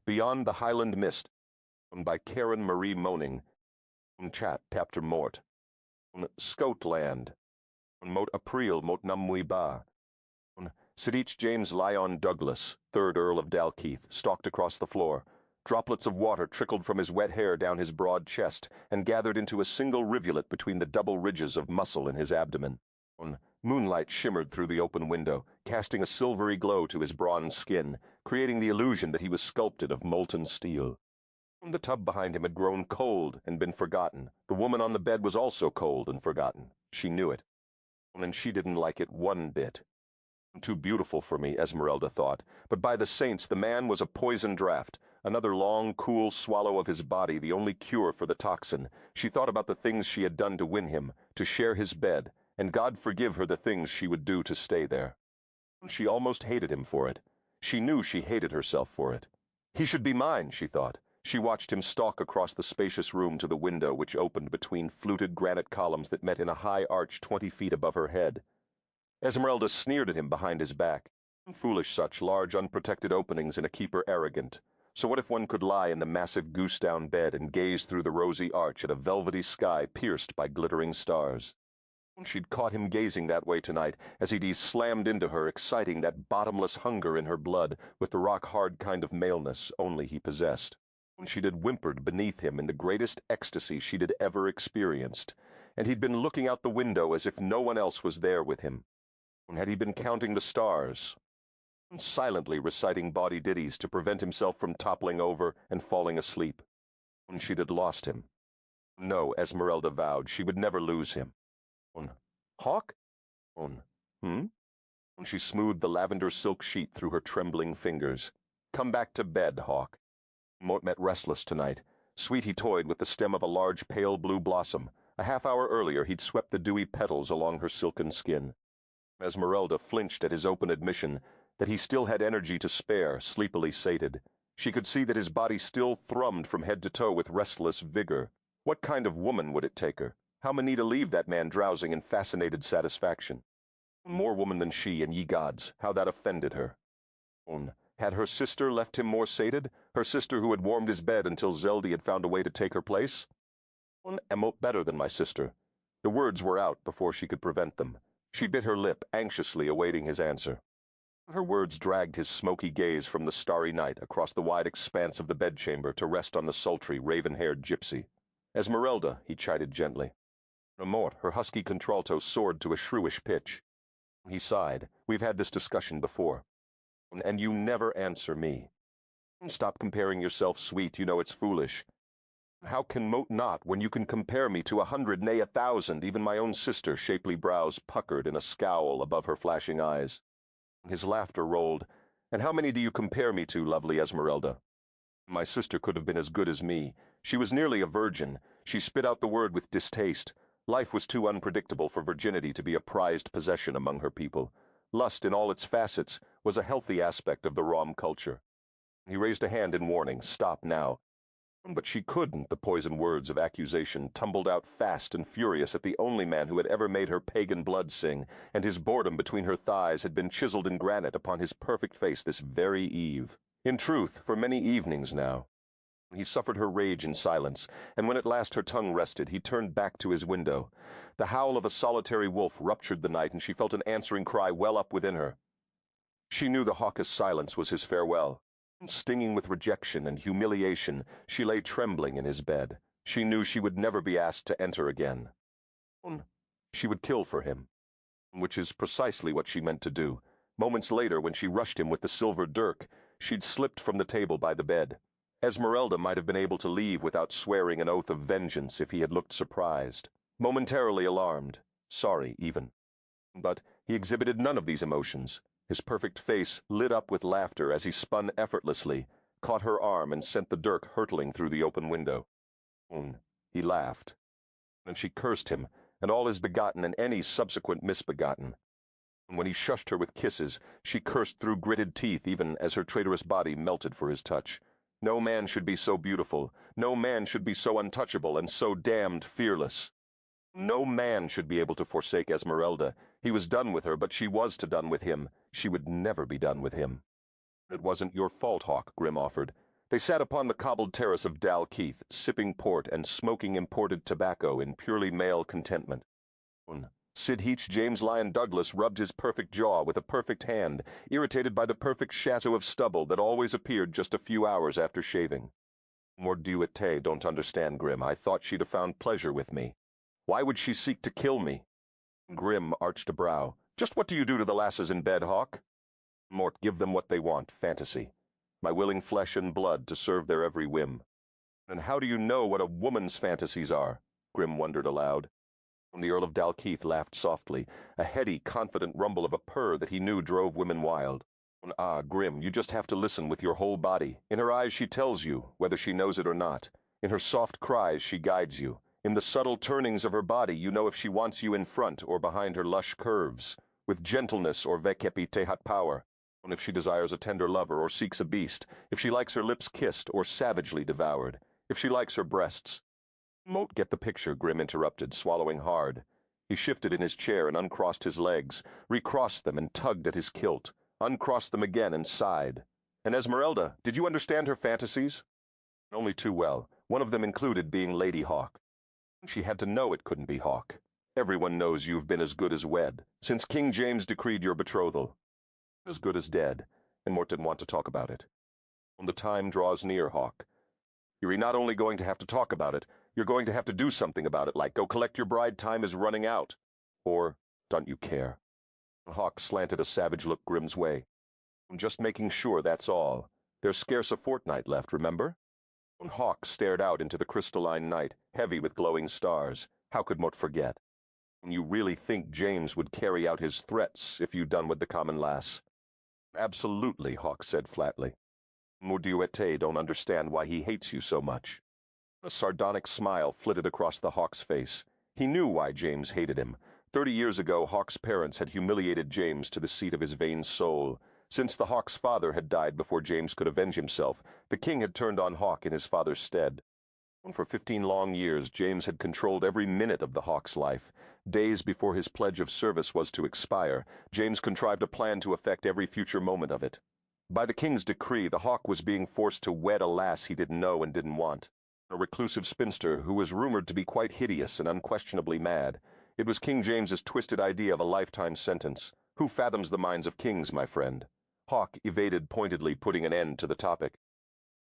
Beyond the Highland Mist, by Karen Marie Moaning, Chat Chapter Mort, Scotland, Mot April Mot Namui Ba, Sidich James Lyon Douglas, 3rd Earl of Dalkeith, stalked across the floor. Droplets of water trickled from his wet hair down his broad chest and gathered into a single rivulet between the double ridges of muscle in his abdomen. Moonlight shimmered through the open window, casting a silvery glow to his bronze skin, creating the illusion that he was sculpted of molten steel. The tub behind him had grown cold and been forgotten. The woman on the bed was also cold and forgotten. She knew it. And she didn't like it one bit. Too beautiful for me, Esmeralda thought, but by the saints, the man was a poison draught, another long, cool swallow of his body, the only cure for the toxin. She thought about the things she had done to win him, to share his bed, and God forgive her the things she would do to stay there. She almost hated him for it. She knew she hated herself for it. He should be mine, she thought. She watched him stalk across the spacious room to the window which opened between fluted granite columns that met in a high arch 20 feet above her head. Esmeralda sneered at him behind his back. Foolish such large unprotected openings in a keeper arrogant. So what if one could lie in the massive goose-down bed and gaze through the rosy arch at a velvety sky pierced by glittering stars? She'd caught him gazing that way tonight as he'd slammed into her, exciting that bottomless hunger in her blood with the rock-hard kind of maleness only he possessed. She'd whimpered beneath him in the greatest ecstasy she'd ever experienced, and he'd been looking out the window as if no one else was there with him. Had he been counting the stars, silently reciting bawdy ditties to prevent himself from toppling over and falling asleep? She'd had lost him. No, Esmeralda vowed, she would never lose him. Hawk? She smoothed the lavender silk sheet through her trembling fingers. Come back to bed, Hawk. Mort met restless tonight. Sweet he toyed with the stem of a large pale blue blossom. A half-hour earlier he'd swept the dewy petals along her silken skin. Esmeralda flinched at his open admission that he still had energy to spare, sleepily sated. She could see that his body still thrummed from head to toe with restless vigor. What kind of woman would it take her? How many to leave that man drowsing in fascinated satisfaction? More woman than she, and ye gods, how that offended her. Had her sister left him more sated? Her sister who had warmed his bed until Zeldy had found a way to take her place? Emot better than my sister. The words were out before she could prevent them. She bit her lip, anxiously awaiting his answer. Her words dragged his smoky gaze from the starry night across the wide expanse of the bedchamber to rest on the sultry, raven-haired gypsy. Esmeralda, he chided gently. Mort, her husky contralto soared to a shrewish pitch. He sighed. We've had this discussion before. And you never answer me. Stop comparing yourself, sweet, you know it's foolish. How can Moat not, when you can compare me to 100, nay 1,000, even my own sister, shapely brows puckered in a scowl above her flashing eyes. His laughter rolled. And how many do you compare me to, lovely Esmeralda? My sister could have been as good as me. She was nearly a virgin. She spit out the word with distaste. Life was too unpredictable for virginity to be a prized possession among her people. Lust in all its facets was a healthy aspect of the Rom culture. He raised a hand in warning. Stop now. But she couldn't. The poison words of accusation tumbled out fast and furious at the only man who had ever made her pagan blood sing, and his boredom between her thighs had been chiseled in granite upon his perfect face this very eve. In truth, for many evenings now. He suffered her rage in silence, and when at last her tongue rested, he turned back to his window. The howl of a solitary wolf ruptured the night, and she felt an answering cry well up within her. She knew the hawkish silence was his farewell. Stinging with rejection and humiliation, she lay trembling in his bed. She knew she would never be asked to enter again. She would kill for him, which is precisely what she meant to do. Moments later, when she rushed him with the silver dirk, she'd slipped from the table by the bed. Esmeralda might have been able to leave without swearing an oath of vengeance if he had looked surprised, momentarily alarmed, sorry even. But he exhibited none of these emotions. His perfect face lit up with laughter as he spun effortlessly, caught her arm, and sent the dirk hurtling through the open window. He laughed. And she cursed him, and all his begotten and any subsequent misbegotten. And when he shushed her with kisses, she cursed through gritted teeth even as her traitorous body melted for his touch. No man should be so beautiful. No man should be so untouchable and so damned fearless. No man should be able to forsake Esmeralda. He was done with her, but she was to done with him. She would never be done with him. It wasn't your fault, Hawk, Grim offered. They sat upon the cobbled terrace of Dalkeith, sipping port and smoking imported tobacco in purely male contentment. Sid Heach James Lyon Douglas rubbed his perfect jaw with a perfect hand, irritated by the perfect chateau of stubble that always appeared just a few hours after shaving. Mordieu don't understand, Grim. I thought she'd have found pleasure with me. Why would she seek to kill me? Grim arched a brow. Just what do you do to the lasses in bed, Hawk? Mort, give them what they want, fantasy. My willing flesh and blood to serve their every whim. And how do you know what a woman's fantasies are? Grim wondered aloud. The Earl of Dalkeith laughed softly, a heady, confident rumble of a purr that he knew drove women wild. Ah, Grim, you just have to listen with your whole body. In her eyes she tells you, whether she knows it or not. In her soft cries she guides you. In the subtle turnings of her body you know if she wants you in front or behind her lush curves, with gentleness or vengeful power, and if she desires a tender lover or seeks a beast, if she likes her lips kissed or savagely devoured, if she likes her breasts. Won't get the picture, Grim interrupted, swallowing hard. He shifted in his chair and uncrossed his legs, recrossed them and tugged at his kilt, uncrossed them again and sighed. And Esmeralda, did you understand her fantasies? Only too well. One of them included being Lady Hawk. She had to know it couldn't be Hawk. Everyone knows you've been as good as wed, since King James decreed your betrothal. As good as dead, and Mort didn't want to talk about it. When the time draws near, Hawk, you're not only going to have to talk about it, you're going to have to do something about it, like go collect your bride, time is running out. Or don't you care? Hawk slanted a savage look Grim's way. I'm just making sure, that's all. There's scarce a fortnight left, remember? Hawk stared out into the crystalline night, heavy with glowing stars. How could Mort forget? You really think James would carry out his threats if you'd done with the common lass? Absolutely, Hawk said flatly. Mordieu don't understand why he hates you so much. A sardonic smile flitted across the Hawk's face. He knew why James hated him. 30 years ago, Hawk's parents had humiliated James to the seat of his vain soul. Since the Hawk's father had died before James could avenge himself, the king had turned on Hawk in his father's stead. For 15 long years, James had controlled every minute of the Hawk's life. Days before his pledge of service was to expire, James contrived a plan to affect every future moment of it. By the king's decree, the Hawk was being forced to wed a lass he didn't know and didn't want. A reclusive spinster who was rumored to be quite hideous and unquestionably mad. It was King James's twisted idea of a lifetime sentence. Who fathoms the minds of kings, my friend? Hawk evaded pointedly putting an end to the topic.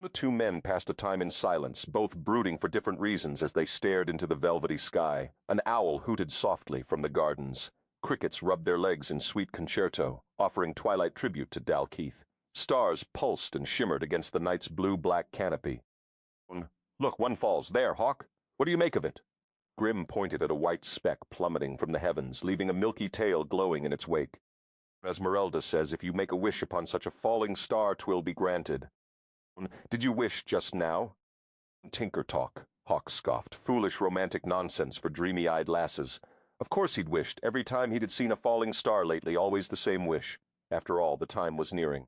The two men passed a time in silence, both brooding for different reasons as they stared into the velvety sky. An owl hooted softly from the gardens. Crickets rubbed their legs in sweet concerto, offering twilight tribute to Dalkeith. Stars pulsed and shimmered against the night's blue-black canopy. Look, one falls. There, Hawk. What do you make of it? Grim pointed at a white speck plummeting from the heavens, leaving a milky tail glowing in its wake. Esmeralda says if you make a wish upon such a falling star, 'twill be granted. Did you wish just now? Tinker talk, Hawk scoffed. Foolish romantic nonsense for dreamy-eyed lasses. Of course he'd wished. Every time he'd seen a falling star lately, always the same wish. After all, the time was nearing.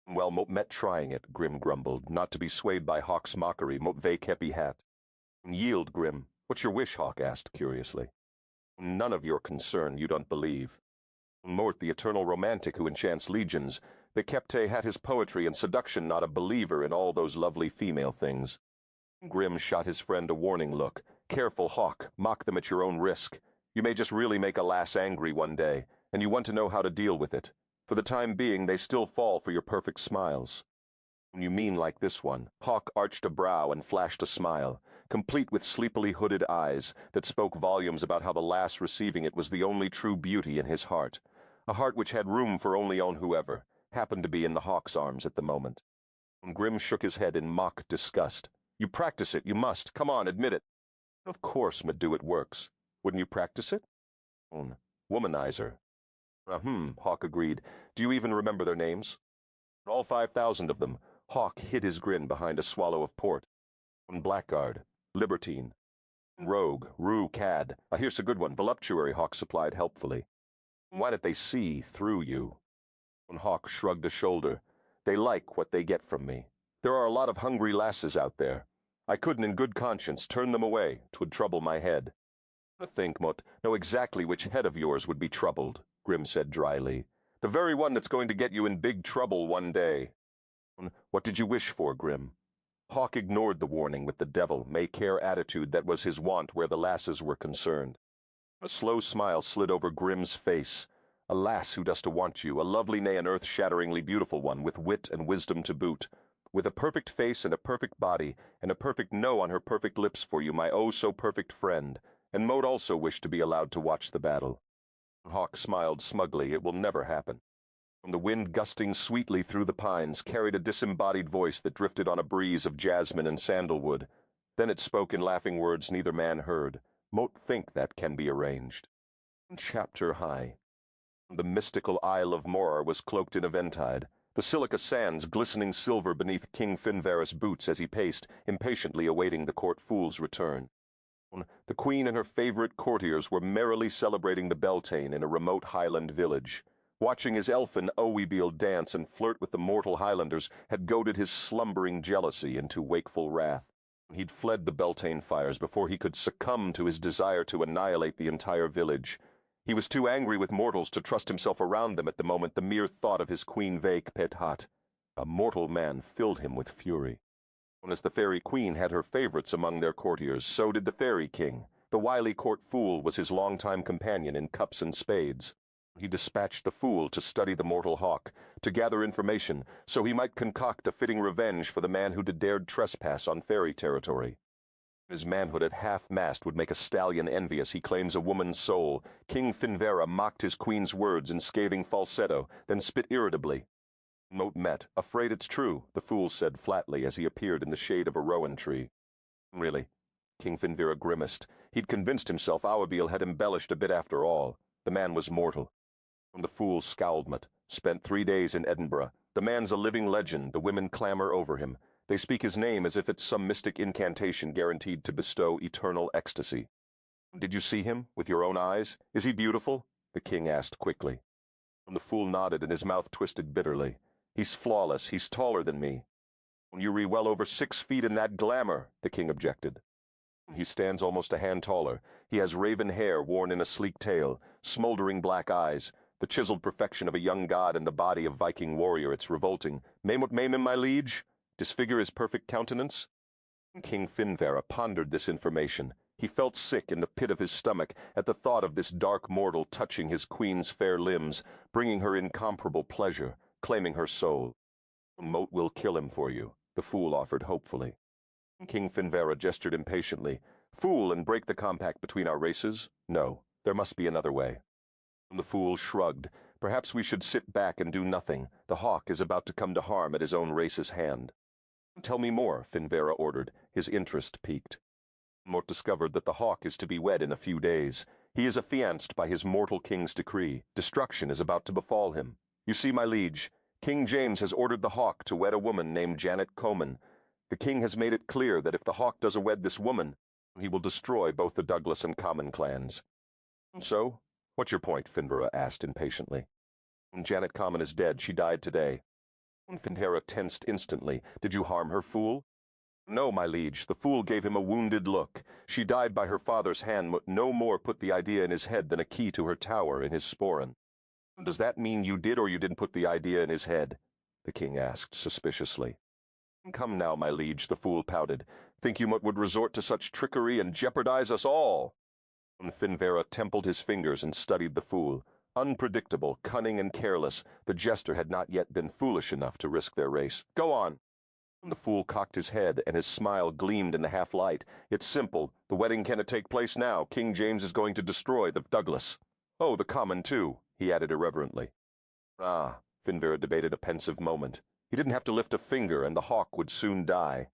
Well, Mot met trying it, Grim grumbled, not to be swayed by Hawk's mockery. Mot ve kepi hat. Yield, Grim. What's your wish? Hawk asked curiously. None of your concern, you don't believe. Mort, the eternal romantic who enchants legions, the Kepte had his poetry and seduction, not a believer in all those lovely female things. Grim shot his friend a warning look. Careful, Hawk, mock them at your own risk. You may just really make a lass angry one day, and you want to know how to deal with it. For the time being, they still fall for your perfect smiles. You mean like this one? Hawk arched a brow and flashed a smile, complete with sleepily hooded eyes, that spoke volumes about how the lass receiving it was the only true beauty in his heart. A heart which had room for only on whoever happened to be in the Hawk's arms at the moment. Grim shook his head in mock disgust. You practice it, you must. Come on, admit it. Of course, Medu, it works. Wouldn't you practice it? Womanizer. Hawk agreed. Do you even remember their names? All 5,000 of them. Hawk hid his grin behind a swallow of port. Blackguard. Libertine. Rogue. Rue Cad. Here's a good one. Voluptuary, Hawk supplied helpfully. Why don't they see through you? Hawk shrugged a shoulder. They like what they get from me. There are a lot of hungry lasses out there. I couldn't in good conscience turn them away. 'Twould trouble my head. Think, Mot, know exactly which head of yours would be troubled, Grim said dryly. The very one that's going to get you in big trouble one day. What did you wish for, Grim? Hawk ignored the warning with the devil-may-care attitude that was his wont where the lasses were concerned. A slow smile slid over Grim's face. A lass who does to want you, a lovely, nay, an earth-shatteringly beautiful one, with wit and wisdom to boot. With a perfect face and a perfect body, and a perfect no on her perfect lips for you, my oh-so-perfect friend. And Maud also wished to be allowed to watch the battle. Hawk smiled smugly. It will never happen. The wind gusting sweetly through the pines carried a disembodied voice that drifted on a breeze of jasmine and sandalwood. Then it spoke in laughing words neither man heard. Mote think that can be arranged. Chapter high. The mystical Isle of Morar was cloaked in eventide, the silica sands glistening silver beneath King Finvarus' boots as he paced, impatiently awaiting the court fool's return. The queen and her favorite courtiers were merrily celebrating the Beltane in a remote Highland village. Watching his elfin Owebeal dance and flirt with the mortal Highlanders had goaded his slumbering jealousy into wakeful wrath. He'd fled the Beltane fires before he could succumb to his desire to annihilate the entire village. He was too angry with mortals to trust himself around them at the moment the mere thought of his Queen Vaik Pethat. A mortal man filled him with fury. As the fairy queen had her favorites among their courtiers, so did the fairy king. The wily court fool was his longtime companion in cups and spades. He dispatched the fool to study the mortal hawk, to gather information, so he might concoct a fitting revenge for the man who dared trespass on fairy territory. His manhood at half-mast would make a stallion envious. He claims a woman's soul. King Finvera mocked his queen's words in scathing falsetto, then spit irritably. Mote met. Afraid it's true, the fool said flatly as he appeared in the shade of a rowan tree. Really? King Finvera grimaced. He'd convinced himself Owebeal had embellished a bit after all. The man was mortal. The fool scowled. Spent 3 days in Edinburgh. The man's a living legend. The women clamor over him. They speak his name as if it's some mystic incantation guaranteed to bestow eternal ecstasy. Did you see him, with your own eyes? Is he beautiful? The king asked quickly. The fool nodded and his mouth twisted bitterly. He's flawless. He's taller than me. You re well over 6 feet in that glamour, the king objected. He stands almost a hand taller. He has raven hair worn in a sleek tail, smoldering black eyes, the chiseled perfection of a young god in the body of Viking warrior. It's revolting. Maimut maimim, my liege? Disfigure his perfect countenance? King Finvera pondered this information. He felt sick in the pit of his stomach at the thought of this dark mortal touching his queen's fair limbs, bringing her incomparable pleasure, claiming her soul. Mote will kill him for you, the fool offered hopefully. King Finvera gestured impatiently. Fool, and break the compact between our races? No, there must be another way. The fool shrugged. Perhaps we should sit back and do nothing. The hawk is about to come to harm at his own race's hand. Tell me more, Finvera ordered, his interest piqued. Mote discovered that the hawk is to be wed in a few days. He is affianced by his mortal king's decree. Destruction is about to befall him. You see, my liege, King James has ordered the hawk to wed a woman named Janet Comyn. The king has made it clear that if the hawk does wed this woman, he will destroy both the Douglas and Common clans. So, what's your point? Finvera asked impatiently. Janet Comyn is dead. She died today. Finvera tensed instantly. Did you harm her, fool? No, my liege. The fool gave him a wounded look. She died by her father's hand. No more put the idea in his head than a key to her tower in his sporran. Does that mean you did or you didn't put the idea in his head? The king asked suspiciously. Come now, my liege, the fool pouted. Think you would resort to such trickery and jeopardize us all? Finvera templed his fingers and studied the fool. Unpredictable, cunning, and careless, the jester had not yet been foolish enough to risk their race. Go on. The fool cocked his head, and his smile gleamed in the half-light. It's simple. The wedding cannot take place now. King James is going to destroy the Douglas. Oh, the Common, too, he added irreverently. Ah, Finvera debated a pensive moment. He didn't have to lift a finger, and the hawk would soon die.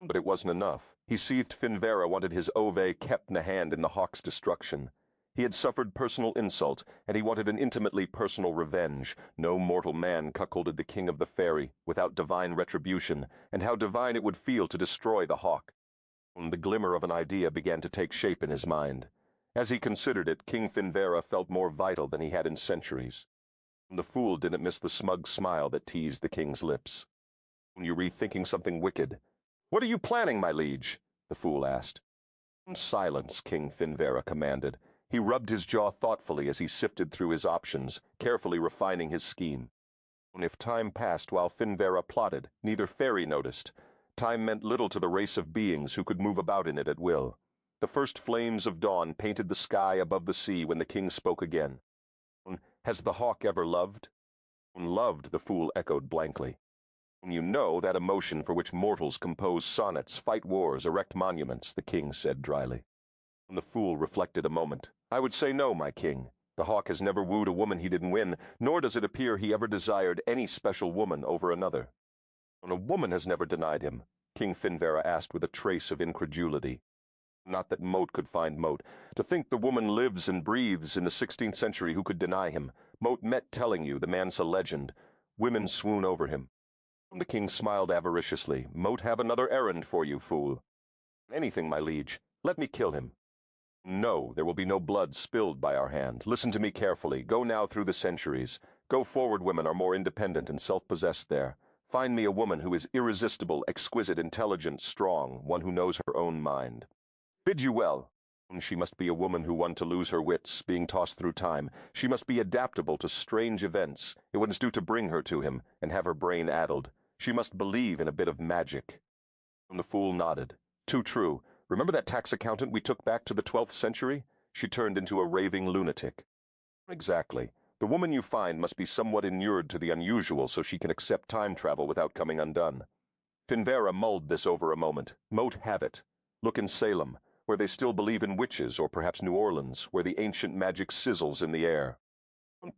But it wasn't enough. He seethed Finvera wanted his Ove kept in a hand in the hawk's destruction. He had suffered personal insult, and he wanted an intimately personal revenge. No mortal man cuckolded the king of the fairy without divine retribution, and how divine it would feel to destroy the hawk. The glimmer of an idea began to take shape in his mind. As he considered it, King Finvera felt more vital than he had in centuries. The fool didn't miss the smug smile that teased the king's lips. You rethinking something wicked? What are you planning, my liege? The fool asked. Silence, King Finvera commanded. He rubbed his jaw thoughtfully as he sifted through his options, carefully refining his scheme. And if time passed while Finvera plotted, neither fairy noticed. Time meant little to the race of beings who could move about in it at will. The first flames of dawn painted the sky above the sea when the king spoke again. "Has the hawk ever loved?" "Loved," the fool echoed blankly. "You know that emotion for which mortals compose sonnets, fight wars, erect monuments," the king said dryly. The fool reflected a moment. "I would say no, my king. The hawk has never wooed a woman he didn't win, nor does it appear he ever desired any special woman over another." "A woman has never denied him?" King Finvera asked with a trace of incredulity. Not that Moat could find Moat. To think the woman lives and breathes in the 16th century who could deny him. Moat met telling you, the man's a legend. Women swoon over him. The king smiled avariciously. "Moat have another errand for you, fool." "Anything, my liege. Let me kill him." "No, there will be no blood spilled by our hand. Listen to me carefully. Go now through the centuries. Go forward, women are more independent and self-possessed there. Find me a woman who is irresistible, exquisite, intelligent, strong, one who knows her own mind. Bid you well. She must be a woman who won to lose her wits, being tossed through time. She must be adaptable to strange events. It wouldn't do to bring her to him, and have her brain addled. She must believe in a bit of magic." And the fool nodded. "Too true. Remember that tax accountant we took back to the 12th century? She turned into a raving lunatic." "Exactly. The woman you find must be somewhat inured to the unusual so she can accept time travel without coming undone." Finvera mulled this over a moment. "Moat have it. Look in Salem, where they still believe in witches, or perhaps New Orleans, where the ancient magic sizzles in the air."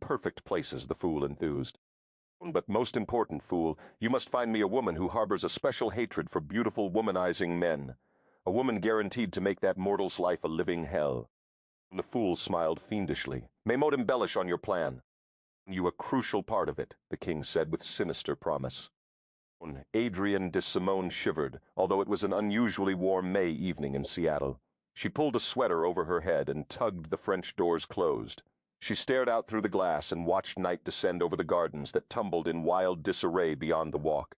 "Perfect places," the fool enthused. "But most important, fool, you must find me a woman who harbors a special hatred for beautiful womanizing men. A woman guaranteed to make that mortal's life a living hell." The fool smiled fiendishly. "May Moat embellish on your plan." "You a crucial part of it," the king said with sinister promise. Adrienne de Simone shivered, although it was an unusually warm May evening in Seattle. She pulled a sweater over her head and tugged the French doors closed. She stared out through the glass and watched night descend over the gardens that tumbled in wild disarray beyond the walk.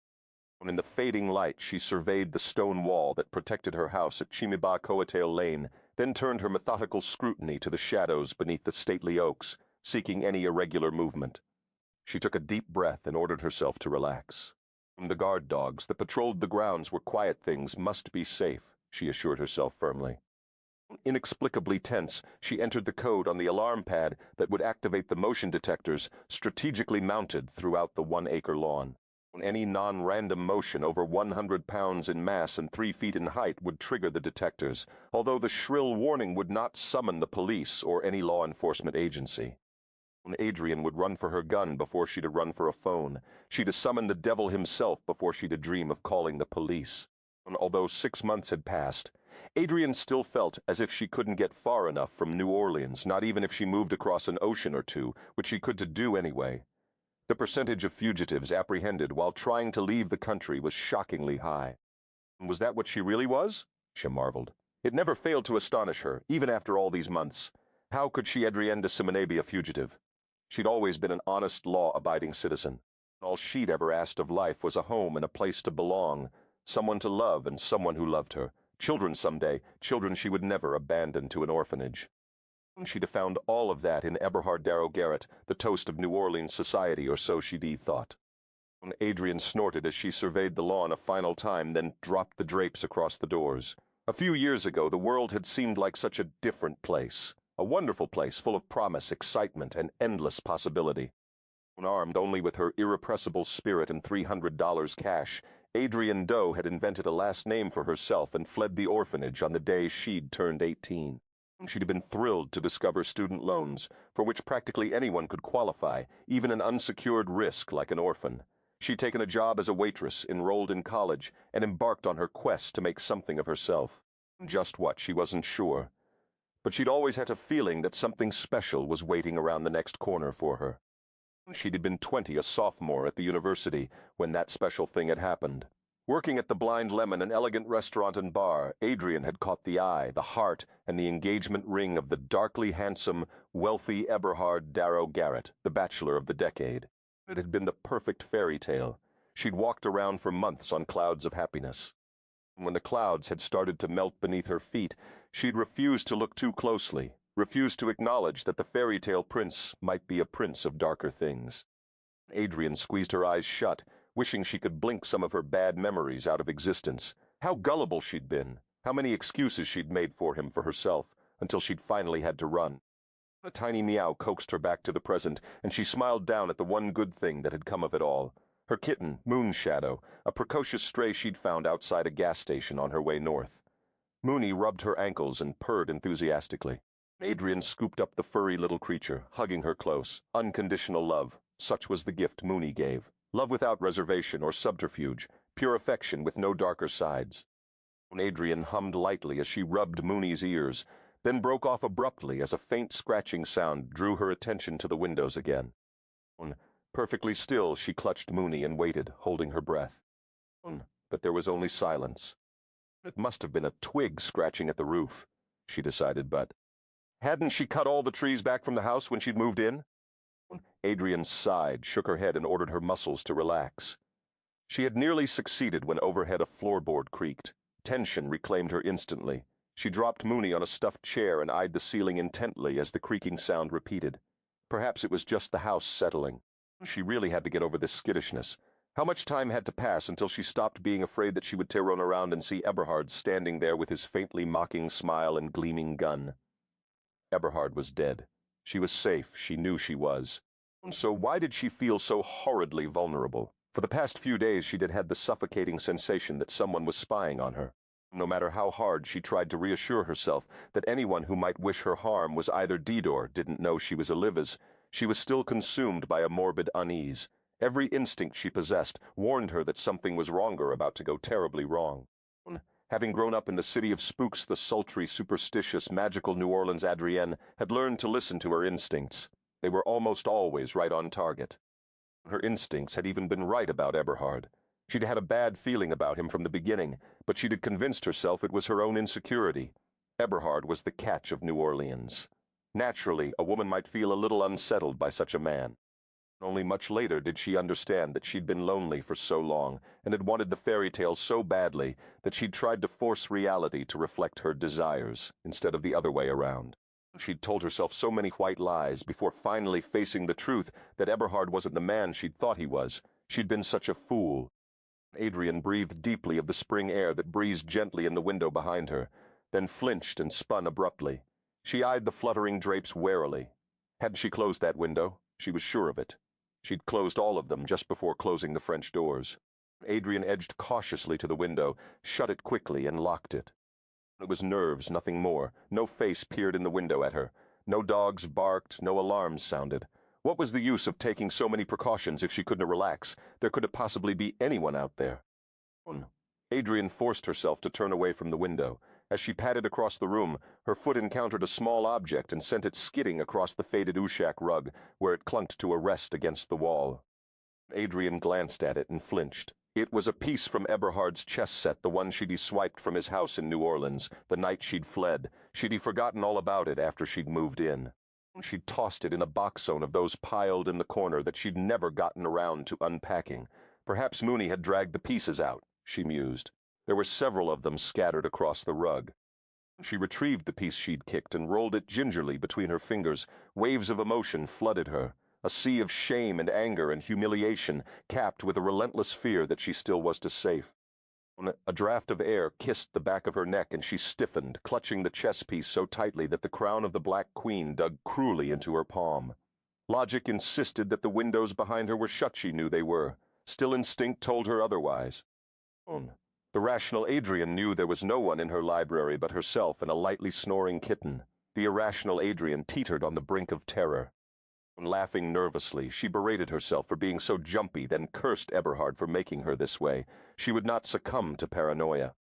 In the fading light she surveyed the stone wall that protected her house at Chimiba-Coatail Lane, then turned her methodical scrutiny to the shadows beneath the stately oaks, seeking any irregular movement. She took a deep breath and ordered herself to relax. The guard dogs that patrolled the grounds were quiet things, must be safe, she assured herself firmly. Inexplicably tense, she entered the code on the alarm pad that would activate the motion detectors strategically mounted throughout the 1-acre lawn. Any non-random motion over 100 pounds in mass and 3 feet in height would trigger the detectors, although the shrill warning would not summon the police or any law enforcement agency. Adrienne would run for her gun before she'd run for a phone. She'd summon the devil himself before she'd dream of calling the police. Although 6 months had passed, Adrienne still felt as if she couldn't get far enough from New Orleans, not even if she moved across an ocean or two, which she could to do anyway. The percentage of fugitives apprehended while trying to leave the country was shockingly high. Was that what she really was? She marveled. It never failed to astonish her, even after all these months. How could she, Adrienne de Simone, be a fugitive? She'd always been an honest, law-abiding citizen. All she'd ever asked of life was a home and a place to belong, someone to love and someone who loved her, children someday, children she would never abandon to an orphanage. She'd have found all of that in Eberhard Darrow Garrett, the toast of New Orleans society, or so she'd thought. Adrienne snorted as she surveyed the lawn a final time, then dropped the drapes across the doors. A few years ago, the world had seemed like such a different place. A wonderful place full of promise, excitement, and endless possibility. Armed only with her irrepressible spirit and $300 cash, Adrienne Doe had invented a last name for herself and fled the orphanage on the day she'd turned 18. She'd have been thrilled to discover student loans, for which practically anyone could qualify, even an unsecured risk like an orphan. She'd taken a job as a waitress, enrolled in college, and embarked on her quest to make something of herself. Just what, she wasn't sure. But she'd always had a feeling that something special was waiting around the next corner for her. She'd been 20, a sophomore at the university, when that special thing had happened. Working at the Blind Lemon, an elegant restaurant and bar, Adrienne had caught the eye, the heart, and the engagement ring of the darkly handsome, wealthy Eberhard Darrow Garrett, the bachelor of the decade. It had been the perfect fairy tale. She'd walked around for months on clouds of happiness. When the clouds had started to melt beneath her feet, she'd refused to look too closely, refused to acknowledge that the fairy tale prince might be a prince of darker things. Adrian squeezed her eyes shut, wishing she could blink some of her bad memories out of existence. How gullible she'd been, how many excuses she'd made for him for herself, until she'd finally had to run. A tiny meow coaxed her back to the present, and she smiled down at the one good thing that had come of it all. Her kitten, Moonshadow, a precocious stray she'd found outside a gas station on her way north. Moony rubbed her ankles and purred enthusiastically. Adrian scooped up the furry little creature, hugging her close. Unconditional love, such was the gift Moony gave. Love without reservation or subterfuge, pure affection with no darker sides. Adrian hummed lightly as she rubbed Moony's ears, then broke off abruptly as a faint scratching sound drew her attention to the windows again. Perfectly still, she clutched Moony and waited, holding her breath. But there was only silence. It must have been a twig scratching at the roof, she decided, but hadn't she cut all the trees back from the house when she'd moved in? Adrian sighed, shook her head, and ordered her muscles to relax. She had nearly succeeded when overhead a floorboard creaked. Tension reclaimed her instantly. She dropped Moony on a stuffed chair and eyed the ceiling intently as the creaking sound repeated. Perhaps it was just the house settling. She really had to get over this skittishness. How much time had to pass until she stopped being afraid that she would turn around and see Eberhard standing there with his faintly mocking smile and gleaming gun? Eberhard was dead. She was safe, she knew she was. So why did she feel so horridly vulnerable? For the past few days she'd had the suffocating sensation that someone was spying on her. No matter how hard she tried to reassure herself that anyone who might wish her harm was either dead or didn't know she was Oliva's, she was still consumed by a morbid unease. Every instinct she possessed warned her that something was wrong or about to go terribly wrong. Having grown up in the city of spooks, the sultry, superstitious, magical New Orleans Adrienne had learned to listen to her instincts. They were almost always right on target. Her instincts had even been right about Eberhard. She'd had a bad feeling about him from the beginning, but she'd had convinced herself it was her own insecurity. Eberhard was the catch of New Orleans. Naturally, a woman might feel a little unsettled by such a man. Only much later did she understand that she'd been lonely for so long and had wanted the fairy tale so badly that she'd tried to force reality to reflect her desires instead of the other way around. She'd told herself so many white lies before finally facing the truth that Eberhard wasn't the man she'd thought he was. She'd been such a fool. Adrian breathed deeply of the spring air that breezed gently in the window behind her, then flinched and spun abruptly. She eyed the fluttering drapes warily. Hadn't she closed that window? She was sure of it. She'd closed all of them just before closing the French doors. Adrian edged cautiously to the window, shut it quickly, and locked it. It was nerves, nothing more. No face peered in the window at her. No dogs barked, no alarms sounded. What was the use of taking so many precautions if she couldn't relax? There couldn't possibly be anyone out there. Adrian forced herself to turn away from the window. As she padded across the room, her foot encountered a small object and sent it skidding across the faded Ushak rug, where it clunked to a rest against the wall. Adrian glanced at it and flinched. It was a piece from Eberhard's chess set, the one she'd swiped from his house in New Orleans, the night she'd fled. She'd forgotten all about it after she'd moved in. She'd tossed it in a box zone of those piled in the corner that she'd never gotten around to unpacking. Perhaps Moony had dragged the pieces out, she mused. There were several of them scattered across the rug. She retrieved the piece she'd kicked and rolled it gingerly between her fingers. Waves of emotion flooded her, a sea of shame and anger and humiliation, capped with a relentless fear that she still was safe. A draft of air kissed the back of her neck and she stiffened, clutching the chess piece so tightly that the crown of the Black Queen dug cruelly into her palm. Logic insisted that the windows behind her were shut. She knew they were. Still instinct told her otherwise. The rational Adrian knew there was no one in her library but herself and a lightly snoring kitten. The irrational Adrian teetered on the brink of terror. Laughing nervously, she berated herself for being so jumpy, then cursed Eberhard for making her this way. She would not succumb to paranoia.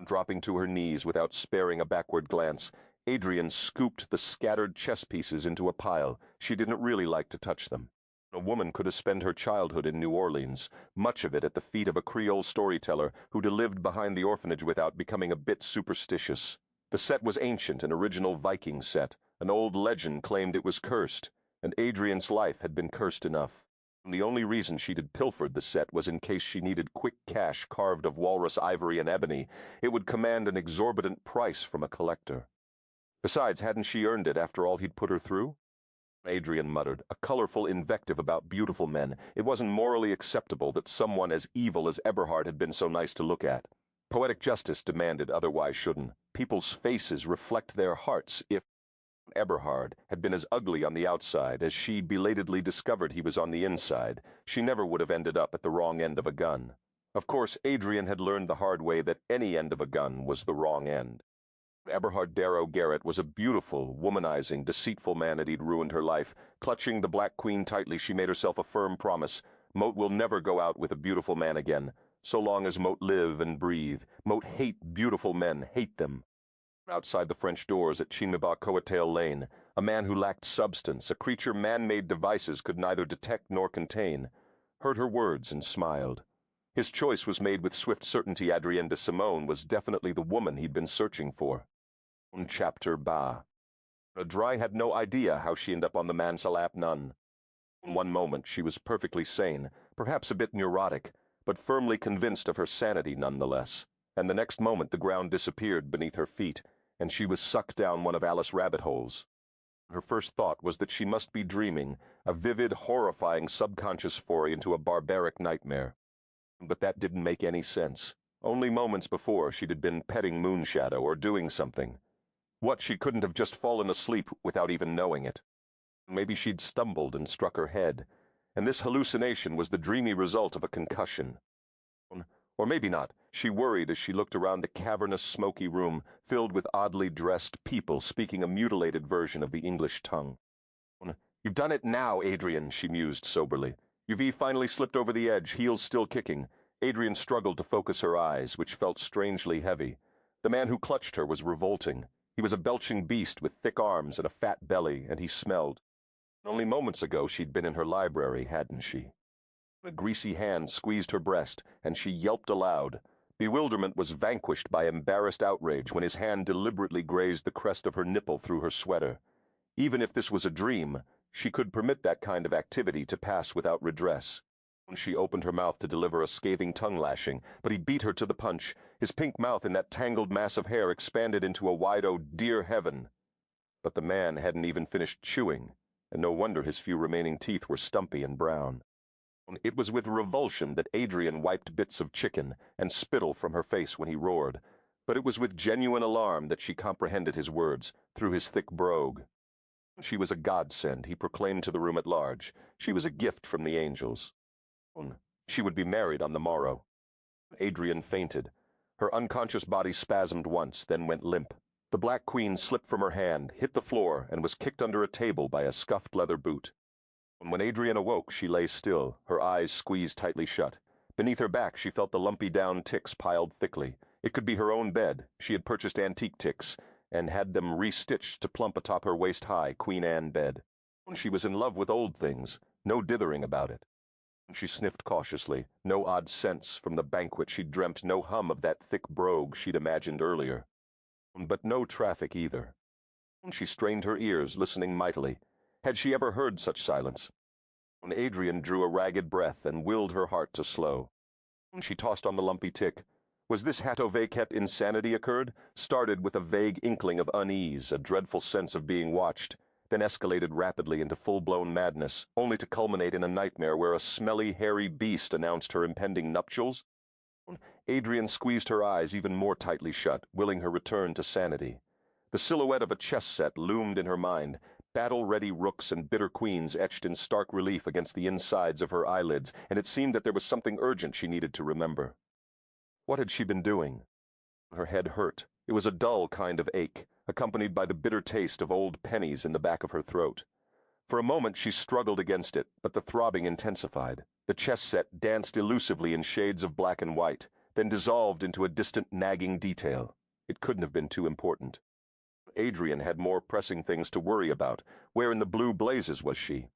Dropping to her knees without sparing a backward glance, Adrian scooped the scattered chess pieces into a pile. She didn't really like to touch them. A woman could have spent her childhood in New Orleans, much of it at the feet of a Creole storyteller who'd lived behind the orphanage without becoming a bit superstitious. The set was ancient, an original Viking set. An old legend claimed it was cursed, and Adrian's life had been cursed enough. The only reason she'd had pilfered the set was in case she needed quick cash carved of walrus ivory and ebony. It would command an exorbitant price from a collector. Besides, hadn't she earned it after all he'd put her through? Adrian muttered, a colorful invective about beautiful men. It wasn't morally acceptable that someone as evil as Eberhard had been so nice to look at. Poetic justice demanded otherwise shouldn't. People's faces reflect their hearts. If Eberhard had been as ugly on the outside as she belatedly discovered he was on the inside, she never would have ended up at the wrong end of a gun. Of course, Adrian had learned the hard way that any end of a gun was the wrong end. Eberhard Darrow Garrett was a beautiful, womanizing, deceitful man that he'd ruined her life. Clutching the Black Queen tightly, she made herself a firm promise. Moat will never go out with a beautiful man again. So long as Moat live and breathe. Moat hate beautiful men, hate them. Outside the French doors at Chinmaba Coattail Lane, a man who lacked substance, a creature man-made devices could neither detect nor contain, heard her words and smiled. His choice was made with swift certainty. Adrienne de Simone was definitely the woman he'd been searching for. Chapter Ba. Dry had no idea how she ended up on the Mansalap Nun. In one moment she was perfectly sane, perhaps a bit neurotic, but firmly convinced of her sanity nonetheless, and the next moment the ground disappeared beneath her feet, and she was sucked down one of Alice's rabbit holes. Her first thought was that she must be dreaming, a vivid, horrifying subconscious foray into a barbaric nightmare. But that didn't make any sense. Only moments before she'd had been petting Moonshadow or doing something. What, she couldn't have just fallen asleep without even knowing it. Maybe she'd stumbled and struck her head, and this hallucination was the dreamy result of a concussion. Or maybe not. She worried as she looked around the cavernous, smoky room, filled with oddly dressed people speaking a mutilated version of the English tongue. "You've done it now, Adrian," she mused soberly. Yuvie finally slipped over the edge, heels still kicking. Adrian struggled to focus her eyes, which felt strangely heavy. The man who clutched her was revolting. He was a belching beast with thick arms and a fat belly, and he smelled. Only moments ago she'd been in her library, hadn't she? A greasy hand squeezed her breast, and she yelped aloud. Bewilderment was vanquished by embarrassed outrage when his hand deliberately grazed the crest of her nipple through her sweater. Even if this was a dream, she could permit that kind of activity to pass without redress. She opened her mouth to deliver a scathing tongue-lashing, but he beat her to the punch. His pink mouth in that tangled mass of hair expanded into a wide "oh dear heaven." But the man hadn't even finished chewing, and no wonder his few remaining teeth were stumpy and brown. It was with revulsion that Adrian wiped bits of chicken and spittle from her face when he roared, but it was with genuine alarm that she comprehended his words, through his thick brogue. She was a godsend, he proclaimed to the room at large. She was a gift from the angels. She would be married on the morrow. Adrian fainted. Her unconscious body spasmed once, then went limp. The Black Queen slipped from her hand, hit the floor, and was kicked under a table by a scuffed leather boot. When Adrian awoke, she lay still, her eyes squeezed tightly shut. Beneath her back she felt the lumpy down ticks piled thickly. It could be her own bed. She had purchased antique ticks, and had them restitched to plump atop her waist-high Queen Anne bed. She was in love with old things, no dithering about it. She sniffed cautiously, no odd scents from the banquet she'd dreamt, no hum of that thick brogue she'd imagined earlier. But no traffic either. She strained her ears, listening mightily. Had she ever heard such silence? Adrian drew a ragged breath and willed her heart to slow. She tossed on the lumpy tick. Was this Hatto-Vaquette insanity occurred? Started with a vague inkling of unease, a dreadful sense of being watched, then escalated rapidly into full-blown madness, only to culminate in a nightmare where a smelly, hairy beast announced her impending nuptials? Adrian squeezed her eyes even more tightly shut, willing her return to sanity. The silhouette of a chess set loomed in her mind, battle-ready rooks and bitter queens etched in stark relief against the insides of her eyelids, and it seemed that there was something urgent she needed to remember. What had she been doing? Her head hurt. It was a dull kind of ache, accompanied by the bitter taste of old pennies in the back of her throat. For a moment she struggled against it, but the throbbing intensified. The chess set danced elusively in shades of black and white, then dissolved into a distant nagging detail. It couldn't have been too important. Adrian had more pressing things to worry about. Where in the blue blazes was she?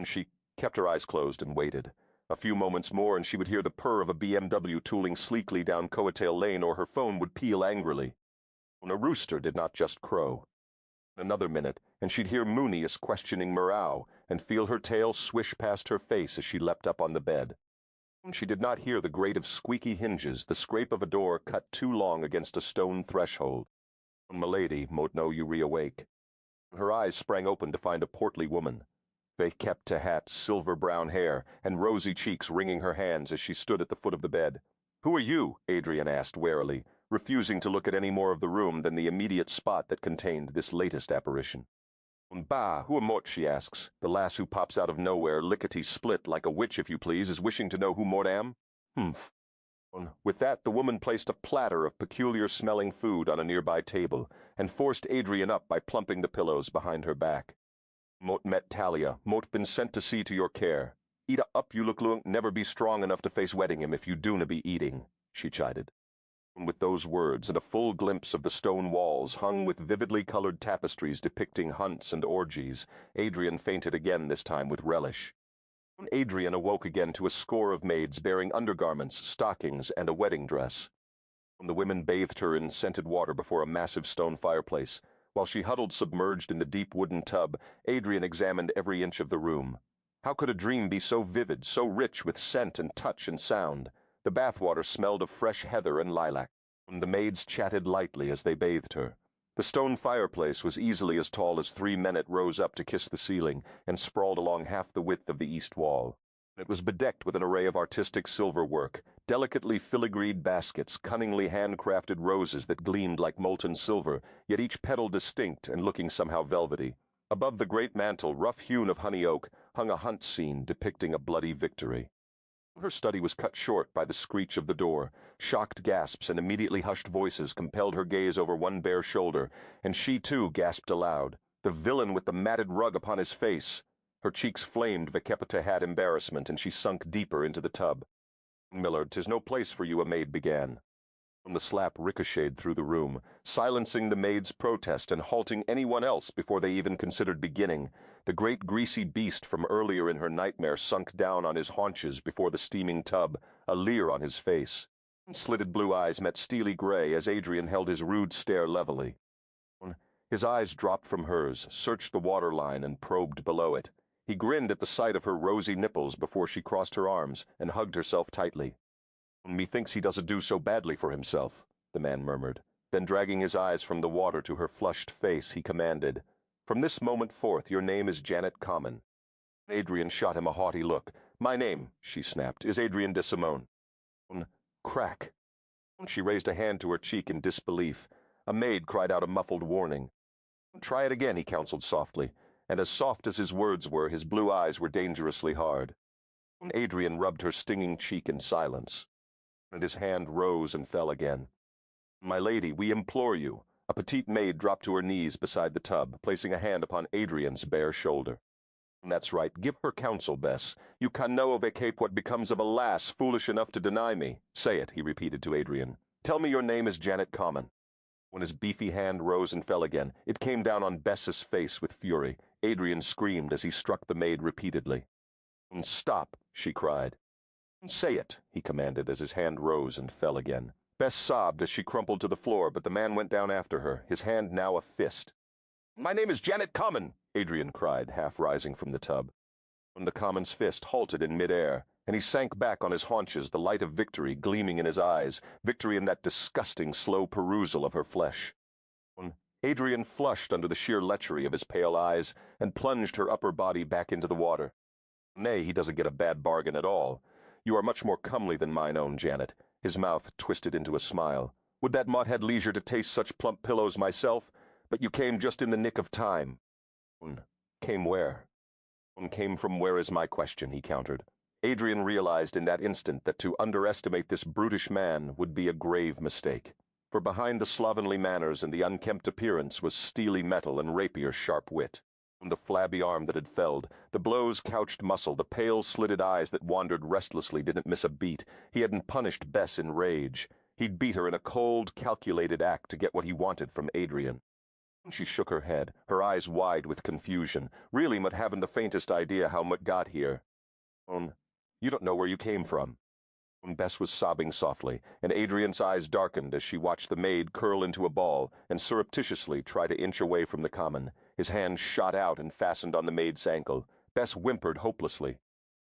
She kept her eyes closed and waited. A few moments more and she would hear the purr of a BMW tooling sleekly down Coattail Lane, or her phone would peal angrily. A rooster did not just crow. Another minute, and she'd hear Moonius questioning Murrow, and feel her tail swish past her face as she leapt up on the bed. She did not hear the grate of squeaky hinges, the scrape of a door cut too long against a stone threshold. Milady mote know you reawake. Her eyes sprang open to find a portly woman. They kept to hat, silver-brown hair, and rosy cheeks wringing her hands as she stood at the foot of the bed. "Who are you?" Adrian asked warily, refusing to look at any more of the room than the immediate spot that contained this latest apparition. "Bah, who am mort?" she asks. "The lass who pops out of nowhere, lickety-split, like a witch if you please, is wishing to know who mort am?" "Humph." With that, the woman placed a platter of peculiar-smelling food on a nearby table, and forced Adrian up by plumping the pillows behind her back. "Mot met Talia, mot been sent to see to your care. Eat up, you look never be strong enough to face wedding him if you do na be eating," she chided. With those words and a full glimpse of the stone walls hung with vividly colored tapestries depicting hunts and orgies, Adrian fainted again, this time with relish. Adrian awoke again to a score of maids bearing undergarments, stockings, and a wedding dress. The women bathed her in scented water before a massive stone fireplace. While she huddled submerged in the deep wooden tub, Adrian examined every inch of the room. How could a dream be so vivid, so rich with scent and touch and sound? The bathwater smelled of fresh heather and lilac. The maids chatted lightly as they bathed her. The stone fireplace was easily as tall as 3 men it rose up to kiss the ceiling, and sprawled along half the width of the east wall. It was bedecked with an array of artistic silver work, delicately filigreed baskets, cunningly handcrafted roses that gleamed like molten silver, yet each petal distinct and looking somehow velvety. Above the great mantel, rough-hewn of honey oak, hung a hunt scene depicting a bloody victory. Her study was cut short by the screech of the door. Shocked gasps and immediately hushed voices compelled her gaze over one bare shoulder, and she too gasped aloud. The villain with the matted rug upon his face! Her cheeks flamed Vekepeta had embarrassment, and she sunk deeper into the tub. "Millard, 'tis no place for you," a maid began. The slap ricocheted through the room, silencing the maid's protest and halting anyone else before they even considered beginning. The great greasy beast from earlier in her nightmare sunk down on his haunches before the steaming tub, a leer on his face. Slitted blue eyes met steely gray as Adrian held his rude stare levelly. His eyes dropped from hers, searched the waterline, and probed below it. He grinned at the sight of her rosy nipples before she crossed her arms and hugged herself tightly. "Methinks he doesn't do so badly for himself," the man murmured. Then dragging his eyes from the water to her flushed face, he commanded, "From this moment forth your name is Janet Common." Adrian shot him a haughty look. "My name," she snapped, "is Adrian de Simone." Crack. She raised a hand to her cheek in disbelief. A maid cried out a muffled warning. "Try it again," he counseled softly, and as soft as his words were, his blue eyes were dangerously hard. Adrian rubbed her stinging cheek in silence, and his hand rose and fell again. "My lady, we implore you." A petite maid dropped to her knees beside the tub, placing a hand upon Adrian's bare shoulder. "That's right. Give her counsel, Bess. You can know Cape what becomes of a lass foolish enough to deny me. Say it," he repeated to Adrian. "Tell me your name is Janet Common." When his beefy hand rose and fell again, it came down on Bess's face with fury. Adrian screamed as he struck the maid repeatedly. "Stop," she cried. "Say it," he commanded as his hand rose and fell again. Bess sobbed as she crumpled to the floor, but the man went down after her, his hand now a fist. "My name is Janet Common," Adrian cried, half rising from the tub. The Common's fist halted in midair, and he sank back on his haunches, the light of victory gleaming in his eyes, victory in that disgusting, slow perusal of her flesh. Adrian flushed under the sheer lechery of his pale eyes, and plunged her upper body back into the water. "Nay, he doesn't get a bad bargain at all. You are much more comely than mine own, Janet." His mouth twisted into a smile. "Would that mott had leisure to taste such plump pillows myself? But you came just in the nick of time." "Came where?" "Came from where is my question," he countered. Adrian realized in that instant that to underestimate this brutish man would be a grave mistake. For behind the slovenly manners and the unkempt appearance was steely metal and rapier-sharp wit. The flabby arm that had felled, the blow's couched muscle, the pale, slitted eyes that wandered restlessly didn't miss a beat. He hadn't punished Bess in rage. He'd beat her in a cold, calculated act to get what he wanted from Adrian. She shook her head, her eyes wide with confusion. Really Mutt haven't the faintest idea how Mutt got here. You don't know where you came from." Bess was sobbing softly, and Adrian's eyes darkened as she watched the maid curl into a ball and surreptitiously try to inch away from the Common. His hand shot out and fastened on the maid's ankle. Bess whimpered hopelessly.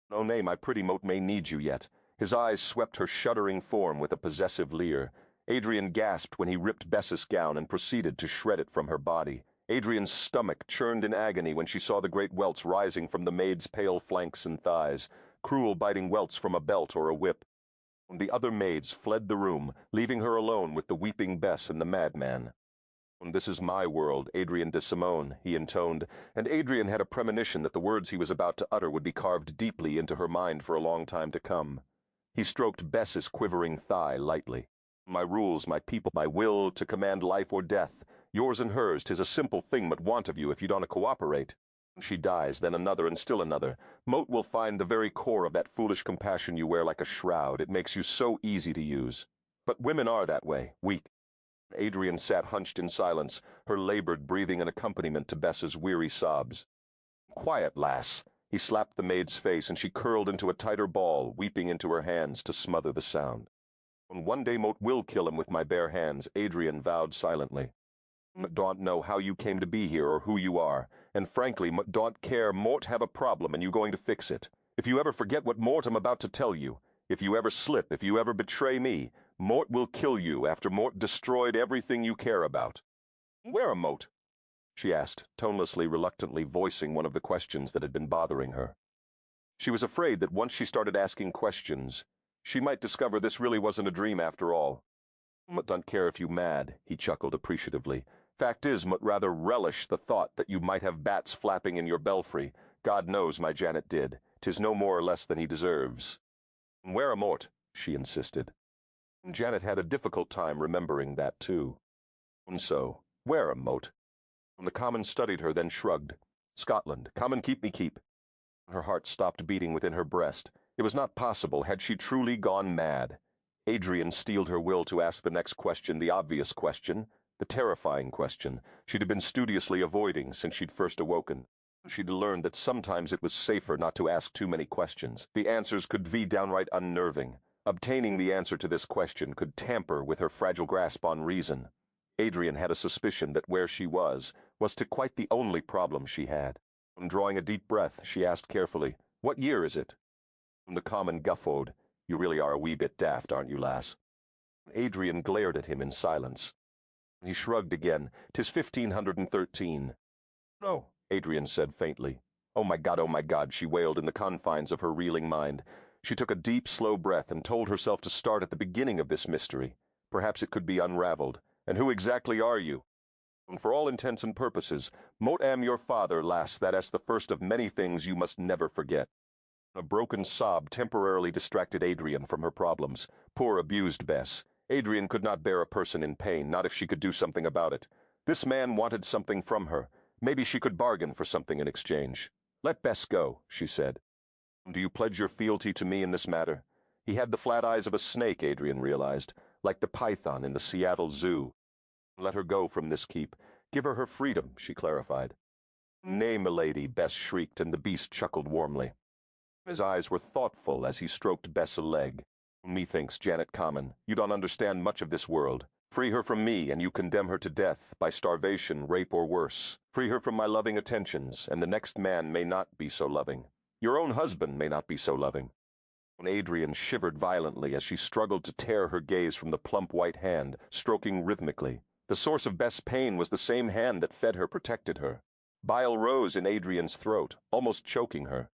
"Oh, nay, my pretty mote may need you yet." His eyes swept her shuddering form with a possessive leer. Adrian gasped when he ripped Bess's gown and proceeded to shred it from her body. Adrian's stomach churned in agony when she saw the great welts rising from the maid's pale flanks and thighs, cruel biting welts from a belt or a whip. The other maids fled the room, leaving her alone with the weeping Bess and the madman. "This is my world, Adrian de Simone," he intoned, and Adrian had a premonition that the words he was about to utter would be carved deeply into her mind for a long time to come. He stroked Bess's quivering thigh lightly. "My rules, my people, my will to command life or death. Yours and hers, 'tis a simple thing but want of you if you don't cooperate. She dies, then another and still another. Moat will find the very core of that foolish compassion you wear like a shroud. It makes you so easy to use. But women are that way, weak." Adrian sat hunched in silence, her labored breathing an accompaniment to Bess's weary sobs. "Quiet, lass." He slapped the maid's face, and she curled into a tighter ball, weeping into her hands to smother the sound. "One day Moat will kill him with my bare hands," Adrian vowed silently. "Don't know how you came to be here or who you are, and frankly, don't care. Mort have a problem and you going to fix it. If you ever forget what Mort I'm about to tell you, if you ever slip, if you ever betray me, Mort will kill you after Mort destroyed everything you care about." "Where am Mort?" she asked, tonelessly, reluctantly voicing one of the questions that had been bothering her. She was afraid that once she started asking questions, she might discover this really wasn't a dream after all. "Don't care if you mad," he chuckled appreciatively. "Fact is, rather relish the thought that you might have bats flapping in your belfry. God knows my Janet did. 'Tis no more or less than he deserves." "Where am Mort?" she insisted. Janet had a difficult time remembering that, too. And so, where am Moat? The common studied her, then shrugged. "Scotland. Come and keep me keep." Her heart stopped beating within her breast. It was not possible. Had she truly gone mad? Adrian steeled her will to ask the next question, the obvious question, the terrifying question she'd been studiously avoiding since she'd first awoken. She'd learned that sometimes it was safer not to ask too many questions. The answers could be downright unnerving. Obtaining the answer to this question could tamper with her fragile grasp on reason. Adrian had a suspicion that where she was to quite the only problem she had. Drawing a deep breath, she asked carefully, "What year is it?" The common guffawed. "You really are a wee bit daft, aren't you, lass?" Adrian glared at him in silence. He shrugged again. "'Tis 1513. "No," Adrian said faintly. Oh, my God," she wailed in the confines of her reeling mind. She took a deep, slow breath and told herself to start at the beginning of this mystery. Perhaps it could be unraveled. "And who exactly are you?" "For all intents and purposes, Moat am your father, lass, that as the first of many things you must never forget." A broken sob temporarily distracted Adrian from her problems. Poor abused Bess. Adrian could not bear a person in pain, not if she could do something about it. This man wanted something from her. Maybe she could bargain for something in exchange. "Let Bess go," she said. "Do you pledge your fealty to me in this matter?" He had the flat eyes of a snake, Adrian realized, like the python in the Seattle Zoo. "Let her go from this keep. Give her her freedom," she clarified. "Nay, milady," Bess shrieked, and the beast chuckled warmly. His eyes were thoughtful as he stroked Bess' leg. "Methinks, Janet Common, you don't understand much of this world. Free her from me, and you condemn her to death, by starvation, rape, or worse. Free her from my loving attentions, and the next man may not be so loving. Your own husband may not be so loving." Adrian shivered violently as she struggled to tear her gaze from the plump white hand, stroking rhythmically. The source of Bess' pain was the same hand that fed her, protected her. Bile rose in Adrian's throat, almost choking her.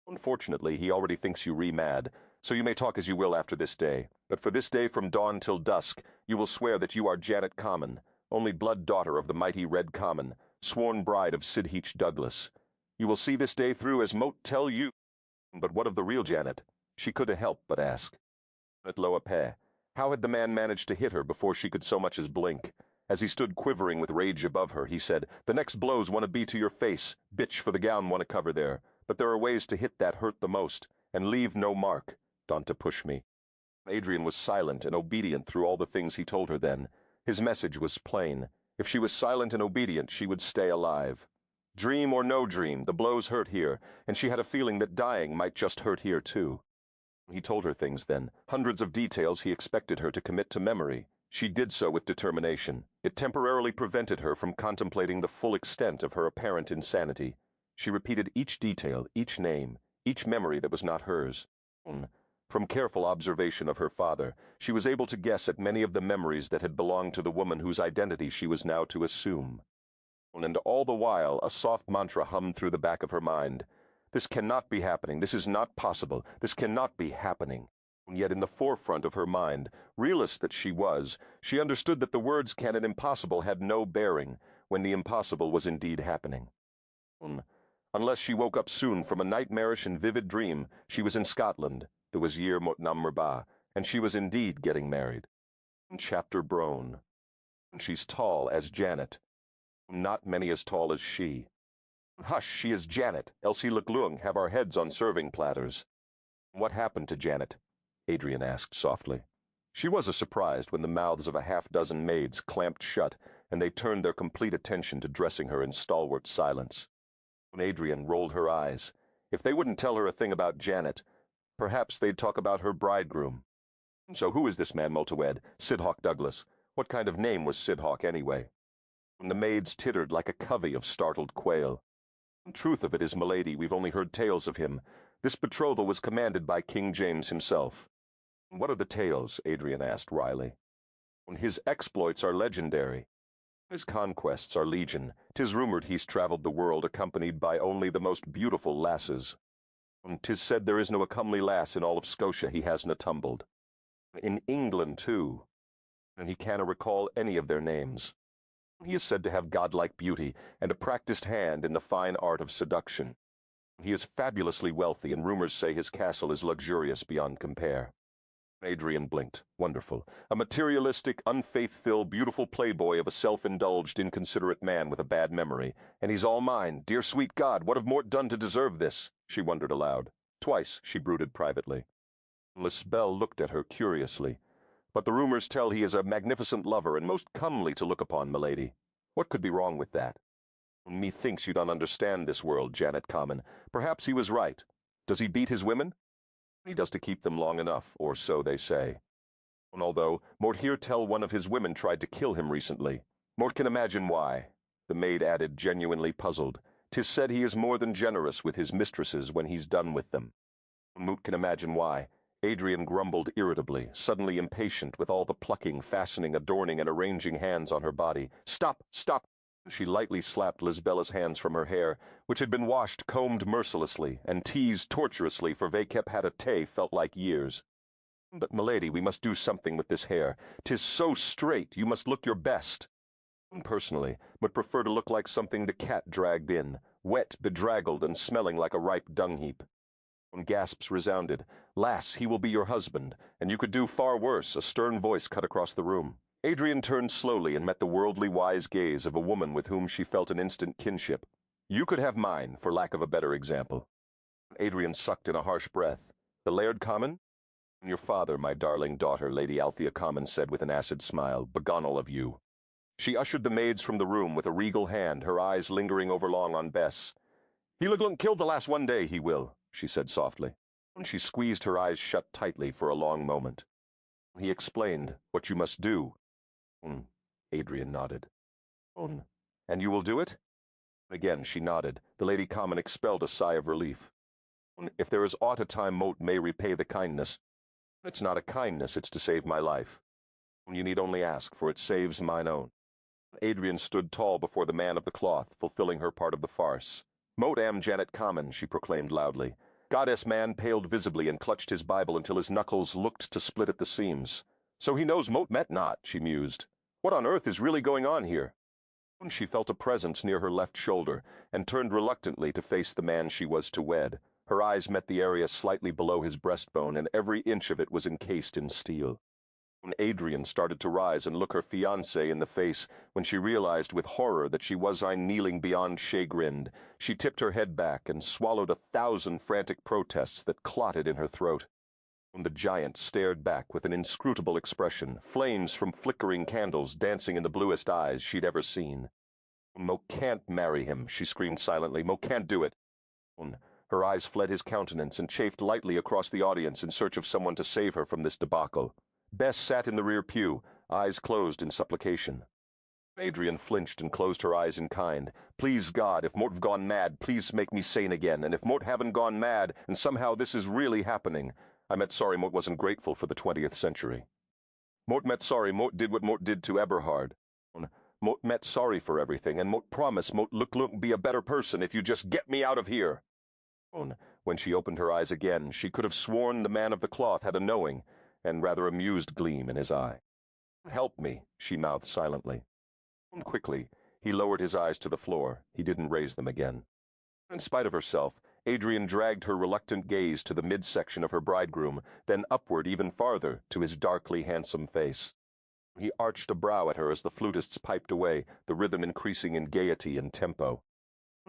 "Unfortunately, he already thinks you re-mad, so you may talk as you will after this day. But for this day from dawn till dusk, you will swear that you are Janet Common, only blood daughter of the mighty Red Common, sworn bride of Sidheach Douglas. You will see this day through as Moat tell you." But what of the real Janet? She couldn't help but ask. At Loape, how had the man managed to hit her before she could so much as blink? As he stood quivering with rage above her, he said, "The next blows want to be to your face, bitch, for the gown want to cover there. But there are ways to hit that hurt the most, and leave no mark. Don't to push me." Adrian was silent and obedient through all the things he told her then. His message was plain. If she was silent and obedient, she would stay alive. Dream or no dream, the blows hurt here, and she had a feeling that dying might just hurt here too. He told her things then, hundreds of details he expected her to commit to memory. She did so with determination. It temporarily prevented her from contemplating the full extent of her apparent insanity. She repeated each detail, each name, each memory that was not hers. From careful observation of her father, she was able to guess at many of the memories that had belonged to the woman whose identity she was now to assume. And all the while a soft mantra hummed through the back of her mind. This cannot be happening. This is not possible. This cannot be happening. And yet in the forefront of her mind, realist that she was, she understood that the words "can and impossible" had no bearing when the impossible was indeed happening. Unless she woke up soon from a nightmarish and vivid dream, she was in Scotland. There was Year Motnam, and she was indeed getting married. Chapter Brone. She's tall as Janet. Not many as tall as she. Hush, she is Janet. Elsie Leclung have our heads on serving platters. What happened to Janet? Adrian asked softly. She was surprised when the mouths of a half-dozen maids clamped shut and they turned their complete attention to dressing her in stalwart silence. Adrian rolled her eyes. If they wouldn't tell her a thing about Janet, perhaps they'd talk about her bridegroom. So who is this man Multawed? Sidhawk Douglas. What kind of name was Sidhawk anyway? The maids tittered like a covey of startled quail. Truth of it is, milady, we've only heard tales of him. This betrothal was commanded by King James himself. What are the tales? Adrian asked wryly. His exploits are legendary. His conquests are legion. 'Tis rumored he's traveled the world accompanied by only the most beautiful lasses. 'Tis said there is no a comely lass in all of Scotia he hasna tumbled. In England, too. And he canna recall any of their names. He is said to have godlike beauty and a practiced hand in the fine art of seduction. He is fabulously wealthy, and rumors say his castle is luxurious beyond compare. Adrian blinked. Wonderful. A materialistic, unfaith-filled, beautiful playboy of a self-indulged, inconsiderate man with a bad memory. And he's all mine. Dear sweet God, what have Mort done to deserve this? She wondered aloud. Twice, she brooded privately. Lisbel looked at her curiously. But the rumors tell he is a magnificent lover and most comely to look upon, milady. What could be wrong with that? Methinks you don't understand this world, Janet Common. Perhaps he was right. Does he beat his women? He does to keep them long enough, or so they say. Although, Mort here tell one of his women tried to kill him recently. Mort can imagine why. The maid added, genuinely puzzled. 'Tis said he is more than generous with his mistresses when he's done with them. Moot can imagine why. Adrian grumbled irritably, suddenly impatient with all the plucking, fastening, adorning, and arranging hands on her body. Stop! Stop! She lightly slapped Lisbella's hands from her hair, which had been washed, combed mercilessly, and teased tortuously for they kept had a tay felt like years. But, milady, we must do something with this hair. 'Tis so straight, you must look your best. Personally, would prefer to look like something the cat dragged in, wet, bedraggled, and smelling like a ripe dung-heap. When gasps resounded, Lass, he will be your husband, and you could do far worse, a stern voice cut across the room. Adrian turned slowly and met the worldly wise gaze of a woman with whom she felt an instant kinship. You could have mine, for lack of a better example. Adrian sucked in a harsh breath. The Laird Common? Your father, my darling daughter, Lady Althea Common said with an acid smile, begone all of you. She ushered the maids from the room with a regal hand, her eyes lingering overlong on Bess. He killed the lass one day, he will, she said softly. She squeezed her eyes shut tightly for a long moment. He explained what you must do. Adrian nodded. And you will do it? Again she nodded. The Lady Common expelled a sigh of relief. If there is aught a time Moat may repay the kindness. It's not a kindness, it's to save my life. You need only ask, for it saves mine own. Adrian stood tall before the man of the cloth, fulfilling her part of the farce. Moat am Janet Common, she proclaimed loudly. Goddess man paled visibly and clutched his Bible until his knuckles looked to split at the seams. So he knows Moat met not, she mused. What on earth is really going on here? She felt a presence near her left shoulder, and turned reluctantly to face the man she was to wed. Her eyes met the area slightly below his breastbone, and every inch of it was encased in steel. Adrian started to rise and look her fiancé in the face when she realized with horror that she was kneeling beyond chagrined. She tipped her head back and swallowed 1,000 frantic protests that clotted in her throat. The giant stared back with an inscrutable expression, flames from flickering candles dancing in the bluest eyes she'd ever seen. Mo can't marry him, she screamed silently. Mo can't do it. Her eyes fled his countenance and chafed lightly across the audience in search of someone to save her from this debacle. Bess sat in the rear pew, eyes closed in supplication. Adrian flinched and closed her eyes in kind. Please God, if Mort've gone mad, please make me sane again, and if Mort haven't gone mad, and somehow this is really happening, I met sorry Mort wasn't grateful for the 20th century. Mort met sorry Mort did what Mort did to Eberhard. Moat met sorry for everything, and moat promise moat look be a better person if you just get me out of here. When she opened her eyes again, she could have sworn the man of the cloth had a knowing and rather amused gleam in his eye. "Help me," she mouthed silently. Quickly, he lowered his eyes to the floor. He didn't raise them again. In spite of herself, Adrian dragged her reluctant gaze to the midsection of her bridegroom, then upward even farther to his darkly handsome face. He arched a brow at her as the flutists piped away, the rhythm increasing in gaiety and tempo.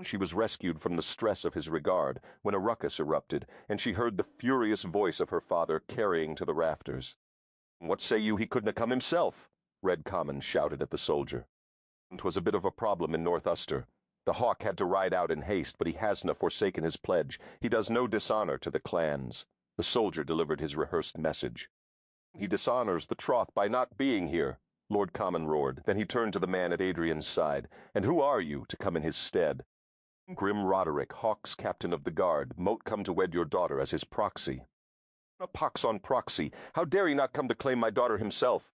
She was rescued from the stress of his regard when a ruckus erupted, and she heard the furious voice of her father carrying to the rafters. "What say you he couldn't have come himself?" Red Common shouted at the soldier. "'Twas a bit of a problem in North Ulster. The hawk had to ride out in haste, but he hasna forsaken his pledge. He does no dishonor to the clans." The soldier delivered his rehearsed message. "He dishonors the troth by not being here," Lord Common roared. Then he turned to the man at Adrian's side. "And who are you to come in his stead?" "Grim Roderick, Hawk's captain of the guard, mote come to wed your daughter as his proxy." "A pox on proxy! How dare he not come to claim my daughter himself?"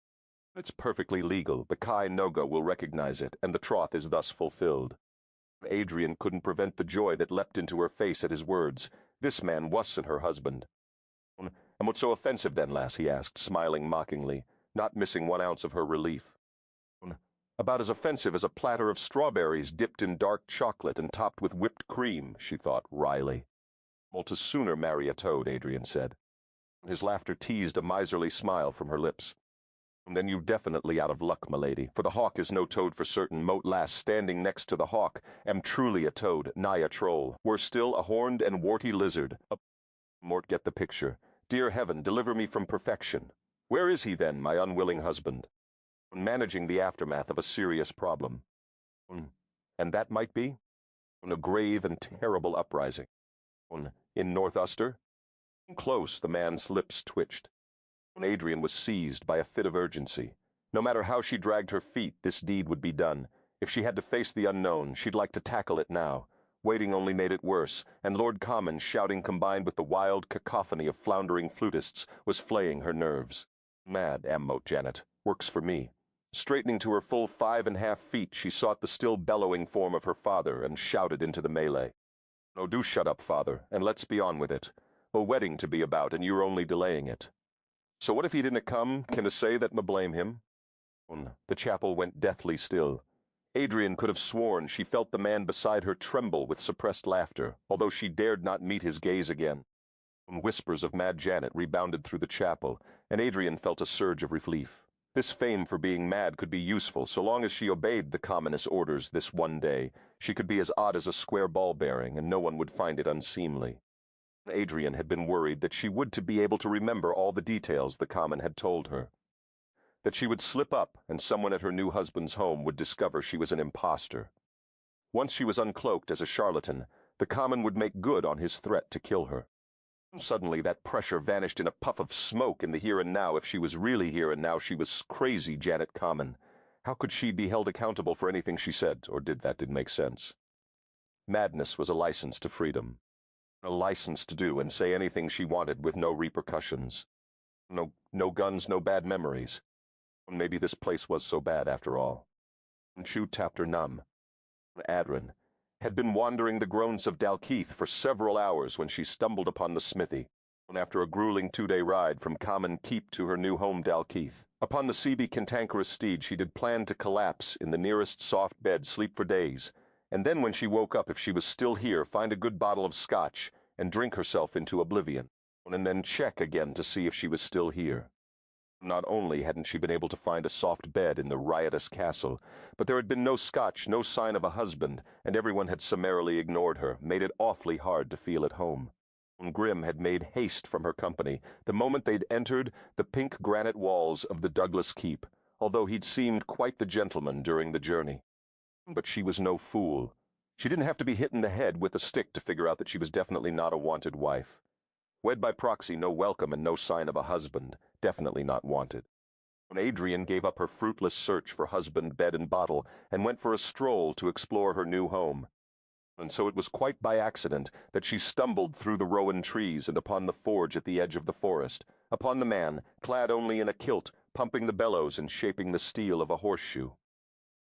"It's perfectly legal. The Kai Noga will recognize it, and the troth is thus fulfilled." Adrian couldn't prevent the joy that leapt into her face at his words. This man wasn't her husband. "And what's so offensive then, lass?" he asked, smiling mockingly, not missing 1 ounce of her relief. "About as offensive as a platter of strawberries dipped in dark chocolate and topped with whipped cream," she thought wryly. "Well, to sooner marry a toad," Adrian said. His laughter teased a miserly smile from her lips. "Then you definitely out of luck, m'lady, for the hawk is no toad for certain. Moat lass standing next to the hawk am truly a toad, nigh a troll, worse still, a horned and warty lizard. Mort get the picture. Dear heaven, deliver me from perfection. Where is he then, my unwilling husband?" Managing the aftermath of a serious problem. And that might be? A grave and terrible uprising. In North Ulster? Close, the man's lips twitched. Adrian was seized by a fit of urgency. No matter how she dragged her feet, this deed would be done. If she had to face the unknown, she'd like to tackle it now. Waiting only made it worse, and Lord Common shouting combined with the wild cacophony of floundering flutists was flaying her nerves. "Mad, Moat Janet. Works for me." Straightening to her full 5½ feet, she sought the still bellowing form of her father and shouted into the melee. "Oh, do shut up, father, and let's be on with it. A wedding to be about, and you're only delaying it." "So what if he didn't come? Can I say that ma blame him?" The chapel went deathly still. Adrian could have sworn she felt the man beside her tremble with suppressed laughter, although she dared not meet his gaze again. Whispers of Mad Janet rebounded through the chapel, and Adrian felt a surge of relief. This fame for being mad could be useful so long as she obeyed the commonest orders this one day. She could be as odd as a square ball bearing, and no one would find it unseemly. Adrian had been worried that she would to be able to remember all the details the common had told her. That she would slip up and someone at her new husband's home would discover she was an impostor. Once she was uncloaked as a charlatan, the common would make good on his threat to kill her. Suddenly that pressure vanished in a puff of smoke in the here and now. If she was really here and now, she was crazy Janet Common. How could she be held accountable for anything she said, or didn't make sense? Madness was a license to freedom. A license to do and say anything she wanted with no repercussions. No guns, no bad memories. Maybe this place was so bad after all. Chu tapped her numb. Adrin had been wandering the groans of Dalkeith for several hours when she stumbled upon the smithy, after a grueling 2-day ride from Common Keep to her new home Dalkeith. Upon the seedy cantankerous steed she had planned to collapse in the nearest soft bed, sleep for days, and then when she woke up, if she was still here, find a good bottle of scotch and drink herself into oblivion, and then check again to see if she was still here. Not only hadn't she been able to find a soft bed in the riotous castle, but there had been no scotch, no sign of a husband, and everyone had summarily ignored her, made it awfully hard to feel at home. Grim had made haste from her company the moment they'd entered the pink granite walls of the Douglas Keep, although he'd seemed quite the gentleman during the journey. But she was no fool. She didn't have to be hit in the head with a stick to figure out that she was definitely not a wanted wife. Wed by proxy, no welcome and no sign of a husband, definitely not wanted. Adrian gave up her fruitless search for husband, bed, and bottle, and went for a stroll to explore her new home. And so it was quite by accident that she stumbled through the rowan trees and upon the forge at the edge of the forest, upon the man, clad only in a kilt, pumping the bellows and shaping the steel of a horseshoe.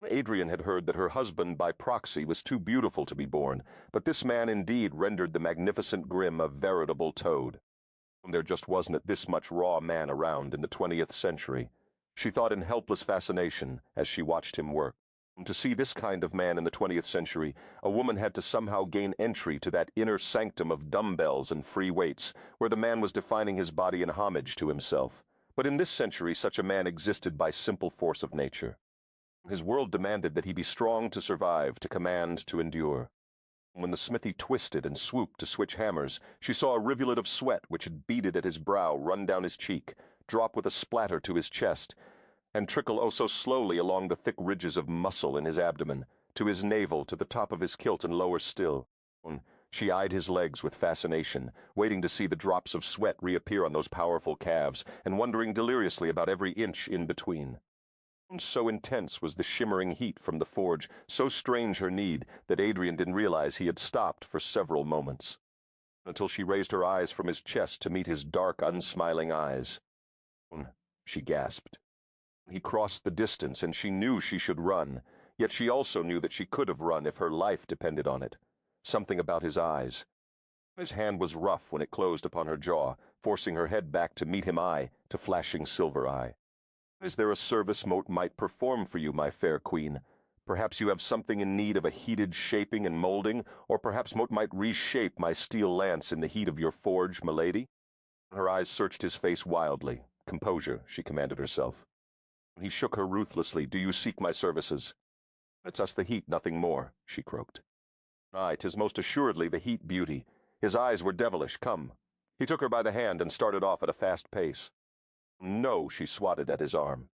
Adrian had heard that her husband by proxy was too beautiful to be born, but this man indeed rendered the magnificent Grim a veritable toad. There just wasn't this much raw man around in the 20th century. She thought in helpless fascination as she watched him work. To see this kind of man in the 20th century, a woman had to somehow gain entry to that inner sanctum of dumbbells and free weights, where the man was defining his body in homage to himself. But in this century such a man existed by simple force of nature. His world demanded that he be strong to survive, to command, to endure. When the smithy twisted and swooped to switch hammers, she saw a rivulet of sweat which had beaded at his brow run down his cheek, drop with a splatter to his chest, and trickle oh so slowly along the thick ridges of muscle in his abdomen, to his navel, to the top of his kilt, and lower still. She eyed his legs with fascination, waiting to see the drops of sweat reappear on those powerful calves, and wondering deliriously about every inch in between. So intense was the shimmering heat from the forge, so strange her need, that Adrian didn't realize he had stopped for several moments, until she raised her eyes from his chest to meet his dark, unsmiling eyes. She gasped. He crossed the distance, and she knew she should run, yet she also knew that she could have run if her life depended on it. Something about his eyes. His hand was rough when it closed upon her jaw, forcing her head back to meet him eye to flashing silver eye. Is there a service Moat might perform for you, my fair queen? Perhaps you have something in need of a heated shaping and molding, or perhaps Moat might reshape my steel lance in the heat of your forge, milady? Her eyes searched his face wildly. Composure, she commanded herself. He shook her ruthlessly. Do you seek my services? It's us the heat, nothing more, she croaked. Aye, 'tis most assuredly the heat, beauty. His eyes were devilish. Come. He took her by the hand and started off at a fast pace. No, she swatted at his arm.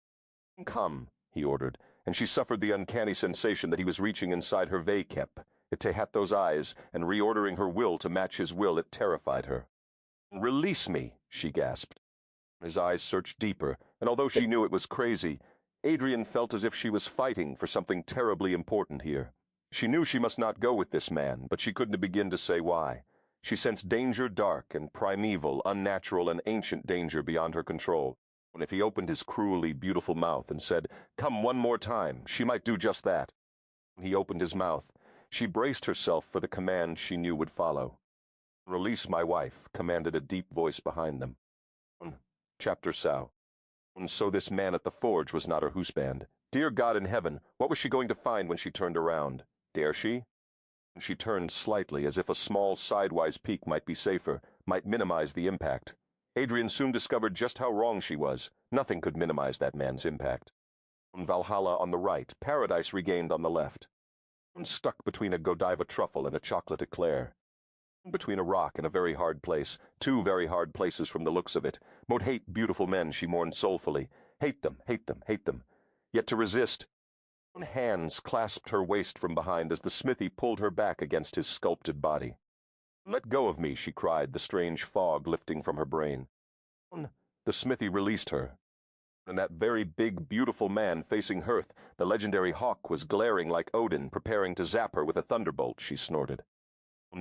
Come, he ordered, and she suffered the uncanny sensation that he was reaching inside her vengeful. It had those eyes, and reordering her will to match his will, it terrified her. Release me, she gasped. His eyes searched deeper, and although she knew it was crazy, Adrian felt as if she was fighting for something terribly important here. She knew she must not go with this man, but she couldn't begin to say why. She sensed danger dark and primeval, unnatural and ancient danger beyond her control. And if he opened his cruelly beautiful mouth and said, "Come one more time," she might do just that. When he opened his mouth, she braced herself for the command she knew would follow. "Release my wife," commanded a deep voice behind them. Chapter Sow. And so this man at the forge was not her husband. Dear God in heaven, what was she going to find when she turned around? Dare she? She turned slightly, as if a small sidewise peak might be safer, might minimize the impact. Adrian soon discovered just how wrong she was. Nothing could minimize that man's impact. Valhalla on the right, paradise regained on the left. Stuck between a Godiva truffle and a chocolate eclair. Between a rock and a very hard place, two very hard places from the looks of it. Moat hate beautiful men, she mourned soulfully. Hate them, hate them, hate them. Yet to resist. Hands clasped her waist from behind as the smithy pulled her back against his sculpted body. Let go of me, she cried, the strange fog lifting from her brain. The smithy released her. And that very big, beautiful man facing Hearth, the legendary hawk, was glaring like Odin, preparing to zap her with a thunderbolt, she snorted.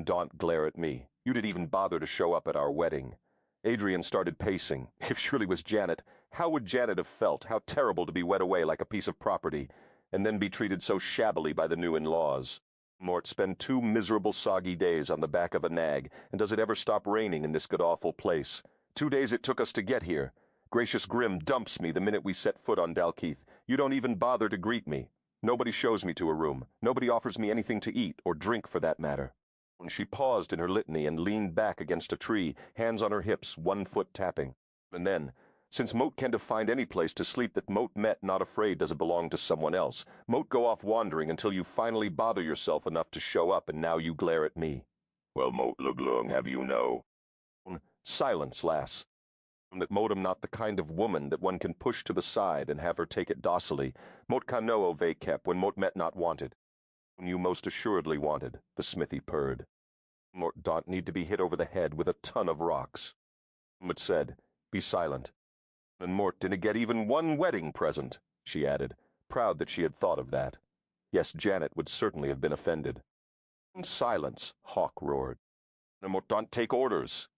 Don't glare at me. You didn't even bother to show up at our wedding. Adrian started pacing. If she really was Janet, how would Janet have felt? How terrible to be wed away like a piece of property, and then be treated so shabbily by the new in-laws. Mort, spend 2 miserable soggy days on the back of a nag, and does it ever stop raining in this god-awful place? 2 days it took us to get here. Gracious Grim dumps me the minute we set foot on Dalkeith. You don't even bother to greet me. Nobody shows me to a room. Nobody offers me anything to eat, or drink for that matter. When she paused in her litany and leaned back against a tree, hands on her hips, 1 foot tapping. And then, since Moat can't find any place to sleep that Moat met not afraid does it belong to someone else, Moat go off wandering until you finally bother yourself enough to show up, and now you glare at me. Well, Moat Luglung, have you know? Silence, lass. That Moat am not the kind of woman that one can push to the side and have her take it docilely. Moat can know o vengeful when Moat met not wanted. When you most assuredly wanted, the smithy purred. Mort don't need to be hit over the head with a ton of rocks. Mort said, "Be silent." And Mort didn't get even 1 wedding present, she added, proud that she had thought of that. Yes, Janet would certainly have been offended. Silence, Hawk roared. And Mort don't take orders.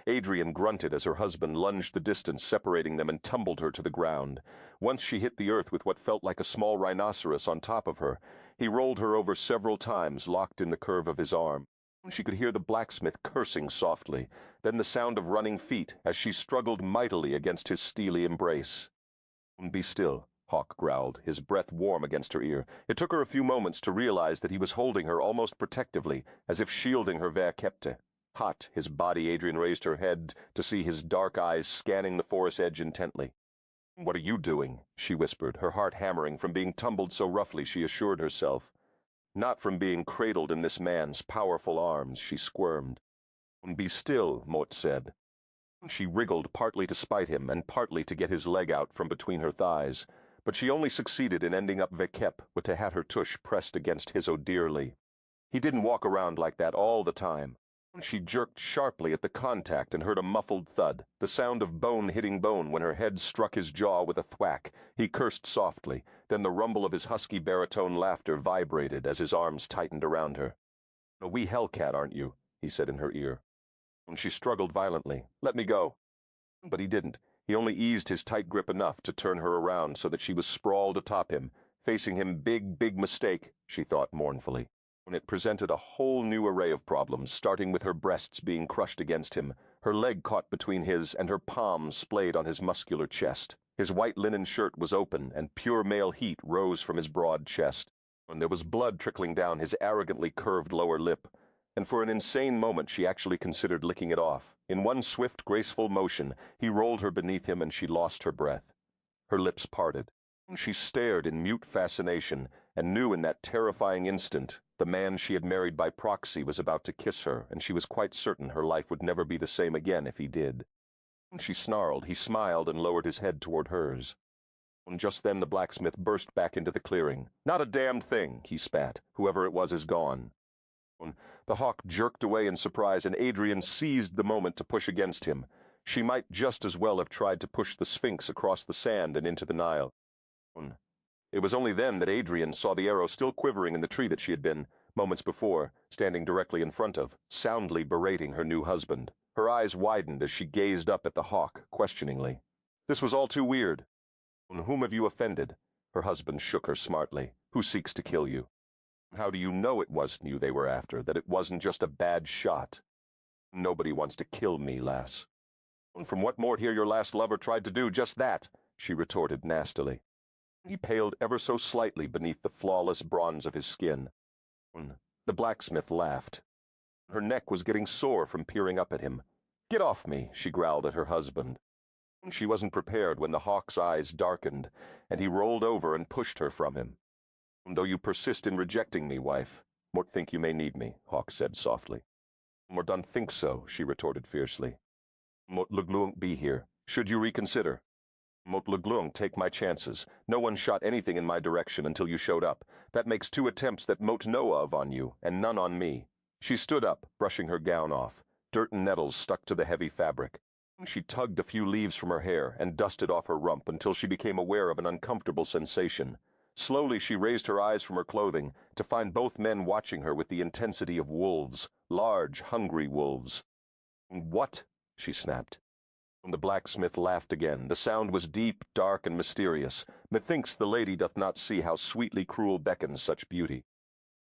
Adrian grunted as her husband lunged the distance separating them and tumbled her to the ground. Once she hit the earth with what felt like a small rhinoceros on top of her. He rolled her over several times, locked in the curve of his arm. She could hear the blacksmith cursing softly, then the sound of running feet as she struggled mightily against his steely embrace. "Be still," Hawk growled, his breath warm against her ear. It took her a few moments to realize that he was holding her almost protectively, as if shielding her verkepte. Hot, his body, Adrian raised her head to see his dark eyes scanning the forest edge intently. "What are you doing?" she whispered, her heart hammering from being tumbled so roughly, she assured herself. Not from being cradled in this man's powerful arms, she squirmed. "Be still," Mort said. She wriggled, partly to spite him and partly to get his leg out from between her thighs, but she only succeeded in ending up verkep with the hat her tush pressed against his dearly. He didn't walk around like that all the time. She jerked sharply at the contact and heard a muffled thud, the sound of bone hitting bone when her head struck his jaw with a thwack. He cursed softly, then the rumble of his husky baritone laughter vibrated as his arms tightened around her. "A wee hellcat, aren't you?" he said in her ear. She struggled violently. "Let me go." But he didn't. He only eased his tight grip enough to turn her around so that she was sprawled atop him, facing him. Big mistake, she thought mournfully. When it presented a whole new array of problems, starting with her breasts being crushed against him, her leg caught between his, and her palms splayed on his muscular chest. His white linen shirt was open, and pure male heat rose from his broad chest. And there was blood trickling down his arrogantly curved lower lip, and for an insane moment she actually considered licking it off. In one swift, graceful motion, he rolled her beneath him and she lost her breath. Her lips parted. She stared in mute fascination, and knew in that terrifying instant the man she had married by proxy was about to kiss her, and she was quite certain her life would never be the same again if he did. She snarled. He smiled and lowered his head toward hers. And just then the blacksmith burst back into the clearing. "Not a damned thing," he spat. "Whoever it was is gone." The hawk jerked away in surprise, and Adrian seized the moment to push against him. She might just as well have tried to push the Sphinx across the sand and into the Nile. It was only then that Adrian saw the arrow still quivering in the tree that she had been, moments before, standing directly in front of, soundly berating her new husband. Her eyes widened as she gazed up at the hawk, questioningly. This was all too weird. "Whom have you offended?" Her husband shook her smartly. "Who seeks to kill you?" "How do you know it wasn't you they were after, that it wasn't just a bad shot?" "Nobody wants to kill me, lass." "From what Mort here your last lover tried to do, just that," she retorted nastily. He paled ever so slightly beneath the flawless bronze of his skin. The blacksmith laughed. Her neck was getting sore from peering up at him. "Get off me," she growled at her husband. She wasn't prepared when the hawk's eyes darkened, and he rolled over and pushed her from him. "Though you persist in rejecting me, wife, Mort think you may need me," Hawk said softly. "Mort don't think so," she retorted fiercely. "Mort Leglung be here. Should you reconsider? Mort Leglung take my chances. No one shot anything in my direction until you showed up. That makes 2 attempts that Mot know of on you, and none on me." She stood up, brushing her gown off. Dirt and nettles stuck to the heavy fabric. She tugged a few leaves from her hair and dusted off her rump until she became aware of an uncomfortable sensation. Slowly she raised her eyes from her clothing to find both men watching her with the intensity of wolves, large, hungry wolves. "What?" she snapped. The blacksmith laughed again. The sound was deep, dark, and mysterious. "Methinks the lady doth not see how sweetly cruel beckons such beauty."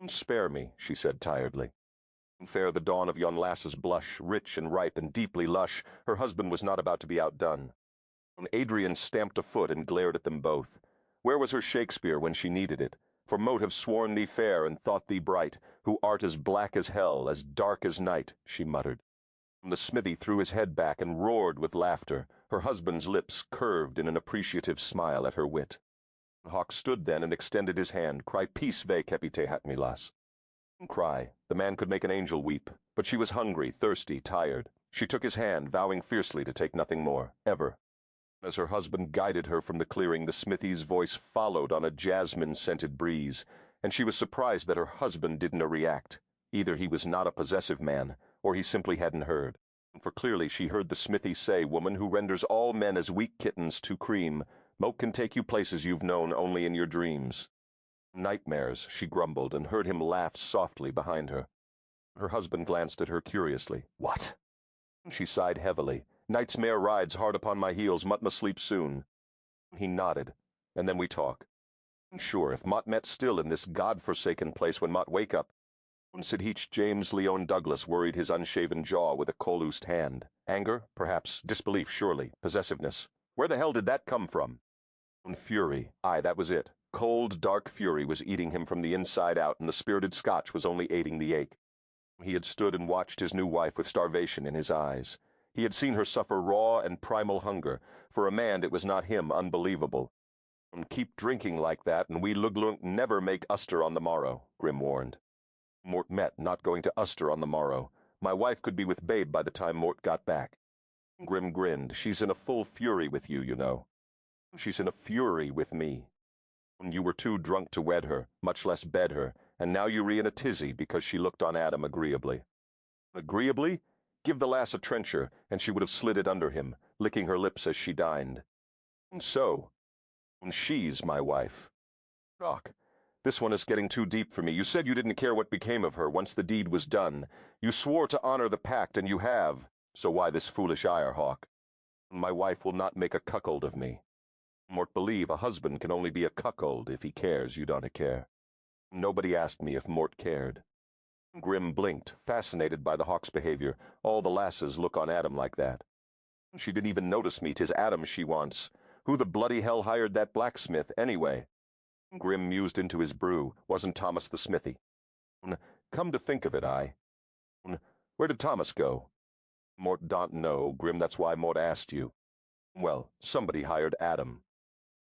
"Spare me," she said tiredly. Fair the dawn of yon lass's blush, rich and ripe and deeply lush, her husband was not about to be outdone. Adrian stamped a foot and glared at them both. Where was her Shakespeare when she needed it? For Mote have sworn thee fair and thought thee bright, who art as black as hell, as dark as night, she muttered. The smithy threw his head back and roared with laughter, her husband's lips curved in an appreciative smile at her wit. Hawk stood then and extended his hand. "Cry peace, ve capite hatmilas." Cry. The man could make an angel weep, but she was hungry, thirsty, tired. She took his hand, vowing fiercely to take nothing more, ever. As her husband guided her from the clearing, the smithy's voice followed on a jasmine-scented breeze, and she was surprised that her husband didn't react. Either he was not a possessive man, or he simply hadn't heard. For clearly she heard the smithy say, "Woman who renders all men as weak kittens to cream, Moat can take you places you've known only in your dreams." "Nightmares," she grumbled, and heard him laugh softly behind her. Her husband glanced at her curiously. "What?" She sighed heavily. Night's mare rides hard upon my heels. Mutt must sleep soon. He nodded, and then we talk. Sure, if Mott met still in this god-forsaken place when Mott wake up. Sidheach James Leon Douglas worried his unshaven jaw with a coaloosed hand. Anger, perhaps. Disbelief, surely. Possessiveness. Where the hell did that come from? Fury. Aye, that was it. Cold, dark fury was eating him from the inside out, and the spirited Scotch was only aiding the ache. He had stood and watched his new wife with starvation in his eyes. He had seen her suffer raw and primal hunger. For a man, it was not him unbelievable. Keep drinking like that, and we Luglunk never make Uster on the morrow, Grim warned. Mort met, not going to Uster on the morrow. My wife could be with Babe by the time Mort got back. Grim grinned. She's in a full fury with you, you know. She's in a fury with me. You were too drunk to wed her, much less bed her, and now you re in a tizzy because she looked on Adam agreeably. Agreeably? Give the lass a trencher, and she would have slid it under him, licking her lips as she dined. And so, she's my wife. Doc, this one is getting too deep for me. You said you didn't care what became of her once the deed was done. You swore to honor the pact, and you have. So why this foolish ire, Hawk? My wife will not make a cuckold of me. Mort believe a husband can only be a cuckold if he cares you don't care. Nobody asked me if Mort cared. Grim blinked, fascinated by the Hawk's behavior. All the lasses look on Adam like that. She didn't even notice me. 'Tis Adam she wants. Who the bloody hell hired that blacksmith, anyway? Grim mused into his brew. Wasn't Thomas the smithy? Come to think of it, where did Thomas go? Mort don't know, Grim, that's why Mort asked you. Well, somebody hired Adam.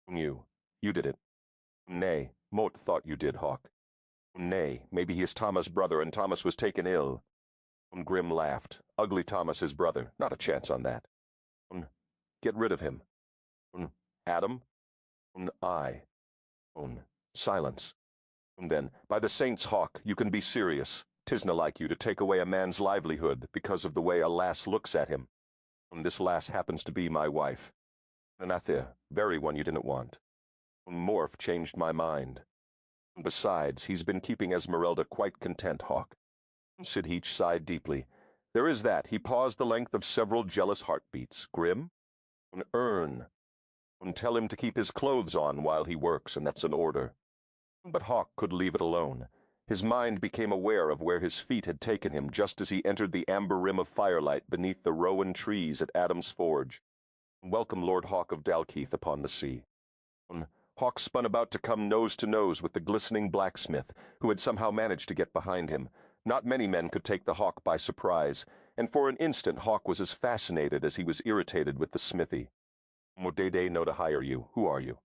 You did it. Nay, Mort thought you did, Hawk. Nay, maybe he is Thomas' brother, and Thomas was taken ill. Grim laughed. Ugly Thomas his brother. Not a chance on that. Get rid of him. Adam? I. Silence. Then, by the saints, Hawk, you can be serious. 'Tisna like you to take away a man's livelihood because of the way a lass looks at him. This lass happens to be my wife. Anathia, very one you didn't want. Morph changed my mind. Besides, he's been keeping Esmeralda quite content, Hawk. Sidheach sighed deeply. There is that. He paused the length of several jealous heartbeats. Grim? Earn. Tell him to keep his clothes on while he works, and that's an order. But Hawk could leave it alone. His mind became aware of where his feet had taken him just as he entered the amber rim of firelight beneath the rowan trees at Adam's Forge. Welcome Lord Hawk of Dalkeith upon the sea. Hawk spun about to come nose to nose with the glistening blacksmith, who had somehow managed to get behind him. Not many men could take the Hawk by surprise, and for an instant Hawk was as fascinated as he was irritated with the smithy. Modede know to hire you. Who are you?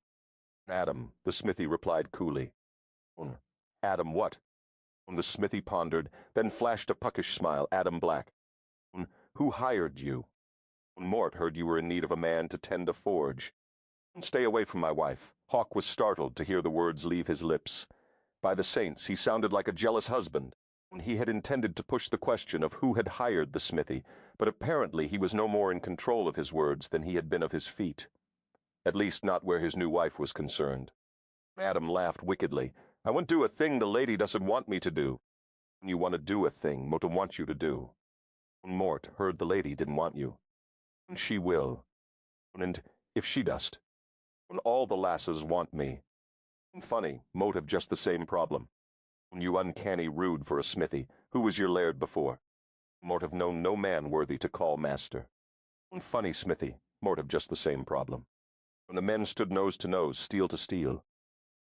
Adam, the smithy replied coolly. Adam what? The smithy pondered, then flashed a puckish smile. Adam Black. Who hired you? Mort heard you were in need of a man to tend a forge. Stay away from my wife. Hawk was startled to hear the words leave his lips. By the saints, he sounded like a jealous husband. He had intended to push the question of who had hired the smithy, but apparently he was no more in control of his words than he had been of his feet. At least not where his new wife was concerned. Adam laughed wickedly. I won't do a thing the lady doesn't want me to do. You want to do a thing Mota wants you to do. Mort heard the lady didn't want you. She will. And if she doesn't, all the lasses want me. Funny, Mot have just the same problem. You uncanny rude for a smithy. Who was your laird before? Mort have known no man worthy to call master. Funny smithy. Mort have just the same problem. When the men stood nose to nose, steel to steel.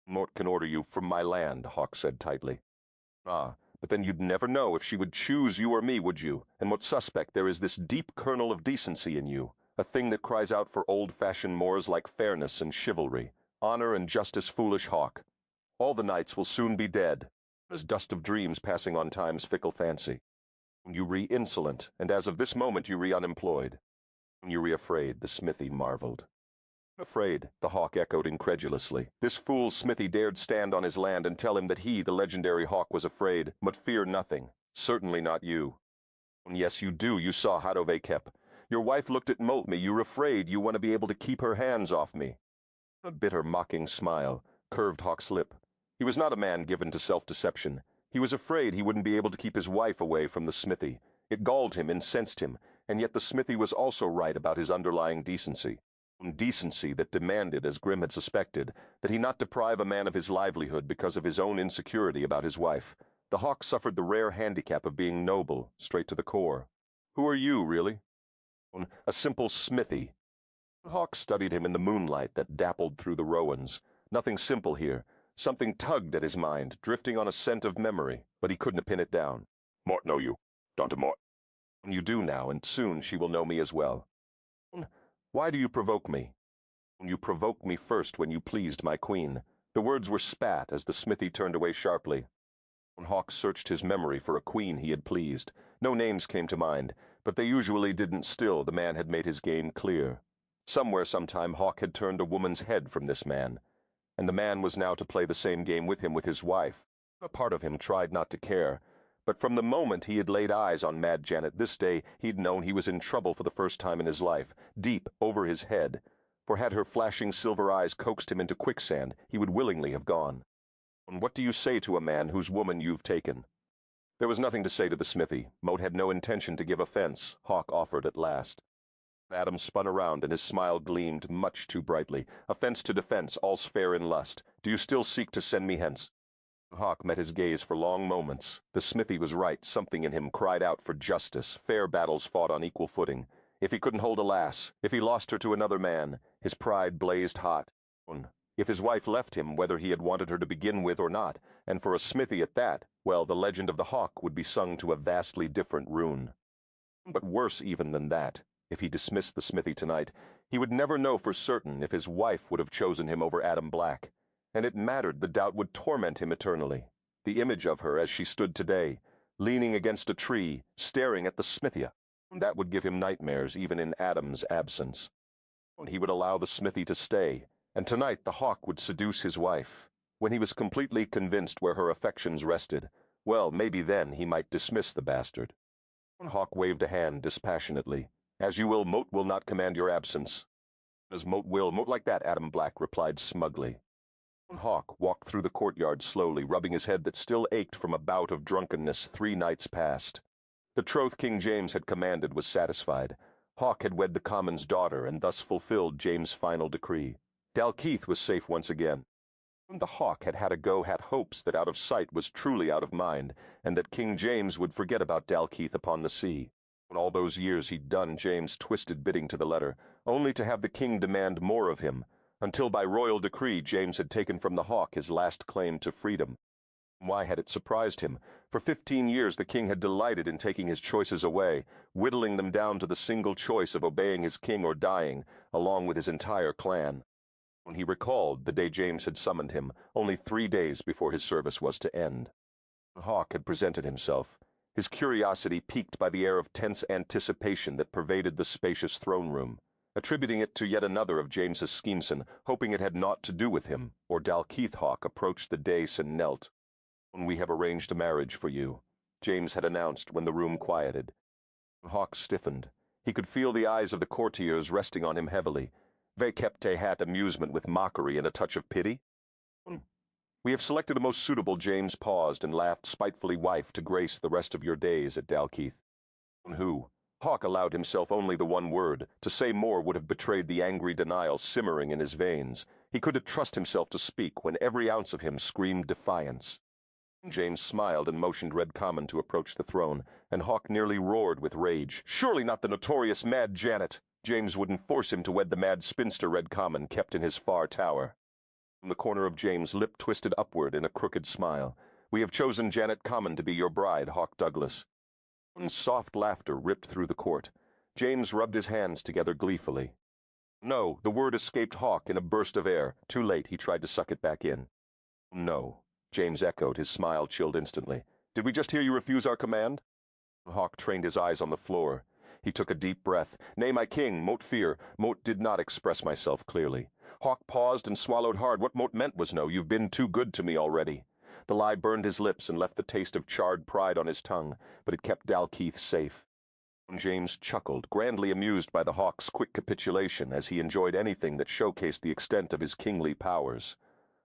Mort can order you from my land, Hawk said tightly. Ah, but then you'd never know if she would choose you or me, would you? And what suspect there is this deep kernel of decency in you, a thing that cries out for old-fashioned mores like fairness and chivalry, honor and justice, foolish Hawk. All the knights will soon be dead, as dust of dreams passing on time's fickle fancy. You re-insolent, and as of this moment you re-unemployed. You re-afraid, the smithy marveled. Afraid, the Hawk echoed incredulously. This fool smithy dared stand on his land and tell him that he, the legendary Hawk, was afraid, but fear nothing. Certainly not you. Yes, you do. You saw Hadove Kep. Your wife looked at me. You're afraid you want to be able to keep her hands off me. A bitter, mocking smile curved Hawk's lip. He was not a man given to self-deception. He was afraid he wouldn't be able to keep his wife away from the smithy, It galled him, incensed him, and yet the smithy was also right about his underlying decency. Decency that demanded, as Grim had suspected, that he not deprive a man of his livelihood because of his own insecurity about his wife. The hawk suffered the rare handicap of being noble, straight to the core. "Who are you, really?" "A simple smithy." Hawk studied him in the moonlight that dappled through the rowans. Nothing simple here. Something tugged at his mind, drifting on a scent of memory, but he couldn't pin it down. "Mort know you. Don't Mort." "You do now, and soon she will know me as well." "Why do you provoke me?" "You provoked me first when you pleased my queen." The words were spat as the smithy turned away sharply. Hawk searched his memory for a queen he had pleased. No names came to mind, but they usually didn't. Still, the man had made his game clear. Somewhere, sometime, Hawk had turned a woman's head from this man, and the man was now to play the same game with him with his wife. A part of him tried not to care, but from the moment he had laid eyes on Mad Janet this day, he'd known he was in trouble for the first time in his life, deep over his head, for had her flashing silver eyes coaxed him into quicksand, he would willingly have gone. "And what do you say to a man whose woman you've taken?" There was nothing to say to the smithy. Moat had no intention to give offense. Hawk offered at last. Adam spun around, and his smile gleamed much too brightly. "Offense to defense, all's fair in lust. Do you still seek to send me hence?" Hawk met his gaze for long moments. The smithy was right. Something in him cried out for justice, fair battles fought on equal footing. If he couldn't hold a lass, if he lost her to another man, his pride blazed hot. If his wife left him, whether he had wanted her to begin with or not, and for a smithy at that, well, the legend of the hawk would be sung to a vastly different rune. But worse even than that, if he dismissed the smithy tonight, he would never know for certain if his wife would have chosen him over Adam Black. And it mattered. The doubt would torment him eternally. The image of her as she stood today, leaning against a tree, staring at the smithy, that would give him nightmares even in Adam's absence. He would allow the smithy to stay, and tonight the hawk would seduce his wife. When he was completely convinced where her affections rested, well, maybe then he might dismiss the bastard. Hawk waved a hand dispassionately. "As you will, Moat will not command your absence." "As Moat will, Moat like that," Adam Black replied smugly. Hawk walked through the courtyard slowly, rubbing his head that still ached from a bout of drunkenness 3 nights past. The troth King James had commanded was satisfied. Hawk had wed the Common's daughter, and thus fulfilled James' final decree. Dalkeith was safe once again. The hawk had had hopes that out of sight was truly out of mind, and that King James would forget about Dalkeith upon the sea. In all those years he'd done James' twisted bidding to the letter, only to have the king demand more of him, until by royal decree James had taken from the hawk his last claim to freedom. Why had it surprised him? For 15 years the king had delighted in taking his choices away, whittling them down to the single choice of obeying his king or dying, along with his entire clan. When he recalled the day James had summoned him, only 3 days before his service was to end. Hawk had presented himself, his curiosity piqued by the air of tense anticipation that pervaded the spacious throne room, attributing it to yet another of James's schemes, hoping it had naught to do with him, or Dalkeith Hawk approached the dais and knelt. "We have arranged a marriage for you," James had announced when the room quieted. Hawk stiffened. He could feel the eyes of the courtiers resting on him heavily. Vejkepte hat amusement with mockery and a touch of pity. "We have selected a most suitable." James paused and laughed spitefully. "Wife to grace the rest of your days at Dalkeith." "Who?" Hawk allowed himself only the one word. To say more would have betrayed the angry denial simmering in his veins. He couldn't trust himself to speak when every ounce of him screamed defiance. James smiled and motioned Red Common to approach the throne, and Hawk nearly roared with rage. Surely not the notorious Mad Janet! James wouldn't force him to wed the mad spinster Red Common kept in his far tower. From the corner of James' lip twisted upward in a crooked smile. "We have chosen Janet Common to be your bride, Hawk Douglas." Soft laughter ripped through the court. James rubbed his hands together gleefully. "No," the word escaped Hawk in a burst of air. Too late, he tried to suck it back in. "No," James echoed, his smile chilled instantly. "Did we just hear you refuse our command?" Hawk trained his eyes on the floor. He took a deep breath. "Nay, my king, Moat fear." Moat did not express myself clearly. Hawk paused and swallowed hard. What Moat meant was no, "You've been too good to me already." The lie burned his lips and left the taste of charred pride on his tongue, but it kept Dalkeith safe. James chuckled, grandly amused by the hawk's quick capitulation, as he enjoyed anything that showcased the extent of his kingly powers.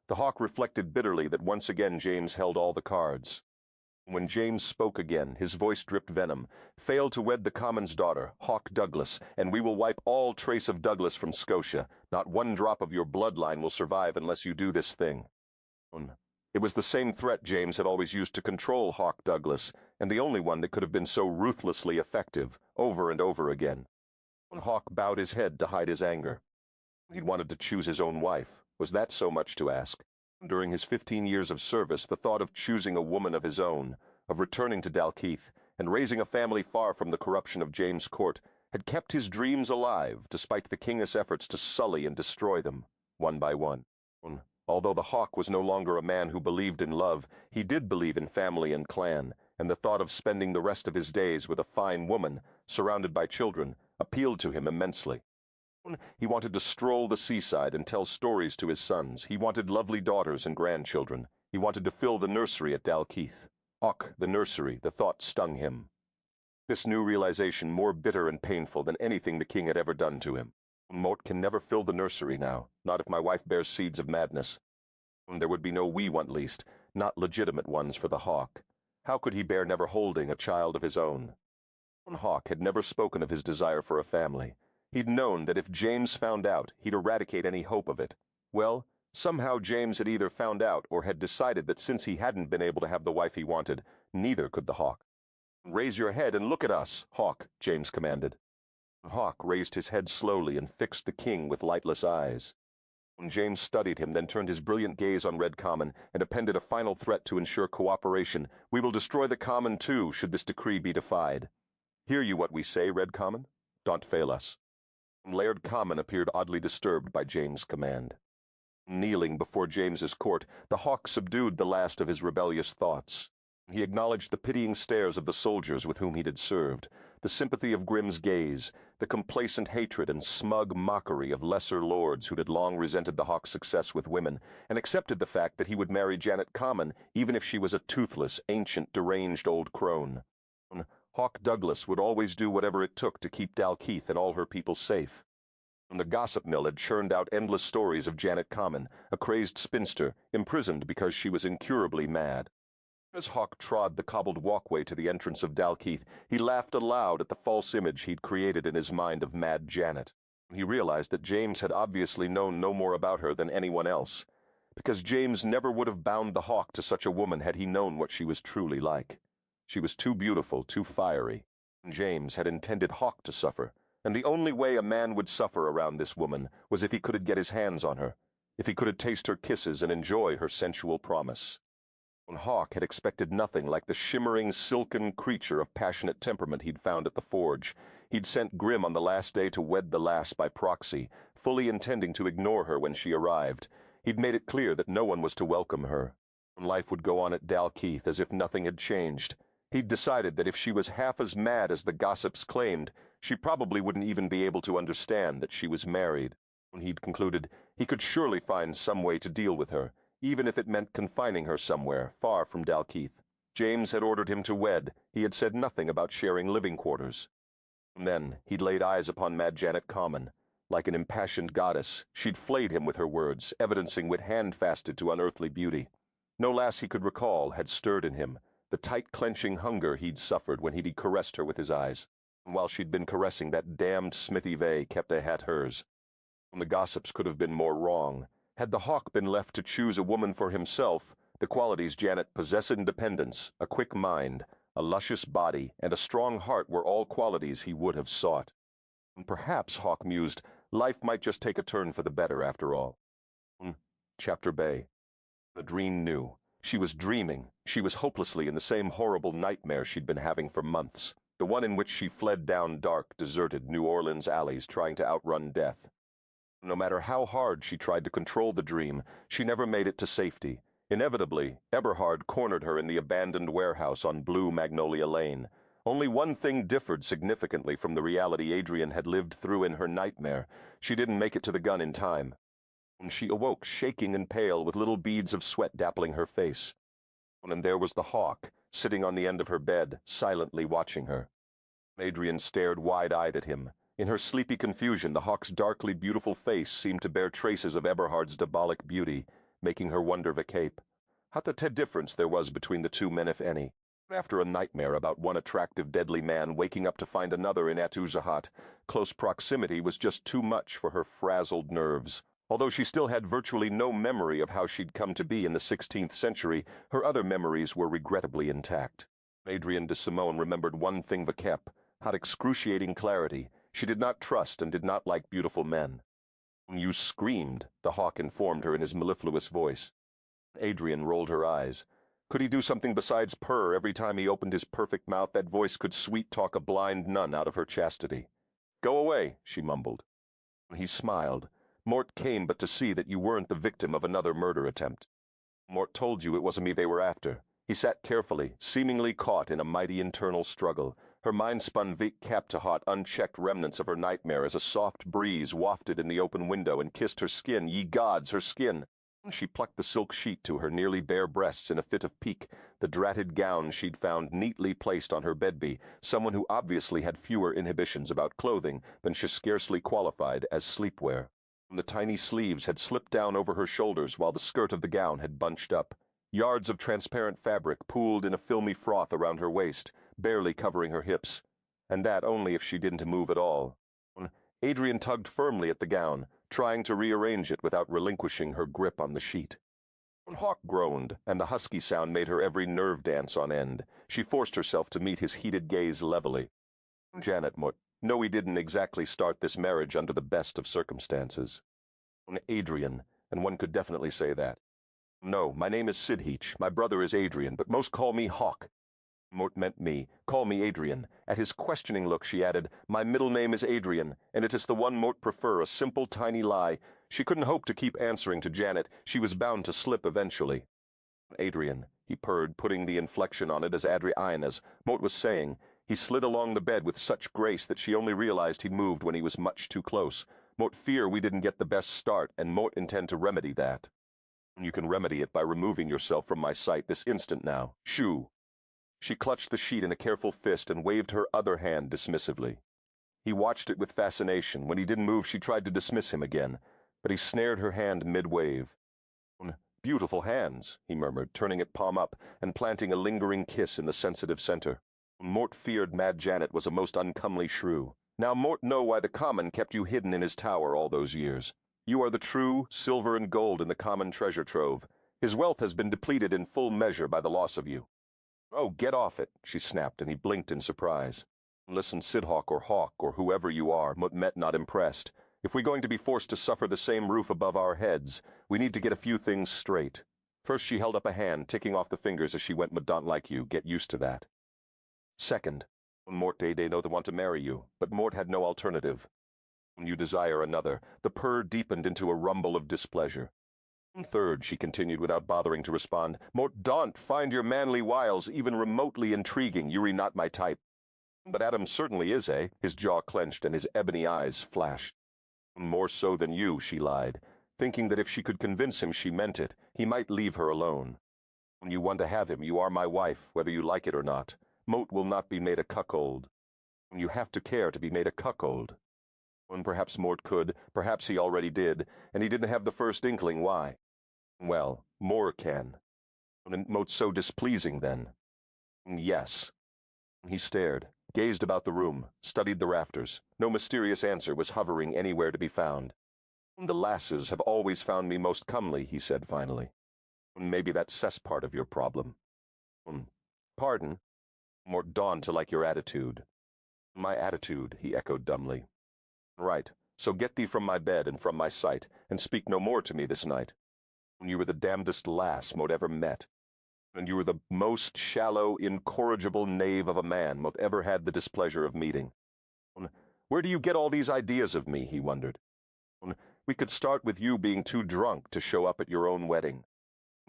The hawk reflected bitterly that once again James held all the cards. When James spoke again, his voice dripped venom. "Fail to wed the common's daughter, Hawk Douglas, and we will wipe all trace of Douglas from Scotia. Not one drop of your bloodline will survive unless you do this thing." It was the same threat James had always used to control Hawk Douglas, and the only one that could have been so ruthlessly effective, over and over again. Hawk bowed his head to hide his anger. He'd wanted to choose his own wife. Was that so much to ask? During his 15 years of service, the thought of choosing a woman of his own, of returning to Dalkeith, and raising a family far from the corruption of James' court, had kept his dreams alive, despite the king's efforts to sully and destroy them, one by one. Although the Hawk was no longer a man who believed in love, he did believe in family and clan, and the thought of spending the rest of his days with a fine woman, surrounded by children, appealed to him immensely. He wanted to stroll the seaside and tell stories to his sons. He wanted lovely daughters and grandchildren. He wanted to fill the nursery at Dalkeith. Och, the nursery, the thought stung him. This new realization more bitter and painful than anything the king had ever done to him. Mort can never fill the nursery now, not if my wife bears seeds of madness. There would be no wee one least, not legitimate ones for the Hawk. How could he bear never holding a child of his own? Hawk had never spoken of his desire for a family. He'd known that if James found out, he'd eradicate any hope of it. Well, somehow James had either found out or had decided that since he hadn't been able to have the wife he wanted, neither could the Hawk. "Raise your head and look at us, Hawk," James commanded. Hawk raised his head slowly and fixed the king with lightless eyes. James studied him, then turned his brilliant gaze on Red Common and appended a final threat to ensure cooperation. "We will destroy the Common too, should this decree be defied. Hear you what we say, Red Common? Don't fail us." Laird Common appeared oddly disturbed by James' command. Kneeling before James's court, the Hawk subdued the last of his rebellious thoughts. He acknowledged the pitying stares of the soldiers with whom he had served, the sympathy of Grimm's gaze, the complacent hatred and smug mockery of lesser lords who had long resented the Hawk's success with women, and accepted the fact that he would marry Janet Common even if she was a toothless, ancient, deranged old crone. Hawk Douglas would always do whatever it took to keep Dalkeith and all her people safe. The gossip mill had churned out endless stories of Janet Common, a crazed spinster, imprisoned because she was incurably mad. As Hawk trod the cobbled walkway to the entrance of Dalkeith, he laughed aloud at the false image he'd created in his mind of Mad Janet. He realized that James had obviously known no more about her than anyone else, because James never would have bound the Hawk to such a woman had he known what she was truly like. She was too beautiful, too fiery. James had intended Hawk to suffer, and the only way a man would suffer around this woman was if he could get his hands on her, if he could taste her kisses and enjoy her sensual promise. Hawk had expected nothing like the shimmering, silken creature of passionate temperament he'd found at the forge. He'd sent Grimm on the last day to wed the lass by proxy, fully intending to ignore her when she arrived. He'd made it clear that no one was to welcome her. Life would go on at Dalkeith as if nothing had changed. He'd decided that if she was half as mad as the gossips claimed, she probably wouldn't even be able to understand that she was married. He'd concluded he could surely find some way to deal with her, even if it meant confining her somewhere, far from Dalkeith. James had ordered him to wed. He had said nothing about sharing living quarters. And then he'd laid eyes upon Mad Janet Common. Like an impassioned goddess, she'd flayed him with her words, evidencing wit hand-fasted to unearthly beauty. No lass he could recall had stirred in him the tight-clenching hunger he'd suffered when he'd caressed her with his eyes. And while she'd been caressing, that damned Smithy Vey kept at hers. The gossips could have been more wrong. Had the Hawk been left to choose a woman for himself, the qualities Janet possessed: independence, a quick mind, a luscious body, and a strong heart were all qualities he would have sought. And perhaps, Hawk mused, life might just take a turn for the better after all. Chapter Bay. Adrene knew. She was dreaming. She was hopelessly in the same horrible nightmare she'd been having for months, the one in which she fled down dark, deserted New Orleans alleys trying to outrun death. No matter how hard she tried to control the dream, she never made it to safety. Inevitably, Eberhard cornered her in the abandoned warehouse on Blue Magnolia Lane. Only one thing differed significantly from the reality Adrian had lived through in her nightmare. She didn't make it to the gun in time. When she awoke, shaking and pale, with little beads of sweat dappling her face. And there was the Hawk, sitting on the end of her bed, silently watching her. Adrian stared wide-eyed at him. In her sleepy confusion, the Hawk's darkly beautiful face seemed to bear traces of Eberhard's diabolic beauty, making her wonder vacape. What the difference there was between the two men, if any. After a nightmare about one attractive, deadly man waking up to find another in Atuzahat, close proximity was just too much for her frazzled nerves. Although she still had virtually no memory of how she'd come to be in the 16th century, her other memories were regrettably intact. Adrienne de Simone remembered one thing Vakep had excruciating clarity. She did not trust and did not like beautiful men. "You screamed," the hawk informed her in his mellifluous voice. Adrienne rolled her eyes. Could he do something besides purr every time he opened his perfect mouth? That voice could sweet-talk a blind nun out of her chastity. "Go away," she mumbled. He smiled. "Mort came but to see that you weren't the victim of another murder attempt. Mort told you it wasn't me they were after." He sat carefully, seemingly caught in a mighty internal struggle. Her mind spun Vik Kaptahat unchecked remnants of her nightmare as a soft breeze wafted in the open window and kissed her skin. Ye gods, her skin! She plucked the silk sheet to her nearly bare breasts in a fit of pique, the dratted gown she'd found neatly placed on her bedbee, someone who obviously had fewer inhibitions about clothing than she scarcely qualified as sleepwear. The tiny sleeves had slipped down over her shoulders while the skirt of the gown had bunched up. Yards of transparent fabric pooled in a filmy froth around her waist, barely covering her hips, and that only if she didn't move at all. Adrienne tugged firmly at the gown, trying to rearrange it without relinquishing her grip on the sheet. Hawk groaned, and the husky sound made her every nerve dance on end. She forced herself to meet his heated gaze levelly. "Janet Mort, no, we didn't exactly start this marriage under the best of circumstances." "Adrienne, and one could definitely say that." "No, my name is Sidheach. My brother is Adrian, but most call me Hawk." Mort meant me. "Call me Adrian." At his questioning look, she added, "My middle name is Adrian, and it is the one Mort prefer, a simple, tiny lie." She couldn't hope to keep answering to Janet. She was bound to slip eventually. "Adrian," he purred, putting the inflection on it as Adriana's. Mort was saying. He slid along the bed with such grace that she only realized he'd moved when he was much too close. "Mort fear we didn't get the best start, and Mort intend to remedy that." "You can remedy it by removing yourself from my sight this instant now. Shoo." She clutched the sheet in a careful fist and waved her other hand dismissively. He watched it with fascination. When he didn't move, she tried to dismiss him again, but he snared her hand mid-wave. "Beautiful hands," he murmured, turning it palm up and planting a lingering kiss in the sensitive center. Mort feared Mad Janet was a most uncomely shrew. Now Mort know why the common kept you hidden in his tower all those years. You are the true silver and gold in the common treasure trove. His wealth has been depleted in full measure by the loss of you. "Oh, get off it," she snapped, and he blinked in surprise. "Listen, Sidhawk or Hawk or whoever you are," Mutmet not impressed. "If we're going to be forced to suffer the same roof above our heads, we need to get a few things straight." First, she held up a hand, ticking off the fingers as she went, "Madont like you, get used to that." Second, Mort they know they want to marry you, but Mort had no alternative. You desire another. The purr deepened into a rumble of displeasure. Third, she continued without bothering to respond, "Mort don't find your manly wiles even remotely intriguing. You're not my type." "But Adam certainly is, eh?" His jaw clenched and his ebony eyes flashed. "More so than you," she lied, thinking that if she could convince him she meant it, he might leave her alone. "When you want to have him, you are my wife, whether you like it or not. Mort will not be made a cuckold. You have to care to be made a cuckold." And perhaps Mort could, perhaps he already did, and he didn't have the first inkling why. Well, more can. And Mort's so displeasing then. Yes. He stared, gazed about the room, studied the rafters. No mysterious answer was hovering anywhere to be found. "The lasses have always found me most comely," he said finally. "Maybe that's cess part of your problem." "Pardon?" Mort dawned to like your attitude. "My attitude," he echoed dumbly. "Right, so get thee from my bed and from my sight, and speak no more to me this night. You were the damnedest lass Mort ever met, and you were the most shallow, incorrigible knave of a man Mort ever had the displeasure of meeting. Where do you get all these ideas of me?" he wondered. "We could start with you being too drunk to show up at your own wedding."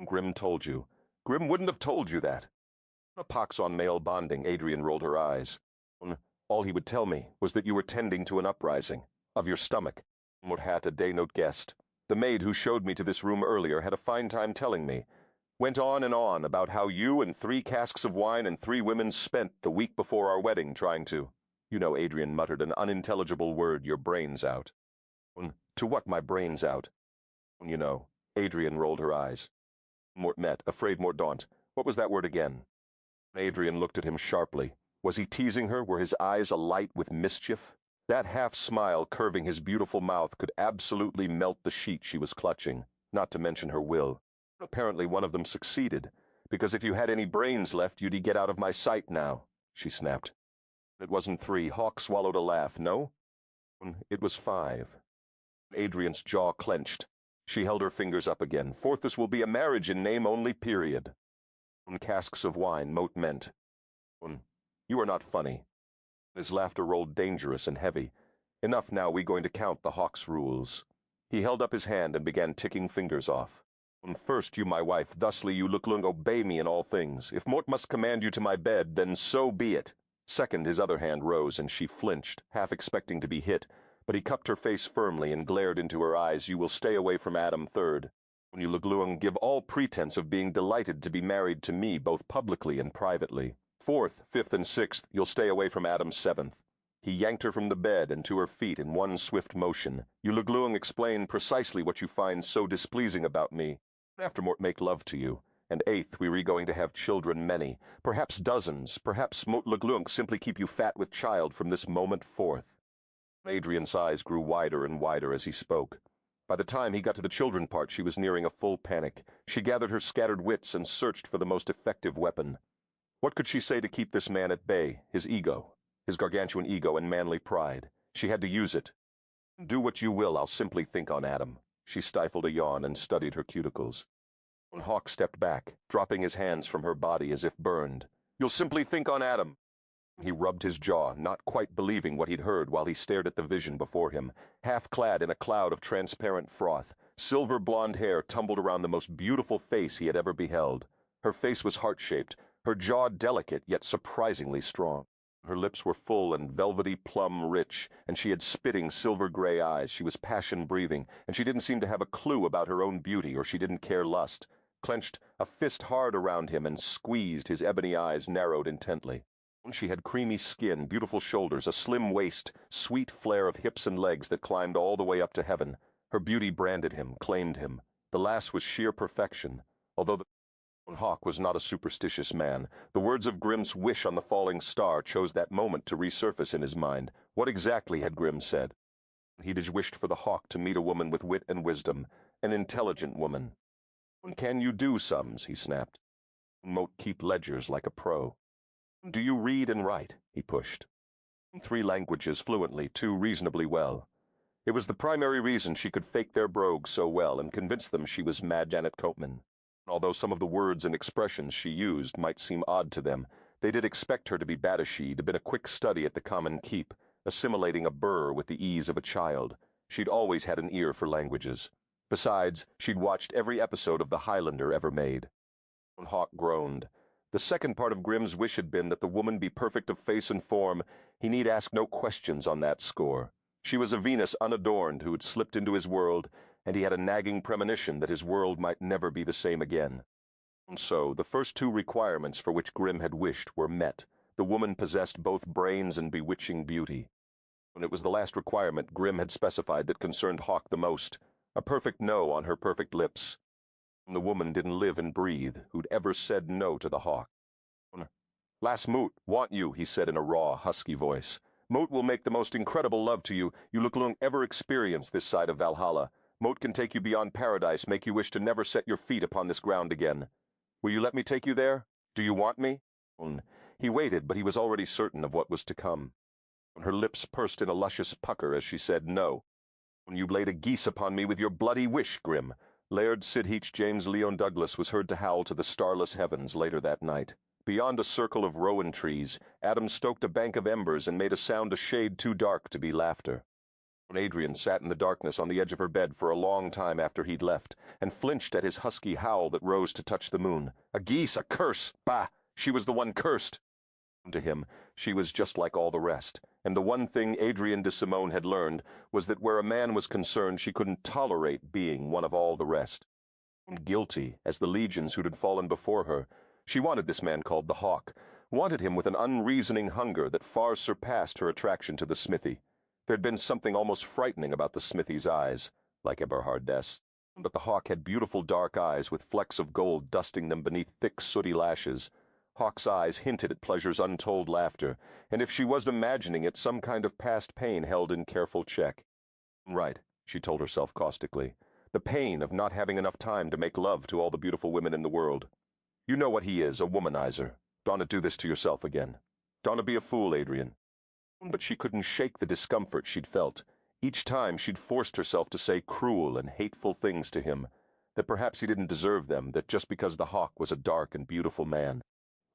"Grim told you." "Grim wouldn't have told you that." "A pox on male bonding," Adrienne rolled her eyes. "All he would tell me was that you were tending to an uprising of your stomach." Mort had a day-note guessed. "The maid who showed me to this room earlier had a fine time telling me. Went on and on about how you and 3 casks of wine and 3 women spent the week before our wedding trying to—" Adrienne muttered an unintelligible word, "your brains out." "To what my brains out?" Adrienne rolled her eyes. Mort met, afraid Mordaunt. "What was that word again?" Adrian looked at him sharply. Was he teasing her? Were his eyes alight with mischief? That half-smile curving his beautiful mouth could absolutely melt the sheet she was clutching, not to mention her will. Apparently one of them succeeded, because if you had any brains left, you'd get out of my sight now, she snapped. It wasn't 3. Hawk swallowed a laugh. No? It was 5. Adrian's jaw clenched. She held her fingers up again. 4th, this will be a marriage in name only, period. Casks of wine, Moat meant. You are not funny. His laughter rolled dangerous and heavy. Enough now, we going to count the Hawk's rules. He held up his hand and began ticking fingers off. First, you my wife, thusly you look lung obey me in all things. If Mort must command you to my bed, then so be it. Second, his other hand rose, and she flinched, half expecting to be hit, but he cupped her face firmly and glared into her eyes. You will stay away from Adam. Third, when you Lugluang, give all pretense of being delighted to be married to me, both publicly and privately. 4th, 5th, and 6th, you'll stay away from Adam. 7th. He yanked her from the bed and to her feet in one swift motion. You Lugluang, explain precisely what you find so displeasing about me. After Mort make love to you. And 8th, we going to have children many, perhaps dozens, perhaps Mot Lugluang simply keep you fat with child from this moment forth. Adrian's eyes grew wider and wider as he spoke. By the time he got to the children part, she was nearing a full panic. She gathered her scattered wits and searched for the most effective weapon. What could she say to keep this man at bay? His ego, his gargantuan ego and manly pride. She had to use it. Do what you will, I'll simply think on Adam. She stifled a yawn and studied her cuticles. Hawk stepped back, dropping his hands from her body as if burned. You'll simply think on Adam. He rubbed his jaw, not quite believing what he'd heard while he stared at the vision before him. Half-clad in a cloud of transparent froth, silver blonde hair tumbled around the most beautiful face he had ever beheld. Her face was heart-shaped, her jaw delicate yet surprisingly strong. Her lips were full and velvety plum rich, and she had spitting silver-gray eyes. She was passion-breathing, and she didn't seem to have a clue about her own beauty, or she didn't care lust. Clenched a fist hard around him and squeezed, his ebony eyes narrowed intently. She had creamy skin, beautiful shoulders, a slim waist, sweet flare of hips and legs that climbed all the way up to heaven. Her beauty branded him, claimed him. The lass was sheer perfection, although the Hawk was not a superstitious man. The words of Grimm's wish on the falling star chose that moment to resurface in his mind. What exactly had Grimm said? He'd wished for the Hawk to meet a woman with wit and wisdom, an intelligent woman. Can you do sums? He snapped. Moat keep ledgers like a pro. Do you read and write? He pushed. 3 languages fluently, 2 reasonably well. It was the primary reason she could fake their brogues so well and convince them she was Mad Janet Copeman. Although some of the words and expressions she used might seem odd to them, they did expect her to be Badasheed, been a quick study at the Common Keep, assimilating a burr with the ease of a child. She'd always had an ear for languages. Besides, she'd watched every episode of the Highlander ever made. Hawk groaned. The second part of Grimm's wish had been that the woman be perfect of face and form. He need ask no questions on that score. She was a Venus unadorned who had slipped into his world, and he had a nagging premonition that his world might never be the same again. And so, the first 2 requirements for which Grimm had wished were met. The woman possessed both brains and bewitching beauty. And it was the last requirement Grimm had specified that concerned Hawk the most. A perfect no on her perfect lips. The woman didn't live and breathe who'd ever said no to the Hawk. Lass Moot, want you, he said in a raw, husky voice. Moat will make the most incredible love to you look long ever experienced this side of Valhalla. Moat can take you beyond paradise, make you wish to never set your feet upon this ground again. Will you let me take you there? Do you want me? He waited, but he was already certain of what was to come. Her lips pursed in a luscious pucker as she said no. You laid a geese upon me with your bloody wish, Grimm. Laird Sidheach James Leon Douglas was heard to howl to the starless heavens later that night. Beyond a circle of rowan trees, Adam stoked a bank of embers and made a sound a shade too dark to be laughter. Adrian sat in the darkness on the edge of her bed for a long time after he'd left, and flinched at his husky howl that rose to touch the moon. A geese, a curse! Bah! She was the one cursed! To him, she was just like all the rest, and the one thing Adrian de Simone had learned was that where a man was concerned she couldn't tolerate being one of all the rest. Guilty, as the legions who had fallen before her, she wanted this man called the Hawk, wanted him with an unreasoning hunger that far surpassed her attraction to the smithy. There had been something almost frightening about the smithy's eyes, like Eberhard's, but the Hawk had beautiful dark eyes with flecks of gold dusting them beneath thick sooty lashes. Hawk's eyes hinted at pleasure's untold laughter, and if she was imagining it, some kind of past pain held in careful check. Right, she told herself caustically. The pain of not having enough time to make love to all the beautiful women in the world. You know what he is, a womanizer. Donna, do this to yourself again. Donna, be a fool, Adrian. But she couldn't shake the discomfort she'd felt. Each time she'd forced herself to say cruel and hateful things to him, that perhaps he didn't deserve them, that just because the Hawk was a dark and beautiful man.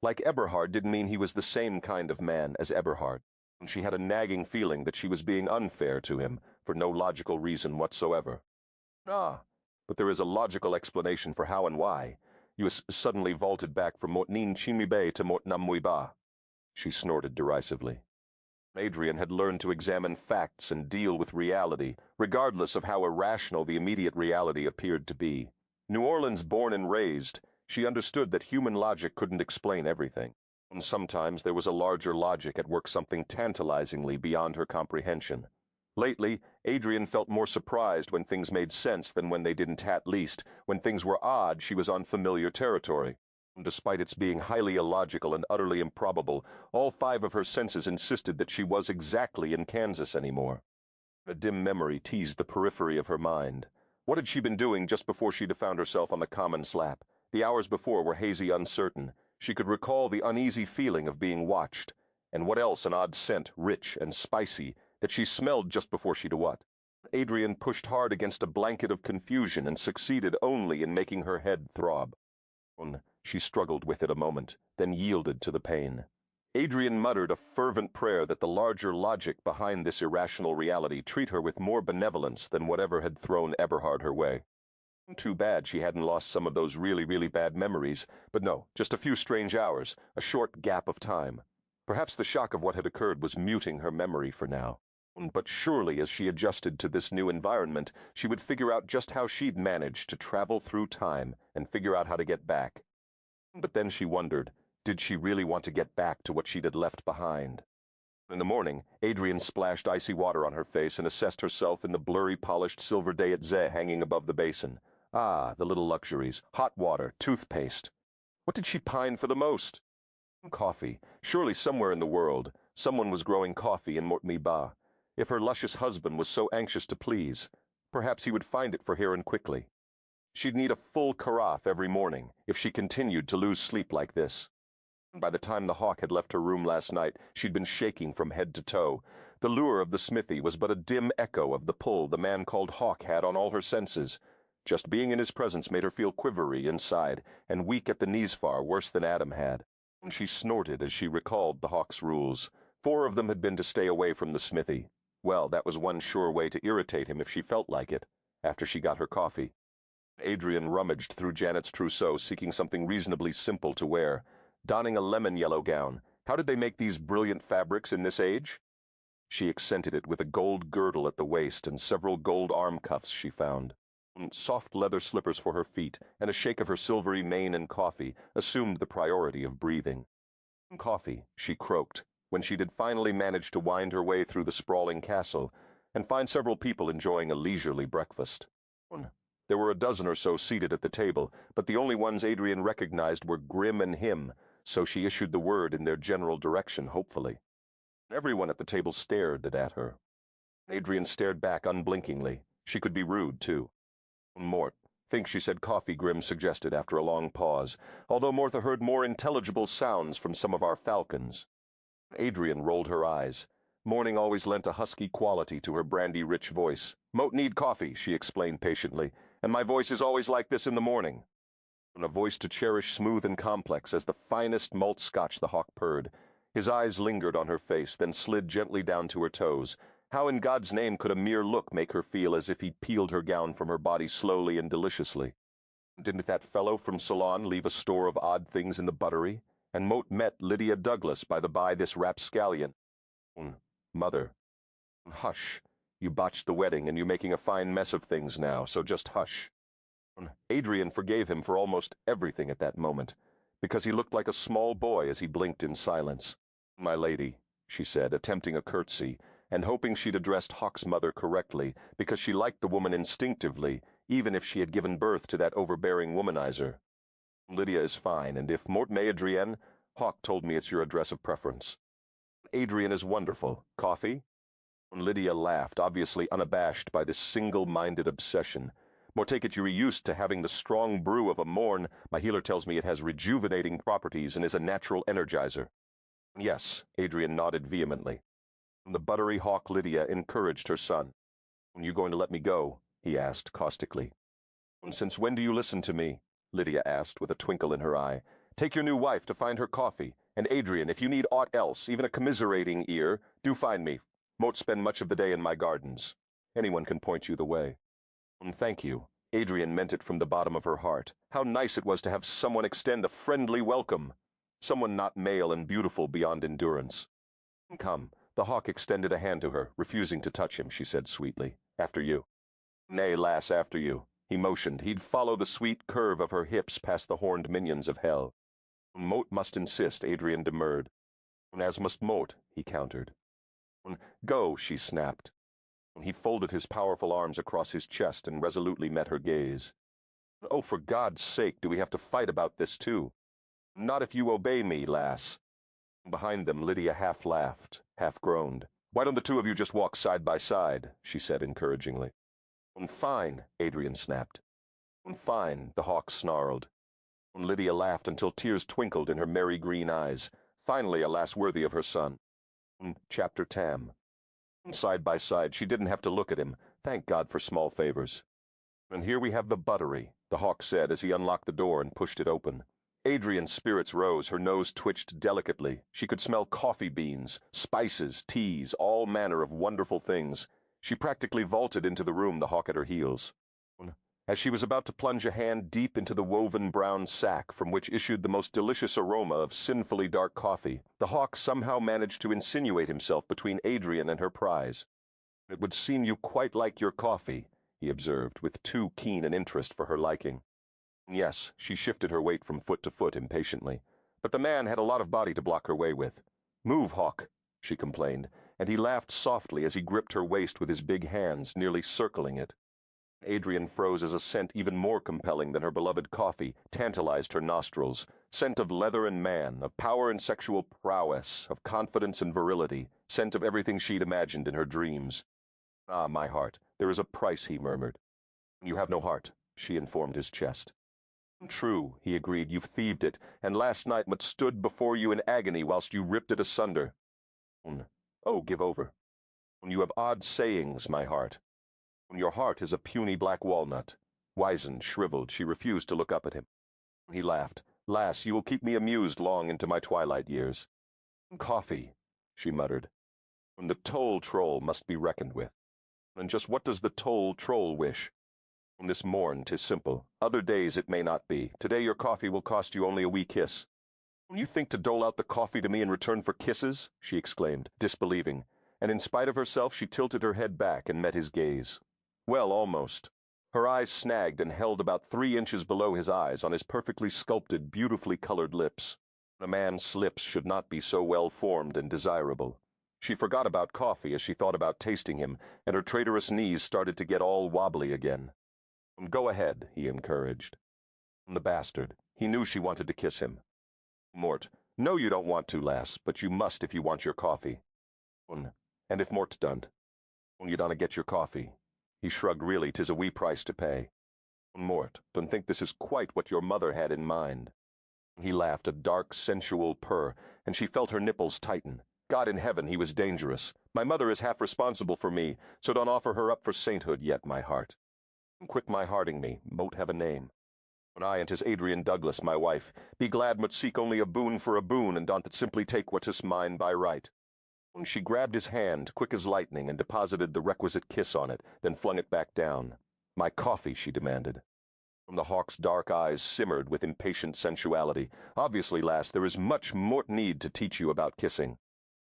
Like Eberhard didn't mean he was the same kind of man as Eberhard. And she had a nagging feeling that she was being unfair to him, for no logical reason whatsoever. Ah, but there is a logical explanation for how and why. You suddenly vaulted back from Mortnin Chimibe to Mortnamuiba. She snorted derisively. Adrian had learned to examine facts and deal with reality, regardless of how irrational the immediate reality appeared to be. New Orleans born and raised, she understood that human logic couldn't explain everything. And sometimes there was a larger logic at work, something tantalizingly beyond her comprehension. Lately, Adrian felt more surprised when things made sense than when they didn't. At least, when things were odd, she was on familiar territory. Despite its being highly illogical and utterly improbable, all 5 of her senses insisted that she was exactly in Kansas anymore. A dim memory teased the periphery of her mind. What had she been doing just before she'd found herself on the common slab? The hours before were hazy, uncertain. She could recall the uneasy feeling of being watched. And what else, an odd scent, rich and spicy, that she smelled just before she'd what? Adrian pushed hard against a blanket of confusion and succeeded only in making her head throb. She struggled with it a moment, then yielded to the pain. Adrian muttered a fervent prayer that the larger logic behind this irrational reality treat her with more benevolence than whatever had thrown Eberhard her way. Too bad she hadn't lost some of those really bad memories, but no, just a few strange hours, a short gap of time. Perhaps the shock of what had occurred was muting her memory for now. But surely as she adjusted to this new environment, she would figure out just how she'd managed to travel through time and figure out how to get back. But then she wondered, did she really want to get back to what she'd left behind? In the morning, Adrian splashed icy water on her face and assessed herself in the blurry, polished silver Dayetze hanging above the basin. Ah, the little luxuries. Hot water, toothpaste. What did she pine for the most? Coffee. Surely somewhere in the world, someone was growing coffee in Mortmiba. If her luscious husband was so anxious to please, perhaps he would find it for her and quickly. She'd need a full carafe every morning if she continued to lose sleep like this. By the time the Hawk had left her room last night, she'd been shaking from head to toe. The lure of the smithy was but a dim echo of the pull the man called Hawk had on all her senses. Just being in his presence made her feel quivery inside, and weak at the knees, far worse than Adam had. She snorted as she recalled the Hawk's rules. 4 of them had been to stay away from the smithy. Well, that was one sure way to irritate him if she felt like it, after she got her coffee. Adrian rummaged through Janet's trousseau, seeking something reasonably simple to wear. Donning a lemon-yellow gown. How did they make these brilliant fabrics in this age? She accented it with a gold girdle at the waist and several gold arm cuffs she found. Soft leather slippers for her feet and a shake of her silvery mane and coffee assumed the priority of breathing. Coffee, she croaked, when she did finally manage to wind her way through the sprawling castle and find several people enjoying a leisurely breakfast. There were a dozen or so seated at the table, but the only ones Adrian recognized were Grim and him, so she issued the word in their general direction hopefully. Everyone at the table stared at her. Adrian stared back unblinkingly. She could be rude, too. Mort, think she said coffee, Grim suggested after a long pause, although Mortha heard more intelligible sounds from some of our falcons. Adrian rolled her eyes. Morning always lent a husky quality to her brandy-rich voice. Moat need coffee, she explained patiently, and my voice is always like this in the morning. A voice to cherish, smooth and complex as the finest malt scotch, the Hawk purred. His eyes lingered on her face, then slid gently down to her toes. How in God's name could a mere look make her feel as if he'd peeled her gown from her body slowly and deliciously? Didn't that fellow from Ceylon leave a store of odd things in the buttery? And Moat met Lydia Douglas, by the by, this rapscallion. Mother. Hush. You botched the wedding, and you're making a fine mess of things now, so just hush. Adrian forgave him for almost everything at that moment, because he looked like a small boy as he blinked in silence. My lady, she said, attempting a curtsy, and hoping she'd addressed Hawk's mother correctly, because she liked the woman instinctively, even if she had given birth to that overbearing womanizer. Lydia is fine, and if Mort Adrienne, Hawk told me it's your address of preference. Adrian is wonderful. Coffee? Lydia laughed, obviously unabashed by this single-minded obsession. More take it you're used to having the strong brew of a morn. My healer tells me it has rejuvenating properties and is a natural energizer. Yes, Adrian nodded vehemently. The buttery hawk Lydia encouraged her son. When you going to let me go? He asked caustically. Since when do you listen to me? Lydia asked with a twinkle in her eye. Take your new wife to find her coffee. And Adrian, if you need aught else, even a commiserating ear, do find me. Won't spend much of the day in my gardens. Anyone can point you the way. Thank you. Adrian meant it from the bottom of her heart. How nice it was to have someone extend a friendly welcome. Someone not male and beautiful beyond endurance. Come. The hawk extended a hand to her, refusing to touch him, she said sweetly. After you. Nay, lass, after you. He motioned. He'd follow the sweet curve of her hips past the horned minions of hell. Moat must insist, Adrian demurred. As must Moat, he countered. Go, she snapped. He folded his powerful arms across his chest and resolutely met her gaze. Oh, for God's sake, do we have to fight about this, too? Not if you obey me, lass. Behind them, Lydia half laughed, half groaned. Why don't the two of you just walk side by side? She said encouragingly. Fine, Adrian snapped. Fine, the hawk snarled. Lydia laughed until tears twinkled in her merry green eyes. Finally, a lass worthy of her son. Chapter Tam. Side by side, she didn't have to look at him. Thank God for small favors. And here we have the buttery, the hawk said as he unlocked the door and pushed it open. Adrian's spirits rose, her nose twitched delicately. She could smell coffee beans, spices, teas, all manner of wonderful things. She practically vaulted into the room, the hawk at her heels. As she was about to plunge a hand deep into the woven brown sack from which issued the most delicious aroma of sinfully dark coffee, the hawk somehow managed to insinuate himself between Adrian and her prize. It would seem you quite like your coffee, he observed, with too keen an interest for her liking. Yes, she shifted her weight from foot to foot impatiently, but the man had a lot of body to block her way with. Move, Hawk, she complained, and he laughed softly as he gripped her waist with his big hands, nearly circling it. Adrian froze as a scent even more compelling than her beloved coffee tantalized her nostrils, scent of leather and man, of power and sexual prowess, of confidence and virility, scent of everything she'd imagined in her dreams. Ah, my heart, there is a price, he murmured. You have no heart, she informed his chest. True, he agreed, you've thieved it, and last night but stood before you in agony whilst you ripped it asunder. Oh, give over. You have odd sayings, my heart. Your heart is a puny black walnut. Wizened, shriveled, she refused to look up at him. He laughed. Lass, you will keep me amused long into my twilight years. Coffee, she muttered. The toll troll must be reckoned with. And just what does the toll troll wish? This morn 'tis simple. Other days it may not be. Today your coffee will cost you only a wee kiss. You think to dole out the coffee to me in return for kisses? She exclaimed, disbelieving, and in spite of herself she tilted her head back and met his gaze. Well, almost. Her eyes snagged and held about 3 inches below his eyes on his perfectly sculpted, beautifully colored lips. A man's lips should not be so well formed and desirable. She forgot about coffee as she thought about tasting him, and her traitorous knees started to get all wobbly again. Go ahead, he encouraged. The bastard. He knew she wanted to kiss him. Mort. No, you don't want to, lass, but you must if you want your coffee. And if Mort don't. You donna get your coffee. He shrugged. Really, 'tis a wee price to pay. Mort, don't think this is quite what your mother had in mind. He laughed, a dark, sensual purr, and she felt her nipples tighten. God in heaven, he was dangerous. My mother is half responsible for me, so don't offer her up for sainthood yet, my heart. Quit my hearting me, mote have a name. When I and 'tis Adrian Douglas, my wife, be glad mut seek only a boon for a boon, and don't simply take what is mine by right. She grabbed his hand, quick as lightning, and deposited the requisite kiss on it, then flung it back down. My coffee, she demanded. The hawk's dark eyes simmered with impatient sensuality. Obviously, lass, there is much Mort need to teach you about kissing.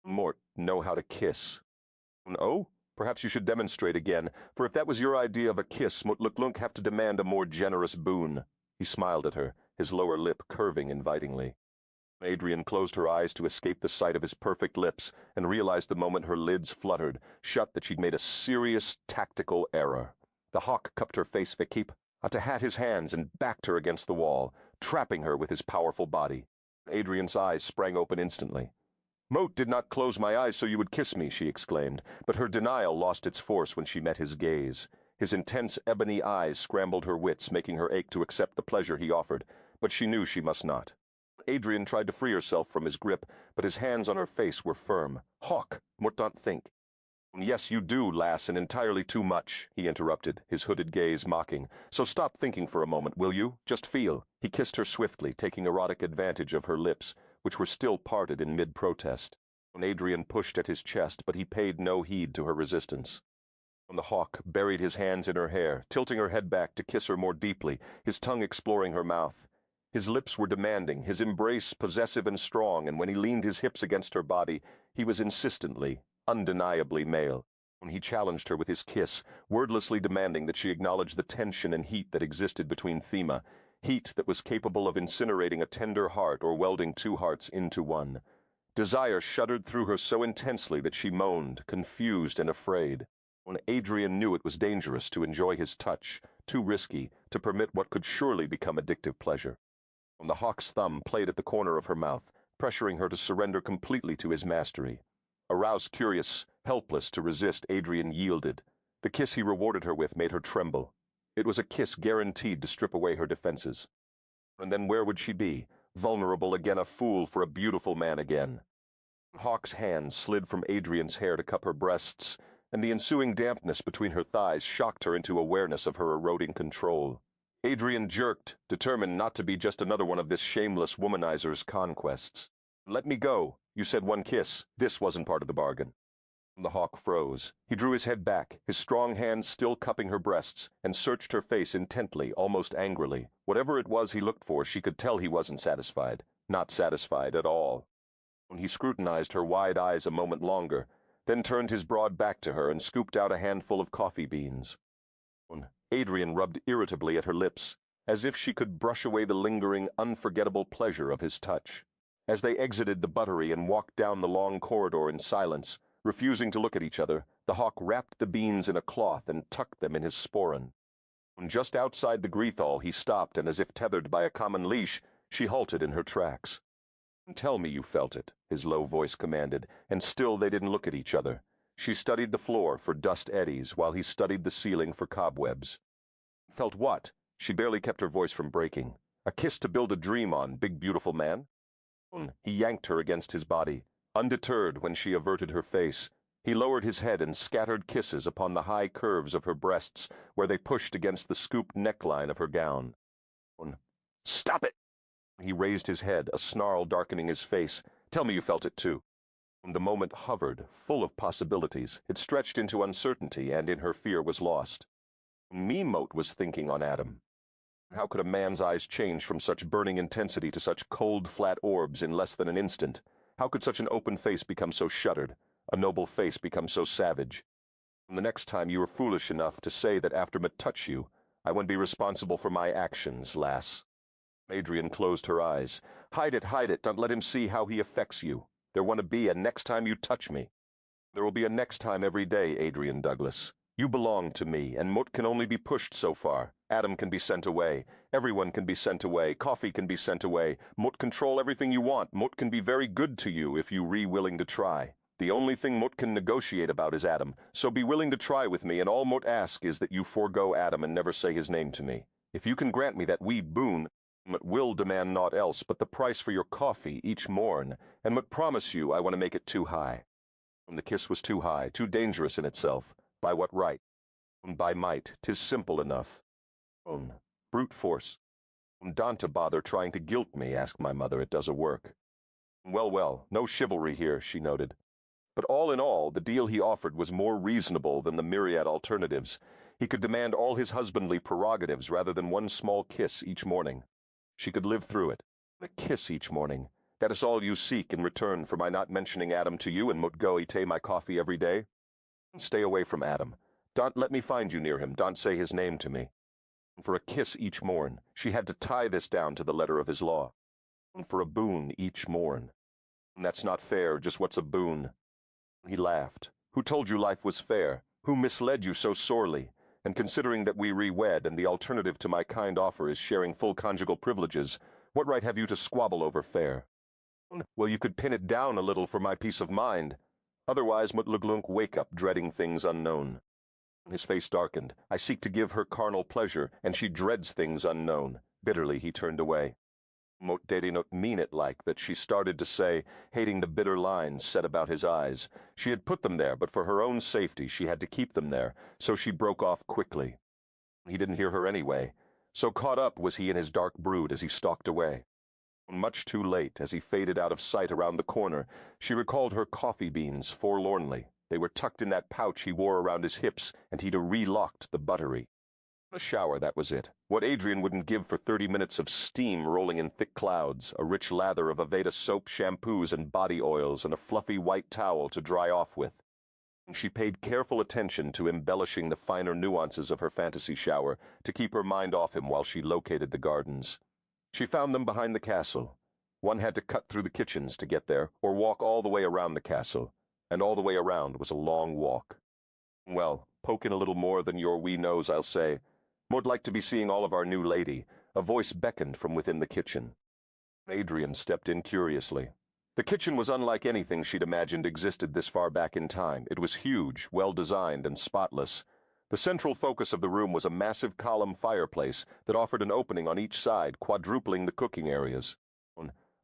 Mort know how to kiss. Oh? Perhaps you should demonstrate again, for if that was your idea of a kiss, Mut Luklunk have to demand a more generous boon. He smiled at her, his lower lip curving invitingly. Adrian closed her eyes to escape the sight of his perfect lips, and realized the moment her lids fluttered, shut, that she'd made a serious tactical error. The hawk cupped her face to hat his hands and backed her against the wall, trapping her with his powerful body. Adrian's eyes sprang open instantly. "Moat did not close my eyes so you would kiss me," she exclaimed, but her denial lost its force when she met his gaze. His intense ebony eyes scrambled her wits, making her ache to accept the pleasure he offered, but she knew she must not. Adrian tried to free herself from his grip, but his hands on her face were firm. "Hawk, Moat don't think." "Yes, you do, lass, and entirely too much," he interrupted, his hooded gaze mocking. "So stop thinking for a moment, will you? Just feel." He kissed her swiftly, taking erotic advantage of her lips, which were still parted in mid-protest. Adrian pushed at his chest, but he paid no heed to her resistance. The hawk buried his hands in her hair, tilting her head back to kiss her more deeply, his tongue exploring her mouth. His lips were demanding, his embrace possessive and strong, and when he leaned his hips against her body, he was insistently, undeniably male. He challenged her with his kiss, wordlessly demanding that she acknowledge the tension and heat that existed between Thema, heat that was capable of incinerating a tender heart or welding two hearts into one. Desire shuddered through her so intensely that she moaned, confused and afraid. When Adrian knew it was dangerous to enjoy his touch, too risky to permit what could surely become addictive pleasure. The hawk's thumb played at the corner of her mouth, pressuring her to surrender completely to his mastery. Aroused, curious, helpless to resist, Adrian yielded. The kiss he rewarded her with made her tremble. It was a kiss guaranteed to strip away her defenses. And then where would she be? Vulnerable again, a fool for a beautiful man again. Hawk's hand slid from Adrian's hair to cup her breasts, and the ensuing dampness between her thighs shocked her into awareness of her eroding control. Adrian jerked, determined not to be just another one of this shameless womanizer's conquests. "Let me go. You said one kiss. This wasn't part of the bargain." The hawk froze. He drew his head back, his strong hands still cupping her breasts, and searched her face intently, almost angrily. Whatever it was he looked for, she could tell he wasn't satisfied. Not satisfied at all. He scrutinized her wide eyes a moment longer, then turned his broad back to her and scooped out a handful of coffee beans. Adrian rubbed irritably at her lips, as if she could brush away the lingering, unforgettable pleasure of his touch. As they exited the buttery and walked down the long corridor in silence, refusing to look at each other, the hawk wrapped the beans in a cloth and tucked them in his sporran. Just outside the Greethall he stopped, and as if tethered by a common leash, she halted in her tracks. "Tell me you felt it," his low voice commanded, and still they didn't look at each other. She studied the floor for dust eddies, while he studied the ceiling for cobwebs. "Felt what?" She barely kept her voice from breaking. "A kiss to build a dream on, big beautiful man?" He yanked her against his body. Undeterred when she averted her face, he lowered his head and scattered kisses upon the high curves of her breasts where they pushed against the scooped neckline of her gown. "Stop it!" He raised his head, a snarl darkening his face. "Tell me you felt it too." The moment hovered, full of possibilities. It stretched into uncertainty, and in her fear was lost. Moat was thinking on Adam. How could a man's eyes change from such burning intensity to such cold, flat orbs in less than an instant? How could such an open face become so shuttered, a noble face become so savage? The next time you were foolish enough to say that after me touch you, I wouldn't be responsible for my actions, lass. Adrian closed her eyes. Hide it, don't let him see how he affects you. There want to be a next time you touch me. There will be a next time every day, Adrian Douglas. You belong to me, and Moat can only be pushed so far. Adam can be sent away. Everyone can be sent away. Coffee can be sent away. Moat control everything you want. Moat can be very good to you if you willing to try. The only thing Moat can negotiate about is Adam, so be willing to try with me, and all Moat asks is that you forego Adam and never say his name to me. If you can grant me that wee boon, Moat will demand naught else but the price for your coffee each morn, and Moat promise you I want to make it too high. The kiss was too high, too dangerous in itself. By what right? By might, 'tis simple enough. Brute force. Don't bother trying to guilt me, asked my mother, it does a work. Well, no chivalry here, she noted. But all in all, the deal he offered was more reasonable than the myriad alternatives. He could demand all his husbandly prerogatives rather than one small kiss each morning. She could live through it. A kiss each morning. That is all you seek in return for my not mentioning Adam to you and Moat go eat my coffee every day? Stay away from Adam. Don't let me find you near him. Don't say his name to me. For a kiss each morn. She had to tie this down to the letter of his law. For a boon each morn. That's not fair. Just what's a boon? He laughed. Who told you life was fair? Who misled you so sorely? And considering that we re-wed and the alternative to my kind offer is sharing full conjugal privileges, what right have you to squabble over fair? Well, you could pin it down a little for my peace of mind. Otherwise, Mutluglunk wake up dreading things unknown. His face darkened. I seek to give her carnal pleasure, and she dreads things unknown. Bitterly he turned away. Mot did not mean it like that, she started to say, hating the bitter lines set about his eyes. She had put them there, but for her own safety she had to keep them there, so she broke off quickly. He didn't hear her anyway. So caught up was he in his dark brood as he stalked away. Much too late, as he faded out of sight around the corner, she recalled her coffee beans forlornly. They were tucked in that pouch he wore around his hips, and he'd relocked the buttery. A shower, that was it. What Adrian wouldn't give for 30 minutes of steam rolling in thick clouds, a rich lather of Aveda soap, shampoos, and body oils, and a fluffy white towel to dry off with. She paid careful attention to embellishing the finer nuances of her fantasy shower to keep her mind off him while she located the gardens. She found them behind the castle. One had to cut through the kitchens to get there, or walk all the way around the castle, and all the way around was a long walk. Well, poke in a little more than your wee nose, I'll say. More'd like to be seeing all of our new lady. A voice beckoned from within the kitchen. Adrian stepped in curiously. The kitchen was unlike anything she'd imagined existed this far back in time. It was huge, well-designed, and spotless. The central focus of the room was a massive column fireplace that offered an opening on each side, quadrupling the cooking areas.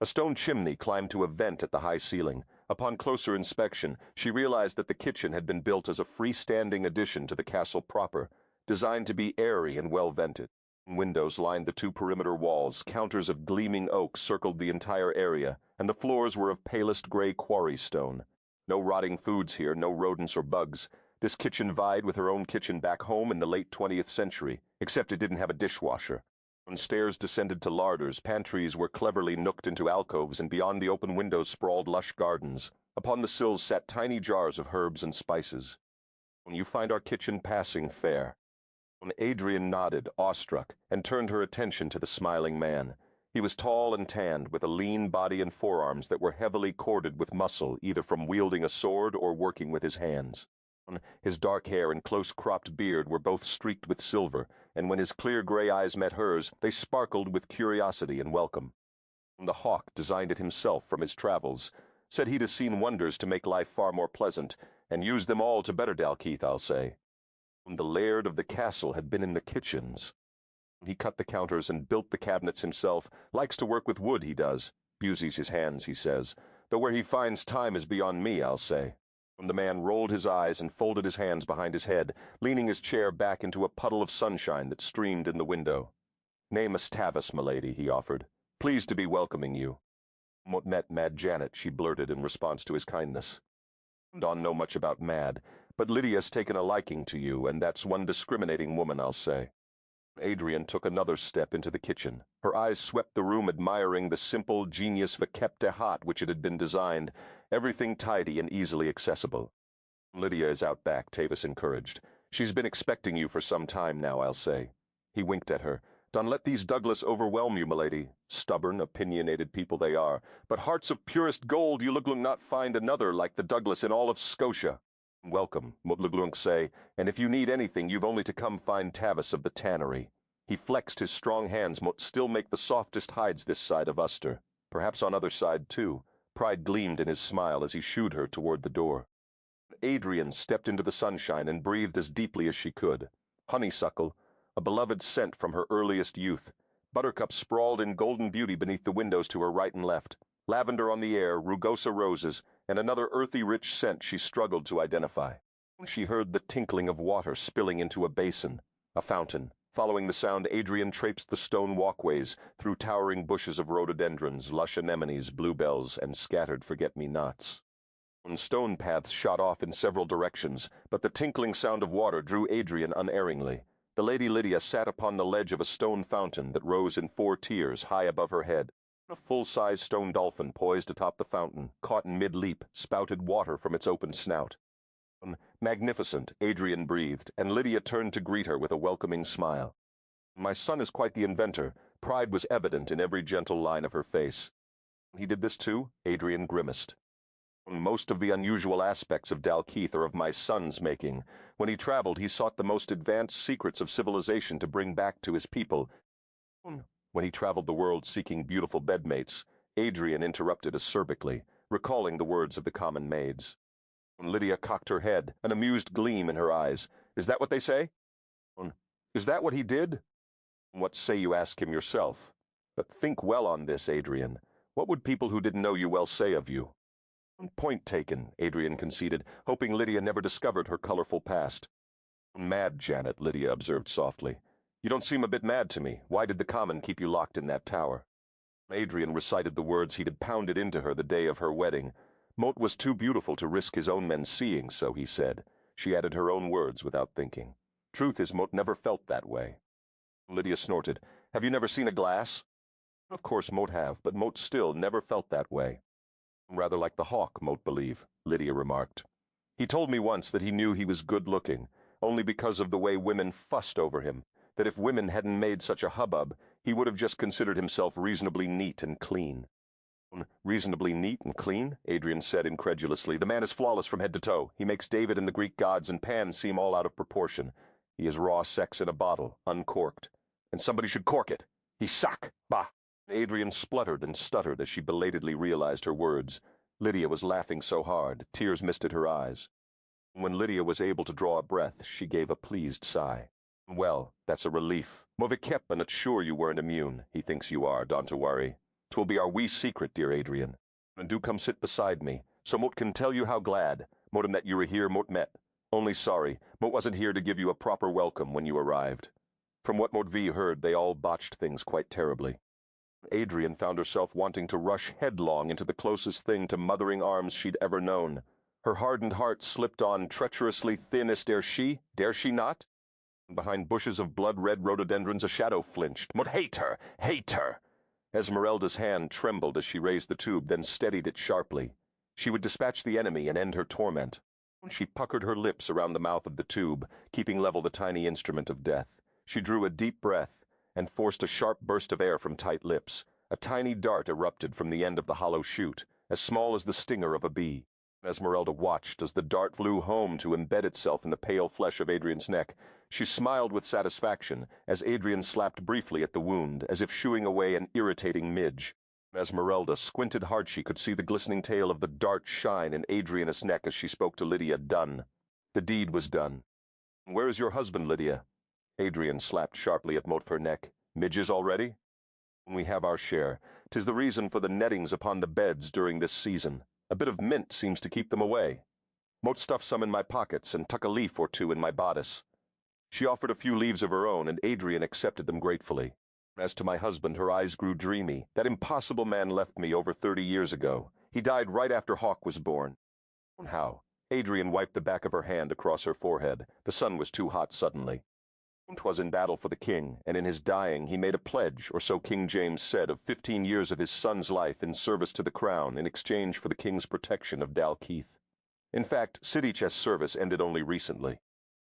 A stone chimney climbed to a vent at the high ceiling. Upon closer inspection, she realized that the kitchen had been built as a freestanding addition to the castle proper, designed to be airy and well-vented. Windows lined the two perimeter walls, counters of gleaming oak circled the entire area, and the floors were of palest gray quarry stone. No rotting foods here, no rodents or bugs. This kitchen vied with her own kitchen back home in the late 20th century, except it didn't have a dishwasher. When stairs descended to larders, pantries were cleverly nooked into alcoves, and beyond the open windows sprawled lush gardens. Upon the sills sat tiny jars of herbs and spices. When you find our kitchen passing fair. When Adrian nodded, awestruck, and turned her attention to the smiling man. He was tall and tanned, with a lean body and forearms that were heavily corded with muscle, either from wielding a sword or working with his hands. His dark hair and close-cropped beard were both streaked with silver, and when his clear gray eyes met hers, they sparkled with curiosity and welcome. The hawk designed it himself from his travels, said he'd have seen wonders to make life far more pleasant, and used them all to better Dalkeith, I'll say. The laird of the castle had been in the kitchens. He cut the counters and built the cabinets himself, likes to work with wood, he does. Busies his hands, he says, though where he finds time is beyond me, I'll say. The man rolled his eyes and folded his hands behind his head, leaning his chair back into a puddle of sunshine that streamed in the window. Name us Tavis, milady, he offered. Pleased to be welcoming you. What met Mad Janet, she blurted in response to his kindness. Don't know much about Mad, but Lydia's taken a liking to you, and that's one discriminating woman, I'll say. Adrian took another step into the kitchen. Her eyes swept the room, admiring the simple genius vacapte hot which it had been designed, everything tidy and easily accessible. Lydia is out back, Tavis encouraged. She's been expecting you for some time now, I'll say. He winked at her. Don't let these Douglas overwhelm you, milady. Stubborn, opinionated people they are, but hearts of purest gold you look not find another like the Douglas in all of Scotia. Welcome, Mutluglunk say, and if you need anything, you've only to come find Tavis of the tannery. He flexed his strong hands, Mut still make the softest hides this side of Uster. Perhaps on other side, too. Pride gleamed in his smile as he shooed her toward the door. Adrian stepped into the sunshine and breathed as deeply as she could. Honeysuckle, a beloved scent from her earliest youth. Buttercup sprawled in golden beauty beneath the windows to her right and left. Lavender on the air, rugosa roses, and another earthy rich scent she struggled to identify. She heard the tinkling of water spilling into a basin, a fountain. Following the sound, Adrian traipsed the stone walkways, through towering bushes of rhododendrons, lush anemones, bluebells, and scattered forget-me-nots. Stone paths shot off in several directions, but the tinkling sound of water drew Adrian unerringly. The Lady Lydia sat upon the ledge of a stone fountain that rose in 4 tiers high above her head. A full-size stone dolphin poised atop the fountain, caught in mid-leap, spouted water from its open snout. Magnificent, Adrian breathed, and Lydia turned to greet her with a welcoming smile. My son is quite the inventor. Pride was evident in every gentle line of her face. He did this too? Adrian grimaced. Most of the unusual aspects of Dalkeith are of my son's making. When he traveled, he sought the most advanced secrets of civilization to bring back to his people. When he traveled the world seeking beautiful bedmates, Adrian interrupted acerbically, recalling the words of the common maids. Lydia cocked her head, an amused gleam in her eyes. Is that what they say? Is that what he did? What say you ask him yourself? But think well on this, Adrian. What would people who didn't know you well say of you? Point taken, Adrian conceded, hoping Lydia never discovered her colorful past. Mad, Janet, Lydia observed softly. You don't seem a bit mad to me. Why did the common keep you locked in that tower? Adrian recited the words he'd pounded into her the day of her wedding. Moat was too beautiful to risk his own men seeing, so he said. She added her own words without thinking. Truth is, Moat never felt that way. Lydia snorted. Have you never seen a glass? Of course Moat have, but Moat still never felt that way. Rather like the hawk, Moat believe, Lydia remarked. He told me once that he knew he was good-looking, only because of the way women fussed over him, that if women hadn't made such a hubbub, he would have just considered himself reasonably neat and clean. Reasonably neat and clean? Adrian said incredulously. The man is flawless from head to toe. He makes David and the Greek gods and Pan seem all out of proportion. He is raw sex in a bottle, uncorked. And somebody should cork it. He's sack. Bah! Adrian spluttered and stuttered as she belatedly realized her words. Lydia was laughing so hard, tears misted her eyes. When Lydia was able to draw a breath, she gave a pleased sigh. Well, that's a relief. Mauvais kep, and it's sure you weren't immune. He thinks you are, don't to worry. 'Twill be our wee secret, dear Adrian. And do come sit beside me, so Moat can tell you how glad. Moat that you were here, Moat met. Only sorry, Moat wasn't here to give you a proper welcome when you arrived. From what Moat V heard, they all botched things quite terribly. Adrian found herself wanting to rush headlong into the closest thing to mothering arms she'd ever known. Her hardened heart slipped on treacherously thin as dare she not? Behind bushes of blood-red rhododendrons a shadow flinched. Moat hate her! Hate her! Esmeralda's hand trembled as she raised the tube, then steadied it sharply. She would dispatch the enemy and end her torment. She puckered her lips around the mouth of the tube, keeping level the tiny instrument of death. She drew a deep breath and forced a sharp burst of air from tight lips. A tiny dart erupted from the end of the hollow chute, as small as the stinger of a bee. Esmeralda watched as the dart flew home to embed itself in the pale flesh of Adrian's neck. She smiled with satisfaction as Adrian slapped briefly at the wound, as if shooing away an irritating midge. Esmeralda squinted hard. She could see the glistening tail of the dart shine in Adrian's neck as she spoke to Lydia. Done. The deed was done. Where is your husband, Lydia? Adrian slapped sharply at Moat for her neck. Midges already? We have our share. 'Tis the reason for the nettings upon the beds during this season. A bit of mint seems to keep them away. Moat stuffed some in my pockets and tuck a leaf or two in my bodice. She offered a few leaves of her own, and Adrian accepted them gratefully. As to my husband, her eyes grew dreamy. That impossible man left me over 30 years ago. He died right after Hawk was born. How? Adrian wiped the back of her hand across her forehead. The sun was too hot suddenly. 'Twas in battle for the king, and in his dying he made a pledge, or so King James said, of 15 years of his son's life in service to the crown in exchange for the king's protection of Dalkeith. In fact, city chest service ended only recently.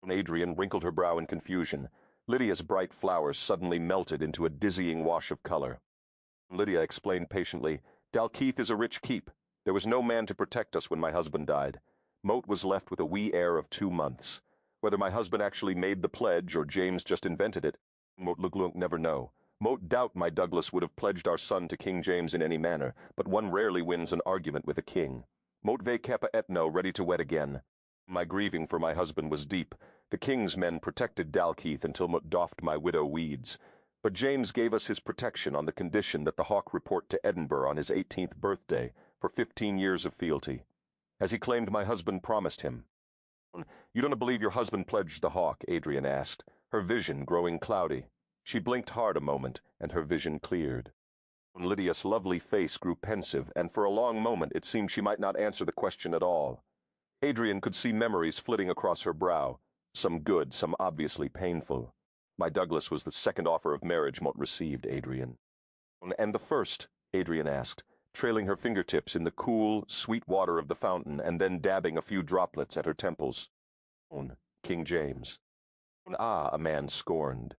Adrian wrinkled her brow in confusion. Lydia's bright flowers suddenly melted into a dizzying wash of color. Lydia explained patiently, Dalkeith is a rich keep. There was no man to protect us when my husband died. Moat was left with a wee heir of 2 months. Whether my husband actually made the pledge or James just invented it, Moat Luglunk never know. Moat doubt my Douglas would have pledged our son to King James in any manner, but one rarely wins an argument with a king. Moat ve kepa etno, ready to wed again. My grieving for my husband was deep. The king's men protected Dalkeith until Moat doffed my widow weeds. But James gave us his protection on the condition that the hawk report to Edinburgh on his 18th birthday for 15 years of fealty. As he claimed my husband promised him. You don't believe your husband pledged the hawk? Adrian asked, her vision growing cloudy. She blinked hard a moment, and her vision cleared. Lydia's lovely face grew pensive, and for a long moment it seemed she might not answer the question at all. Adrian could see memories flitting across her brow, some good, some obviously painful. My Douglas was the second offer of marriage Moat received, Adrian. And the first? Adrian asked, trailing her fingertips in the cool, sweet water of the fountain and then dabbing a few droplets at her temples. King James. A man scorned.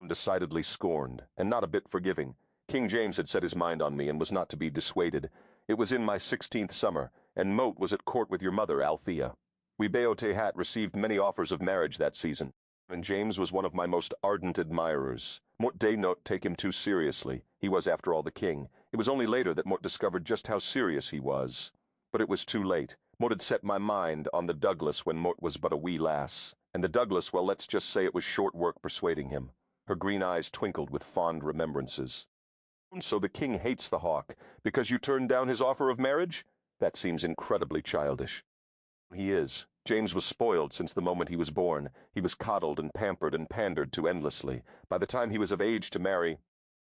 Decidedly scorned, and not a bit forgiving. King James had set his mind on me and was not to be dissuaded. It was in my 16th summer, and Moat was at court with your mother, Althea. We Beote Hat received many offers of marriage that season. and James was one of my most ardent admirers. Mort did not take him too seriously. He was, after all, the king. It was only later that Mort discovered just how serious he was. But it was too late. Mort had set my mind on the Douglas when Mort was but a wee lass. And the Douglas, well, let's just say it was short work persuading him. Her green eyes twinkled with fond remembrances. So the king hates the hawk, because you turned down his offer of marriage? That seems incredibly childish. He is. James was spoiled since the moment he was born. He was coddled and pampered and pandered to endlessly. By the time he was of age to marry,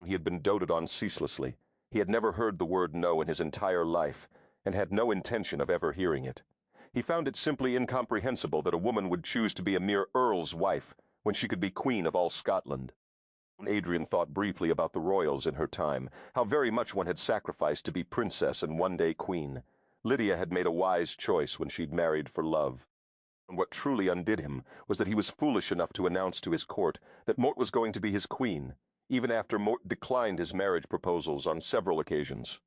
he had been doted on ceaselessly. He had never heard the word no in his entire life, and had no intention of ever hearing it. He found it simply incomprehensible that a woman would choose to be a mere earl's wife when she could be queen of all Scotland. Adrian thought briefly about the royals in her time, how very much one had sacrificed to be princess and one day queen. Lydia had made a wise choice when she'd married for love. And what truly undid him was that he was foolish enough to announce to his court that Mort was going to be his queen, even after Mort declined his marriage proposals on several occasions.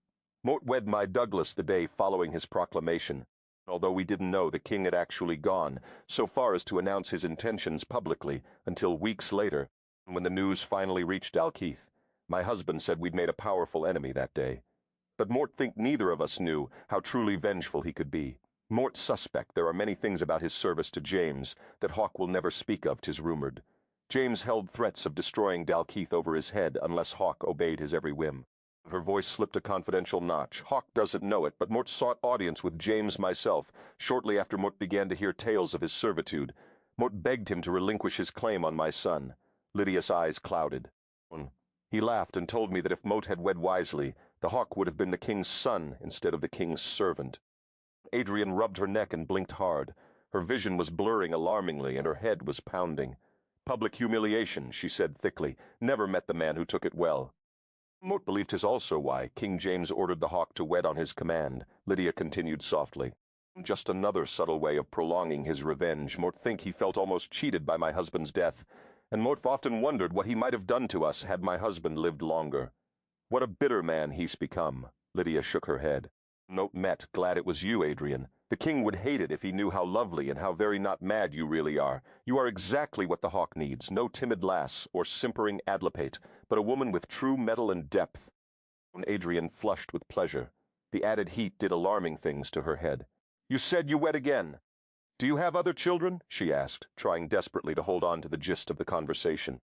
Mort wed my Douglas the day following his proclamation, although we didn't know the king had actually gone so far as to announce his intentions publicly until weeks later, when the news finally reached Dalkeith. My husband said we'd made a powerful enemy that day. But Mort think neither of us knew how truly vengeful he could be. Mort's suspect there are many things about his service to James that Hawk will never speak of, 'tis rumored. James held threats of destroying Dalkeith over his head unless Hawk obeyed his every whim. Her voice slipped a confidential notch. Hawk doesn't know it, but Mort sought audience with James myself shortly after Mort began to hear tales of his servitude. Mort begged him to relinquish his claim on my son. Lydia's eyes clouded. He laughed and told me that if Mort had wed wisely, the hawk would have been the king's son instead of the king's servant. Adrian rubbed her neck and blinked hard. Her vision was blurring alarmingly, and her head was pounding. Public humiliation, she said thickly, never met the man who took it well. Mort believed 'tis also why King James ordered the hawk to wed on his command, Lydia continued softly. Just another subtle way of prolonging his revenge. Mort think he felt almost cheated by my husband's death, and Mort often wondered what he might have done to us had my husband lived longer. What a bitter man he's become. Lydia shook her head. Note met, glad it was you, Adrian. The king would hate it if he knew how lovely and how very not mad you really are. You are exactly what the hawk needs, no timid lass or simpering adlopate, but a woman with true mettle and depth. Adrian flushed with pleasure. The added heat did alarming things to her head. You said you wed again. Do you have other children? She asked, trying desperately to hold on to the gist of the conversation.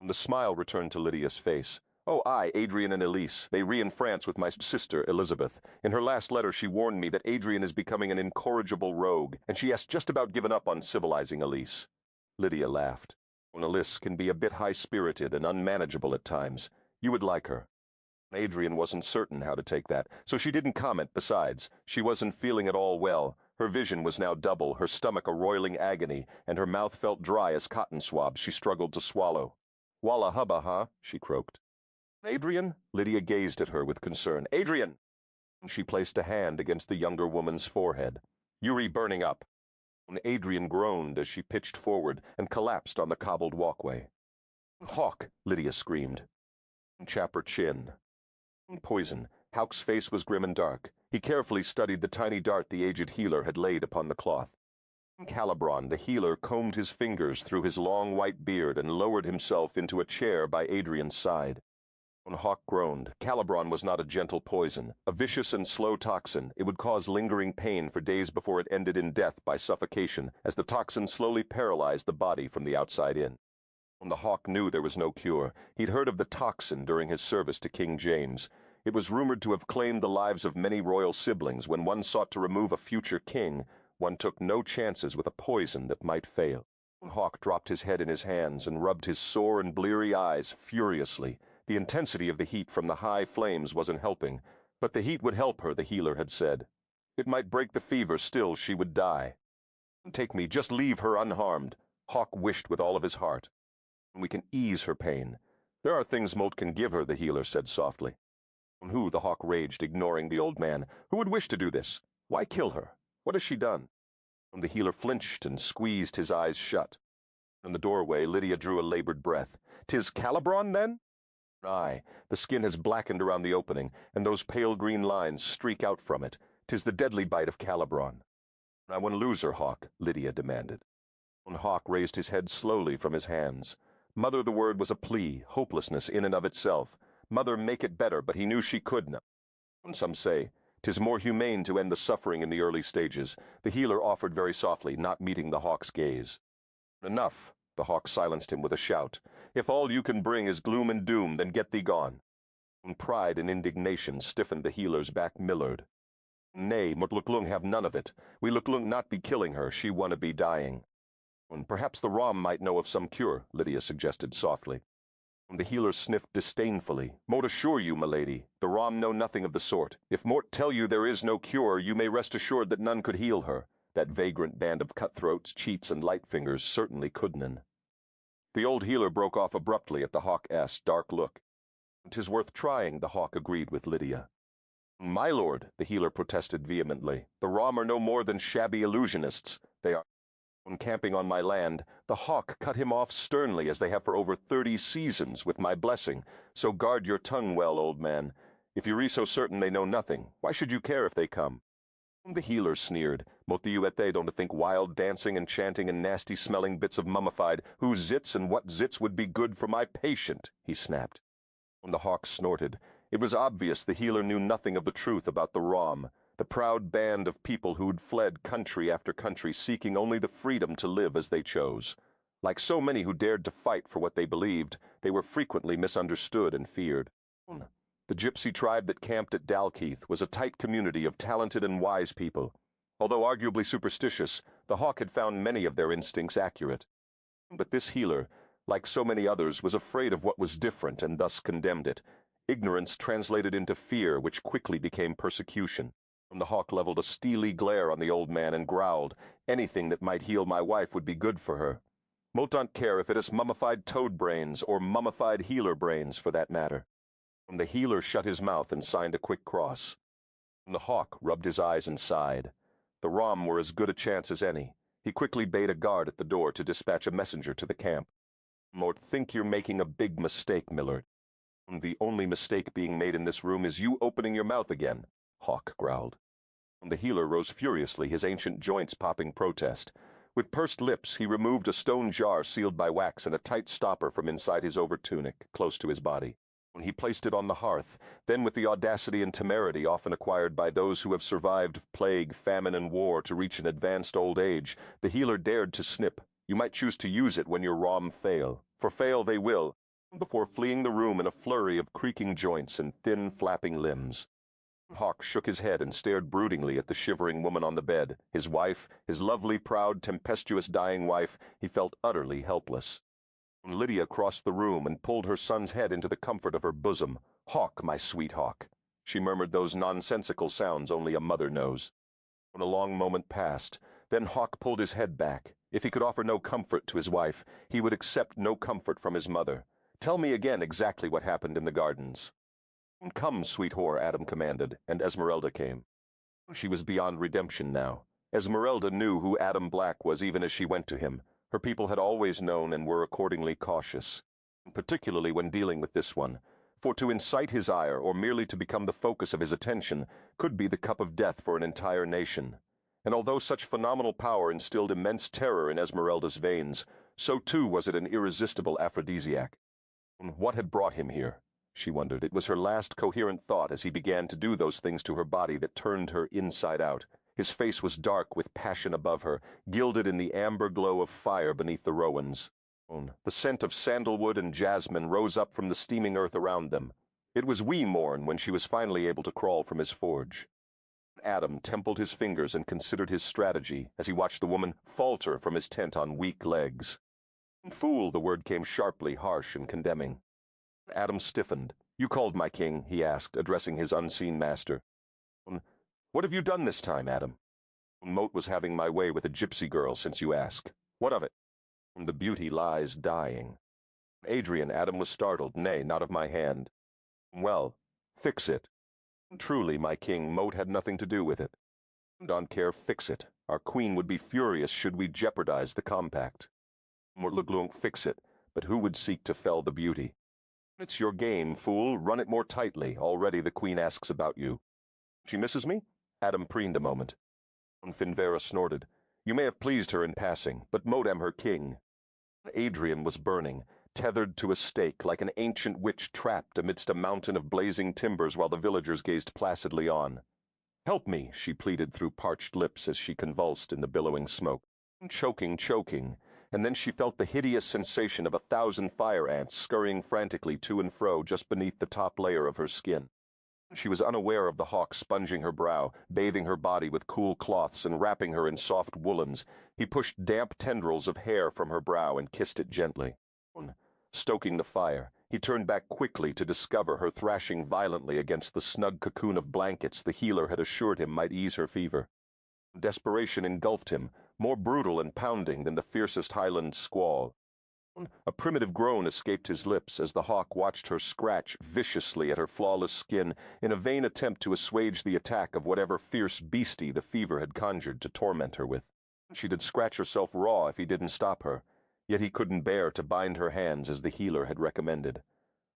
The smile returned to Lydia's face. Oh, aye, Adrian and Elise. They re in France with my sister, Elizabeth. In her last letter she warned me that Adrian is becoming an incorrigible rogue, and she has just about given up on civilizing Elise. Lydia laughed. Elise can be a bit high-spirited and unmanageable at times. You would like her. Adrian wasn't certain how to take that, so she didn't comment. Besides, she wasn't feeling at all well. Her vision was now double, her stomach a roiling agony, and her mouth felt dry as cotton swabs she struggled to swallow. Walla hubba, huh? She croaked. Adrian? Lydia gazed at her with concern. Adrian! She placed a hand against the younger woman's forehead. Yuri burning up. Adrian groaned as she pitched forward and collapsed on the cobbled walkway. Hawk! Lydia screamed. Chap her chin. Poison. Hawk's face was grim and dark. He carefully studied the tiny dart the aged healer had laid upon the cloth. Calibron, the healer, combed his fingers through his long white beard and lowered himself into a chair by Adrian's side. Hawk groaned. Calibron was not a gentle poison. A vicious and slow toxin, it would cause lingering pain for days before it ended in death by suffocation, as the toxin slowly paralyzed the body from the outside in. The hawk knew there was no cure. He'd heard of the toxin during his service to King James. It was rumored to have claimed the lives of many royal siblings. When one sought to remove a future king, one took no chances with a poison that might fail. Hawk dropped his head in his hands and rubbed his sore and bleary eyes furiously. The intensity of the heat from the high flames wasn't helping, but the heat would help her, the healer had said. It might break the fever, still she would die. Take me, just leave her unharmed. Hawk wished with all of his heart. We can ease her pain. There are things Moat can give her, the healer said softly. Who? The hawk raged, ignoring the old man. Who would wish to do this? Why kill her? What has she done? The healer flinched and squeezed his eyes shut. In the doorway, Lydia drew a labored breath. 'Tis Calibron, then? Aye, the skin has blackened around the opening, and those pale green lines streak out from it. 'Tis the deadly bite of Calibron. I want to lose her, Hawk, Lydia demanded. Hawk raised his head slowly from his hands. Mother, the word was a plea, hopelessness in and of itself. Mother, make it better, but he knew she could not. Some say, 'tis more humane to end the suffering in the early stages. The healer offered very softly, not meeting the Hawk's gaze. Enough, the Hawk silenced him with a shout. If all you can bring is gloom and doom, then get thee gone. Pride and indignation stiffened the healer's back Millard. Nay, Mutluklung have none of it. We Luklung not be killing her, she wanna be dying. Perhaps the Rom might know of some cure, Lydia suggested softly. The healer sniffed disdainfully. Mote assure you, milady, the Rom know nothing of the sort. If Mort tell you there is no cure, you may rest assured that none could heal her. That vagrant band of cutthroats, cheats, and light-fingers certainly couldn't. The old healer broke off abruptly at the Hawk's dark look. 'Tis worth trying, the Hawk agreed with Lydia. My lord, the healer protested vehemently, the Rom are no more than shabby illusionists. They are camping on my land. The Hawk cut him off sternly, as they have for over 30 seasons, with my blessing. So guard your tongue well, old man. If you re so certain they know nothing, why should you care if they come? The healer sneered. Motiuete don't think wild dancing and chanting and nasty-smelling bits of mummified, whose zits and what zits would be good for my patient, he snapped. The Hawk snorted. It was obvious the healer knew nothing of the truth about the Rom, the proud band of people who'd fled country after country seeking only the freedom to live as they chose. Like so many who dared to fight for what they believed, they were frequently misunderstood and feared. The gypsy tribe that camped at Dalkeith was a tight community of talented and wise people. Although arguably superstitious, the Hawk had found many of their instincts accurate. But this healer, like so many others, was afraid of what was different and thus condemned it. Ignorance translated into fear, which quickly became persecution. The Hawk leveled a steely glare on the old man and growled, anything that might heal my wife would be good for her. Mote don't care if it is mummified toad brains or mummified healer brains, for that matter. The healer shut his mouth and signed a quick cross. The Hawk rubbed his eyes and sighed. The Rom were as good a chance as any. He quickly bade a guard at the door to dispatch a messenger to the camp. Mort, think you're making a big mistake, Millard. The only mistake being made in this room is you opening your mouth again, Hawk growled. The healer rose furiously, his ancient joints popping protest. With pursed lips, he removed a stone jar sealed by wax and a tight stopper from inside his overtunic, close to his body. He placed it on the hearth. Then, with the audacity and temerity often acquired by those who have survived plague, famine, and war to reach an advanced old age, the healer dared to snip. You might choose to use it when your Rom fail, for fail they will, before fleeing the room in a flurry of creaking joints and thin, flapping limbs. Hawk shook his head and stared broodingly at the shivering woman on the bed. His wife, his lovely, proud, tempestuous dying wife, he felt utterly helpless. Lydia crossed the room and pulled her son's head into the comfort of her bosom. Hawk, my sweet Hawk. She murmured those nonsensical sounds only a mother knows. A long moment passed. Then Hawk pulled his head back. If he could offer no comfort to his wife, he would accept no comfort from his mother. Tell me again exactly what happened in the gardens. Come, sweet whore, Adam commanded, and Esmeralda came. She was beyond redemption now. Esmeralda knew who Adam Black was even as she went to him. Her people had always known and were accordingly cautious, particularly when dealing with this one, for to incite his ire or merely to become the focus of his attention could be the cup of death for an entire nation. And although such phenomenal power instilled immense terror in Esmeralda's veins, so too was it an irresistible aphrodisiac. What had brought him here? She wondered. It was her last coherent thought as he began to do those things to her body that turned her inside out. His face was dark with passion above her, gilded in the amber glow of fire beneath the rowans. The scent of sandalwood and jasmine rose up from the steaming earth around them. It was wee morn when she was finally able to crawl from his forge. Adam templed his fingers and considered his strategy as he watched the woman falter from his tent on weak legs. Fool, the word came sharply, harsh and condemning. Adam stiffened. You called, my king, he asked, addressing his unseen master. What have you done this time, Adam? Moat was having my way with a gypsy girl, since you ask. What of it? The beauty lies dying. Adrian, Adam was startled. Nay, not of my hand. Well, fix it. Truly, my king, Moat had nothing to do with it. Don't care, fix it. Our queen would be furious should we jeopardize the compact. Mortluglung, fix it, but who would seek to fell the beauty? It's your game, fool. Run it more tightly. Already the queen asks about you. She misses me? Adam preened a moment. Finvera snorted. You may have pleased her in passing, but Mort am her king. Adrian was burning, tethered to a stake like an ancient witch trapped amidst a mountain of blazing timbers while the villagers gazed placidly on. "Help me," she pleaded through parched lips as she convulsed in the billowing smoke. Choking, and then she felt the hideous sensation of 1,000 fire ants scurrying frantically to and fro just beneath the top layer of her skin. She was unaware of the hawk sponging her brow, bathing her body with cool cloths and wrapping her in soft woolens. He pushed damp tendrils of hair from her brow and kissed it gently. Stoking the fire, he turned back quickly to discover her thrashing violently against the snug cocoon of blankets the healer had assured him might ease her fever. Desperation engulfed him, more brutal and pounding than the fiercest Highland squall. A primitive groan escaped his lips as the hawk watched her scratch viciously at her flawless skin in a vain attempt to assuage the attack of whatever fierce beastie the fever had conjured to torment her with. She'd scratch herself raw if he didn't stop her, yet he couldn't bear to bind her hands as the healer had recommended.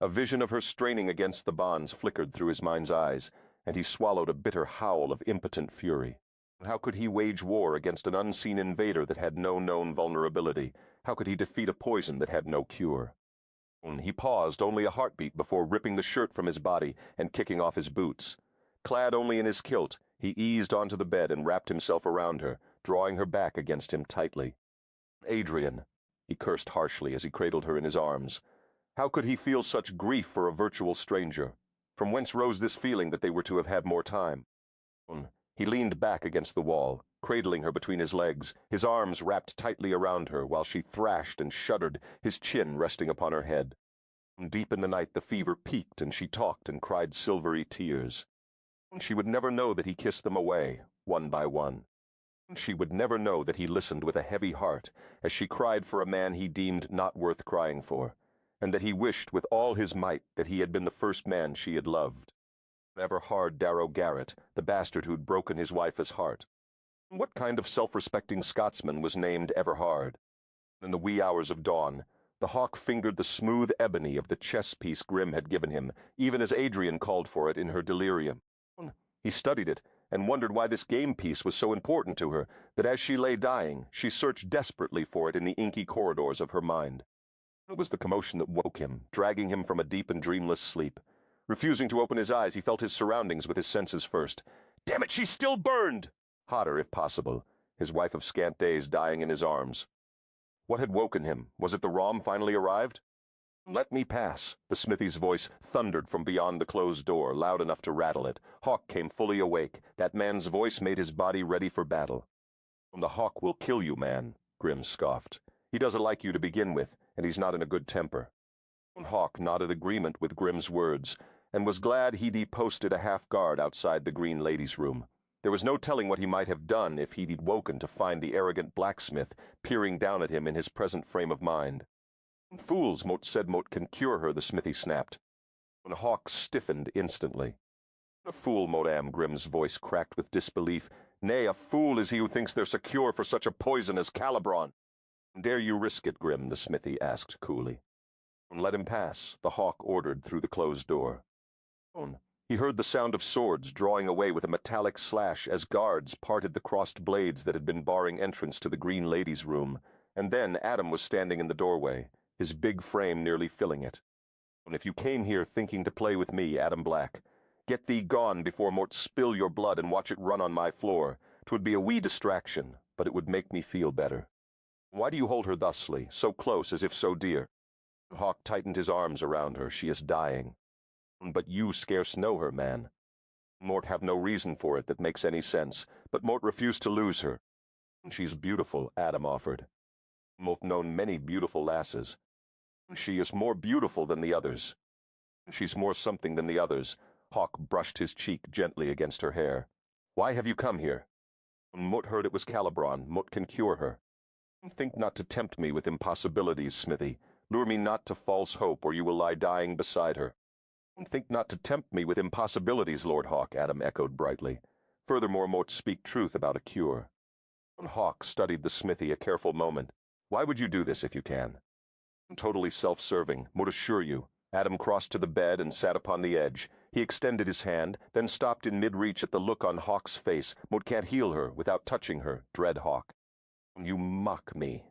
A vision of her straining against the bonds flickered through his mind's eyes, and he swallowed a bitter howl of impotent fury. How could he wage war against an unseen invader that had no known vulnerability? How could he defeat a poison that had no cure? He paused only a heartbeat before ripping the shirt from his body and kicking off his boots. Clad only in his kilt, he eased onto the bed and wrapped himself around her, drawing her back against him tightly. "Adrian," he cursed harshly as he cradled her in his arms. How could he feel such grief for a virtual stranger? From whence rose this feeling that they were to have had more time? He leaned back against the wall, cradling her between his legs, his arms wrapped tightly around her while she thrashed and shuddered, his chin resting upon her head. Deep in the night the fever peaked and she talked and cried silvery tears. She would never know that he kissed them away, one by one. She would never know that he listened with a heavy heart as she cried for a man he deemed not worth crying for, and that he wished with all his might that he had been the first man she had loved. Everhard Darrow Garrett, the bastard who'd broken his wife's heart. What kind of self-respecting Scotsman was named Everhard? In the wee hours of dawn, the hawk fingered the smooth ebony of the chess piece Grim had given him, even as Adrian called for it in her delirium. He studied it and wondered why this game piece was so important to her, that as she lay dying, she searched desperately for it in the inky corridors of her mind. It was the commotion that woke him, dragging him from a deep and dreamless sleep. Refusing to open his eyes, he felt his surroundings with his senses first. Damn it, she's still burned! Hotter, if possible, his wife of scant days dying in his arms. What had woken him? Was it the Rom finally arrived? "Let me pass," the smithy's voice thundered from beyond the closed door, loud enough to rattle it. Hawk came fully awake. That man's voice made his body ready for battle. "The hawk will kill you, man," Grim scoffed. "He doesn't like you to begin with, and he's not in a good temper." Hawk nodded agreement with Grim's words, and was glad he'd posted a half-guard outside the Green Lady's room. There was no telling what he might have done if he'd woken to find the arrogant blacksmith peering down at him in his present frame of mind. "Fools, Mort said Mort can cure her," the smithy snapped. Hawk stiffened instantly. "A fool, Modam," Grim's voice cracked with disbelief. "Nay, a fool is he who thinks there's a cure for such a poison as Calibron." "Dare you risk it, Grim?" the smithy asked coolly. "Let him pass," the hawk ordered through the closed door. He heard the sound of swords drawing away with a metallic slash as guards parted the crossed blades that had been barring entrance to the Green Lady's room, and then Adam was standing in the doorway, his big frame nearly filling it. "If you came here thinking to play with me, Adam Black, get thee gone before Mort spill your blood and watch it run on my floor. 'Twould be a wee distraction, but it would make me feel better. Why do you hold her thusly, so close as if so dear?" Hawk tightened his arms around her. "She is dying." "But you scarce know her, man." "Mort have no reason for it that makes any sense, but Mort refused to lose her." "She's beautiful," Adam offered. "Mort known many beautiful lasses." "She is more beautiful than the others." "She's more something than the others." Hawk brushed his cheek gently against her hair. "Why have you come here?" "Mort heard it was Calibron. Mort can cure her." "Think not to tempt me with impossibilities, Smithy. Lure me not to false hope, or you will lie dying beside her." "Think not to tempt me with impossibilities, Lord Hawk," Adam echoed brightly. "Furthermore, Mort speak truth about a cure." Hawk studied the smithy a careful moment. "Why would you do this if you can?" "Totally self-serving, Mort assure you." Adam crossed to the bed and sat upon the edge. He extended his hand, then stopped in mid-reach at the look on Hawk's face. "Mort can't heal her without touching her, dread Hawk." You mock me.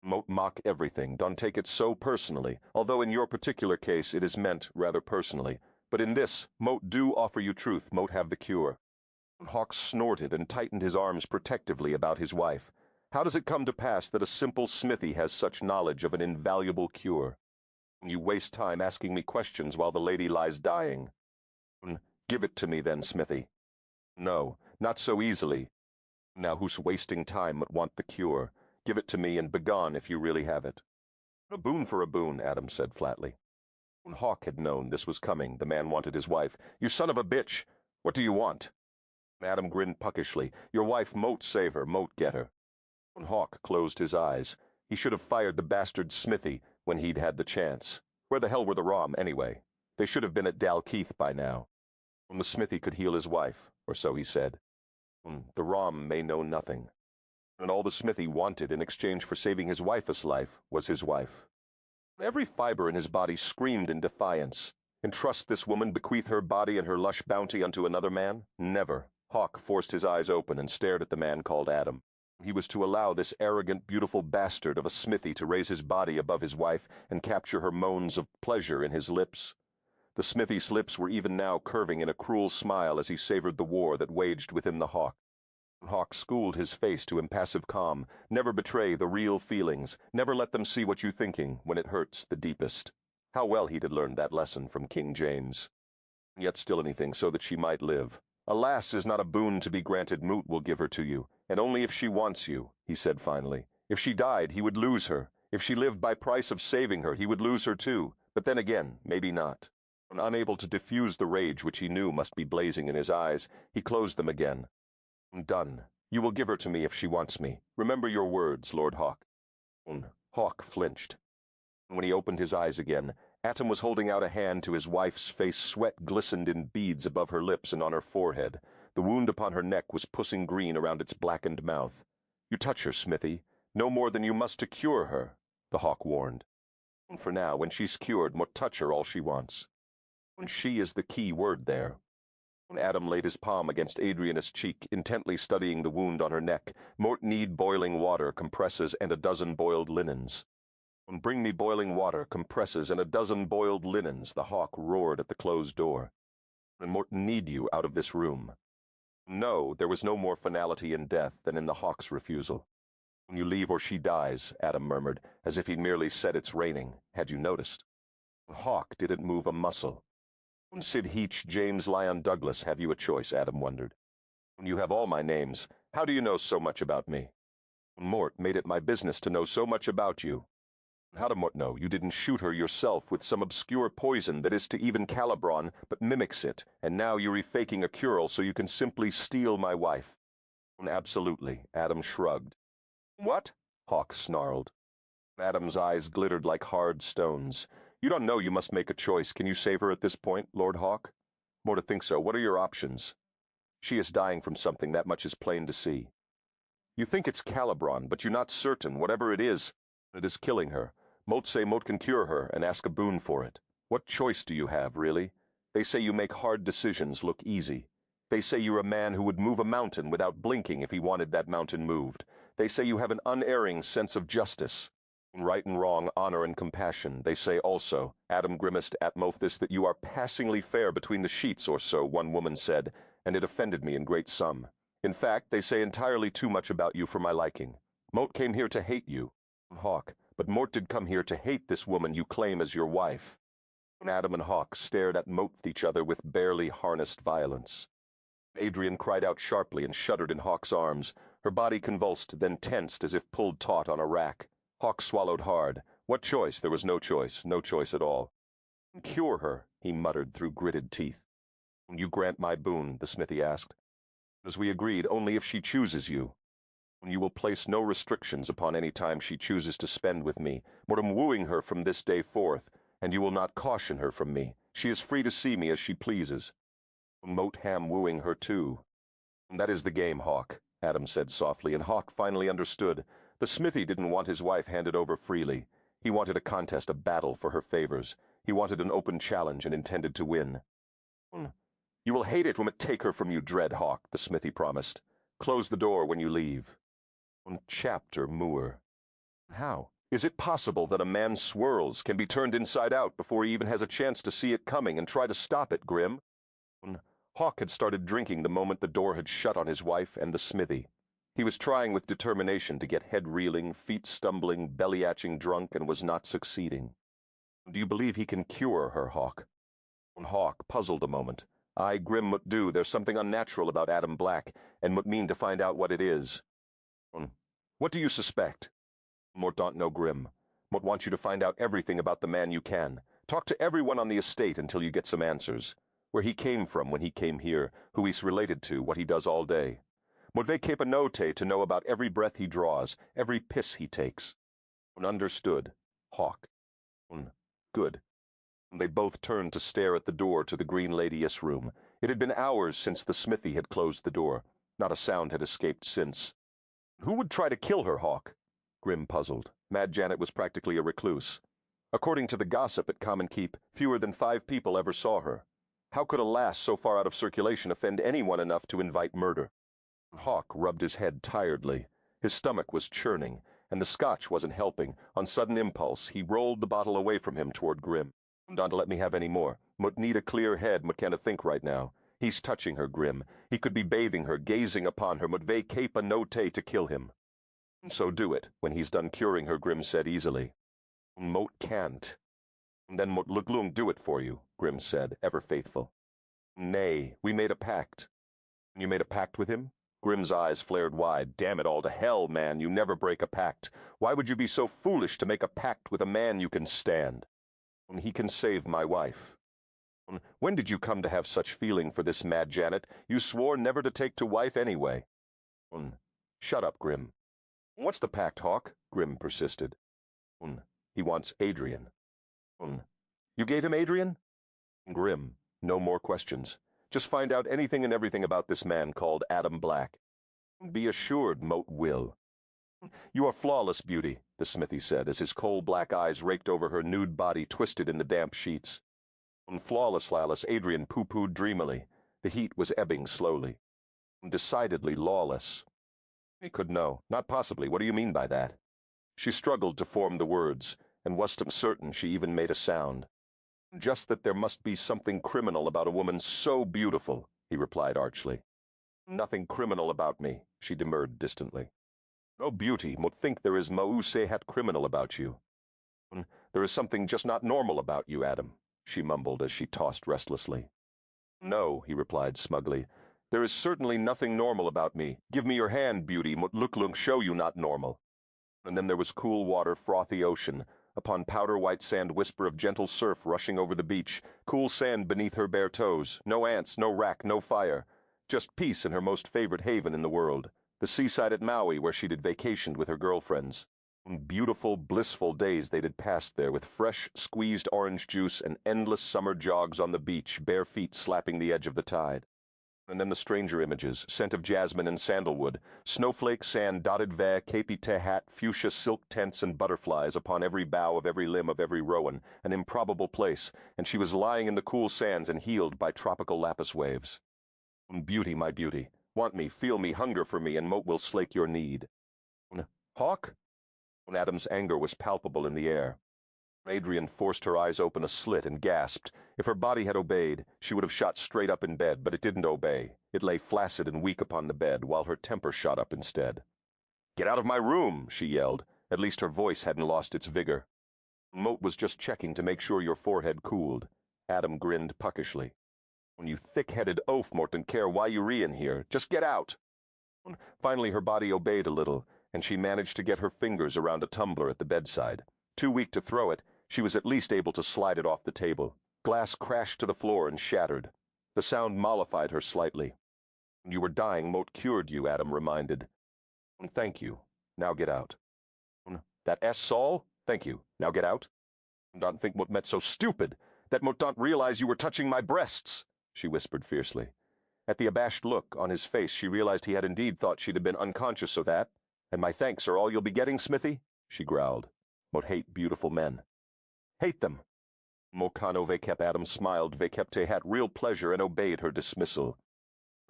Moat mock everything. Don't take it so personally, although in your particular case it is meant rather personally. But in this, Moat do offer you truth, Moat have the cure. Hawk snorted and tightened his arms protectively about his wife. How does it come to pass that a simple smithy has such knowledge of an invaluable cure? You waste time asking me questions while the lady lies dying. Give it to me then, smithy. No, not so easily. Now who's wasting time but want the cure? Give it to me and begone if you really have it. A boon for a boon, Adam said flatly. Hawk had known this was coming. The man wanted his wife. You son of a bitch! What do you want? Adam grinned puckishly. Your wife Moat save her, Moat get her. Hawk closed his eyes. He should have fired the bastard smithy when he'd had the chance. Where the hell were the Rom, anyway? They should have been at Dalkeith by now. The smithy could heal his wife, or so he said. The Rom may know nothing. And all the smithy wanted in exchange for saving his wife's life was his wife. Every fiber in his body screamed in defiance. Entrust this woman, bequeath her body and her lush bounty unto another man? Never. Hawk forced his eyes open and stared at the man called Adam. He was to allow this arrogant, beautiful bastard of a smithy to raise his body above his wife and capture her moans of pleasure in his lips. The smithy's lips were even now curving in a cruel smile as he savored the war that waged within the Hawk. Hawk schooled his face to impassive calm. Never betray the real feelings. Never let them see what you're thinking when it hurts the deepest. How well he had learned that lesson from King James. Yet still anything so that she might live. A lass is not a boon to be granted. Moot will give her to you, and only if she wants you, he said finally. If she died, he would lose her. If she lived by price of saving her, he would lose her too. But then again, maybe not. Unable to diffuse the rage which he knew must be blazing in his eyes, he closed them again. Done. You will give her to me if she wants me. Remember your words, Lord Hawk. Hawk flinched. When he opened his eyes again, Atom was holding out a hand to his wife's face. Sweat glistened in beads above her lips and on her forehead. The wound upon her neck was pussing green around its blackened mouth. You touch her, Smithy. No more than you must to cure her, the Hawk warned. For now, when she's cured, touch her all she wants. She is the key word there. Adam laid his palm against Adriana's cheek, intently studying the wound on her neck. Mort need boiling water, compresses, and a dozen boiled linens. Bring me boiling water, compresses, and a dozen boiled linens, the Hawk roared at the closed door. And Mort need you out of this room. No, there was no more finality in death than in the Hawk's refusal. When you leave or she dies, Adam murmured, as if he'd merely said it's raining. Had you noticed? Hawk didn't move a muscle. Sid Heach, James Lyon Douglas, have you a choice? Adam wondered. You have all my names. How do you know so much about me? Mort made it my business to know so much about you. How did Mort know? You didn't shoot her yourself with some obscure poison that is to even Calibron, but mimics it, and now you're refaking a cure so you can simply steal my wife. Absolutely, Adam shrugged. What? Hawk snarled. Adam's eyes glittered like hard stones. You don't know you must make a choice. Can you save her at this point, Lord Hawk? More to think so. What are your options? She is dying from something, that much is plain to see. You think it's Calibron, but you're not certain. Whatever it is killing her. Moat say Moat can cure her and ask a boon for it. What choice do you have, really? They say you make hard decisions look easy. They say you're a man who would move a mountain without blinking if he wanted that mountain moved. They say you have an unerring sense of justice. Right and wrong, honor and compassion. They say also, Adam grimaced at Mothis, that you are passingly fair between the sheets or so, one woman said, and it offended me in great sum. In fact, they say entirely too much about you for my liking. Moat came here to hate you, Hawk, but Mort did come here to hate this woman you claim as your wife. Adam and Hawk stared at Moat each other with barely harnessed violence. Adrian cried out sharply and shuddered in Hawk's arms. Her body convulsed, then tensed as if pulled taut on a rack. Hawk swallowed hard. What choice? There was no choice at all. Cure her, he muttered through gritted teeth. You grant my boon, the smithy asked. As we agreed, only if she chooses you. You will place no restrictions upon any time she chooses to spend with me, but am wooing her from this day forth, and you will not caution her from me. She is free to see me as she pleases. Moat Ham wooing her too. That is the game, Hawk, Adam said softly, and Hawk finally understood. The smithy didn't want his wife handed over freely. He wanted a contest, a battle for her favors. He wanted an open challenge and intended to win. You will hate it when it take her from you, Dread Hawk, the smithy promised. Close the door when you leave. Chapter Moor. How? Is it possible that a man's swirls can be turned inside out before he even has a chance to see it coming and try to stop it, Grim? Hawk had started drinking the moment the door had shut on his wife and the smithy. He was trying with determination to get head-reeling, feet-stumbling, belly-atching drunk and was not succeeding. Do you believe he can cure her, Hawk? Hawk puzzled a moment. I, Grim, mut do. There's something unnatural about Adam Black, and mut mean to find out what it is. What do you suspect? Mort don't know, Grim. Mort wants you to find out everything about the man you can. Talk to everyone on the estate until you get some answers. Where he came from when he came here, who he's related to, what he does all day. Mort ve keep a note to know about every breath he draws, every piss he takes. Understood. Hawk. Good. They both turned to stare at the door to the Green Lady-ess room. It had been hours since the smithy had closed the door. Not a sound had escaped since. Who would try to kill her, Hawk? Grim puzzled. Mad Janet was practically a recluse. According to the gossip at Common Keep, fewer than 5 people ever saw her. How could a lass so far out of circulation offend anyone enough to invite murder? Hawk rubbed his head tiredly. His stomach was churning, and the scotch wasn't helping. On sudden impulse, he rolled the bottle away from him toward Grim. Don't let me have any more. Mut need a clear head, mut canna think right now. He's touching her, Grim. He could be bathing her, gazing upon her, mut ve cape a note to kill him. So do it, when he's done curing her, Grim said easily. Moat can't. Then mut Luglung do it for you, Grim said, ever faithful. Nay, we made a pact. You made a pact with him? Grim's eyes flared wide. Damn it all to hell, man, you never break a pact. Why would you be so foolish to make a pact with a man you can stand? He can save my wife. When did you come to have such feeling for this Mad Janet? You swore never to take to wife anyway. Shut up, Grim. What's the pact, Hawk? Grim persisted. He wants Adrian. You gave him Adrian? Grim, no more questions. Just find out anything and everything about this man called Adam Black. Be assured Moat will. You are flawless, beauty, the smithy said, as his coal-black eyes raked over her nude body twisted in the damp sheets. Flawless, Lallis, Adrian pooh-poohed dreamily. The heat was ebbing slowly. Decidedly lawless. He could know. Not possibly. What do you mean by that? She struggled to form the words, and wasn't certain she even made a sound. Just that there must be something criminal about a woman so beautiful, he replied archly. Nothing criminal about me, she demurred distantly. Oh, beauty, mo't think there is hat criminal about you. There is something just not normal about you, Adam, she mumbled as she tossed restlessly. No, he replied smugly. There is certainly nothing normal about me. Give me your hand, beauty, mo't Luklung show you not normal. And then there was cool water, frothy ocean, upon powder-white sand whisper of gentle surf rushing over the beach, cool sand beneath her bare toes, no ants, no rack, no fire, just peace in her most favorite haven in the world, the seaside at Maui where she'd vacationed with her girlfriends. Beautiful, blissful days they'd had passed there with fresh, squeezed orange juice and endless summer jogs on the beach, bare feet slapping the edge of the tide. And then the stranger images, scent of jasmine and sandalwood, snowflake sand dotted ve, capite hat, fuchsia silk tents and butterflies upon every bough of every limb of every rowan, an improbable place, and she was lying in the cool sands and healed by tropical lapis waves. Beauty, my beauty, want me, feel me, hunger for me, and Moat will slake your need. Hawk? Adam's anger was palpable in the air. Adrian forced her eyes open a slit and gasped. If her body had obeyed, she would have shot straight up in bed, but it didn't obey. It lay flaccid and weak upon the bed, while her temper shot up instead. Get out of my room, she yelled. At least her voice hadn't lost its vigor. Moat was just checking to make sure your forehead cooled. Adam grinned puckishly. You thick-headed oaf, Morton, care why you in here. Just get out. Finally her body obeyed a little, and she managed to get her fingers around a tumbler at the bedside. Too weak to throw it, she was at least able to slide it off the table. Glass crashed to the floor and shattered. The sound mollified her slightly. You were dying, Moat cured you, Adam reminded. Thank you. Now get out. That S. Saul? Thank you. Now get out. Don't think Moat met so stupid. That Moat don't realize you were touching my breasts, she whispered fiercely. At the abashed look on his face, she realized he had indeed thought she'd have been unconscious of that. And my thanks are all you'll be getting, Smithy? She growled. Moat hate beautiful men. Hate them. Mokano Vekep Adam smiled Vekepte had real pleasure and obeyed her dismissal.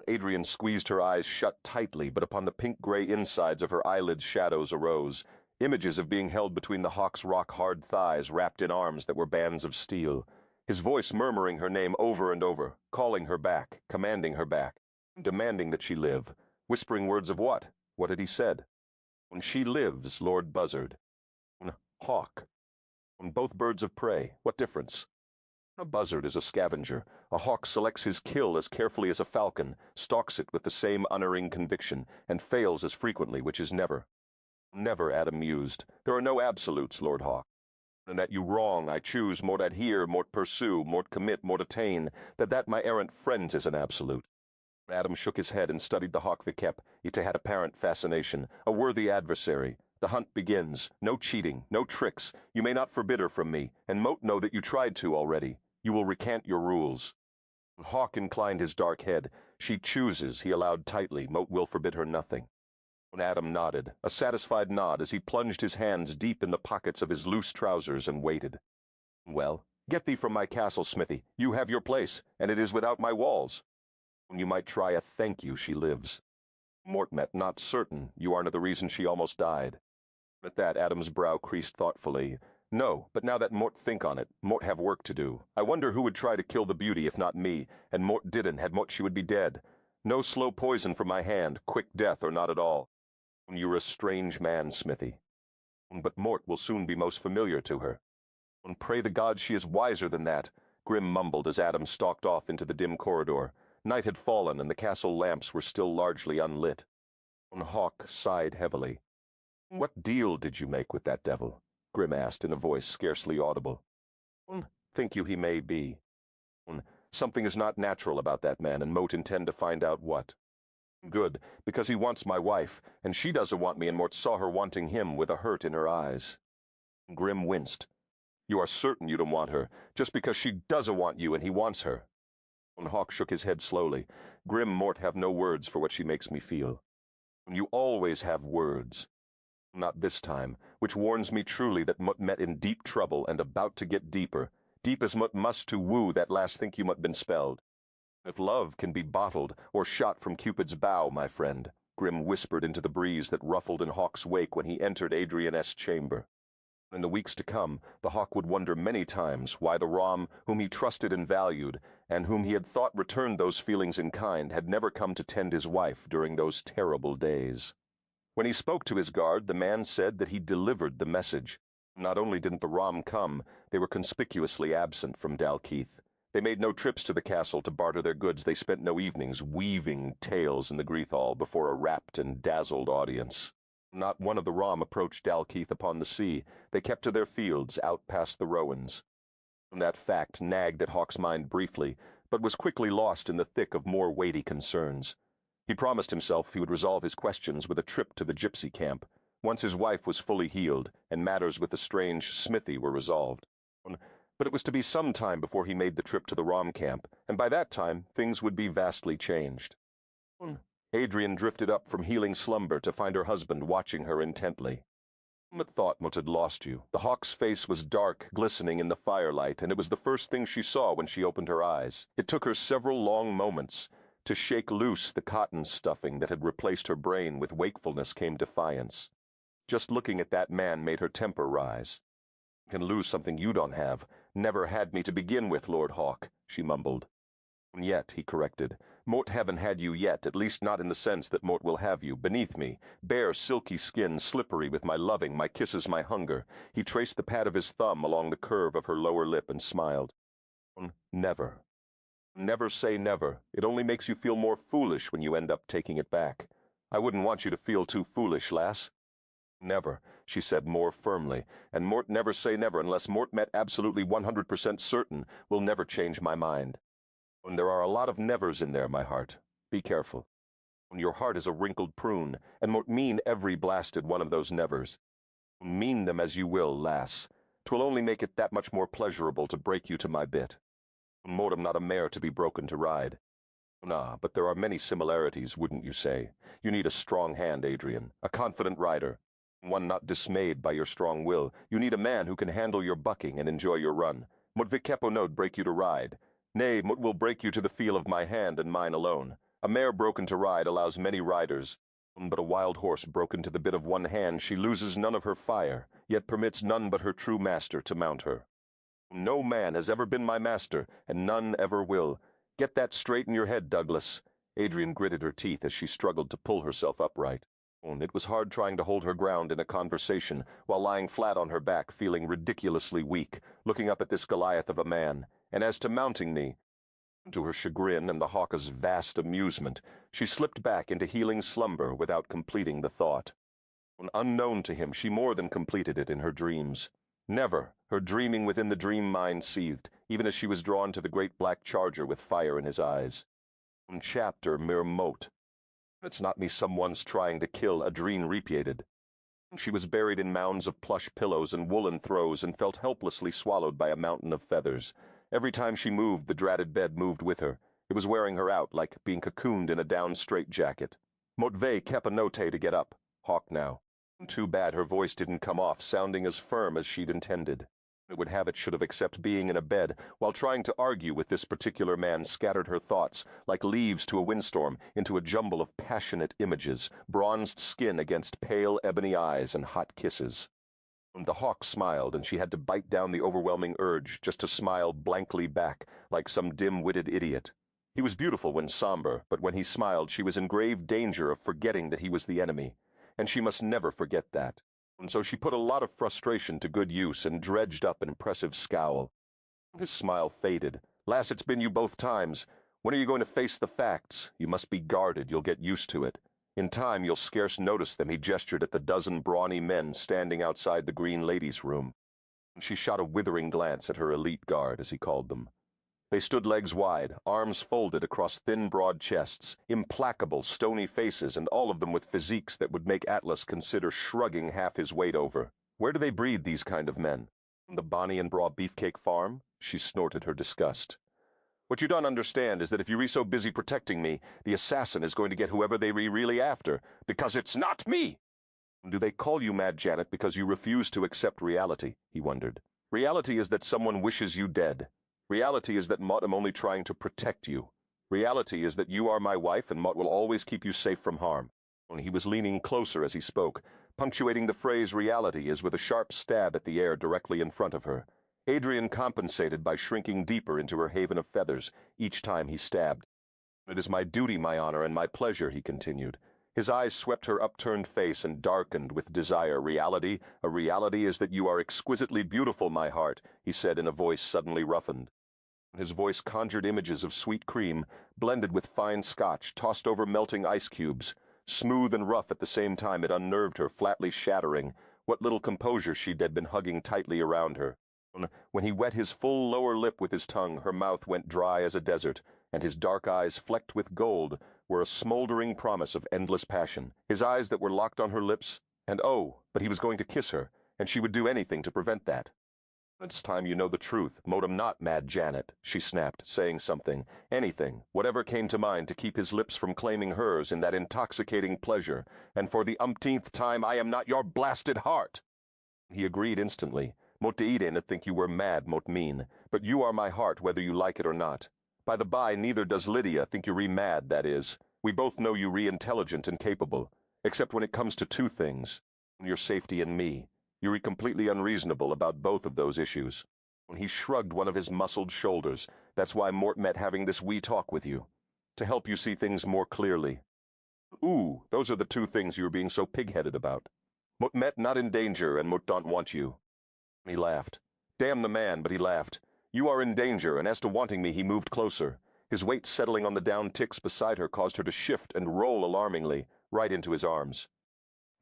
Adrian squeezed her eyes shut tightly, but upon the pink-gray insides of her eyelids shadows arose, images of being held between the hawk's rock-hard thighs wrapped in arms that were bands of steel, his voice murmuring her name over and over, calling her back, commanding her back, demanding that she live, whispering words of what? What had he said? When she lives, Lord Buzzard. Hawk. On both birds of prey, what difference? A buzzard is a scavenger. A hawk selects his kill as carefully as a falcon, stalks it with the same unerring conviction, and fails as frequently, which is never. Never, Adam mused. There are no absolutes, Lord Hawk. And that you wrong, I choose, mort adhere, mort pursue, mort commit, mort attain, that my errant friends is an absolute. Adam shook his head and studied the hawk Vikep. It had apparent fascination, a worthy adversary. The hunt begins. No cheating, no tricks. You may not forbid her from me, and mote know that you tried to already. You will recant your rules. Hawk inclined his dark head. She chooses, he allowed tightly. Mote will forbid her nothing. Adam nodded, a satisfied nod as he plunged his hands deep in the pockets of his loose trousers and waited. Well, get thee from my castle, Smithy. You have your place, and it is without my walls. You might try a thank you, she lives. Mortmet, not certain. You aren't the reason she almost died. At that, Adam's brow creased thoughtfully. No, but now that Mort think on it, Mort have work to do. I wonder who would try to kill the beauty if not me, and Mort didn't, had Mort she would be dead. No slow poison from my hand, quick death or not at all. You're a strange man, Smithy. But Mort will soon be most familiar to her. And pray the gods she is wiser than that, Grim mumbled as Adam stalked off into the dim corridor. Night had fallen and the castle lamps were still largely unlit. Hawk sighed heavily. What deal did you make with that devil? Grim asked in a voice scarcely audible. Think you he may be? Something is not natural about that man, and Mote intend to find out what. Good, because he wants my wife, and she doesn't want me, and Mort saw her wanting him with a hurt in her eyes. Grim winced. You are certain you don't want her, just because she doesn't want you and he wants her. Hawk shook his head slowly. Grim, Mort have no words for what she makes me feel. You always have words. Not this time, which warns me truly that Mut met in deep trouble and about to get deeper, deep as Mut must to woo that last think you Mut been spelled. If love can be bottled or shot from Cupid's bow, my friend, Grim whispered into the breeze that ruffled in Hawk's wake when he entered Adrian's chamber. In the weeks to come, the Hawk would wonder many times why the Rom, whom he trusted and valued, and whom he had thought returned those feelings in kind, had never come to tend his wife during those terrible days. When he spoke to his guard, the man said that he delivered the message. Not only didn't the Rom come, they were conspicuously absent from Dalkeith. They made no trips to the castle to barter their goods. They spent no evenings weaving tales in the Greethall before a rapt and dazzled audience. Not one of the Rom approached Dalkeith upon the sea. They kept to their fields, out past the Rowans. That fact nagged at Hawk's mind briefly, but was quickly lost in the thick of more weighty concerns. He promised himself he would resolve his questions with a trip to the gypsy camp, once his wife was fully healed, and matters with the strange Smithy were resolved. But it was to be some time before he made the trip to the Rom camp, and by that time things would be vastly changed. Adrian drifted up from healing slumber to find her husband watching her intently. Mut thought Mut had lost you. The Hawk's face was dark, glistening in the firelight, and it was the first thing she saw when she opened her eyes. It took her several long moments. To shake loose the cotton stuffing that had replaced her brain with wakefulness came defiance. Just looking at that man made her temper rise. Can lose something you don't have. Never had me to begin with, Lord Hawk, she mumbled. Yet, he corrected, Mort haven't had you yet, at least not in the sense that Mort will have you, beneath me, bare silky skin, slippery with my loving, my kisses, my hunger. He traced the pad of his thumb along the curve of her lower lip and smiled. Never. Never say never. It only makes you feel more foolish when you end up taking it back. I wouldn't want you to feel too foolish, lass. Never, she said more firmly, and Mort never say never unless Mort met absolutely 100% certain will never change my mind. And there are a lot of nevers in there, my heart. Be careful. Your heart is a wrinkled prune, and Mort mean every blasted one of those nevers. Mean them as you will, lass. 'Twill only make it that much more pleasurable to break you to my bit. Mortem not a mare to be broken to ride. Nah, but there are many similarities, wouldn't you say? You need a strong hand, Adrian, a confident rider, one not dismayed by your strong will. You need a man who can handle your bucking and enjoy your run. Mut Vikepo node break you to ride. Nay, Mut will break you to the feel of my hand and mine alone. A mare broken to ride allows many riders, but a wild horse broken to the bit of one hand, she loses none of her fire, yet permits none but her true master to mount her. No man has ever been my master, and none ever will. Get that straight in your head, Douglas. Adrian gritted her teeth as she struggled to pull herself upright. It was hard trying to hold her ground in a conversation while lying flat on her back, feeling ridiculously weak, looking up at this Goliath of a man. And as to mounting me, to her chagrin and the hawker's vast amusement, she slipped back into healing slumber without completing the thought. Unknown to him, she more than completed it in her dreams. Never, her dreaming within the dream mind seethed, even as she was drawn to the great black charger with fire in his eyes. Chapter mere mote. It's not me someone's trying to kill, Adrien repeated. She was buried in mounds of plush pillows and woolen throws and felt helplessly swallowed by a mountain of feathers. Every time she moved, the dratted bed moved with her. It was wearing her out, like being cocooned in a down straitjacket. Motvey kept a note to get up. Hawk now. Too bad her voice didn't come off, sounding as firm as she'd intended. It would have it should have except being in a bed, while trying to argue with this particular man scattered her thoughts, like leaves to a windstorm, into a jumble of passionate images, bronzed skin against pale ebony eyes and hot kisses. The hawk smiled, and she had to bite down the overwhelming urge just to smile blankly back, like some dim-witted idiot. He was beautiful when somber, but when he smiled she was in grave danger of forgetting that he was the enemy, and she must never forget that. And so she put a lot of frustration to good use and dredged up an impressive scowl. His smile faded. Lass, it's been you both times. When are you going to face the facts? You must be guarded, you'll get used to it. In time you'll scarce notice them, he gestured at the dozen brawny men standing outside the Green Lady's room. She shot a withering glance at her elite guard, as he called them. They stood legs wide, arms folded across thin, broad chests, implacable, stony faces, and all of them with physiques that would make Atlas consider shrugging half his weight over. Where do they breed these kind of men? The Bonnie and Braw Beefcake Farm? She snorted her disgust. What you don't understand is that if you be so busy protecting me, the assassin is going to get whoever they be really after, because it's not me! Do they call you Mad Janet because you refuse to accept reality? He wondered. Reality is that someone wishes you dead. Reality is that Mott am only trying to protect you. Reality is that you are my wife and Mott will always keep you safe from harm. He was leaning closer as he spoke, punctuating the phrase reality as with a sharp stab at the air directly in front of her. Adrian compensated by shrinking deeper into her haven of feathers each time he stabbed. It is my duty, my honor, and my pleasure, he continued. His eyes swept her upturned face and darkened with desire. Reality, a reality is that you are exquisitely beautiful, my heart, he said in a voice suddenly roughened. His voice conjured images of sweet cream, blended with fine scotch, tossed over melting ice cubes. Smooth and rough at the same time, it unnerved her, flatly shattering what little composure she'd been hugging tightly around her. When he wet his full lower lip with his tongue, her mouth went dry as a desert, and his dark eyes, flecked with gold, were a smoldering promise of endless passion. His eyes that were locked on her lips, and oh, but he was going to kiss her, and she would do anything to prevent that. It's time you know the truth. Modem not Mad Janet, she snapped, saying something, anything, whatever came to mind to keep his lips from claiming hers in that intoxicating pleasure, and for the umpteenth time, I am not your blasted heart. He agreed instantly. Mot deiden think you were mad, mot mean, but you are my heart whether you like it or not. By the by, neither does Lydia think you re-mad, that is. We both know you re-intelligent and capable, except when it comes to two things, your safety and me. You're completely unreasonable about both of those issues. He shrugged one of his muscled shoulders. That's why Mort met having this wee talk with you. To help you see things more clearly. Ooh, those are the two things you were being so pig-headed about. Mort met not in danger, and Mort don't want you. He laughed. Damn the man, but he laughed. You are in danger, and as to wanting me, he moved closer. His weight settling on the down ticks beside her caused her to shift and roll alarmingly, right into his arms.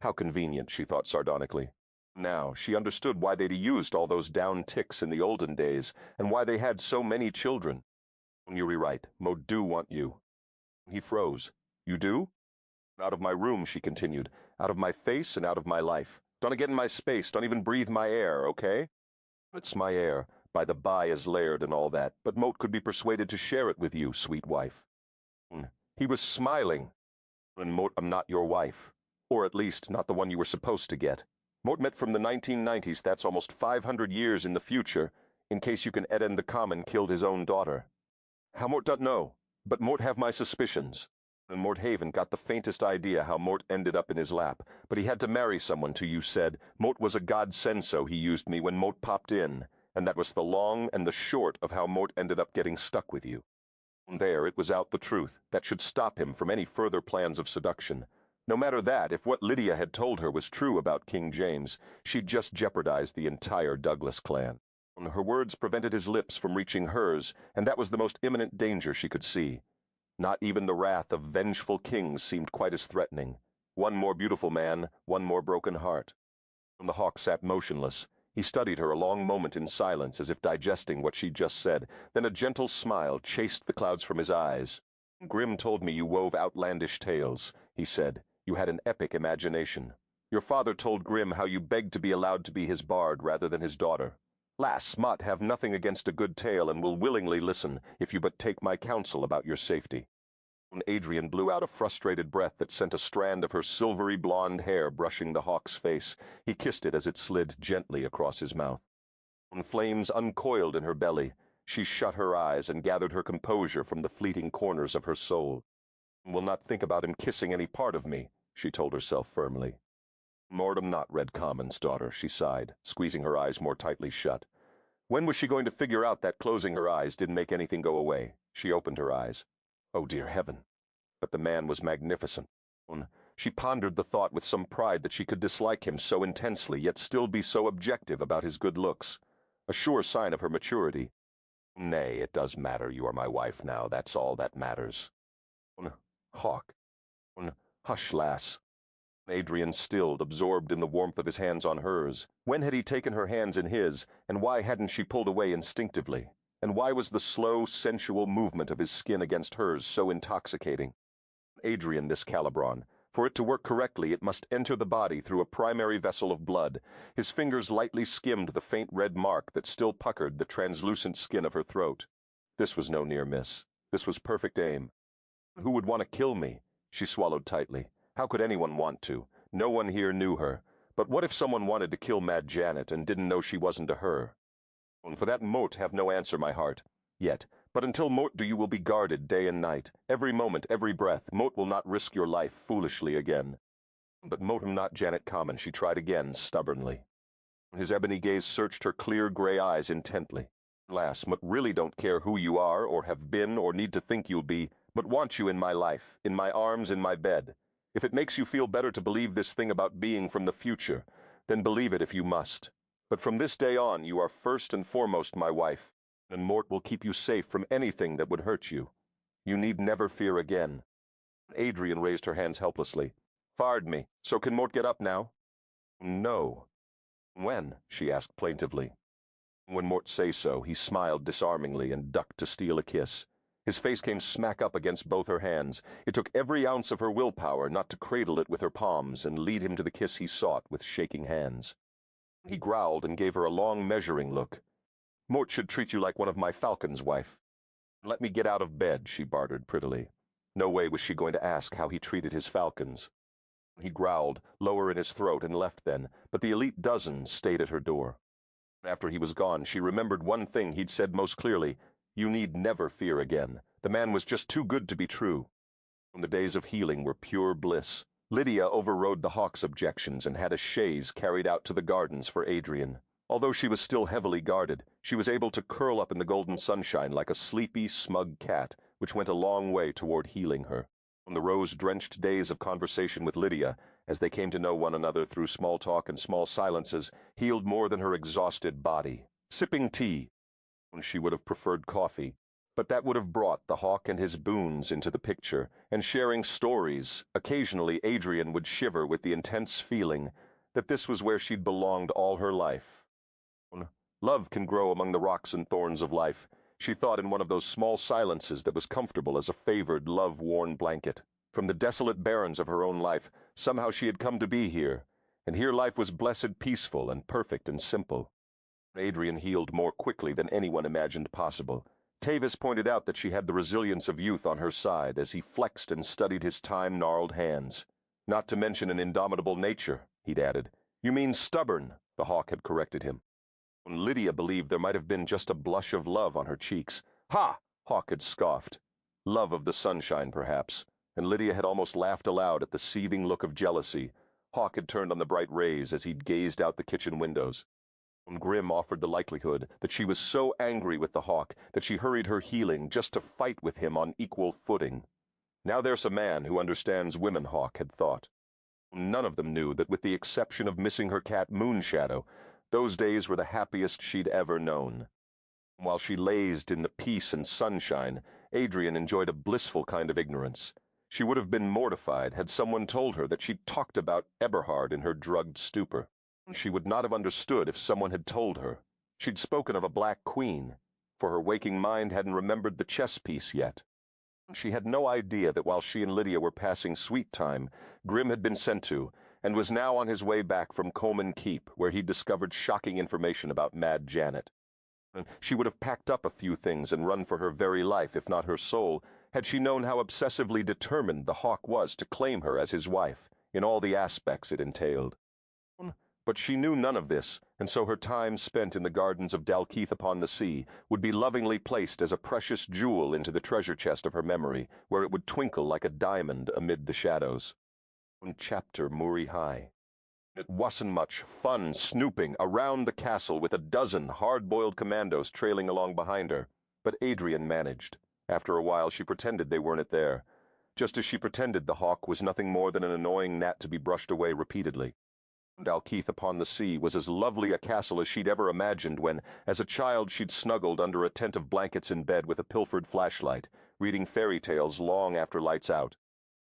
How convenient, she thought sardonically. Now, she understood why they'd used all those down ticks in the olden days, and why they had so many children. You're right, Mo do want you. He froze. You do? Out of my room, she continued. Out of my face and out of my life. Don't get in my space, don't even breathe my air, okay? It's my air, by the by as laird and all that, but Moat could be persuaded to share it with you, sweet wife. He was smiling. And Moat, I'm not your wife. Or at least, not the one you were supposed to get. Mort met from the 1990s, that's almost 500 years in the future, in case you can Eden the Common killed his own daughter. How Mort don't know, but Mort have my suspicions. And Mort Haven got the faintest idea how Mort ended up in his lap, but he had to marry someone to, you said. Mort was a god senso he used me when Mort popped in, and that was the long and the short of how Mort ended up getting stuck with you. There it was out the truth that should stop him from any further plans of seduction. No matter that, if what Lydia had told her was true about King James, she'd just jeopardized the entire Douglas clan. Her words prevented his lips from reaching hers, and that was the most imminent danger she could see. Not even the wrath of vengeful kings seemed quite as threatening. One more beautiful man, one more broken heart. The hawk sat motionless. He studied her a long moment in silence, as if digesting what she'd just said. Then a gentle smile chased the clouds from his eyes. Grim told me you wove outlandish tales, he said. You had an epic imagination. Your father told Grim how you begged to be allowed to be his bard rather than his daughter. Lass, Mott have nothing against a good tale and will willingly listen, if you but take my counsel about your safety. Adrian blew out a frustrated breath that sent a strand of her silvery blonde hair brushing the hawk's face. He kissed it as it slid gently across his mouth. When flames uncoiled in her belly, she shut her eyes and gathered her composure from the fleeting corners of her soul. Will not think about him kissing any part of me, she told herself firmly. Mordom not Red Common's daughter, she sighed, squeezing her eyes more tightly shut. When was she going to figure out that closing her eyes didn't make anything go away? She opened her eyes. Oh, dear heaven. But the man was magnificent. She pondered the thought with some pride that she could dislike him so intensely, yet still be so objective about his good looks. A sure sign of her maturity. Nay, it does matter. You are my wife now. That's all that matters. Hawk. Hush, lass. Adrian stilled, absorbed in the warmth of his hands on hers. When had he taken her hands in his, and why hadn't she pulled away instinctively? And why was the slow, sensual movement of his skin against hers so intoxicating? Adrian, this Calibron. For it to work correctly, it must enter the body through a primary vessel of blood. His fingers lightly skimmed the faint red mark that still puckered the translucent skin of her throat. This was no near miss. This was perfect aim. Who would want to kill me? She swallowed tightly. How could anyone want to? No one here knew her. But what if someone wanted to kill Mad Janet and didn't know she wasn't a her? For that Moat have no answer, my heart. Yet. But until Moat do you will be guarded day and night. Every moment, every breath, Moat will not risk your life foolishly again. But Moatem not Janet Common, she tried again, stubbornly. His ebony gaze searched her clear gray eyes intently. Lass, but really don't care who you are, or have been, or need to think you'll be, but want you in my life, in my arms, in my bed. If it makes you feel better to believe this thing about being from the future, then believe it if you must. But from this day on, you are first and foremost my wife, and Mort will keep you safe from anything that would hurt you. You need never fear again. Adrian raised her hands helplessly. Fired me, so can Mort get up now? No. When? She asked plaintively. When Mort say so, he smiled disarmingly and ducked to steal a kiss. His face came smack up against both her hands. It took every ounce of her willpower not to cradle it with her palms and lead him to the kiss he sought with shaking hands. He growled and gave her a long measuring look. Mort should treat you like one of my falcons, wife. Let me get out of bed, she bartered prettily. No way was she going to ask how he treated his falcons. He growled, lower in his throat, and left then, but the elite dozen stayed at her door. After he was gone, she remembered one thing he'd said most clearly. You need never fear again. The man was just too good to be true. The days of healing were pure bliss. Lydia overrode the hawk's objections and had a chaise carried out to the gardens for Adrian. Although she was still heavily guarded, she was able to curl up in the golden sunshine like a sleepy, smug cat, which went a long way toward healing her. On the rose-drenched days of conversation with Lydia, as they came to know one another through small talk and small silences, healed more than her exhausted body. Sipping tea. She would have preferred coffee, but that would have brought the hawk and his boons into the picture, and sharing stories. Occasionally Adrian would shiver with the intense feeling that this was where she'd belonged all her life. Love can grow among the rocks and thorns of life, she thought in one of those small silences that was comfortable as a favored, love-worn blanket. From the desolate barrens of her own life, somehow she had come to be here, and here life was blessed, peaceful, and perfect and simple. Adrian healed more quickly than anyone imagined possible. Tavis pointed out that she had the resilience of youth on her side as he flexed and studied his time-gnarled hands. Not to mention an indomitable nature, he'd added. You mean stubborn, the hawk had corrected him. Lydia believed there might have been just a blush of love on her cheeks. Ha! Hawk had scoffed. Love of the sunshine, perhaps. and Lydia had almost laughed aloud at the seething look of jealousy Hawk had turned on the bright rays as he'd gazed out the kitchen windows. Grim offered the likelihood that she was so angry with the Hawk that she hurried her healing just to fight with him on equal footing. Now there's a man who understands women, Hawk had thought. None of them knew that with the exception of missing her cat Moonshadow, those days were the happiest she'd ever known. While she lazed in the peace and sunshine, Adrian enjoyed a blissful kind of ignorance. She would have been mortified had someone told her that she'd talked about Eberhard in her drugged stupor. She would not have understood if someone had told her. She'd spoken of a Black Queen, for her waking mind hadn't remembered the chess piece yet. She had no idea that while she and Lydia were passing sweet time, Grim had been sent to, and was now on his way back from Coleman Keep, where he'd discovered shocking information about Mad Janet. She would have packed up a few things and run for her very life, if not her soul, had she known how obsessively determined the Hawk was to claim her as his wife, in all the aspects it entailed. But she knew none of this, and so her time spent in the gardens of Dalkeith upon the Sea would be lovingly placed as a precious jewel into the treasure chest of her memory, where it would twinkle like a diamond amid the shadows. Chapter Moori High. It wasn't much fun snooping around the castle with a dozen hard-boiled commandos trailing along behind her, but Adrian managed. After a while she pretended they weren't there, just as she pretended the Hawk was nothing more than an annoying gnat to be brushed away repeatedly. Dalkeith upon the Sea was as lovely a castle as she'd ever imagined when, as a child, she'd snuggled under a tent of blankets in bed with a pilfered flashlight, reading fairy tales long after lights out.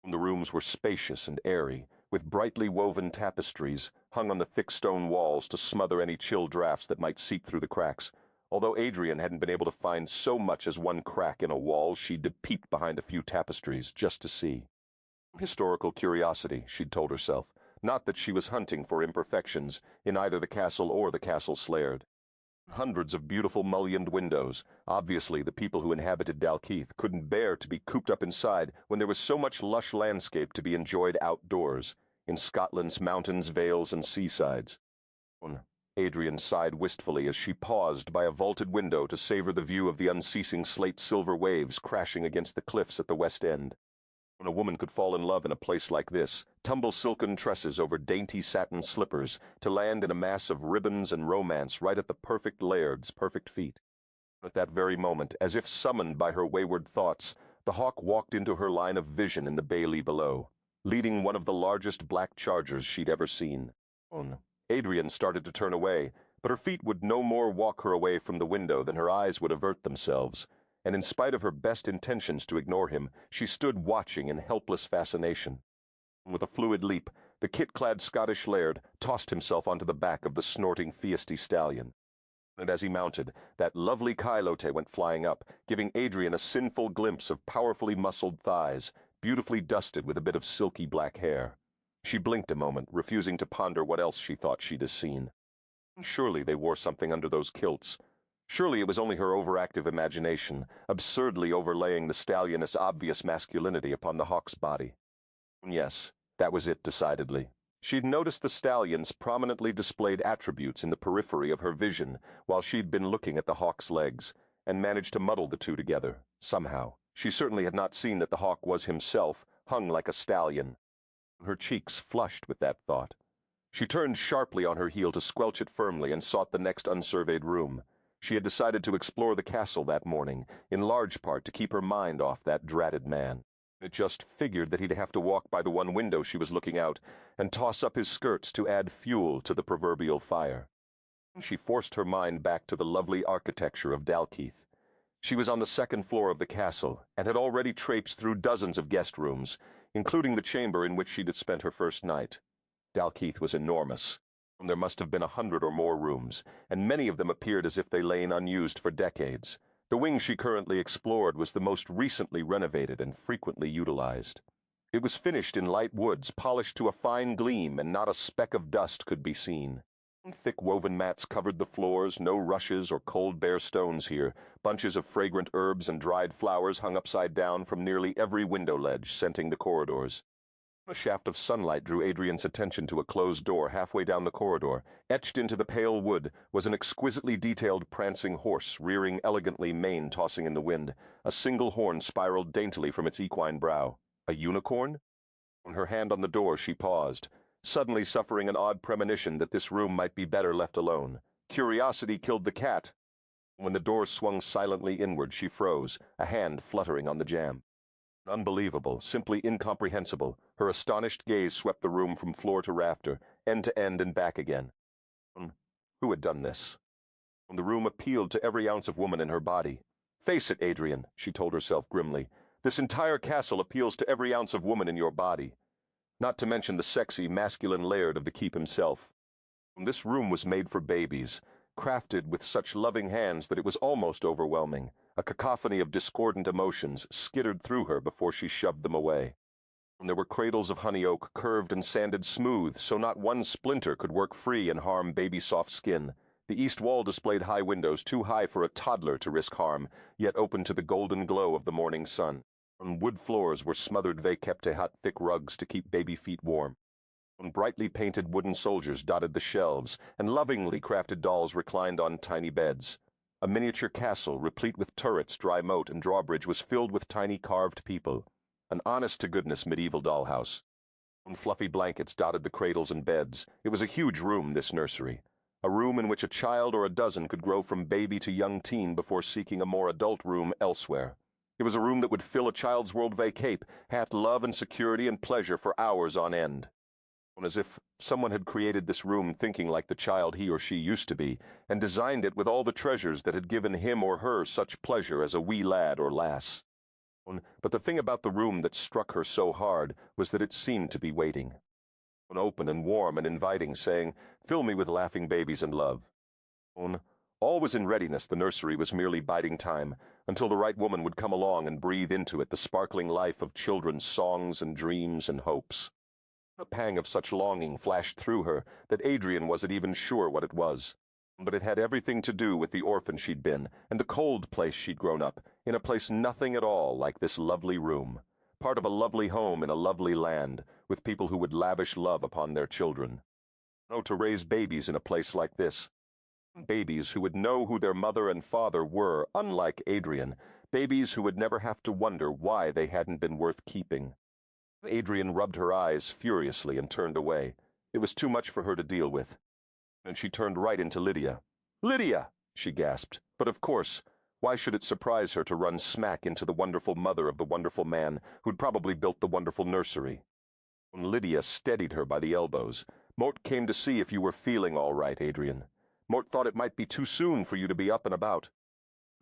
The rooms were spacious and airy, with brightly woven tapestries hung on the thick stone walls to smother any chill drafts that might seep through the cracks. Although Adrian hadn't been able to find so much as one crack in a wall, she'd peeped behind a few tapestries just to see. Historical curiosity, she'd told herself. Not that she was hunting for imperfections in either the castle or the castle Slaird. Hundreds of beautiful mullioned windows. Obviously, the people who inhabited Dalkeith couldn't bear to be cooped up inside when there was so much lush landscape to be enjoyed outdoors, in Scotland's mountains, vales, and seasides. Adrian sighed wistfully as she paused by a vaulted window to savor the view of the unceasing slate-silver waves crashing against the cliffs at the west end. When a woman could fall in love in a place like this, tumble silken tresses over dainty satin slippers to land in a mass of ribbons and romance right at the perfect laird's perfect feet. At that very moment, as if summoned by her wayward thoughts, the Hawk walked into her line of vision in the bailey below, leading one of the largest black chargers she'd ever seen. Adrian started to turn away, but her feet would no more walk her away from the window than her eyes would avert themselves. And in spite of her best intentions to ignore him, she stood watching in helpless fascination. With a fluid leap, the kit-clad Scottish laird tossed himself onto the back of the snorting Fiesty stallion. And as he mounted, that lovely Kylote went flying up, giving Adrian a sinful glimpse of powerfully muscled thighs, beautifully dusted with a bit of silky black hair. She blinked a moment, refusing to ponder what else she thought she'd seen. Surely they wore something under those kilts. Surely it was only her overactive imagination, absurdly overlaying the stallioness' obvious masculinity upon the Hawk's body. Yes, that was it decidedly. She'd noticed the stallion's prominently displayed attributes in the periphery of her vision while she'd been looking at the Hawk's legs, and managed to muddle the two together, somehow. She certainly had not seen that the Hawk was himself, hung like a stallion. Her cheeks flushed with that thought. She turned sharply on her heel to squelch it firmly and sought the next unsurveyed room. She had decided to explore the castle that morning, in large part to keep her mind off that dratted man. It just figured that he'd have to walk by the one window she was looking out and toss up his skirts to add fuel to the proverbial fire. She forced her mind back to the lovely architecture of Dalkeith. She was on the second floor of the castle and had already traipsed through dozens of guest rooms, including the chamber in which she'd spent her first night. Dalkeith was enormous. There must have been 100 or more rooms, and many of them appeared as if they lain unused for decades. The wing she currently explored was the most recently renovated and frequently utilized. It was finished in light woods, polished to a fine gleam, and not a speck of dust could be seen. Thick woven mats covered the floors, no rushes or cold bare stones here. Bunches of fragrant herbs and dried flowers hung upside down from nearly every window ledge, scenting the corridors. A shaft of sunlight drew Adrian's attention to a closed door halfway down the corridor. Etched into the pale wood was an exquisitely detailed prancing horse, rearing elegantly, mane tossing in the wind. A single horn spiraled daintily from its equine brow. A unicorn? On her hand on the door, she paused, suddenly suffering an odd premonition that this room might be better left alone. Curiosity killed the cat. When the door swung silently inward, she froze, a hand fluttering on the jamb. Unbelievable, simply incomprehensible, her astonished gaze swept the room from floor to rafter, end to end and back again. Who had done this? The room appealed to every ounce of woman in her body. Face it, Adrian, she told herself grimly. This entire castle appeals to every ounce of woman in your body. Not to mention the sexy, masculine laird of the keep himself. This room was made for babies, crafted with such loving hands that it was almost overwhelming. A cacophony of discordant emotions skittered through her before she shoved them away. There were cradles of honey oak, curved and sanded smooth, so not one splinter could work free and harm baby-soft skin. The east wall displayed high windows too high for a toddler to risk harm, yet open to the golden glow of the morning sun. On wood floors were smothered vengeful thick rugs to keep baby feet warm. On brightly painted wooden soldiers dotted the shelves, and lovingly crafted dolls reclined on tiny beds. A miniature castle, replete with turrets, dry moat, and drawbridge, was filled with tiny carved people. An honest-to-goodness medieval dollhouse. Fluffy blankets dotted the cradles and beds. It was a huge room, this nursery. A room in which a child or a dozen could grow from baby to young teen before seeking a more adult room elsewhere. It was a room that would fill a child's world vacate, had love and security and pleasure for hours on end. As if someone had created this room thinking like the child he or she used to be, and designed it with all the treasures that had given him or her such pleasure as a wee lad or lass. But the thing about the room that struck her so hard was that it seemed to be waiting. Open and warm and inviting, saying, "Fill me with laughing babies and love." All was in readiness. The nursery was merely biding time, until the right woman would come along and breathe into it the sparkling life of children's songs and dreams and hopes. A pang of such longing flashed through her that Adrian wasn't even sure what it was. But it had everything to do with the orphan she'd been, and the cold place she'd grown up, in a place nothing at all like this lovely room. Part of a lovely home in a lovely land, with people who would lavish love upon their children. To raise babies in a place like this. Babies who would know who their mother and father were, unlike Adrian. Babies who would never have to wonder why they hadn't been worth keeping. Adrian rubbed her eyes furiously and turned away. It was too much for her to deal with. And she turned right into Lydia. "Lydia!" she gasped. But of course, why should it surprise her to run smack into the wonderful mother of the wonderful man who'd probably built the wonderful nursery? When Lydia steadied her by the elbows. "Mort came to see if you were feeling all right, Adrian. Mort thought it might be too soon for you to be up and about."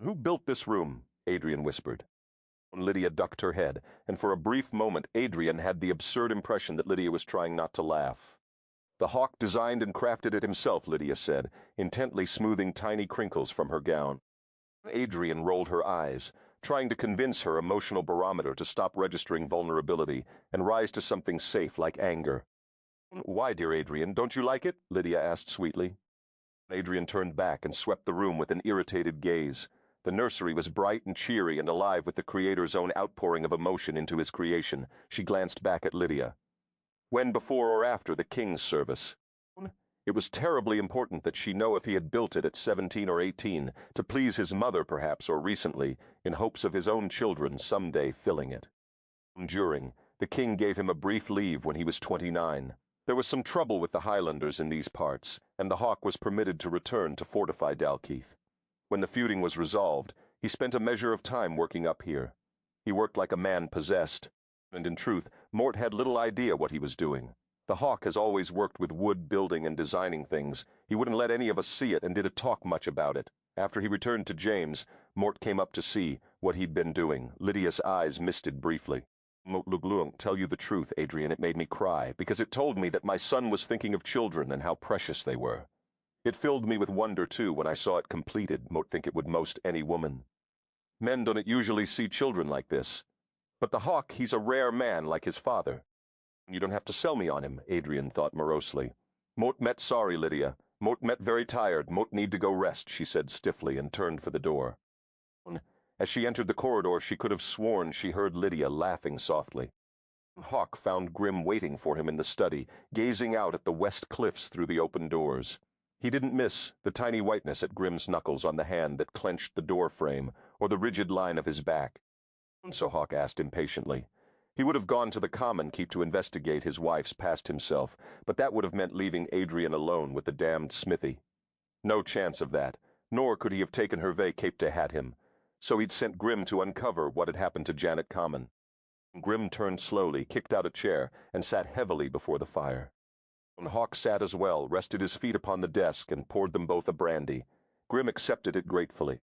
"Who built this room?" Adrian whispered. Lydia ducked her head, and for a brief moment Adrian had the absurd impression that Lydia was trying not to laugh. "The hawk designed and crafted it himself," Lydia said, intently smoothing tiny crinkles from her gown. Adrian rolled her eyes, trying to convince her emotional barometer to stop registering vulnerability and rise to something safe like anger. "Why, dear Adrian, don't you like it?" Lydia asked sweetly. Adrian turned back and swept the room with an irritated gaze. The nursery was bright and cheery and alive with the creator's own outpouring of emotion into his creation. She glanced back at Lydia. "When before or after the king's service?" It was terribly important that she know if he had built it at 17 or 18, to please his mother perhaps, or recently, in hopes of his own children someday filling it. During, the king gave him a brief leave when he was 29. There was some trouble with the Highlanders in these parts, and the hawk was permitted to return to fortify Dalkeith. When the feuding was resolved, he spent a measure of time working up here. He worked like a man possessed, and in truth, Mort had little idea what he was doing. The hawk has always worked with wood building and designing things. He wouldn't let any of us see it and didn't talk much about it. After he returned to James, Mort came up to see what he'd been doing. Lydia's eyes misted briefly. "Tell you the truth, Adrian, it made me cry, because it told me that my son was thinking of children and how precious they were. It filled me with wonder, too, when I saw it completed. Mort think it would most any woman. Men don't usually see children like this. But the hawk, he's a rare man like his father." "You don't have to sell me on him," Adrian thought morosely. "Mort met sorry, Lydia. Mort met very tired. Mort need to go rest," she said stiffly and turned for the door. As she entered the corridor, she could have sworn she heard Lydia laughing softly. Hawk found Grim waiting for him in the study, gazing out at the west cliffs through the open doors. He didn't miss the tiny whiteness at Grim's knuckles on the hand that clenched the door frame, or the rigid line of his back. "So," Hawk asked impatiently, He would have gone to the common keep to investigate his wife's past himself, but that would have meant leaving Adrian alone with the damned smithy. No chance of that, nor could he have taken her cape to hat him. So he'd sent Grim to uncover what had happened to Janet Common. Grim turned slowly, kicked out a chair, and sat heavily before the fire. Hawk sat as well, rested his feet upon the desk, and poured them both a brandy. Grim accepted it gratefully.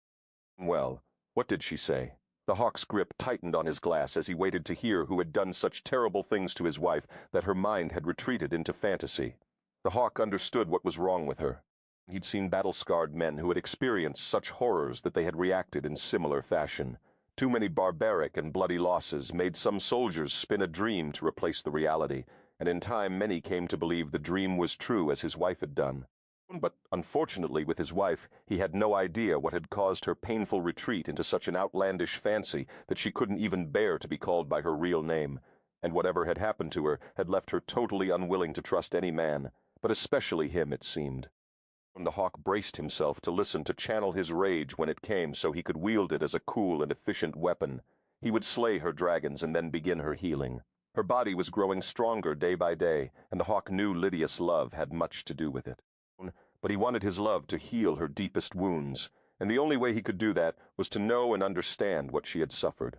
Well, what did she say? The Hawk's grip tightened on his glass as he waited to hear who had done such terrible things to his wife that her mind had retreated into fantasy. The Hawk understood what was wrong with her. He'd seen battle-scarred men who had experienced such horrors that they had reacted in similar fashion. Too many barbaric and bloody losses made some soldiers spin a dream to replace the reality, and in time many came to believe the dream was true as his wife had done. But unfortunately with his wife, he had no idea what had caused her painful retreat into such an outlandish fancy that she couldn't even bear to be called by her real name, and whatever had happened to her had left her totally unwilling to trust any man, but especially him, it seemed. The Hawk braced himself to listen to channel his rage when it came so he could wield it as a cool and efficient weapon. He would slay her dragons and then begin her healing. Her body was growing stronger day by day, and the Hawk knew Lydia's love had much to do with it. But he wanted his love to heal her deepest wounds, and the only way he could do that was to know and understand what she had suffered.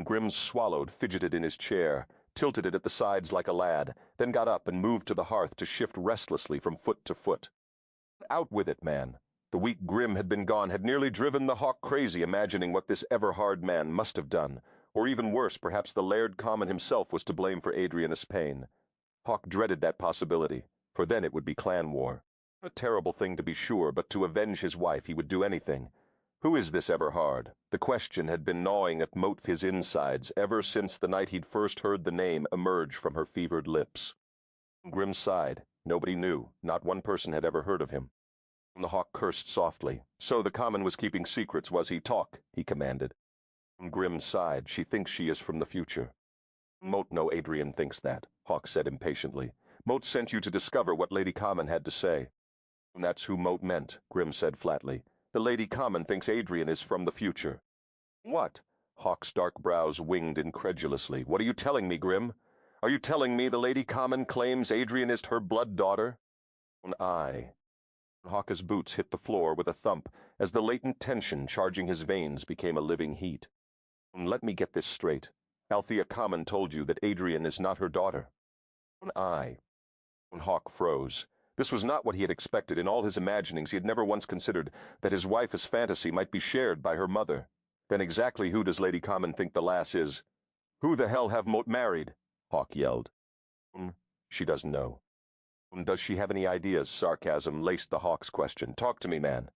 Grim swallowed, fidgeted in his chair, tilted it at the sides like a lad, then got up and moved to the hearth to shift restlessly from foot to foot. Out with it, man. The week Grim had been gone had nearly driven the Hawk crazy, imagining what this ever-hard man must have done, or even worse, perhaps the Laird Common himself was to blame for Adrian's pain. Hawk dreaded that possibility, for then it would be clan war. A terrible thing to be sure, but to avenge his wife he would do anything. Who is this Everhard? The question had been gnawing at Motf's insides ever since the night he'd first heard the name emerge from her fevered lips. Grim sighed. Nobody knew. Not one person had ever heard of him. The Hawk cursed softly. So the common was keeping secrets, was he? Talk, he commanded. Grim sighed. She thinks she is from the future. Moat no Adrian thinks that, Hawk said impatiently. Moat sent you to discover what Lady Common had to say. That's who Moat meant, Grim said flatly. The Lady Common thinks Adrian is from the future. What? Hawk's dark brows winged incredulously. What are you telling me, Grim? Are you telling me the Lady Common claims Adrian is her blood daughter? Aye. Hawk's boots hit the floor with a thump as the latent tension charging his veins became a living heat. Let me get this straight. Althea Common told you that Adrian is not her daughter. Aye. Hawk froze. This was not what he had expected. In all his imaginings he had never once considered that his wife's fantasy might be shared by her mother. Then exactly who does Lady Common think the lass is? Who the hell have Moat married? Hawk yelled. She doesn't know. Does she have any ideas? Sarcasm laced the Hawk's question. Talk to me, man.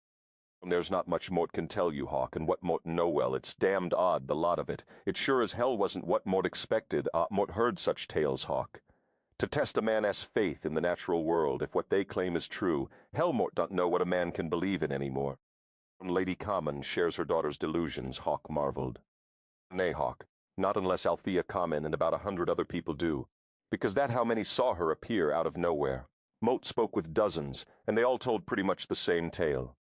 There's not much Mort can tell you, Hawk, and what Mort know well. It's damned odd, the lot of it. It sure as hell wasn't what Mort expected. Mort heard such tales, Hawk. To test a man's faith in the natural world, if what they claim is true, hell Mort don't know what a man can believe in anymore. Lady Common shares her daughter's delusions, Hawk marveled. Nay, Hawk, not unless Althea Common and about 100 other people do. Because that how many saw her appear out of nowhere. Moat spoke with dozens, and they all told pretty much the same tale.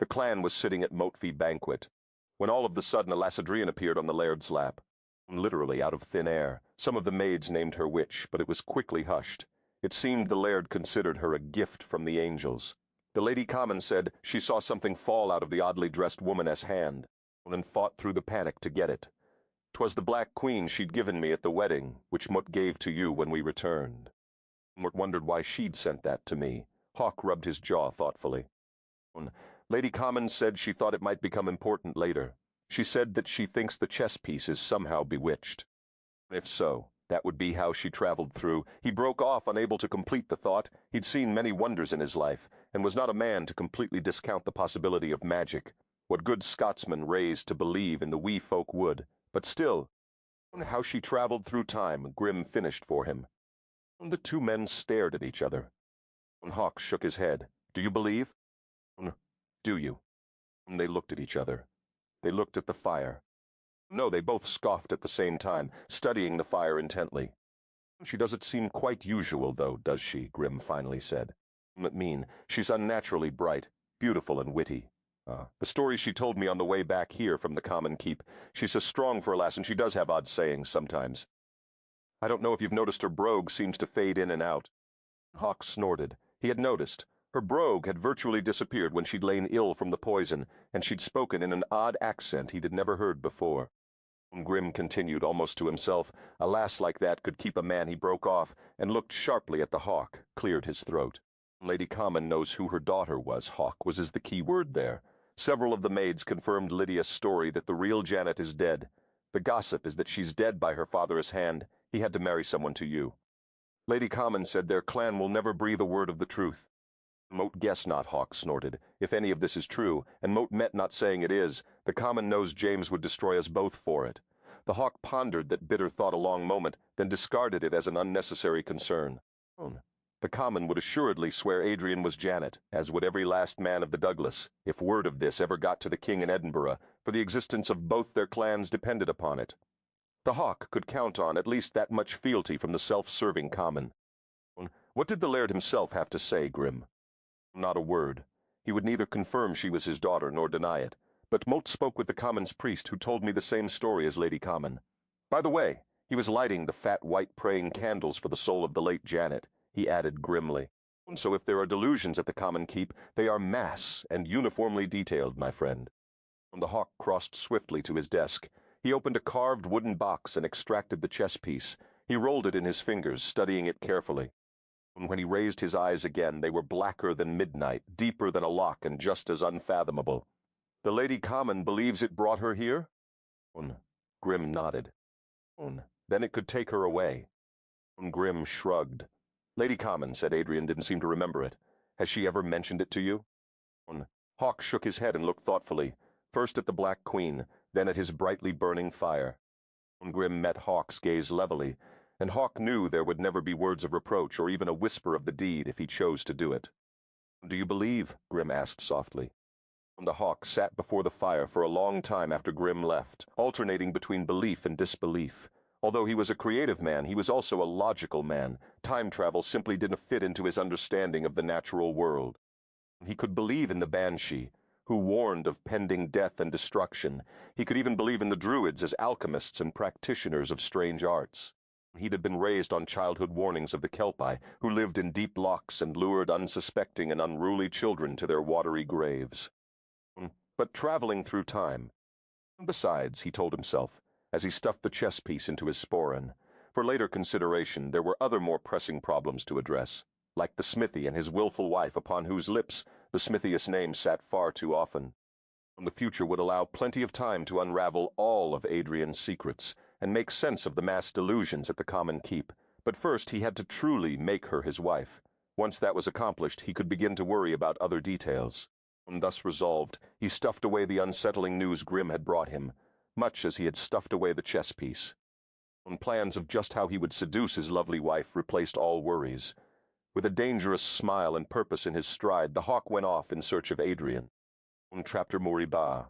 The clan was sitting at Motfi banquet, when all of the sudden a Lacedrian appeared on the Laird's lap. Literally out of thin air. Some of the maids named her witch, but it was quickly hushed. It seemed the Laird considered her a gift from the angels. The Lady Common said she saw something fall out of the oddly dressed woman's hand, and fought through the panic to get it. 'Twas the Black Queen she'd given me at the wedding, which Mut gave to you when we returned. Mut wondered why she'd sent that to me. Hawk rubbed his jaw thoughtfully. Lady Common said she thought it might become important later. She said that she thinks the chess piece is somehow bewitched. If so, that would be how she traveled through. He broke off, unable to complete the thought. He'd seen many wonders in his life, and was not a man to completely discount the possibility of magic. What good Scotsman raised to believe in the wee folk would. But still, how she traveled through time, Grim finished for him. The two men stared at each other. Hawk shook his head. Do you believe? Do you? They looked at each other. They looked at the fire. No, they both scoffed at the same time, studying the fire intently. She doesn't seem quite usual, though, does she? Grim finally said. She's unnaturally bright, beautiful and witty. The stories she told me on the way back here from the common keep. She's so strong for a lass, and she does have odd sayings sometimes. I don't know if you've noticed her brogue seems to fade in and out. Hawk snorted. He had noticed. Her brogue had virtually disappeared when she'd lain ill from the poison, and she'd spoken in an odd accent he'd never heard before. Grim continued almost to himself. A lass like that could keep a man. He broke off and looked sharply at the Hawk, cleared his throat. Lady Common knows who her daughter was. Hawk was the key word there. Several of the maids confirmed Lydia's story that the real Janet is dead. The gossip is that she's dead by her father's hand. He had to marry someone to you. Lady Common said their clan will never breathe a word of the truth. Moat guess not, Hawk snorted. If any of this is true, and Moat meant not saying it is, the Common knows James would destroy us both for it. The Hawk pondered that bitter thought a long moment, then discarded it as an unnecessary concern. The Common would assuredly swear Adrian was Janet, as would every last man of the Douglas, if word of this ever got to the king in Edinburgh, for the existence of both their clans depended upon it. The Hawk could count on at least that much fealty from the self-serving Common. What did the laird himself have to say, Grim? Not a word. He would neither confirm she was his daughter nor deny it, but Moat spoke with the Common's priest, who told me the same story as Lady Common. By the way, he was lighting the fat white praying candles for the soul of the late Janet, he added grimly. So if there are delusions at the Common Keep, they are mass and uniformly detailed, my friend. The Hawk crossed swiftly to his desk. He opened a carved wooden box and extracted the chess piece. He rolled it in his fingers, studying it carefully. When he raised his eyes again, they were blacker than midnight, deeper than a loch, and just as unfathomable. The Lady Common believes it brought her here? Grim nodded. Then it could take her away. Grim shrugged. Lady Common, said Adrian, didn't seem to remember it. Has she ever mentioned it to you? Hawk shook his head and looked thoughtfully, first at the Black Queen, then at his brightly burning fire. Grim met Hawk's gaze levelly, and Hawk knew there would never be words of reproach or even a whisper of the deed if he chose to do it. Do you believe? Grim asked softly. The Hawk sat before the fire for a long time after Grim left, alternating between belief and disbelief. Although he was a creative man, he was also a logical man. Time travel simply didn't fit into his understanding of the natural world. He could believe in the Banshee, who warned of pending death and destruction. He could even believe in the Druids as alchemists and practitioners of strange arts. He'd had been raised on childhood warnings of the Kelpie, who lived in deep lochs and lured unsuspecting and unruly children to their watery graves. But traveling through time. Besides, he told himself, as he stuffed the chess piece into his sporran, for later consideration there were other more pressing problems to address, like the smithy and his willful wife upon whose lips the smithiest name sat far too often. The future would allow plenty of time to unravel all of Adrian's secrets, and make sense of the mass delusions at the Common Keep, but first he had to truly make her his wife. Once that was accomplished, he could begin to worry about other details. And thus resolved, he stuffed away the unsettling news Grim had brought him, much as he had stuffed away the chess piece. Plans of just how he would seduce his lovely wife replaced all worries. With a dangerous smile and purpose in his stride, the Hawk went off in search of Adrian. Chapter Moriba.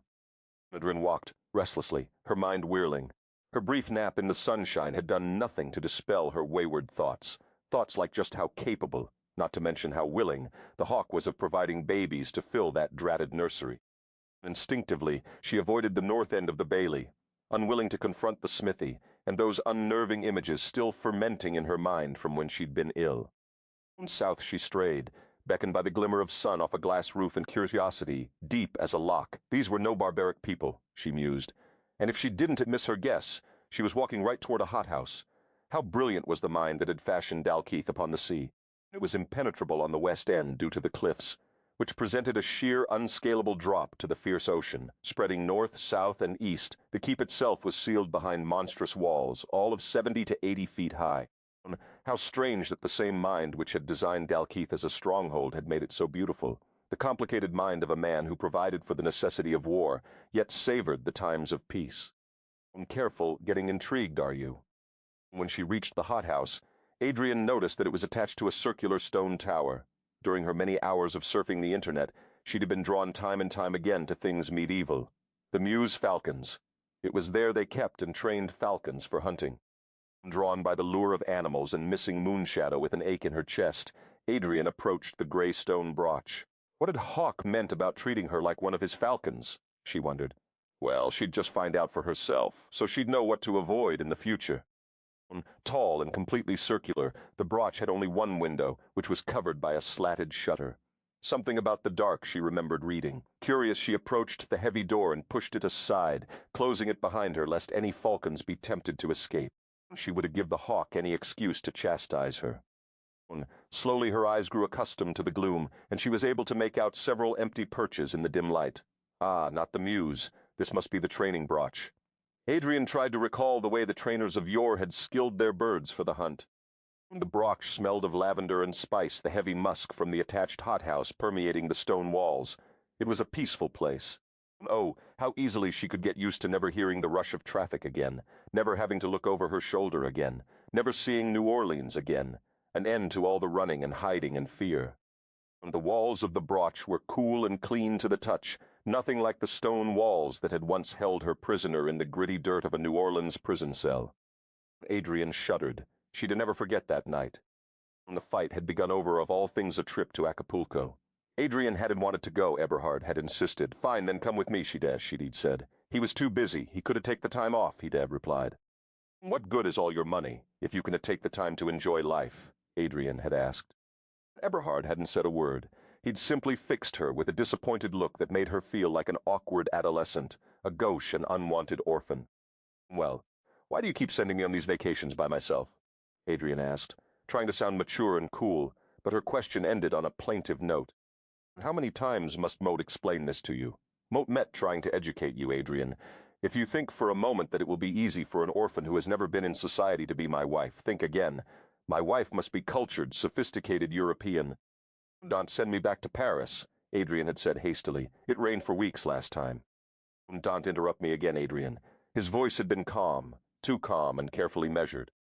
Adrian walked restlessly, her mind whirling. Her brief nap in the sunshine had done nothing to dispel her wayward thoughts like just how capable, not to mention how willing, the Hawk was of providing babies to fill that dratted nursery. Instinctively, she avoided the north end of the bailey, unwilling to confront the smithy, and those unnerving images still fermenting in her mind from when she'd been ill. South she strayed, beckoned by the glimmer of sun off a glass roof and curiosity, deep as a loch. These were no barbaric people, she mused, and if she didn't miss her guess, she was walking right toward a hothouse. How brilliant was the mind that had fashioned Dalkeith upon the sea! It was impenetrable on the west end due to the cliffs, which presented a sheer, unscalable drop to the fierce ocean, spreading north, south, and east. The keep itself was sealed behind monstrous walls, all of 70 to 80 feet high. How strange that the same mind which had designed Dalkeith as a stronghold had made it so beautiful. The complicated mind of a man who provided for the necessity of war, yet savored the times of peace. Careful, getting intrigued, are you? When she reached the hothouse, Adrian noticed that it was attached to a circular stone tower. During her many hours of surfing the internet, she'd have been drawn time and time again to things medieval. The Meuse falcons. It was there they kept and trained falcons for hunting. Drawn by the lure of animals and missing Moonshadow with an ache in her chest, Adrian approached the gray stone brooch. What had Hawk meant about treating her like one of his falcons? She wondered. Well, she'd just find out for herself, so she'd know what to avoid in the future. Tall and completely circular, the brooch had only one window, which was covered by a slatted shutter. Something about the dark she remembered reading. Curious, she approached the heavy door and pushed it aside, closing it behind her lest any falcons be tempted to escape. She would give the hawk any excuse to chastise her. Slowly her eyes grew accustomed to the gloom, and she was able to make out several empty perches in the dim light. Ah, not the mews. This must be the training brooch. Adrian tried to recall the way the trainers of yore had skilled their birds for the hunt. The brooch smelled of lavender and spice, the heavy musk from the attached hothouse permeating the stone walls. It was a peaceful place. Oh, how easily she could get used to never hearing the rush of traffic again, never having to look over her shoulder again, never seeing New Orleans again, an end to all the running and hiding and fear. The walls of the brooch were cool and clean to the touch, nothing like the stone walls that had once held her prisoner in the gritty dirt of a New Orleans prison cell. Adrian shuddered. She'd never forget that night. The fight had begun over of all things a trip to Acapulco. Adrian hadn't wanted to go, Eberhard had insisted. Fine, then come with me, she'd said. He was too busy. He could have taken the time off, he'd have replied. What good is all your money, if you can take the time to enjoy life? Adrian had asked. Eberhard hadn't said a word. He'd simply fixed her with a disappointed look that made her feel like an awkward adolescent, a gauche and unwanted orphan. Well, why do you keep sending me on these vacations by myself? Adrian asked, trying to sound mature and cool, but her question ended on a plaintive note. How many times must Moat explain this to you? Moat met trying to educate you, Adrian. If you think for a moment that it will be easy for an orphan who has never been in society to be my wife, think again. My wife must be cultured, sophisticated European. Don't send me back to Paris, Adrian had said hastily. It rained for weeks last time. Don't interrupt me again, Adrian. His voice had been calm, too calm and carefully measured.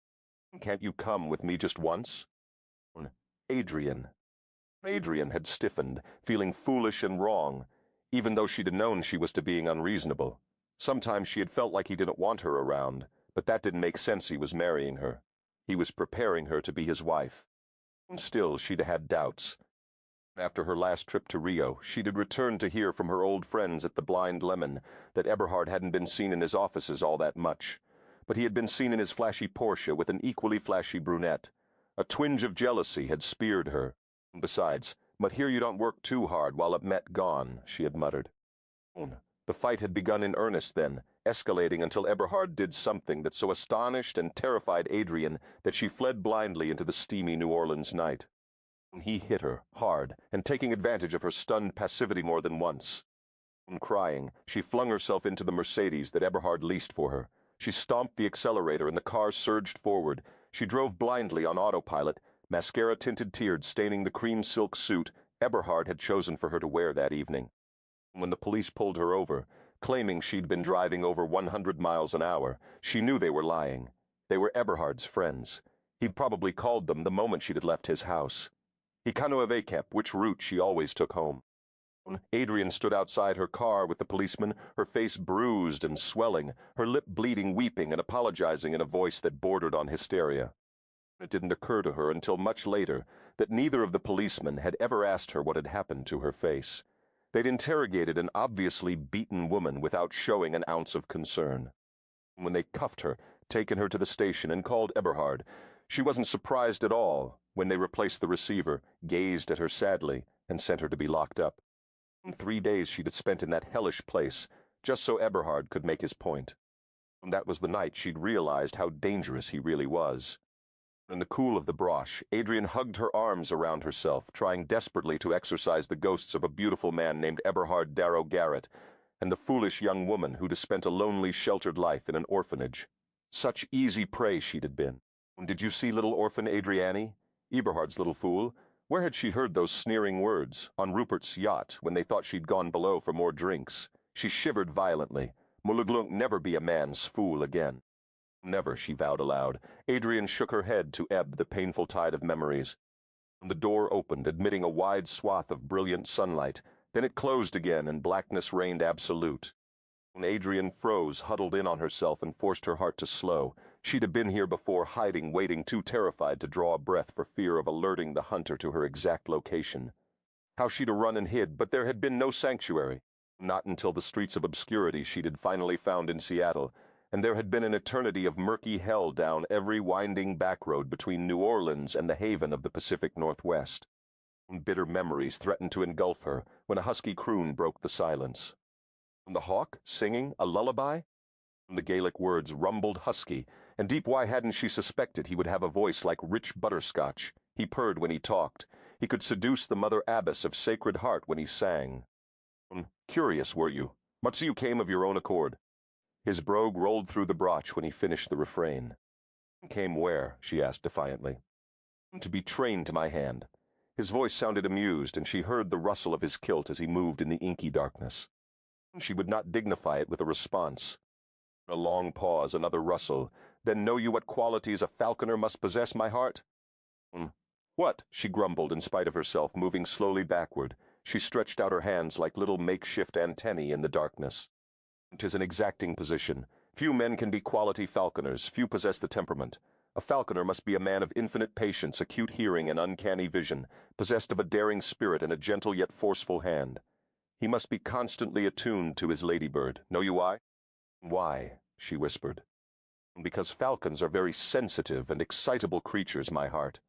Can't you come with me just once? Adrian. Adrian had stiffened, feeling foolish and wrong, even though she'd known she was to being unreasonable. Sometimes she had felt like he didn't want her around, but that didn't make sense. He was marrying her. He was preparing her to be his wife. Still, she'd had doubts. After her last trip to Rio, she'd returned to hear from her old friends at the Blind Lemon that Eberhard hadn't been seen in his offices all that much, but he had been seen in his flashy Porsche with an equally flashy brunette. A twinge of jealousy had speared her. Besides, but here you don't work too hard while it met gone, she had muttered. The fight had begun in earnest then, escalating until Eberhard did something that so astonished and terrified Adrian that she fled blindly into the steamy New Orleans night. He hit her, hard, and taking advantage of her stunned passivity more than once. Crying, she flung herself into the Mercedes that Eberhard leased for her. She stomped the accelerator and the car surged forward. She drove blindly on autopilot, mascara-tinted tears staining the cream silk suit Eberhard had chosen for her to wear that evening. When the police pulled her over, claiming she'd been driving over 100 miles an hour, she knew they were lying. They were Eberhard's friends. He'd probably called them the moment she'd left his house. He kept which route she always took home. Adrian stood outside her car with the policeman, her face bruised and swelling, her lip bleeding, weeping and apologizing in a voice that bordered on hysteria. It didn't occur to her until much later that neither of the policemen had ever asked her what had happened to her face. They'd interrogated an obviously beaten woman without showing an ounce of concern. When they cuffed her, taken her to the station, and called Eberhard, she wasn't surprised at all when they replaced the receiver, gazed at her sadly, and sent her to be locked up. 3 days she'd spent in that hellish place, just so Eberhard could make his point. And that was the night she'd realized how dangerous he really was. In the cool of the brooch, Adrian hugged her arms around herself, trying desperately to exorcise the ghosts of a beautiful man named Eberhard Darrow Garrett, and the foolish young woman who'd spent a lonely, sheltered life in an orphanage. Such easy prey she'd have been. Did you see little orphan Adriani? Eberhard's little fool. Where had she heard those sneering words? On Rupert's yacht, when they thought she'd gone below for more drinks. She shivered violently. Mulleglunk never be a man's fool again. Never, she vowed aloud. Adrian shook her head to ebb the painful tide of memories. The door opened, admitting a wide swath of brilliant sunlight. Then it closed again, and blackness reigned absolute. Adrian froze, huddled in on herself, and forced her heart to slow. She'd have been here before, hiding, waiting, too terrified to draw a breath for fear of alerting the hunter to her exact location. How she'd have run and hid, but there had been no sanctuary. Not until the streets of obscurity she'd finally found in Seattle, and there had been an eternity of murky hell down every winding back road between New Orleans and the haven of the Pacific Northwest. Bitter memories threatened to engulf her when a husky croon broke the silence. The hawk singing a lullaby? The Gaelic words rumbled husky, and deep why hadn't she suspected he would have a voice like rich butterscotch? He purred when he talked. He could seduce the Mother Abbess of Sacred Heart when he sang. Curious, were you? Much so you came of your own accord. His brogue rolled through the brooch when he finished the refrain. Came where? She asked defiantly. To be trained to my hand. His voice sounded amused, and she heard the rustle of his kilt as he moved in the inky darkness. She would not dignify it with a response. A long pause, another rustle. Then know you what qualities a falconer must possess, my heart? What? She grumbled in spite of herself, moving slowly backward. She stretched out her hands like little makeshift antennae in the darkness. 'Tis an exacting position. Few men can be quality falconers, few possess the temperament. A falconer must be a man of infinite patience, acute hearing, and uncanny vision, possessed of a daring spirit and a gentle yet forceful hand. He must be constantly attuned to his ladybird. Know you why? Why? She whispered. Because falcons are very sensitive and excitable creatures, my heart.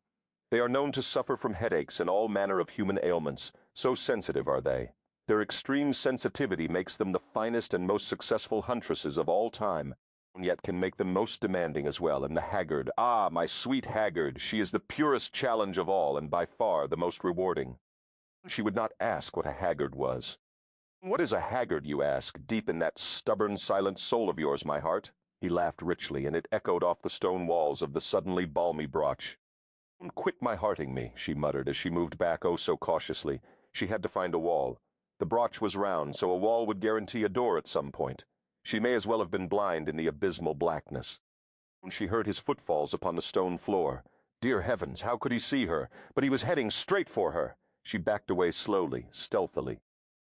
They are known to suffer from headaches and all manner of human ailments, so sensitive are they. Their extreme sensitivity makes them the finest and most successful huntresses of all time, and yet can make them most demanding as well, and the haggard, ah, my sweet haggard, she is the purest challenge of all, and by far the most rewarding. She would not ask what a haggard was. What is a haggard, you ask, deep in that stubborn, silent soul of yours, my heart? He laughed richly, and it echoed off the stone walls of the suddenly balmy brooch. Quit my hearting me, she muttered as she moved back oh so cautiously. She had to find a wall. The brooch was round, so a wall would guarantee a door at some point. She may as well have been blind in the abysmal blackness. She heard his footfalls upon the stone floor. Dear heavens, how could he see her? But he was heading straight for her. She backed away slowly, stealthily.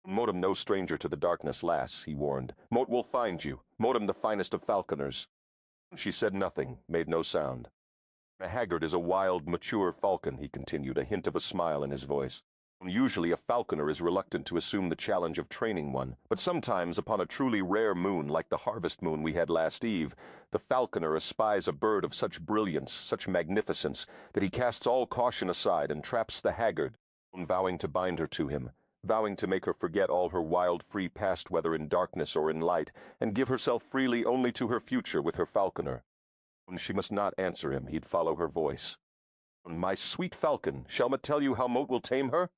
Motem no stranger to the darkness, lass, he warned. Mote will find you. Motem the finest of falconers. She said nothing, made no sound. A haggard is a wild, mature falcon, he continued, a hint of a smile in his voice. Usually a falconer is reluctant to assume the challenge of training one, but sometimes upon a truly rare moon like the harvest moon we had last eve, the falconer espies a bird of such brilliance, such magnificence, that he casts all caution aside and traps the haggard, vowing to bind her to him, vowing to make her forget all her wild free past whether in darkness or in light, and give herself freely only to her future with her falconer. When she must not answer him, he'd follow her voice. My sweet falcon, shall ma tell you how Mote will tame her?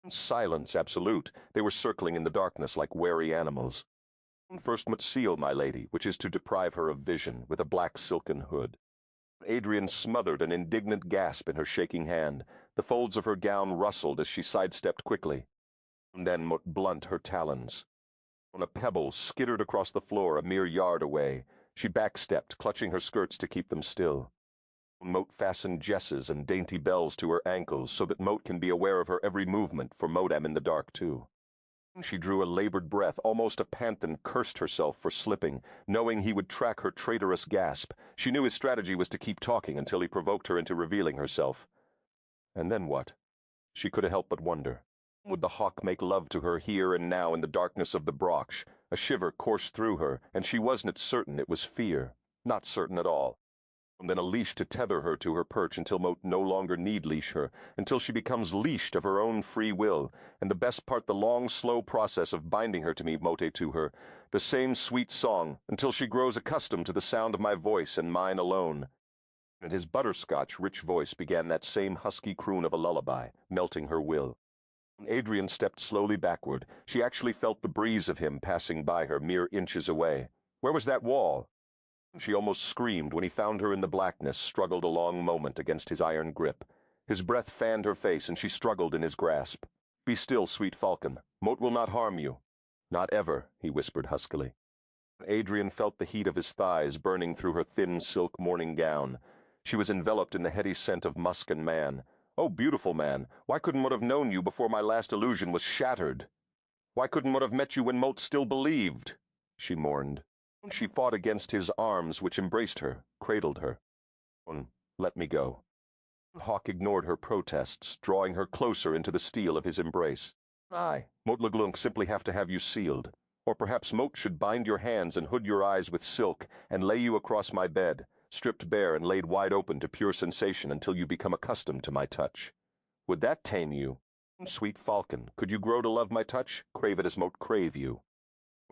Silence absolute. They were circling in the darkness like wary animals. First must seal, my lady, which is to deprive her of vision, with a black silken hood. Adrian smothered an indignant gasp in her shaking hand. The folds of her gown rustled as she sidestepped quickly. And then Mote blunt her talons. On a pebble skittered across the floor a mere yard away. She backstepped, clutching her skirts to keep them still. Mote fastened jesses and dainty bells to her ankles so that Mote can be aware of her every movement, for Mote am in the dark too. She drew a labored breath, almost a pant, and cursed herself for slipping, knowing he would track her traitorous gasp. She knew his strategy was to keep talking until he provoked her into revealing herself. And then what? She couldn't help but wonder. Would the hawk make love to her here and now in the darkness of the brooch? A shiver coursed through her, and she wasn't certain it was fear. Not certain at all. And then a leash to tether her to her perch until Mote no longer need leash her, until she becomes leashed of her own free will, and the best part the long, slow process of binding her to me, Mote to her, the same sweet song, until she grows accustomed to the sound of my voice and mine alone. And his butterscotch rich voice began that same husky croon of a lullaby, melting her will. When Adrian stepped slowly backward, she actually felt the breeze of him passing by her mere inches away. Where was that wall? She almost screamed when he found her in the blackness, struggled a long moment against his iron grip. His breath fanned her face, and she struggled in his grasp. Be still, sweet falcon. Mote will not harm you. Not ever, he whispered huskily. Adrian felt the heat of his thighs burning through her thin silk morning gown. She was enveloped in the heady scent of musk and man. Oh, beautiful man, why couldn't Mote have known you before my last illusion was shattered? Why couldn't Mote have met you when Mote still believed? She mourned. She fought against his arms, which embraced her, cradled her. Let me go. Hawk ignored her protests, drawing her closer into the steel of his embrace. Aye, Mote le Glunk simply have to have you sealed. Or perhaps Moat should bind your hands and hood your eyes with silk, and lay you across my bed, stripped bare and laid wide open to pure sensation until you become accustomed to my touch. Would that tame you? Sweet falcon, could you grow to love my touch, crave it as Moat crave you?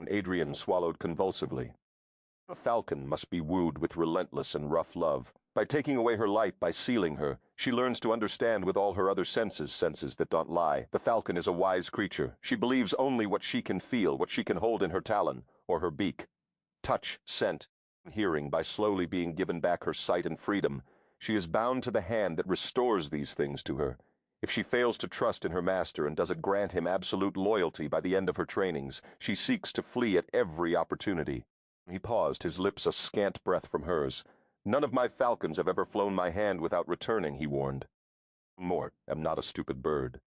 Adrian swallowed convulsively. A falcon must be wooed with relentless and rough love. By taking away her light, by sealing her, she learns to understand with all her other senses that don't lie. The falcon is a wise creature. She believes only what she can feel, what she can hold in her talon, or her beak. Touch, scent, hearing, by slowly being given back her sight and freedom, she is bound to the hand that restores these things to her. If she fails to trust in her master and doesn't grant him absolute loyalty by the end of her trainings, she seeks to flee at every opportunity. He paused, his lips a scant breath from hers. None of my falcons have ever flown my hand without returning, he warned. Mort, am not a stupid bird.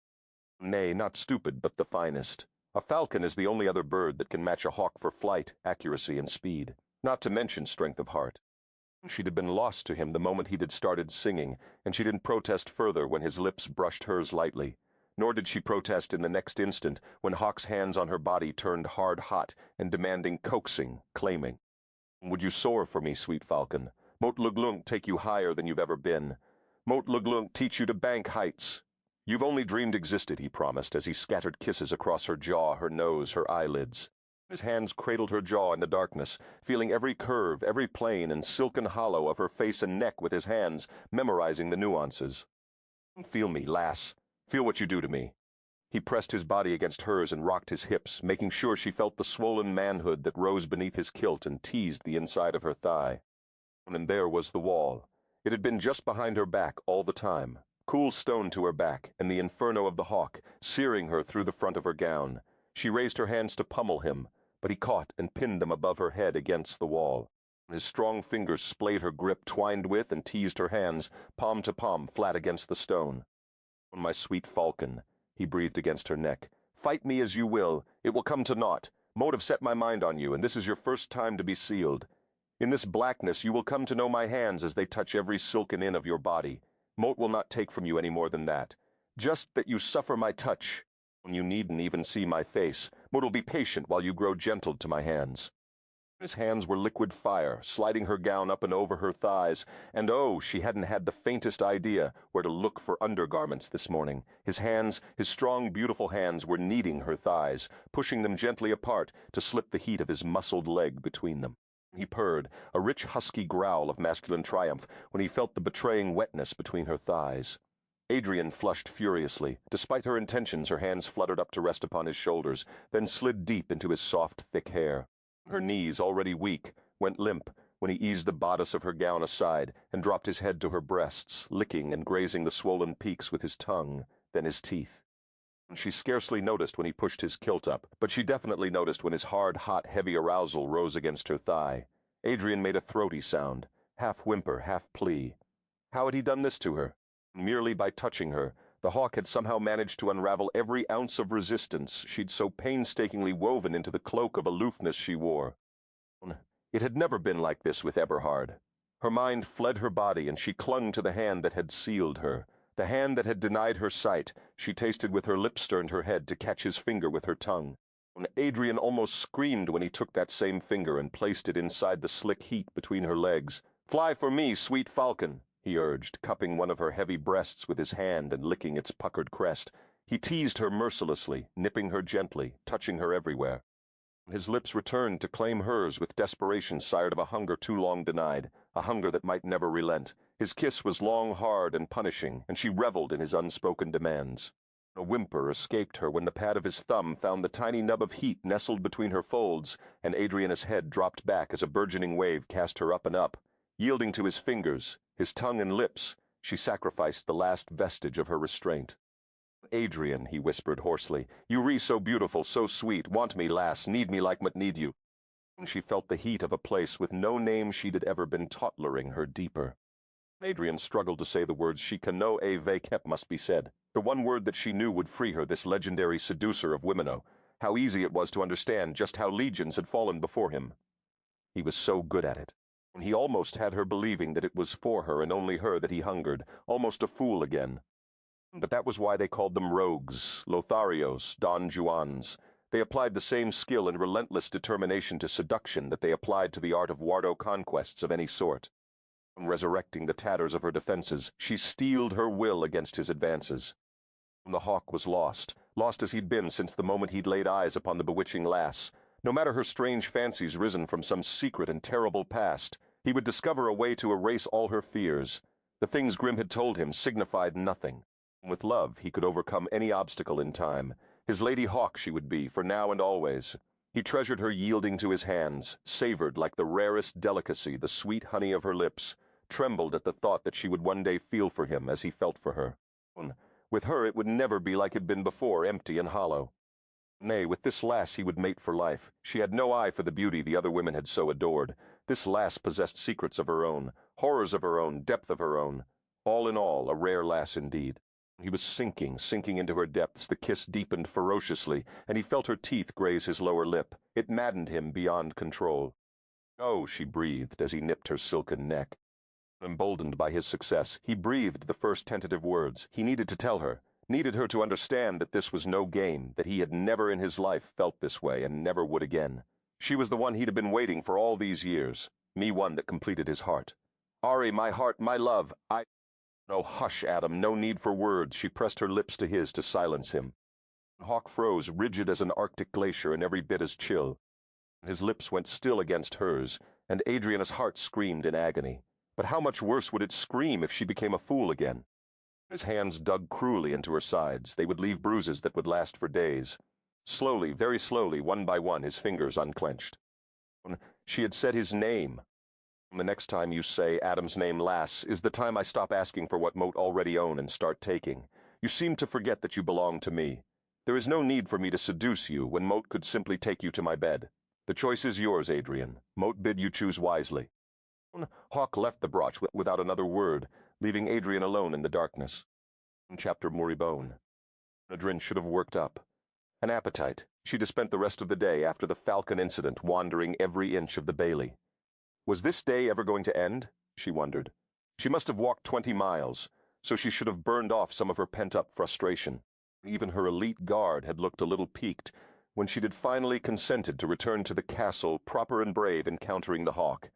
Nay, not stupid, but the finest. A falcon is the only other bird that can match a hawk for flight, accuracy, and speed, not to mention strength of heart. She'd have been lost to him the moment he'd had started singing, and she didn't protest further when his lips brushed hers lightly. Nor did she protest in the next instant when Hawk's hands on her body turned hard-hot and demanding coaxing, claiming. Would you soar for me, sweet falcon? Moat Luglunk take you higher than you've ever been. Moat Luglunk teach you to bank heights. You've only dreamed existed, he promised, as he scattered kisses across her jaw, her nose, her eyelids. His hands cradled her jaw in the darkness, feeling every curve, every plane and silken hollow of her face and neck with his hands, memorizing the nuances. Feel me, lass. Feel what you do to me. He pressed his body against hers and rocked his hips, making sure she felt the swollen manhood that rose beneath his kilt and teased the inside of her thigh. And there was the wall. It had been just behind her back all the time, cool stone to her back, and the inferno of the hawk, searing her through the front of her gown. She raised her hands to pummel him, but he caught and pinned them above her head against the wall. His strong fingers splayed her grip, twined with and teased her hands, palm to palm, flat against the stone. My sweet falcon, he breathed against her neck. Fight me as you will, it will come to naught. Moat have set my mind on you, and this is your first time to be sealed. In this blackness you will come to know my hands as they touch every silken in of your body. Moat will not take from you any more than that. Just that you suffer my touch. You needn't even see my face. Moat will be patient while you grow gentled to my hands. His hands were liquid fire, sliding her gown up and over her thighs, and oh, she hadn't had the faintest idea where to look for undergarments this morning. His hands, his strong, beautiful hands, were kneading her thighs, pushing them gently apart to slip the heat of his muscled leg between them. He purred, a rich husky growl of masculine triumph, when he felt the betraying wetness between her thighs. Adrian flushed furiously. Despite her intentions, her hands fluttered up to rest upon his shoulders, then slid deep into his soft, thick hair. Her knees, already weak, went limp when he eased the bodice of her gown aside and dropped his head to her breasts, licking and grazing the swollen peaks with his tongue, then his teeth. She scarcely noticed when he pushed his kilt up, but she definitely noticed when his hard, hot, heavy arousal rose against her thigh. Adrian made a throaty sound, half whimper, half plea. How had he done this to her? Merely by touching her, the hawk had somehow managed to unravel every ounce of resistance she'd so painstakingly woven into the cloak of aloofness she wore. It had never been like this with Eberhard. Her mind fled her body, and she clung to the hand that had sealed her. The hand that had denied her sight, she tasted with her lips, turned her head to catch his finger with her tongue. Adrian almost screamed when he took that same finger and placed it inside the slick heat between her legs. "Fly for me, sweet falcon," he urged, cupping one of her heavy breasts with his hand and licking its puckered crest. He teased her mercilessly, nipping her gently, touching her everywhere. His lips returned to claim hers with desperation sired of a hunger too long denied, a hunger that might never relent. His kiss was long, hard, and punishing, and she reveled in his unspoken demands. A whimper escaped her when the pad of his thumb found the tiny nub of heat nestled between her folds, and Adriana's head dropped back as a burgeoning wave cast her up and up. Yielding to his fingers, his tongue and lips, she sacrificed the last vestige of her restraint. "Adrian," he whispered hoarsely, "you re so beautiful, so sweet, want me, lass, need me like but need you." She felt the heat of a place with no name she'd ever been taught luring her deeper. Adrian struggled to say the words she can know a vengeful must be said, the one word that she knew would free her, this legendary seducer of Wimeno. How easy it was to understand just how legions had fallen before him. He was so good at it. He almost had her believing that it was for her and only her that he hungered, almost a fool again. But that was why they called them rogues, Lotharios, Don Juans. They applied the same skill and relentless determination to seduction that they applied to the art of Wardo conquests of any sort. Resurrecting the tatters of her defenses, she steeled her will against his advances. The hawk was lost as he'd been since the moment he'd laid eyes upon the bewitching lass. No matter her strange fancies risen from some secret and terrible past, he would discover a way to erase all her fears. The things Grim had told him signified nothing. With love, he could overcome any obstacle in time. His Lady Hawk she would be, for now and always. He treasured her yielding to his hands, savored like the rarest delicacy the sweet honey of her lips, trembled at the thought that she would one day feel for him as he felt for her. With her it would never be like it had been before, empty and hollow. Nay, with this lass he would mate for life. She had no eye for the beauty the other women had so adored. This lass possessed secrets of her own, horrors of her own, depth of her own. All in all, a rare lass indeed. He was sinking into her depths. The kiss deepened ferociously, and he felt her teeth graze his lower lip. It maddened him beyond control. "Oh," she breathed as he nipped her silken neck. Emboldened by his success, he breathed the first tentative words. He needed to tell her, needed her to understand that this was no game, that he had never in his life felt this way and never would again. She was the one he'd been waiting for all these years, me one that completed his heart. "Ari, my heart, my love, "No, hush, Adam, no need for words." She pressed her lips to his to silence him. Hawk froze, rigid as an Arctic glacier and every bit as chill. His lips went still against hers, and Adriana's heart screamed in agony. But how much worse would it scream if she became a fool again? His hands dug cruelly into her sides. They would leave bruises that would last for days. Slowly, very slowly, one by one, his fingers unclenched. She had said his name. "The next time you say Adam's name, lass, is the time I stop asking for what Moat already own and start taking. You seem to forget that you belong to me. There is no need for me to seduce you when Moat could simply take you to my bed. The choice is yours, Adrian. Moat bid you choose wisely." Hawk left the brooch without another word, leaving Adrian alone in the darkness. Chapter moribone. Adrian should have worked up. An appetite. She'd have spent the rest of the day after the Falcon incident wandering every inch of the Bailey. Was this day ever going to end? She wondered. She must have walked 20 miles, so she should have burned off some of her pent-up frustration. Even her elite guard had looked a little piqued when she had finally consented to return to the castle, proper and brave, encountering the hawk.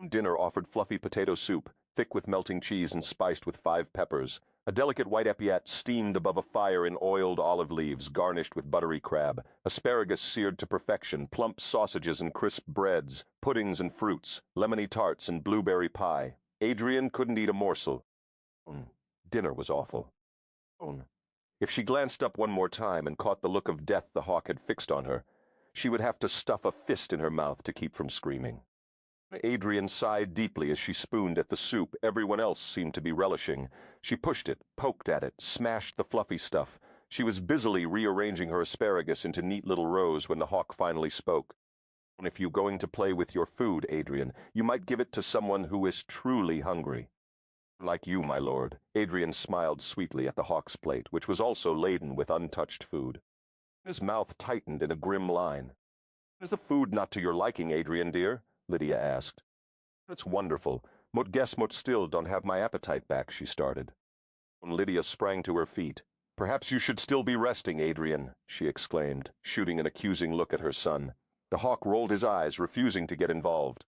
Dinner offered fluffy potato soup, thick with melting cheese and spiced with 5 peppers. A delicate white epaulette steamed above a fire in oiled olive leaves, garnished with buttery crab, asparagus seared to perfection, plump sausages and crisp breads, puddings and fruits, lemony tarts and blueberry pie. Adrian couldn't eat a morsel. Dinner was awful. If she glanced up one more time and caught the look of death the hawk had fixed on her, she would have to stuff a fist in her mouth to keep from screaming. Adrian sighed deeply as she spooned at the soup everyone else seemed to be relishing. She pushed it, poked at it, smashed the fluffy stuff. She was busily rearranging her asparagus into neat little rows when the hawk finally spoke. "If you're going to play with your food, Adrian, you might give it to someone who is truly hungry." "Like you, my lord." Adrian smiled sweetly at the hawk's plate, which was also laden with untouched food. His mouth tightened in a grim line. "Is the food not to your liking, Adrian, dear?" Lydia asked. "It's wonderful. Mot guess mot still don't have my appetite back," she started. Lydia sprang to her feet. "Perhaps you should still be resting, Adrian," she exclaimed, shooting an accusing look at her son. The hawk rolled his eyes, refusing to get involved.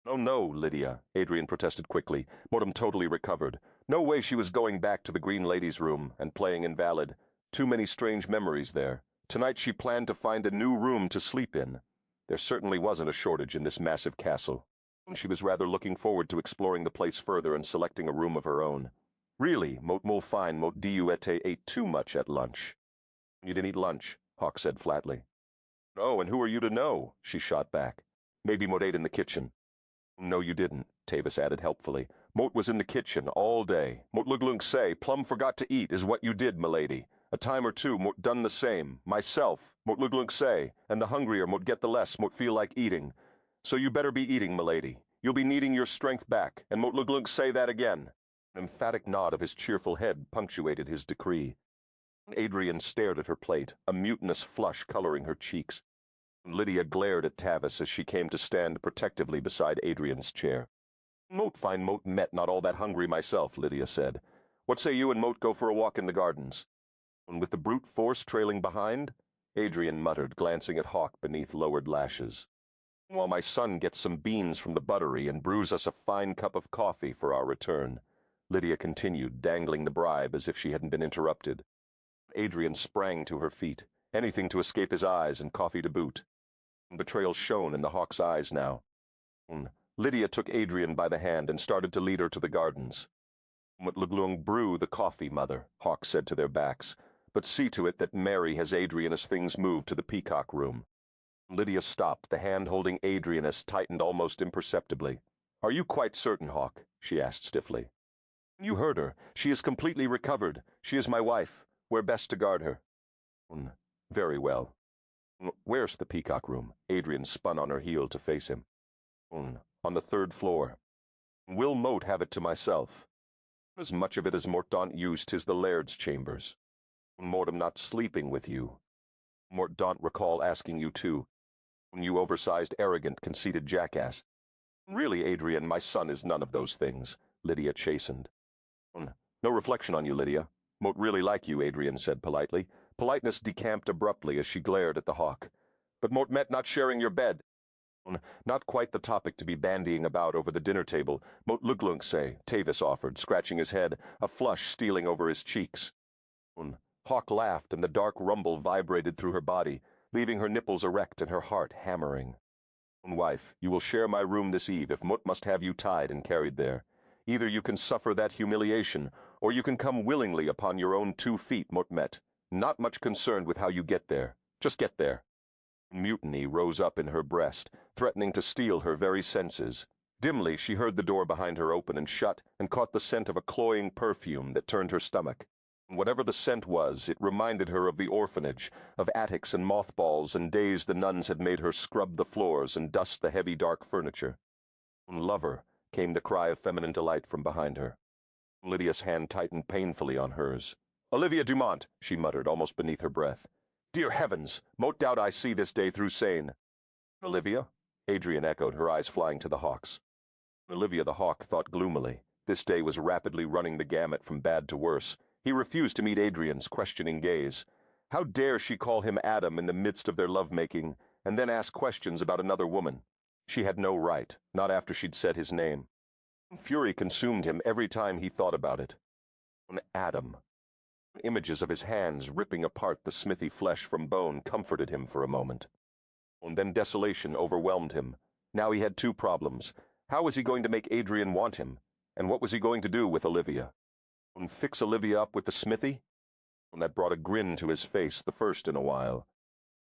"Oh, no, Lydia," Adrian protested quickly. Mortem totally recovered. No way she was going back to the Green Lady's room and playing invalid. Too many strange memories there. Tonight she planned to find a new room to sleep in. There certainly wasn't a shortage in this massive castle. She was rather looking forward to exploring the place further and selecting a room of her own. Really, Mot mul fine Mot diuete ate too much at lunch. "You didn't eat lunch," Hawk said flatly. "Oh, and who are you to know?" she shot back. "Maybe Mot ate in the kitchen." "No, you didn't," Tavis added helpfully. "Mot was in the kitchen all day. Mot luglunk say, plumb forgot to eat is what you did, milady. A time or two, Mot done the same. Myself, Mot luglunk say, and the hungrier Mot get the less Mot feel like eating. So you better be eating, milady. You'll be needing your strength back, and Mot luglunk say that again." An emphatic nod of his cheerful head punctuated his decree. Adrian stared at her plate, a mutinous flush coloring her cheeks. Lydia glared at Tavis as she came to stand protectively beside Adrian's chair. "Mot find Mot met not all that hungry myself," Lydia said. "What say you and Mot go for a walk in the gardens?" And with the brute force trailing behind, Adrian muttered, glancing at Hawk beneath lowered lashes. "While my son gets some beans from the buttery and brews us a fine cup of coffee for our return," Lydia continued, dangling the bribe as if she hadn't been interrupted. Adrian sprang to her feet, anything to escape his eyes and coffee to boot. Betrayal shone in the Hawk's eyes now. Lydia took Adrian by the hand and started to lead her to the gardens. "Brew the coffee, mother," Hawk said to their backs, "but see to it that Mary has Adrian's things moved to the peacock room." Lydia stopped, the hand holding Adrian's tightened almost imperceptibly. "Are you quite certain, Hawk?" she asked stiffly. "You heard her. She is completely recovered. She is my wife. We're best to guard her." "Very well. Where's the peacock room?" Adrian spun on her heel to face him. "On the 3rd floor. Will Moat have it to myself? As much of it as Mordaunt used 'tis the laird's chambers. Mortem not sleeping with you. Mordaunt recall asking you too. You oversized, arrogant, conceited jackass." "Really, Adrian, my son is none of those things," Lydia chastened. "No reflection on you, Lydia. Moat really like you," Adrian said politely. Politeness decamped abruptly as she glared at the Hawk. "But Mort met not sharing your bed." "Not quite the topic to be bandying about over the dinner table, Mot Luglunk say," Tavis offered, scratching his head, a flush stealing over his cheeks. Hawk laughed, and the dark rumble vibrated through her body, leaving her nipples erect and her heart hammering. "Wife, you will share my room this eve if Mot must have you tied and carried there. Either you can suffer that humiliation, or you can come willingly upon your own 2 feet, Mot met. Not much concerned with how you get there. Just get there." Mutiny rose up in her breast, threatening to steal her very senses. Dimly she heard the door behind her open and shut, and caught the scent of a cloying perfume that turned her stomach. Whatever the scent was, it reminded her of the orphanage, of attics and mothballs and days the nuns had made her scrub the floors and dust the heavy dark furniture. "Lover," came the cry of feminine delight from behind her. Lydia's hand tightened painfully on hers. "Olivia Dumont," she muttered, almost beneath her breath. "Dear heavens! Mote doubt I see this day through sane." "Olivia?" Adrian echoed, her eyes flying to the Hawk's. Olivia the Hawk thought gloomily. This day was rapidly running the gamut from bad to worse. He refused to meet Adrian's questioning gaze. How dare she call him Adam in the midst of their love-making, and then ask questions about another woman? She had no right, not after she'd said his name. Fury consumed him every time he thought about it. Adam. Images of his hands ripping apart the smithy flesh from bone comforted him for a moment. And then desolation overwhelmed him. Now he had 2 problems. How was he going to make Adrian want him? And what was he going to do with Olivia? And fix Olivia up with the smithy? And that brought a grin to his face, the first in a while.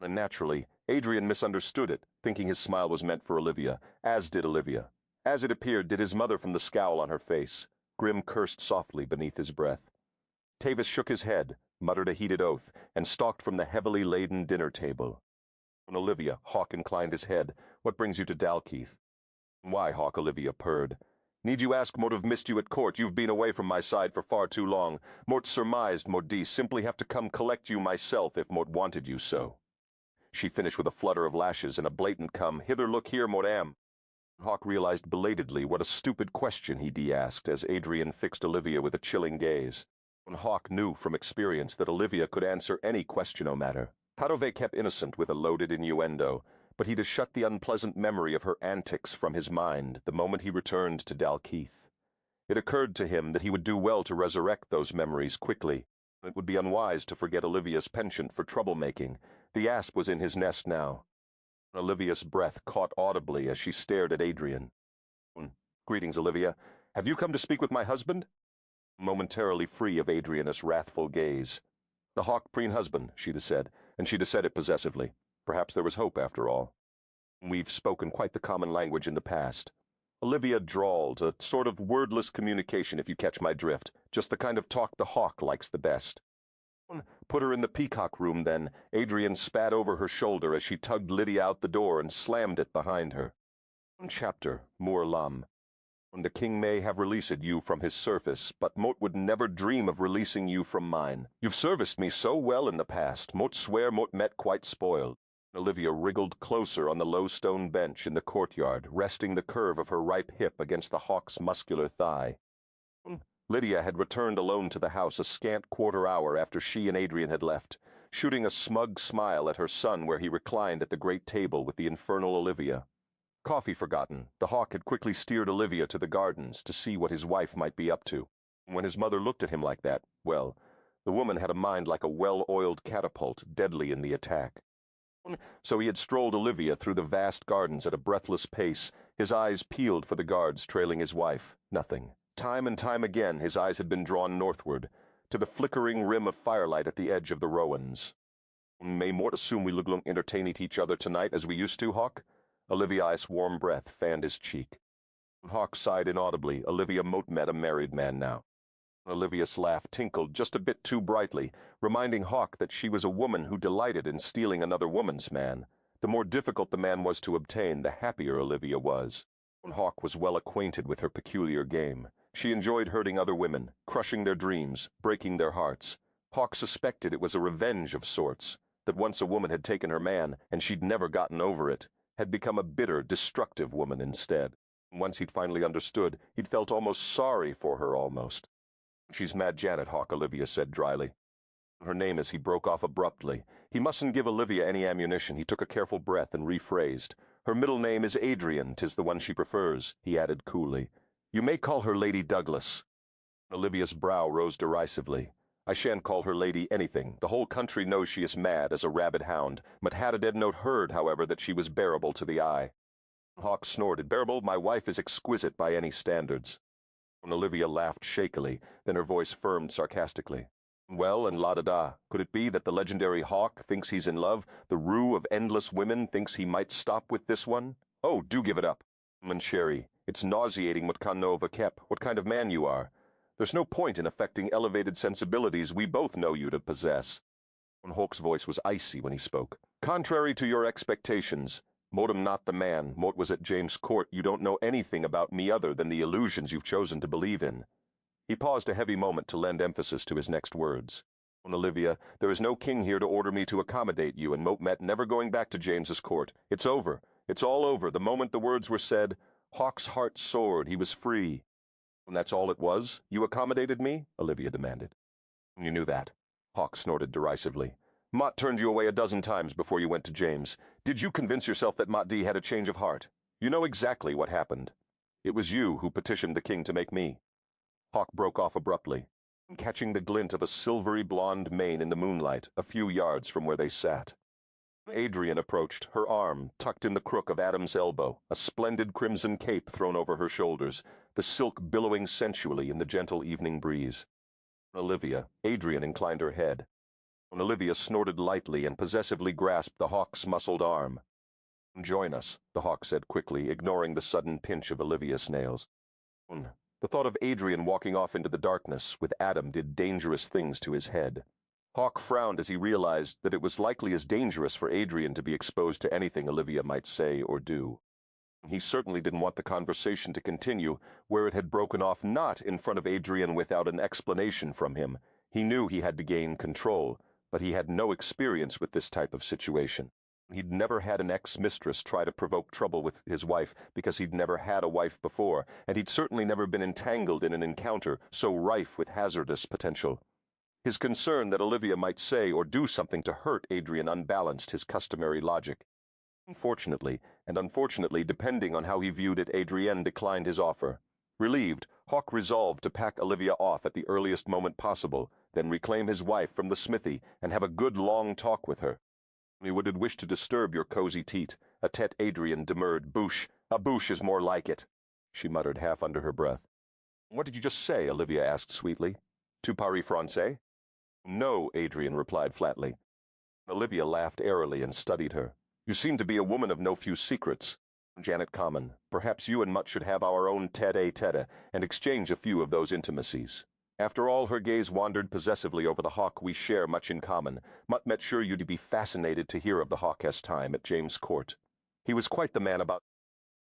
And naturally, Adrian misunderstood it, thinking his smile was meant for Olivia, as did Olivia. As it appeared, did his mother from the scowl on her face. Grim cursed softly beneath his breath. Tavis shook his head, muttered a heated oath, and stalked from the heavily laden dinner table. When Olivia, Hawk inclined his head. "What brings you to Dalkeith?" "Why, Hawk," Olivia purred. "Need you ask? Mort have missed you at court. You've been away from my side for far too long. Mort surmised, Mordi, simply have to come collect you myself if Mort wanted you so." She finished with a flutter of lashes and a blatant come, "Hither look here, Mort am." Hawk realized belatedly what a stupid question he'd asked as Adrian fixed Olivia with a chilling gaze. Hawk knew from experience that Olivia could answer any question no matter. Padove kept innocent with a loaded innuendo, but he'd shut the unpleasant memory of her antics from his mind the moment he returned to Dalkeith. It occurred to him that he would do well to resurrect those memories quickly. It would be unwise to forget Olivia's penchant for troublemaking. The asp was in his nest now. Olivia's breath caught audibly as she stared at Adrian. "Greetings, Olivia. Have you come to speak with my husband?" Momentarily free of Adrian's wrathful gaze. "The Hawk preen husband," she'd said, and she'd said it possessively. Perhaps there was hope after all. "We've spoken quite the common language in the past." Olivia drawled, a sort of wordless communication if you catch my drift, just the kind of talk the Hawk likes the best. "Put her in the peacock room, then." Adrian spat over her shoulder as she tugged Lydia out the door and slammed it behind her. Chapter, Mur Lam. "The king may have released you from his service, but Mot would never dream of releasing you from mine. You've serviced me so well in the past, Mot swear Mot met quite spoiled." Olivia wriggled closer on the low stone bench in the courtyard, resting the curve of her ripe hip against the Hawk's muscular thigh. Lydia had returned alone to the house a scant quarter hour after she and Adrian had left. shooting a smug smile at her son where he reclined at the great table with the infernal Olivia. Coffee forgotten, the hawk had quickly steered Olivia to the gardens to see what his wife might be up to. When his mother looked at him like that, well, the woman had a mind like a well-oiled catapult, deadly in the attack. So he had strolled Olivia through the vast gardens at a breathless pace, his eyes peeled for the guards trailing his wife. Nothing. Time and time again his eyes had been drawn northward, to the flickering rim of firelight at the edge of the Rowans. "May Mort assume we look entertain each other tonight as we used to, Hawk?" Olivia's warm breath fanned his cheek. Hawk sighed inaudibly. Olivia Moat met a married man now. Olivia's laugh tinkled just a bit too brightly, reminding Hawk that she was a woman who delighted in stealing another woman's man. The more difficult the man was to obtain, the happier Olivia was. Hawk was well acquainted with her peculiar game. She enjoyed hurting other women, crushing their dreams, breaking their hearts. Hawk suspected it was a revenge of sorts, that once a woman had taken her man, and she'd never gotten over it, had become a bitter, destructive woman instead. Once he'd finally understood, he'd felt almost sorry for her almost. "She's Mad Janet, Hawk," Olivia said dryly. Her name as he broke off abruptly. He mustn't give Olivia any ammunition. He took a careful breath and rephrased. "Her middle name is Adrian, 'tis the one she prefers," he added coolly. "You may call her Lady Douglas." Olivia's brow rose derisively. "I shan't call her Lady anything. The whole country knows she is mad as a rabid hound. Madhadadednote heard, however, that she was bearable to the eye." Hawk snorted. "Bearable? My wife is exquisite by any standards." Olivia laughed shakily, then her voice firmed sarcastically. "Well, and la-da-da, could it be that the legendary Hawk thinks he's in love, the rue of endless women thinks he might stop with this one? Oh, do give it up. Sherry, it's nauseating what Canova kept, what kind of man you are. There's no point in affecting elevated sensibilities we both know you to possess." Hawk's voice was icy when he spoke. "Contrary to your expectations, Mortem not the man. Mort was at James' court. You don't know anything about me other than the illusions you've chosen to believe in." He paused a heavy moment to lend emphasis to his next words. "Olivia, there is no king here to order me to accommodate you, and Motmet never going back to James's court. It's over. It's all over. The moment the words were said, Hawk's heart soared. He was free." "And that's all it was? You accommodated me?" Olivia demanded. "You knew that." Hawk snorted derisively. "Mott turned you away a dozen times before you went to James. Did you convince yourself that Mahdi had a change of heart? You know exactly what happened. It was you who petitioned the king to make me." Hawk broke off abruptly, catching the glint of a silvery blonde mane in the moonlight a few yards from where they sat. Adrian approached, her arm tucked in the crook of Adam's elbow, a splendid crimson cape thrown over her shoulders, the silk billowing sensually in the gentle evening breeze. Adrian inclined her head. Olivia snorted lightly and possessively grasped the Hawk's muscled arm. "Join us," the Hawk said quickly, ignoring the sudden pinch of Olivia's nails. The thought of Adrian walking off into the darkness with Adam did dangerous things to his head. Hawk frowned as he realized that it was likely as dangerous for Adrian to be exposed to anything Olivia might say or do. He certainly didn't want the conversation to continue where it had broken off, not in front of Adrian without an explanation from him. He knew he had to gain control, but he had no experience with this type of situation. He'd never had an ex-mistress try to provoke trouble with his wife because he'd never had a wife before, and he'd certainly never been entangled in an encounter so rife with hazardous potential. His concern that Olivia might say or do something to hurt Adrian unbalanced his customary logic. Fortunately, and unfortunately, depending on how he viewed it, Adrienne declined his offer. Relieved, Hawk resolved to pack Olivia off at the earliest moment possible, then reclaim his wife from the smithy and have a good long talk with her. "We wouldn't wish to disturb your cozy teat," a tete Adrian demurred. "Bouche. A bouche is more like it," she muttered half under her breath. "What did you just say?" Olivia asked sweetly. "Tu parles français?" "No," Adrian replied flatly. Olivia laughed airily and studied her. "You seem to be a woman of no few secrets. Janet Common, perhaps you and Mutt should have our own tete-a-tete and exchange a few of those intimacies." After all, her gaze wandered possessively over the Hawk. "We share much in common. Mutt met sure you'd be fascinated to hear of the Hawk's time at James' court. He was quite the man about—"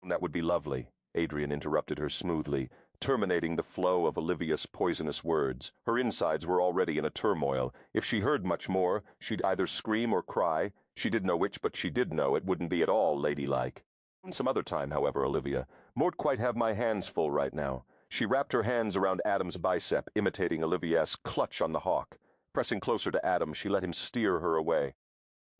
"That would be lovely," Adrian interrupted her smoothly, terminating the flow of Olivia's poisonous words. Her insides were already in a turmoil. If she heard much more, she'd either scream or cry. She didn't know which, but she did know it wouldn't be at all ladylike. "Some other time, however, Olivia. Mort quite have my hands full right now." She wrapped her hands around Adam's bicep, imitating Olivia's clutch on the Hawk. Pressing closer to Adam, she let him steer her away.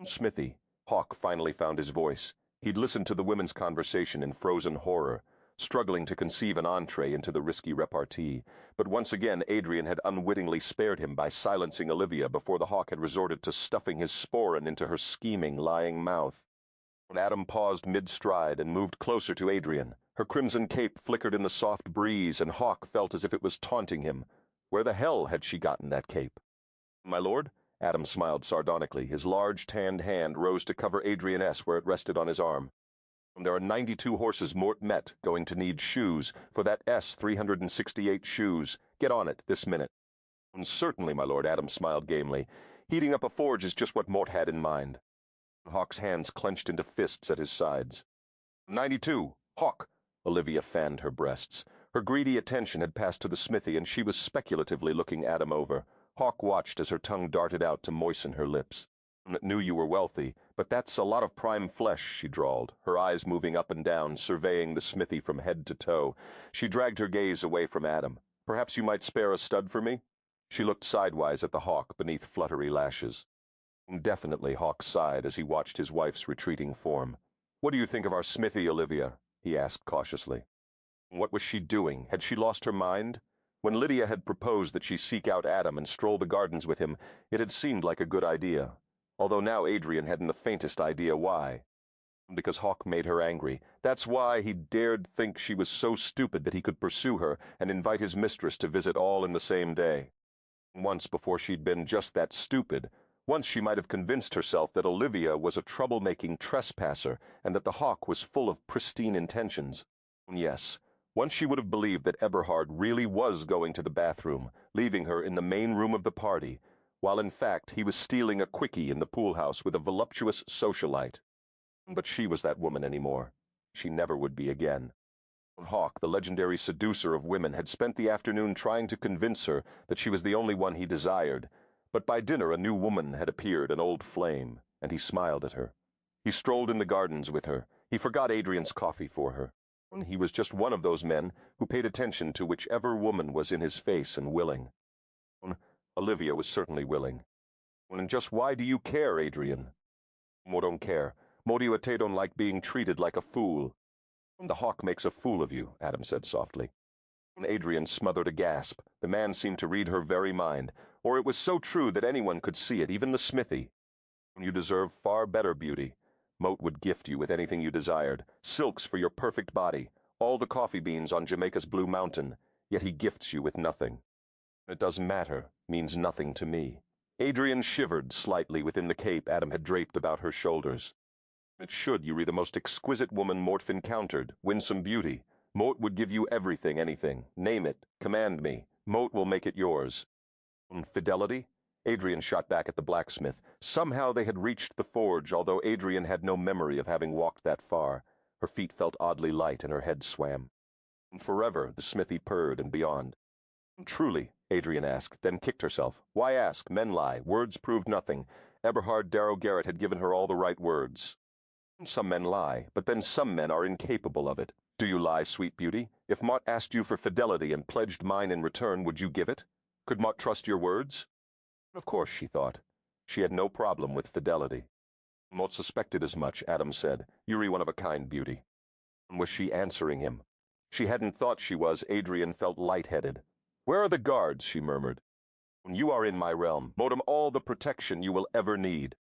Smithy. Hawk finally found his voice. He'd listened to the women's conversation in frozen horror, struggling to conceive an entree into the risky repartee. But once again Adrian had unwittingly spared him by silencing Olivia before the hawk had resorted to stuffing his sporin into her scheming, lying mouth. When Adam paused mid-stride and moved closer to Adrian, her crimson cape flickered in the soft breeze, and Hawk felt as if it was taunting him. Where the hell had she gotten that cape? "My lord?" Adam smiled sardonically. His large, tanned hand rose to cover Adrian S. where it rested on his arm. "There are 92 horses Mort met going to need shoes. For that S, 368 shoes. Get on it, this minute." "Certainly, my lord," Adam smiled gamely. Heating up a forge is just what Mort had in mind. Hawk's hands clenched into fists at his sides. 92! Hawk! Olivia fanned her breasts. Her greedy attention had passed to the smithy, and she was speculatively looking Adam over. Hawk watched as her tongue darted out to moisten her lips. "Knew you were wealthy, but that's a lot of prime flesh," she drawled, her eyes moving up and down, surveying the smithy from head to toe. She dragged her gaze away from Adam. "Perhaps you might spare a stud for me?" She looked sidewise at the hawk beneath fluttery lashes. Definitely, Hawk sighed as he watched his wife's retreating form. "What do you think of our smithy, Olivia?" he asked cautiously. What was she doing? Had she lost her mind? When Lydia had proposed that she seek out Adam and stroll the gardens with him, it had seemed like a good idea, although now Adrian hadn't the faintest idea why. Because Hawk made her angry. That's why he dared think she was so stupid that he could pursue her and invite his mistress to visit all in the same day. Once before she'd been just that stupid. Once she might have convinced herself that Olivia was a troublemaking trespasser and that the hawk was full of pristine intentions. Yes, once she would have believed that Eberhard really was going to the bathroom, leaving her in the main room of the party, while in fact he was stealing a quickie in the pool house with a voluptuous socialite. But she was that woman anymore. She never would be again. Hawk, the legendary seducer of women, had spent the afternoon trying to convince her that she was the only one he desired. But by dinner a new woman had appeared, an old flame, and he smiled at her. He strolled in the gardens with her. He forgot Adrian's coffee for her. He was just one of those men who paid attention to whichever woman was in his face and willing. Olivia was certainly willing. "And just why do you care, Adrian?" "Mo don't care. Modi Ate don't like being treated like a fool." "The hawk makes a fool of you," Adam said softly. Adrian smothered a gasp. The man seemed to read her very mind. Or it was so true that anyone could see it, even the smithy. "You deserve far better, beauty. Moat would gift you with anything you desired. Silks for your perfect body, all the coffee beans on Jamaica's Blue Mountain, yet he gifts you with nothing." "It doesn't matter, means nothing to me." Adrian shivered slightly within the cape Adam had draped about her shoulders. "It should. You are the most exquisite woman Mort've encountered, winsome beauty. Mort would give you everything, anything. Name it, command me. Mort will make it yours." "Fidelity?" Adrian shot back at the blacksmith. Somehow they had reached the forge, although Adrian had no memory of having walked that far. Her feet felt oddly light and her head swam. "Forever," the smithy purred, and beyond. "Truly?" Adrian asked, then kicked herself. Why ask? Men lie. Words proved nothing. Eberhard Darrow Garrett had given her all the right words. "Some men lie, but then some men are incapable of it. Do you lie, sweet beauty? If Mott asked you for fidelity and pledged mine in return, would you give it? Could Mott trust your words?" Of course, she thought. She had no problem with fidelity. "Mott suspected as much," Adam said. "You're one of a kind, beauty." Was she answering him? She hadn't thought she was. Adrian felt lightheaded. "Where are the guards?" she murmured. "You are in my realm. Modem all the protection you will ever need."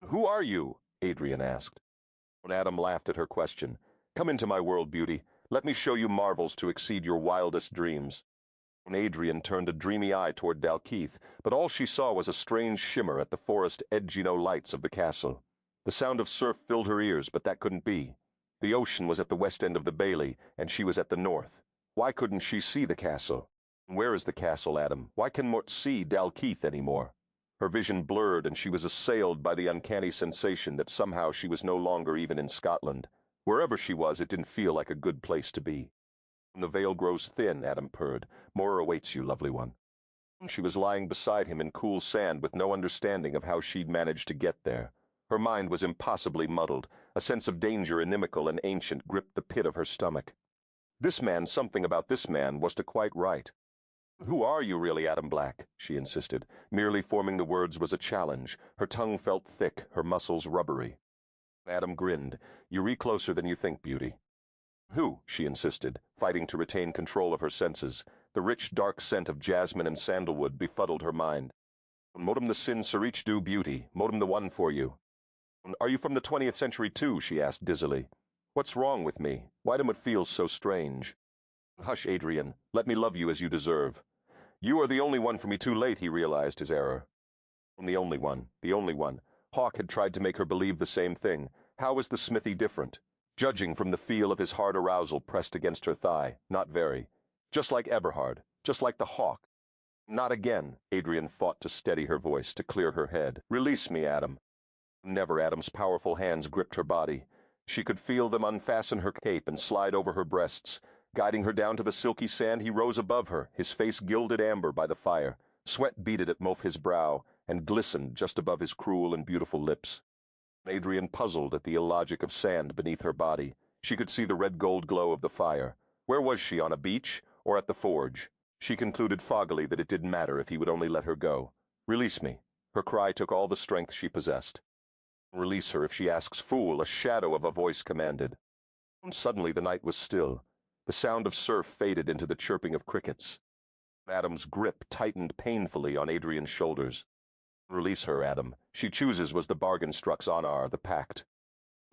"Who are you?" Adrian asked. Adam laughed at her question. "Come into my world, beauty. Let me show you marvels to exceed your wildest dreams." Adrian turned a dreamy eye toward Dalkeith, but all she saw was a strange shimmer at the forest edgino lights of the castle. The sound of surf filled her ears, but that couldn't be. The ocean was at the west end of the bailey, and she was at the north. Why couldn't she see the castle? Where is the castle, Adam? Why can Mort see Dalkeith anymore? Her vision blurred, and she was assailed by the uncanny sensation that somehow she was no longer even in Scotland. Wherever she was, it didn't feel like a good place to be. "The veil grows thin," Adam purred. "More awaits you, lovely one." She was lying beside him in cool sand with no understanding of how she'd managed to get there. Her mind was impossibly muddled. A sense of danger inimical and ancient gripped the pit of her stomach. Something about this man was to quite right. Who are you really, Adam Black? She insisted. Merely forming the words was a challenge. Her tongue felt thick, her muscles rubbery. Adam grinned. You reach closer than you think, beauty. Who? She insisted, fighting to retain control of her senses. The rich, dark scent of jasmine and sandalwood befuddled her mind. Modem the sin Sarich do beauty, modem the one for you. Are you from the 20th century too? She asked dizzily. What's wrong with me? Why do it feel so strange? Hush, Adrian. Let me love you as you deserve. You are the only one for me. Too late, he realized his error. The only one. The only one. Hawk had tried to make her believe the same thing. How was the smithy different? Judging from the feel of his hard arousal pressed against her thigh, not very. Just like Eberhard. Just like the Hawk. Not again, Adrian fought to steady her voice, to clear her head. Release me, Adam. Never. Adam's powerful hands gripped her body. She could feel them unfasten her cape and slide over her breasts. Guiding her down to the silky sand, he rose above her, his face gilded amber by the fire. Sweat beaded at his brow and glistened just above his cruel and beautiful lips. Adrian puzzled at the illogic of sand beneath her body. She could see the red-gold glow of the fire. Where was she, on a beach or at the forge? She concluded foggily that it didn't matter if he would only let her go. Release me. Her cry took all the strength she possessed. Release her if she asks, fool, a shadow of a voice commanded. And suddenly the night was still. The sound of surf faded into the chirping of crickets. Adam's grip tightened painfully on Adrian's shoulders. Release her, Adam. She chooses was the bargain struck Zonar, the pact.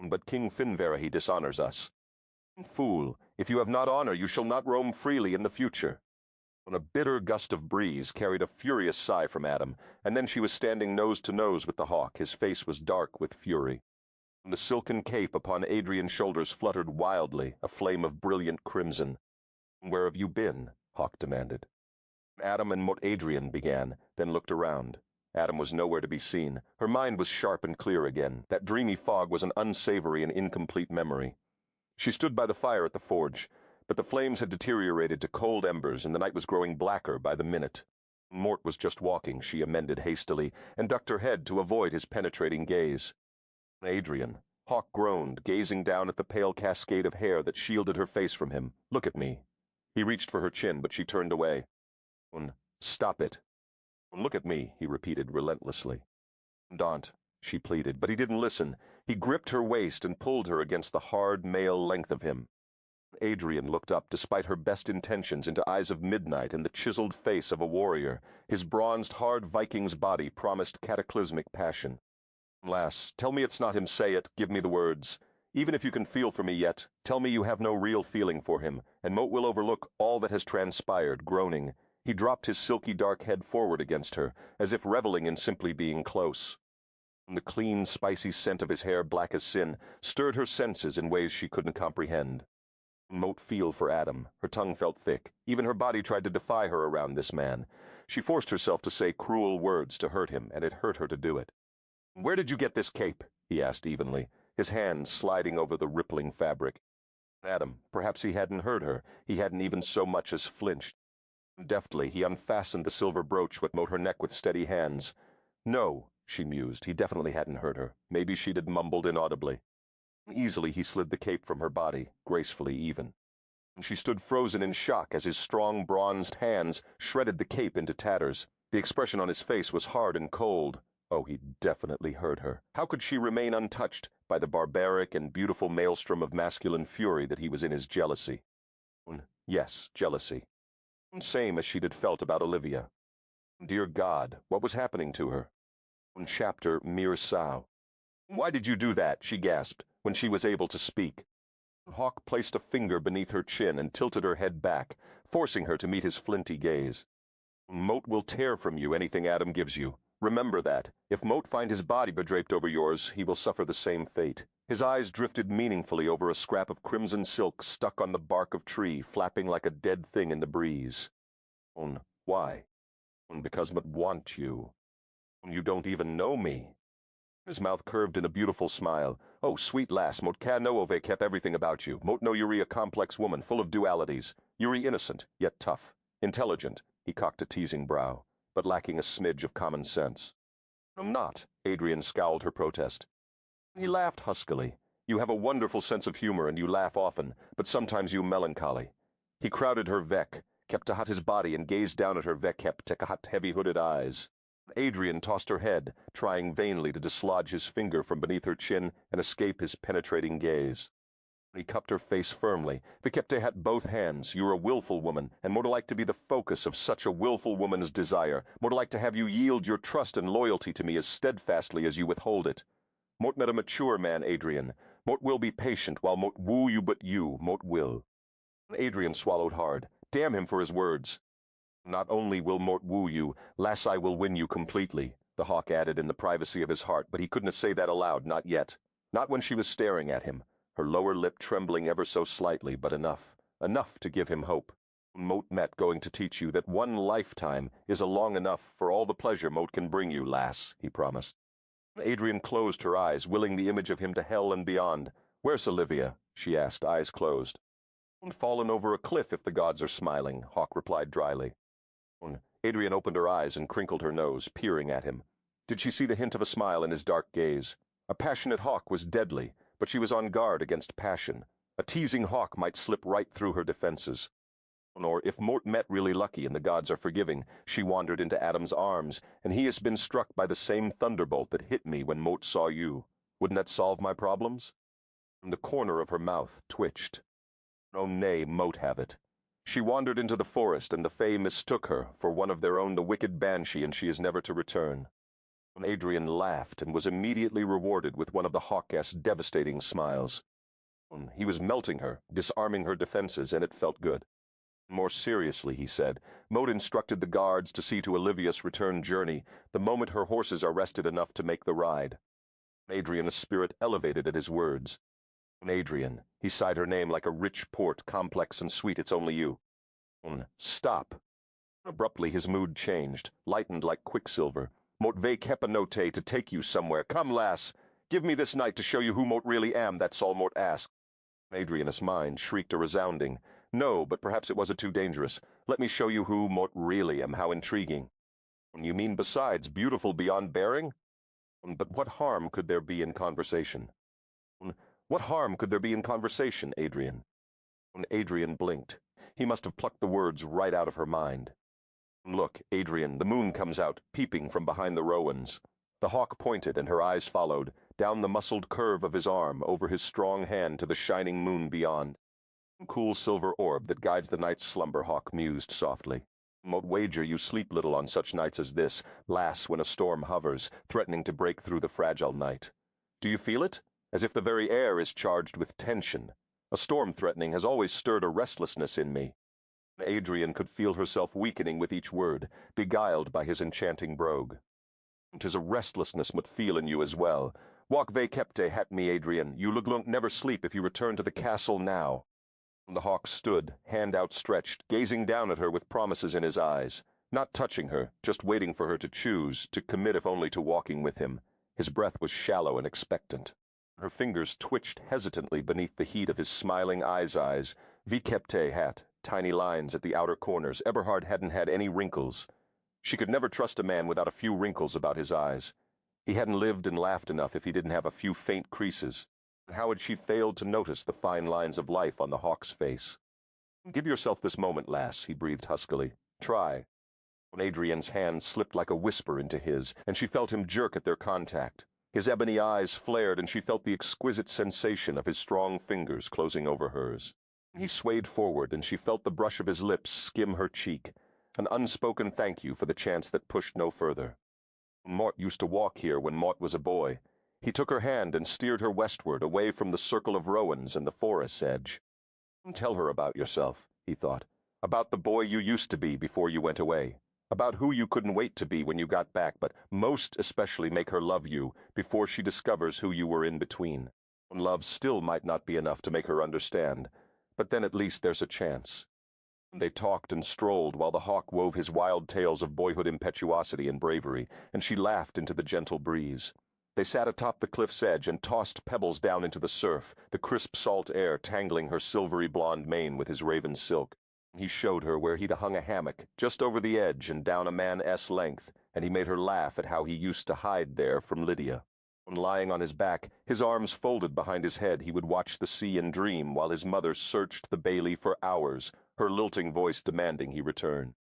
But King Finvera, he dishonors us. Fool, if you have not honor, you shall not roam freely in the future. A bitter gust of breeze carried a furious sigh from Adam, and then she was standing nose to nose with the Hawk. His face was dark with fury. The silken cape upon Adrian's shoulders fluttered wildly, a flame of brilliant crimson. Where have you been? Hawk demanded. Adam and Adrian began, then looked around. Adam was nowhere to be seen. Her mind was sharp and clear again. That dreamy fog was an unsavory and incomplete memory. She stood by the fire at the forge, but the flames had deteriorated to cold embers, and the night was growing blacker by the minute. Mort was just walking, she amended hastily, and ducked her head to avoid his penetrating gaze. Adrian. Hawk groaned, gazing down at the pale cascade of hair that shielded her face from him. Look at me. He reached for her chin, but she turned away. Stop it. Look at me, he repeated relentlessly. Don't, she pleaded, but he didn't listen. He gripped her waist and pulled her against the hard male length of him. Adrian looked up, despite her best intentions, into eyes of midnight and the chiseled face of a warrior. His bronzed, hard Viking's body promised cataclysmic passion. Lass, tell me it's not him. Say it. Give me the words. Even if you can feel for me yet, tell me you have no real feeling for him, and Moat will overlook all that has transpired, groaning. He dropped his silky dark head forward against her, as if reveling in simply being close. The clean, spicy scent of his hair, black as sin, stirred her senses in ways she couldn't comprehend. Moat feel for Adam. Her tongue felt thick. Even her body tried to defy her around this man. She forced herself to say cruel words to hurt him, and it hurt her to do it. Where did you get this cape? He asked evenly, his hands sliding over the rippling fabric. Adam, perhaps he hadn't heard her. He hadn't even so much as flinched. Deftly, he unfastened the silver brooch that smote her neck with steady hands. No, she mused, he definitely hadn't heard her. Maybe she'd had mumbled inaudibly. Easily he slid the cape from her body, gracefully even. She stood frozen in shock as his strong bronzed hands shredded the cape into tatters. The expression on his face was hard and cold. Oh, he definitely heard her. How could she remain untouched by the barbaric and beautiful maelstrom of masculine fury that he was in his jealousy? Yes, jealousy. Same as she'd had felt about Olivia. Dear God, what was happening to her? Chapter Mir Sao. Why did you do that? She gasped, when she was able to speak. Hawk placed a finger beneath her chin and tilted her head back, forcing her to meet his flinty gaze. Moat will tear from you anything Adam gives you. Remember that. If Moat find his body bedraped over yours, he will suffer the same fate. His eyes drifted meaningfully over a scrap of crimson silk stuck on the bark of tree, flapping like a dead thing in the breeze. Why? Because Moat want you. You don't even know me. His mouth curved in a beautiful smile. Oh, sweet lass, Moat can know ove kept everything about you. Moat know Yuri a complex woman, full of dualities. Yuri innocent, yet tough. Intelligent, he cocked a teasing brow, but lacking a smidge of common sense. I'm not, Adrian scowled her protest. He laughed huskily. You have a wonderful sense of humor and you laugh often, but sometimes you melancholy. He crowded her veck, kept to his body and gazed down at her vengeful heavy-hooded eyes. Adrian tossed her head, trying vainly to dislodge his finger from beneath her chin and escape his penetrating gaze. He cupped her face firmly. Vengeful had both hands. You're a willful woman, and more to like to be the focus of such a willful woman's desire, more to like to have you yield your trust and loyalty to me as steadfastly as you withhold it. Mort met a mature man, Adrian. Mort will be patient while Mort woo you, but you, Mort will. Adrian swallowed hard. Damn him for his words. Not only will Mort woo you, lass, I will win you completely, the hawk added in the privacy of his heart, but he couldn't say that aloud, not yet. Not when she was staring at him, her lower lip trembling ever so slightly, but enough to give him hope. Moat met going to teach you that one lifetime is a long enough for all the pleasure Moat can bring you, lass, he promised. Adrian closed her eyes, willing the image of him to hell and beyond. Where's Olivia? She asked, eyes closed. Fallen over a cliff if the gods are smiling, Hawk replied dryly. Adrian opened her eyes and crinkled her nose, peering at him. Did she see the hint of a smile in his dark gaze? A passionate hawk was deadly, but she was on guard against passion. A teasing hawk might slip right through her defenses. Or if Mort met really lucky and the gods are forgiving, she wandered into Adam's arms, and he has been struck by the same thunderbolt that hit me when Mort saw you. Wouldn't that solve my problems? The corner of her mouth twitched. Oh nay, Moat have it. She wandered into the forest, and the Fae mistook her for one of their own, the wicked banshee, and she is never to return. Adrian laughed and was immediately rewarded with one of the hawk's devastating smiles. He was melting her, disarming her defenses, and it felt good. More seriously, he said, Moat instructed the guards to see to Olivia's return journey the moment her horses are rested enough to make the ride. Adrian's spirit elevated at his words. Adrian, he sighed her name like a rich port, complex and sweet, it's only you. Stop. Abruptly his mood changed, lightened like quicksilver. Mort vake hepanote to take you somewhere. Come, lass. Give me this night to show you who Mort really am, that's all Mort asked. Adrian's mind shrieked a resounding, no, but perhaps it wasn't too dangerous. Let me show you who Mort really am, how intriguing. You mean besides beautiful beyond bearing? But what harm could there be in conversation? What harm could there be in conversation, Adrian? Adrian blinked. He must have plucked the words right out of her mind. Look, Adrian, the moon comes out, peeping from behind the rowans. The hawk pointed, and her eyes followed, down the muscled curve of his arm, over his strong hand to the shining moon beyond. Cool silver orb that guides the night's slumber, Hawk mused softly. Moat wager you sleep little on such nights as this, lass, when a storm hovers, threatening to break through the fragile night. Do you feel it? As if the very air is charged with tension. A storm threatening has always stirred a restlessness in me. Adrian could feel herself weakening with each word, beguiled by his enchanting brogue. 'Tis a restlessness would feel in you as well. Walk vengeful hat me, Adrian. You look never sleep if you return to the castle now. The hawk stood, hand outstretched, gazing down at her with promises in his eyes, not touching her, just waiting for her to choose, to commit if only to walking with him. His breath was shallow and expectant. Her fingers twitched hesitantly beneath the heat of his smiling eyes. Vengeful hat, tiny lines at the outer corners. Eberhard hadn't had any wrinkles. She could never trust a man without a few wrinkles about his eyes. He hadn't lived and laughed enough if he didn't have a few faint creases. How had she failed to notice the fine lines of life on the hawk's face? Give yourself this moment, lass, he breathed huskily. Try. Adrian's hand slipped like a whisper into his, and she felt him jerk at their contact. His ebony eyes flared, and she felt the exquisite sensation of his strong fingers closing over hers. He swayed forward, and she felt the brush of his lips skim her cheek, an unspoken thank you for the chance that pushed no further. Mort used to walk here when Mort was a boy. He took her hand and steered her westward, away from the circle of rowans and the forest's edge. Tell her about yourself, he thought, about the boy you used to be before you went away. About who you couldn't wait to be when you got back, but most especially make her love you before she discovers who you were in between. Love still might not be enough to make her understand, but then at least there's a chance. They talked and strolled while the hawk wove his wild tales of boyhood impetuosity and bravery, and she laughed into the gentle breeze. They sat atop the cliff's edge and tossed pebbles down into the surf, the crisp salt air tangling her silvery blonde mane with his raven silk. He showed her where he'd hung a hammock, just over the edge and down a man's length, and he made her laugh at how he used to hide there from Lydia. When lying on his back, his arms folded behind his head, he would watch the sea and dream while his mother searched the bailey for hours, her lilting voice demanding he return.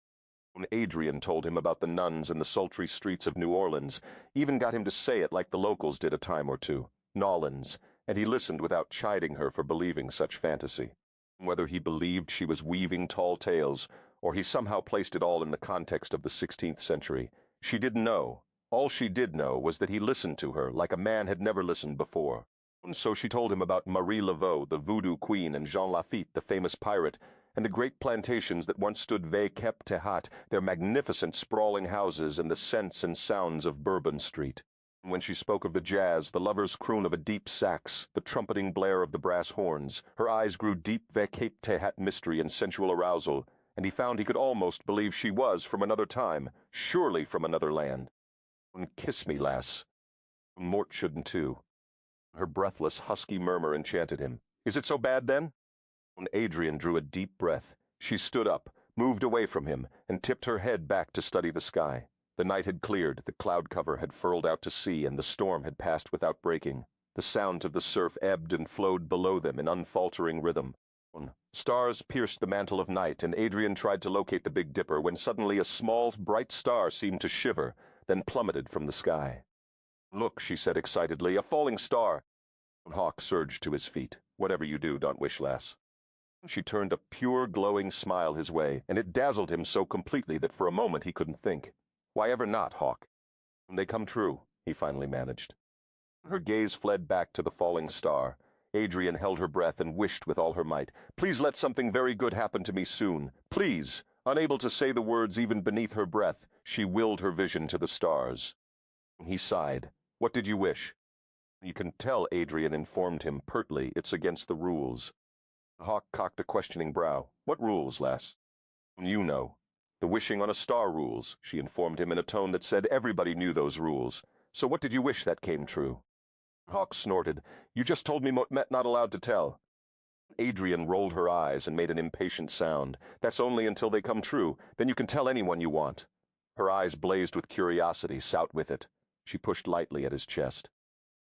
When Adrian told him about the nuns and the sultry streets of New Orleans, even got him to say it like the locals did a time or two, Nolans, and he listened without chiding her for believing such fantasy. Whether he believed she was weaving tall tales, or he somehow placed it all in the context of the 16th century, she didn't know. All she did know was that he listened to her like a man had never listened before. And so she told him about Marie Laveau, the voodoo queen, and Jean Lafitte, the famous pirate, and the great plantations that once stood vague-kept Tehat, their magnificent sprawling houses and the scents and sounds of Bourbon Street. When she spoke of the jazz, the lover's croon of a deep sax, the trumpeting blare of the brass horns, her eyes grew deep vague-kept Tehat mystery and sensual arousal, and he found he could almost believe she was from another time, surely from another land. "Kiss me, lass." Mort shouldn't too. Her breathless, husky murmur enchanted him. "Is it so bad, then?" When Adrian drew a deep breath, she stood up, moved away from him, and tipped her head back to study the sky. The night had cleared, the cloud cover had furled out to sea, and the storm had passed without breaking. The sounds of the surf ebbed and flowed below them in unfaltering rhythm. Stars pierced the mantle of night, and Adrian tried to locate the Big Dipper when suddenly a small, bright star seemed to shiver, then plummeted from the sky. "Look," she said excitedly, "a falling star." Hawk surged to his feet. "Whatever you do, don't wish, lass." She turned a pure, glowing smile his way, and it dazzled him so completely that for a moment he couldn't think. "Why ever not, Hawk?" "They come true," he finally managed. Her gaze fled back to the falling star. Adrian held her breath and wished with all her might, "Please let something very good happen to me soon. Please." Unable to say the words even beneath her breath, she willed her vision to the stars. He sighed. "What did you wish?" "You can tell," Adrian informed him pertly, "it's against the rules." Hawk cocked a questioning brow. "What rules, lass?" "You know. The wishing on a star rules," she informed him in a tone that said everybody knew those rules. "So what did you wish that came true?" Hawk snorted. "You just told me Motmet not allowed to tell." Adrian rolled her eyes and made an impatient sound. "That's only until they come true. Then you can tell anyone you want." Her eyes blazed with curiosity, sout with it. She pushed lightly at his chest.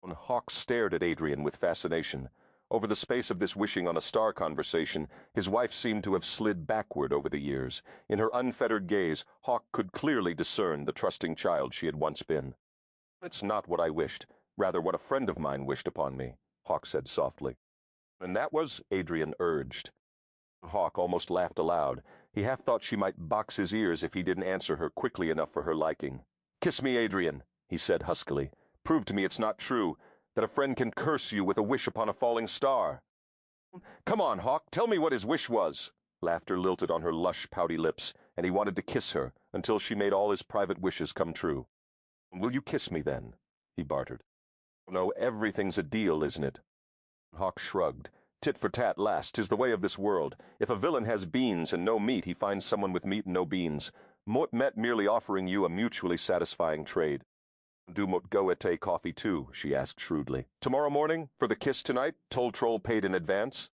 Hawk stared at Adrian with fascination. Over the space of this wishing on a star conversation, his wife seemed to have slid backward over the years. In her unfettered gaze, Hawk could clearly discern the trusting child she had once been. "It's not what I wished, rather what a friend of mine wished upon me," Hawk said softly. "And that was?" Adrian urged. Hawk almost laughed aloud. He half thought she might box his ears if he didn't answer her quickly enough for her liking. "Kiss me, Adrian," he said huskily. "Prove to me it's not true, that a friend can curse you with a wish upon a falling star." "Come on, Hawk, tell me what his wish was." Laughter lilted on her lush, pouty lips, and he wanted to kiss her until she made all his private wishes come true. "Will you kiss me, then?" he bartered. "No, everything's a deal, isn't it?" Hawk shrugged. "Tit for tat, lass, 'tis the way of this world. If a villain has beans and no meat, he finds someone with meat and no beans. Mot merely offering you a mutually satisfying trade." "Do mot go ete coffee too?" she asked shrewdly. "Tomorrow morning? For the kiss tonight? Toll troll paid in advance?"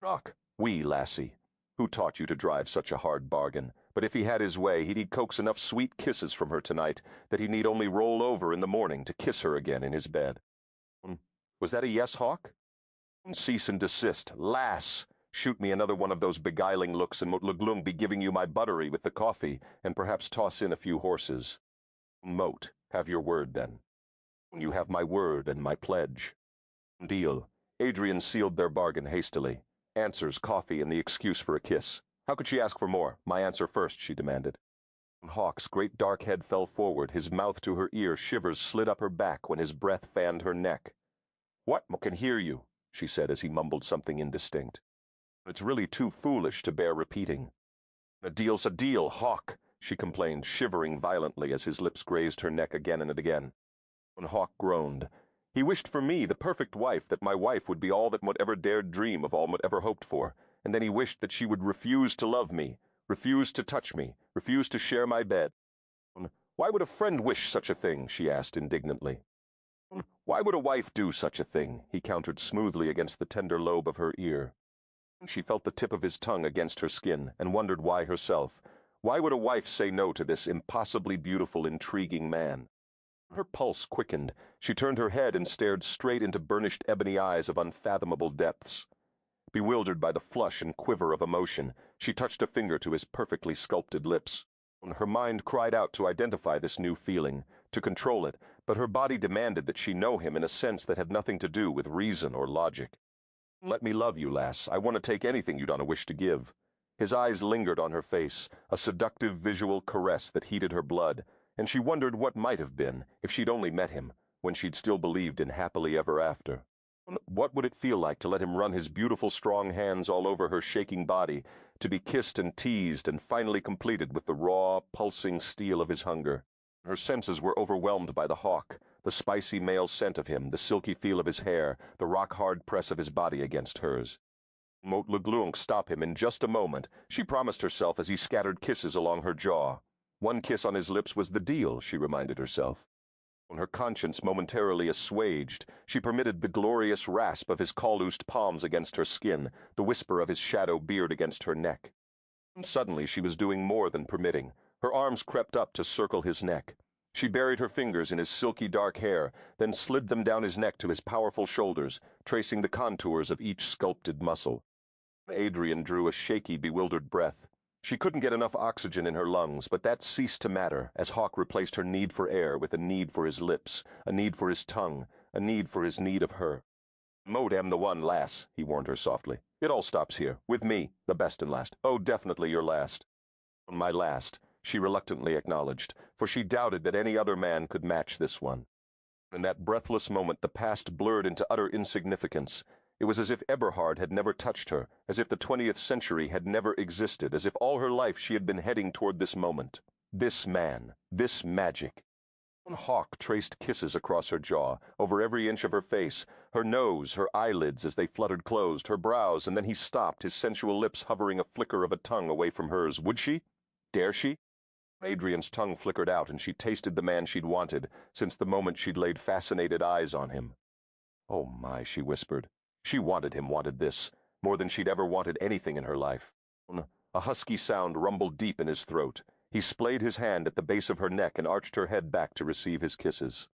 "Rock, oui, lassie. Who taught you to drive such a hard bargain? But if he had his way, he'd coax enough sweet kisses from her tonight that he need only roll over in the morning to kiss her again in his bed." "Was that a yes, Hawk?" "Cease and desist. Lass! Shoot me another one of those beguiling looks and mot Leglung be giving you my buttery with the coffee, and perhaps toss in a few horses." "Moat, have your word, then." "You have my word and my pledge." "Deal." Adrian sealed their bargain hastily. Answers, coffee, and the excuse for a kiss. How could she ask for more? My answer first, she demanded. Hawk's great dark head fell forward, his mouth to her ear, shivers slid up her back when his breath fanned her neck. "What? I can hear you," she said as he mumbled something indistinct. "It's really too foolish to bear repeating." "A deal's a deal, Hawk," she complained, shivering violently as his lips grazed her neck again and again. Hawk groaned. He wished for me, the perfect wife, that my wife would be all that whatever dared dream of all whatever hoped for, and then he wished that she would refuse to love me, refuse to touch me, refuse to share my bed. "Why would a friend wish such a thing?" she asked indignantly. "Why would a wife do such a thing?" he countered smoothly against the tender lobe of her ear. She felt the tip of his tongue against her skin, and wondered why herself. Why would a wife say no to this impossibly beautiful, intriguing man? Her pulse quickened. She turned her head and stared straight into burnished ebony eyes of unfathomable depths. Bewildered by the flush and quiver of emotion, She touched a finger to his perfectly sculpted lips. Her mind cried out to identify this new feeling, to control it, but her body demanded that she know him in a sense that had nothing to do with reason or logic. "Let me love you, lass. I want to take anything you'd on a wish to give." His eyes lingered on her face, a seductive visual caress that heated her blood, and she wondered what might have been if she'd only met him, when she'd still believed in happily ever after. What would it feel like to let him run his beautiful strong hands all over her shaking body, to be kissed and teased and finally completed with the raw, pulsing steel of his hunger? Her senses were overwhelmed by the hawk, the spicy male scent of him, the silky feel of his hair, the rock-hard press of his body against hers. Moat le Glunk stop him in just a moment, she promised herself as he scattered kisses along her jaw. One kiss on his lips was the deal, she reminded herself. When her conscience momentarily assuaged, she permitted the glorious rasp of his caulloosed palms against her skin, the whisper of his shadow beard against her neck. And suddenly she was doing more than permitting. Her arms crept up to circle his neck. She buried her fingers in his silky dark hair, then slid them down his neck to his powerful shoulders, tracing the contours of each sculpted muscle. Adrian drew a shaky, bewildered breath. She couldn't get enough oxygen in her lungs, but that ceased to matter as Hawk replaced her need for air with a need for his lips, a need for his tongue, a need for his need of her. "Moat am the one, lass," he warned her softly. "It all stops here, with me, the best and last. Oh, definitely your last." "My last," she reluctantly acknowledged, for she doubted that any other man could match this one. In that breathless moment the past blurred into utter insignificance. It was as if Eberhard had never touched her, as if the 20th century had never existed, as if all her life she had been heading toward this moment. This man, this magic. Hawk traced kisses across her jaw, over every inch of her face, her nose, her eyelids as they fluttered closed, her brows, and then he stopped, his sensual lips hovering a flicker of a tongue away from hers. Would she? Dare she? Adrian's tongue flickered out, and she tasted the man she'd wanted, since the moment she'd laid fascinated eyes on him. "Oh my," she whispered. She wanted him, wanted this, more than she'd ever wanted anything in her life. A husky sound rumbled deep in his throat. He splayed his hand at the base of her neck and arched her head back to receive his kisses.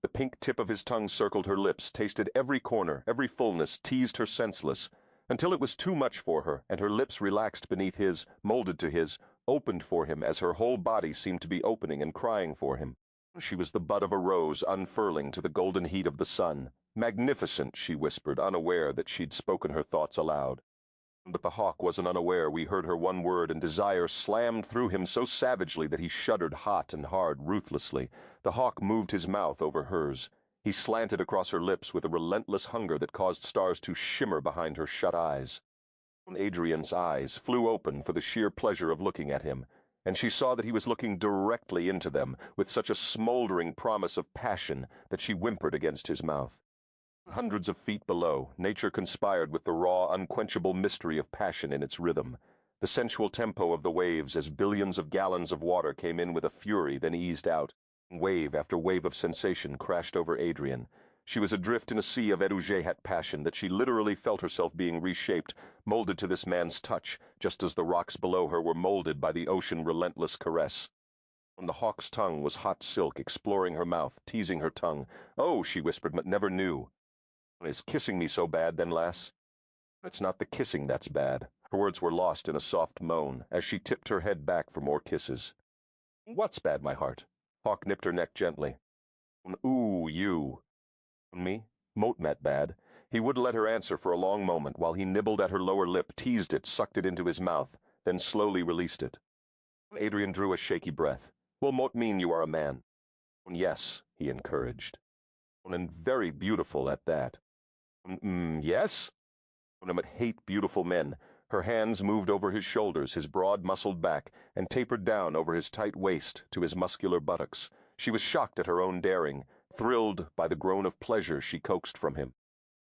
The pink tip of his tongue circled her lips, tasted every corner, every fullness, teased her senseless, until it was too much for her, and her lips relaxed beneath his, molded to his, opened for him as her whole body seemed to be opening and crying for him. She was the bud of a rose unfurling to the golden heat of the sun. "Magnificent," she whispered, unaware that she'd spoken her thoughts aloud. But the hawk wasn't unaware we heard her one word, and desire slammed through him so savagely that he shuddered hot and hard, ruthlessly. The hawk moved his mouth over hers. He slanted across her lips with a relentless hunger that caused stars to shimmer behind her shut eyes. Adrian's eyes flew open for the sheer pleasure of looking at him, and she saw that he was looking directly into them with such a smoldering promise of passion that she whimpered against his mouth. Hundreds of feet below, nature conspired with the raw, unquenchable mystery of passion in its rhythm, the sensual tempo of the waves as billions of gallons of water came in with a fury, then eased out. Wave after wave of sensation crashed over Adrian. She was adrift in a sea of erugehat passion that she literally felt herself being reshaped, molded to this man's touch, just as the rocks below her were molded by the ocean's relentless caress. And the hawk's tongue was hot silk, exploring her mouth, teasing her tongue. "Oh," she whispered, but never knew. "Is kissing me so bad, then, lass?" "It's not the kissing that's bad." Her words were lost in a soft moan, as she tipped her head back for more kisses. "What's bad, my heart?" Hawk nipped her neck gently. "Ooh, you." "Me? Moat met bad." He wouldn't let her answer for a long moment, while he nibbled at her lower lip, teased it, sucked it into his mouth, then slowly released it. Adrian drew a shaky breath. "Will Moat mean you are a man?" "Yes," he encouraged. "And very beautiful at that." Yes?" But hate beautiful men. Her hands moved over his shoulders, his broad muscled back, and tapered down over his tight waist to his muscular buttocks. She was shocked at her own daring, thrilled by the groan of pleasure she coaxed from him.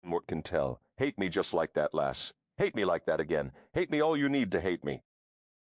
"Mort can tell. Hate me just like that, lass. Hate me like that again. Hate me all you need to hate me."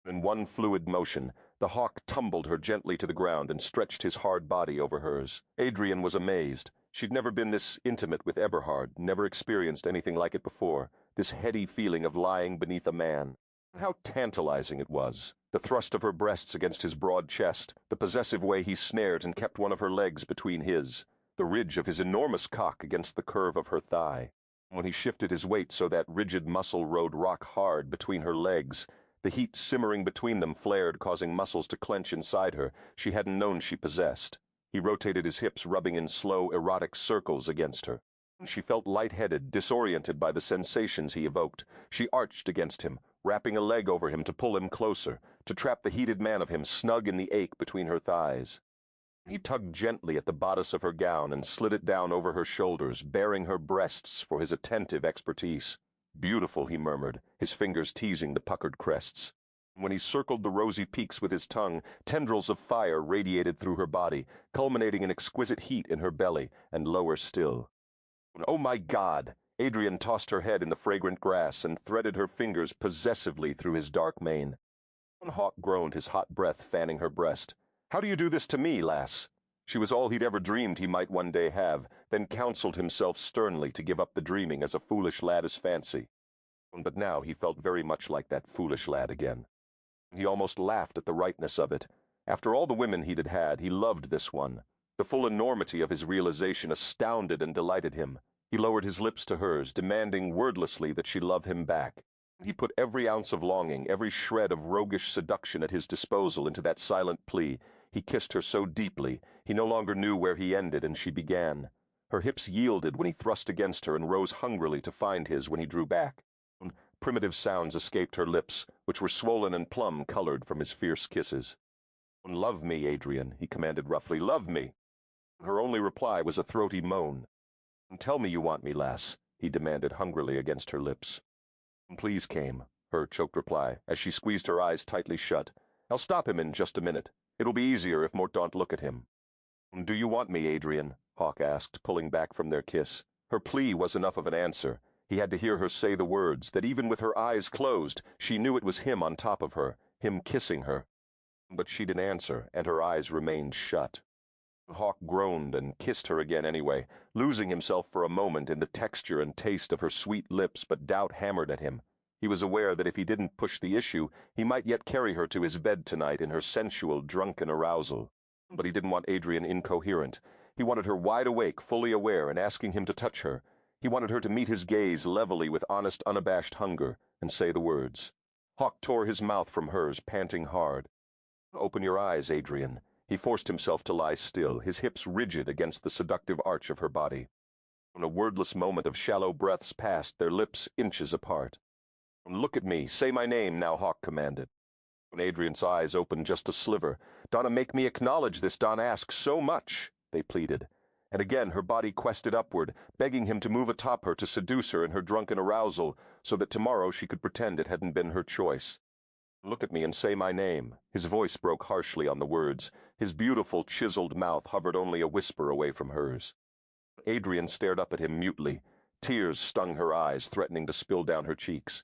In one fluid motion, the hawk tumbled her gently to the ground and stretched his hard body over hers. Adrian was amazed. She'd never been this intimate with Eberhard, never experienced anything like it before, this heady feeling of lying beneath a man. How tantalizing it was, the thrust of her breasts against his broad chest, the possessive way he snared and kept one of her legs between his, the ridge of his enormous cock against the curve of her thigh. When he shifted his weight so that rigid muscle rode rock hard between her legs, The heat simmering between them flared, causing muscles to clench inside her she hadn't known she possessed. He rotated his hips, rubbing in slow, erotic circles against her. She felt lightheaded, disoriented by the sensations he evoked. She arched against him, wrapping a leg over him to pull him closer, to trap the heated man of him snug in the ache between her thighs. He tugged gently at the bodice of her gown and slid it down over her shoulders, baring her breasts for his attentive expertise. "Beautiful," he murmured, his fingers teasing the puckered crests. When he circled the rosy peaks with his tongue, tendrils of fire radiated through her body, culminating in exquisite heat in her belly, and lower still. "Oh my God!" Adrian tossed her head in the fragrant grass and threaded her fingers possessively through his dark mane. Hawk groaned, his hot breath fanning her breast. "How do you do this to me, lass?" She was all he'd ever dreamed he might one day have, then counseled himself sternly to give up the dreaming as a foolish lad's fancy. But now he felt very much like that foolish lad again. He almost laughed at the rightness of it. After all the women he'd had, he loved this one. The full enormity of his realization astounded and delighted him. He lowered his lips to hers, demanding wordlessly that she love him back. He put every ounce of longing, every shred of roguish seduction at his disposal into that silent plea. He kissed her so deeply, he no longer knew where he ended and she began. Her hips yielded when he thrust against her and rose hungrily to find his when he drew back. Primitive sounds escaped her lips, which were swollen and plum-colored from his fierce kisses. "Love me, Adrian," he commanded roughly. "Love me." Her only reply was a throaty moan. "Tell me you want me, lass," he demanded hungrily against her lips. "Please," came her choked reply, as she squeezed her eyes tightly shut. "I'll stop him in just a minute. It'll be easier if Mort don't look at him." "Do you want me, Adrian?" Hawk asked, pulling back from their kiss. Her plea was enough of an answer. He had to hear her say the words, that even with her eyes closed, she knew it was him on top of her, him kissing her. But she didn't answer, and her eyes remained shut. Hawk groaned and kissed her again anyway, losing himself for a moment in the texture and taste of her sweet lips, but doubt hammered at him. He was aware that if he didn't push the issue, he might yet carry her to his bed tonight in her sensual, drunken arousal. But he didn't want Adrian incoherent. He wanted her wide awake, fully aware, and asking him to touch her. He wanted her to meet his gaze levelly with honest, unabashed hunger, and say the words. Hawk tore his mouth from hers, panting hard. "Open your eyes, Adrian." He forced himself to lie still, his hips rigid against the seductive arch of her body. In a wordless moment of shallow breaths passed, their lips inches apart. "Look at me. Say my name now," Hawk commanded. When Adrian's eyes opened just a sliver, "Donna, make me acknowledge this. Donna asks so much," they pleaded. And again her body quested upward, begging him to move atop her to seduce her in her drunken arousal, so that tomorrow she could pretend it hadn't been her choice. "Look at me and say my name." His voice broke harshly on the words. His beautiful, chiseled mouth hovered only a whisper away from hers. Adrian stared up at him mutely. Tears stung her eyes, threatening to spill down her cheeks.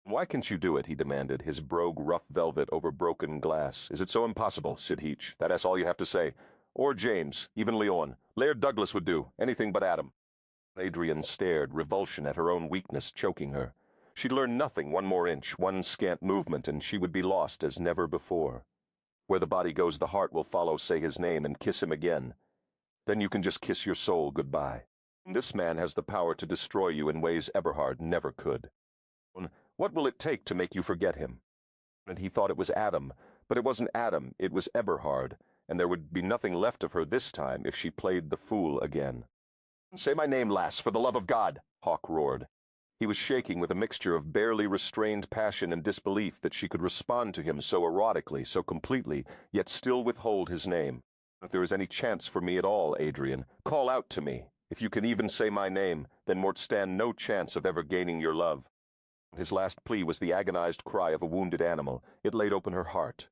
"Why can't you do it?" he demanded, his brogue rough velvet over broken glass. "Is it so impossible, Sid Heach? That's all you have to say. Or James, even Leon. Laird Douglas would do, anything but Adam." Adrian stared, revulsion at her own weakness choking her. She'd learned nothing, one more inch, one scant movement, and she would be lost as never before. Where the body goes, the heart will follow, say his name, and kiss him again. Then you can just kiss your soul goodbye. This man has the power to destroy you in ways Eberhard never could. What will it take to make you forget him? And he thought it was Adam, but it wasn't Adam, it was Eberhard, and there would be nothing left of her this time if she played the fool again. "Say my name, lass, for the love of God," Hawk roared. He was shaking with a mixture of barely restrained passion and disbelief that she could respond to him so erotically, so completely, yet still withhold his name. "If there is any chance for me at all, Adrian, call out to me. If you can even say my name, then Mort stand no chance of ever gaining your love." His last plea was the agonized cry of a wounded animal. It laid open her heart.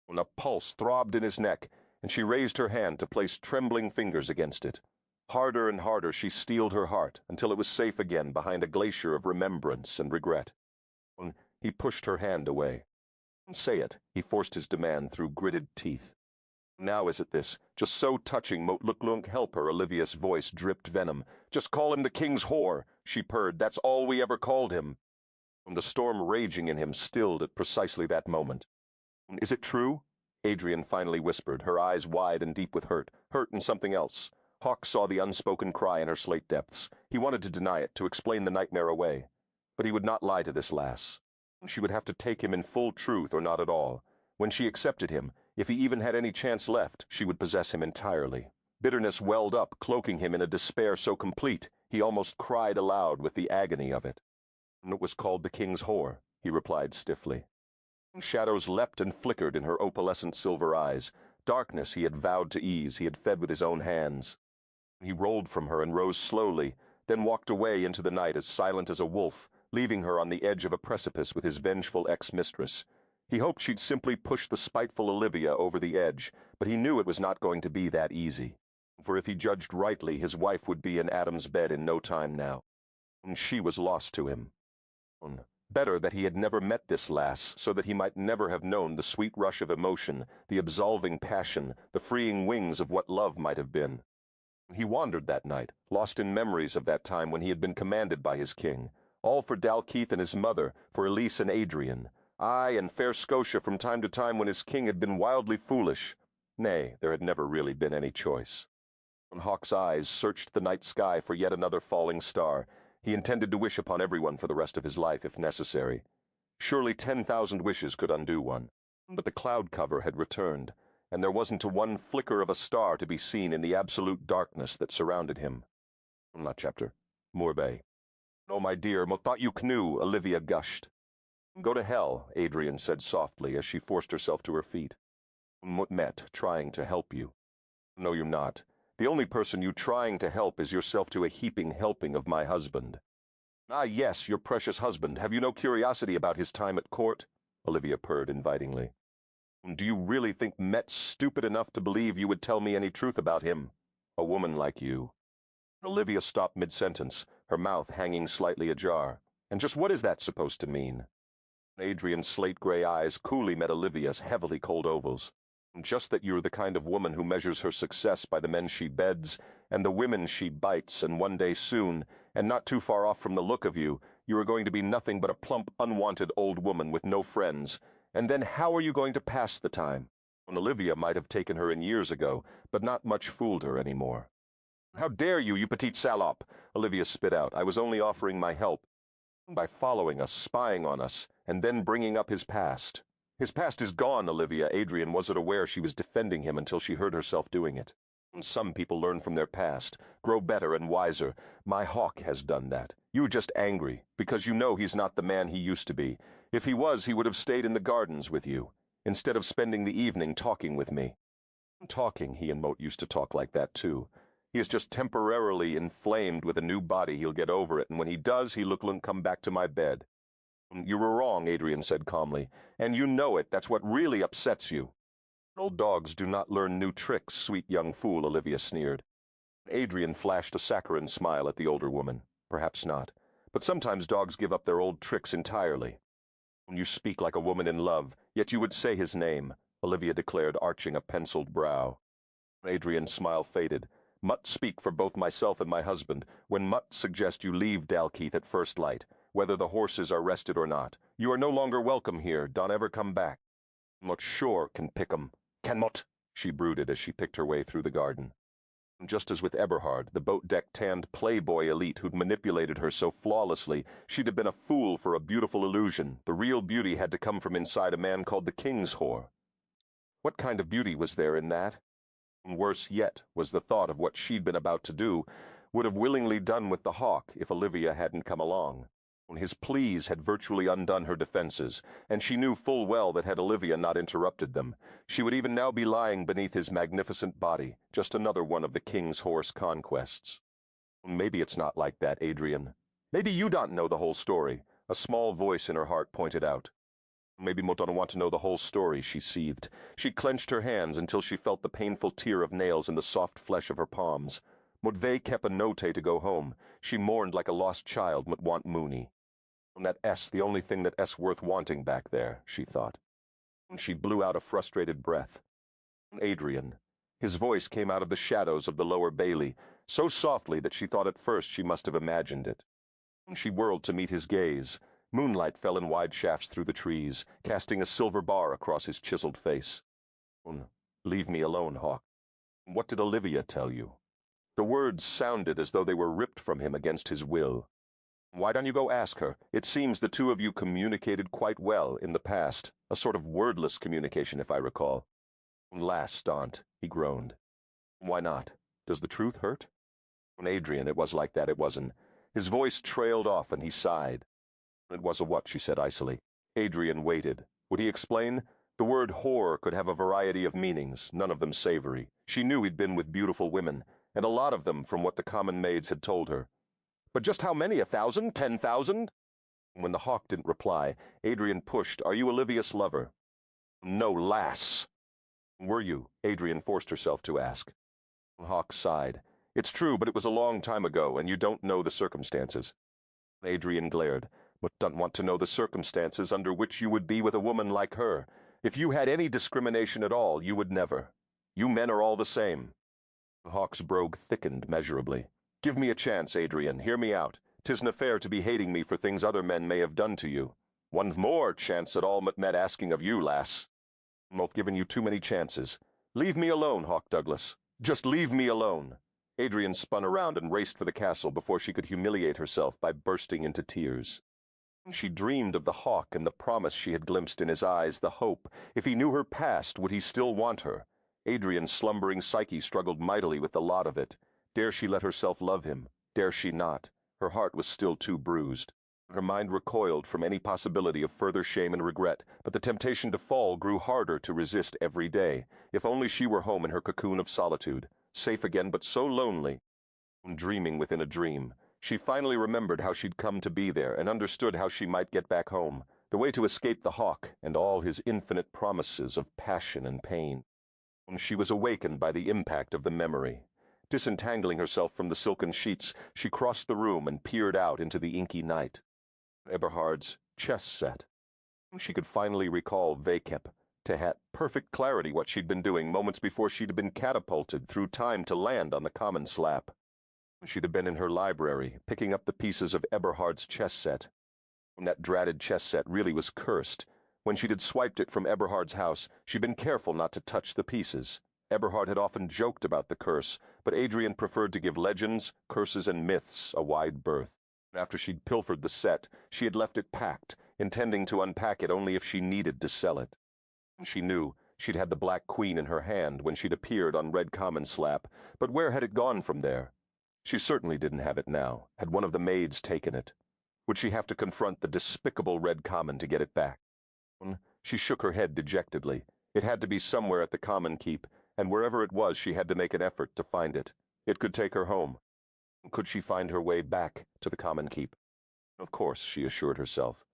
When a pulse throbbed in his neck, and she raised her hand to place trembling fingers against it. Harder and harder she steeled her heart until it was safe again behind a glacier of remembrance and regret. He pushed her hand away. "Say it," he forced his demand through gritted teeth. "Now is it this, just so touching mote Luklunk help her," Olivia's voice dripped venom. "Just call him the king's whore," she purred. "That's all we ever called him." The storm raging in him stilled at precisely that moment. "Is it true?" Adrian finally whispered, her eyes wide and deep with hurt and something else. Hawk saw the unspoken cry in her slate depths. He wanted to deny it, to explain the nightmare away. But he would not lie to this lass. She would have to take him in full truth or not at all. When she accepted him, if he even had any chance left, she would possess him entirely. Bitterness welled up, cloaking him in a despair so complete he almost cried aloud with the agony of it. "It was called the King's Whore," he replied stiffly. Shadows leapt and flickered in her opalescent silver eyes. Darkness he had vowed to ease, he had fed with his own hands. He rolled from her and rose slowly, then walked away into the night as silent as a wolf, leaving her on the edge of a precipice with his vengeful ex-mistress. He hoped she'd simply push the spiteful Olivia over the edge, but he knew it was not going to be that easy. For if he judged rightly, his wife would be in Adam's bed in no time now. And she was lost to him. Better that he had never met this lass, so that he might never have known the sweet rush of emotion, the absolving passion, the freeing wings of what love might have been. He wandered that night, lost in memories of that time when he had been commanded by his king, all for Dalkeith and his mother, for Elise and Adrian, aye, and fair Scotia from time to time when his king had been wildly foolish. Nay, there had never really been any choice. Hawk's eyes searched the night sky for yet another falling star. He intended to wish upon everyone for the rest of his life, if necessary. Surely 10,000 wishes could undo one. But the cloud cover had returned, and there wasn't one flicker of a star to be seen in the absolute darkness that surrounded him. Not chapter. Moorbay. "Oh, my dear, mo thought you knew," Olivia gushed. "Go to hell," Adrian said softly as she forced herself to her feet. "Mut met, trying to help you." "No, you're not. The only person you trying to help is yourself to a heaping helping of my husband." "Ah, yes, your precious husband. Have you no curiosity about his time at court?" Olivia purred invitingly. "Do you really think Met's stupid enough to believe you would tell me any truth about him? A woman like you." Olivia stopped mid-sentence, her mouth hanging slightly ajar. "And just what is that supposed to mean?" Adrian's slate-gray eyes coolly met Olivia's heavily cold ovals. "Just that you're the kind of woman who measures her success by the men she beds and the women she bites, and one day soon, and not too far off from the look of you, you are going to be nothing but a plump, unwanted old woman with no friends. And then how are you going to pass the time?" Olivia might have taken her in years ago, but not much fooled her anymore. "How dare you, you petite salope!" Olivia spit out. "I was only offering my help. By following us, spying on us, and then bringing up his past." "His past is gone, Olivia." Adrian wasn't aware she was defending him until she heard herself doing it. "Some people learn from their past, grow better and wiser. My Hawk has done that. You're just angry, because you know he's not the man he used to be. If he was, he would have stayed in the gardens with you, instead of spending the evening talking with me." "Talking," he and Moat used to talk like that too. "He is just temporarily inflamed with a new body. He'll get over it, and when he does, he'll come back to my bed." "You were wrong," Adrian said calmly, "and you know it. That's what really upsets you." "Old dogs do not learn new tricks, sweet young fool," Olivia sneered. Adrian flashed a saccharine smile at the older woman. "Perhaps not, but sometimes dogs give up their old tricks entirely." "You speak like a woman in love, yet you would say his name," Olivia declared, arching a penciled brow. Adrian's smile faded. "Mutt speak for both myself and my husband when Mutt suggest you leave Dalkeith at first light, whether the horses are rested or not. You are no longer welcome here. Don't ever come back." "Mutt sure can pick 'em. Can Mutt?" she brooded as she picked her way through the garden. Just as with Eberhard, the boat-deck tanned playboy elite who'd manipulated her so flawlessly, she'd have been a fool for a beautiful illusion. The real beauty had to come from inside a man called the King's Whore. What kind of beauty was there in that? Worse yet was the thought of what she'd been about to do, would have willingly done with the Hawk if Olivia hadn't come along. His pleas had virtually undone her defenses, and she knew full well that had Olivia not interrupted them, she would even now be lying beneath his magnificent body, just another one of the King's Horse conquests. "Maybe it's not like that, Adrian. Maybe you don't know the whole story," a small voice in her heart pointed out. "Maybe Mo don't want to know the whole story," she seethed. She clenched her hands until she felt the painful tear of nails in the soft flesh of her palms. Mudvay kept a note to go home. She mourned like a lost child would want Mooney. And that S, the only thing that S worth wanting back there, she thought. She blew out a frustrated breath. "Adrian." His voice came out of the shadows of the lower bailey, so softly that she thought at first she must have imagined it. She whirled to meet his gaze. Moonlight fell in wide shafts through the trees, casting a silver bar across his chiseled face. "Leave me alone, Hawk. What did Olivia tell you?" The words sounded as though they were ripped from him against his will. Why don't you go ask her? It seems the two of you communicated quite well in the past, a sort of wordless communication, if I recall. Lass, Daunt, he groaned. Why not? Does the truth hurt? Adrian, it was like that, it wasn't. His voice trailed off and he sighed. It was a what, she said icily. Adrian waited. Would he explain? The word whore could have a variety of meanings, none of them savory. She knew he'd been with beautiful women, and a lot of them from what the common maids had told her. But just how many? 1,000? 10,000? When the hawk didn't reply, Adrian pushed, Are you Olivia's lover? No, lass. Were you? Adrian forced herself to ask. Hawk sighed. It's true, but it was a long time ago, and you don't know the circumstances. Adrian glared. But don't want to know the circumstances under which you would be with a woman like her. If you had any discrimination at all, you would never. You men are all the same. Hawk's brogue thickened measurably. Give me a chance, Adrian. Hear me out. 'Tisn't fair to be hating me for things other men may have done to you. One more chance at all met asking of you, lass. I've given you too many chances. Leave me alone, Hawk Douglas. Just leave me alone. Adrian spun around and raced for the castle before she could humiliate herself by bursting into tears. She dreamed of the hawk and the promise she had glimpsed in his eyes, the hope. If he knew her past, would he still want her? Adrian's slumbering psyche struggled mightily with the lot of it. Dare she let herself love him? Dare she not? Her heart was still too bruised. Her mind recoiled from any possibility of further shame and regret, but the temptation to fall grew harder to resist every day. If only she were home in her cocoon of solitude, safe again but so lonely. Dreaming within a dream, she finally remembered how she'd come to be there and understood how she might get back home, the way to escape the hawk and all his infinite promises of passion and pain. She was awakened by the impact of the memory. Disentangling herself from the silken sheets, she crossed the room and peered out into the inky night. Eberhard's chess set. She could finally recall vengeful, to have perfect clarity what she'd been doing moments before she'd been catapulted through time to land on the common slab. She'd have been in her library, picking up the pieces of Eberhard's chess set. That dratted chess set really was cursed. When she'd swiped it from Eberhard's house, she'd been careful not to touch the pieces. Eberhard had often joked about the curse, but Adrian preferred to give legends, curses, and myths a wide berth. After she'd pilfered the set, she had left it packed, intending to unpack it only if she needed to sell it. She knew she'd had the Black Queen in her hand when she'd appeared on Red Common Slap, but where had it gone from there? She certainly didn't have it now. Had one of the maids taken it? Would she have to confront the despicable Red Common to get it back? She shook her head dejectedly. It had to be somewhere at the Common Keep, and wherever it was she had to make an effort to find it. It could take her home. Could she find her way back to the Common Keep? Of course, she assured herself.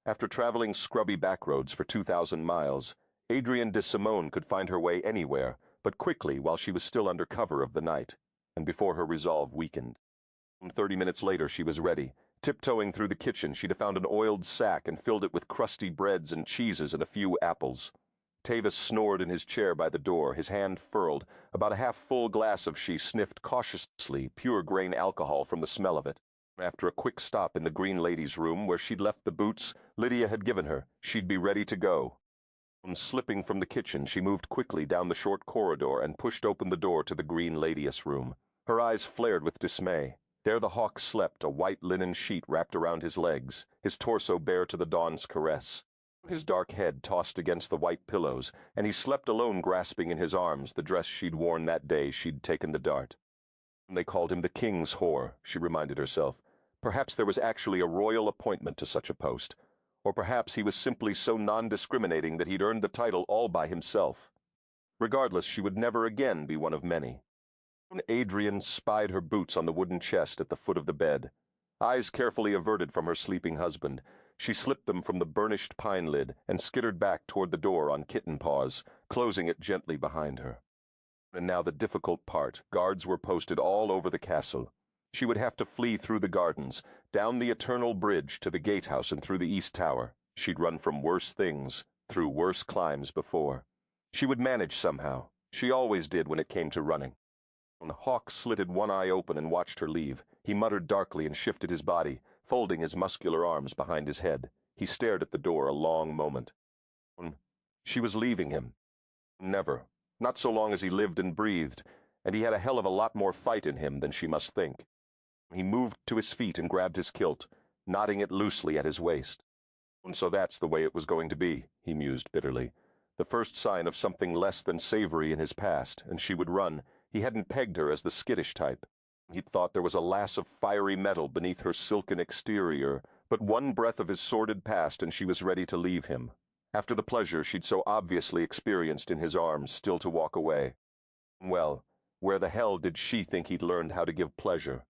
After traveling scrubby backroads for 2,000 miles, Adrienne de Simone could find her way anywhere, but quickly while she was still under cover of the night, and before her resolve weakened. 30 minutes later she was ready. Tiptoeing through the kitchen, she'd have found an oiled sack and filled it with crusty breads and cheeses and a few apples. Tavis snored in his chair by the door, his hand furled. About a half-full glass of she sniffed cautiously pure grain alcohol from the smell of it. After a quick stop in the Green Lady's room where she'd left the boots Lydia had given her, she'd be ready to go. Slipping from the kitchen, she moved quickly down the short corridor and pushed open the door to the Green Lady's room. Her eyes flared with dismay. There the hawk slept, a white linen sheet wrapped around his legs, his torso bare to the dawn's caress. His dark head tossed against the white pillows, and he slept alone grasping in his arms the dress she'd worn that day she'd taken the dart. They called him the king's whore, she reminded herself. Perhaps there was actually a royal appointment to such a post, or perhaps he was simply so non-discriminating that he'd earned the title all by himself. Regardless, she would never again be one of many. Adrienne spied her boots on the wooden chest at the foot of the bed. Eyes carefully averted from her sleeping husband, she slipped them from the burnished pine lid and skittered back toward the door on kitten paws, closing it gently behind her. And now the difficult part. Guards were posted all over the castle. She would have to flee through the gardens, down the eternal bridge to the gatehouse and through the east tower. She'd run from worse things, through worse climbs before. She would manage somehow. She always did when it came to running. When Hawk slitted one eye open and watched her leave, he muttered darkly and shifted his body, folding his muscular arms behind his head. He stared at the door a long moment. She was leaving him. Never. Not so long as he lived and breathed, and he had a hell of a lot more fight in him than she must think. He moved to his feet and grabbed his kilt, knotting it loosely at his waist. And so that's the way it was going to be, he mused bitterly. The first sign of something less than savory in his past, and she would run. He hadn't pegged her as the skittish type. He'd thought there was a lass of fiery metal beneath her silken exterior, but one breath of his sordid past and she was ready to leave him, after the pleasure she'd so obviously experienced in his arms, still to walk away. Well, where the hell did she think he'd learned how to give pleasure?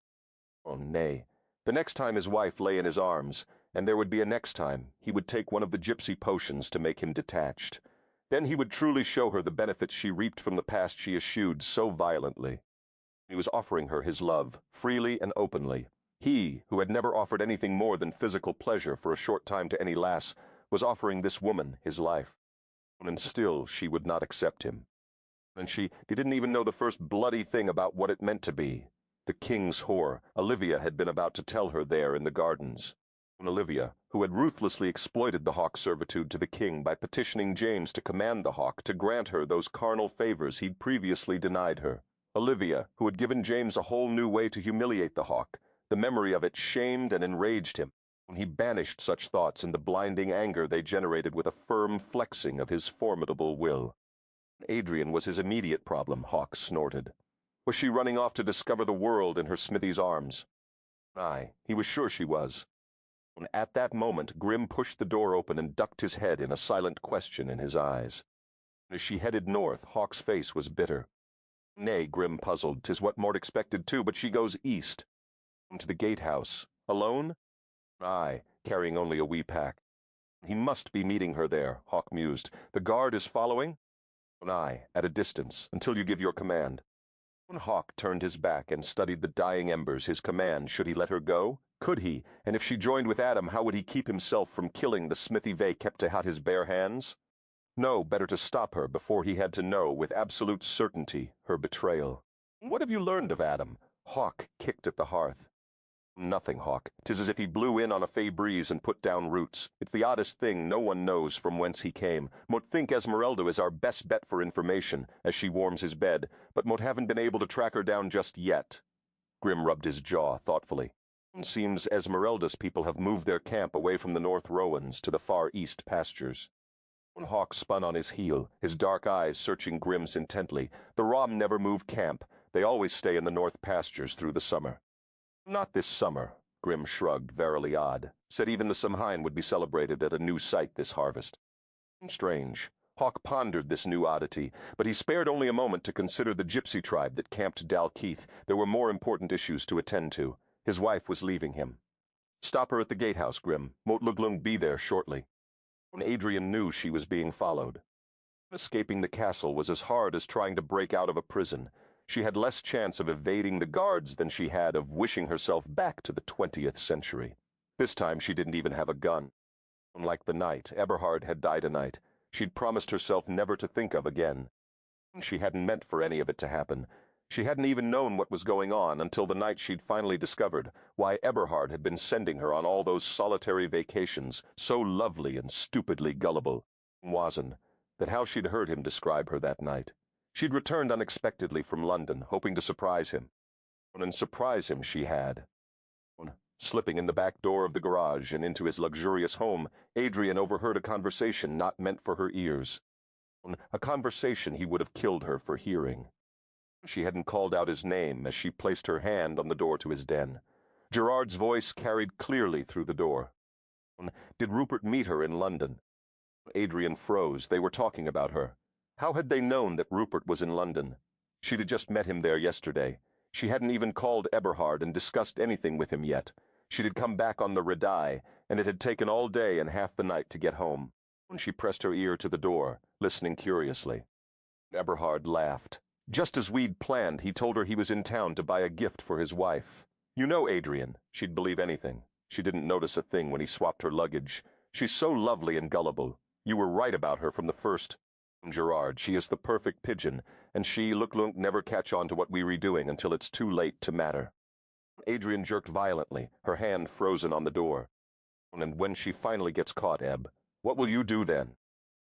Oh, nay. The next time his wife lay in his arms, and there would be a next time, he would take one of the gypsy potions to make him detached. Then he would truly show her the benefits she reaped from the past she eschewed so violently. He was offering her his love, freely and openly. He, who had never offered anything more than physical pleasure for a short time to any lass, was offering this woman his life. And still she would not accept him. And she didn't even know the first bloody thing about what it meant to be. The king's whore, Olivia, had been about to tell her there in the gardens. Olivia, who had ruthlessly exploited the hawk's servitude to the king by petitioning James to command the hawk to grant her those carnal favors he'd previously denied her. Olivia, who had given James a whole new way to humiliate the hawk. The memory of it shamed and enraged him. He banished such thoughts and the blinding anger they generated with a firm flexing of his formidable will. Adrian was his immediate problem, Hawk snorted. Was she running off to discover the world in her smithy's arms? Aye, he was sure she was. At that moment, Grim pushed the door open and ducked his head in a silent question in his eyes. As she headed north, Hawk's face was bitter. Nay, Grim puzzled, 'tis what Mort expected too, but she goes east. To the gatehouse. Alone? Aye, carrying only a wee pack. He must be meeting her there, Hawk mused. The guard is following? Aye, at a distance, until you give your command. When Hawk turned his back and studied the dying embers, his command, should he let her go? Could he? And if she joined with Adam, how would he keep himself from killing the smithy they kept to his bare hands? No, better to stop her before he had to know, with absolute certainty, her betrayal. What have you learned of Adam? Hawk kicked at the hearth. Nothing, Hawk. 'Tis as if he blew in on a fey breeze and put down roots. It's the oddest thing, no one knows from whence he came. Mote think Esmeralda is our best bet for information, as she warms his bed, but mote haven't been able to track her down just yet. Grim rubbed his jaw thoughtfully. Seems Esmeralda's people have moved their camp away from the North Rowans to the far east pastures. When Hawk spun on his heel, his dark eyes searching Grim's intently, the Rom never move camp. They always stay in the north pastures through the summer. Not this summer, Grim shrugged, verily odd. Said even the Samhain would be celebrated at a new site this harvest. Strange. Hawk pondered this new oddity, but he spared only a moment to consider the gypsy tribe that camped Dalkeith. There were more important issues to attend to. His wife was leaving him. Stop her at the gatehouse, Grim. Mote Luglung be there shortly. Adrian knew she was being followed. Escaping the castle was as hard as trying to break out of a prison. She had less chance of evading the guards than she had of wishing herself back to the 20th century. This time she didn't even have a gun. Unlike the night, Eberhard had died a night she'd promised herself never to think of again. She hadn't meant for any of it to happen. She hadn't even known what was going on until the night she'd finally discovered why Eberhard had been sending her on all those solitary vacations, so lovely and stupidly gullible. Wasn't that how she'd heard him describe her that night? She'd returned unexpectedly from London, hoping to surprise him. And surprise him she had. Slipping in the back door of the garage and into his luxurious home, Adrian overheard a conversation not meant for her ears. A conversation he would have killed her for hearing. She hadn't called out his name as she placed her hand on the door to his den. Gerard's voice carried clearly through the door. Did Rupert meet her in London? Adrian froze. They were talking about her. How had they known that Rupert was in London? She'd had just met him there yesterday. She hadn't even called Eberhard and discussed anything with him yet. She'd had come back on the Redeye, and it had taken all day and half the night to get home. She pressed her ear to the door, listening curiously. Eberhard laughed. Just as we'd planned, he told her he was in town to buy a gift for his wife. You know Adrian. She'd believe anything. She didn't notice a thing when he swapped her luggage. She's so lovely and gullible. You were right about her from the first. Gerard, she is the perfect pigeon, and she, Luglung, never catch on to what we were doing until it's too late to matter. Adrian jerked violently, her hand frozen on the door. And when she finally gets caught, Eb, what will you do then?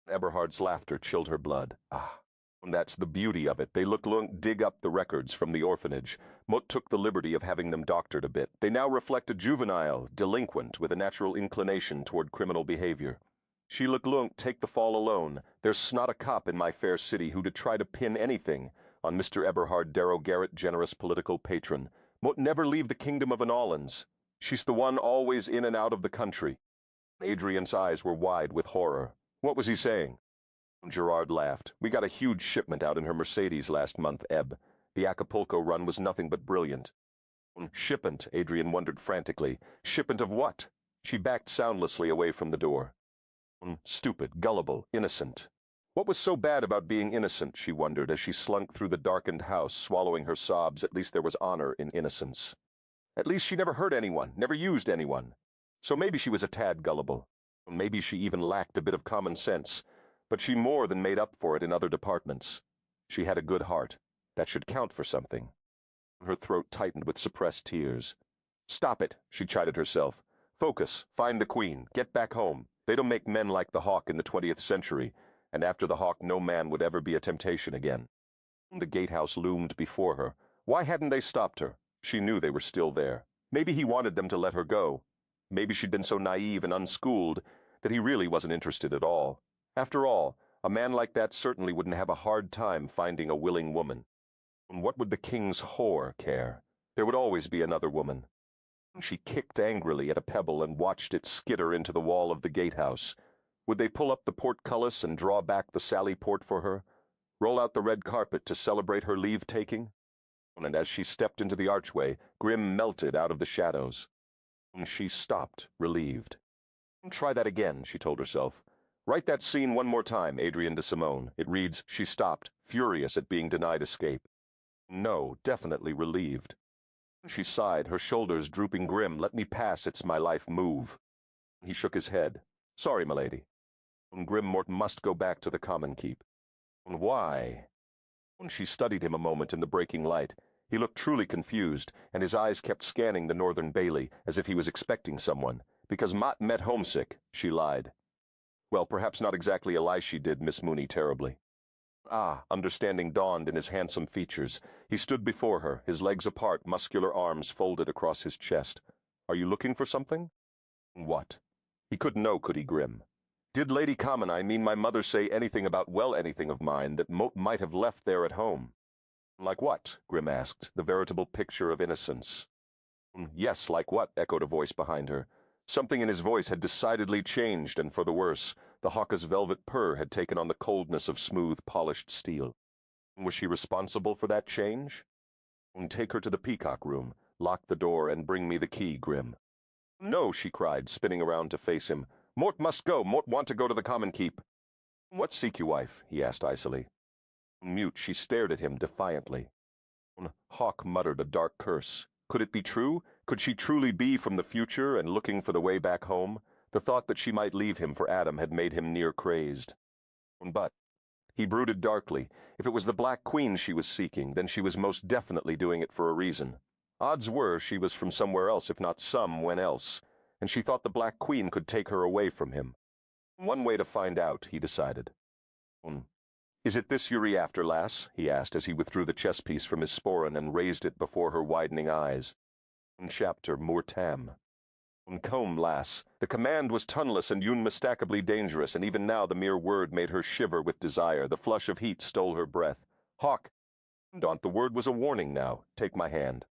Eberhard's laughter chilled her blood. Ah, That's the beauty of it. They look dig up the records from the orphanage. Mot took the liberty of having them doctored a bit. They now reflect a juvenile, delinquent, with a natural inclination toward criminal behavior. She look take the fall alone. There's not a cop in my fair city who'd try to pin anything on Mr. Eberhard Darrow Garrett, generous political patron. Mot never leave the kingdom of an Allens. She's the one always in and out of the country. Adrian's eyes were wide with horror. What was he saying? Gerard laughed. We got a huge shipment out in her Mercedes last month, Eb. The Acapulco run was nothing but brilliant. Shipment, Adrian wondered frantically. Shipment of what? She backed soundlessly away from the door. Stupid, gullible, innocent. What was so bad about being innocent, she wondered, as she slunk through the darkened house, swallowing her sobs. At least there was honor in innocence. At least she never hurt anyone, never used anyone. So maybe she was a tad gullible. Maybe she even lacked a bit of common sense. But she more than made up for it in other departments. She had a good heart. That should count for something. Her throat tightened with suppressed tears. Stop it, she chided herself. Focus, find the Queen, get back home. They don't make men like the Hawk in the 20th century, and after the Hawk no man would ever be a temptation again. The gatehouse loomed before her. Why hadn't they stopped her? She knew they were still there. Maybe he wanted them to let her go. Maybe she'd been so naive and unschooled that he really wasn't interested at all. After all, a man like that certainly wouldn't have a hard time finding a willing woman. And what would the king's whore care? There would always be another woman. She kicked angrily at a pebble and watched it skitter into the wall of the gatehouse. Would they pull up the portcullis and draw back the sally port for her? Roll out the red carpet to celebrate her leave-taking? And as she stepped into the archway, Grim melted out of the shadows. She stopped, relieved. Try that again, she told herself. Write that scene one more time, Adrian de Simone. It reads, she stopped, furious at being denied escape. No, definitely relieved. She sighed, her shoulders drooping. Grim, let me pass, it's my life, move. He shook his head. Sorry, milady. Grim Mort must go back to the common keep. Why? She studied him a moment in the breaking light. He looked truly confused, and his eyes kept scanning the northern bailey, as if he was expecting someone. Because Mott met homesick, she lied. Well, perhaps not exactly a lie she did, Miss Mooney terribly. Ah, understanding dawned in his handsome features. He stood before her, his legs apart, muscular arms folded across his chest. Are you looking for something? What? He couldn't know, could he, Grim? Did Lady I mean my mother say anything about, well, anything of mine that Moat might have left there at home? Like what? Grim asked, the veritable picture of innocence. Yes, like what? Echoed a voice behind her. Something in his voice had decidedly changed, and for the worse. The Hawker's velvet purr had taken on the coldness of smooth, polished steel. Was she responsible for that change? Take her to the peacock room, lock the door, and bring me the key, Grim. No, she cried, spinning around to face him. Mort must go. Mort want to go to the common keep. What seek you, wife? He asked icily. Mute, she stared at him defiantly. Hawk muttered a dark curse. Could it be true? Could she truly be from the future and looking for the way back home? The thought that she might leave him for Adam had made him near crazed. But, he brooded darkly, if it was the Black Queen she was seeking, then she was most definitely doing it for a reason. Odds were she was from somewhere else, if not somewhen else, and she thought the Black Queen could take her away from him. One way to find out, he decided. Is it this you're after, lass? He asked as he withdrew the chess piece from his sporran and raised it before her widening eyes. Chapter Moor Tam. Combe, lass. The command was toneless and unmistakably dangerous, and even now the mere word made her shiver with desire. The flush of heat stole her breath. Hawk. Daunt, the word was a warning now. Take my hand.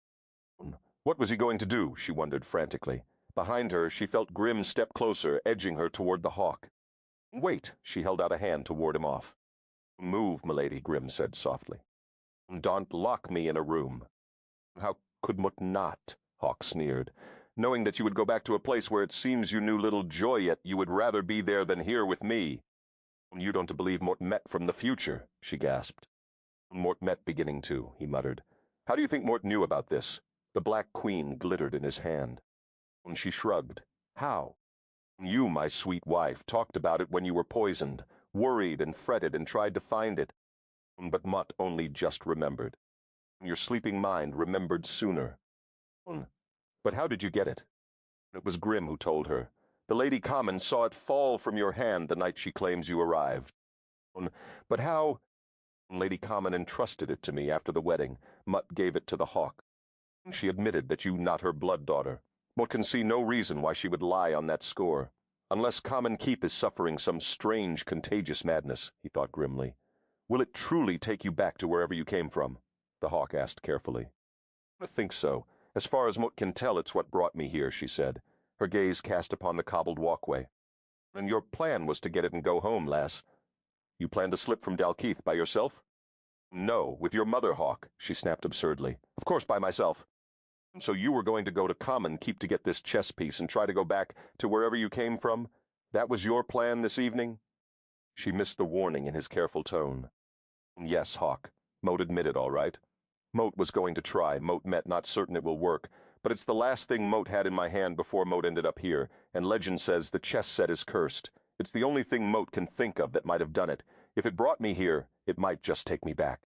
What was he going to do? She wondered frantically. Behind her, she felt Grim step closer, edging her toward the Hawk. Wait, she held out a hand to ward him off. Move, milady, Grim said softly. Daunt, lock me in a room. How could Mut not? Hawk sneered. Knowing that you would go back to a place where it seems you knew little joy, yet you would rather be there than here with me. You don't believe Mort met from the future, she gasped. Mort met beginning to, he muttered. How do you think Mort knew about this? The Black Queen glittered in his hand. She shrugged. How? You, my sweet wife, talked about it when you were poisoned, worried and fretted and tried to find it. But Mutt only just remembered. Your sleeping mind remembered sooner. But how did you get it? It was Grim who told her. The Lady Common saw it fall from your hand the night she claims you arrived. But how? Lady Common entrusted it to me after the wedding. Mutt gave it to the hawk. She admitted that you not her blood daughter. Mort can see no reason why she would lie on that score. Unless Common Keep is suffering some strange, contagious madness, he thought grimly. Will it truly take you back to wherever you came from? The hawk asked carefully. I think so. As far as Mort can tell, it's what brought me here, she said, her gaze cast upon the cobbled walkway. And your plan was to get it and go home, lass. You plan to slip from Dalkeith by yourself? No, with your mother, Hawk, she snapped absurdly. Of course by myself. So you were going to go to Common Keep to get this chess piece and try to go back to wherever you came from? That was your plan this evening? She missed the warning in his careful tone. Yes, Hawk, Moat admitted all right. Moat was going to try, Moat met not certain it will work, but it's the last thing Moat had in my hand before Moat ended up here, and legend says the chess set is cursed. It's the only thing Moat can think of that might have done it. If it brought me here, it might just take me back.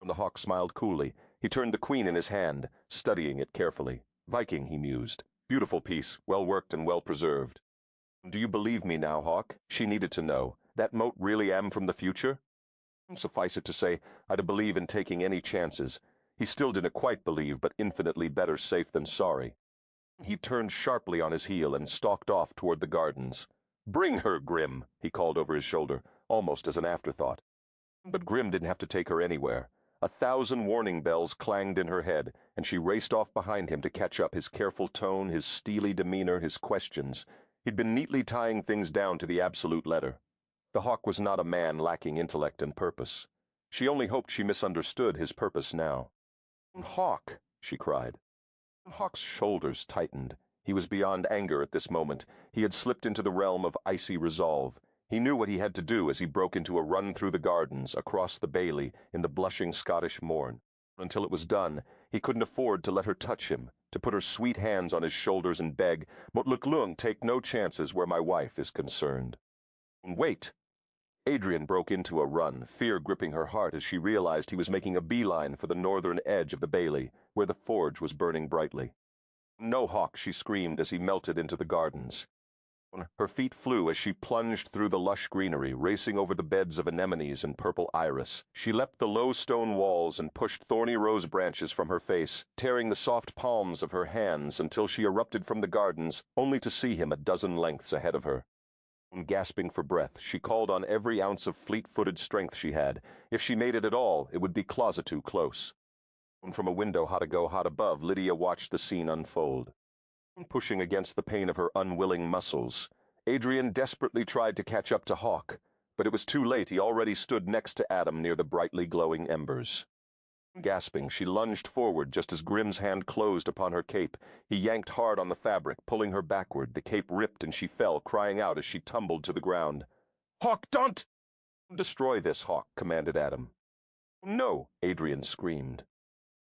The hawk smiled coolly. He turned the queen in his hand, studying it carefully. Viking, he mused. Beautiful piece, well worked and well preserved. Do you believe me now, Hawk? She needed to know. That Moat really am from the future? Suffice it to say, I'd believe in taking any chances. He still didn't quite believe, but infinitely better safe than sorry. He turned sharply on his heel and stalked off toward the gardens. Bring her, Grim, he called over his shoulder, almost as an afterthought. But Grim didn't have to take her anywhere. 1,000 warning bells clanged in her head, and she raced off behind him to catch up his careful tone, his steely demeanor, his questions. He'd been neatly tying things down to the absolute letter. The hawk was not a man lacking intellect and purpose. She only hoped she misunderstood his purpose now. Hawk, she cried. Hawk's shoulders tightened. He was beyond anger at this moment. He had slipped into the realm of icy resolve. He knew what he had to do as he broke into a run through the gardens, across the bailey, in the blushing Scottish morn. Until it was done, he couldn't afford to let her touch him, to put her sweet hands on his shoulders and beg, "Mot Luklung, take no chances where my wife is concerned." Wait! Adrian broke into a run, fear gripping her heart as she realized he was making a beeline for the northern edge of the bailey, where the forge was burning brightly. No, Hawk, she screamed as he melted into the gardens. Her feet flew as she plunged through the lush greenery, racing over the beds of anemones and purple iris. She leapt the low stone walls and pushed thorny rose branches from her face, tearing the soft palms of her hands until she erupted from the gardens, only to see him a dozen lengths ahead of her. Gasping for breath, she called on every ounce of fleet-footed strength she had. If she made it at all, it would be closet-too close. From a window hot above, Lydia watched the scene unfold. Pushing against the pain of her unwilling muscles, Adrian desperately tried to catch up to Hawk, but it was too late. He already stood next to Adam near the brightly glowing embers. Gasping, she lunged forward just as Grim's hand closed upon her cape. He yanked hard on the fabric, pulling her backward. The cape ripped and she fell, crying out as she tumbled to the ground. "Hawk, don't!" "Destroy this, Hawk," commanded Adam. "No," Adrian screamed.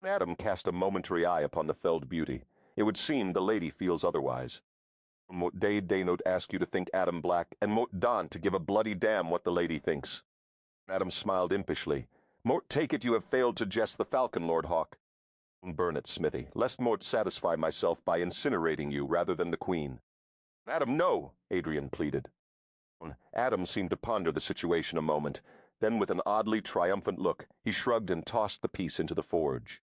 Adam cast a momentary eye upon the felled beauty. It would seem the lady feels otherwise. Mot day not ask you to think Adam black, and Mot don't to give a bloody damn what the lady thinks. Adam smiled impishly. Mort take it you have failed to jest the falcon, Lord Hawk. Burn it, Smithy, lest Mort satisfy myself by incinerating you rather than the queen. Adam, no, Adrian pleaded. Adam seemed to ponder the situation a moment. Then with an oddly triumphant look, he shrugged and tossed the piece into the forge.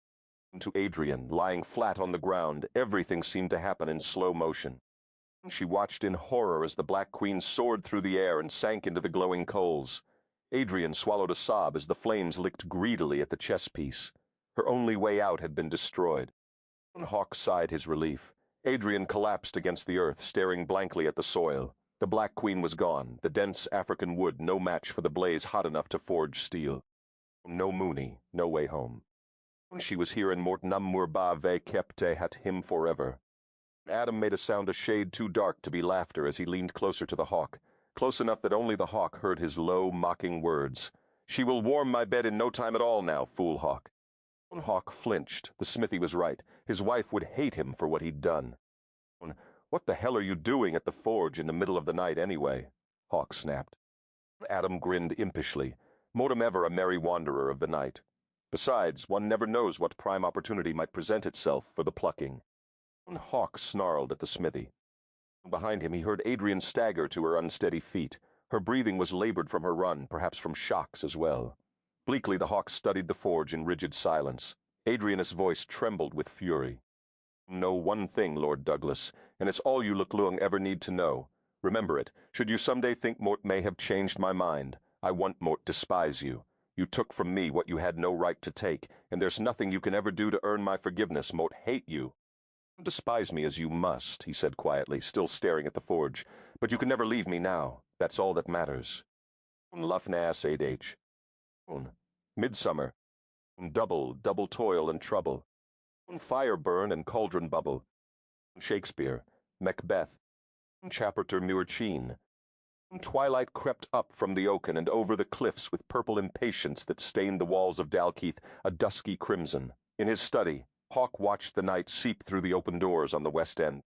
To Adrian, lying flat on the ground, everything seemed to happen in slow motion. She watched in horror as the Black Queen soared through the air and sank into the glowing coals. Adrian swallowed a sob as the flames licked greedily at the chess piece. Her only way out had been destroyed. Hawk sighed his relief. Adrian collapsed against the earth, staring blankly at the soil. The Black Queen was gone, the dense African wood no match for the blaze hot enough to forge steel. No Mooney, no way home. She was here in Mort Namur ba ve kepte hat him forever. Adam made a sound a shade too dark to be laughter as he leaned closer to the hawk, close enough that only the hawk heard his low, mocking words. "She will warm my bed in no time at all now, fool Hawk." Hawk flinched. The smithy was right. His wife would hate him for what he'd done. "What the hell are you doing at the forge in the middle of the night anyway?" Hawk snapped. Adam grinned impishly. Motem ever a merry wanderer of the night. Besides, one never knows what prime opportunity might present itself for the plucking. Hawk snarled at the smithy. Behind him he heard Adrian stagger to her unsteady feet. Her breathing was labored from her run, perhaps from shocks as well. Bleakly the hawk studied the forge in rigid silence. Adrianus' voice trembled with fury. "Know one thing, Lord Douglas, and it's all you Luklung ever need to know. Remember it, should you someday think Mort may have changed my mind. I want Mort despise you. You took from me what you had no right to take, and there's nothing you can ever do to earn my forgiveness. Mort hate you. Despise me as you must," he said quietly, still staring at the forge, "but you can never leave me now. That's all that matters." Lufnas 8H. Midsummer. Double toil and trouble. Fire burn and cauldron bubble. Shakespeare. Macbeth. Chapter Muircheen. Twilight crept up from the oaken and over the cliffs with purple impatience that stained the walls of Dalkeith a dusky crimson. In his study, Hawk watched the night seep through the open doors on the west end.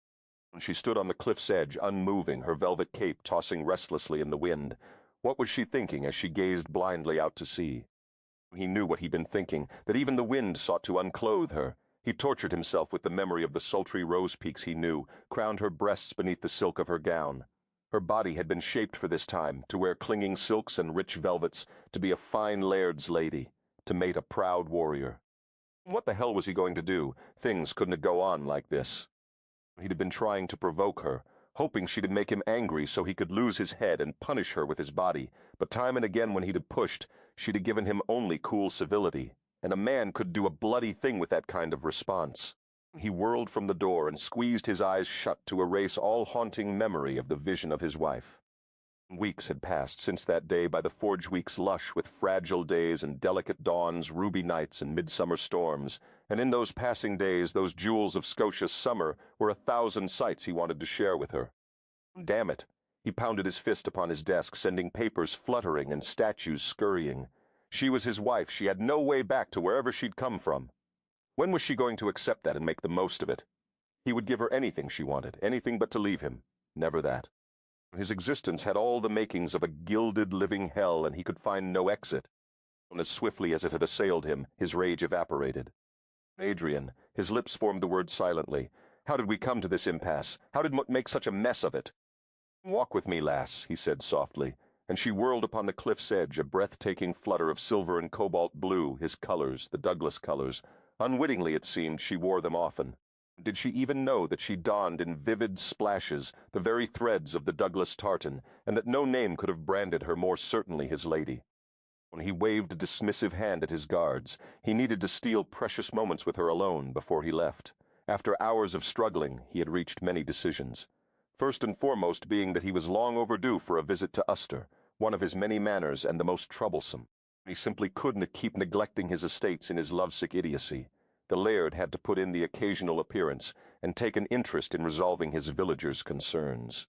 She stood on the cliff's edge, unmoving, her velvet cape tossing restlessly in the wind. What was she thinking as she gazed blindly out to sea? He knew what he'd been thinking, that even the wind sought to unclothe her. He tortured himself with the memory of the sultry rose peaks he knew, crowned her breasts beneath the silk of her gown. Her body had been shaped for this time, to wear clinging silks and rich velvets, to be a fine laird's lady, to mate a proud warrior. What the hell was he going to do? Things couldn't go on like this. He'd been trying to provoke her, hoping she'd make him angry so he could lose his head and punish her with his body, but time and again when he'd pushed, she'd given him only cool civility, and a man could do a bloody thing with that kind of response. He whirled from the door and squeezed his eyes shut to erase all haunting memory of the vision of his wife. Weeks had passed since that day by the forge weeks lush with fragile days and delicate dawns, ruby nights and midsummer storms, and in those passing days those jewels of Scotia's summer were 1,000 sights he wanted to share with her. Damn it! He pounded his fist upon his desk, sending papers fluttering and statues scurrying. She was his wife. She had no way back to wherever she'd come from. When was she going to accept that and make the most of it? He would give her anything she wanted, anything but to leave him. Never that. His existence had all the makings of a gilded living hell, and he could find no exit. As swiftly as it had assailed him, his rage evaporated. Adrian, his lips formed the word silently. How did we come to this impasse? How did Mut make such a mess of it? "Walk with me, lass," he said softly, and she whirled upon the cliff's edge, a breathtaking flutter of silver and cobalt blue, his colors, the Douglas colors. Unwittingly, it seemed, she wore them often. Did she even know that she donned in vivid splashes the very threads of the Douglas tartan, and that no name could have branded her more certainly his lady? When he waved a dismissive hand at his guards, he needed to steal precious moments with her alone before he left. After hours of struggling, he had reached many decisions. First and foremost being that he was long overdue for a visit to Uster, one of his many manors and the most troublesome. He simply couldn't keep neglecting his estates in his lovesick idiocy. The laird had to put in the occasional appearance and take an interest in resolving his villagers' concerns.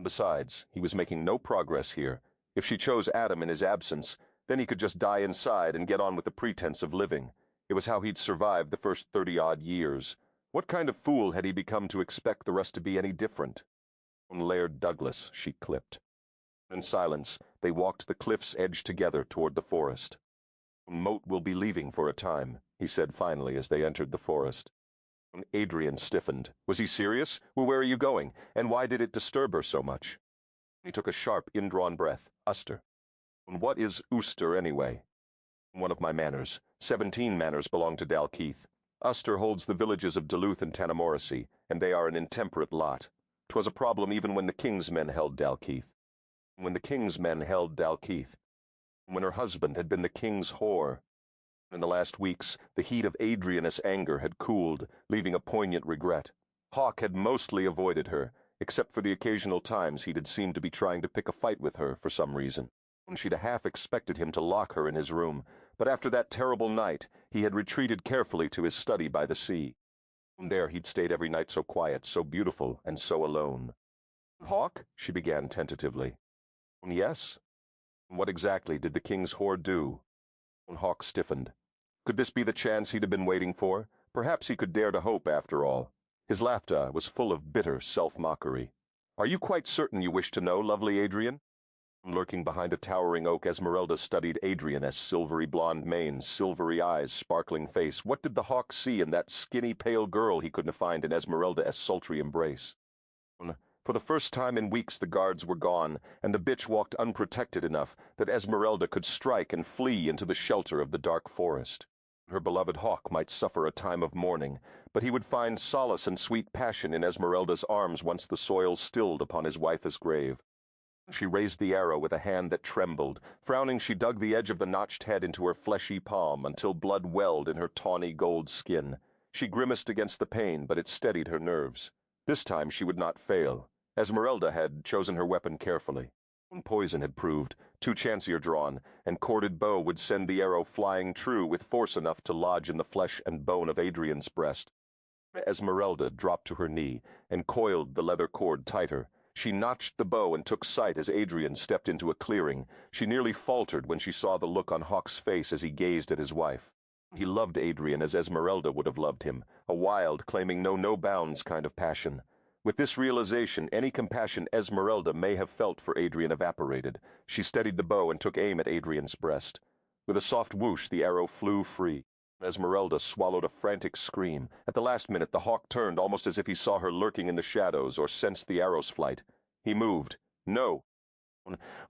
Besides, he was making no progress here. If she chose Adam in his absence, then he could just die inside and get on with the pretense of living. It was how he'd survived the first 30-odd years. What kind of fool had he become to expect the rest to be any different? Laird Douglas, she clipped. In silence, they walked the cliff's edge together toward the forest. "Moat will be leaving for a time," he said finally as they entered the forest. Adrian stiffened. Was he serious? Well, where are you going? And why did it disturb her so much? He took a sharp, indrawn breath. Uster. What is Uster, anyway? One of my manors. 17 manors belong to Dalkeith. Uster holds the villages of Duluth and Tanamorasy, and they are an intemperate lot. 'Twas a problem even when the king's men held Dalkeith. When the king's men held Dalkeith. When her husband had been the king's whore. In the last weeks, the heat of Adrianus' anger had cooled, leaving a poignant regret. Hawk had mostly avoided her, except for the occasional times he'd seemed to be trying to pick a fight with her for some reason. She'd half expected him to lock her in his room, but after that terrible night, he had retreated carefully to his study by the sea. There he'd stayed every night so quiet, so beautiful, and so alone. "Hawk?" she began tentatively. "Yes." "What exactly did the king's whore do?" Hawk stiffened. Could this be the chance he'd been waiting for? Perhaps he could dare to hope after all. His laughter was full of bitter self-mockery. "Are you quite certain you wish to know, lovely Adrian?" Lurking behind a towering oak, Esmeralda studied Adrian's silvery blonde mane, silvery eyes, sparkling face. What did the hawk see in that skinny, pale girl he couldn't find in Esmeralda's sultry embrace? For the first time in weeks the guards were gone, and the bitch walked unprotected enough that Esmeralda could strike and flee into the shelter of the dark forest. Her beloved Hawk might suffer a time of mourning, but he would find solace and sweet passion in Esmeralda's arms once the soil stilled upon his wife's grave. She raised the arrow with a hand that trembled. Frowning, she dug the edge of the notched head into her fleshy palm until blood welled in her tawny gold skin. She grimaced against the pain, but it steadied her nerves. This time she would not fail. Esmeralda had chosen her weapon carefully. Poison had proved, too chancier drawn, and corded bow would send the arrow flying true with force enough to lodge in the flesh and bone of Adrian's breast. Esmeralda dropped to her knee and coiled the leather cord tighter. She notched the bow and took sight as Adrian stepped into a clearing. She nearly faltered when she saw the look on Hawk's face as he gazed at his wife. He loved Adrian as Esmeralda would have loved him, a wild, claiming no bounds kind of passion. With this realization, any compassion Esmeralda may have felt for Adrian evaporated. She steadied the bow and took aim at Adrian's breast. With a soft whoosh, the arrow flew free. Esmeralda swallowed a frantic scream. At the last minute, the hawk turned almost as if he saw her lurking in the shadows or sensed the arrow's flight. He moved. No.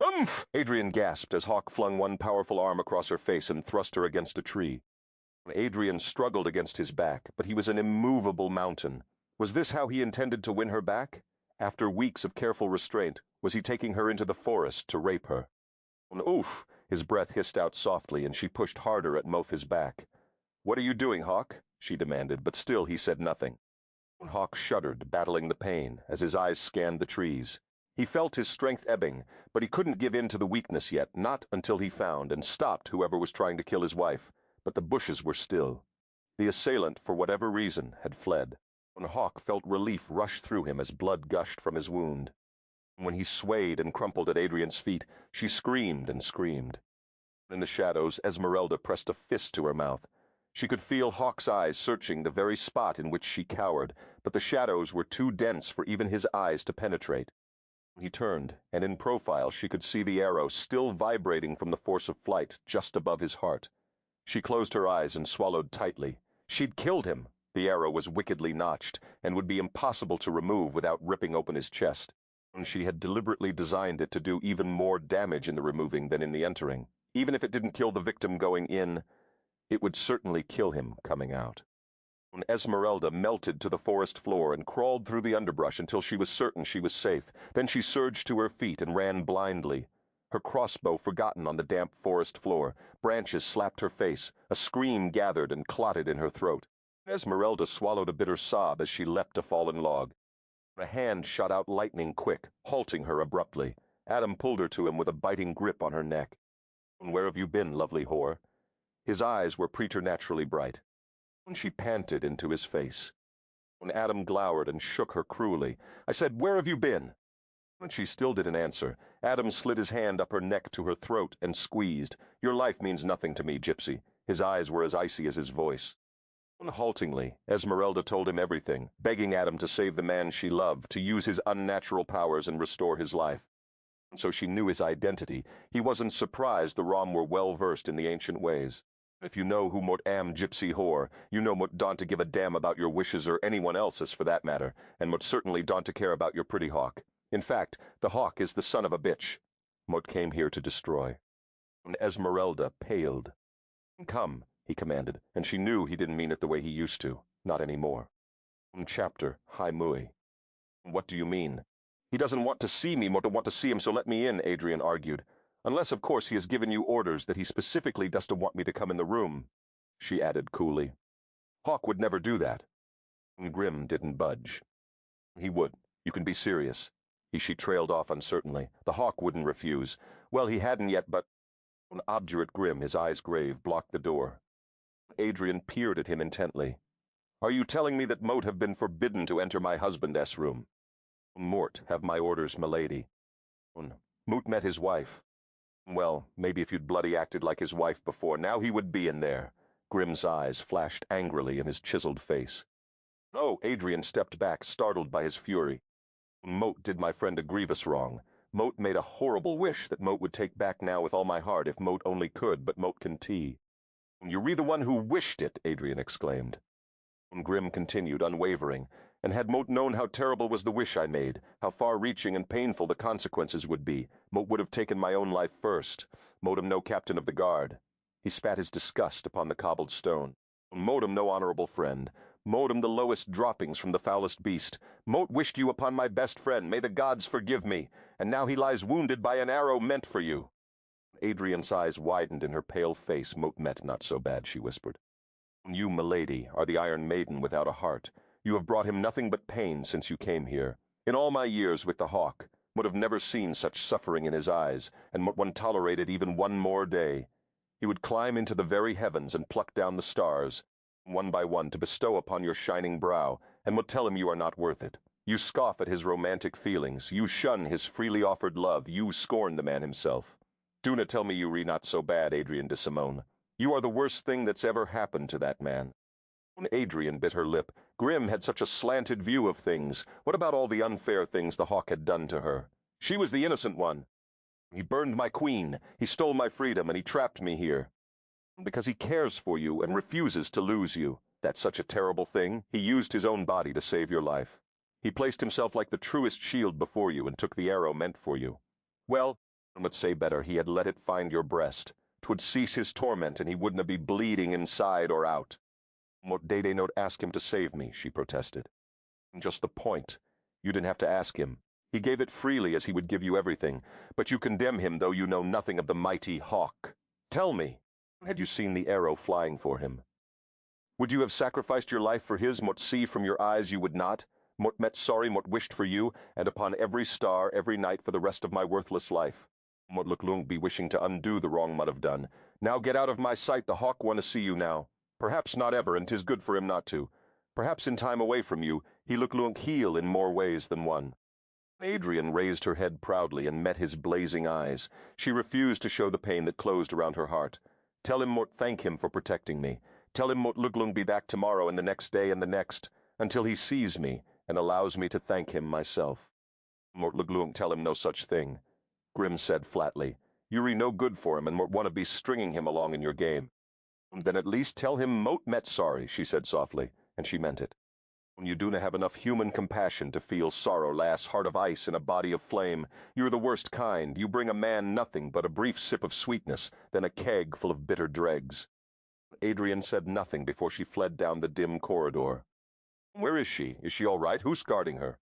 "Umph!" Adrian gasped as Hawk flung one powerful arm across her face and thrust her against a tree. Adrian struggled against his back, but he was an immovable mountain. Was this how he intended to win her back? After weeks of careful restraint, was he taking her into the forest to rape her? Oof! His breath hissed out softly, and she pushed harder at Mof's back. "What are you doing, Hawk?" she demanded, but still he said nothing. Hawk shuddered, battling the pain, as his eyes scanned the trees. He felt his strength ebbing, but he couldn't give in to the weakness yet, not until he found and stopped whoever was trying to kill his wife. But the bushes were still. The assailant, for whatever reason, had fled. Hawk felt relief rush through him as blood gushed from his wound. When he swayed and crumpled at Adrian's feet, she screamed and screamed. In the shadows, Esmeralda pressed a fist to her mouth. She could feel Hawk's eyes searching the very spot in which she cowered, but the shadows were too dense for even his eyes to penetrate. He turned, and in profile she could see the arrow still vibrating from the force of flight just above his heart. She closed her eyes and swallowed tightly. She'd killed him. The arrow was wickedly notched, and would be impossible to remove without ripping open his chest. She had deliberately designed it to do even more damage in the removing than in the entering. Even if it didn't kill the victim going in, it would certainly kill him coming out. Esmeralda melted to the forest floor and crawled through the underbrush until she was certain she was safe. Then she surged to her feet and ran blindly. Her crossbow forgotten on the damp forest floor. Branches slapped her face. A scream gathered and clotted in her throat. Esmeralda swallowed a bitter sob as she leapt a fallen log. A hand shot out lightning quick, halting her abruptly. Adam pulled her to him with a biting grip on her neck. "Where have you been, lovely whore?" His eyes were preternaturally bright. She panted into his face. Adam glowered and shook her cruelly. "I said, where have you been?" When she still didn't answer, Adam slid his hand up her neck to her throat and squeezed. "Your life means nothing to me, Gypsy." His eyes were as icy as his voice. Haltingly, Esmeralda told him everything, begging Adam to save the man she loved, to use his unnatural powers and restore his life. So she knew his identity. He wasn't surprised the Rom were well versed in the ancient ways. "If you know who mot am gypsy whore, you know mot don't to give a damn about your wishes or anyone else's for that matter, and mot certainly don't to care about your pretty hawk. In fact, the hawk is the son of a bitch. Mot came here to destroy." Esmeralda paled. "Come," he commanded, and she knew he didn't mean it the way he used to, not anymore. Chapter Hai Mui. "What do you mean?" "He doesn't want to see me, mot to want to see him, so let me in," Adrian argued. "Unless, of course, he has given you orders that he specifically does to want me to come in the room," she added coolly. "Hawk would never do that." Grim didn't budge. "He would. You can be serious." She trailed off uncertainly. The hawk wouldn't refuse. Well, he hadn't yet, but... An obdurate Grim, his eyes grave, blocked the door. Adrian peered at him intently. "Are you telling me that Moat have been forbidden to enter my husband's room?" "Mort have my orders, milady." "Moot met his wife." "Well, maybe if you'd bloody acted like his wife before, now he would be in there." Grim's eyes flashed angrily in his chiseled face. "Oh," Adrian stepped back, startled by his fury. "Moat did my friend a grievous wrong. Moat made a horrible wish that Moat would take back now with all my heart if Moat only could, but Moat can tea." "You re the one who wished it," Adrian exclaimed. Grim continued, unwavering, and had Moat known how terrible was the wish I made, how far-reaching and painful the consequences would be, Moat would have taken my own life first. Moat no captain of the guard. He spat his disgust upon the cobbled stone. Moat no honorable friend. Moat the lowest droppings from the foulest beast. Moat wished you upon my best friend, may the gods forgive me, and now he lies wounded by an arrow meant for you. Adrian's eyes widened in her pale face. Moat met not so bad, she whispered. You, milady, are the Iron Maiden without a heart. You have brought him nothing but pain since you came here. In all my years with the hawk, would have never seen such suffering in his eyes, and would one tolerated even one more day. He would climb into the very heavens and pluck down the stars, one by one, to bestow upon your shining brow, and would tell him you are not worth it. You scoff at his romantic feelings, you shun his freely offered love, you scorn the man himself. Do not tell me you re not so bad, Adrian de Simone. You are the worst thing that's ever happened to that man. Adrian bit her lip. Grim had such a slanted view of things. What about all the unfair things the hawk had done to her? She was the innocent one. He burned my queen, he stole my freedom, and he trapped me here. Because he cares for you and refuses to lose you. That's such a terrible thing. He used his own body to save your life. He placed himself like the truest shield before you and took the arrow meant for you. Well, let's say better, he had let it find your breast. 'Twould cease his torment, and he wouldna be bleeding inside or out. What Dede not ask him to save me, she protested. Just the point. You didn't have to ask him. He gave it freely as he would give you everything, but you condemn him though you know nothing of the mighty hawk. Tell me, had you seen the arrow flying for him? Would you have sacrificed your life for his, mot see from your eyes you would not? Mot met sorry, mot wished for you, and upon every star, every night for the rest of my worthless life. Mot look lung be wishing to undo the wrong mud have done. Now get out of my sight, the hawk wanna see you now. Perhaps not ever, and 'tis good for him not to. Perhaps in time away from you, he look lung heal in more ways than one. Adrian raised her head proudly and met his blazing eyes. She refused to show the pain that closed around her heart. Tell him mot thank him for protecting me. Tell him mot look lung be back tomorrow and the next day and the next, until he sees me and allows me to thank him myself. Mort look lung tell him no such thing. Grim said flatly, you re no good for him and mort wanna be stringing him along in your game. Then at least tell him Moat met sorry, she said softly, and she meant it. When you do not have enough human compassion to feel sorrow, lass, heart of ice in a body of flame, you're the worst kind. You bring a man nothing but a brief sip of sweetness, then a keg full of bitter dregs. Adrian said nothing before she fled down the dim corridor. Where is she? Is she all right? Who's guarding her?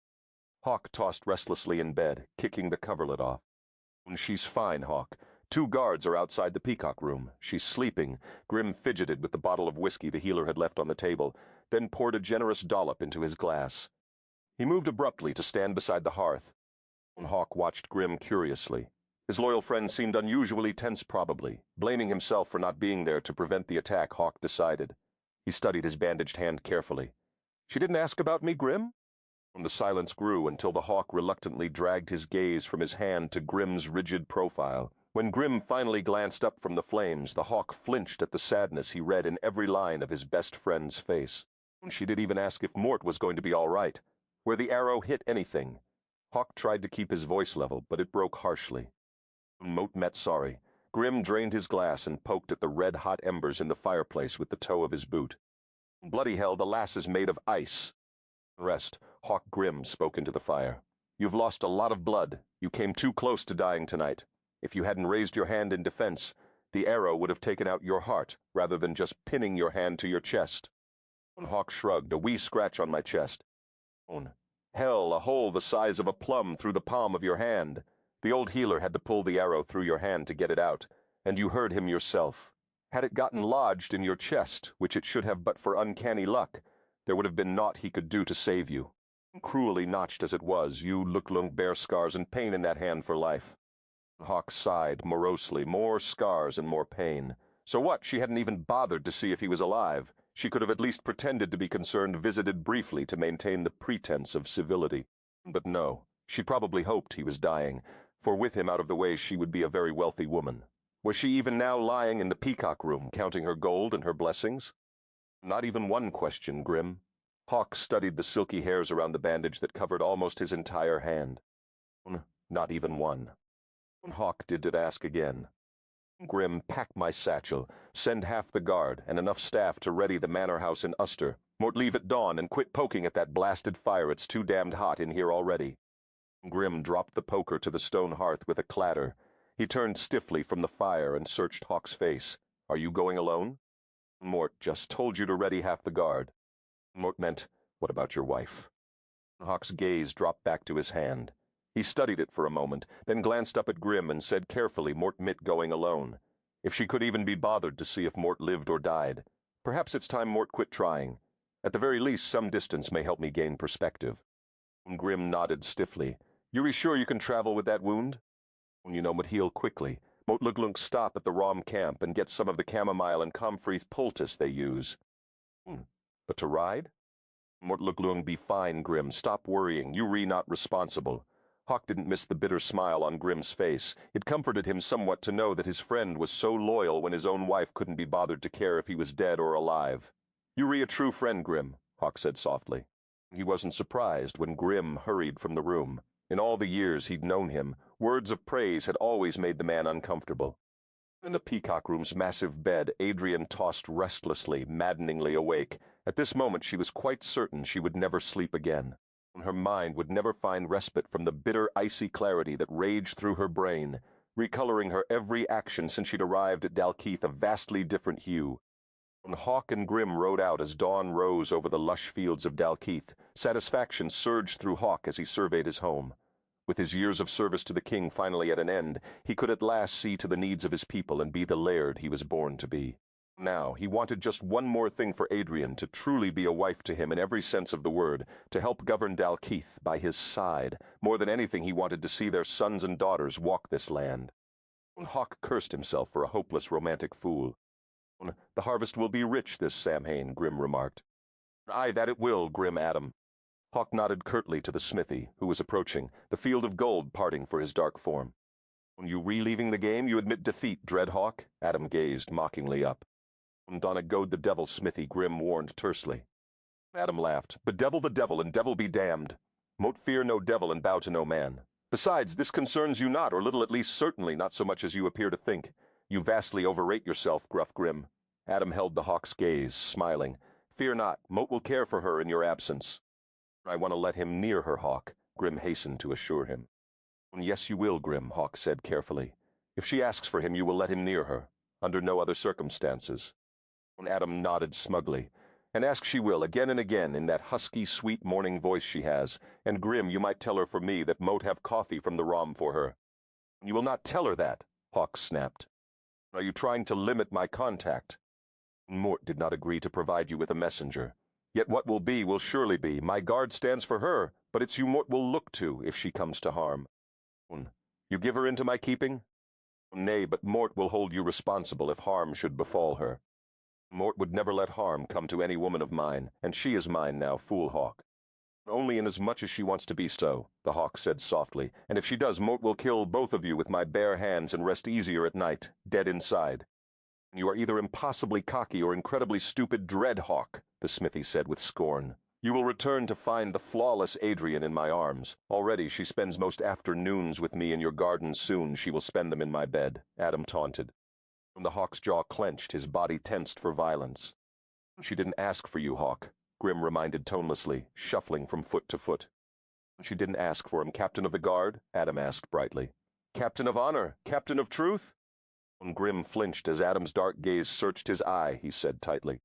Hawk tossed restlessly in bed, kicking the coverlet off. She's fine, Hawk. 2 guards are outside the peacock room. She's sleeping. Grim fidgeted with the bottle of whiskey the healer had left on the table, then poured a generous dollop into his glass. He moved abruptly to stand beside the hearth. Hawk watched Grim curiously. His loyal friend seemed unusually tense, probably. Blaming himself for not being there to prevent the attack, Hawk decided. He studied his bandaged hand carefully. She didn't ask about me, Grim? The silence grew until the hawk reluctantly dragged his gaze from his hand to Grim's rigid profile. When Grim finally glanced up from the flames, the hawk flinched at the sadness he read in every line of his best friend's face. She didn't even ask if Mort was going to be all right, where the arrow hit anything. Hawk tried to keep his voice level, but it broke harshly. Mort met sorry. Grim drained his glass and poked at the red-hot embers in the fireplace with the toe of his boot. Bloody hell, the lass is made of ice. Rest. Hawk Grim spoke into the fire. You've lost a lot of blood. You came too close to dying tonight. If you hadn't raised your hand in defense, the arrow would have taken out your heart, rather than just pinning your hand to your chest. Hawk shrugged, a wee scratch on my chest. Hell, a hole the size of a plum through the palm of your hand. The old healer had to pull the arrow through your hand to get it out, and you heard him yourself. Had it gotten lodged in your chest, which it should have but for uncanny luck, there would have been naught he could do to save you. Cruelly notched as it was, you look lung bear scars and pain in that hand for life. Hawk sighed morosely, more scars and more pain. So what? She hadn't even bothered to see if he was alive. She could have at least pretended to be concerned, visited briefly to maintain the pretense of civility. But no, she probably hoped he was dying, for with him out of the way she would be a very wealthy woman. Was she even now lying in the peacock room, counting her gold and her blessings? Not even one question, Grim. Hawk studied the silky hairs around the bandage that covered almost his entire hand. Not even one. Hawk did ask again. Grim, pack my satchel, send half the guard and enough staff to ready the manor house in Uster. Mort, leave at dawn and quit poking at that blasted fire. It's too damned hot in here already. Grim dropped the poker to the stone hearth with a clatter. He turned stiffly from the fire and searched Hawk's face. Are you going alone? Mort just told you to ready half the guard. Mort meant, what about your wife? Hawk's gaze dropped back to his hand. He studied it for a moment, then glanced up at Grim and said carefully Mort meant going alone. If she could even be bothered to see if Mort lived or died. Perhaps it's time Mort quit trying. At the very least, some distance may help me gain perspective. Grim nodded stiffly. You're sure you can travel with that wound? You know would heal quickly. Mort Luglunk stop at the Rom camp and get some of the chamomile and comfrey poultice they use. But to ride? Mort Luglung be fine, Grim. Stop worrying. You not responsible. Hawk didn't miss the bitter smile on Grim's face. It comforted him somewhat to know that his friend was so loyal when his own wife couldn't be bothered to care if he was dead or alive. You a true friend, Grim, Hawk said softly. He wasn't surprised when Grim hurried from the room. In all the years he'd known him, words of praise had always made the man uncomfortable. In the Peacock Room's massive bed, Adrian tossed restlessly, maddeningly awake. At this moment she was quite certain she would never sleep again. Her mind would never find respite from the bitter, icy clarity that raged through her brain, recoloring her every action since she'd arrived at Dalkeith a vastly different hue. When Hawk and Grim rode out as dawn rose over the lush fields of Dalkeith, satisfaction surged through Hawk as he surveyed his home. With his years of service to the king finally at an end, he could at last see to the needs of his people and be the laird he was born to be. Now, he wanted just one more thing for Adrian, to truly be a wife to him in every sense of the word, to help govern Dalkeith by his side. More than anything, he wanted to see their sons and daughters walk this land. Hawk cursed himself for a hopeless romantic fool. The harvest will be rich this Samhain, Grim remarked. Aye, that it will, Grim Adam. Hawk nodded curtly to the smithy, who was approaching, the field of gold parting for his dark form. When you leaving the game, you admit defeat, Dread Hawk? Adam gazed mockingly up. Donna goad the devil, Smithy, Grim warned tersely. Adam laughed. Bedevil the devil, and devil be damned. Mote fear no devil and bow to no man. Besides, this concerns you not, or little at least certainly not so much as you appear to think. You vastly overrate yourself, gruff Grim. Adam held the Hawk's gaze, smiling. Fear not, Mote will care for her in your absence. I want to let him near her, Hawk, Grim hastened to assure him. Yes, you will, Grim, Hawk said carefully. If she asks for him, you will let him near her, under no other circumstances. Adam nodded smugly. And ask she will, again and again, in that husky, sweet morning voice she has. And Grim, you might tell her for me that Mote have coffee from the Rom for her. You will not tell her that, Hawk snapped. Are you trying to limit my contact? Mort did not agree to provide you with a messenger. Yet what will be will surely be. My guard stands for her, but it's you Mort will look to if she comes to harm. You give her into my keeping? Nay, but Mort will hold you responsible if harm should befall her. Mort would never let harm come to any woman of mine, and she is mine now, fool Hawk. Only inasmuch as she wants to be so, the Hawk said softly, and if she does, Mort will kill both of you with my bare hands and rest easier at night, dead inside. You are either impossibly cocky or incredibly stupid, Dread Hawk, the smithy said with scorn. You will return to find the flawless Adrian in my arms. Already she spends most afternoons with me in your garden. Soon she will spend them in my bed, Adam taunted. The Hawk's jaw clenched, his body tensed for violence. She didn't ask for you, Hawk, Grim reminded tonelessly, shuffling from foot to foot. She didn't ask for him, Captain of the Guard? Adam asked brightly. Captain of Honor, Captain of Truth? Grim flinched as Adam's dark gaze searched his eye, he said tightly.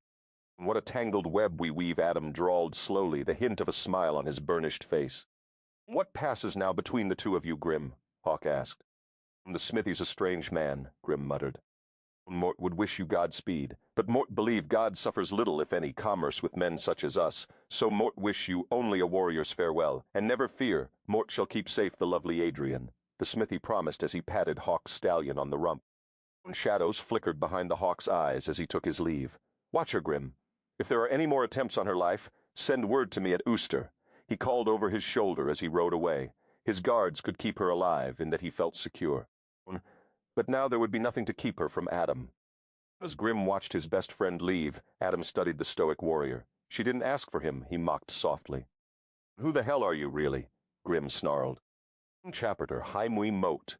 What a tangled web we weave, Adam drawled slowly, the hint of a smile on his burnished face. What passes now between the two of you, Grim? Hawk asked. The smithy's a strange man, Grim muttered. Mort would wish you Godspeed, but Mort believe God suffers little, if any, commerce with men such as us, so Mort wish you only a warrior's farewell, and never fear, Mort shall keep safe the lovely Adrian, the smithy promised as he patted Hawk's stallion on the rump. Shadows flickered behind the Hawk's eyes as he took his leave. Watch her, Grim. If there are any more attempts on her life, send word to me at Ooster. He called over his shoulder as he rode away. His guards could keep her alive in that he felt secure. But now there would be nothing to keep her from Adam. As Grim watched his best friend leave, Adam studied the stoic warrior. She didn't ask for him, he mocked softly. Who the hell are you, really? Grim snarled. Chapter, Heimwe Mote.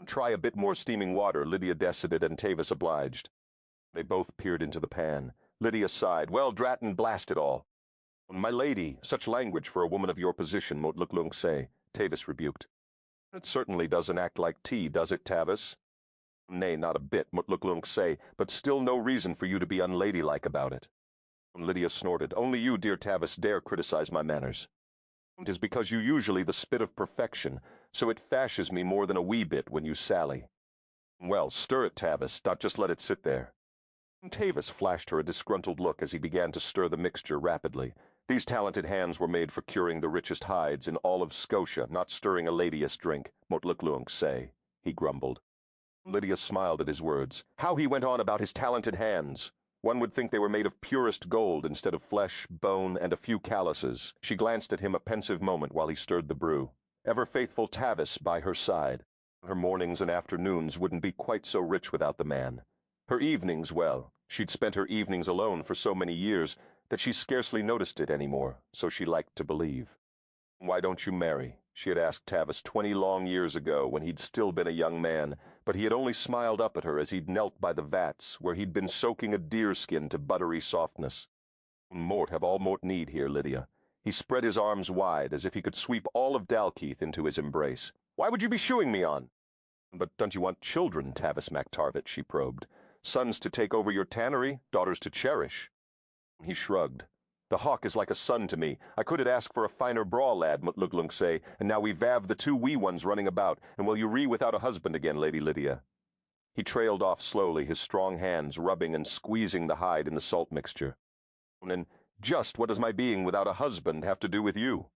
Try a bit more steaming water, Lydia decided, and Tavis obliged. They both peered into the pan. Lydia sighed. Well, drat and blast it all. My lady, such language for a woman of your position, Mot Luk say, Tavis rebuked. It certainly doesn't act like tea, does it, Tavis? Nay, not a bit, Mot Luk say, but still no reason for you to be unladylike about it. Lydia snorted. Only you, dear Tavis, dare criticize my manners. It is because you usually the spit of perfection, so it fashes me more than a wee bit when you sally. Well, stir it, Tavis, not just let it sit there. Tavis flashed her a disgruntled look as he began to stir the mixture rapidly. These talented hands were made for curing the richest hides in all of Scotia, not stirring a ladyish drink, Mot Luk say, he grumbled. Lydia smiled at his words. How he went on about his talented hands! One would think they were made of purest gold instead of flesh, bone, and a few calluses. She glanced at him a pensive moment while he stirred the brew. Ever faithful Tavis by her side. Her mornings and afternoons wouldn't be quite so rich without the man. Her evenings, well, she'd spent her evenings alone for so many years that she scarcely noticed it anymore, so she liked to believe. Why don't you marry? She had asked Tavis 20 long years ago when he'd still been a young man, but he had only smiled up at her as he'd knelt by the vats where he'd been soaking a deerskin to buttery softness. Mort have all Mort need here, Lydia. He spread his arms wide as if he could sweep all of Dalkeith into his embrace. Why would you be shooing me on? But don't you want children, Tavis MacTarvett, she probed. Sons to take over your tannery, daughters to cherish. He shrugged. The hawk is like a son to me. I couldn't ask for a finer braw, lad, Mot Luk say, and now we've the 2 wee ones running about, and will you ree without a husband again, Lady Lydia? He trailed off slowly, his strong hands rubbing and squeezing the hide in the salt mixture. And just what does my being without a husband have to do with you?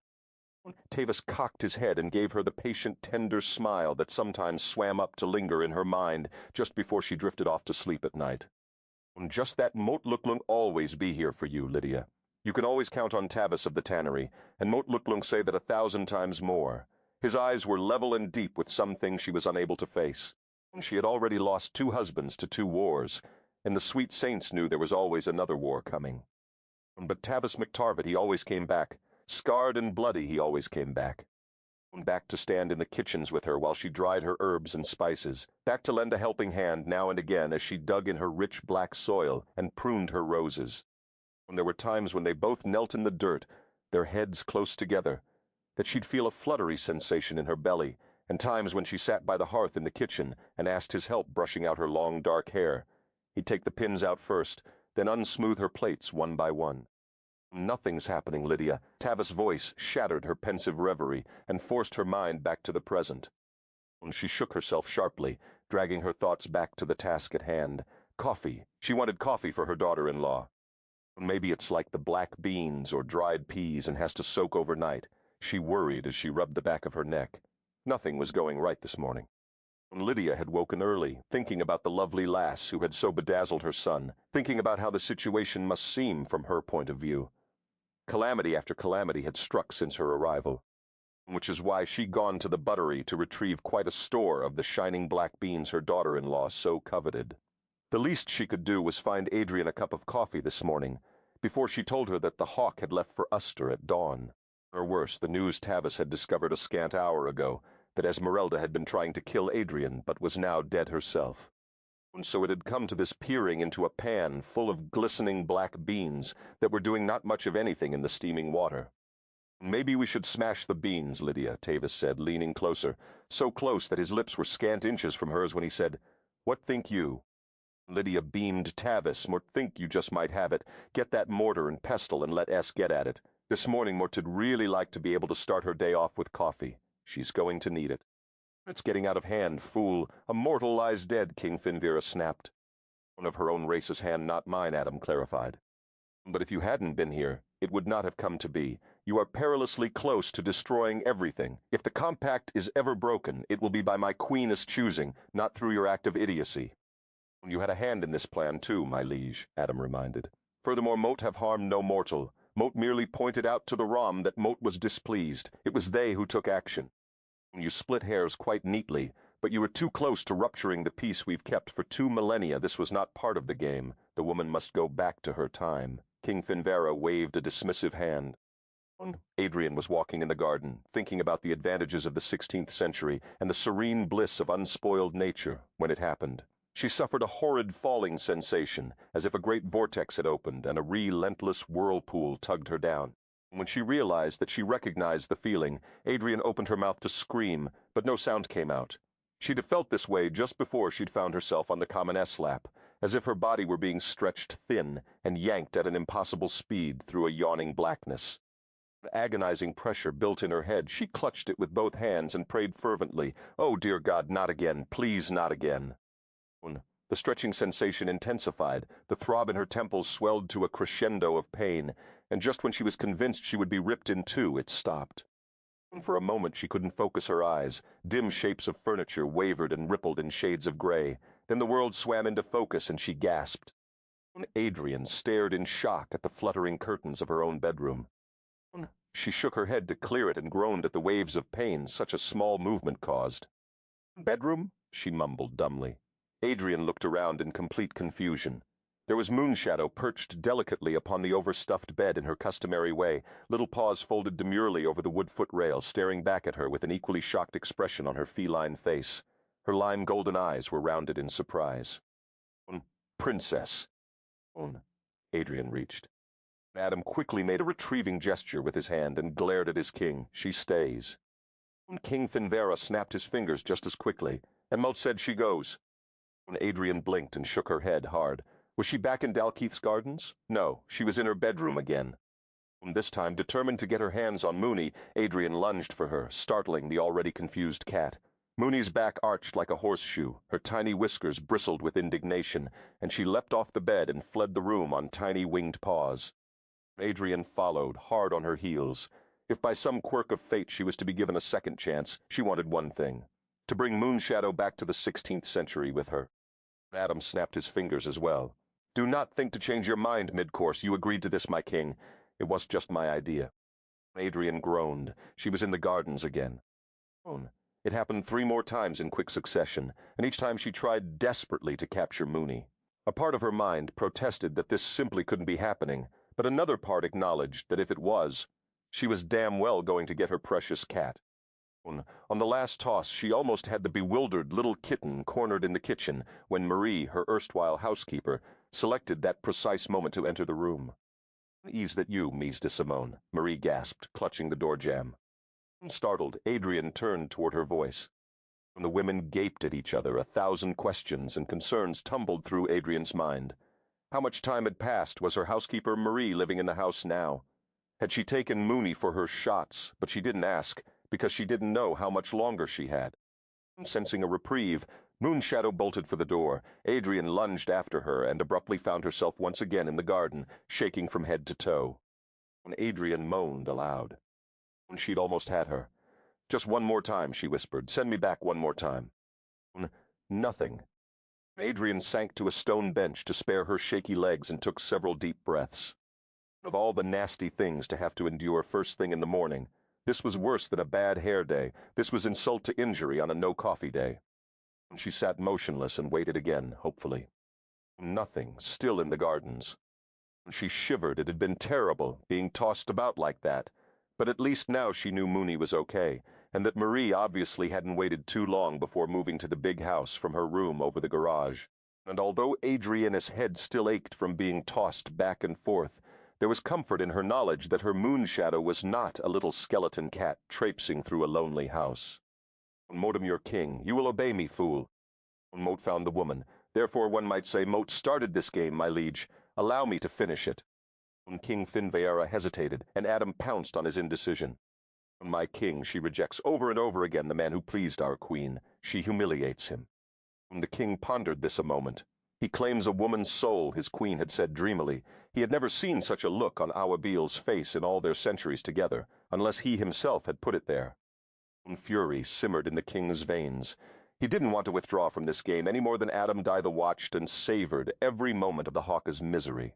Tavis cocked his head and gave her the patient, tender smile that sometimes swam up to linger in her mind just before she drifted off to sleep at night. Just that Mot Luk always be here for you, Lydia. You can always count on Tavis of the tannery, and Mot Luk say that 1,000 times more. His eyes were level and deep with some things she was unable to face. She had already lost 2 husbands to 2 wars, and the sweet saints knew there was always another war coming. But Tavis MacTarvett, he always came back. Scarred and bloody, he always came back. Back to stand in the kitchens with her while she dried her herbs and spices, back to lend a helping hand now and again as she dug in her rich black soil and pruned her roses. There were times when they both knelt in the dirt, their heads close together, that she'd feel a fluttery sensation in her belly, and times when she sat by the hearth in the kitchen and asked his help brushing out her long dark hair. He'd take the pins out first, then unsmooth her plaits one by one. Nothing's happening, Lydia. Tavis' voice shattered her pensive reverie and forced her mind back to the present. She shook herself sharply, dragging her thoughts back to the task at hand. Coffee. She wanted coffee for her daughter-in-law. Maybe it's like the black beans or dried peas and has to soak overnight. She worried as she rubbed the back of her neck. Nothing was going right this morning. Lydia had woken early, thinking about the lovely lass who had so bedazzled her son, thinking about how the situation must seem from her point of view. Calamity after calamity had struck since her arrival, which is why she'd gone to the buttery to retrieve quite a store of the shining black beans her daughter-in-law so coveted. The least she could do was find Adrian a cup of coffee this morning, before she told her that the hawk had left for Uster at dawn. Or worse, the news Tavis had discovered a scant hour ago, that Esmeralda had been trying to kill Adrian, but was now dead herself. And so it had come to this peering into a pan full of glistening black beans that were doing not much of anything in the steaming water. Maybe we should smash the beans, Lydia, Tavis said, leaning closer, so close that his lips were scant inches from hers when he said, What think you? Lydia beamed. Tavis, Mort think you just might have it. Get that mortar and pestle and let S get at it. This morning Mort'd really like to be able to start her day off with coffee. She's going to need it. It's getting out of hand, fool. A mortal lies dead, King Finvera snapped. One of her own race's hand, not mine, Adam clarified. But if you hadn't been here, it would not have come to be. You are perilously close to destroying everything. If the compact is ever broken, it will be by my queen's choosing, not through your act of idiocy. You had a hand in this plan, too, my liege, Adam reminded. Furthermore, Moat have harmed no mortal. Moat merely pointed out to the Rom that Moat was displeased. It was they who took action. You split hairs quite neatly, but you were too close to rupturing the peace we've kept for 2 millennia. This was not part of the game. The woman must go back to her time. King Finvera waved a dismissive hand. Adrian was walking in the garden, thinking about the advantages of the 16th century and the serene bliss of unspoiled nature when it happened. She suffered a horrid falling sensation, as if a great vortex had opened and a relentless whirlpool tugged her down. When she realized that she recognized the feeling, Adrian opened her mouth to scream, but no sound came out. She'd have felt this way just before she'd found herself on the Commoness lap, as if her body were being stretched thin and yanked at an impossible speed through a yawning blackness. Agonizing pressure built in her head. She clutched it with both hands and prayed fervently, "Oh, dear God, not again, please not again." The stretching sensation intensified, the throb in her temples swelled to a crescendo of pain, and just when she was convinced she would be ripped in two, it stopped. For a moment she couldn't focus her eyes. Dim shapes of furniture wavered and rippled in shades of gray. Then the world swam into focus and she gasped. Adrian stared in shock at the fluttering curtains of her own bedroom. She shook her head to clear it and groaned at the waves of pain such a small movement caused. "Bedroom?" she mumbled dumbly. Adrian looked around in complete confusion. There was Moonshadow perched delicately upon the overstuffed bed in her customary way, little paws folded demurely over the wood footrail, staring back at her with an equally shocked expression on her feline face. Her lime-golden eyes were rounded in surprise. "Princess." Adrian reached. Adam quickly made a retrieving gesture with his hand and glared at his king. "She stays." King Finvera snapped his fingers just as quickly, and Moat said, "She goes." Adrian blinked and shook her head hard. Was she back in Dalkeith's gardens? No, she was in her bedroom again. This time, determined to get her hands on Moony, Adrian lunged for her, startling the already confused cat. Moony's back arched like a horseshoe, her tiny whiskers bristled with indignation, and she leapt off the bed and fled the room on tiny winged paws. Adrian followed, hard on her heels. If by some quirk of fate she was to be given a second chance, she wanted one thing: to bring Moonshadow back to the 16th century with her. Adam snapped his fingers as well. "Do not think to change your mind mid-course. You agreed to this, my king. It was just my idea." Adrian groaned. She was in the gardens again. It happened 3 more times in quick succession, and each time she tried desperately to capture Moony. A part of her mind protested that this simply couldn't be happening, but another part acknowledged that if it was, she was damn well going to get her precious cat. On the last toss, she almost had the bewildered little kitten cornered in the kitchen when Marie, her erstwhile housekeeper, selected that precise moment to enter the room. "Ease that you, Mise de Simone," Marie gasped, clutching the door jamb. Startled, Adrian turned toward her voice. The women gaped at each other. 1,000 questions and concerns tumbled through Adrian's mind. How much time had passed? Was her housekeeper Marie living in the house now? Had she taken Moony for her shots, but she didn't ask, because she didn't know how much longer she had? Sensing a reprieve, Moonshadow bolted for the door. Adrian lunged after her and abruptly found herself once again in the garden, shaking from head to toe. Adrian moaned aloud. She'd almost had her. "Just one more time," she whispered. "Send me back one more time." Nothing. Adrian sank to a stone bench to spare her shaky legs and took several deep breaths. Of all the nasty things to have to endure first thing in the morning, this was worse than a bad hair day. This was insult to injury on a no-coffee day. She sat motionless and waited again, hopefully. Nothing, still in the gardens. She shivered. It had been terrible, being tossed about like that. But at least now she knew Moony was okay, and that Marie obviously hadn't waited too long before moving to the big house from her room over the garage. And although Adriana's head still ached from being tossed back and forth, there was comfort in her knowledge that her Moonshadow was not a little skeleton cat traipsing through a lonely house. "Moatem your king, you will obey me, fool." Moat found the woman. "Therefore one might say Moat started this game, my liege. Allow me to finish it." King Finvera hesitated, and Adam pounced on his indecision. "My king, she rejects over and over again the man who pleased our queen. She humiliates him." The king pondered this a moment. "He claims a woman's soul," his queen had said dreamily. He had never seen such a look on Awabil's face in all their centuries together, unless he himself had put it there. Fury simmered in the king's veins. He didn't want to withdraw from this game any more than Adam Dythe watched and savored every moment of the Hawke's misery.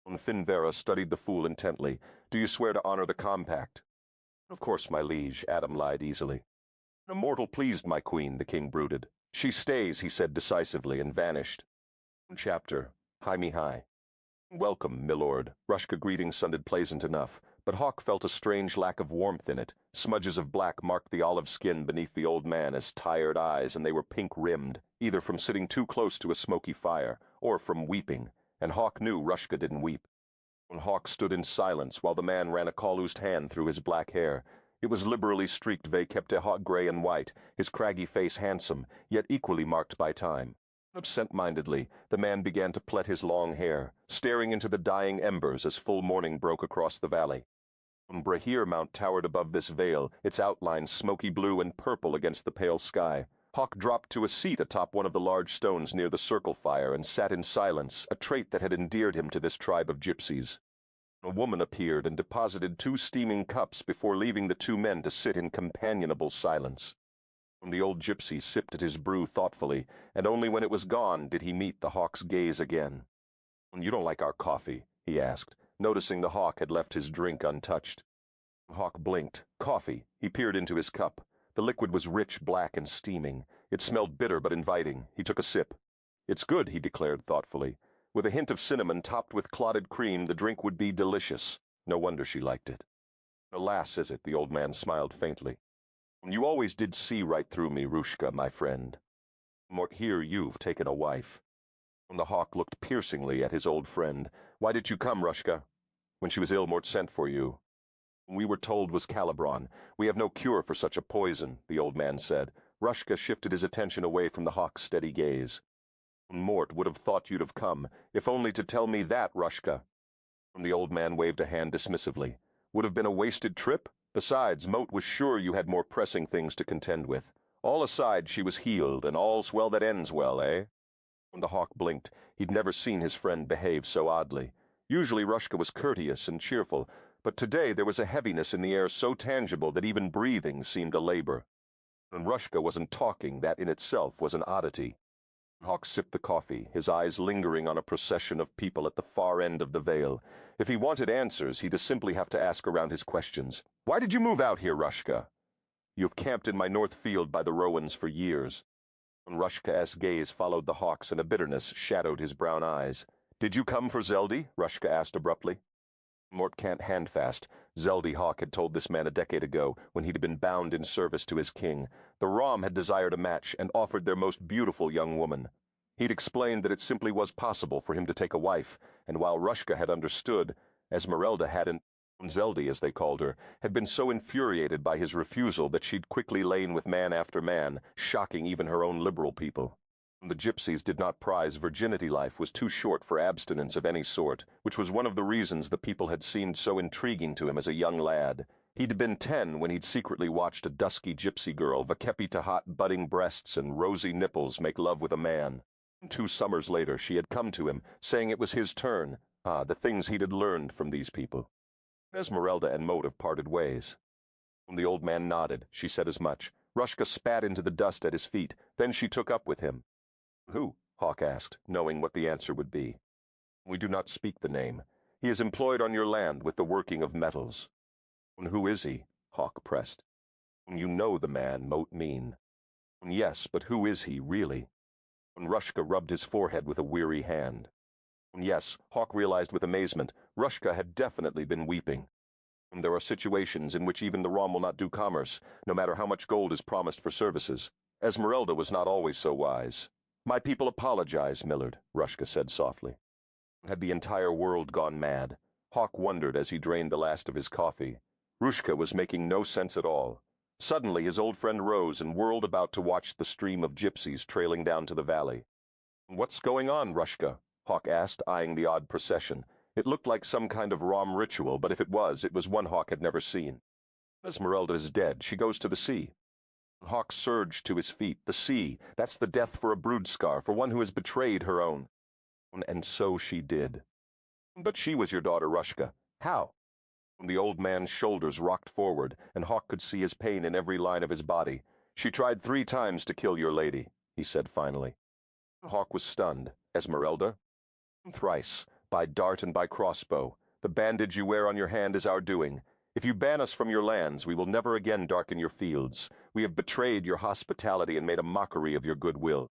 Finvera studied the fool intently. "Do you swear to honor the compact?" "Of course, my liege," Adam lied easily. "A mortal pleased, my queen," the king brooded. "She stays," he said decisively, and vanished. Chapter, High-me-high. "Welcome, milord." Rushka greetings sounded pleasant enough, but Hawk felt a strange lack of warmth in it. Smudges of black marked the olive skin beneath the old man as tired eyes, and they were pink-rimmed, either from sitting too close to a smoky fire, or from weeping, and Hawk knew Rushka didn't weep. Hawk stood in silence while the man ran a calloused hand through his black hair. It was liberally streaked vegeful gray and white, his craggy face handsome, yet equally marked by time. Absent-mindedly, the man began to plait his long hair, staring into the dying embers as full morning broke across the valley. Brahir Mount towered above this vale, its outlines smoky blue and purple against the pale sky. Hawk dropped to a seat atop one of the large stones near the circle fire and sat in silence, a trait that had endeared him to this tribe of gypsies. A woman appeared and deposited 2 steaming cups before leaving the 2 men to sit in companionable silence. The old gypsy sipped at his brew thoughtfully, and only when it was gone did he meet the Hawk's gaze again. "You don't like our coffee?" he asked, noticing the Hawk had left his drink untouched. Hawk blinked. Coffee. He peered into his cup. The liquid was rich, black, and steaming. It smelled bitter but inviting. He took a sip. "It's good," he declared thoughtfully. With a hint of cinnamon topped with clotted cream, the drink would be delicious. No wonder she liked it. "Alas, is it?" the old man smiled faintly. "You always did see right through me, Rushka, my friend. Here you've taken a wife." The Hawk looked piercingly at his old friend. "Why did you come, Rushka?" "When she was ill, Mort sent for you." "We were told was Calibron. We have no cure for such a poison," the old man said. Rushka shifted his attention away from the Hawk's steady gaze. "Mort would have thought you'd have come, if only to tell me that, Rushka." The old man waved a hand dismissively. "Would have been a wasted trip? Besides, Moat was sure you had more pressing things to contend with. All aside, she was healed, and all's well that ends well, eh?" The Hawk blinked. He'd never seen his friend behave so oddly. Usually Rushka was courteous and cheerful, but today there was a heaviness in the air so tangible that even breathing seemed a labor. And Rushka wasn't talking, that in itself was an oddity. Hawk sipped the coffee, his eyes lingering on a procession of people at the far end of the vale. If he wanted answers, he'd simply have to ask around his questions. "Why did you move out here, Rushka?" "You've camped in my north field by the Rowans for years." Rushka's gaze followed the Hawk's, and a bitterness shadowed his brown eyes. "Did you come for Zeldi?" Rushka asked abruptly. Mort can't handfast. Zeldi, Hawk had told this man a decade ago, when he'd been bound in service to his king. The Rom had desired a match and offered their most beautiful young woman. He'd explained that it simply was possible for him to take a wife, and while Rushka had understood, Esmeralda hadn't. Zeldi, as they called her, had been so infuriated by his refusal that she'd quickly lain with man after man, shocking even her own liberal people. The gypsies did not prize virginity. Life was too short for abstinence of any sort, which was one of the reasons the people had seemed so intriguing to him as a young lad. He'd been 10 when he'd secretly watched a dusky gypsy girl, vakepi to hot budding breasts and rosy nipples, make love with a man. 2 summers later she had come to him, saying it was his turn. The things he'd learned from these people. Esmeralda and Moat have parted ways. The old man nodded. She said as much. Rushka spat into the dust at his feet. Then she took up with him. "Who?" Hawk asked, knowing what the answer would be. "We do not speak the name. He is employed on your land with the working of metals." "Who is he?" Hawk pressed. "You know the man, Moat mean." "Yes, but who is he, really?" Rushka rubbed his forehead with a weary hand. Yes, Hawk realized with amazement, Rushka had definitely been weeping. There are situations in which even the Rom will not do commerce, no matter how much gold is promised for services. Esmeralda was not always so wise. "My people apologize, Millard," Rushka said softly. Had the entire world gone mad? Hawk wondered as he drained the last of his coffee. Rushka was making no sense at all. Suddenly his old friend rose and whirled about to watch the stream of gypsies trailing down to the valley. "What's going on, Rushka?" Hawk asked, eyeing the odd procession. It looked like some kind of Rom ritual, but if it was one Hawk had never seen. "Esmeralda is dead. She goes to the sea." Hawk surged to his feet. "The sea, that's the death for a brood-scar, for one who has betrayed her own." "And so she did." "But she was your daughter, Rushka. How?" The old man's shoulders rocked forward, and Hawk could see his pain in every line of his body. "She tried 3 times to kill your lady," he said finally. Hawk was stunned. "Esmeralda?" "Thrice, by dart and by crossbow. The bandage you wear on your hand is our doing. If you ban us from your lands, we will never again darken your fields. We have betrayed your hospitality and made a mockery of your goodwill."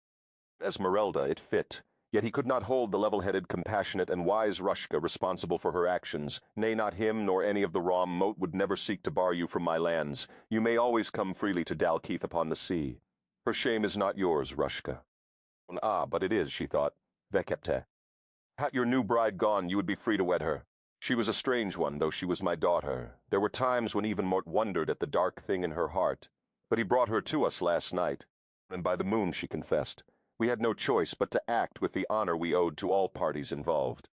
"Esmeralda, it fit. Yet he could not hold the level-headed, compassionate, and wise Rushka responsible for her actions. Nay, not him, nor any of the Rom Moat would never seek to bar you from my lands. You may always come freely to Dalkeith upon the sea. Her shame is not yours, Rushka. Ah, but it is, she thought. Vekepte. Had your new bride gone, you would be free to wed her. She was a strange one, though she was my daughter. There were times when even Mort wondered at the dark thing in her heart. But he brought her to us last night, and by the moon, she confessed. We had no choice but to act with the honor we owed to all parties involved.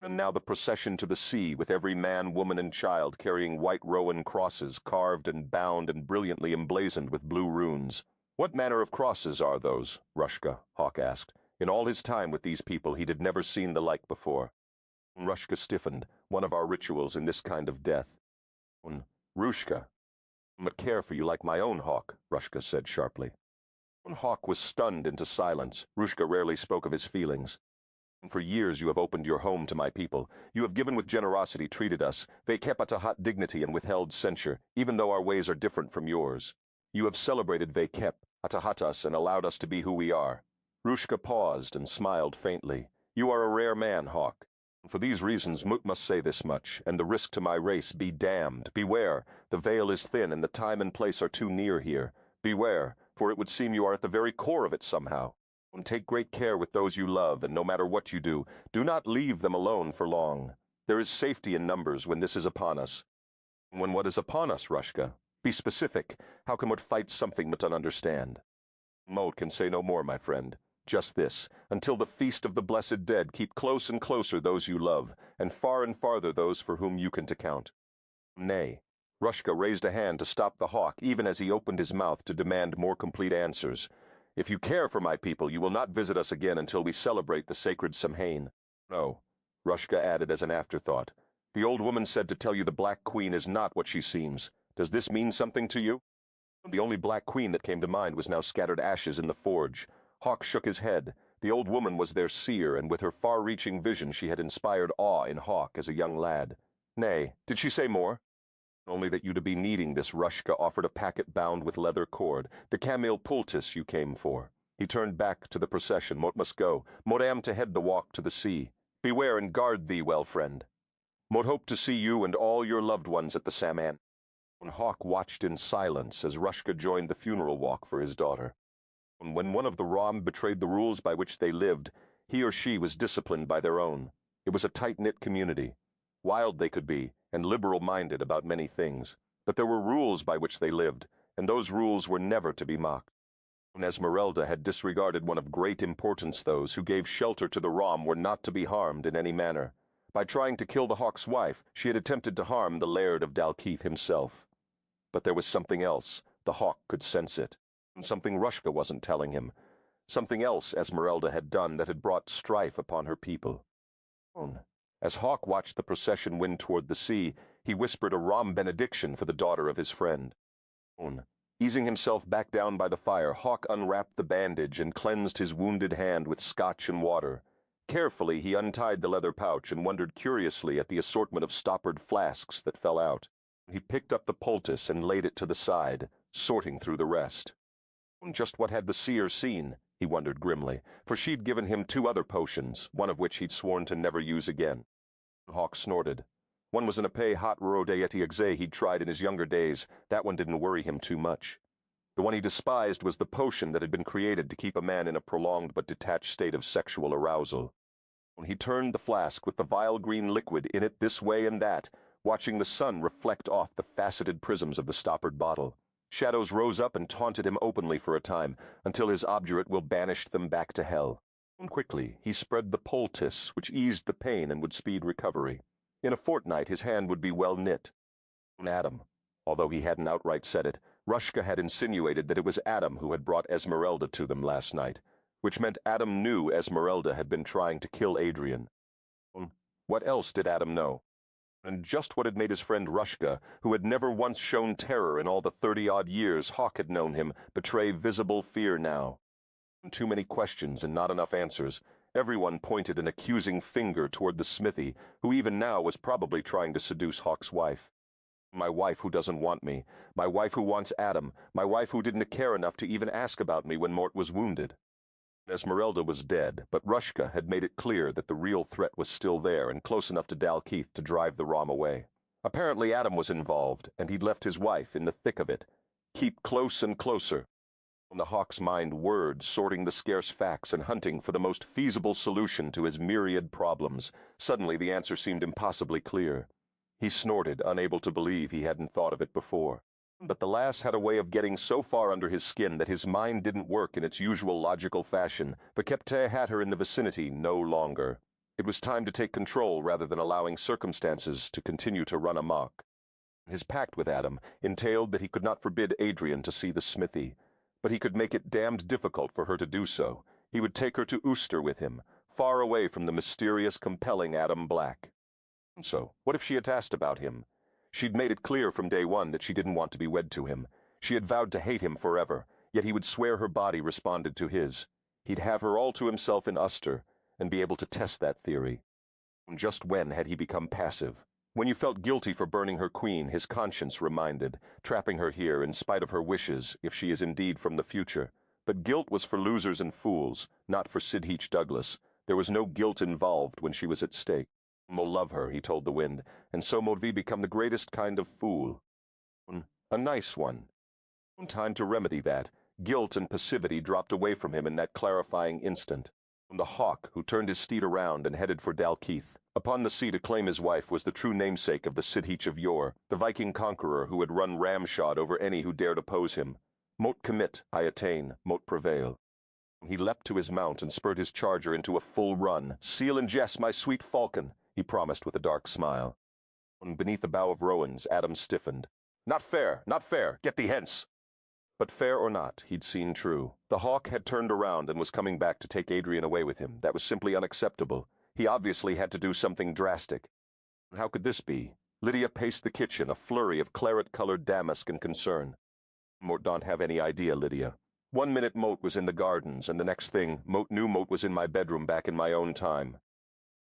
And now the procession to the sea, with every man, woman, and child carrying white rowan crosses, carved and bound and brilliantly emblazoned with blue runes. What manner of crosses are those? Rushka, Hawk asked. In all his time with these people, he had never seen the like before. Rushka stiffened, one of our rituals in this kind of death. Rushka. But care for you like my own, Hawk, Rushka said sharply. Hawk was stunned into silence. Rushka rarely spoke of his feelings. For years you have opened your home to my people. You have given with generosity, treated us. They kept at a hot dignity and withheld censure, even though our ways are different from yours. You have celebrated they kept at a hot us and allowed us to be who we are. Rushka paused and smiled faintly. You are a rare man, Hawk. For these reasons Mut must say this much, and the risk to my race be damned. Beware, the veil is thin and the time and place are too near here. Beware, for it would seem you are at the very core of it somehow. And take great care with those you love, and no matter what you do not leave them alone for long. There is safety in numbers when this is upon us. When what is upon us, Rushka? Be specific. How can what fight something but understand? Moat can say no more, my friend. Just this, until the feast of the blessed dead, keep close and closer those you love, and farther those for whom you can count. Nay. Rushka raised a hand to stop the Hawk even as he opened his mouth to demand more complete answers. If you care for my people, you will not visit us again until we celebrate the sacred Samhain. No, Rushka added as an afterthought. The old woman said to tell you the Black Queen is not what she seems. Does this mean something to you? The only Black Queen that came to mind was now scattered ashes in the forge. Hawk shook his head. The old woman was their seer, and with her far-reaching vision she had inspired awe in Hawk as a young lad. Nay, did she say more? Only that you to be needing this. Rushka offered a packet bound with leather cord, the camel poultice you came for. He turned back to the procession. Mot must go. Mot am to head the walk to the sea. Beware and guard thee well, friend. Mot hope to see you and all your loved ones at the Samhain. Hawk watched in silence as Rushka joined the funeral walk for his daughter. When one of the Rom betrayed the rules by which they lived, he or she was disciplined by their own. It was a tight-knit community. Wild they could be, and liberal-minded about many things, but there were rules by which they lived, and those rules were never to be mocked. Esmeralda had disregarded one of great importance. Those who gave shelter to the Rom were not to be harmed in any manner. By trying to kill the Hawk's wife, she had attempted to harm the Laird of Dalkeith himself. But there was something else. The Hawk could sense it. Something Rushka wasn't telling him. Something else Esmeralda had done that had brought strife upon her people. As Hawk watched the procession wind toward the sea, he whispered a Rom benediction for the daughter of his friend. Easing himself back down by the fire, Hawk unwrapped the bandage and cleansed his wounded hand with scotch and water. Carefully he untied the leather pouch and wondered curiously at the assortment of stoppered flasks that fell out. He picked up the poultice and laid it to the side, sorting through the rest. Just what had the seer seen, he wondered grimly, for she'd given him 2 other potions, one of which he'd sworn to never use again. Hawk snorted. One was an épée hot rodéetiaxe he'd tried in his younger days. That one didn't worry him too much. The one he despised was the potion that had been created to keep a man in a prolonged but detached state of sexual arousal. He turned the flask with the vile green liquid in it this way and that, watching the sun reflect off the faceted prisms of the stoppered bottle. Shadows rose up and taunted him openly for a time, until his obdurate will banished them back to hell. Quickly he spread the poultice, which eased the pain and would speed recovery. In a fortnight his hand would be well knit. Adam, although he hadn't outright said it, Rushka had insinuated that it was Adam who had brought Esmeralda to them last night, which meant Adam knew Esmeralda had been trying to kill Adrian. What else did Adam know? And just what had made his friend Rushka, who had never once shown terror in all the 30-odd years Hawk had known him, betray visible fear now? Too many questions and not enough answers. Everyone pointed an accusing finger toward the smithy, who even now was probably trying to seduce Hawk's wife. My wife who doesn't want me. My wife who wants Adam. My wife who didn't care enough to even ask about me when Mort was wounded. Esmeralda was dead, but Rushka had made it clear that the real threat was still there and close enough to Dalkeith to drive the Rom away. Apparently Adam was involved, and he'd left his wife in the thick of it. Keep close and closer. On the Hawk's mind whirred, sorting the scarce facts and hunting for the most feasible solution to his myriad problems. Suddenly the answer seemed impossibly clear. He snorted, unable to believe he hadn't thought of it before. But the lass had a way of getting so far under his skin that his mind didn't work in its usual logical fashion. Vakepte had her in the vicinity no longer. It was time to take control rather than allowing circumstances to continue to run amok. His pact with Adam entailed that he could not forbid Adrian to see the smithy, but he could make it damned difficult for her to do so. He would take her to Ooster with him, far away from the mysterious, compelling Adam Black. So, what if she had asked about him? She'd made it clear from day one that she didn't want to be wed to him. She had vowed to hate him forever, yet he would swear her body responded to his. He'd have her all to himself in Uster, and be able to test that theory. Just when had he become passive? When you felt guilty for burning her queen, his conscience reminded, trapping her here in spite of her wishes, if she is indeed from the future. But guilt was for losers and fools, not for Sidheach Douglas. There was no guilt involved when she was at stake. Mo love her, he told the wind, and so mould we become the greatest kind of fool. A nice one. Time to remedy that. Guilt and passivity dropped away from him in that clarifying instant. The Hawk, who turned his steed around and headed for Dalkeith. Upon the sea to claim his wife was the true namesake of the Sidheach of yore, the Viking conqueror who had run ramshod over any who dared oppose him. Mote commit, I attain, mote prevail. He leapt to his mount and spurred his charger into a full run. Seal and Jess, my sweet falcon, he promised with a dark smile. Beneath a bough of rowans, Adam stiffened. Not fair, not fair, get thee hence! But fair or not, he'd seen true. The Hawk had turned around and was coming back to take Adrian away with him. That was simply unacceptable. He obviously had to do something drastic. How could this be? Lydia paced the kitchen, a flurry of claret-colored damask and concern. Mote don't have any idea, Lydia. 1 minute Mote was in the gardens, and the next thing, Mote knew Mote was in my bedroom back in my own time.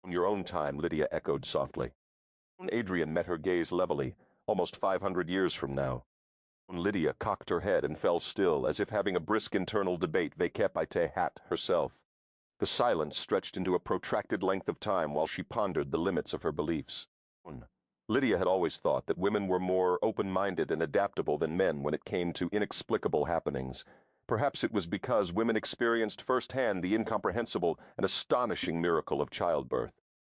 Your own time, Lydia echoed softly. Adrian met her gaze levelly, almost 500 years from now. Lydia cocked her head and fell still, as if having a brisk internal debate vekepite hat herself. The silence stretched into a protracted length of time while she pondered the limits of her beliefs. Lydia had always thought that women were more open-minded and adaptable than men when it came to inexplicable happenings. Perhaps it was because women experienced firsthand the incomprehensible and astonishing miracle of childbirth.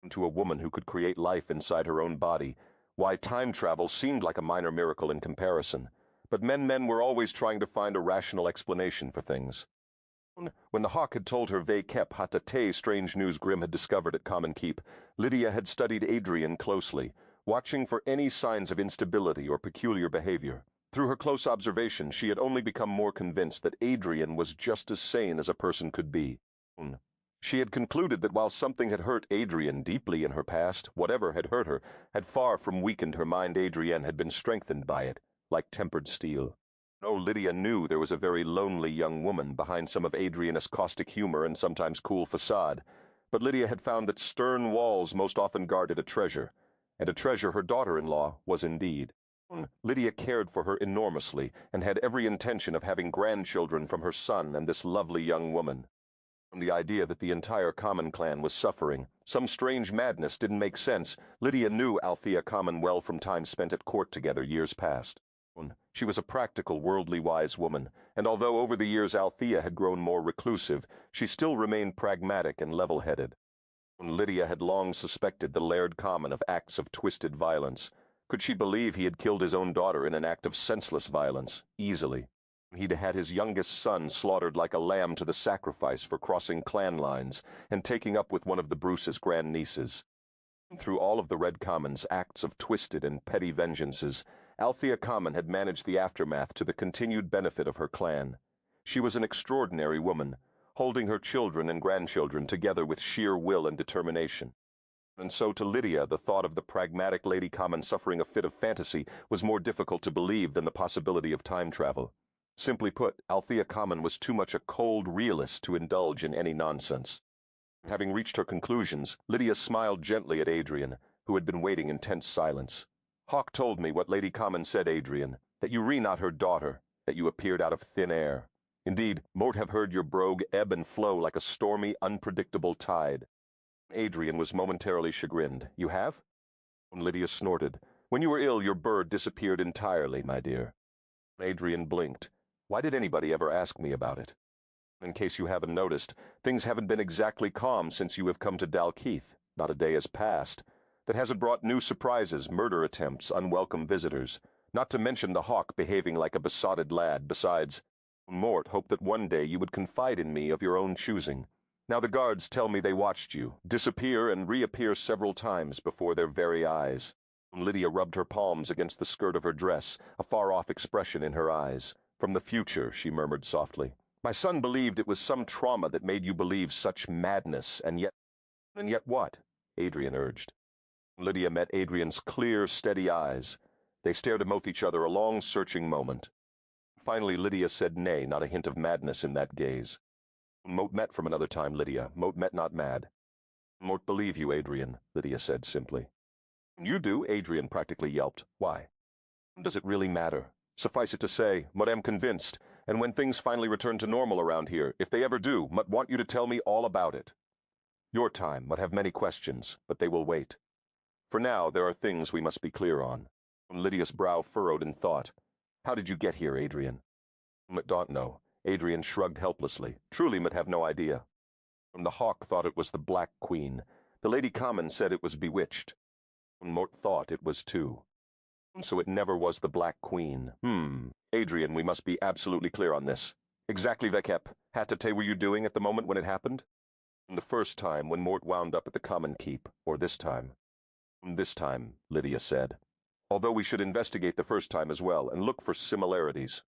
To a woman who could create life inside her own body, why time travel seemed like a minor miracle in comparison. But men were always trying to find a rational explanation for things. When the Hawk had told her Vekep Hatate strange news Grim had discovered at Common Keep, Lydia had studied Adrian closely, watching for any signs of instability or peculiar behavior. Through her close observation, she had only become more convinced that Adrian was just as sane as a person could be. She had concluded that while something had hurt Adrian deeply in her past, whatever had hurt her had far from weakened her mind. Adrian had been strengthened by it, like tempered steel. Oh, Lydia knew there was a very lonely young woman behind some of Adrian's caustic humor and sometimes cool facade, but Lydia had found that stern walls most often guarded a treasure, and a treasure her daughter-in-law was indeed. Lydia cared for her enormously and had every intention of having grandchildren from her son and this lovely young woman. From the idea that the entire Common clan was suffering, some strange madness didn't make sense. Lydia knew Althea Common well from time spent at court together years past. She was a practical, worldly-wise woman, and although over the years Althea had grown more reclusive, she still remained pragmatic and level-headed. Lydia had long suspected the Laird Common of acts of twisted violence. Could she believe he had killed his own daughter in an act of senseless violence, easily? He'd had his youngest son slaughtered like a lamb to the sacrifice for crossing clan lines and taking up with one of the Bruce's grandnieces. Through all of the Red Common's acts of twisted and petty vengeances, Althea Common had managed the aftermath to the continued benefit of her clan. She was an extraordinary woman, holding her children and grandchildren together with sheer will and determination. And so to Lydia the thought of the pragmatic Lady Common suffering a fit of fantasy was more difficult to believe than the possibility of time travel. Simply put, Althea Common was too much a cold realist to indulge in any nonsense. Having reached her conclusions, Lydia smiled gently at Adrian, who had been waiting in tense silence. Hawk told me what Lady Common said, Adrian, that you re not her daughter, that you appeared out of thin air. Indeed, mote have heard your brogue ebb and flow like a stormy, unpredictable tide. Adrian was momentarily chagrined. You have? Lydia snorted. When you were ill, your bird disappeared entirely, my dear. Adrian blinked. Why did anybody ever ask me about it? In case you haven't noticed, things haven't been exactly calm since you have come to Dalkeith. Not a day has passed. That hasn't brought new surprises, murder attempts, unwelcome visitors. Not to mention the hawk behaving like a besotted lad. Besides, Mort hoped that one day you would confide in me of your own choosing. Now the guards tell me they watched you disappear and reappear several times before their very eyes. Lydia rubbed her palms against the skirt of her dress, a far-off expression in her eyes. From the future, she murmured softly. My son believed it was some trauma that made you believe such madness, and yet what? Adrian urged. Lydia met Adrian's clear, steady eyes. They stared at both each other a long, searching moment. Finally, Lydia said nay, not a hint of madness in that gaze. Mote met from another time, Lydia. Mote met not mad. Mote believe you, Adrian, Lydia said simply. You do, Adrian practically yelped. Why? Does it really matter? Suffice it to say, Mote am convinced, and when things finally return to normal around here, if they ever do, Mote want you to tell me all about it. Your time Mote have many questions, but they will wait. For now, there are things we must be clear on. Lydia's brow furrowed in thought. How did you get here, Adrian? Mote don't know. Adrian shrugged helplessly. Truly, Mote have no idea. The hawk thought it was the Black Queen. The Lady Common said it was bewitched. Mote thought it was too. So it never was the Black Queen. Adrian, we must be absolutely clear on this. Exactly, Vekep. Hattate were you doing at the moment when it happened? The first time when Mort wound up at the Common Keep, or this time? This time, Lydia said. Although we should investigate the first time as well, and look for similarities.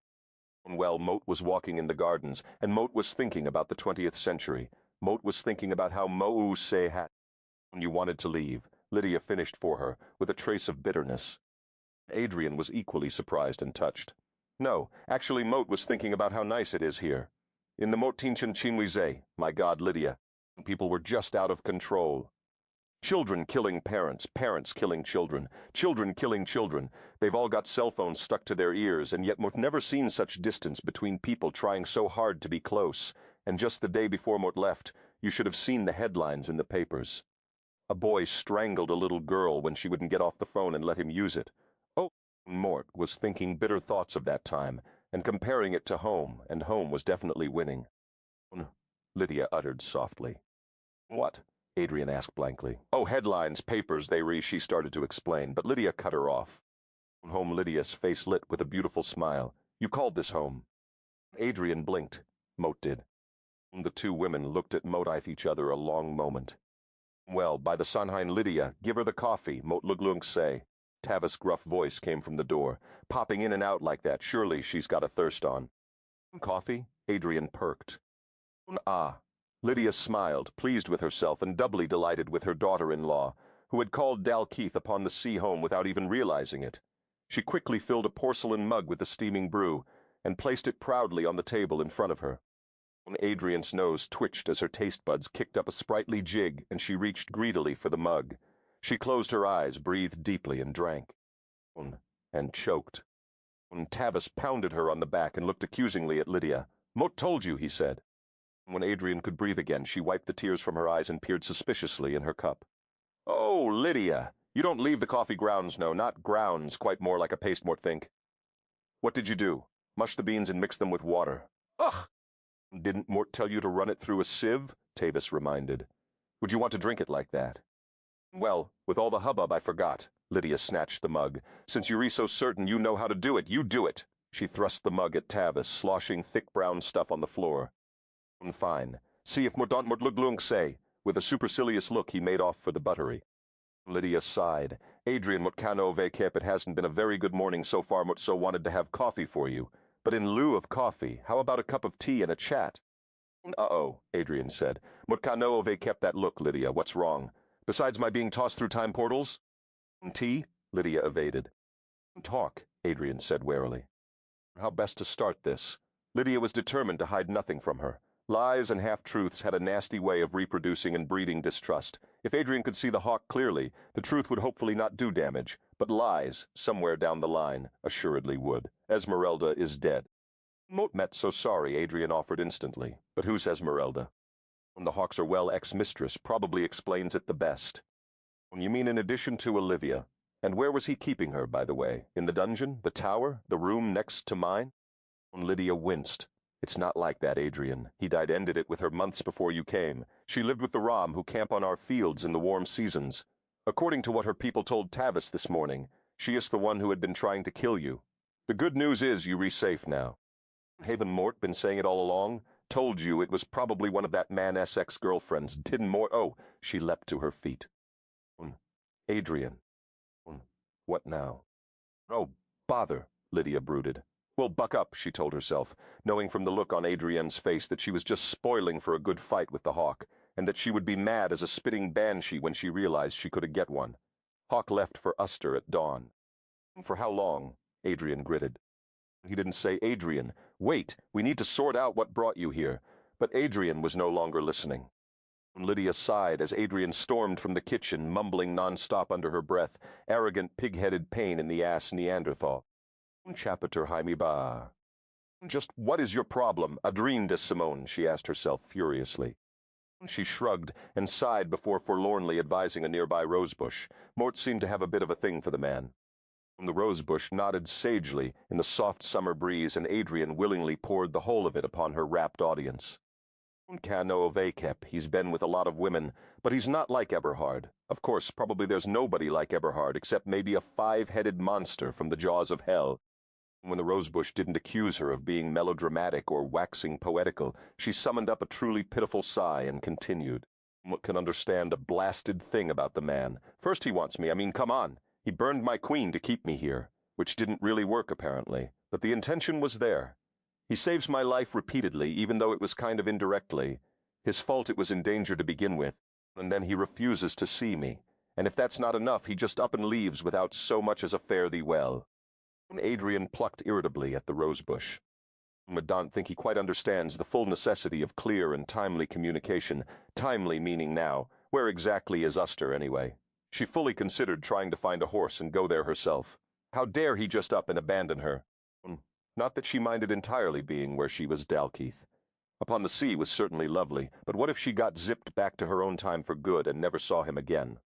Well, Mote was walking in the gardens, and Mote was thinking about the 20th century. Mote was thinking about how Mo'u Se had. When you wanted to leave, Lydia finished for her, with a trace of bitterness. Adrian was equally surprised and touched. No, actually Mote was thinking about how nice it is here. In the Mote Tinchin Chinwize, my God, Lydia, people were just out of control. Children killing parents, parents killing children, children killing children. They've all got cell phones stuck to their ears, and yet Mote never seen such distance between people trying so hard to be close. And just the day before Mote left, you should have seen the headlines in the papers. A boy strangled a little girl when she wouldn't get off the phone and let him use it. Oh, Mort was thinking bitter thoughts of that time, and comparing it to home, and home was definitely winning. Lydia uttered softly. What? Adrian asked blankly. Oh, headlines, papers, she started to explain, but Lydia cut her off. Home, Lydia's face lit with a beautiful smile. You called this home. Adrian blinked. Mote did. The two women looked at Mote each other a long moment. Well, by the Sanhain, Lydia, give her the coffee, Mote Luglung say. Tavis' gruff voice came from the door. Popping in and out like that, surely she's got a thirst on. Coffee? Adrian perked. Ah. Lydia smiled, pleased with herself and doubly delighted with her daughter-in-law, who had called Dalkeith upon the sea home without even realizing it. She quickly filled a porcelain mug with the steaming brew and placed it proudly on the table in front of her. Adrian's nose twitched as her taste buds kicked up a sprightly jig and she reached greedily for the mug. She closed her eyes, breathed deeply, and drank. And choked. Tavis pounded her on the back and looked accusingly at Lydia. Mote told you, he said. When Adrian could breathe again, she wiped the tears from her eyes and peered suspiciously in her cup. Oh, Lydia, you don't leave the coffee grounds, no, not grounds, quite more like a paste, Mort think. What did you do? Mush the beans and mix them with water. Ugh! Didn't Mort tell you to run it through a sieve? Tavis reminded. Would you want to drink it like that? Well, with all the hubbub, I forgot. Lydia snatched the mug. Since you're so certain you know how to do it, you do it. She thrust the mug at Tavis, sloshing thick brown stuff on the floor. Fine. See if Mordaunt Mortluglung say. With a supercilious look, he made off for the buttery. Lydia sighed. Adrian Motkano Vekep, it hasn't been a very good morning so far. Motso wanted to have coffee for you. But in lieu of coffee, how about a cup of tea and a chat? Uh-oh, Adrian said. Motkano Vekep that look, Lydia. What's wrong? Besides my being tossed through time portals? Tea? Lydia evaded. Talk, Adrian said warily. How best to start this? Lydia was determined to hide nothing from her. Lies and half-truths had a nasty way of reproducing and breeding distrust. If Adrian could see the hawk clearly, the truth would hopefully not do damage, but lies, somewhere down the line, assuredly would. Esmeralda is dead. Met so sorry, Adrian offered instantly. But who's Esmeralda? The Hawks are well ex-mistress probably explains it the best. You mean in addition to Olivia? And where was he keeping her, by the way? In the dungeon? The tower? The room next to mine? Lydia winced. It's not like that, Adrian. He'd ended it with her months before you came. She lived with the Rom who camp on our fields in the warm seasons. According to what her people told Tavis this morning, she is the one who had been trying to kill you. The good news is you're safe now. Haven Mort been saying it all along? Told you it was probably one of that man-s ex-girlfriends. Didn't Mort— Oh, she leapt to her feet. Adrian. What now? Oh, bother, Lydia brooded. Well, buck up, she told herself, knowing from the look on Adrian's face that she was just spoiling for a good fight with the Hawk, and that she would be mad as a spitting banshee when she realized she could get one. Hawk left for Uster at dawn. For how long? Adrian gritted. He didn't say. Adrian, wait, we need to sort out what brought you here. But Adrian was no longer listening. Lydia sighed as Adrian stormed from the kitchen, mumbling non-stop under her breath, arrogant pig-headed pain in the ass Neanderthal. Chapiter Haimiba. Just what is your problem, Adrien de Simone? She asked herself furiously. She shrugged and sighed before forlornly advising a nearby rosebush. Mort seemed to have a bit of a thing for the man. The rosebush nodded sagely in the soft summer breeze, and Adrian willingly poured the whole of it upon her rapt audience. Cano Vakep, he's been with a lot of women, but he's not like Eberhard. Of course, probably there's nobody like Eberhard except maybe a five-headed monster from the jaws of hell. When the rosebush didn't accuse her of being melodramatic or waxing poetical, she summoned up a truly pitiful sigh and continued. What can understand a blasted thing about the man? First he wants me, come on. He burned my queen to keep me here, which didn't really work apparently, but the intention was there. He saves my life repeatedly, even though it was kind of indirectly. His fault it was in danger to begin with, and then he refuses to see me. And if that's not enough, he just up and leaves without so much as a fare thee well. Adrian plucked irritably at the rosebush. I don't think he quite understands the full necessity of clear and timely communication, timely meaning now. Where exactly is Uster, anyway? She fully considered trying to find a horse and go there herself. How dare he just up and abandon her? Not that she minded entirely being where she was Dalkeith. Upon the sea was certainly lovely, but what if she got zipped back to her own time for good and never saw him again?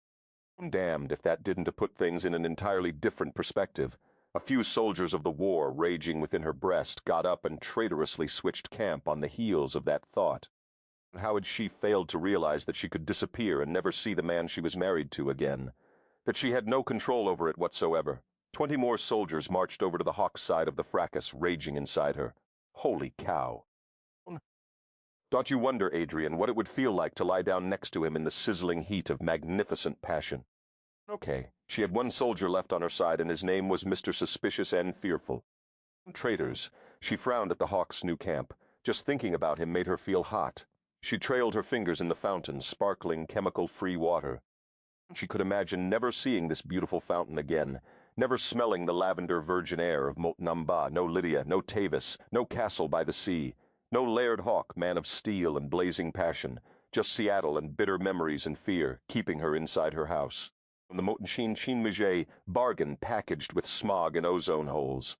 Damned if that didn't put things in an entirely different perspective. A few soldiers of the war raging within her breast got up and traitorously switched camp on the heels of that thought. How had she failed to realize that she could disappear and never see the man she was married to again? That she had no control over it whatsoever? 20 more soldiers marched over to the Hawk's side of the fracas, raging inside her. Holy cow. Don't you wonder, Adrian, what it would feel like to lie down next to him in the sizzling heat of magnificent passion? Okay, she had one soldier left on her side, and his name was Mr. Suspicious and Fearful. Traitors. She frowned at the Hawk's new camp. Just thinking about him made her feel hot. She trailed her fingers in the fountain, sparkling, chemical-free water. She could imagine never seeing this beautiful fountain again, never smelling the lavender virgin air of Motnamba. No Lydia, no Tavis, no castle by the sea, no Laird Hawk, man of steel and blazing passion, just Seattle and bitter memories and fear, keeping her inside her house. The Motensheen Chinmije bargain packaged with smog and ozone holes.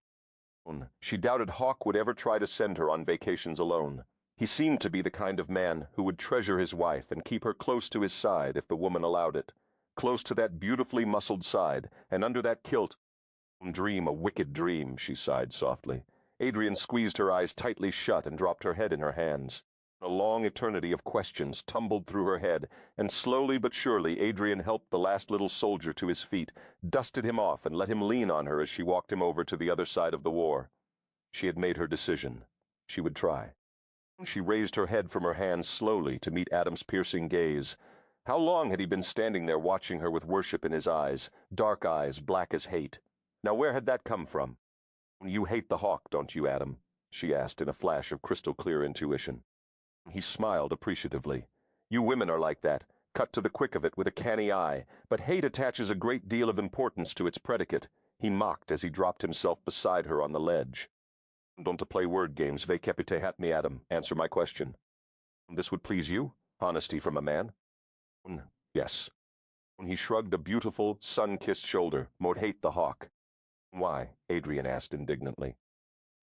She doubted Hawk would ever try to send her on vacations alone. He seemed to be the kind of man who would treasure his wife and keep her close to his side if the woman allowed it. Close to that beautifully muscled side, and under that kilt. Dream a wicked dream, she sighed softly. Adrian squeezed her eyes tightly shut and dropped her head in her hands. A long eternity of questions tumbled through her head, and slowly but surely Adrian helped the last little soldier to his feet, dusted him off, and let him lean on her as she walked him over to the other side of the war. She had made her decision. She would try. She raised her head from her hands slowly to meet Adam's piercing gaze. How long had he been standing there watching her with worship in his eyes, dark eyes, black as hate? Now where had that come from? You hate the Hawk, don't you, Adam? She asked in a flash of crystal-clear intuition. He smiled appreciatively. You women are like that, cut to the quick of it with a canny eye, but hate attaches a great deal of importance to its predicate. He mocked as he dropped himself beside her on the ledge. Don't to play word games, vecapite hat me, Adam. Answer my question. This would please you? Honesty from a man? Yes. He shrugged a beautiful, sun-kissed shoulder, mote hate the Hawk. Why? Adrian asked indignantly.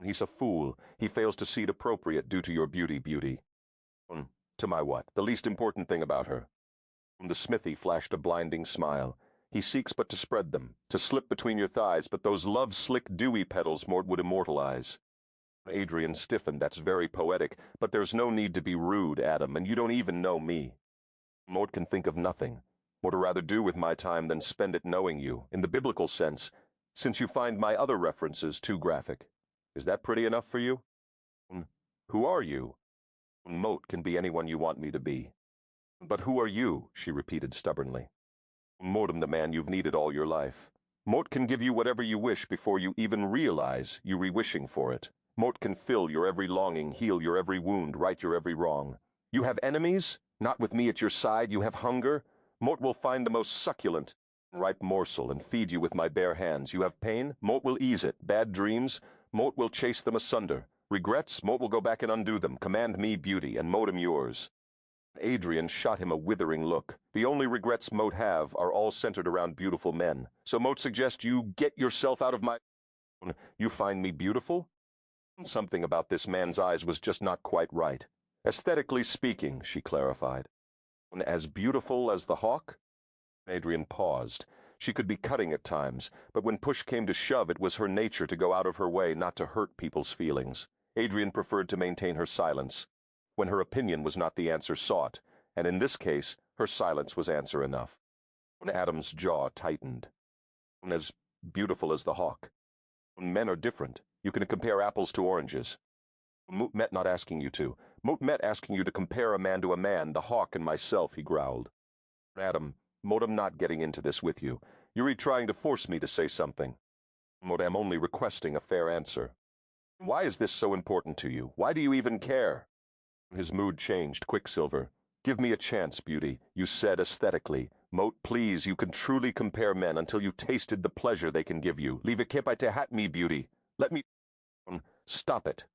He's a fool. He fails to see it appropriate due to your beauty. To my what? The least important thing about her. The smithy flashed a blinding smile. He seeks but to spread them, to slip between your thighs, but those love-slick dewy petals Mort would immortalize. Adrian stiffened. That's very poetic, but there's no need to be rude, Adam, and you don't even know me. Mort can think of nothing. More to rather do with my time than spend it knowing you, in the biblical sense, since you find my other references too graphic. Is that pretty enough for you? Who are you? Moat can be anyone you want me to be. But who are you? She repeated stubbornly. Mortem, the man you've needed all your life. Mort can give you whatever you wish before you even realize you re-wishing for it. Mort can fill your every longing, heal your every wound, right your every wrong. You have enemies? Not with me at your side. You have hunger? Mort will find the most succulent, ripe morsel and feed you with my bare hands. You have pain? Mort will ease it. Bad dreams? Mort will chase them asunder. Regrets? Mort will go back and undo them. Command me beauty, and Moat am yours. Adrian shot him a withering look. The only regrets Moat have are all centered around beautiful men. So Moat suggests you get yourself out of my... You find me beautiful? Something about this man's eyes was just not quite right. Aesthetically speaking, she clarified. As beautiful as the hawk? Adrian paused. She could be cutting at times, but when push came to shove, it was her nature to go out of her way not to hurt people's feelings. Adrian preferred to maintain her silence, when her opinion was not the answer sought, and in this case, her silence was answer enough. Adam's jaw tightened. As beautiful as the hawk. Men are different. You can compare apples to oranges. Moat met not asking you to. Moat met asking you to compare a man to a man, the hawk and myself, he growled. Adam, Moat, I'm not getting into this with you. You're trying to force me to say something. Moat, I'm only requesting a fair answer. Why is this so important to you? Why do you even care? His mood changed. Quicksilver. Give me a chance, beauty. You said aesthetically. Moat, please, you can truly compare men until you tasted the pleasure they can give you. Leave a kip to hat me, beauty. Let me... Stop it.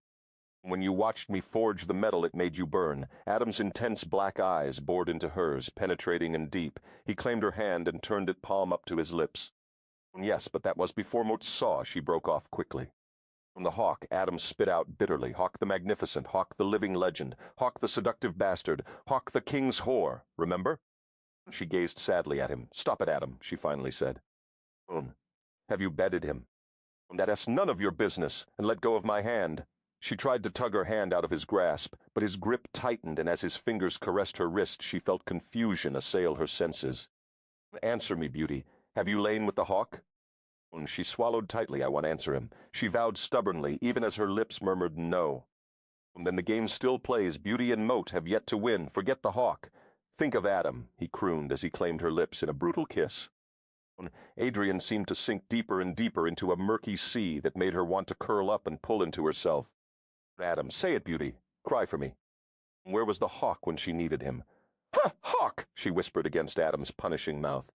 When you watched me forge the metal it made you burn. Adam's intense black eyes bored into hers, penetrating and deep. He claimed her hand and turned it palm up to his lips. Yes, but that was before Moat saw, she broke off quickly. From the hawk, Adam spit out bitterly. Hawk the magnificent, Hawk the living legend, Hawk the seductive bastard, Hawk the king's whore, remember? She gazed sadly at him. Stop it, Adam, she finally said. Have you bedded him? That's none of your business, and let go of my hand. She tried to tug her hand out of his grasp, but his grip tightened, and as his fingers caressed her wrist, she felt confusion assail her senses. Answer me, beauty. Have you lain with the hawk? She swallowed tightly. I won't answer him. She vowed stubbornly, even as her lips murmured no. Then the game still plays. Beauty and Moat have yet to win. Forget the hawk. Think of Adam, he crooned as he claimed her lips in a brutal kiss. Adrian seemed to sink deeper and deeper into a murky sea that made her want to curl up and pull into herself. Adam, say it, beauty. Cry for me. Where was the hawk when she needed him? Ha! Hawk! She whispered against Adam's punishing mouth.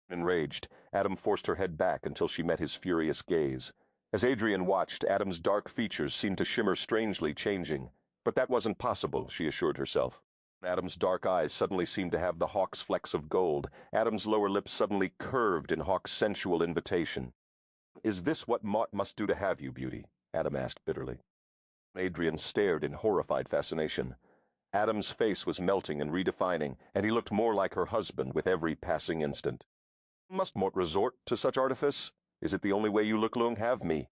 Enraged, Adam forced her head back until she met his furious gaze. As Adrian watched, Adam's dark features seemed to shimmer strangely, changing. But that wasn't possible, she assured herself. Adam's dark eyes suddenly seemed to have the hawk's flecks of gold. Adam's lower lip suddenly curved in hawk's sensual invitation. Is this what Mott must do to have you, beauty? Adam asked bitterly. Adrian stared in horrified fascination. Adam's face was melting and redefining, and he looked more like her husband with every passing instant. Must Mort resort to such artifice? Is it the only way you look, Lung? Have me.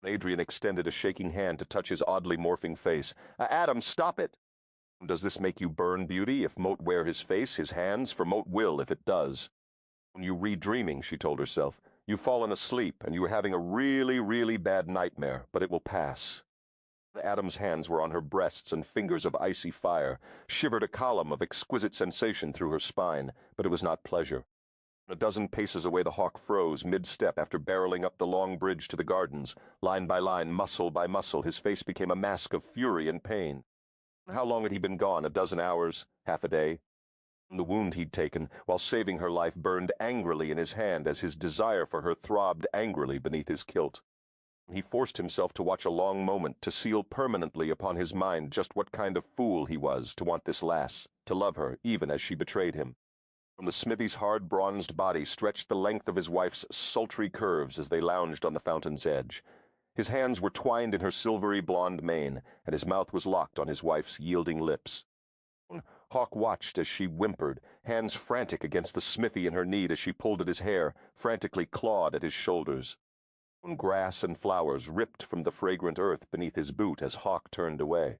Adrian extended a shaking hand to touch his oddly morphing face. Adam, stop it! Does this make you burn, beauty, if Moat wear his face, his hands? For Moat will, if it does. You re-dreaming, she told herself. You've fallen asleep, and you are having a really, really bad nightmare, but it will pass. Adam's hands were on her breasts, and fingers of icy fire shivered a column of exquisite sensation through her spine, but it was not pleasure. A dozen paces away the hawk froze mid-step after barreling up the long bridge to the gardens. Line by line, muscle by muscle, his face became a mask of fury and pain. How long had he been gone? A dozen hours? Half a day? The wound he'd taken, while saving her life, burned angrily in his hand as his desire for her throbbed angrily beneath his kilt. He forced himself to watch a long moment to seal permanently upon his mind just what kind of fool he was to want this lass, to love her, even as she betrayed him. From the smithy's hard bronzed body stretched the length of his wife's sultry curves as they lounged on the fountain's edge. His hands were twined in her silvery blonde mane, and his mouth was locked on his wife's yielding lips. Hawk watched as she whimpered, hands frantic against the smithy in her need as she pulled at his hair, frantically clawed at his shoulders. Grass and flowers ripped from the fragrant earth beneath his boot as Hawk turned away.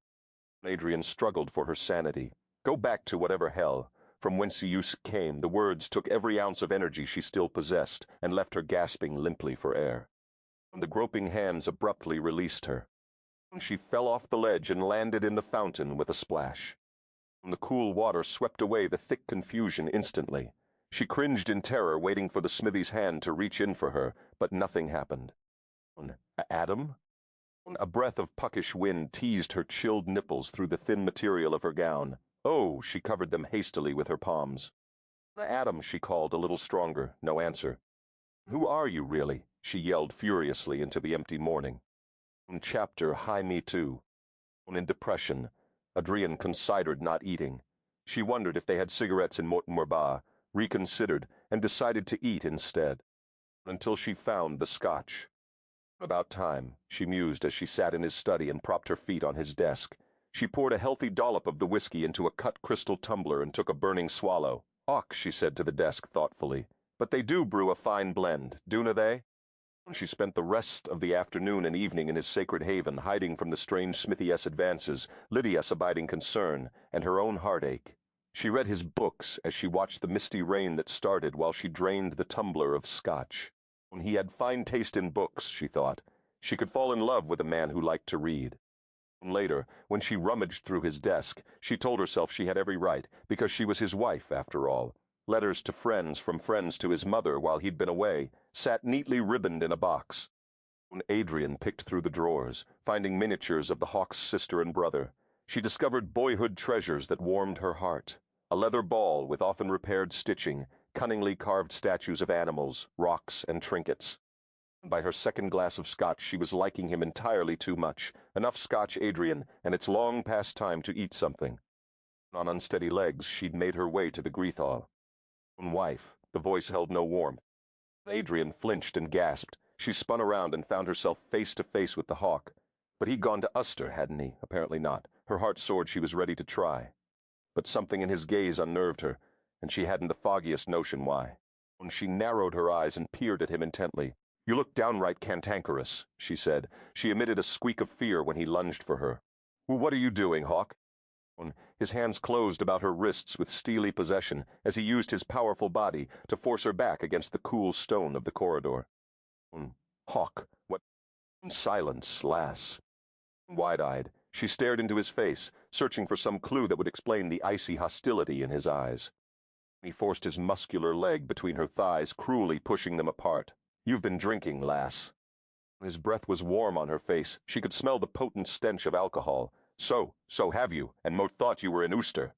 Adrian struggled for her sanity. Go back to whatever hell. From whence you came, the words took every ounce of energy she still possessed and left her gasping limply for air. The groping hands abruptly released her. She fell off the ledge and landed in the fountain with a splash. The cool water swept away the thick confusion instantly. She cringed in terror, waiting for the smithy's hand to reach in for her, but nothing happened. Adam? A breath of puckish wind teased her chilled nipples through the thin material of her gown. Oh, she covered them hastily with her palms. Adam, she called, a little stronger. No answer. Who are you, really? She yelled furiously into the empty morning. Chapter High Me Too. In depression, Adrian considered not eating. She wondered if they had cigarettes in Mortemorbas, reconsidered, and decided to eat instead. Until she found the scotch. About time, she mused as she sat in his study and propped her feet on his desk. She poured a healthy dollop of the whiskey into a cut crystal tumbler and took a burning swallow. "Och," she said to the desk thoughtfully, "but they do brew a fine blend, doona they?" She spent the rest of the afternoon and evening in his sacred haven, hiding from the strange Smithy-esque advances, Lydia's abiding concern, and her own heartache. She read his books as she watched the misty rain that started while she drained the tumbler of scotch. He had fine taste in books, she thought. She could fall in love with a man who liked to read. Later, when she rummaged through his desk, she told herself she had every right, because she was his wife, after all. Letters to friends from friends to his mother while he'd been away, sat neatly ribboned in a box. Adrian picked through the drawers, finding miniatures of the Hawk's sister and brother. She discovered boyhood treasures that warmed her heart. A leather ball with often repaired stitching, cunningly carved statues of animals, rocks, and trinkets. By her second glass of scotch she was liking him entirely too much. Enough scotch, Adrian, and it's long past time to eat something. On unsteady legs she'd made her way to the Greethall. Wife, the voice held no warmth. Adrian flinched and gasped. She spun around and found herself face to face with the Hawk. But he'd gone to Uster, hadn't he? Apparently not. Her heart soared. She was ready to try. But something in his gaze unnerved her, and she hadn't the foggiest notion why. When she narrowed her eyes and peered at him intently. "You look downright cantankerous," she said. She emitted a squeak of fear when he lunged for her. "Well, what are you doing, Hawk?" His hands closed about her wrists with steely possession as he used his powerful body to force her back against the cool stone of the corridor. "Hawk, what—" "Silence, lass." Wide-eyed, she stared into his face, searching for some clue that would explain the icy hostility in his eyes. He forced his muscular leg between her thighs, cruelly pushing them apart. "You've been drinking, lass." His breath was warm on her face. She could smell the potent stench of alcohol. So have you, and Moat thought you were in Ooster."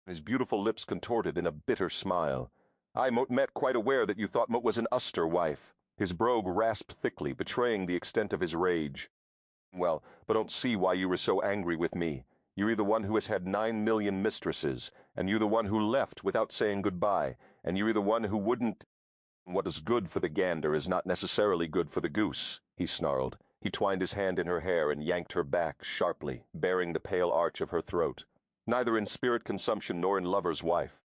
His beautiful lips contorted in a bitter smile. "I, Moat met quite aware that you thought Moat was an Uster wife." His brogue rasped thickly, betraying the extent of his rage. "Well, but don't see why you were so angry with me. You're the one who has had 9 million mistresses, and you're the one who left without saying goodbye, and you're the one who wouldn't—" "What is good for the gander is not necessarily good for the goose," he snarled. He twined his hand in her hair and yanked her back sharply, baring the pale arch of her throat. Neither in spirit consumption nor in lover's wife.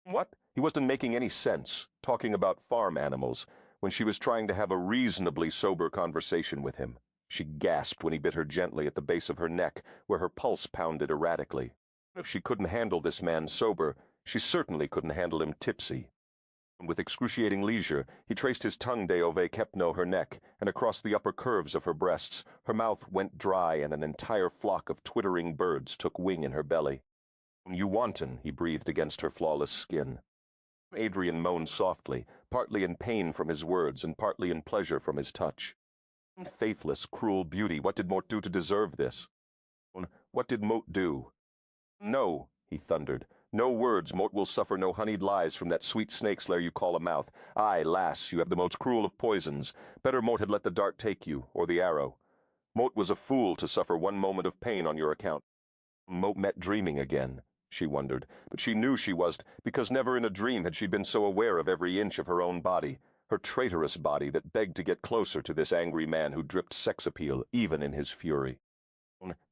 What? He wasn't making any sense, talking about farm animals, when she was trying to have a reasonably sober conversation with him. She gasped when he bit her gently at the base of her neck, where her pulse pounded erratically. If she couldn't handle this man sober, she certainly couldn't handle him tipsy. With excruciating leisure, he traced his tongue de kepno her neck, and across the upper curves of her breasts. Her mouth went dry, and an entire flock of twittering birds took wing in her belly. "You wanton," he breathed against her flawless skin. Adrian moaned softly, partly in pain from his words and partly in pleasure from his touch. Faithless, cruel beauty, what did Moat do to deserve this? What did Moat do? "No," he thundered. "No words, Moat will suffer no honeyed lies from that sweet snake-slayer you call a mouth. Aye, lass, you have the most cruel of poisons. Better Moat had let the dart take you, or the arrow. Moat was a fool to suffer one moment of pain on your account." Moat met dreaming again, she wondered, but she knew she was, because never in a dream had she been so aware of every inch of her own body. her traitorous body that begged to get closer to this angry man who dripped sex appeal even in his fury.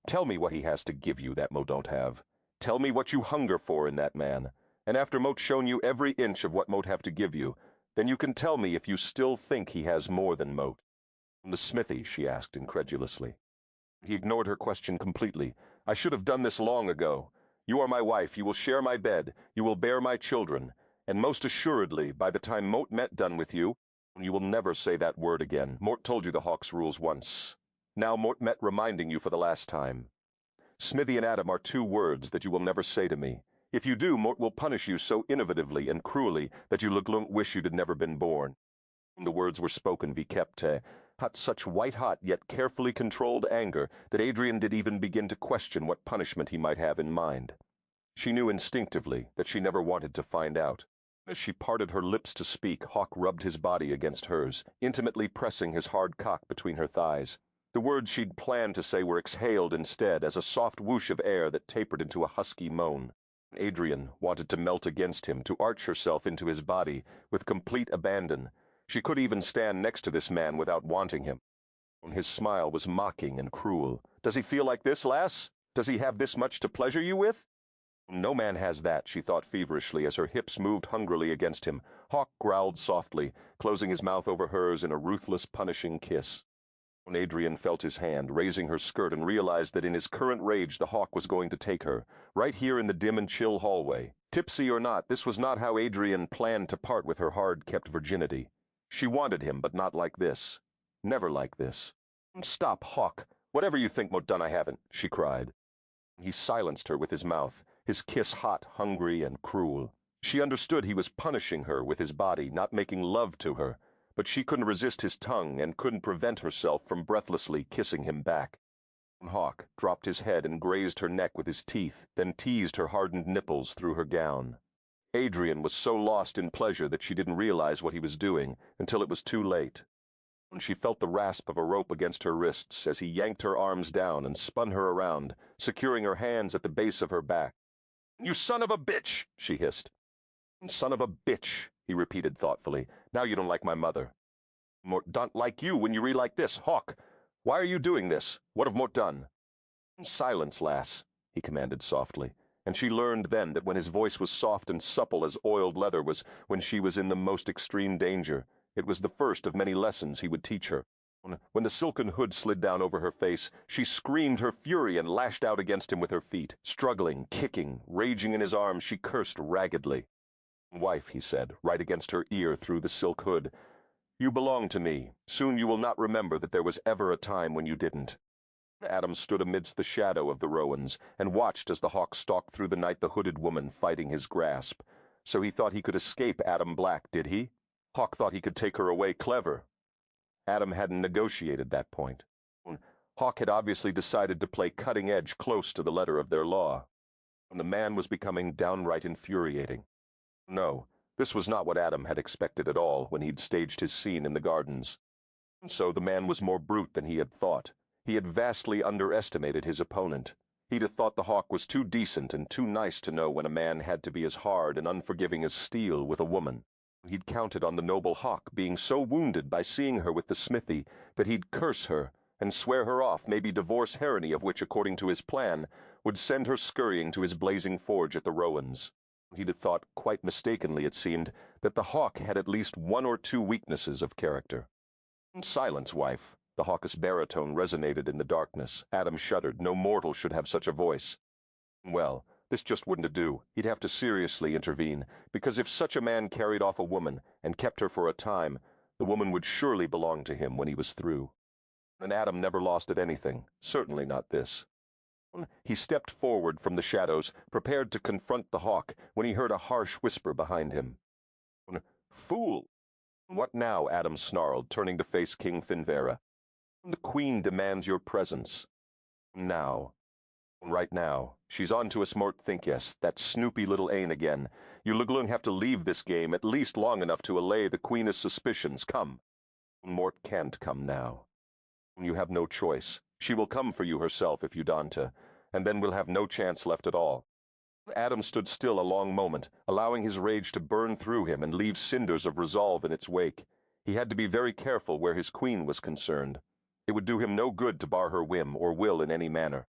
Tell me what he has to give you that Mo don't have. Tell me what you hunger for in that man, and after Mo's shown you every inch of what Mo't have to give you, then you can tell me if you still think he has more than Mo't. The smithy, she asked incredulously. He ignored her question completely. I should have done this long ago. You are my wife, you will share my bed, you will bear my children, and most assuredly, by the time Mo't met done with you, you will never say that word again. Mort told you the Hawk's rules once. Now Mort met reminding you for the last time. Smithy and Adam are two words that you will never say to me. If you do, Mort will punish you so innovatively and cruelly that you wish you'd never been born. The words were spoken vicepte, such white-hot yet carefully controlled anger that Adrian did even begin to question what punishment he might have in mind. She knew instinctively that she never wanted to find out. As she parted her lips to speak, Hawk rubbed his body against hers, intimately pressing his hard cock between her thighs. The words she'd planned to say were exhaled instead as a soft whoosh of air that tapered into a husky moan. Adrian wanted to melt against him, to arch herself into his body with complete abandon. She could even stand next to this man without wanting him. His smile was mocking and cruel. Does he feel like this, lass? Does he have this much to pleasure you with? No man has that, she thought feverishly as her hips moved hungrily against him. Hawk growled softly, closing his mouth over hers in a ruthless, punishing kiss. Adrian felt his hand, raising her skirt, and realized that in his current rage the Hawk was going to take her, right here in the dim and chill hallway. Tipsy or not, this was not how Adrian planned to part with her hard-kept virginity. She wanted him, but not like this. Never like this. Stop, Hawk. Whatever you think Mo't done I haven't, she cried. He silenced her with his mouth, his kiss hot, hungry, and cruel. She understood he was punishing her with his body, not making love to her, but she couldn't resist his tongue and couldn't prevent herself from breathlessly kissing him back. Hawk dropped his head and grazed her neck with his teeth, then teased her hardened nipples through her gown. Adrian was so lost in pleasure that she didn't realize what he was doing until it was too late. She felt the rasp of a rope against her wrists as he yanked her arms down and spun her around, securing her hands at the base of her back. "You son of a bitch!" she hissed. "Son of a bitch," he repeated thoughtfully. "Now you don't like my mother." "Mort don't like you when you re like this, Hawk. Why are you doing this? What have Mort done?" "Silence, lass," he commanded softly, and she learned then that when his voice was soft and supple as oiled leather was when she was in the most extreme danger. It was the first of many lessons he would teach her. When the silken hood slid down over her face, she screamed her fury and lashed out against him with her feet. Struggling, kicking, raging in his arms, she cursed raggedly. "Wife," he said, right against her ear through the silk hood, "you belong to me. Soon you will not remember that there was ever a time when you didn't." Adam stood amidst the shadow of the Rowans and watched as the Hawk stalked through the night, the hooded woman fighting his grasp. So he thought he could escape Adam Black, did he? Hawk thought he could take her away clever. Adam hadn't negotiated that point. Hawk had obviously decided to play cutting edge close to the letter of their law. And the man was becoming downright infuriating. No, this was not what Adam had expected at all when he'd staged his scene in the gardens. So the man was more brute than he had thought. He had vastly underestimated his opponent. He'd have thought the Hawk was too decent and too nice to know when a man had to be as hard and unforgiving as steel with a woman. He'd counted on the noble Hawk being so wounded by seeing her with the smithy that he'd curse her and swear her off, maybe divorce Harony, of which, according to his plan, would send her scurrying to his blazing forge at the Rowans. He'd have thought, quite mistakenly it seemed, that the Hawk had at least one or two weaknesses of character. "Silence, wife." The hawkish baritone resonated in the darkness. Adam shuddered. No mortal should have such a voice. Well, this just wouldn't do. He'd have to seriously intervene, because if such a man carried off a woman and kept her for a time, the woman would surely belong to him when he was through. And Adam never lost at anything, certainly not this. He stepped forward from the shadows, prepared to confront the Hawk, when he heard a harsh whisper behind him. "Fool!" "What now?" Adam snarled, turning to face King Finvera. "The Queen demands your presence. Now. Right now. She's on to us, Mort, think yes, that snoopy little Ain again. You Luglung have to leave this game at least long enough to allay the Queen's suspicions. Come." "Mort can't come now. You have no choice. She will come for you herself if you danta, and then we'll have no chance left at all." Adam stood still a long moment, allowing his rage to burn through him and leave cinders of resolve in its wake. He had to be very careful where his queen was concerned. It would do him no good to bar her whim or will in any manner.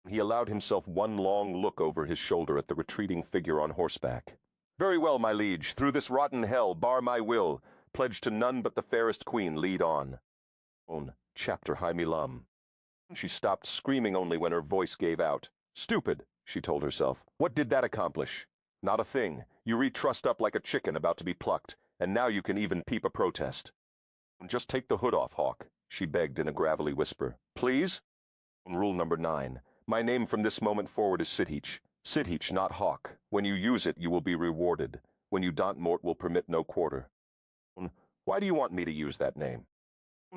He allowed himself one long look over his shoulder at the retreating figure on horseback. "Very well, my liege, through this rotten hell, bar my will, pledged to none but the fairest queen, lead on." Chapter Highlander. She stopped screaming only when her voice gave out. "Stupid," she told herself. "What did that accomplish? Not a thing. You re-trussed up like a chicken about to be plucked, and now you can even peep a protest." "Just take the hood off, Hawk," she begged in a gravelly whisper. "Please?" Rule number 9. My name from this moment forward is Sitteach. Sitteach, not Hawk. When you use it, you will be rewarded. When you don't, Mort will permit no quarter. Why do you want me to use that name?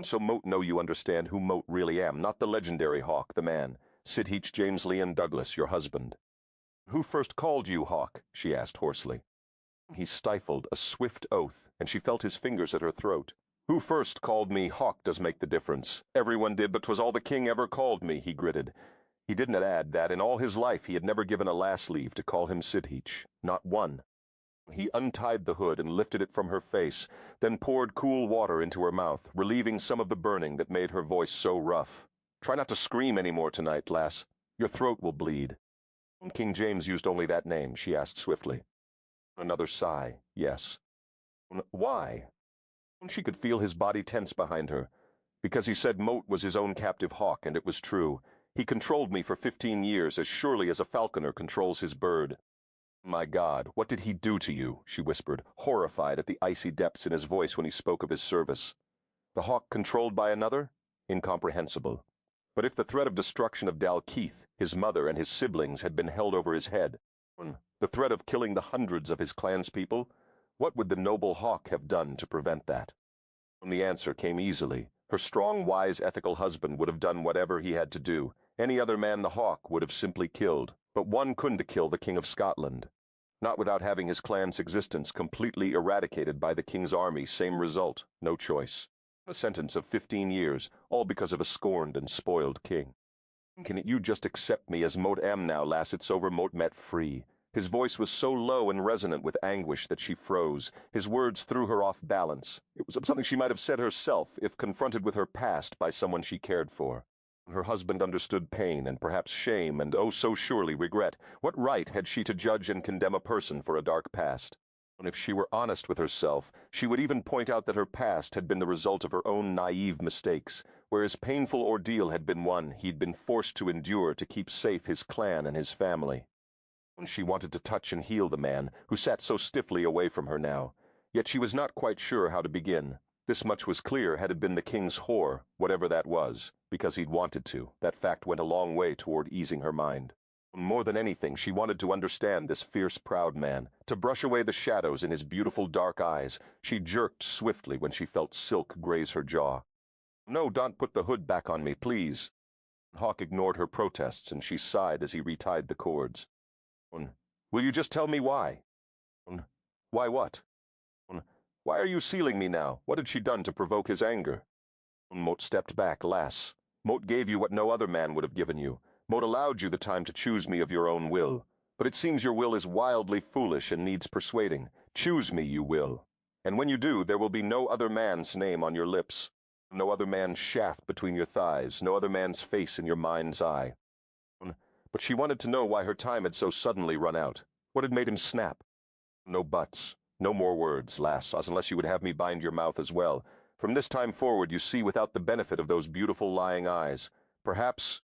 So Moat know you understand who Moat really am, not the legendary Hawk, the man. Sitteach James Leon Douglas, your husband. "Who first called you Hawk?" she asked hoarsely. He stifled a swift oath, and she felt his fingers at her throat. "Who first called me Hawk does make the difference. Everyone did, but 'twas all the king ever called me," he gritted. He didn't add that in all his life he had never given a lass leave to call him Sitteach, not one. He untied the hood and lifted it from her face, then poured cool water into her mouth, relieving some of the burning that made her voice so rough. "Try not to scream any more tonight, lass. Your throat will bleed." "King James used only that name?" she asked swiftly. Another sigh, yes. "Why?" She could feel his body tense behind her. "Because he said Moat was his own captive hawk, and it was true. He controlled me for 15 years as surely as a falconer controls his bird." "My God, what did he do to you?" she whispered, horrified at the icy depths in his voice when he spoke of his service. The hawk controlled by another? Incomprehensible. But if the threat of destruction of Dalkeith, his mother, and his siblings had been held over his head, the threat of killing the hundreds of his clanspeople, what would the noble hawk have done to prevent that? And the answer came easily. Her strong, wise, ethical husband would have done whatever he had to do. Any other man the hawk would have simply killed. But one couldn't kill the King of Scotland. Not without having his clan's existence completely eradicated by the king's army. Same result, no choice. A sentence of 15 years, all because of a scorned and spoiled king. "Can you just accept me as Moat am now, lass? It's over, Moat met free." His voice was so low and resonant with anguish that she froze. His words threw her off balance. It was something she might have said herself if confronted with her past by someone she cared for. Her husband understood pain and perhaps shame and oh so surely regret. What right had she to judge and condemn a person for a dark past? And if she were honest with herself, she would even point out that her past had been the result of her own naive mistakes, whereas painful ordeal had been one he'd been forced to endure to keep safe his clan and his family. She wanted to touch and heal the man who sat so stiffly away from her now, yet she was not quite sure how to begin. This much was clear had it been the king's whore, whatever that was, because he'd wanted to. That fact went a long way toward easing her mind. More than anything, she wanted to understand this fierce, proud man, to brush away the shadows in his beautiful dark eyes. She jerked swiftly when she felt silk graze her jaw. "No, don't put the hood back on me, please." Hawk ignored her protests, and she sighed as he retied the cords. "Will you just tell me why?" "Why what?" "Why are you sealing me now? What had she done to provoke his anger?" Moat stepped back, lass. "Moat gave you what no other man would have given you. Moat allowed you the time to choose me of your own will. But it seems your will is wildly foolish and needs persuading. Choose me you will. And when you do, there will be no other man's name on your lips. No other man's shaft between your thighs. No other man's face in your mind's eye." But she wanted to know why her time had so suddenly run out. What had made him snap? "No buts. No more words, lass, unless you would have me bind your mouth as well. From this time forward you see without the benefit of those beautiful lying eyes. Perhaps—"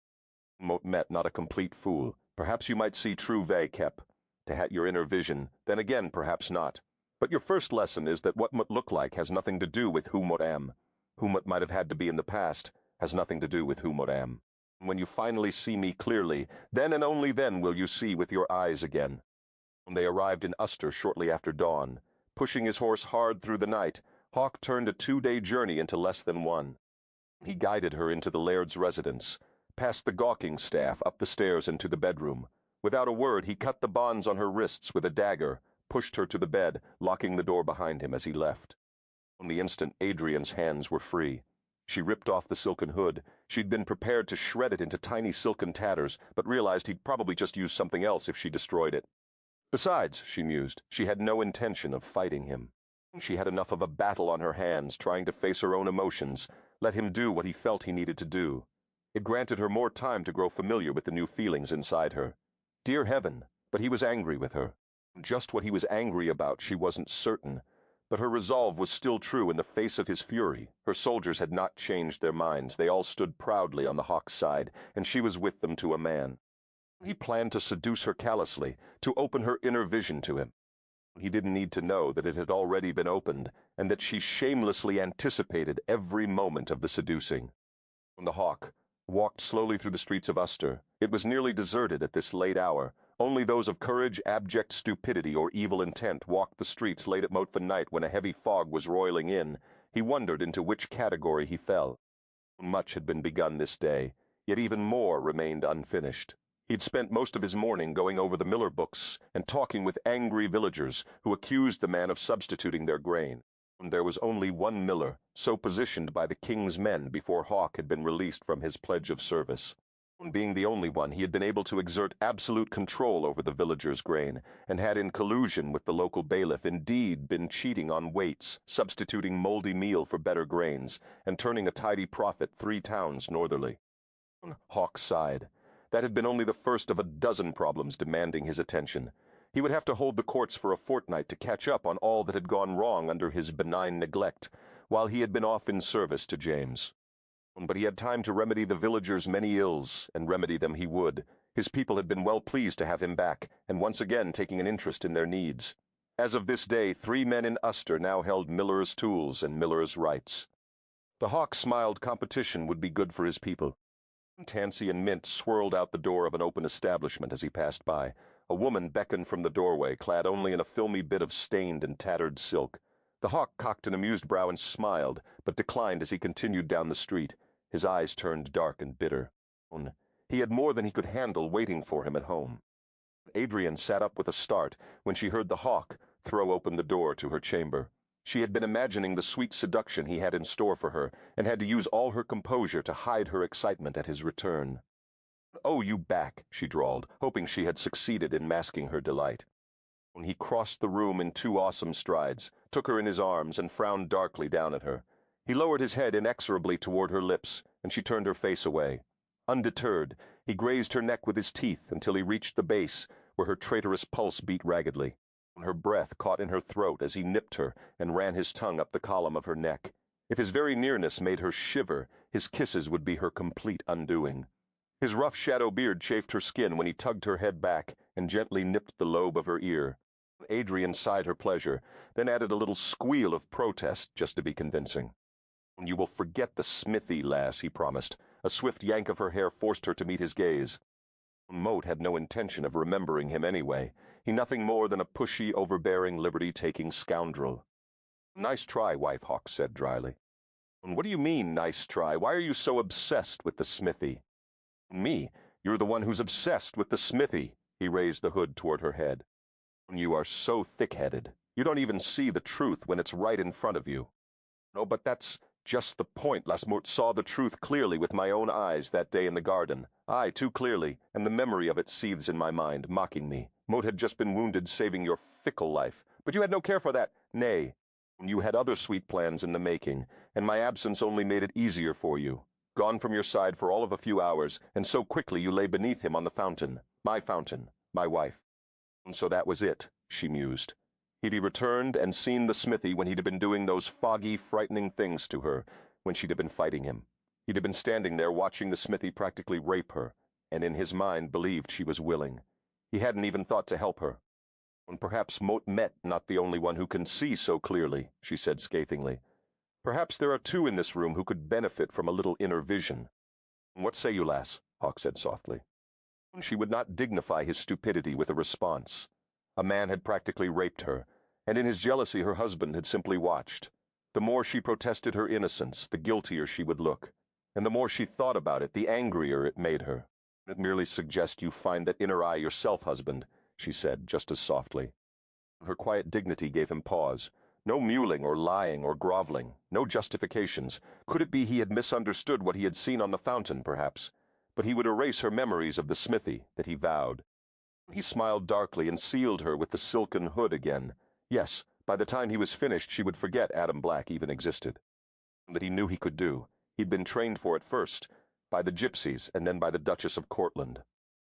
Moat met not a complete fool. "Perhaps you might see true vengeful, to have your inner vision. Then again, perhaps not. But your first lesson is that what Moat look like has nothing to do with who Moat am. Who Moat might have had to be in the past has nothing to do with who Moat am. When you finally see me clearly, then and only then will you see with your eyes again." When they arrived in Uster shortly after dawn, pushing his horse hard through the night, Hawk turned a 2-day journey into less than one. He guided her into the laird's residence, past the gawking staff, up the stairs and to the bedroom. Without a word, he cut the bonds on her wrists with a dagger, pushed her to the bed, locking the door behind him as he left. On the instant, Adrian's hands were free. She ripped off the silken hood. She'd been prepared to shred it into tiny silken tatters, but realized he'd probably just use something else if she destroyed it. Besides, she mused, she had no intention of fighting him. She had enough of a battle on her hands, trying to face her own emotions, let him do what he felt he needed to do. It granted her more time to grow familiar with the new feelings inside her. Dear heaven, but he was angry with her. Just what he was angry about she wasn't certain, but her resolve was still true in the face of his fury. Her soldiers had not changed their minds. They all stood proudly on the Hawk's side, and she was with them to a man. He planned to seduce her callously, to open her inner vision to him. He didn't need to know that it had already been opened, and that she shamelessly anticipated every moment of the seducing. The Hawk walked slowly through the streets of Uster. It was nearly deserted at this late hour. Only those of courage, abject stupidity, or evil intent walked the streets late at Motfin night when a heavy fog was roiling in. He wondered into which category he fell. Much had been begun this day, yet even more remained unfinished. He'd spent most of his morning going over the miller books and talking with angry villagers who accused the man of substituting their grain. There was only one miller, so positioned by the king's men before Hawk had been released from his pledge of service. Being the only one, he had been able to exert absolute control over the villagers' grain, and had in collusion with the local bailiff indeed been cheating on weights, substituting moldy meal for better grains, and turning a tidy profit 3 towns northerly. Hawk sighed. That had been only the first of a dozen problems demanding his attention. He would have to hold the courts for a fortnight to catch up on all that had gone wrong under his benign neglect, while he had been off in service to James. But he had time to remedy the villagers' many ills, and remedy them he would. His people had been well pleased to have him back, and once again taking an interest in their needs. As of this day, 3 men in Uster now held miller's tools and miller's rights. The Hawk smiled competition would be good for his people. Tansy and Mint swirled out the door of an open establishment as he passed by. A woman beckoned from the doorway, clad only in a filmy bit of stained and tattered silk. The Hawk cocked an amused brow and smiled, but declined as he continued down the street. His eyes turned dark and bitter. He had more than he could handle waiting for him at home. Adrian sat up with a start when she heard the Hawk throw open the door to her chamber. She had been imagining the sweet seduction he had in store for her, and had to use all her composure to hide her excitement at his return. "Oh, you back," she drawled, hoping she had succeeded in masking her delight. He crossed the room in 2 awesome strides, took her in his arms, and frowned darkly down at her. He lowered his head inexorably toward her lips, and she turned her face away. Undeterred, he grazed her neck with his teeth until he reached the base, where her traitorous pulse beat raggedly. Her breath caught in her throat as he nipped her and ran his tongue up the column of her neck. If his very nearness made her shiver, his kisses would be her complete undoing. His rough shadow beard chafed her skin when he tugged her head back and gently nipped the lobe of her ear. Adrian sighed her pleasure, then added a little squeal of protest just to be convincing. "You will forget the smithy, lass," he promised. A swift yank of her hair forced her to meet his gaze. Moat had no intention of remembering him anyway. He nothing more than a pushy, overbearing, liberty-taking scoundrel. "Nice try," Wife Hawk said dryly. "What do you mean, nice try? Why are you so obsessed with the smithy?" "Me? You're the one who's obsessed with the smithy." He raised the hood toward her head. "You are so thick-headed. You don't even see the truth when it's right in front of you." "No, but that's just the point. Lasmort saw the truth clearly with my own eyes that day in the garden. Aye, too clearly, and the memory of it seethes in my mind, mocking me. Moat had just been wounded saving your fickle life, but you had no care for that. Nay, you had other sweet plans in the making, and my absence only made it easier for you. Gone from your side for all of a few hours, and so quickly you lay beneath him on the fountain, my wife. And so that was it," she mused. He'd returned and seen the smithy when he'd been doing those foggy, frightening things to her, when she'd have been fighting him. He'd have been standing there watching the smithy practically rape her, and in his mind believed she was willing. He hadn't even thought to help her. "And perhaps Moat Met not the only one who can see so clearly," she said scathingly. "Perhaps there are 2 in this room who could benefit from a little inner vision." "What say you, lass?" Hawk said softly. She would not dignify his stupidity with a response. A man had practically raped her, and in his jealousy her husband had simply watched. The more she protested her innocence, the guiltier she would look, and the more she thought about it, the angrier it made her. "It merely suggests you find that inner eye yourself, husband," she said just as softly. Her quiet dignity gave him pause. No mewling or lying or groveling, no justifications. Could it be he had misunderstood what he had seen on the fountain, perhaps? But he would erase her memories of the smithy, that he vowed. He smiled darkly and sealed her with the silken hood again. Yes, By the time he was finished, she would forget Adam Black even existed. That he knew he could do. He'd been trained for it first, by the gypsies and then by the Duchess of Cortland.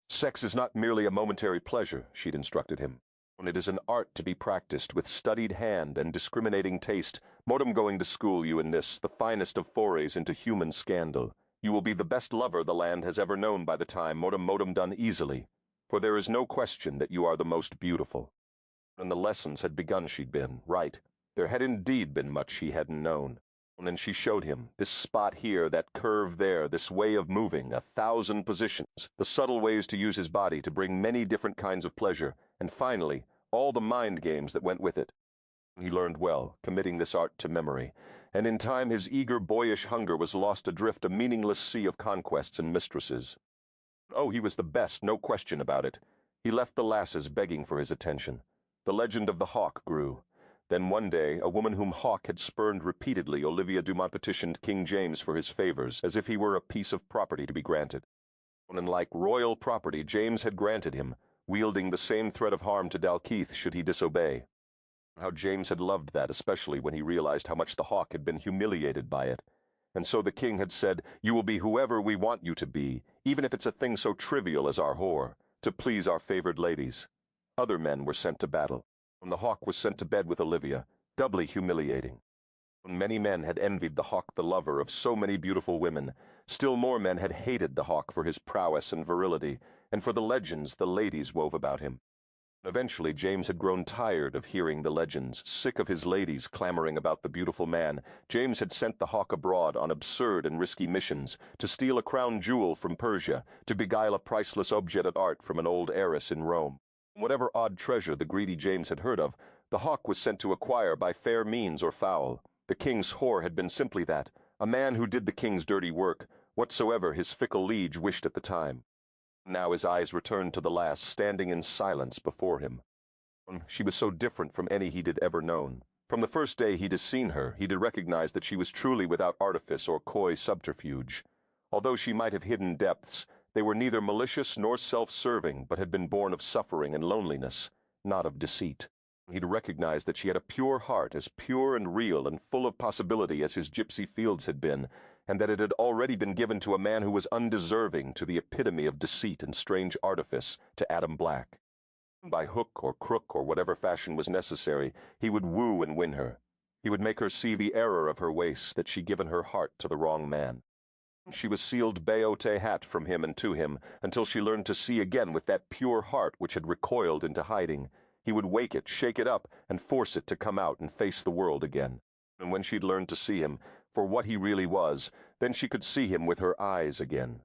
Sex is not merely a momentary pleasure, she'd instructed him. It is an art to be practiced with studied hand and discriminating taste. Mortem going to school you in this, the finest of forays into human scandal. You will be the best lover the land has ever known by the time Mortem done easily, for there is no question that you are the most beautiful. And the lessons had begun she'd been, right. There had indeed been much he hadn't known. And she showed him, this spot here, that curve there, this way of moving, 1,000 positions, the subtle ways to use his body to bring many different kinds of pleasure, and finally, all the mind games that went with it. He learned well, committing this art to memory, and in time his eager boyish hunger was lost adrift a meaningless sea of conquests and mistresses. Oh, he was the best, no question about it. He left the lasses begging for his attention. The legend of the hawk grew. Then one day, a woman whom Hawke had spurned repeatedly, Olivia Dumont petitioned King James for his favors, as if he were a piece of property to be granted. And like royal property, James had granted him, wielding the same threat of harm to Dalkeith should he disobey. How James had loved that, especially when he realized how much the hawk had been humiliated by it. And so the king had said, "You will be whoever we want you to be, even if it's a thing so trivial as our whore, to please our favored ladies." Other men were sent to battle. And the hawk was sent to bed with Olivia, doubly humiliating. Many men had envied the hawk the lover of so many beautiful women. Still more men had hated the hawk for his prowess and virility, and for the legends the ladies wove about him. Eventually James had grown tired of hearing the legends, sick of his ladies clamoring about the beautiful man. James had sent the hawk abroad on absurd and risky missions, to steal a crown jewel from Persia, to beguile a priceless objet d'art from an old heiress in Rome. Whatever odd treasure the greedy James had heard of, the hawk was sent to acquire by fair means or foul. The king's whore had been simply that, a man who did the king's dirty work, whatsoever his fickle liege wished at the time. Now his eyes returned to the lass standing in silence before him. She was so different from any he had ever known. From the first day he'd seen her, he'd recognized that she was truly without artifice or coy subterfuge. Although she might have hidden depths, they were neither malicious nor self-serving, but had been born of suffering and loneliness, not of deceit. He'd recognized that she had a pure heart, as pure and real and full of possibility as his gypsy fields had been, and that it had already been given to a man who was undeserving, to the epitome of deceit and strange artifice, to Adam Black. By hook or crook or whatever fashion was necessary, he would woo and win her. He would make her see the error of her ways, that she'd given her heart to the wrong man. She was sealed beote hat from him and to him, until she learned to see again with that pure heart which had recoiled into hiding. He would wake it, shake it up, and force it to come out and face the world again. And when she'd learned to see him for what he really was, then she could see him with her eyes again.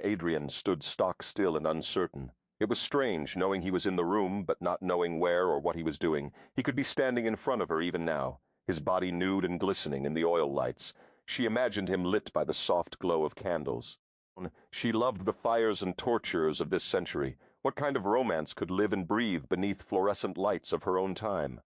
Adrian stood stock still and uncertain. It was strange, knowing he was in the room, but not knowing where or what he was doing. He could be standing in front of her even now, his body nude and glistening in the oil lights. She imagined him lit by the soft glow of candles. She loved the fires and tortures of this century. What kind of romance could live and breathe beneath fluorescent lights of her own time?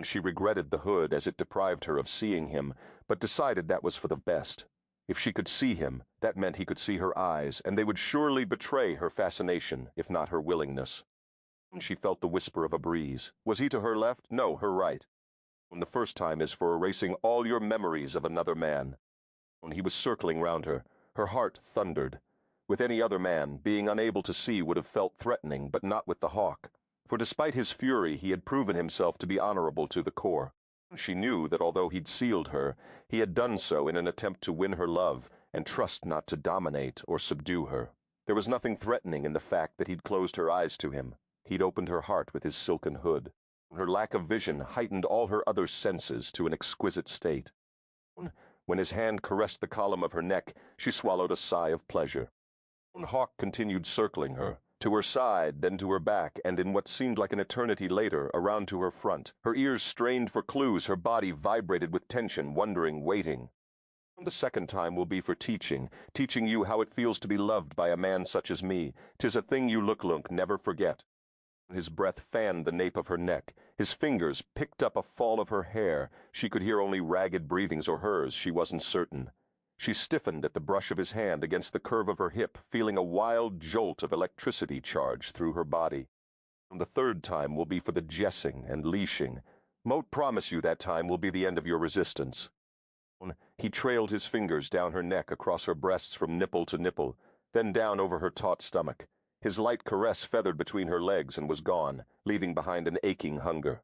She regretted the hood as it deprived her of seeing him, but decided that was for the best. If she could see him, that meant he could see her eyes, and they would surely betray her fascination, if not her willingness. She felt the whisper of a breeze. Was he to her left? No, her right. The first time is for erasing all your memories of another man. He was circling round her. Her heart thundered. With any other man, being unable to see would have felt threatening, but not with the hawk. For despite his fury, he had proven himself to be honorable to the core. She knew that although he'd sealed her, he had done so in an attempt to win her love, and trust not to dominate or subdue her. There was nothing threatening in the fact that he'd closed her eyes to him. He'd opened her heart with his silken hood. Her lack of vision heightened all her other senses to an exquisite state. When his hand caressed the column of her neck, she swallowed a sigh of pleasure. Hawke continued circling her, to her side, then to her back, and in what seemed like an eternity later, around to her front. Her ears strained for clues, her body vibrated with tension, wondering, waiting. The second time will be for teaching you how it feels to be loved by a man such as me. 'Tis a thing you look never forget. His breath fanned the nape of her neck. His fingers picked up a fall of her hair. She could hear only ragged breathings, or hers, she wasn't certain. She stiffened at the brush of his hand against the curve of her hip, feeling a wild jolt of electricity charge through her body. The third time will be for the jessing and leashing. Mote promise you that time will be the end of your resistance. He trailed his fingers down her neck across her breasts from nipple to nipple, then down over her taut stomach. His light caress feathered between her legs and was gone, leaving behind an aching hunger.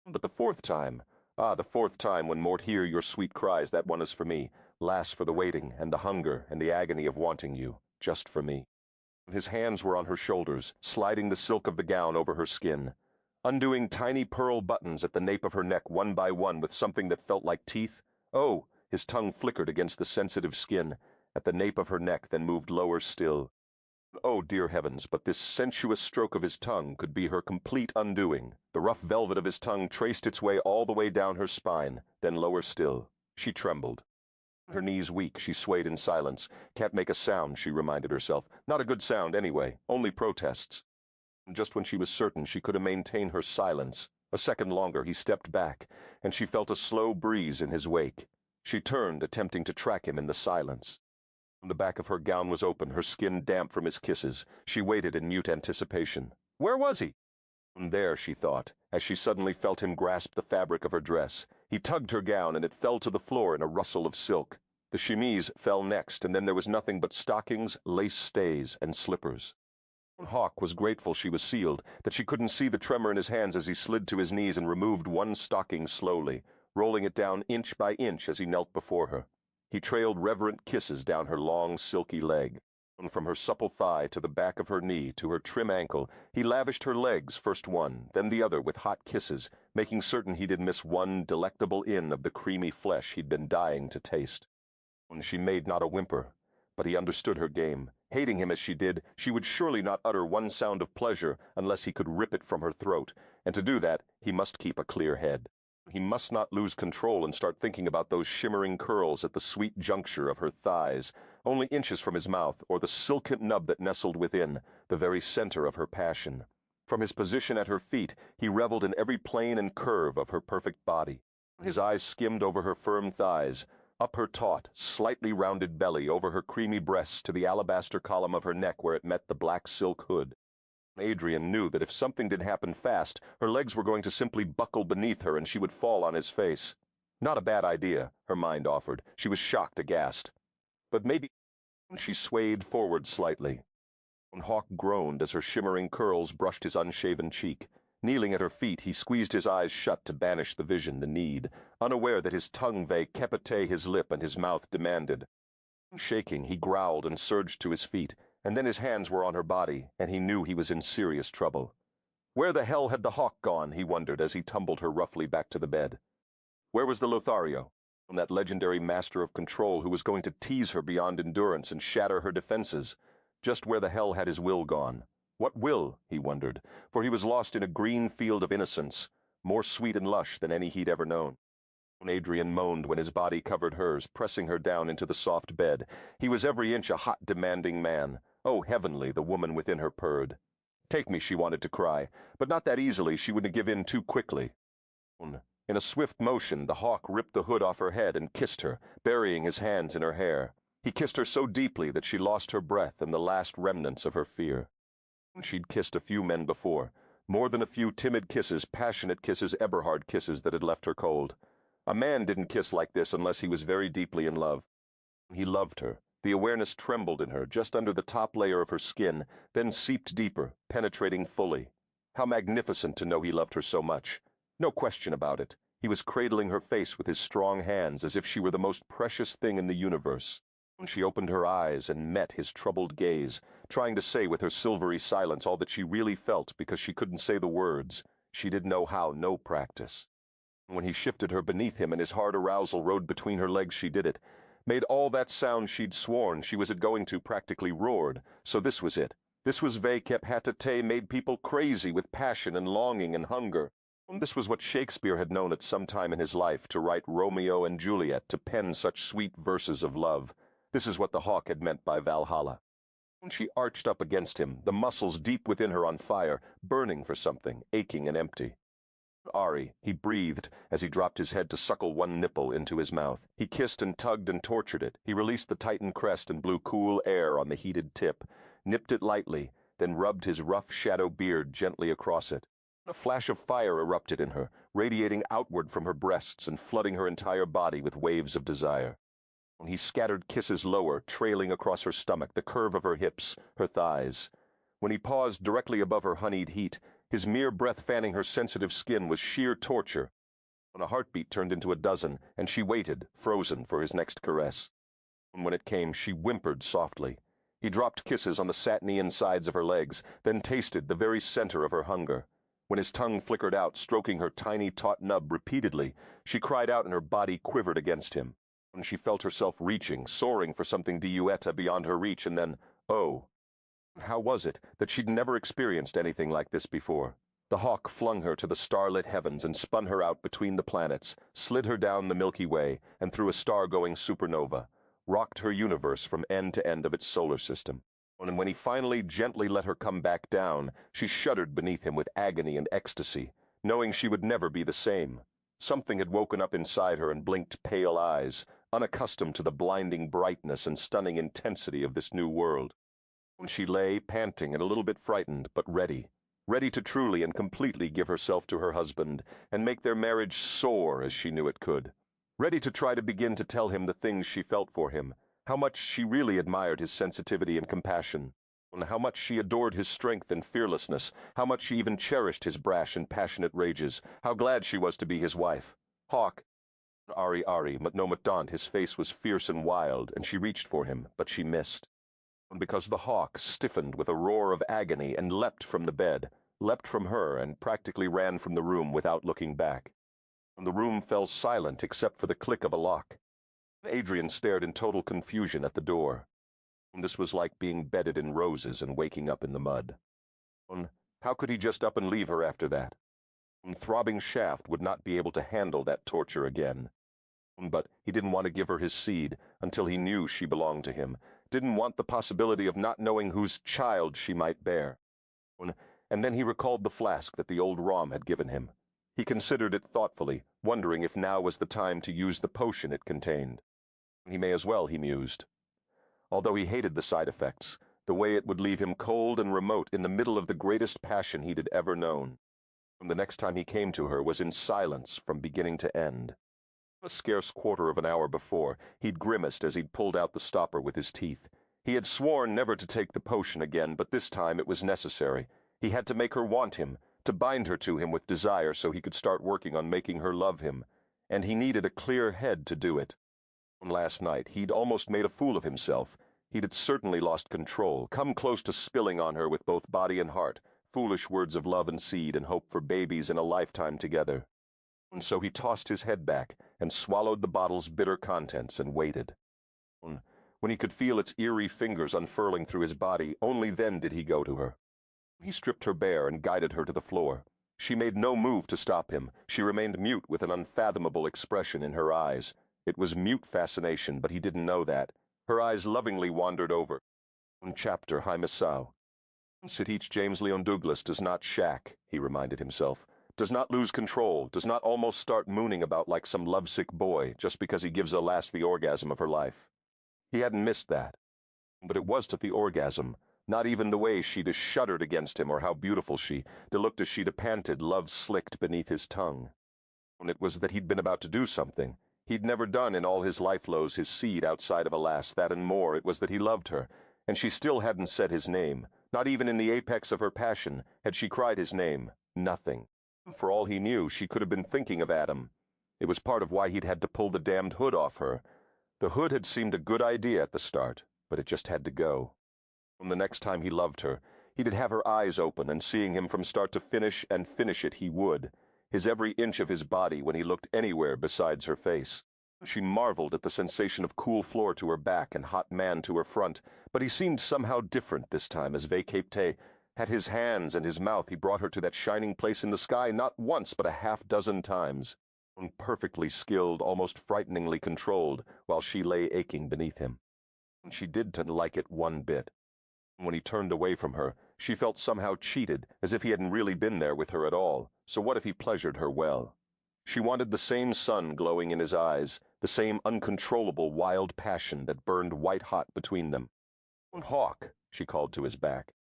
But the fourth time, the fourth time when Mort hear your sweet cries, that one is for me, lasts for the waiting and the hunger and the agony of wanting you, just for me. His hands were on her shoulders, sliding the silk of the gown over her skin, undoing tiny pearl buttons at the nape of her neck one by one with something that felt like teeth. Oh, his tongue flickered against the sensitive skin, at the nape of her neck, then moved lower still. Oh, dear heavens, but this sensuous stroke of his tongue could be her complete undoing. The rough velvet of his tongue traced its way all the way down her spine, then lower still. She trembled. Her knees weak, she swayed in silence. Can't make a sound, she reminded herself. Not a good sound, anyway. Only protests. Just when she was certain she could maintain her silence, a second longer, he stepped back, and she felt a slow breeze in his wake. She turned, attempting to track him in the silence. The back of her gown was open, her skin damp from his kisses. She waited in mute anticipation. Where was he? There, she thought, as she suddenly felt him grasp the fabric of her dress. He tugged her gown, and it fell to the floor in a rustle of silk. The chemise fell next, and then there was nothing but stockings, lace stays, and slippers. Hawk was grateful she was sealed, that she couldn't see the tremor in his hands as he slid to his knees and removed one stocking slowly, rolling it down inch by inch as he knelt before her. He trailed reverent kisses down her long, silky leg. From her supple thigh to the back of her knee to her trim ankle, he lavished her legs, first one, then the other, with hot kisses, making certain he didn't miss one delectable in of the creamy flesh he'd been dying to taste. She made not a whimper, but he understood her game. Hating him as she did, she would surely not utter one sound of pleasure unless he could rip it from her throat, and to do that he must keep a clear head. He must not lose control and start thinking about those shimmering curls at the sweet juncture of her thighs, only inches from his mouth, or the silken nub that nestled within, the very center of her passion. From his position at her feet, he reveled in every plane and curve of her perfect body. His eyes skimmed over her firm thighs, up her taut, slightly rounded belly, over her creamy breasts to the alabaster column of her neck where it met the black silk hood. Adrian knew that if something did happen fast, her legs were going to simply buckle beneath her and she would fall on his face. Not a bad idea, her mind offered. She was shocked, aghast. But maybe... She swayed forward slightly. Hawk groaned as her shimmering curls brushed his unshaven cheek. Kneeling at her feet, he squeezed his eyes shut to banish the vision, the need, unaware that his tongue capote his lip and his mouth demanded. Shaking, he growled and surged to his feet, and then his hands were on her body, and he knew he was in serious trouble. Where the hell had the Hawk gone, he wondered as he tumbled her roughly back to the bed. Where was the Lothario, that legendary master of control who was going to tease her beyond endurance and shatter her defenses? Just where the hell had his will gone? What will, he wondered, for he was lost in a green field of innocence, more sweet and lush than any he'd ever known. Adrian moaned when his body covered hers, pressing her down into the soft bed. He was every inch a hot, demanding man. Oh, heavenly, the woman within her purred. Take me, she wanted to cry, but not that easily. She wouldn't give in too quickly. In a swift motion, the Hawk ripped the hood off her head and kissed her, burying his hands in her hair. He kissed her so deeply that she lost her breath and the last remnants of her fear. She'd kissed a few men before, more than a few timid kisses, passionate kisses, Eberhard kisses that had left her cold. A man didn't kiss like this unless he was very deeply in love. He loved her. The awareness trembled in her, just under the top layer of her skin, then seeped deeper, penetrating fully. How magnificent to know he loved her so much. No question about it. He was cradling her face with his strong hands as if she were the most precious thing in the universe. She opened her eyes and met his troubled gaze, trying to say with her silvery silence all that she really felt because she couldn't say the words. She didn't know how, no practice. When he shifted her beneath him and his hard arousal rode between her legs, she did it. Made all that sound she'd sworn she was going to, practically roared. So this was it. This was Vekep Hatate, made people crazy with passion and longing and hunger. This was what Shakespeare had known at some time in his life, to write Romeo and Juliet, to pen such sweet verses of love. This is what the Hawk had meant by Valhalla. She arched up against him, the muscles deep within her on fire, burning for something, aching and empty. Ari, he breathed as he dropped his head to suckle one nipple into his mouth. He kissed and tugged and tortured it. He released the tightened crest and blew cool air on the heated tip, nipped it lightly, then rubbed his rough shadow beard gently across it. A flash of fire erupted in her, radiating outward from her breasts and flooding her entire body with waves of desire. He scattered kisses lower, trailing across her stomach, the curve of her hips, her thighs. When he paused directly above her honeyed heat, his mere breath fanning her sensitive skin was sheer torture. When a heartbeat turned into a dozen, and she waited, frozen, for his next caress. When it came, she whimpered softly. He dropped kisses on the satiny insides of her legs, then tasted the very center of her hunger. When his tongue flickered out, stroking her tiny, taut nub repeatedly, she cried out and her body quivered against him. When she felt herself reaching, soaring for something diueta beyond her reach, and then, oh. How was it that she'd never experienced anything like this before? The hawk flung her to the starlit heavens and spun her out between the planets, slid her down the Milky Way and through a star-going supernova, rocked her universe from end to end of its solar system. And when he finally gently let her come back down, she shuddered beneath him with agony and ecstasy, knowing she would never be the same. Something had woken up inside her and blinked pale eyes, unaccustomed to the blinding brightness and stunning intensity of this new world. When she lay, panting and a little bit frightened, but ready to truly and completely give herself to her husband and make their marriage soar as she knew it could. Ready to try to begin to tell him the things she felt for him, how much she really admired his sensitivity and compassion, and how much she adored his strength and fearlessness, how much she even cherished his brash and passionate rages, how glad she was to be his wife. Hawk, Ari, but no Matdant, his face was fierce and wild, and she reached for him, but she missed. And because the hawk stiffened with a roar of agony and leapt from the bed, leapt from her and practically ran from the room without looking back. And the room fell silent except for the click of a lock. Adrian stared in total confusion at the door. This was like being bedded in roses and waking up in the mud. How could he just up and leave her after that? Throbbing shaft would not be able to handle that torture again. But he didn't want to give her his seed until he knew she belonged to him, didn't want the possibility of not knowing whose child she might bear. And then he recalled the flask that the old Rom had given him. He considered it thoughtfully, wondering if now was the time to use the potion it contained. He may as well, he mused. Although he hated the side effects, the way it would leave him cold and remote in the middle of the greatest passion he'd ever known. The next time he came to her was in silence from beginning to end. A scarce quarter of an hour before, he'd grimaced as he'd pulled out the stopper with his teeth. He had sworn never to take the potion again, but this time it was necessary. He had to make her want him, to bind her to him with desire so he could start working on making her love him. And he needed a clear head to do it. Last night, he'd almost made a fool of himself. He'd certainly lost control, come close to spilling on her with both body and heart, foolish words of love and seed and hope for babies in a lifetime together. And so he tossed his head back and swallowed the bottle's bitter contents and waited. When he could feel its eerie fingers unfurling through his body, only then did he go to her. He stripped her bare and guided her to the floor. She made no move to stop him. She remained mute with an unfathomable expression in her eyes. It was mute fascination, but he didn't know that. Her eyes lovingly wandered over. Chapter Hymisau. Sitich James Leon Douglas does not shack, he reminded himself. Does not lose control, does not almost start mooning about like some lovesick boy just because he gives a lass the orgasm of her life. He hadn't missed that. But it was to the orgasm, not even the way she'd shuddered against him or how beautiful she looked as she'd panted, love slicked beneath his tongue. And it was that he'd been about to do something. He'd never done in all his life-lows his seed outside of a lass, that and more. It was that he loved her, and she still hadn't said his name. Not even in the apex of her passion had she cried his name. Nothing. For all he knew, she could have been thinking of Adam. It was part of why he'd had to pull the damned hood off her. The hood had seemed a good idea at the start, but it just had to go. The next time he loved her, he'd have her eyes open, and seeing him from start to finish and finish it he would, his every inch of his body when he looked anywhere besides her face. She marveled at the sensation of cool floor to her back and hot man to her front, but he seemed somehow different this time as Vekapte had his hands and his mouth. He brought her to that shining place in the sky not once but a half-dozen times, perfectly skilled, almost frighteningly controlled, while she lay aching beneath him. She didn't like it one bit. When he turned away from her, she felt somehow cheated, as if he hadn't really been there with her at all. So what if he pleasured her well? She wanted the same sun glowing in his eyes, the same uncontrollable wild passion that burned white-hot between them. "Hawk," she called to his back.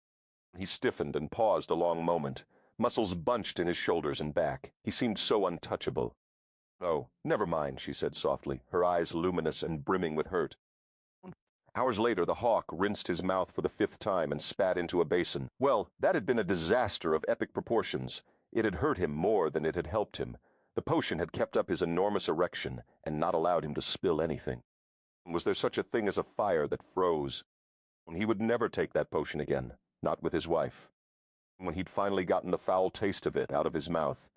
He stiffened and paused a long moment, Muscles bunched in his shoulders and back. He seemed so untouchable. "Oh, never mind," she said softly, her eyes luminous and brimming with hurt. Hours later, the hawk rinsed his mouth for the 5th time and spat into a basin. Well, that had been a disaster of epic proportions. It had hurt him more than it had helped him. The potion had kept up his enormous erection and not allowed him to spill anything. Was there such a thing as a fire that froze? He would never take that potion again, not with his wife. When he'd finally gotten the foul taste of it out of his mouth,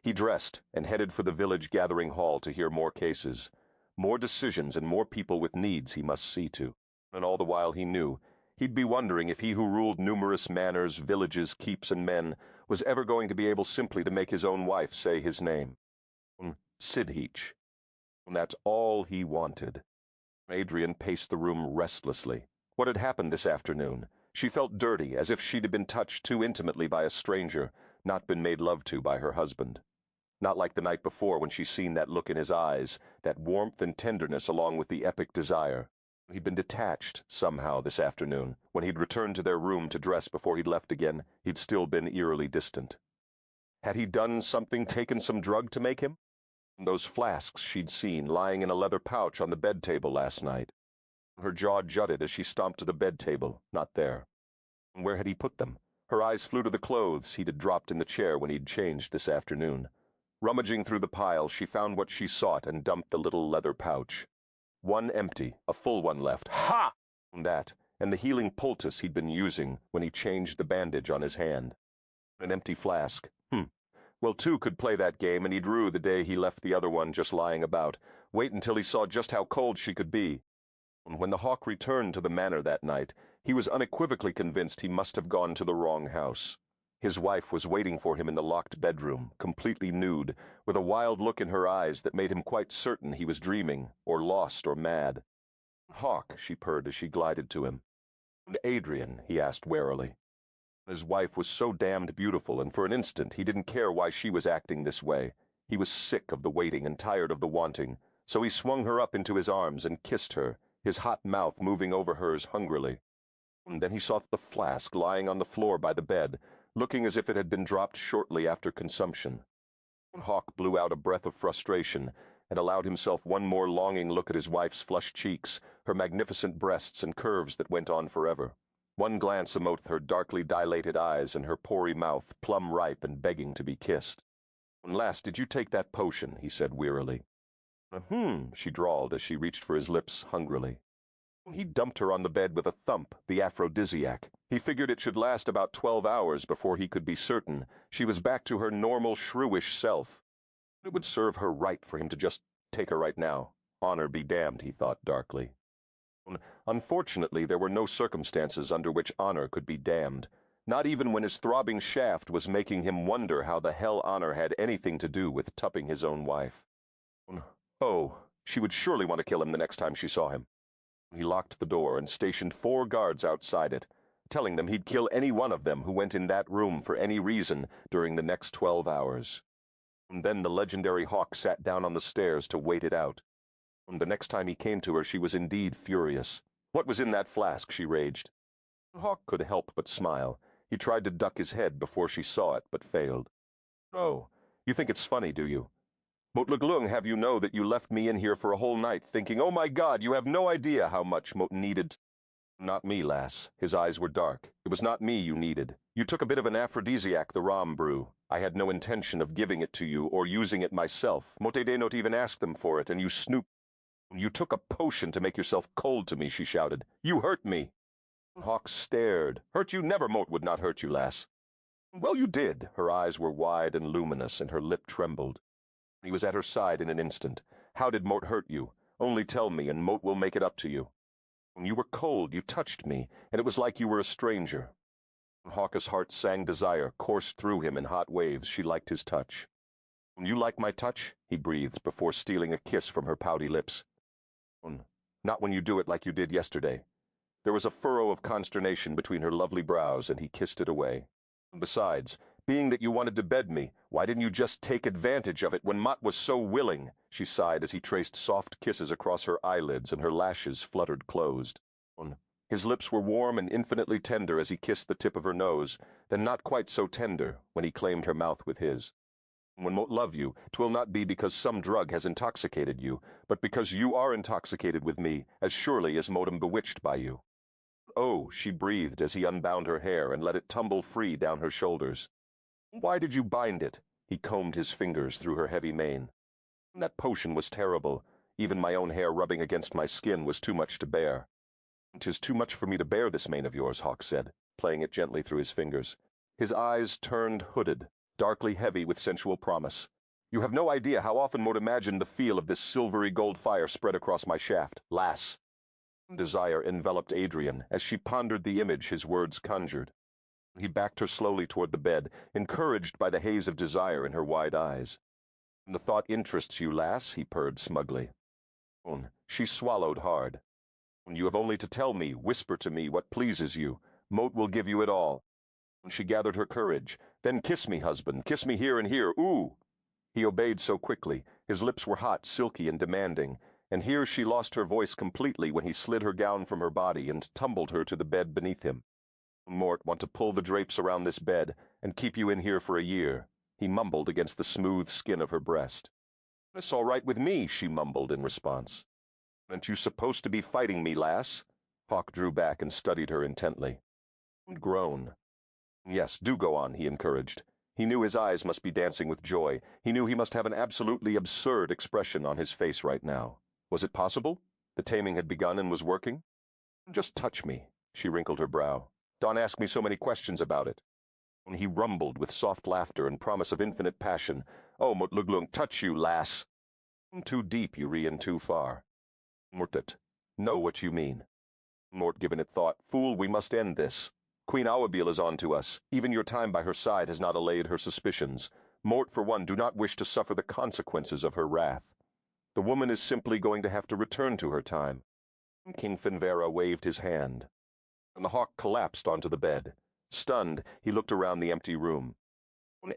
he dressed and headed for the village gathering hall to hear more cases, more decisions and more people with needs he must see to. And all the while he knew, he'd be wondering if he who ruled numerous manors, villages, keeps, and men was ever going to be able simply to make his own wife say his name. Sidheach. And that's all he wanted. Adrian paced the room restlessly. What had happened this afternoon? She felt dirty, as if she'd been touched too intimately by a stranger, not been made love to by her husband. Not like the night before when she'd seen that look in his eyes, that warmth and tenderness along with the epic desire. He'd been detached, somehow, this afternoon. When he'd returned to their room to dress before he'd left again, he'd still been eerily distant. Had he done something, taken some drug to make him? Those flasks she'd seen lying in a leather pouch on the bed table last night. Her jaw jutted as she stomped to the bed table, not there. Where had he put them? Her eyes flew to the clothes he'd dropped in the chair when he'd changed this afternoon. Rummaging through the pile, she found what she sought and dumped the little leather pouch. One empty, a full one left. Ha! That, and the healing poultice he'd been using when he changed the bandage on his hand. An empty flask. Well, 2 could play that game, and he'd rue the day he left the other one just lying about. Wait until he saw just how cold she could be. When the hawk returned to the manor that night, he was unequivocally convinced he must have gone to the wrong house. His wife was waiting for him in the locked bedroom, completely nude, with a wild look in her eyes that made him quite certain he was dreaming, or lost, or mad. "Hawk," she purred as she glided to him. "And Adrian?" he asked warily. His wife was so damned beautiful, and for an instant he didn't care why she was acting this way. He was sick of the waiting and tired of the wanting, so he swung her up into his arms and kissed her, his hot mouth moving over hers hungrily. And then he saw the flask lying on the floor by the bed, looking as if it had been dropped shortly after consumption. Hawk blew out a breath of frustration and allowed himself one more longing look at his wife's flushed cheeks, her magnificent breasts and curves that went on forever. One glance amote her darkly dilated eyes and her pory mouth, plum ripe and begging to be kissed. "Lass, did you take that potion?" he said wearily. She drawled as she reached for his lips hungrily. He dumped her on the bed with a thump, the aphrodisiac. He figured it should last about 12 hours before he could be certain she was back to her normal shrewish self. It would serve her right for him to just take her right now. Honor be damned, he thought darkly. Unfortunately, there were no circumstances under which honor could be damned, not even when his throbbing shaft was making him wonder how the hell honor had anything to do with tupping his own wife. Oh, she would surely want to kill him the next time she saw him. He locked the door and stationed 4 guards outside it, telling them he'd kill any one of them who went in that room for any reason during the next 12 hours. And then the legendary hawk sat down on the stairs to wait it out. The next time he came to her, she was indeed furious. What was in that flask, she raged. Hawk could help but smile. He tried to duck his head before she saw it, but failed. "Oh, you think it's funny, do you? Mot Leglung have you know that you left me in here for a whole night thinking, oh my God, you have no idea how much Mot needed." "Not me, lass." His eyes were dark. "It was not me you needed. You took a bit of an aphrodisiac, the rum brew. I had no intention of giving it to you or using it myself. Mot de not even ask them for it, and you snooped. You took a potion to make yourself cold to me," she shouted. "You hurt me." Hawk stared. "Hurt you never, Mot would not hurt you, lass." "Well, you did." Her eyes were wide and luminous, and her lip trembled. He was at her side in an instant. "How did Mot hurt you? Only tell me, and Mot will make it up to you." "When you were cold, you touched me, and it was like you were a stranger." Hawk's heart sang desire, coursed through him in hot waves. She liked his touch. "You like my touch?" he breathed before stealing a kiss from her pouty lips. "Not when you do it like you did yesterday." There was a furrow of consternation between her lovely brows, and he kissed it away. "Besides, being that you wanted to bed me, why didn't you just take advantage of it when Mott was so willing?" she sighed as he traced soft kisses across her eyelids and her lashes fluttered closed. His lips were warm and infinitely tender as he kissed the tip of her nose, then not quite so tender when he claimed her mouth with his. When Moat love you, 'twill not be because some drug has intoxicated you, but because you are intoxicated with me, as surely as Moat am bewitched by you. Oh, she breathed as he unbound her hair and let it tumble free down her shoulders. Why did you bind it? He combed his fingers through her heavy mane. That potion was terrible. Even my own hair rubbing against my skin was too much to bear. 'Tis too much for me to bear this mane of yours, Hawk said, playing it gently through his fingers. His eyes turned hooded, darkly heavy with sensual promise. You have no idea how often Moat imagined the feel of this silvery gold fire spread across my shaft, lass. Desire enveloped Adrian as she pondered the image his words conjured. He backed her slowly toward the bed, encouraged by the haze of desire in her wide eyes. The thought interests you, lass, he purred smugly. She swallowed hard. You have only to tell me, whisper to me what pleases you. Moat will give you it all. She gathered her courage. Then kiss me, husband, kiss me here and here, ooh! He obeyed so quickly. His lips were hot, silky, and demanding, and here she lost her voice completely when he slid her gown from her body and tumbled her to the bed beneath him. Mort, want to pull the drapes around this bed and keep you in here for a year, he mumbled against the smooth skin of her breast. It's all right with me, she mumbled in response. Aren't you supposed to be fighting me, lass? Hawk drew back and studied her intently. Groan. Yes, do go on, he encouraged. He knew his eyes must be dancing with joy. He knew he must have an absolutely absurd expression on his face right now. Was it possible? The taming had begun and was working? Just touch me, she wrinkled her brow. Don't ask me so many questions about it. He rumbled with soft laughter and promise of infinite passion. Oh, Motluglung, touch you, lass. Too deep, Urian, too far. Mortet, know what you mean. Mort, given it thought, fool, we must end this. Queen Awabil is on to us. Even your time by her side has not allayed her suspicions. Mort, for one, do not wish to suffer the consequences of her wrath. The woman is simply going to have to return to her time. King Finvera waved his hand, and the Hawk collapsed onto the bed. Stunned, he looked around the empty room.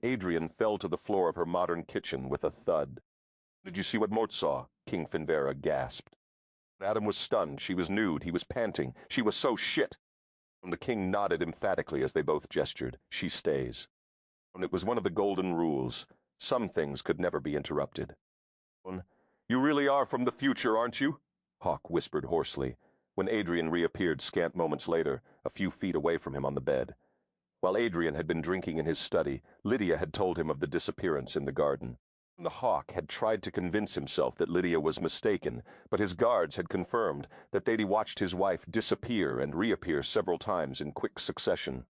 Adrian fell to the floor of her modern kitchen with a thud. Did you see what Mort saw? King Finvera gasped. Adam was stunned. She was nude. He was panting. She was so shit. And the king nodded emphatically as they both gestured. She stays. And it was one of the golden rules. Some things could never be interrupted. You really are from the future, aren't you? Hawk whispered hoarsely, when Adrian reappeared scant moments later, a few feet away from him on the bed. While Adrian had been drinking in his study, Lydia had told him of the disappearance in the garden. The Hawk had tried to convince himself that Lydia was mistaken, but his guards had confirmed that they'd watched his wife disappear and reappear several times in quick succession.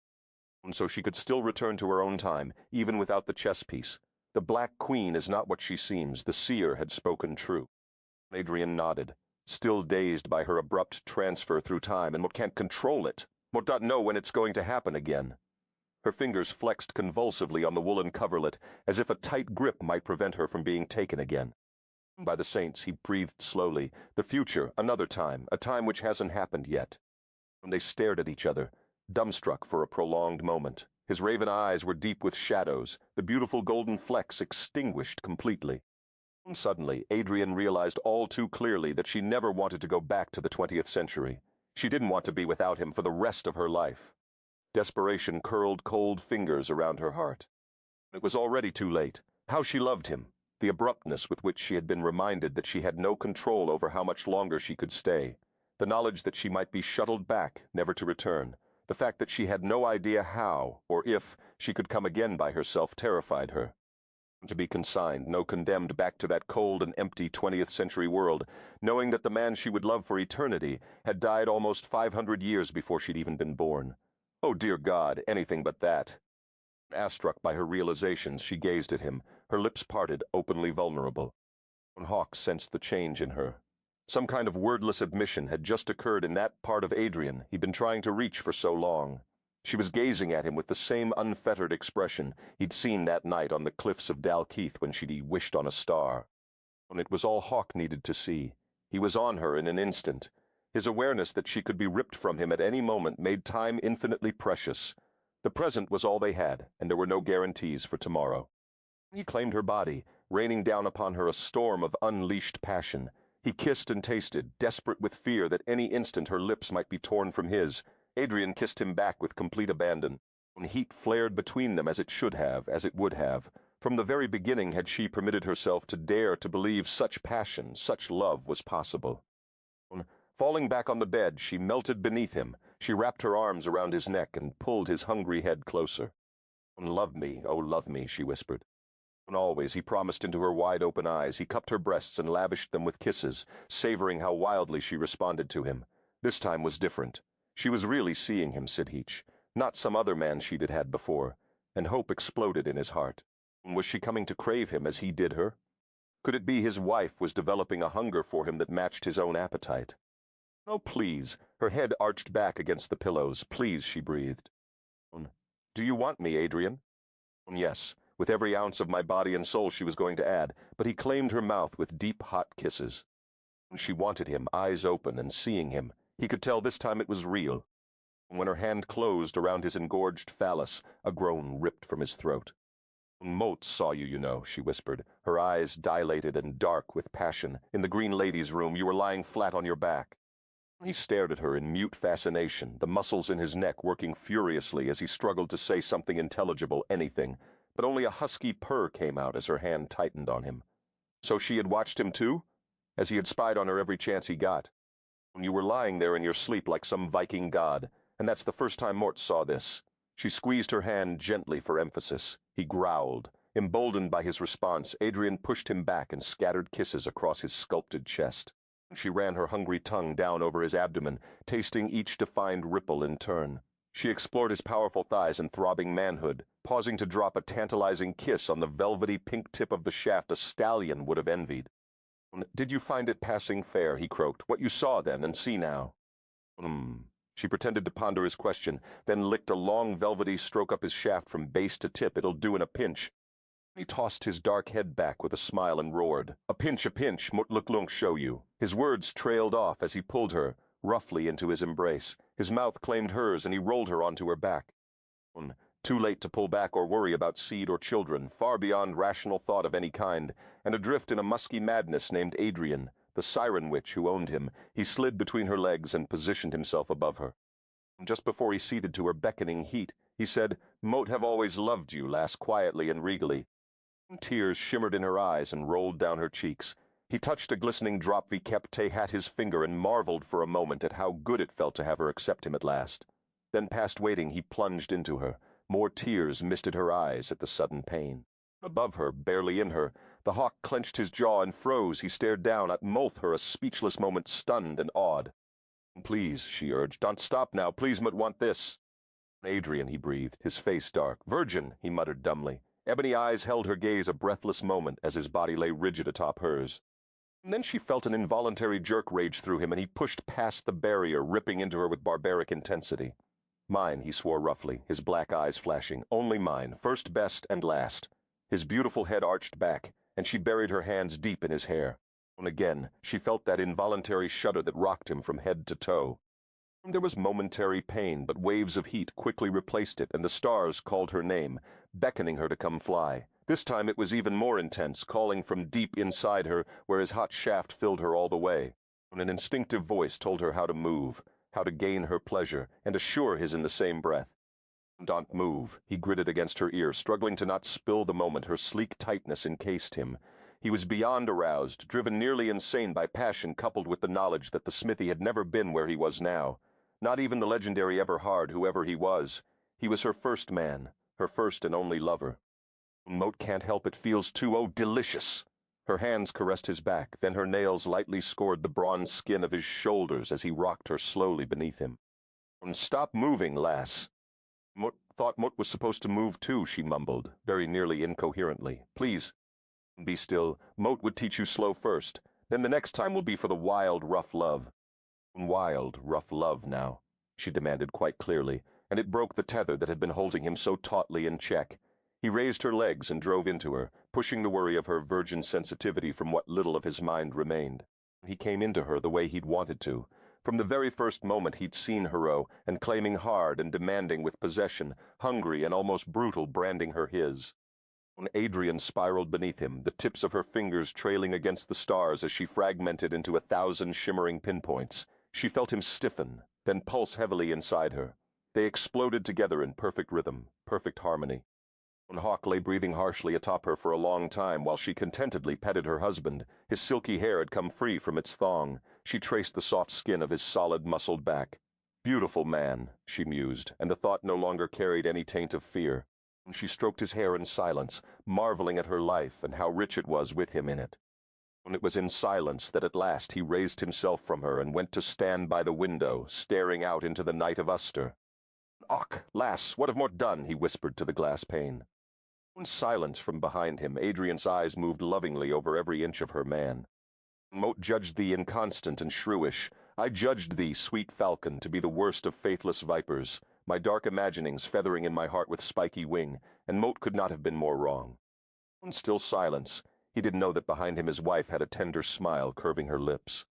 And so she could still return to her own time, even without the chess piece. The Black Queen is not what she seems. The seer had spoken true. Adrian nodded, still dazed by her abrupt transfer through time, and Mort can't control it. Mort don't know when it's going to happen again. Her fingers flexed convulsively on the woolen coverlet, as if a tight grip might prevent her from being taken again. By the saints, he breathed slowly. The future, another time, a time which hasn't happened yet. And they stared at each other, dumbstruck for a prolonged moment. His raven eyes were deep with shadows, the beautiful golden flecks extinguished completely. And suddenly, Adrian realized all too clearly that she never wanted to go back to the 20th century. She didn't want to be without him for the rest of her life. Desperation curled cold fingers around her heart. It was already too late. How she loved him, the abruptness with which she had been reminded that she had no control over how much longer she could stay, the knowledge that she might be shuttled back, never to return, the fact that she had no idea how, or if, she could come again by herself terrified her. To be consigned, no condemned back to that cold and empty 20th century world, knowing that the man she would love for eternity had died almost 500 years before she'd even been born. Oh, dear God, anything but that. Awestruck by her realizations, she gazed at him, her lips parted, openly vulnerable. Hawk sensed the change in her. Some kind of wordless admission had just occurred in that part of Adrian he'd been trying to reach for so long. She was gazing at him with the same unfettered expression he'd seen that night on the cliffs of Dalkeith when she'd wished on a star. And it was all Hawk needed to see. He was on her in an instant. His awareness that she could be ripped from him at any moment made time infinitely precious. The present was all they had, and there were no guarantees for tomorrow. He claimed her body, raining down upon her a storm of unleashed passion. He kissed and tasted, desperate with fear that any instant her lips might be torn from his. Adrian kissed him back with complete abandon. Heat flared between them as it should have, as it would have. From the very beginning had she permitted herself to dare to believe such passion, such love was possible. Falling back on the bed, she melted beneath him. She wrapped her arms around his neck and pulled his hungry head closer. "Love me, oh love me," she whispered. Always, he promised into her wide-open eyes. He cupped her breasts and lavished them with kisses, savoring how wildly she responded to him. This time was different. She was really seeing him, Sidheach, not some other man she'd had before, and hope exploded in his heart. Was she coming to crave him as he did her? Could it be his wife was developing a hunger for him that matched his own appetite? "Oh, please." Her head arched back against the pillows. "Please," she breathed. "Do you want me, Adrian?" "Yes." With every ounce of my body and soul, she was going to add, but he claimed her mouth with deep, hot kisses. She wanted him, eyes open and seeing him. He could tell this time it was real. When her hand closed around his engorged phallus, a groan ripped from his throat. "Moat saw you, you know," she whispered, her eyes dilated and dark with passion. "In the Green Lady's room, you were lying flat on your back." He stared at her in mute fascination, the muscles in his neck working furiously as he struggled to say something intelligible, anything, but only a husky purr came out as her hand tightened on him. So she had watched him too? As he had spied on her every chance he got. "You were lying there in your sleep like some Viking god, and that's the first time Mort saw this." She squeezed her hand gently for emphasis. He growled. Emboldened by his response, Adrian pushed him back and scattered kisses across his sculpted chest. She ran her hungry tongue down over his abdomen, tasting each defined ripple in turn. She explored his powerful thighs and throbbing manhood, pausing to drop a tantalizing kiss on the velvety pink tip of the shaft a stallion would have envied. "Did you find it passing fair," he croaked, "what you saw then and see now?" She pretended to ponder his question, then licked a long velvety stroke up his shaft from base to tip. "It'll do in a pinch." He tossed his dark head back with a smile and roared, a pinch, mut luk show you." His words trailed off as he pulled her roughly into his embrace. His mouth claimed hers and he rolled her onto her back. Too late to pull back or worry about seed or children, far beyond rational thought of any kind, and adrift in a musky madness named Adrian, the siren witch who owned him, he slid between her legs and positioned himself above her. Just before he ceded to her beckoning heat, he said, "Moat have always loved you," lass, quietly and regally. Tears shimmered in her eyes and rolled down her cheeks. He touched a glistening drop he kept te hat his finger and marveled for a moment at how good it felt to have her accept him at last. Then past waiting he plunged into her. More tears misted her eyes at the sudden pain. Above her, barely in her, the hawk clenched his jaw and froze. He stared down at Moth, her a speechless moment, stunned and awed. "Please," she urged, "don't stop now. Please, mut want this." "Adrian," he breathed, his face dark. "Virgin," he muttered dumbly. Ebony eyes held her gaze a breathless moment as his body lay rigid atop hers. And then she felt an involuntary jerk rage through him, and he pushed past the barrier, ripping into her with barbaric intensity. "Mine," he swore roughly, his black eyes flashing. "Only mine, first, best, and last." His beautiful head arched back, and she buried her hands deep in his hair. And again, she felt that involuntary shudder that rocked him from head to toe. There was momentary pain, but waves of heat quickly replaced it, and the stars called her name, beckoning her to come fly. This time it was even more intense, calling from deep inside her, where his hot shaft filled her all the way. And an instinctive voice told her how to move, how to gain her pleasure, and assure his in the same breath. "Don't move," he gritted against her ear, struggling to not spill the moment her sleek tightness encased him. He was beyond aroused, driven nearly insane by passion coupled with the knowledge that the smithy had never been where he was now. Not even the legendary Everhard, whoever he was. He was her first man, her first and only lover. "Moat can't help it, feels too, delicious." Her hands caressed his back, then her nails lightly scored the bronze skin of his shoulders as he rocked her slowly beneath him. "Stop moving, lass." Thought Moat was supposed to move too," she mumbled, very nearly incoherently. "Please, be still. Moat would teach you slow first. Then the next time will be for the wild, rough love." "Wild, rough love now," she demanded quite clearly, and it broke the tether that had been holding him so tautly in check. He raised her legs and drove into her, pushing the worry of her virgin sensitivity from what little of his mind remained. He came into her the way he'd wanted to. From the very first moment he'd seen her, and claiming hard and demanding with possession, hungry and almost brutal, branding her his. Adrian spiraled beneath him, the tips of her fingers trailing against the stars as she fragmented into 1,000 shimmering pinpoints. She felt him stiffen, then pulse heavily inside her. They exploded together in perfect rhythm, perfect harmony. Hawk lay breathing harshly atop her for a long time while she contentedly petted her husband. His silky hair had come free from its thong. She traced the soft skin of his solid, muscled back. Beautiful man, she mused, and the thought no longer carried any taint of fear. She stroked his hair in silence, marveling at her life and how rich it was with him in it. It was in silence that at last he raised himself from her and went to stand by the window, staring out into the night of Uster. "Och, lass, what have Mort done?" he whispered to the glass pane. In silence from behind him, Adrian's eyes moved lovingly over every inch of her man. "Moat judged thee inconstant and shrewish. I judged thee, sweet falcon, to be the worst of faithless vipers, my dark imaginings feathering in my heart with spiky wing, and Moat could not have been more wrong." In still silence, he didn't know that behind him his wife had a tender smile curving her lips.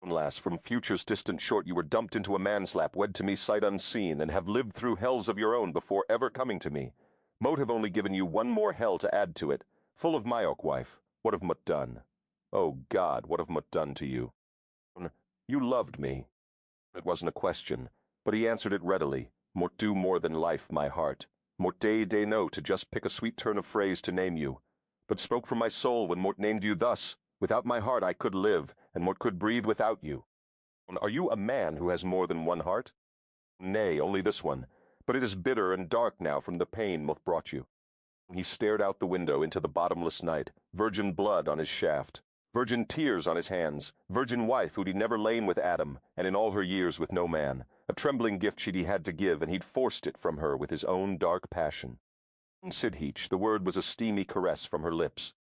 "Lass, from futures distant short you were dumped into a man's lap, wed to me sight unseen, and have lived through hells of your own before ever coming to me. Moat have only given you one more hell to add to it, full of my oak wife. What have Mut done? Oh God, what have Mut done to you?" "You loved me." It wasn't a question, but he answered it readily. "Mort do more than life, my heart. Mort day know to just pick a sweet turn of phrase to name you. But spoke from my soul when Mort named you thus. Without my heart I could live, and Mort could breathe without you. Are you a man who has more than one heart?" "Nay, only this one. But it is bitter and dark now from the pain Mot brought you." He stared out the window into the bottomless night, virgin blood on his shaft, virgin tears on his hands, virgin wife who'd he never lain with Adam, and in all her years with no man, a trembling gift she'd he had to give, and he'd forced it from her with his own dark passion. Sidheach, the word was a steamy caress from her lips.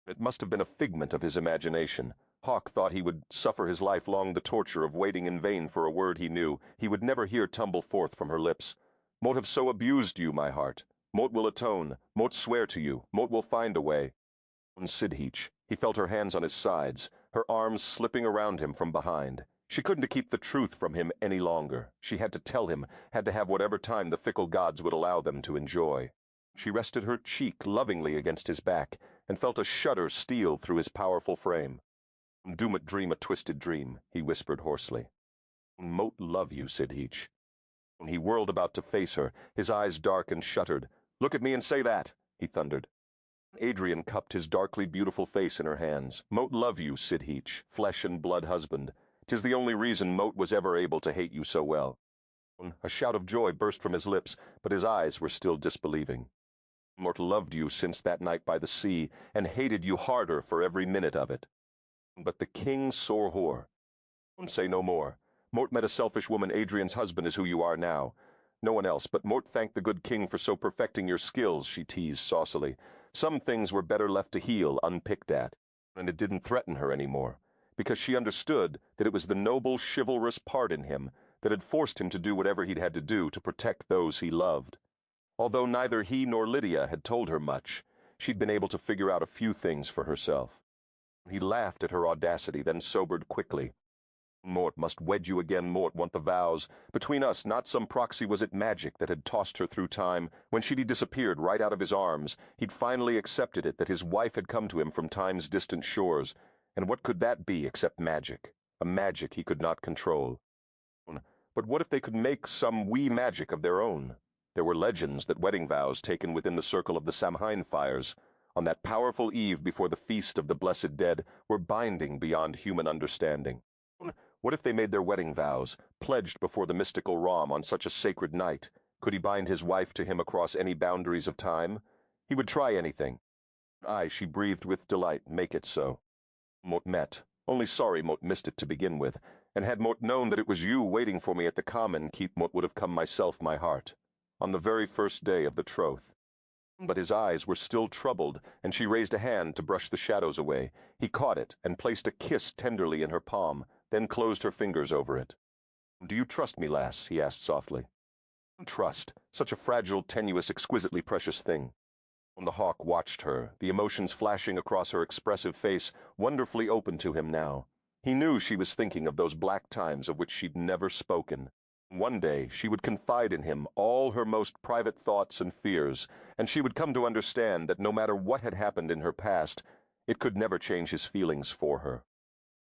It must have been a figment of his imagination. Hawk thought he would suffer his life long the torture of waiting in vain for a word he knew he would never hear tumble forth from her lips. "Moat have so abused you, my heart. Moat will atone. Moat swear to you. Moat will find a way." Sidheach, he felt her hands on his sides, her arms slipping around him from behind. She couldn't keep the truth from him any longer. She had to tell him, had to have whatever time the fickle gods would allow them to enjoy. She rested her cheek lovingly against his back, and felt a shudder steal through his powerful frame. "Do but dream a twisted dream," he whispered hoarsely. "Moat love you, Sidheach." When he whirled about to face her, his eyes dark and shuttered. "Look at me and say that," he thundered. Adrian cupped his darkly beautiful face in her hands. "Moat love you, Sidheach, flesh and blood husband. 'Tis the only reason Moat was ever able to hate you so well." A shout of joy burst from his lips, but his eyes were still disbelieving. "Mort loved you since that night by the sea, and hated you harder for every minute of it. But the king sore whore. Say no more. Mort met a selfish woman. Adrian's husband is who you are now. No one else, but Mort thanked the good king for so perfecting your skills," she teased saucily. "Some things were better left to heal, unpicked at, and it didn't threaten her any more, because she understood that it was the noble, chivalrous part in him that had forced him to do whatever he'd had to do to protect those he loved. Although neither he nor Lydia had told her much, she'd been able to figure out a few things for herself." He laughed at her audacity, then sobered quickly. "Mort must wed you again, Mort want the vows. Between us, not some proxy was it magic that had tossed her through time. When she'd disappeared right out of his arms, he'd finally accepted it that his wife had come to him from time's distant shores. And what could that be except magic? A magic he could not control. But what if they could make some wee magic of their own? There were legends that wedding vows taken within the circle of the Samhain fires, on that powerful eve before the feast of the blessed dead, were binding beyond human understanding. What if they made their wedding vows, pledged before the mystical Ram on such a sacred night? Could he bind his wife to him across any boundaries of time? He would try anything. Aye, she breathed with delight, make it so. Mort met. Only sorry Mort missed it to begin with, and had Mort known that it was you waiting for me at the common, keep Mort would have come myself, my heart, on the very first day of the troth. But his eyes were still troubled, and she raised a hand to brush the shadows away. He caught it and placed a kiss tenderly in her palm, then closed her fingers over it. "Do you trust me, lass?" he asked softly. Trust, such a fragile, tenuous, exquisitely precious thing. The hawk watched her, the emotions flashing across her expressive face, wonderfully open to him now. He knew she was thinking of those black times of which she'd never spoken. One day she would confide in him all her most private thoughts and fears, and she would come to understand that no matter what had happened in her past, it could never change his feelings for her.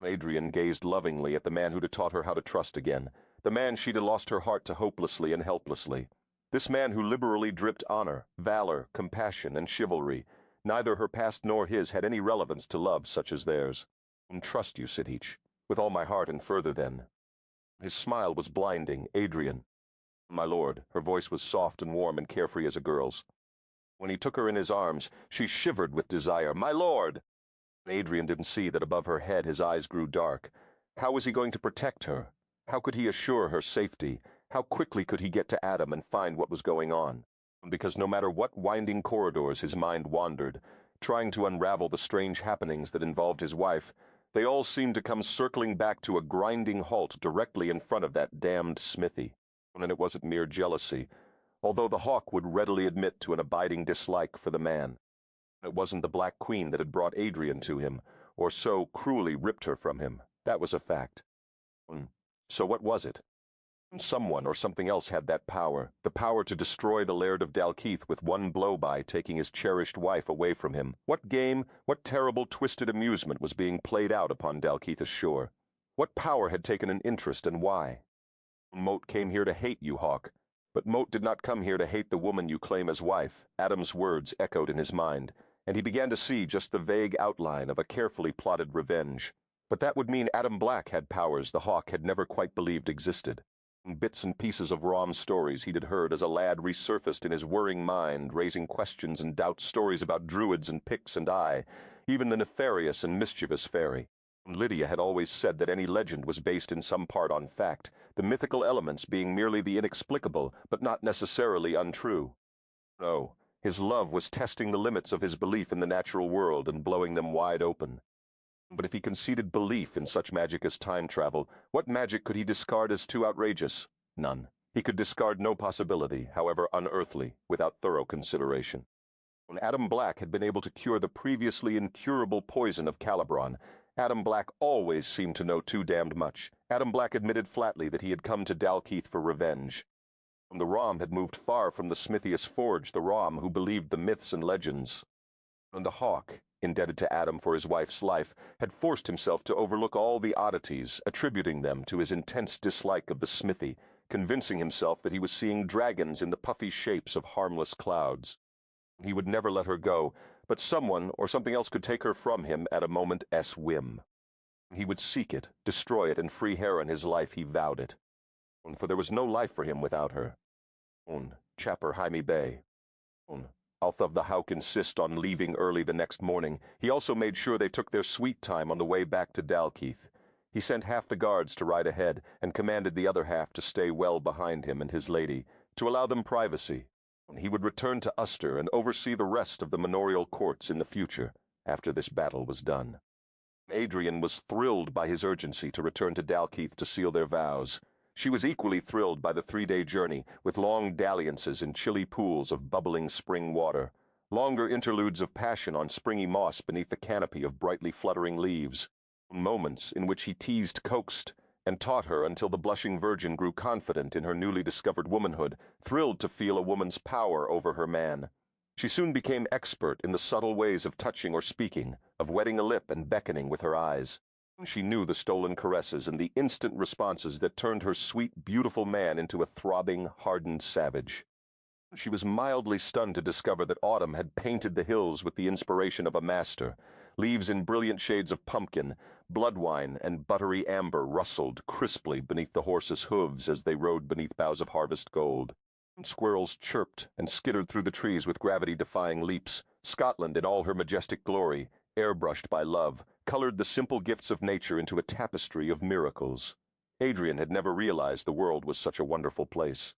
Adrian gazed lovingly at the man who'd taught her how to trust again, the man she'd lost her heart to hopelessly and helplessly. This man who liberally dripped honor, valor, compassion, and chivalry. Neither her past nor his had any relevance to love such as theirs. "Trust you," said each. "With all my heart and further then." His smile was blinding. "Adrian." "My lord." Her voice was soft and warm and carefree as a girl's. When he took her in his arms, she shivered with desire. "My lord!" Adrian didn't see that above her head his eyes grew dark. How was he going to protect her? How could he assure her safety? How quickly could he get to Adam and find what was going on? Because no matter what winding corridors his mind wandered, trying to unravel the strange happenings that involved his wife, they all seemed to come circling back to a grinding halt directly in front of that damned smithy. And it wasn't mere jealousy, although the hawk would readily admit to an abiding dislike for the man. It wasn't the Black Queen that had brought Adrian to him, or so cruelly ripped her from him. That was a fact. So what was it? Someone or something else had that power, the power to destroy the Laird of Dalkeith with one blow by taking his cherished wife away from him. What game, what terrible twisted amusement was being played out upon Dalkeith ashore? What power had taken an interest and why? Moat came here to hate you, Hawk. But Moat did not come here to hate the woman you claim as wife. Adam's words echoed in his mind, and he began to see just the vague outline of a carefully plotted revenge. But that would mean Adam Black had powers the Hawk had never quite believed existed. Bits and pieces of Rom's stories he'd heard as a lad resurfaced in his whirring mind, raising questions and doubts, stories about druids and Picts and even the nefarious and mischievous fairy. Lydia had always said that any legend was based in some part on fact, the mythical elements being merely the inexplicable, but not necessarily untrue. No, his love was testing the limits of his belief in the natural world and blowing them wide open. But if he conceded belief in such magic as time travel, what magic could he discard as too outrageous? None. He could discard no possibility, however unearthly, without thorough consideration. When Adam Black had been able to cure the previously incurable poison of Calibron, Adam Black always seemed to know too damned much. Adam Black admitted flatly that he had come to Dalkeith for revenge. The Rom had moved far from the Smithius Forge, the Rom who believed the myths and legends. And the Hawk, indebted to Adam for his wife's life, had forced himself to overlook all the oddities, attributing them to his intense dislike of the smithy, convincing himself that he was seeing dragons in the puffy shapes of harmless clouds. He would never let her go, but someone or something else could take her from him at a moment's whim. He would seek it, destroy it, and free Heron his life, he vowed it. For there was no life for him without her. Chapper Jaime Bay. Although the Hawk insist on leaving early the next morning, he also made sure they took their sweet time on the way back to Dalkeith. He sent half the guards to ride ahead, and commanded the other half to stay well behind him and his lady, to allow them privacy. He would return to Uster and oversee the rest of the manorial courts in the future, after this battle was done. Adrian was thrilled by his urgency to return to Dalkeith to seal their vows. She was equally thrilled by the 3-day journey, with long dalliances in chilly pools of bubbling spring water, longer interludes of passion on springy moss beneath the canopy of brightly fluttering leaves, moments in which he teased, coaxed, and taught her until the blushing virgin grew confident in her newly discovered womanhood, thrilled to feel a woman's power over her man. She soon became expert in the subtle ways of touching or speaking, of wetting a lip and beckoning with her eyes. She knew the stolen caresses and the instant responses that turned her sweet, beautiful man into a throbbing, hardened savage. She was mildly stunned to discover that autumn had painted the hills with the inspiration of a master. Leaves in brilliant shades of pumpkin, bloodwine, and buttery amber rustled crisply beneath the horses' hooves as they rode beneath boughs of harvest gold. Squirrels chirped and skittered through the trees with gravity-defying leaps. Scotland in all her majestic glory, airbrushed by love, colored the simple gifts of nature into a tapestry of miracles. Adrian had never realized the world was such a wonderful place.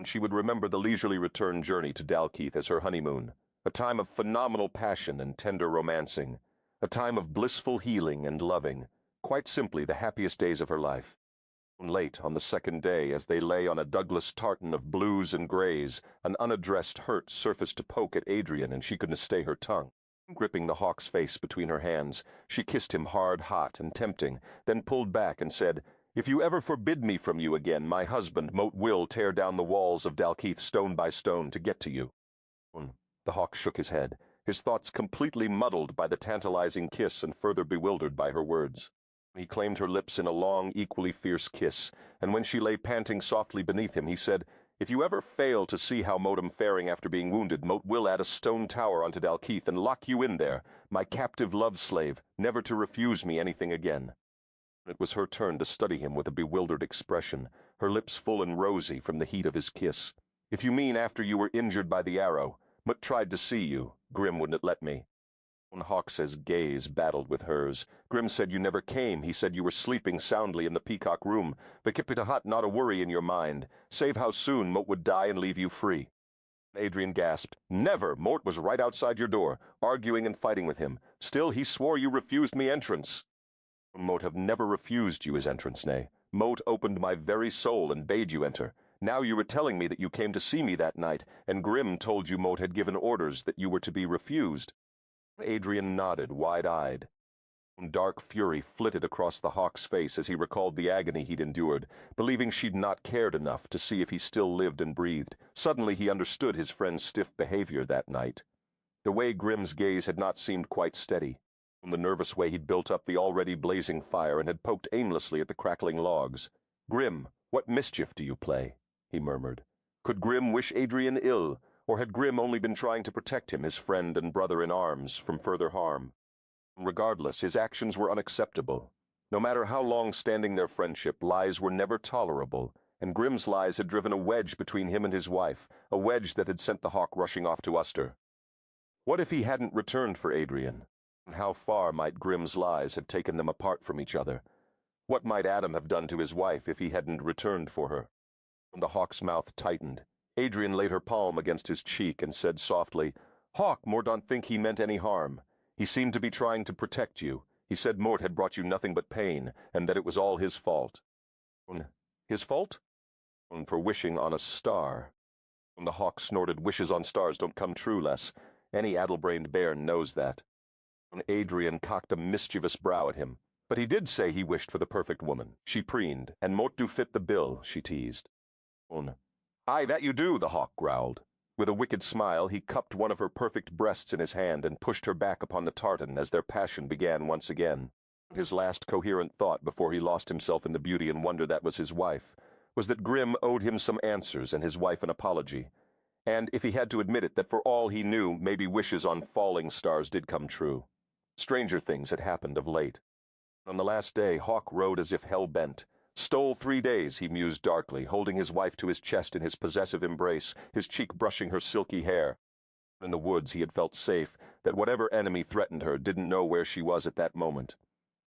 She would remember the leisurely return journey to Dalkeith as her honeymoon, a time of phenomenal passion and tender romancing, a time of blissful healing and loving, quite simply the happiest days of her life. Late on the second day, as they lay on a Douglas tartan of blues and grays, an unaddressed hurt surfaced to poke at Adrian, and she couldn't stay her tongue. Gripping the Hawk's face between her hands, she kissed him hard, hot, and tempting, then pulled back and said, If you ever forbid me from you again, my husband, Moat, will tear down the walls of Dalkeith stone by stone to get to you." The hawk shook his head, his thoughts completely muddled by the tantalizing kiss and further bewildered by her words. He claimed her lips in a long, equally fierce kiss, and when she lay panting softly beneath him, he said, "If you ever fail to see how Moat am faring after being wounded, Moat will add a stone tower onto Dalkeith and lock you in there, my captive love-slave, never to refuse me anything again." It was her turn to study him with a bewildered expression, her lips full and rosy from the heat of his kiss. "If you mean after you were injured by the arrow, Moat tried to see you. Grim wouldn't let me." Hawk's gaze battled with hers. "Grim said you never came. He said you were sleeping soundly in the peacock room. Bekipitahat not a worry in your mind. Save how soon Moat would die and leave you free." Adrian gasped. "Never! Mort was right outside your door, arguing and fighting with him. Still, he swore you refused me entrance." "Moat have never refused you his entrance, nay. Moat opened my very soul and bade you enter. Now you were telling me that you came to see me that night, and Grim told you Moat had given orders that you were to be refused." Adrian nodded, wide-eyed. Dark fury flitted across the hawk's face as he recalled the agony he'd endured, believing she'd not cared enough to see if he still lived and breathed. Suddenly he understood his friend's stiff behavior that night. The way Grim's gaze had not seemed quite steady. From the nervous way he'd built up the already blazing fire and had poked aimlessly at the crackling logs. "Grim, what mischief do you play?" he murmured. Could Grim wish Adrian ill, or had Grim only been trying to protect him, his friend and brother in arms, from further harm? Regardless, his actions were unacceptable. No matter how long-standing their friendship, lies were never tolerable, and Grim's lies had driven a wedge between him and his wife, a wedge that had sent the hawk rushing off to Uster. What if he hadn't returned for Adrian? How far might Grim's lies have taken them apart from each other? What might Adam have done to his wife if he hadn't returned for her? The hawk's mouth tightened. Adrian laid her palm against his cheek and said softly, "Hawk, Mordaunt think he meant any harm. He seemed to be trying to protect you. He said Mort had brought you nothing but pain, and that it was all his fault." "His fault?" "For wishing on a star." The hawk snorted, "Wishes on stars don't come true, Les. Any addle-brained bairn knows that." Adrian cocked a mischievous brow at him. "But he did say he wished for the perfect woman," she preened, "and Mort do fit the bill," she teased. "Aye, that you do," the hawk growled. With a wicked smile, he cupped one of her perfect breasts in his hand and pushed her back upon the tartan as their passion began once again. His last coherent thought before he lost himself in the beauty and wonder that was his wife was that Grim owed him some answers and his wife an apology. And if he had to admit it, that for all he knew, maybe wishes on falling stars did come true. Stranger things had happened of late. On the last day, Hawk rode as if hell-bent. Stole 3 days, he mused darkly, holding his wife to his chest in his possessive embrace, his cheek brushing her silky hair. In the woods he had felt safe, that whatever enemy threatened her didn't know where she was at that moment.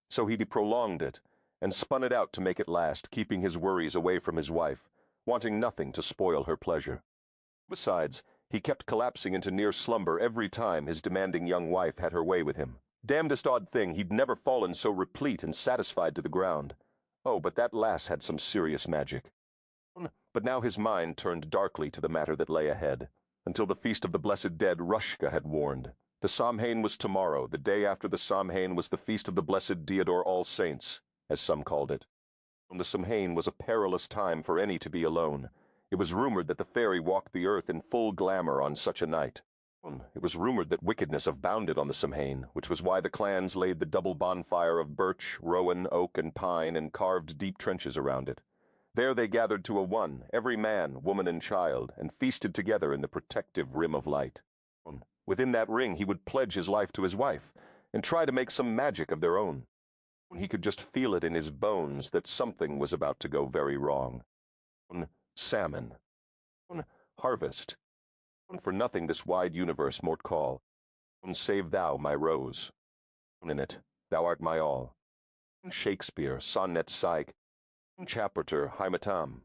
So he prolonged it, and spun it out to make it last, keeping his worries away from his wife, wanting nothing to spoil her pleasure. Besides, he kept collapsing into near slumber every time his demanding young wife had her way with him. Damnedest odd thing, he'd never fallen so replete and satisfied to the ground. Oh, but that lass had some serious magic. But now his mind turned darkly to the matter that lay ahead. Until the Feast of the Blessed Dead, Rushka had warned. The Samhain was tomorrow. The day after the Samhain was the Feast of the Blessed Diodor All Saints, as some called it. The Samhain was a perilous time for any to be alone. It was rumored that the fairy walked the earth in full glamour on such a night. It was rumored that wickedness abounded on the Samhain, which was why the clans laid the double bonfire of birch, rowan, oak, and pine and carved deep trenches around it. There they gathered to a one, every man, woman, and child, and feasted together in the protective rim of light. Within that ring he would pledge his life to his wife, and try to make some magic of their own. He could just feel it in his bones that something was about to go very wrong. Salmon. Harvest. For nothing this wide universe mote call. Save thou my rose. In it, thou art my all. Shakespeare, sonnet psych. Chapter Hymatam.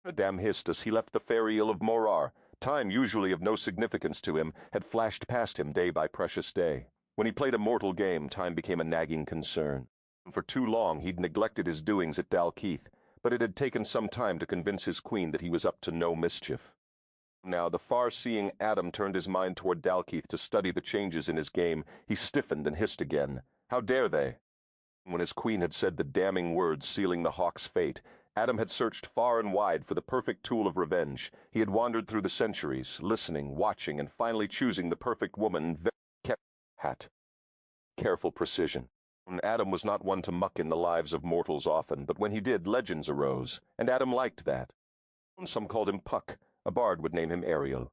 Damhistus, he left the fairy ill of Morar. Time, usually of no significance to him, had flashed past him day by precious day. When he played a mortal game, time became a nagging concern. For too long he'd neglected his doings at Dalkeith, but it had taken some time to convince his queen that he was up to no mischief. Now, the far-seeing Adam turned his mind toward Dalkeith to study the changes in his game. He stiffened and hissed again. How dare they? When his queen had said the damning words sealing the hawk's fate, Adam had searched far and wide for the perfect tool of revenge. He had wandered through the centuries, listening, watching, and finally choosing the perfect woman. Careful precision. Adam was not one to muck in the lives of mortals often, but when he did, legends arose, and Adam liked that. Some called him Puck. A bard would name him Ariel.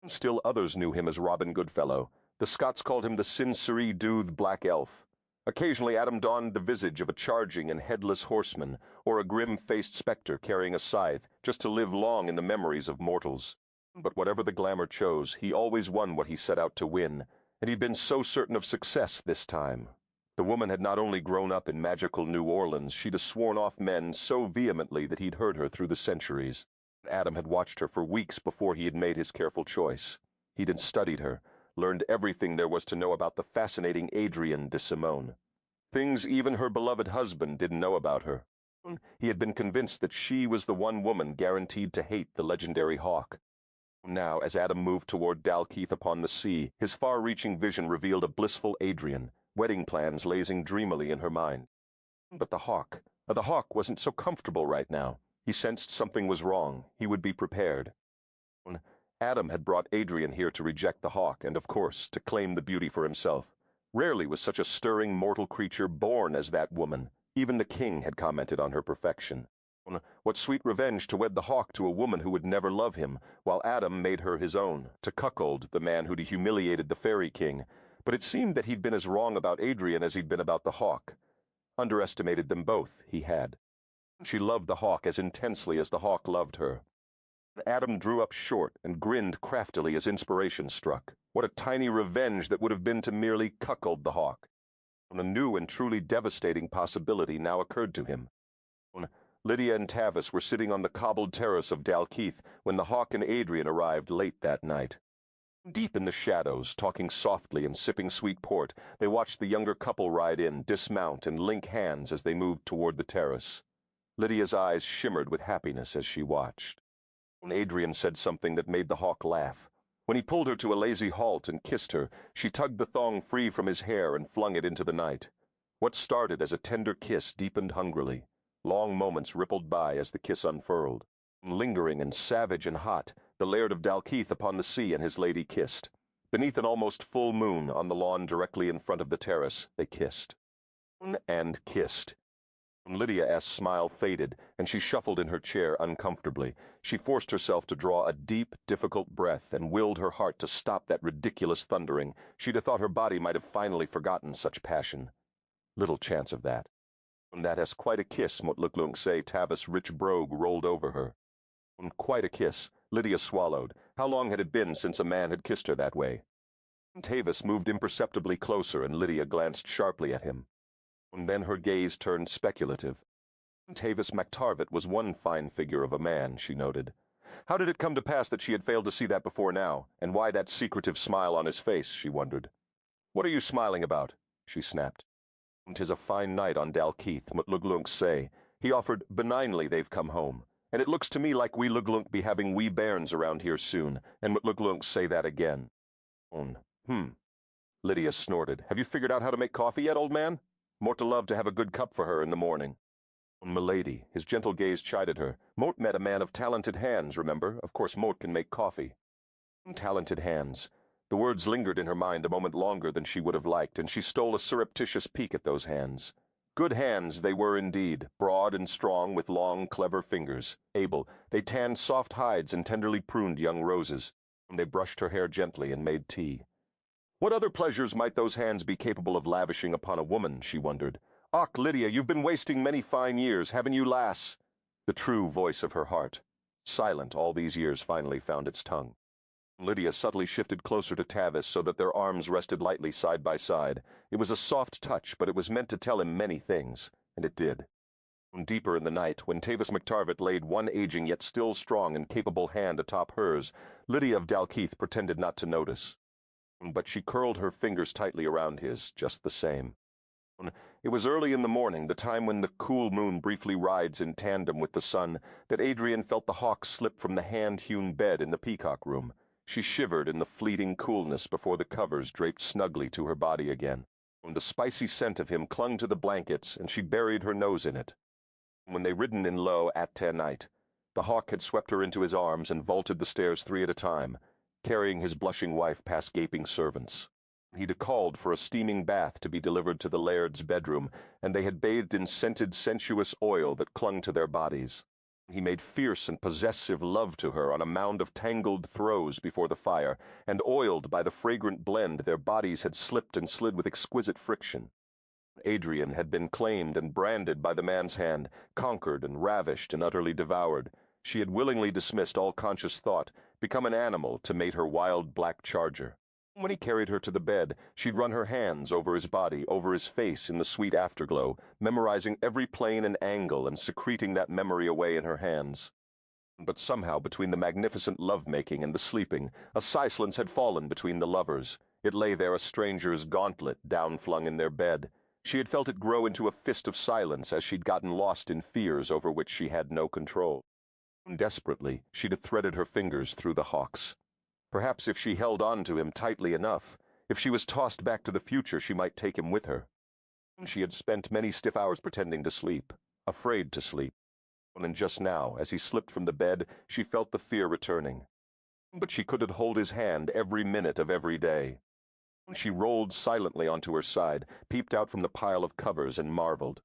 Still others knew him as Robin Goodfellow. The Scots called him the Sin-Siri Dooth Black Elf. Occasionally Adam donned the visage of a charging and headless horseman, or a grim-faced spectre carrying a scythe, just to live long in the memories of mortals. But whatever the glamour chose, he always won what he set out to win, and he'd been so certain of success this time. The woman had not only grown up in magical New Orleans, she'd have sworn off men so vehemently that he'd heard her through the centuries. Adam had watched her for weeks before he had made his careful choice. He'd studied her, learned everything there was to know about the fascinating Adrienne de Simone. Things even her beloved husband didn't know about her. He had been convinced that she was the one woman guaranteed to hate the legendary hawk. Now, as Adam moved toward Dalkeith upon the sea, his far-reaching vision revealed a blissful Adrienne, wedding plans lazing dreamily in her mind. But the hawk wasn't so comfortable right now. He sensed something was wrong. He would be prepared. Adam had brought Adrienne here to reject the hawk and, of course, to claim the beauty for himself. Rarely was such a stirring mortal creature born as that woman. Even the king had commented on her perfection. What sweet revenge to wed the hawk to a woman who would never love him, while Adam made her his own, to cuckold the man who'd humiliated the fairy king. But it seemed that he'd been as wrong about Adrienne as he'd been about the hawk. Underestimated them both, he had. She loved the hawk as intensely as the hawk loved her. Adam drew up short and grinned craftily as inspiration struck. What a tiny revenge that would have been to merely cuckold the hawk. A new and truly devastating possibility now occurred to him. Lydia and Tavis were sitting on the cobbled terrace of Dalkeith when the hawk and Adrienne arrived late that night. Deep in the shadows, talking softly and sipping sweet port, they watched the younger couple ride in, dismount, and link hands as they moved toward the terrace. Lydia's eyes shimmered with happiness as she watched. Adrienne said something that made the hawk laugh. When he pulled her to a lazy halt and kissed her, she tugged the thong free from his hair and flung it into the night. What started as a tender kiss deepened hungrily. Long moments rippled by as the kiss unfurled. Lingering and savage and hot, the Laird of Dalkeith upon the sea and his lady kissed. Beneath an almost full moon, on the lawn directly in front of the terrace, they kissed. And kissed. Lydia's smile faded, and she shuffled in her chair uncomfortably. She forced herself to draw a deep, difficult breath and willed her heart to stop that ridiculous thundering. She'd have thought her body might have finally forgotten such passion. Little chance of that. That as quite a kiss, Mutluklunk say Tavis' rich brogue rolled over her. Quite a kiss, Lydia swallowed. How long had it been since a man had kissed her that way? Tavis moved imperceptibly closer, and Lydia glanced sharply at him. Then her gaze turned speculative. Tavis MacTarvett was one fine figure of a man, she noted. How did it come to pass that she had failed to see that before now, and why that secretive smile on his face, she wondered. What are you smiling about? She snapped. 'Tis a fine night on Dalkeith, Mutluglunk say. He offered benignly they've come home. And it looks to me like we Luglunk be having wee bairns around here soon, and Mutluglunk say that again. Lydia snorted. Have you figured out how to make coffee yet, old man? Mort to love to have a good cup for her in the morning. Milady, his gentle gaze chided her. Mort met a man of talented hands, remember? Of course Mort can make coffee. Talented hands. The words lingered in her mind a moment longer than she would have liked, and she stole a surreptitious peek at those hands. Good hands they were indeed, broad and strong with long, clever fingers. Able, they tanned soft hides and tenderly pruned young roses. They brushed her hair gently and made tea. What other pleasures might those hands be capable of lavishing upon a woman, she wondered. Och, Lydia, you've been wasting many fine years, haven't you, lass? The true voice of her heart. Silent all these years finally found its tongue. Lydia subtly shifted closer to Tavis so that their arms rested lightly side by side. It was a soft touch, but it was meant to tell him many things, and it did. Deeper in the night, when Tavis MacTarvett laid one aging yet still strong and capable hand atop hers, Lydia of Dalkeith pretended not to notice. But she curled her fingers tightly around his, just the same. It was early in the morning, the time when the cool moon briefly rides in tandem with the sun, that Adrienne felt the hawk slip from the hand-hewn bed in the peacock room. She shivered in the fleeting coolness before the covers draped snugly to her body again. The spicy scent of him clung to the blankets, and she buried her nose in it. When they ridden in low at night, the hawk had swept her into his arms and vaulted the stairs 3 at a time, carrying his blushing wife past gaping servants. He'd called for a steaming bath to be delivered to the laird's bedroom, and they had bathed in scented, sensuous oil that clung to their bodies. He made fierce and possessive love to her on a mound of tangled throws before the fire, and oiled by the fragrant blend, their bodies had slipped and slid with exquisite friction. Adrian had been claimed and branded by the man's hand, conquered and ravished and utterly devoured. She had willingly dismissed all conscious thought, become an animal to mate her wild black charger. When he carried her to the bed, she'd run her hands over his body, over his face in the sweet afterglow, memorizing every plane and angle and secreting that memory away in her hands. But somehow, between the magnificent love-making and the sleeping, a silence had fallen between the lovers. It lay there, a stranger's gauntlet downflung in their bed. She had felt it grow into a fist of silence as she'd gotten lost in fears over which she had no control. Desperately, she'd have threaded her fingers through the hawks. Perhaps if she held on to him tightly enough, if she was tossed back to the future, she might take him with her. She had spent many stiff hours pretending to sleep, afraid to sleep. And just now, as he slipped from the bed, she felt the fear returning. But she couldn't hold his hand every minute of every day. She rolled silently onto her side, peeped out from the pile of covers, and marveled.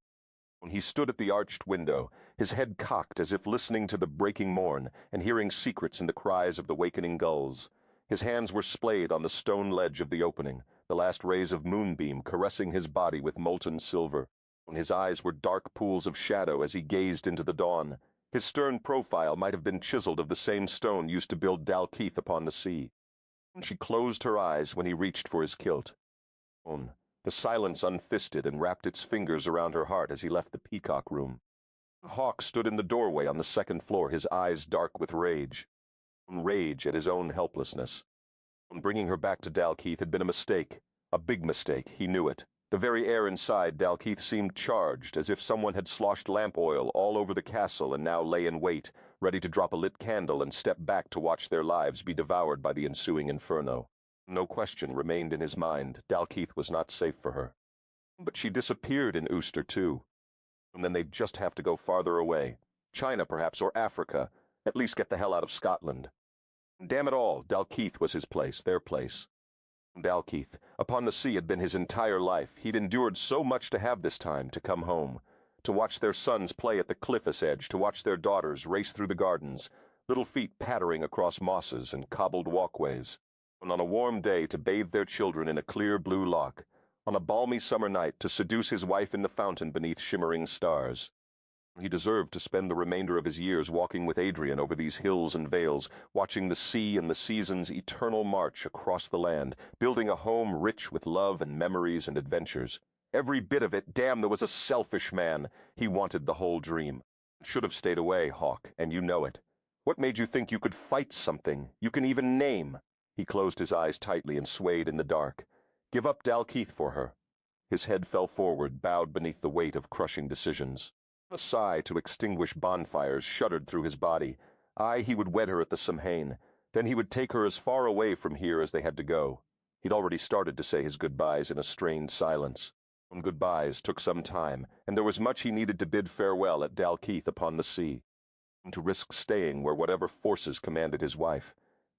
He stood at the arched window, his head cocked as if listening to the breaking morn and hearing secrets in the cries of the wakening gulls. His hands were splayed on the stone ledge of the opening, the last rays of moonbeam caressing his body with molten silver. His eyes were dark pools of shadow as he gazed into the dawn. His stern profile might have been chiseled of the same stone used to build Dalkeith upon the sea. She closed her eyes when he reached for his kilt. The silence unfisted and wrapped its fingers around her heart as he left the peacock room. Hawk stood in the doorway on the 2nd floor, his eyes dark with rage. Rage at his own helplessness. Bringing her back to Dalkeith had been a mistake, a big mistake, he knew it. The very air inside Dalkeith seemed charged, as if someone had sloshed lamp oil all over the castle and now lay in wait, ready to drop a lit candle and step back to watch their lives be devoured by the ensuing inferno. No question remained in his mind. Dalkeith was not safe for her. But she disappeared in Ooster, too. And then they'd just have to go farther away. China, perhaps, or Africa. At least get the hell out of Scotland. Damn it all, Dalkeith was his place, their place. Dalkeith, upon the sea, had been his entire life. He'd endured so much to have this time to come home, to watch their sons play at the cliff's edge, to watch their daughters race through the gardens, little feet pattering across mosses and cobbled walkways, and on a warm day to bathe their children in a clear blue loch, on a balmy summer night to seduce his wife in the fountain beneath shimmering stars. He deserved to spend the remainder of his years walking with Adrian over these hills and vales, watching the sea and the seasons' eternal march across the land, building a home rich with love and memories and adventures. Every bit of it. Damn, there was a selfish man. He wanted the whole dream. Should have stayed away, Hawk, and you know it. What made you think you could fight something you can even name? He closed his eyes tightly and swayed in the dark. Give up Dalkeith for her. His head fell forward, bowed beneath the weight of crushing decisions. A sigh to extinguish bonfires shuddered through his body. He would wed her at the Samhain. Then he would take her as far away from here as they had to go. He'd already started to say his goodbyes in a strained silence. Goodbyes took some time, and there was much he needed to bid farewell at Dalkeith upon the sea. To risk staying where whatever forces commanded his wife.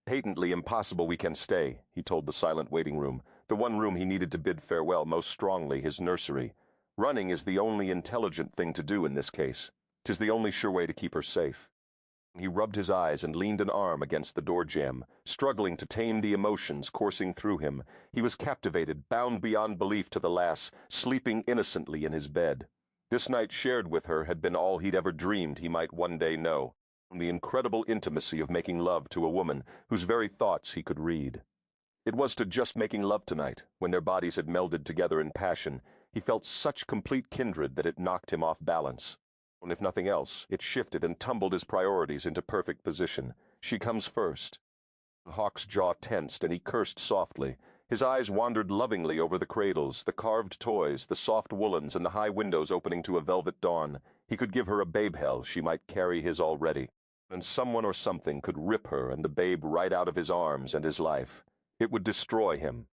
Patently impossible we can stay, he told the silent waiting room, the one room he needed to bid farewell most strongly, his nursery. Running is the only intelligent thing to do in this case. 'Tis the only sure way to keep her safe. He rubbed his eyes and leaned an arm against the door jamb, struggling to tame the emotions coursing through him. He was captivated, bound beyond belief to the lass, sleeping innocently in his bed. This night shared with her had been all he'd ever dreamed he might one day know. The incredible intimacy of making love to a woman whose very thoughts he could read. It was to just making love tonight, when their bodies had melded together in passion. He felt such complete kindred that it knocked him off balance. And if nothing else, it shifted and tumbled his priorities into perfect position. She comes first. Hawk's jaw tensed, and he cursed softly. His eyes wandered lovingly over the cradles, the carved toys, the soft woolens, and the high windows opening to a velvet dawn. He could give her a babe hell she might carry his already. And someone or something could rip her and the babe right out of his arms and his life. It would destroy him.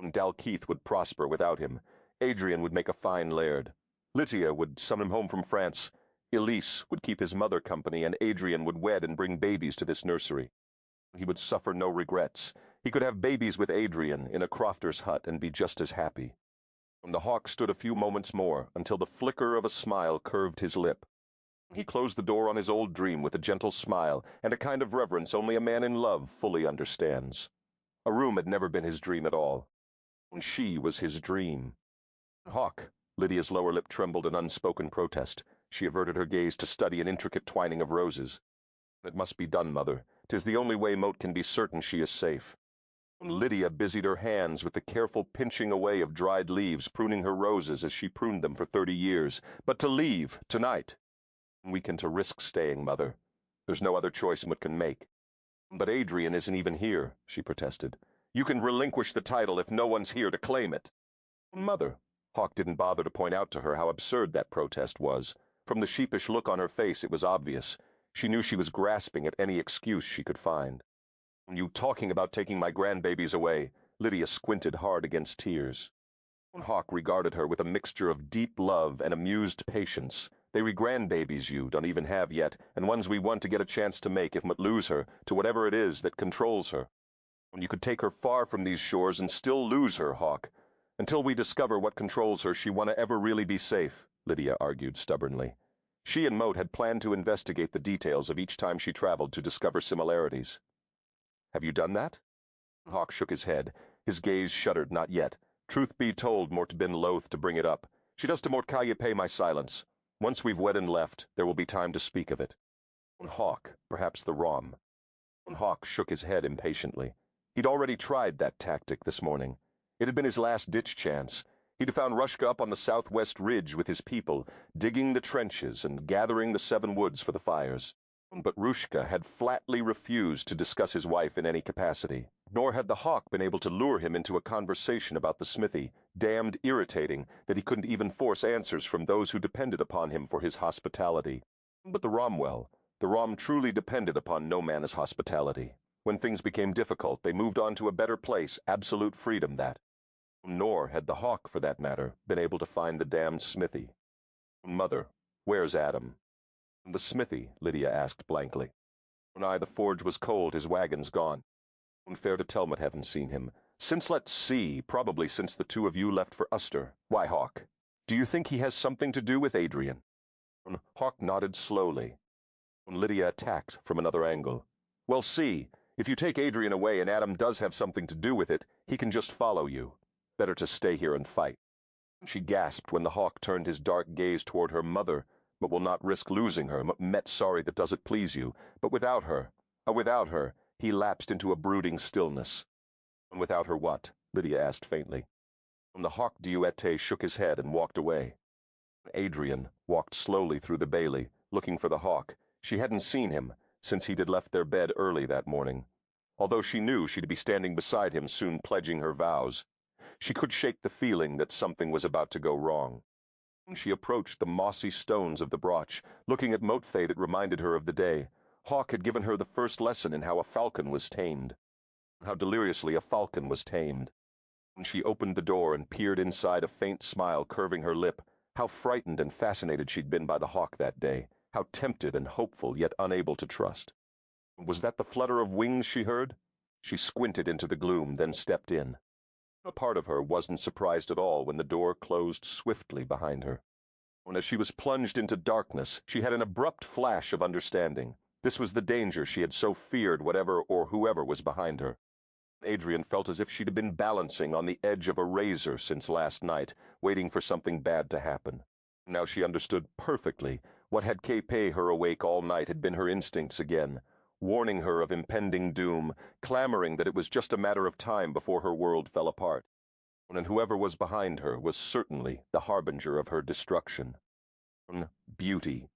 Dalkeith would prosper without him. Adrian would make a fine laird. Lydia would summon him home from France. Elise would keep his mother company, and Adrian would wed and bring babies to this nursery. He would suffer no regrets. He could have babies with Adrian in a crofter's hut and be just as happy. And the hawk stood a few moments more, until the flicker of a smile curved his lip. He closed the door on his old dream with a gentle smile and a kind of reverence only a man in love fully understands. A room had never been his dream at all. And she was his dream. Hawk. Lydia's lower lip trembled in unspoken protest. She averted her gaze to study an intricate twining of roses. It must be done, mother. 'Tis the only way Moat can be certain she is safe. Lydia busied her hands with the careful pinching away of dried leaves, pruning her roses as she pruned them for 30 years. But to leave, tonight. Weakened to risk staying, mother. There's no other choice Moat can make. But Adrian isn't even here, she protested. You can relinquish the title if no one's here to claim it. Mother. Hawk didn't bother to point out to her how absurd that protest was. From the sheepish look on her face, it was obvious. She knew she was grasping at any excuse she could find. You talking about taking my grandbabies away? Lydia squinted hard against tears. Hawk regarded her with a mixture of deep love and amused patience. They were grandbabies you don't even have yet, and ones we want to get a chance to make if we lose her to whatever it is that controls her. You could take her far from these shores and still lose her, Hawk. Until we discover what controls her, she won't ever really be safe, Lydia argued stubbornly. She and Moat had planned to investigate the details of each time she traveled to discover similarities. Have you done that? Hawk shook his head. His gaze shuddered. Not yet. Truth be told, Mort'd been loath to bring it up. She does to Mort pay my silence. Once we've wed and left, there will be time to speak of it. Hawk, perhaps the rom. Hawk shook his head impatiently. He'd already tried that tactic this morning. It had been his last-ditch chance. He'd found Rushka up on the southwest ridge with his people, digging the trenches and gathering the 7 woods for the fires. But Rushka had flatly refused to discuss his wife in any capacity, nor had the hawk been able to lure him into a conversation about the smithy, damned irritating that he couldn't even force answers from those who depended upon him for his hospitality. But the Rom truly depended upon no man's hospitality. When things became difficult, they moved on to a better place, absolute freedom that. Nor had the hawk, for that matter, been able to find the damned smithy. Mother, where's Adam? The smithy, Lydia asked blankly. The forge was cold, his wagon's gone. Fair to tell Mut haven't seen him. Since let's see, probably since the 2 of you left for Uster. Why, Hawk? Do you think he has something to do with Adrian? Hawk nodded slowly. Lydia attacked from another angle. Well, see, if you take Adrian away and Adam does have something to do with it, he can just follow you. Better to stay here and fight. She gasped when the hawk turned his dark gaze toward her mother, but will not risk losing her. Met sorry that does it please you. But without her, he lapsed into a brooding stillness. And without her what? Lydia asked faintly. The hawk Dieuete shook his head and walked away. Adrian walked slowly through the bailey, looking for the hawk. She hadn't seen him since he had left their bed early that morning, although she knew she'd be standing beside him soon pledging her vows. She could shake the feeling that something was about to go wrong. She approached the mossy stones of the broch, looking at Motfe that reminded her of the day. Hawk had given her the first lesson in how a falcon was tamed. How deliriously a falcon was tamed. She opened the door and peered inside, a faint smile curving her lip. How frightened and fascinated she'd been by the hawk that day. How tempted and hopeful, yet unable to trust. Was that the flutter of wings she heard? She squinted into the gloom, then stepped in. A part of her wasn't surprised at all when the door closed swiftly behind her. When as she was plunged into darkness, she had an abrupt flash of understanding. This was the danger she had so feared, whatever or whoever was behind her. Adrian felt as if she'd been balancing on the edge of a razor since last night, waiting for something bad to happen. Now she understood perfectly. What had kept her awake all night had been her instincts again, warning her of impending doom, clamoring that it was just a matter of time before her world fell apart. And whoever was behind her was certainly the harbinger of her destruction. Beauty.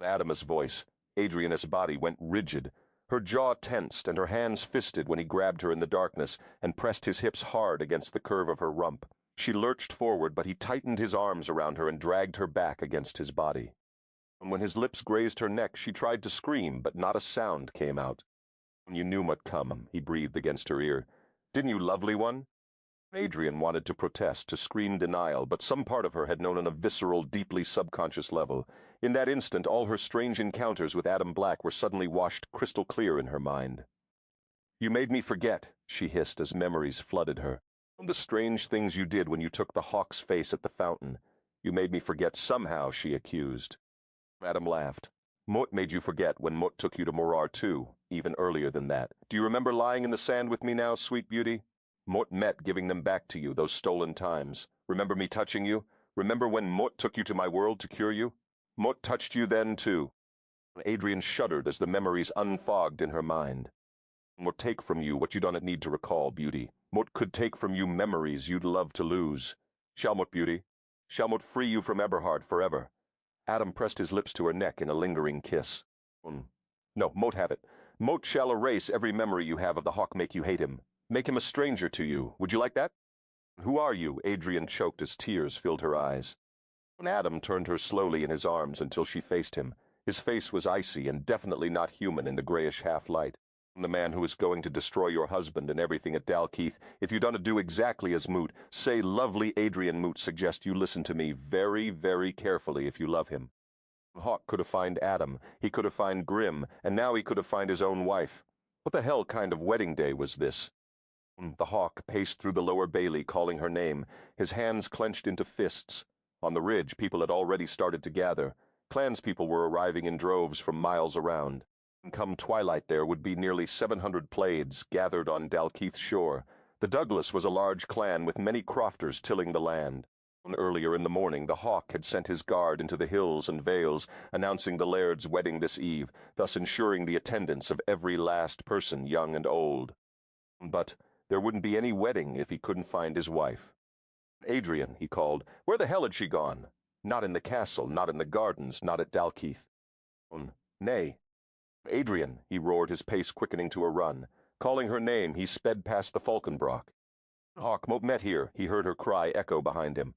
Adam's voice. Adriana's body went rigid. Her jaw tensed and her hands fisted when he grabbed her in the darkness and pressed his hips hard against the curve of her rump. She lurched forward, but he tightened his arms around her and dragged her back against his body. And when his lips grazed her neck, she tried to scream, but not a sound came out. You knew what'd come, he breathed against her ear. Didn't you, lovely one? Adrian wanted to protest, to scream denial, but some part of her had known on a visceral, deeply subconscious level. In that instant, all her strange encounters with Adam Black were suddenly washed crystal clear in her mind. "You made me forget," she hissed as memories flooded her. "The strange things you did when you took the hawk's face at the fountain. You made me forget somehow," she accused. Adam laughed. "Mort made you forget when Mort took you to Morar too, even earlier than that. Do you remember lying in the sand with me now, sweet beauty? Mort met giving them back to you, those stolen times. Remember me touching you? Remember when Mort took you to my world to cure you? Mort touched you then too." Adrian shuddered as the memories unfogged in her mind. "Mort take from you what you don't need to recall, beauty. Mort could take from you memories you'd love to lose. Shall Mort, beauty? Shall Mort free you from Eberhard forever?" Adam pressed his lips to her neck in a lingering kiss. "No, Mort have it. Mort shall erase every memory you have of the hawk, make you hate him. Make him a stranger to you. Would you like that?" "Who are you?" Adrian choked as tears filled her eyes. Adam turned her slowly in his arms until she faced him. His face was icy and definitely not human in the grayish half-light. "The man who is going to destroy your husband and everything at Dalkeith. If you don't do exactly as Moot, say lovely Adrian Moot suggest you listen to me very, very carefully if you love him. Hawk could have found Adam, he could have found Grim, and now he could have found his own wife. What the hell kind of wedding day was this?" The hawk paced through the lower bailey calling her name, his hands clenched into fists. On the ridge, people had already started to gather. Clanspeople were arriving in droves from miles around. Come twilight there would be nearly 700 plaids gathered on Dalkeith's shore. The Douglas was a large clan with many crofters tilling the land. Earlier in the morning, the hawk had sent his guard into the hills and vales, announcing the laird's wedding this eve, thus ensuring the attendance of every last person, young and old. But there wouldn't be any wedding if he couldn't find his wife. "Adrian," he called. "Where the hell had she gone? Not in the castle, not in the gardens, not at Dalkeith." "Nay." "Adrian," he roared, his pace quickening to a run. Calling her name, he sped past the Falkenbrock. "Hawk, Moat met here," he heard her cry echo behind him.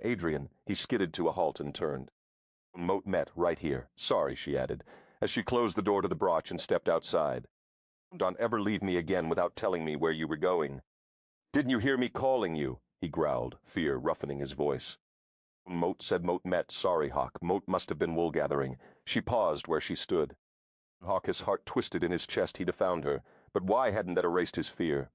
"Adrian," he skidded to a halt and turned. "Moat met right here. Sorry," she added, as she closed the door to the brooch and stepped outside. "Don't ever leave me again without telling me where you were going." "Didn't you hear me calling you?" he growled, fear roughening his voice. Moat said Moat met. Sorry, Hawk. Moat must have been wool-gathering. She paused where she stood. Hawk, his heart twisted in his chest, he'd have found her. But why hadn't that erased his fear?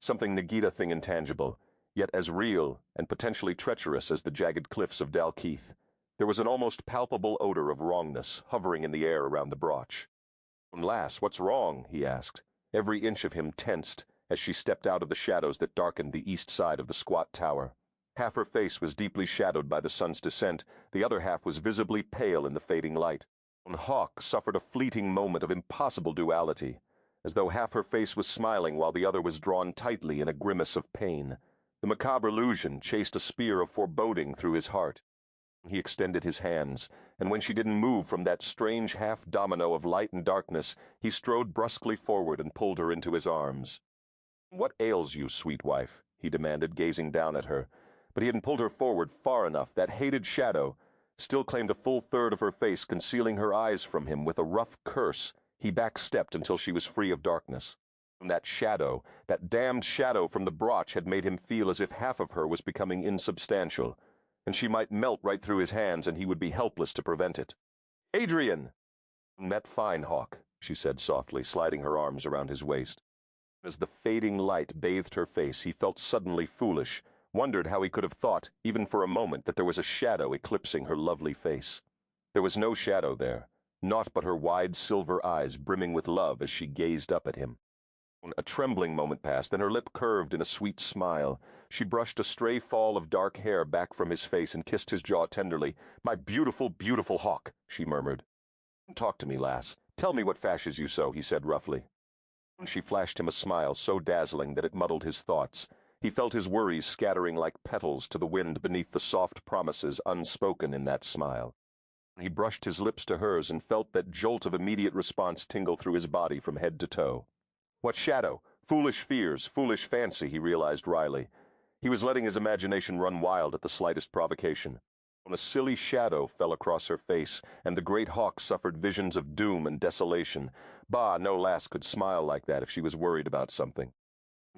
Something Nagita thing intangible, yet as real and potentially treacherous as the jagged cliffs of Dalkeith. There was an almost palpable odor of wrongness hovering in the air around the brooch. "Lass, what's wrong?" he asked. Every inch of him tensed as she stepped out of the shadows that darkened the east side of the squat tower. Half her face was deeply shadowed by the sun's descent, the other half was visibly pale in the fading light. Hawk suffered a fleeting moment of impossible duality, as though half her face was smiling while the other was drawn tightly in a grimace of pain. The macabre illusion chased a spear of foreboding through his heart. He extended his hands, and when she didn't move from that strange half-domino of light and darkness, he strode brusquely forward and pulled her into his arms. "What ails you, sweet wife?" he demanded, gazing down at her. But he hadn't pulled her forward far enough. That hated shadow still claimed a full third of her face, concealing her eyes from him. With a rough curse, he backstepped until she was free of darkness. That shadow, that damned shadow from the brooch, had made him feel as if half of her was becoming insubstantial, and she might melt right through his hands and he would be helpless to prevent it. "Adrian!" "Met fine, Hawk," she said softly, sliding her arms around his waist. As the fading light bathed her face, he felt suddenly foolish, wondered how he could have thought, even for a moment, that there was a shadow eclipsing her lovely face. There was no shadow there, naught but her wide silver eyes brimming with love as she gazed up at him. A trembling moment passed, then her lip curved in a sweet smile. She brushed a stray fall of dark hair back from his face and kissed his jaw tenderly. "My beautiful, beautiful Hawk," she murmured. "Talk to me, lass. Tell me what fashes you so," he said roughly. She flashed him a smile so dazzling that it muddled his thoughts. He felt his worries scattering like petals to the wind beneath the soft promises unspoken in that smile. He brushed his lips to hers and felt that jolt of immediate response tingle through his body from head to toe. What shadow? Foolish fears, foolish fancy, he realized wryly. He was letting his imagination run wild at the slightest provocation. A silly shadow fell across her face, and the great hawk suffered visions of doom and desolation. Bah, no lass could smile like that if she was worried about something.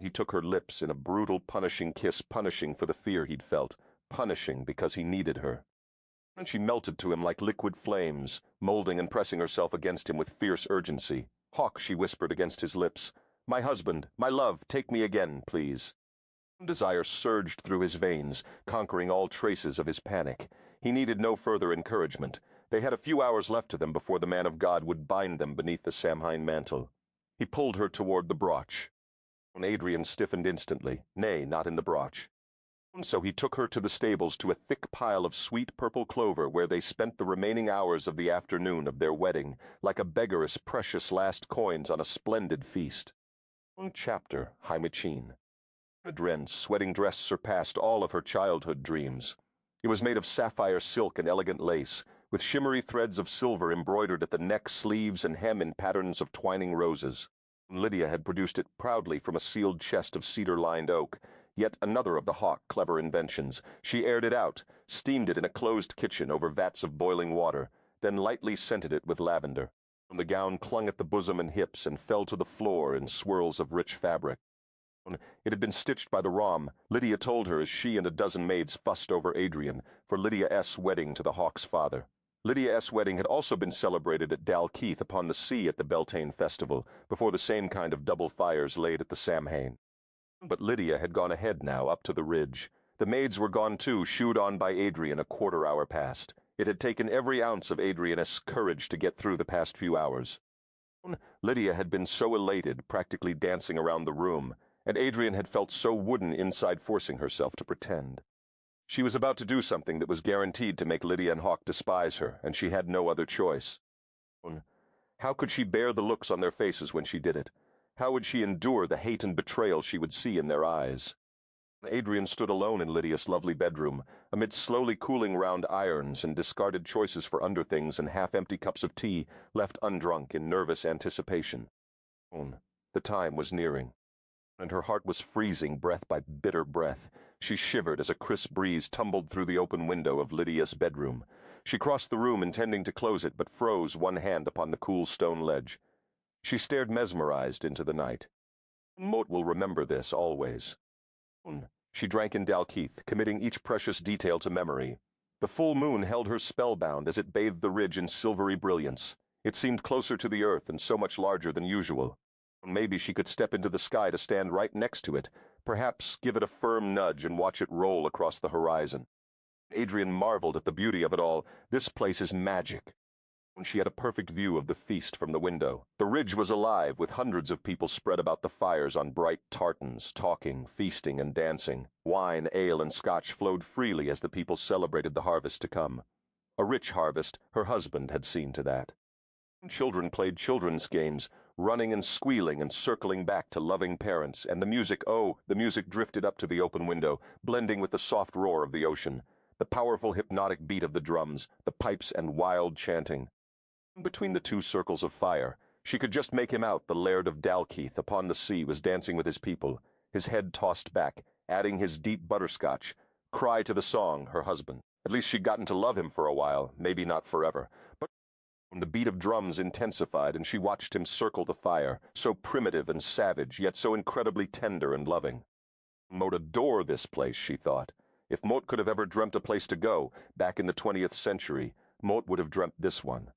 He took her lips in a brutal, punishing kiss, punishing for the fear he'd felt, punishing because he needed her. And she melted to him like liquid flames, molding and pressing herself against him with fierce urgency. "Hawk," she whispered against his lips. "My husband, my love, take me again, please." Desire surged through his veins, conquering all traces of his panic. He needed no further encouragement. They had a few hours left to them before the man of God would bind them beneath the Samhain mantle. He pulled her toward the brooch. Adrian stiffened instantly. Nay, not in the brooch. So he took her to the stables to a thick pile of sweet purple clover where they spent the remaining hours of the afternoon of their wedding, like a beggaress' precious last coins on a splendid feast. Chapter, Hymetchin. Adren's sweating dress surpassed all of her childhood dreams. It was made of sapphire silk and elegant lace, with shimmery threads of silver embroidered at the neck, sleeves, and hem in patterns of twining roses. Lydia had produced it proudly from a sealed chest of cedar-lined oak, yet another of the Hawk clever inventions. She aired it out, steamed it in a closed kitchen over vats of boiling water, then lightly scented it with lavender. The gown clung at the bosom and hips and fell to the floor in swirls of rich fabric. It had been stitched by the Rom, Lydia told her as she and a dozen maids fussed over Adrian, for Lydia S.'s wedding to the Hawk's father. Lydia S.'s wedding had also been celebrated at Dalkeith upon the sea at the Beltane festival, before the same kind of double fires laid at the Samhain. But Lydia had gone ahead now, up to the ridge. The maids were gone too, shooed on by Adrian a quarter hour past. It had taken every ounce of Adrian's courage to get through the past few hours. Lydia had been so elated, practically dancing around the room, and Adrian had felt so wooden inside, forcing herself to pretend. She was about to do something that was guaranteed to make Lydia and Hawk despise her, and she had no other choice. How could she bear the looks on their faces when she did it? How would she endure the hate and betrayal she would see in their eyes? Adrian stood alone in Lydia's lovely bedroom, amid slowly cooling round irons and discarded choices for underthings and half-empty cups of tea left undrunk in nervous anticipation. The time was nearing, and her heart was freezing breath by bitter breath. She shivered as a crisp breeze tumbled through the open window of Lydia's bedroom. She crossed the room intending to close it, but froze one hand upon the cool stone ledge. She stared mesmerized into the night. Moat will remember this always. She drank in Dalkeith, committing each precious detail to memory. The full moon held her spellbound as it bathed the ridge in silvery brilliance. It seemed closer to the earth and so much larger than usual. Maybe she could step into the sky to stand right next to it, perhaps give it a firm nudge and watch it roll across the horizon. Adrian marveled at the beauty of it all. This place is magic. She had a perfect view of the feast from the window. The ridge was alive, with hundreds of people spread about the fires on bright tartans, talking, feasting, and dancing. Wine, ale, and scotch flowed freely as the people celebrated the harvest to come. A rich harvest, her husband had seen to that. Children played children's games, running and squealing and circling back to loving parents, and the music drifted up to the open window, blending with the soft roar of the ocean, the powerful hypnotic beat of the drums, the pipes, and wild chanting. Between the two circles of fire, she could just make him out. The Laird of Dalkeith upon the sea was dancing with his people, his head tossed back, adding his deep butterscotch, cry to the song, her husband. At least she'd gotten to love him for a while, maybe not forever. But the beat of drums intensified, and she watched him circle the fire, so primitive and savage, yet so incredibly tender and loving. Moat adore this place, she thought. If Moat could have ever dreamt a place to go, back in the 20th century, Moat would have dreamt this one.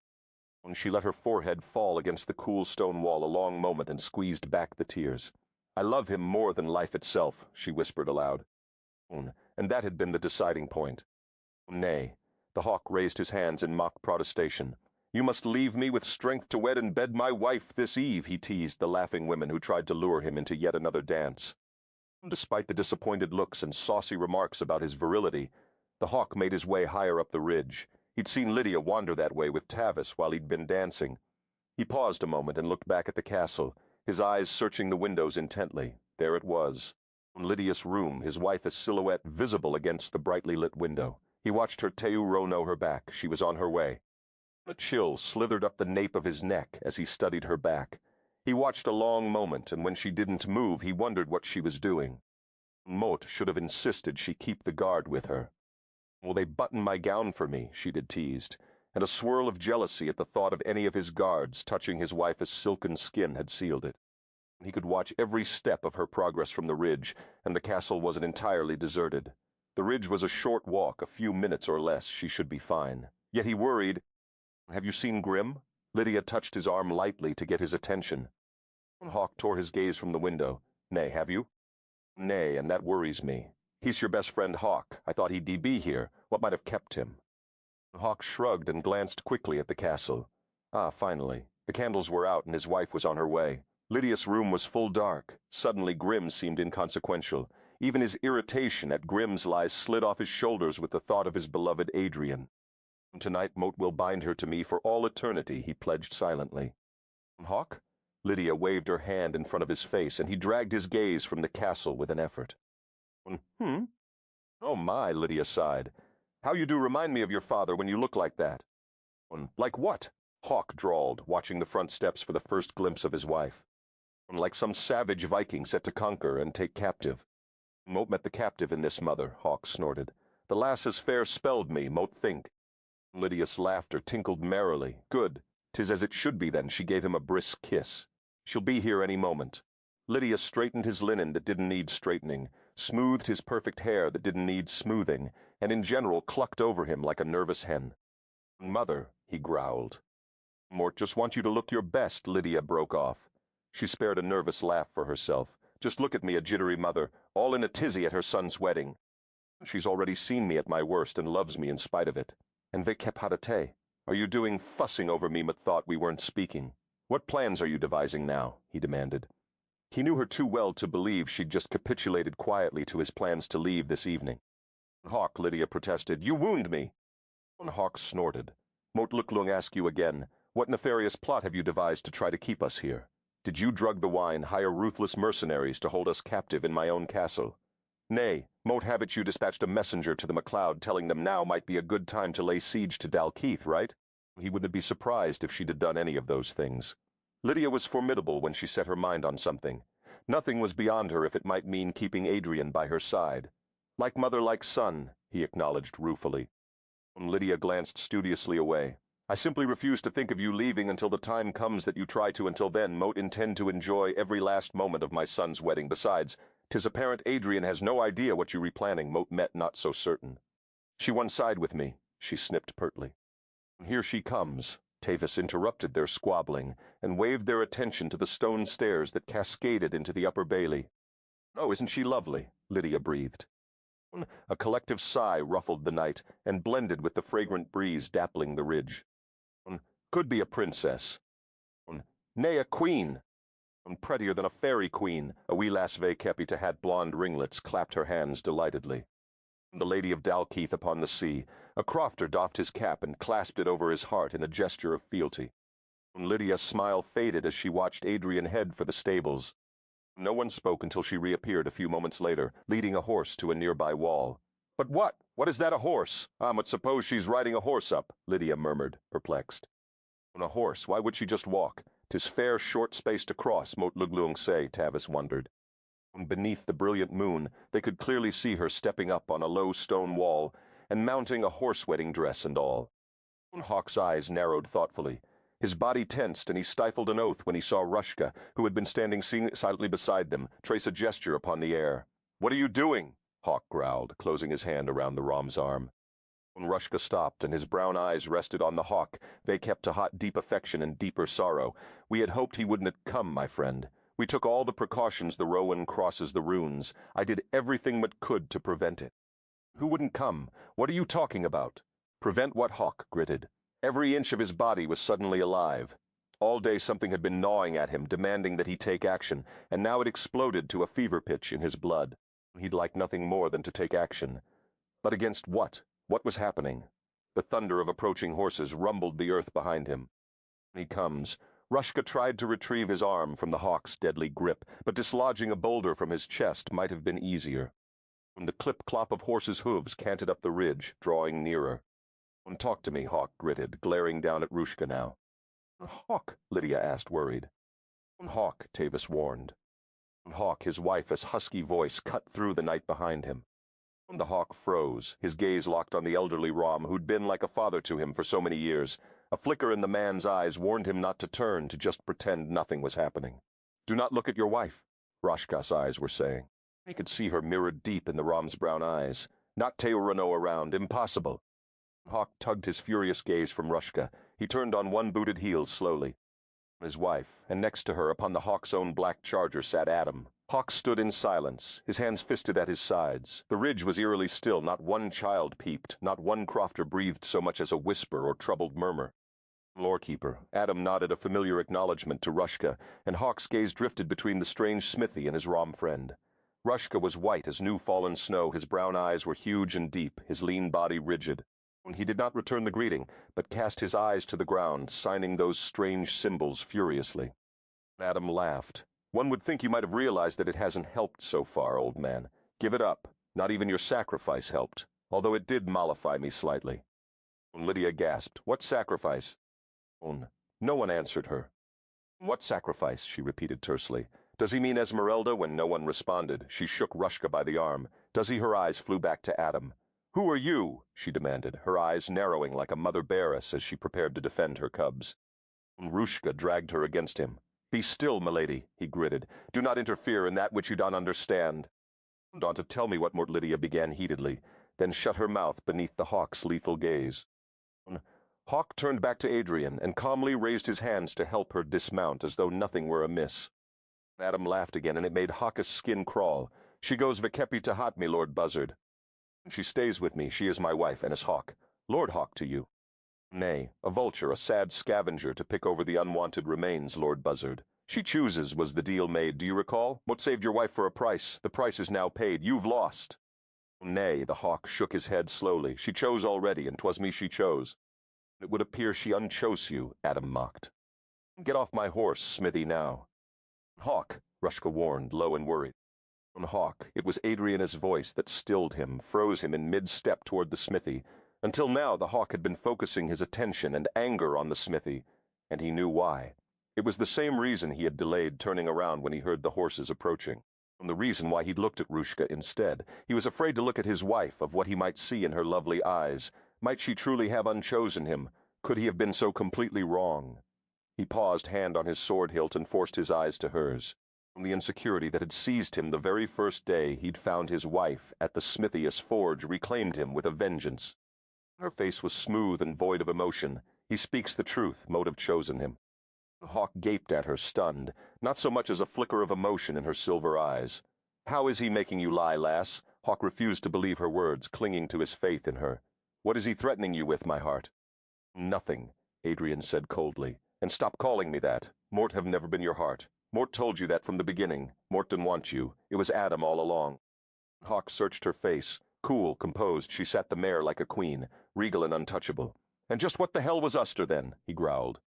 She let her forehead fall against the cool stone wall a long moment and squeezed back the tears. "I love him more than life itself," she whispered aloud. And that had been the deciding point. "Nay." The Hawk raised his hands in mock protestation. "You must leave me with strength to wed and bed my wife this eve," he teased the laughing women who tried to lure him into yet another dance. Despite the disappointed looks and saucy remarks about his virility, the Hawk made his way higher up the ridge. He'd seen Lydia wander that way with Tavis while he'd been dancing. He paused a moment and looked back at the castle, his eyes searching the windows intently. There it was. In Lydia's room, his wife a silhouette visible against the brightly lit window. He watched her Teu Rono her back. She was on her way. A chill slithered up the nape of his neck as he studied her back. He watched a long moment, and when she didn't move, he wondered what she was doing. Moat should have insisted she keep the guard with her. "Will they button my gown for me?" she'd had teased, and a swirl of jealousy at the thought of any of his guards touching his wife's silken skin had sealed it. He could watch every step of her progress from the ridge, and the castle wasn't entirely deserted. The ridge was a short walk, a few minutes or less. She should be fine. Yet he worried. "Have you seen Grim?" Lydia touched his arm lightly to get his attention. Hawk tore his gaze from the window. "Nay, have you?" "Nay, and that worries me. He's your best friend, Hawk. I thought he'd be here. What might have kept him?" Hawk shrugged and glanced quickly at the castle. Finally. The candles were out and his wife was on her way. Lydia's room was full dark. Suddenly Grim seemed inconsequential. Even his irritation at Grim's lies slid off his shoulders with the thought of his beloved Adrian. "Tonight Moat will bind her to me for all eternity," he pledged silently. "Hawk?" Lydia waved her hand in front of his face, and he dragged his gaze from the castle with an effort. "Oh my," Lydia sighed. "How you do remind me of your father when you look like that." "Like what?" Hawk drawled, watching the front steps for the first glimpse of his wife. "Like some savage Viking set to conquer and take captive." "Moat met the captive in this, mother," Hawk snorted. "The lass has fair spelled me, moat think." Lydia's laughter tinkled merrily. "Good. 'Tis as it should be then." She gave him a brisk kiss. "She'll be here any moment." Lydia straightened his linen that didn't need straightening, smoothed his perfect hair that didn't need smoothing, and in general clucked over him like a nervous hen. "Mother," he growled. "Mort just wants you to look your best," Lydia broke off. She spared a nervous laugh for herself. "Just look at me, a jittery mother, all in a tizzy at her son's wedding. She's already seen me at my worst and loves me in spite of it. And vengeful. Are you doing fussing over me but thought we weren't speaking? What plans are you devising now?" he demanded. He knew her too well to believe she'd just capitulated quietly to his plans to leave this evening. "Hawk," Lydia protested, "you wound me." Hawk snorted. "Moat Luklung ask you again, what nefarious plot have you devised to try to keep us here? Did you drug the wine, hire ruthless mercenaries to hold us captive in my own castle? Nay, Moat have it you dispatched a messenger to the MacLeod telling them now might be a good time to lay siege to Dalkeith, right?" He wouldn't be surprised if she'd have done any of those things. Lydia was formidable when she set her mind on something. Nothing was beyond her if it might mean keeping Adrian by her side. "Like mother, like son," he acknowledged ruefully. Lydia glanced studiously away. "I simply refuse to think of you leaving until the time comes that you try to. Until then, Moat intend to enjoy every last moment of my son's wedding. Besides, 'tis apparent Adrian has no idea what you replanning. Moat met not so certain." "She one side with me," she snipped pertly. "Here she comes." Tavis interrupted their squabbling and waved their attention to the stone stairs that cascaded into the upper bailey. "Oh, isn't she lovely?" Lydia breathed. A collective sigh ruffled the night and blended with the fragrant breeze dappling the ridge. "Could be a princess." "Nay, a queen." "Prettier than a fairy queen." A wee lass vengeful had blonde ringlets clapped her hands delightedly. "The Lady of Dalkeith upon the sea." A crofter doffed his cap and clasped it over his heart in a gesture of fealty. Lydia's smile faded as she watched Adrian head for the stables. No one spoke until she reappeared a few moments later, leading a horse to a nearby wall. "But what? What is that, a horse? But suppose she's riding a horse up," Lydia murmured, perplexed. "A horse, why would she just walk? 'Tis fair short space to cross," Moat Luglung say, Tavis wondered. Beneath the brilliant moon, they could clearly see her stepping up on a low stone wall and mounting a horse wedding dress and all. Hawk's eyes narrowed thoughtfully. His body tensed and he stifled an oath when he saw Rushka, who had been standing silently beside them, trace a gesture upon the air. "What are you doing?" Hawk growled, closing his hand around the Rom's arm. Rushka stopped and his brown eyes rested on the Hawk. They kept a hot, deep affection and deeper sorrow. "We had hoped he wouldn't have come, my friend. We took all the precautions the Rowan crosses the runes. I did everything but could to prevent it." "Who wouldn't come? What are you talking about?" "Prevent what?" Hawk gritted. Every inch of his body was suddenly alive. All day something had been gnawing at him, demanding that he take action, and now it exploded to a fever pitch in his blood. He'd like nothing more than to take action. But against what? What was happening? The thunder of approaching horses rumbled the earth behind him. "He comes." Rushka tried to retrieve his arm from the Hawk's deadly grip, but dislodging a boulder from his chest might have been easier. The clip-clop of horses' hooves canted up the ridge, drawing nearer. "Talk to me," Hawk gritted, glaring down at Rushka now. "Hawk?" Lydia asked, worried. "Hawk," Tavis warned. Hawk, his wife's husky voice cut through the night behind him. The Hawk froze, his gaze locked on the elderly Rom who'd been like a father to him for so many years. A flicker in the man's eyes warned him not to turn, to just pretend nothing was happening. Do not look at your wife, Roshka's eyes were saying. He could see her mirrored deep in the Rom's brown eyes. Not Teorano around, impossible. Hawk tugged his furious gaze from Rushka. He turned on one-booted heel slowly. His wife, and next to her upon the Hawk's own black charger sat Adam. Hawk stood in silence, his hands fisted at his sides. The ridge was eerily still, not one child peeped, not one crofter breathed so much as a whisper or troubled murmur. Lorekeeper, Adam nodded a familiar acknowledgment to Rushka, and Hawk's gaze drifted between the strange smithy and his Rom friend. Rushka was white as new-fallen snow, his brown eyes were huge and deep, his lean body rigid. He did not return the greeting, but cast his eyes to the ground, signing those strange symbols furiously. Adam laughed. One would think you might have realized that it hasn't helped so far, old man. Give it up. Not even your sacrifice helped, although it did mollify me slightly. Lydia gasped. What sacrifice? No one answered her. What sacrifice? She repeated tersely. Does he mean Esmeralda? When no one responded, she shook Rushka by the arm. Does he? Her eyes flew back to Adam. Who are you? She demanded, her eyes narrowing like a mother bearess as she prepared to defend her cubs. Rushka dragged her against him. Be still, milady, he gritted. Do not interfere in that which you don't understand. On to tell me what Lydia began heatedly, then shut her mouth beneath the Hawk's lethal gaze. Hawk turned back to Adrian and calmly raised his hands to help her dismount as though nothing were amiss. Adam laughed again, and it made Hawk's skin crawl. She goes Vikepi to hot me, Lord Buzzard. She stays with me, she is my wife, and is Hawk. Lord Hawk to you. Nay, a vulture, a sad scavenger to pick over the unwanted remains, Lord Buzzard. She chooses, was the deal made, do you recall? What saved your wife for a price? The price is now paid. You've lost. Nay, the Hawk shook his head slowly. She chose already, and 'twas me she chose. It would appear she unchose you, Adam mocked. Get off my horse, Smithy, now. Hawk, Rushka warned, low and worried. Hawk, it was Adriana's voice that stilled him, froze him in mid-step toward the smithy. Until now the Hawk had been focusing his attention and anger on the smithy, and he knew why. It was the same reason he had delayed turning around when he heard the horses approaching. And the reason why he'd looked at Rushka instead. He was afraid to look at his wife, of what he might see in her lovely eyes. Might she truly have unchosen him? Could he have been so completely wrong? He paused, hand on his sword hilt, and forced his eyes to hers. From the insecurity that had seized him the very first day he'd found his wife at the Smithius forge reclaimed him with a vengeance. Her face was smooth and void of emotion. He speaks the truth, motive chosen him. Hawk gaped at her, stunned, not so much as a flicker of emotion in her silver eyes. How is he making you lie, lass? Hawk refused to believe her words, clinging to his faith in her. What is he threatening you with, my heart? Nothing, Adrian said coldly. And stop calling me that. Mort have never been your heart. Mort told you that from the beginning. Mort didn't want you. It was Adam all along. Hawk searched her face. Cool, composed, she sat the mare like a queen, regal and untouchable. And just what the hell was Uster then? He growled.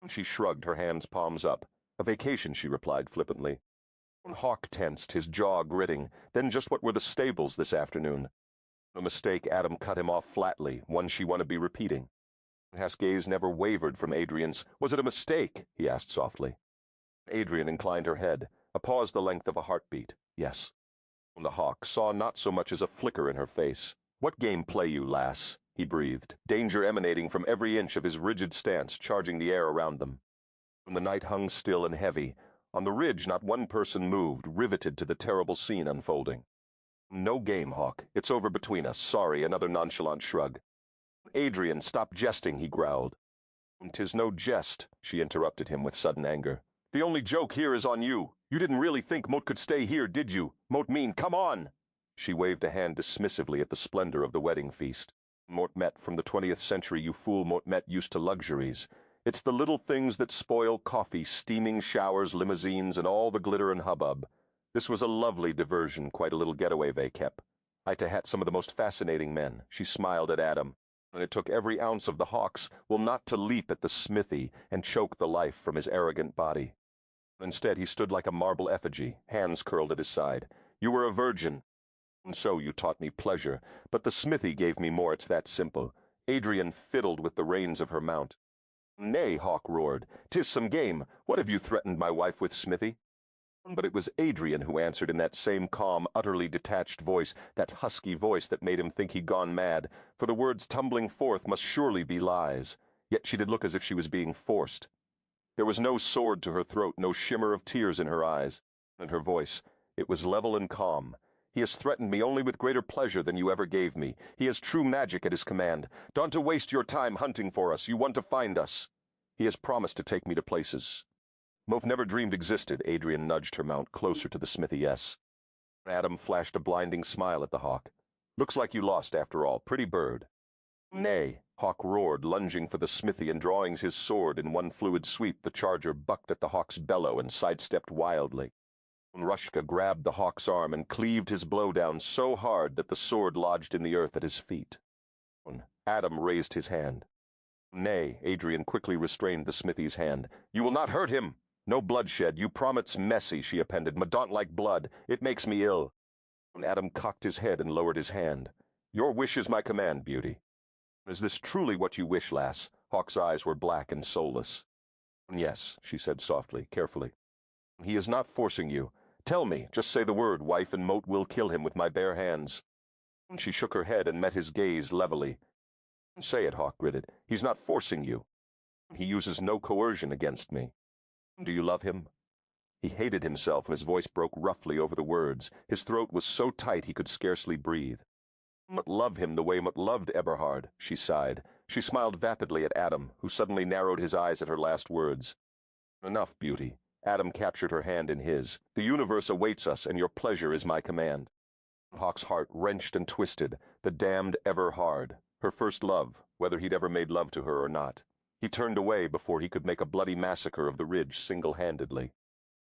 She shrugged, her hands palms up. A vacation, she replied flippantly. Hawk tensed, his jaw gritting. Then just what were the stables this afternoon? A mistake, Adam cut him off flatly, one she wanted to be repeating. His gaze never wavered from Adrian's. Was it a mistake? He asked softly. Adrian inclined her head, a pause the length of a heartbeat. Yes. The Hawk saw not so much as a flicker in her face. What game play you, lass? He breathed, danger emanating from every inch of his rigid stance, charging the air around them. When the night hung still and heavy, on the ridge not one person moved, riveted to the terrible scene unfolding. No game, Hawk. It's over between us. Sorry, another nonchalant shrug. Adrian, stop jesting, he growled. "'Tis no jest," she interrupted him with sudden anger. "The only joke here is on you. You didn't really think Mot could stay here, did you? Mot mean, come on!" She waved a hand dismissively at the splendor of the wedding feast. "Mort met from the 20th century, you fool. Mort met used to luxuries. It's the little things that spoil coffee, steaming showers, limousines, and all the glitter and hubbub. This was a lovely diversion, quite a little getaway they kept. I had some of the most fascinating men." She smiled at Adam. "And it took every ounce of the Hawk's will not to leap at the smithy and choke the life from his arrogant body. Instead, he stood like a marble effigy, hands curled at his side. You were a virgin. And so you taught me pleasure, but the smithy gave me more, it's that simple." Adrian fiddled with the reins of her mount. "Nay," Hawk roared, "'tis some game. What have you threatened my wife with, Smithy?" But it was Adrian who answered in that same calm, utterly detached voice, that husky voice that made him think he'd gone mad, for the words tumbling forth must surely be lies. Yet she did look as if she was being forced. There was no sword to her throat, no shimmer of tears in her eyes. And her voice, it was level and calm. He has threatened me only with greater pleasure than you ever gave me. He has true magic at his command. Don't to waste your time hunting for us. You want to find us. He has promised to take me to places Moat never dreamed existed. Adrian nudged her mount closer to the smithy S. Adam flashed a blinding smile at the hawk. Looks like you lost after all, pretty bird. Nay, Hawk roared, lunging for the smithy and drawing his sword in one fluid sweep. The charger bucked at the hawk's bellow and sidestepped wildly. Rushka grabbed the hawk's arm and cleaved his blow down so hard that the sword lodged in the earth at his feet. Adam raised his hand. Nay, Adrian quickly restrained the smithy's hand. You will not hurt him. No bloodshed. You promise messy, she appended. Madont-like blood. It makes me ill. Adam cocked his head and lowered his hand. Your wish is my command, beauty. Is this truly what you wish, lass? Hawk's eyes were black and soulless. Yes, she said softly, carefully. He is not forcing you. Tell me, just say the word, wife, and Moat will kill him with my bare hands. She shook her head and met his gaze levelly. Say it, Hawk gritted. He's not forcing you. He uses no coercion against me. Do you love him? He hated himself, and his voice broke roughly over the words. His throat was so tight he could scarcely breathe. Moat love him the way Moat loved Eberhard, she sighed. She smiled vapidly at Adam, who suddenly narrowed his eyes at her last words. Enough, beauty. Adam captured her hand in his. The universe awaits us, and your pleasure is my command. Hawk's heart wrenched and twisted. The damned Eberhard, her first love, whether he'd ever made love to her or not. He turned away before he could make a bloody massacre of the ridge single-handedly.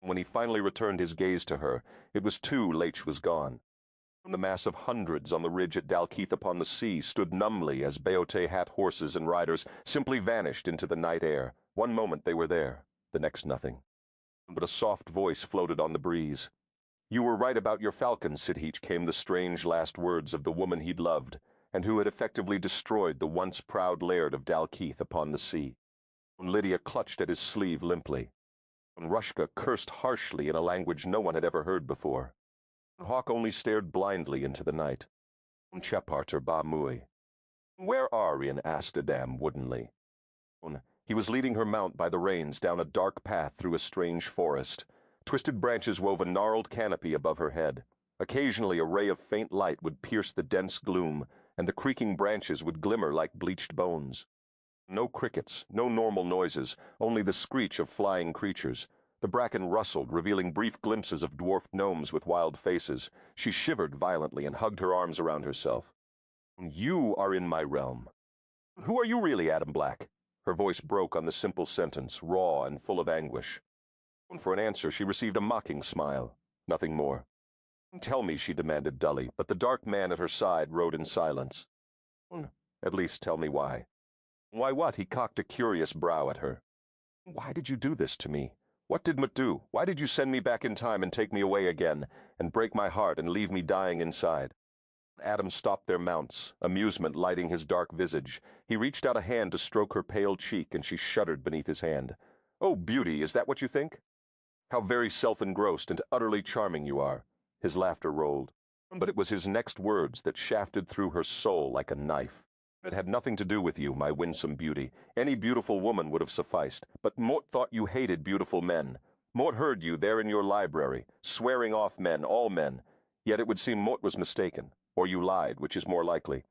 When he finally returned his gaze to her, it was too late. She was gone. The mass of hundreds on the ridge at Dalkeith upon the sea stood numbly as Beote hat horses and riders simply vanished into the night air. One moment they were there, the next nothing. But a soft voice floated on the breeze. You were right about your falcon, Sidheach, came the strange last words of the woman he'd loved, and who had effectively destroyed the once proud laird of Dalkeith upon the sea. Lydia clutched at his sleeve limply. Rushka cursed harshly in a language no one had ever heard before. Hawk only stared blindly into the night. Cheparter ba mui. Where are Rian? Asked Adam woodenly. He was leading her mount by the reins down a dark path through a strange forest. Twisted branches wove a gnarled canopy above her head. Occasionally a ray of faint light would pierce the dense gloom, and the creaking branches would glimmer like bleached bones. No crickets, no normal noises, only the screech of flying creatures. The bracken rustled, revealing brief glimpses of dwarfed gnomes with wild faces. She shivered violently and hugged her arms around herself. You are in my realm. Who are you really, Adam Black? Her voice broke on the simple sentence, raw and full of anguish. For an answer, she received a mocking smile. Nothing more. Tell me, she demanded dully, but the dark man at her side rode in silence. At least tell me why. Why what? He cocked a curious brow at her. Why did you do this to me? What did Moat do? Why did you send me back in time and take me away again, and break my heart and leave me dying inside? Adam stopped their mounts, amusement lighting his dark visage. He reached out a hand to stroke her pale cheek, and she shuddered beneath his hand. Oh, beauty, is that what you think? How very self-engrossed and utterly charming you are. His laughter rolled. But it was his next words that shafted through her soul like a knife. It had nothing to do with you, my winsome beauty. Any beautiful woman would have sufficed. But Moat thought you hated beautiful men. Moat heard you there in your library, swearing off men, all men. Yet it would seem Moat was mistaken. Or you lied, which is more likely.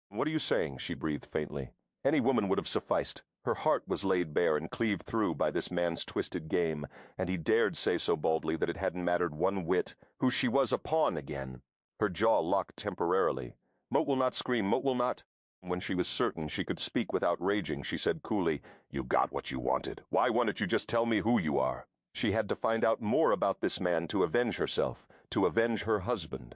What are you saying? She breathed faintly. Any woman would have sufficed. Her heart was laid bare and cleaved through by this man's twisted game, and he dared say so baldly that it hadn't mattered one whit, who she was a pawn again. Her jaw locked temporarily. Moat will not scream, Moat will not. When she was certain she could speak without raging, she said coolly, You got what you wanted. Why wouldn't you just tell me who you are? She had to find out more about this man to avenge herself, to avenge her husband.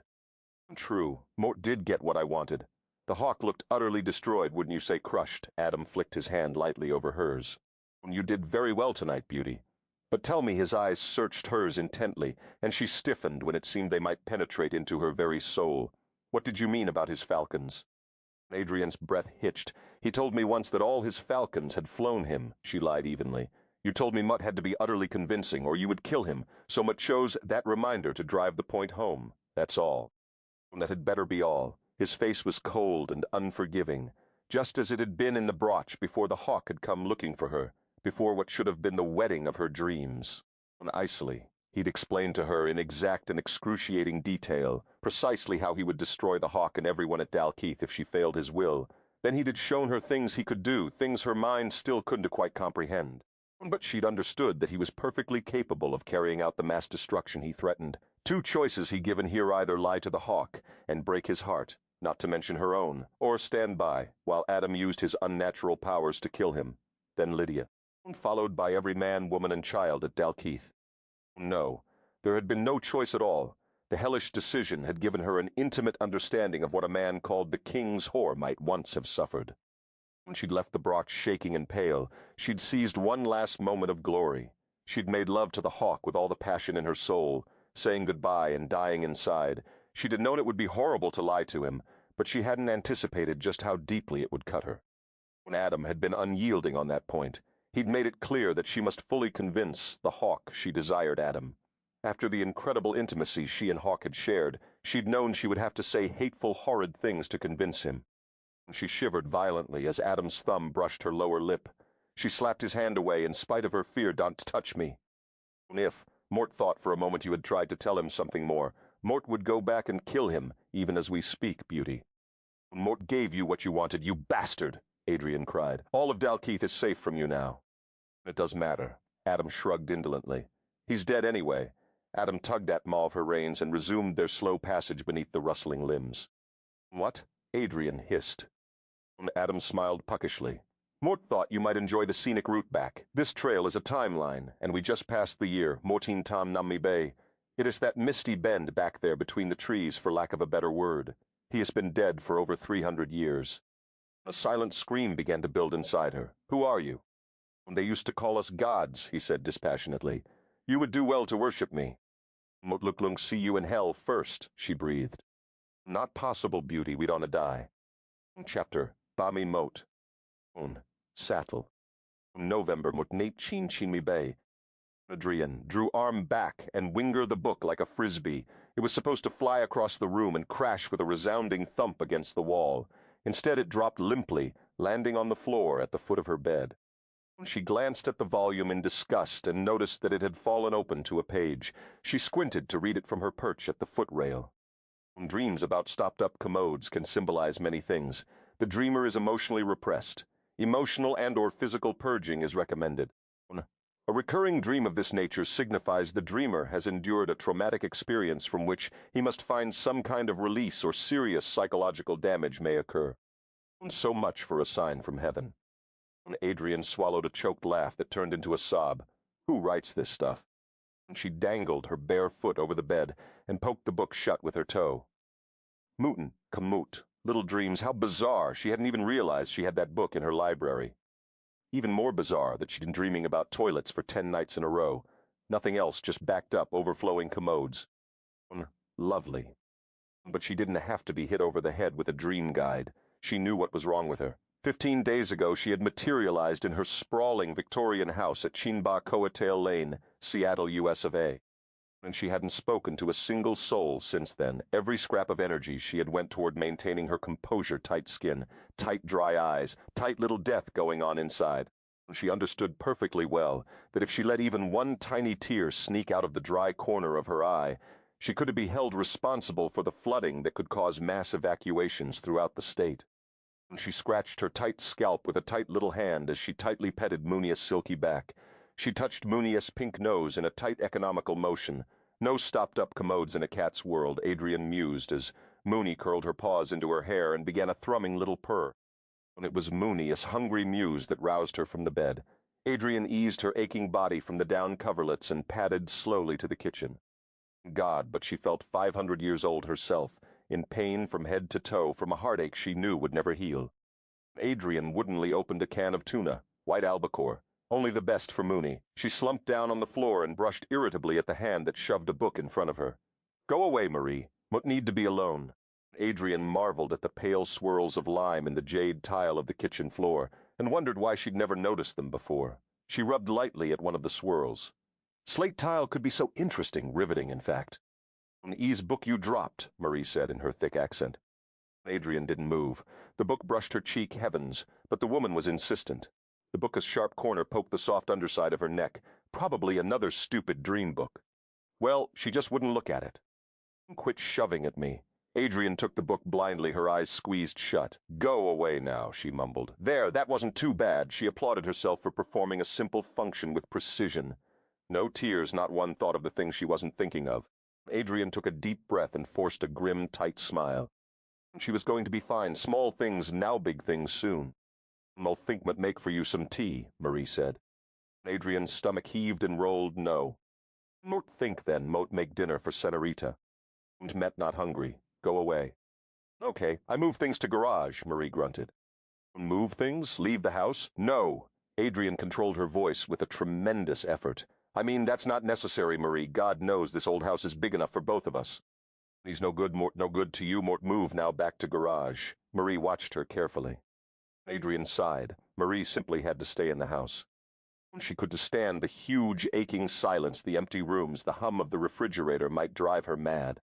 True, Moat did get what I wanted. The hawk looked utterly destroyed, wouldn't you say crushed? Adam flicked his hand lightly over hers. You did very well tonight, beauty. But tell me, his eyes searched hers intently, and she stiffened when it seemed they might penetrate into her very soul. What did you mean about his falcons? Adrian's breath hitched. He told me once that all his falcons had flown him, she lied evenly. You told me Mutt had to be utterly convincing, or you would kill him, so Mutt chose that reminder to drive the point home. That's all. That had better be all. His face was cold and unforgiving, just as it had been in the brooch before the hawk had come looking for her, before what should have been the wedding of her dreams. Icily, he'd explained to her in exact and excruciating detail precisely how he would destroy the Hawk and everyone at Dalkeith if she failed his will. Then he'd shown her things he could do, things her mind still couldn't quite comprehend. But she'd understood that he was perfectly capable of carrying out the mass destruction he threatened. Two choices he'd given here: either lie to the Hawk and break his heart, not to mention her own, or stand by while Adam used his unnatural powers to kill him. Then Lydia, followed by every man, woman, and child at Dalkeith. No, there had been no choice at all. The hellish decision had given her an intimate understanding of what a man called the King's Whore might once have suffered. When she'd left the Broch shaking and pale, she'd seized one last moment of glory. She'd made love to the Hawk with all the passion in her soul, saying goodbye and dying inside. She'd have known it would be horrible to lie to him, but she hadn't anticipated just how deeply it would cut her. When Adam had been unyielding on that point, he'd made it clear that she must fully convince the Hawk she desired Adam. After the incredible intimacy she and Hawk had shared, she'd known she would have to say hateful, horrid things to convince him. She shivered violently as Adam's thumb brushed her lower lip. She slapped his hand away in spite of her fear. "Don't touch me." If Mort thought for a moment you had tried to tell him something more, Mort would go back and kill him, even as we speak, Beauty. "Mort gave you what you wanted, you bastard," Adrian cried. "All of Dalkeith is safe from you now." "It does matter," Adam shrugged indolently. "He's dead anyway." Adam tugged at Mauve her reins and resumed their slow passage beneath the rustling limbs. "What?" Adrian hissed. Adam smiled puckishly. "Mort thought you might enjoy the scenic route back. This trail is a timeline, and we just passed the year, Mortin Tam Nammi Bay. It is that misty bend back there between the trees, for lack of a better word. He has been dead for over 300 years. A silent scream began to build inside her. "Who are you?" "They used to call us gods," he said dispassionately. "You would do well to worship me." "Motluklung see you in hell first," she breathed. "Not possible, Beauty, we'd oughta die." Chapter Bami Mot. Sattel. November Mutnate Chin Chin Mi Bay. Adrian drew arm back and winger the book like a frisbee. It was supposed to fly across the room and crash with a resounding thump against the wall. Instead it dropped limply, landing on the floor at the foot of her bed. She glanced at the volume in disgust and noticed that it had fallen open to a page. She squinted to read it from her perch at the footrail. Dreams about stopped-up commodes can symbolize many things. The dreamer is emotionally repressed. Emotional and/or physical purging is recommended. A recurring dream of this nature signifies the dreamer has endured a traumatic experience from which he must find some kind of release, or serious psychological damage may occur. So much for a sign from heaven. Adrian swallowed a choked laugh that turned into a sob. Who writes this stuff? She dangled her bare foot over the bed and poked the book shut with her toe. Mutin, Kamut, Little Dreams, how bizarre! She hadn't even realized she had that book in her library. Even more bizarre that she'd been dreaming about toilets for 10 nights in a row. Nothing else, just backed up, overflowing commodes. Lovely. But she didn't have to be hit over the head with a dream guide. She knew what was wrong with her. 15 days ago she had materialized in her sprawling Victorian house at Chinba Coatail Lane, Seattle, US of A. And she hadn't spoken to a single soul since then. Every scrap of energy she had went toward maintaining her composure, tight skin, tight dry eyes, tight little death going on inside. She understood perfectly well that if she let even one tiny tear sneak out of the dry corner of her eye, she could be held responsible for the flooding that could cause mass evacuations throughout the state. She scratched her tight scalp with a tight little hand as she tightly petted Munia's silky back. She touched Munia's pink nose in a tight economical motion. No stopped-up commodes in a cat's world, Adrian mused as Mooney curled her paws into her hair and began a thrumming little purr. It was Munia's hungry mews that roused her from the bed. Adrian eased her aching body from the down coverlets and padded slowly to the kitchen. God, but she felt 500 years old herself, in pain from head to toe from a heartache she knew would never heal. Adrian woodenly opened a can of tuna, white albacore. Only the best for Mooney. She slumped down on the floor and brushed irritably at the hand that shoved a book in front of her. "Go away, Marie. Mut need to be alone." Adrian marveled at the pale swirls of lime in the jade tile of the kitchen floor, and wondered why she'd never noticed them before. She rubbed lightly at one of the swirls. Slate tile could be so interesting, riveting, in fact. "Ease book you dropped," Marie said in her thick accent. Adrian didn't move. The book brushed her cheek heavens, but the woman was insistent. The book's sharp corner poked the soft underside of her neck. Probably another stupid dream book. Well, she just wouldn't look at it. Quit shoving at me. Adrian took the book blindly, her eyes squeezed shut. Go away now, she mumbled. There, that wasn't too bad. She applauded herself for performing a simple function with precision. No tears, not one thought of the thing she wasn't thinking of. Adrian took a deep breath and forced a grim, tight smile. She was going to be fine. Small things, now big things soon. I'll think but make for you some tea, Marie said. Adrian's stomach heaved and rolled no. Mort think then, Mote make dinner for Senorita. Met not hungry. Go away. Okay, I move things to garage, Marie grunted. Move things? Leave the house? No. Adrian controlled her voice with a tremendous effort. I mean, that's not necessary, Marie. God knows this old house is big enough for both of us. He's no good, Mort, no good to you, Mort. Move now back to garage. Marie watched her carefully. Adrian sighed. Marie simply had to stay in the house. She could stand the huge, aching silence, the empty rooms, the hum of the refrigerator might drive her mad.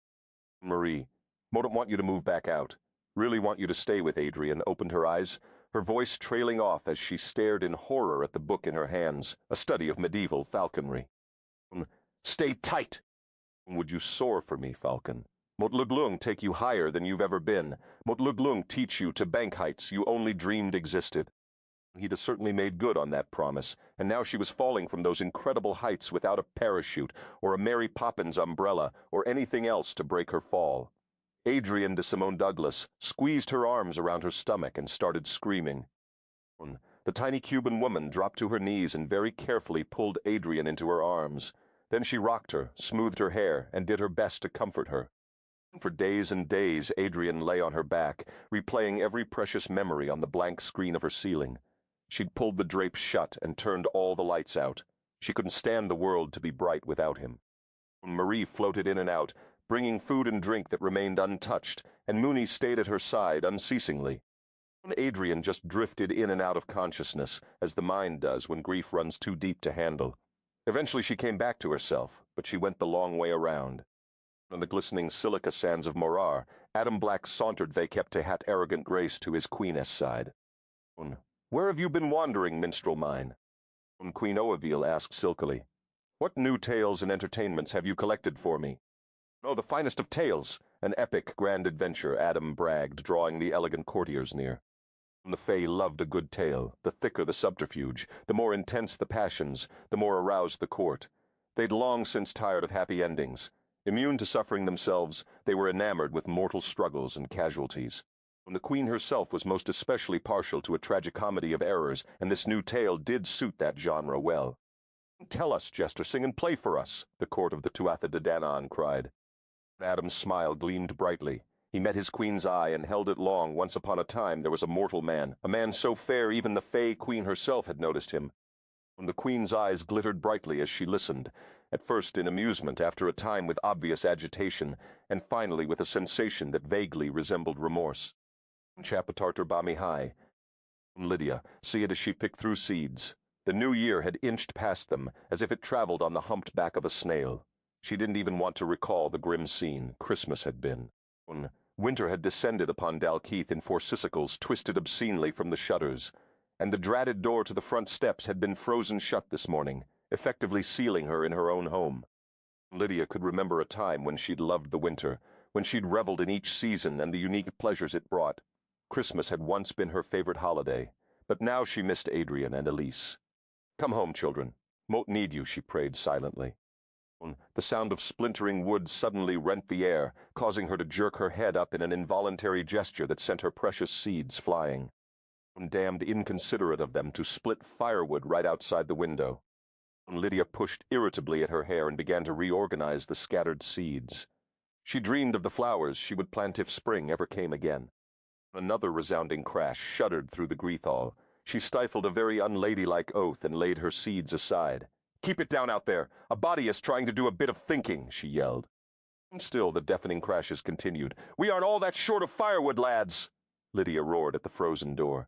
Marie, Mo don't want you to move back out. Really want you to stay with Adrian, opened her eyes, her voice trailing off as she stared in horror at the book in her hands, a study of medieval falconry. Stay tight! Would you soar for me, Falcon? Mot Luglung take you higher than you've ever been. Mot Luglung teach you to bank heights you only dreamed existed. He'd have certainly made good on that promise, and now she was falling from those incredible heights without a parachute, or a Mary Poppins umbrella, or anything else to break her fall. Adrian de Simone Douglas squeezed her arms around her stomach and started screaming. The tiny Cuban woman dropped to her knees and very carefully pulled Adrian into her arms. Then she rocked her, smoothed her hair, and did her best to comfort her. For days and days Adrian lay on her back, replaying every precious memory on the blank screen of her ceiling. She'd pulled the drapes shut and turned all the lights out. She couldn't stand the world to be bright without him. Marie floated in and out, bringing food and drink that remained untouched, and Mooney stayed at her side unceasingly. Adrian just drifted in and out of consciousness, as the mind does when grief runs too deep to handle. Eventually she came back to herself, but she went the long way around. On the glistening silica sands of Morar, Adam Black sauntered hat arrogant grace to his queeness side. Where have you been wandering, minstrel mine? Queen Oaville asked silkily. What new tales and entertainments have you collected for me? Oh, the finest of tales, an epic grand adventure, Adam bragged, drawing the elegant courtiers near. The Fae loved a good tale. The thicker the subterfuge, the more intense the passions, the more aroused the court. They'd long since tired of happy endings. Immune to suffering themselves, they were enamored with mortal struggles and casualties. The Queen herself was most especially partial to a tragicomedy of errors, and this new tale did suit that genre well. Tell us, Jester, sing and play for us, the court of the Tuatha de Danann cried. Adam's smile gleamed brightly. He met his queen's eye and held it long. Once upon a time there was a mortal man, a man so fair even the Fae Queen herself had noticed him. The queen's eyes glittered brightly as she listened, at first in amusement, after a time with obvious agitation, and finally with a sensation that vaguely resembled remorse. Chapatarter Bami High. Lydia, see it as she picked through seeds. The new year had inched past them, as if it traveled on the humped back of a snail. She didn't even want to recall the grim scene. Christmas had been. Winter had descended upon Dalkeith in four sissicles twisted obscenely from the shutters, and the dratted door to the front steps had been frozen shut this morning, effectively sealing her in her own home. Lydia could remember a time when she'd loved the winter, when she'd reveled in each season and the unique pleasures it brought. Christmas had once been her favorite holiday, but now she missed Adrian and Elise. Come home, children. Mote need you, she prayed silently. The sound of splintering wood suddenly rent the air, causing her to jerk her head up in an involuntary gesture that sent her precious seeds flying. Damned inconsiderate of them to split firewood right outside the window. Lydia pushed irritably at her hair and began to reorganize the scattered seeds. She dreamed of the flowers she would plant if spring ever came again. Another resounding crash shuddered through the Greethall. She stifled a very unladylike oath and laid her seeds aside. "Keep it down out there! A body is trying to do a bit of thinking," she yelled. Still the deafening crashes continued. "We aren't all that short of firewood, lads!" Lydia roared at the frozen door.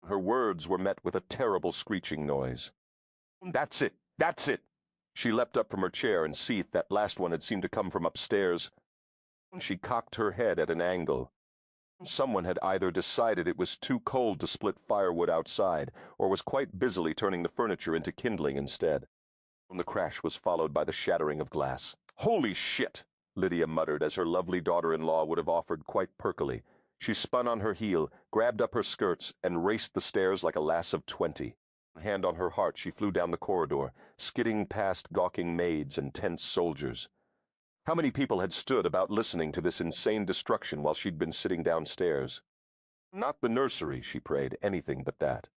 Her words were met with a terrible screeching noise. "That's it! That's it!" She leapt up from her chair and seethed. That last one had seemed to come from upstairs. She cocked her head at an angle. Someone had either decided it was too cold to split firewood outside, or was quite busily turning the furniture into kindling instead. The crash was followed by the shattering of glass. "Holy shit!" Lydia muttered as her lovely daughter-in-law would have offered quite perkily. She spun on her heel, grabbed up her skirts, and raced the stairs like a lass of 20. Hand on her heart, she flew down the corridor, skidding past gawking maids and tense soldiers. How many people had stood about listening to this insane destruction while she'd been sitting downstairs? Not the nursery, she prayed, anything but that.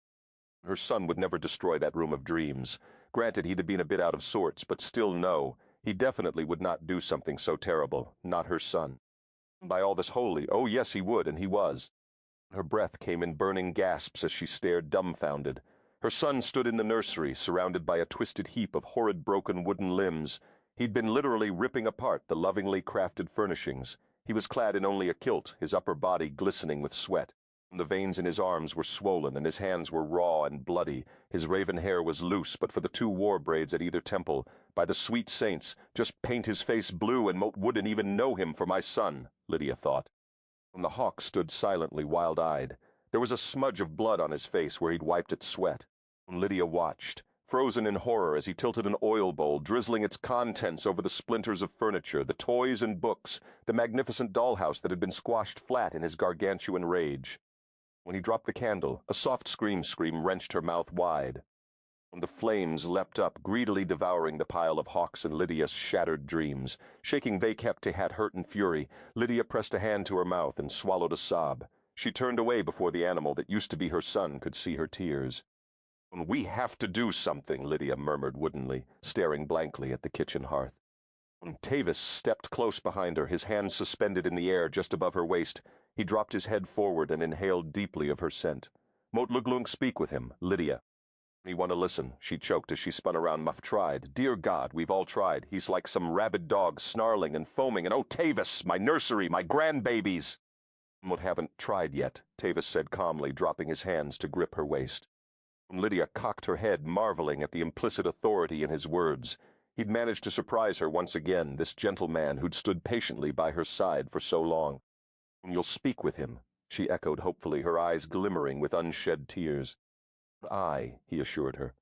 Her son would never destroy that room of dreams. Granted, he'd have been a bit out of sorts, but still no, he definitely would not do something so terrible, not her son. By all that's holy, oh yes he would, and he was. Her breath came in burning gasps as she stared dumbfounded. Her son stood in the nursery, surrounded by a twisted heap of horrid broken wooden limbs. He'd been literally ripping apart the lovingly crafted furnishings. He was clad in only a kilt, his upper body glistening with sweat. The veins in his arms were swollen, and his hands were raw and bloody. His raven hair was loose, but for the 2 war braids at either temple. By the sweet saints, just paint his face blue and Moat wouldn't even know him for my son, Lydia thought. And the hawk stood silently wild-eyed. There was a smudge of blood on his face where he'd wiped its sweat. Lydia watched, frozen in horror as he tilted an oil bowl, drizzling its contents over the splinters of furniture, the toys and books, the magnificent dollhouse that had been squashed flat in his gargantuan rage. When he dropped the candle, a soft scream wrenched her mouth wide. The flames leapt up, greedily devouring the pile of Hawk's and Lydia's shattered dreams. Shaking vengeful hurt and fury, Lydia pressed a hand to her mouth and swallowed a sob. She turned away before the animal that used to be her son could see her tears. "We have to do something," Lydia murmured woodenly, staring blankly at the kitchen hearth. Tavis stepped close behind her, his hands suspended in the air just above her waist. He dropped his head forward and inhaled deeply of her scent. "Moat Luglung, speak with him, Lydia." "We want to listen," she choked as she spun around. "Muff tried. Dear God, we've all tried. He's like some rabid dog, snarling and foaming, and oh, Tavis, my nursery, my grandbabies!" "Moat haven't tried yet," Tavis said calmly, dropping his hands to grip her waist. Lydia cocked her head, marveling at the implicit authority in his words. He'd managed to surprise her once again, this gentle man who'd stood patiently by her side for so long. "You'll speak with him," she echoed hopefully, her eyes glimmering with unshed tears. "Aye," he assured her.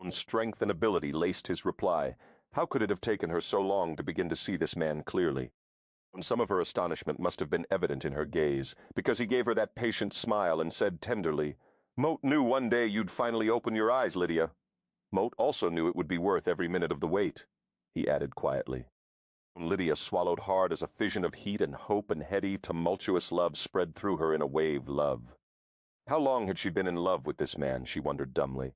Strength and ability laced his reply. How could it have taken her so long to begin to see this man clearly? Some of her astonishment must have been evident in her gaze, because he gave her that patient smile and said tenderly, "Moat knew one day you'd finally open your eyes, Lydia. Moat also knew it would be worth every minute of the wait," he added quietly. Lydia swallowed hard as a fission of heat and hope and heady, tumultuous love spread through her in a wave love. How long had she been in love with this man, she wondered dumbly.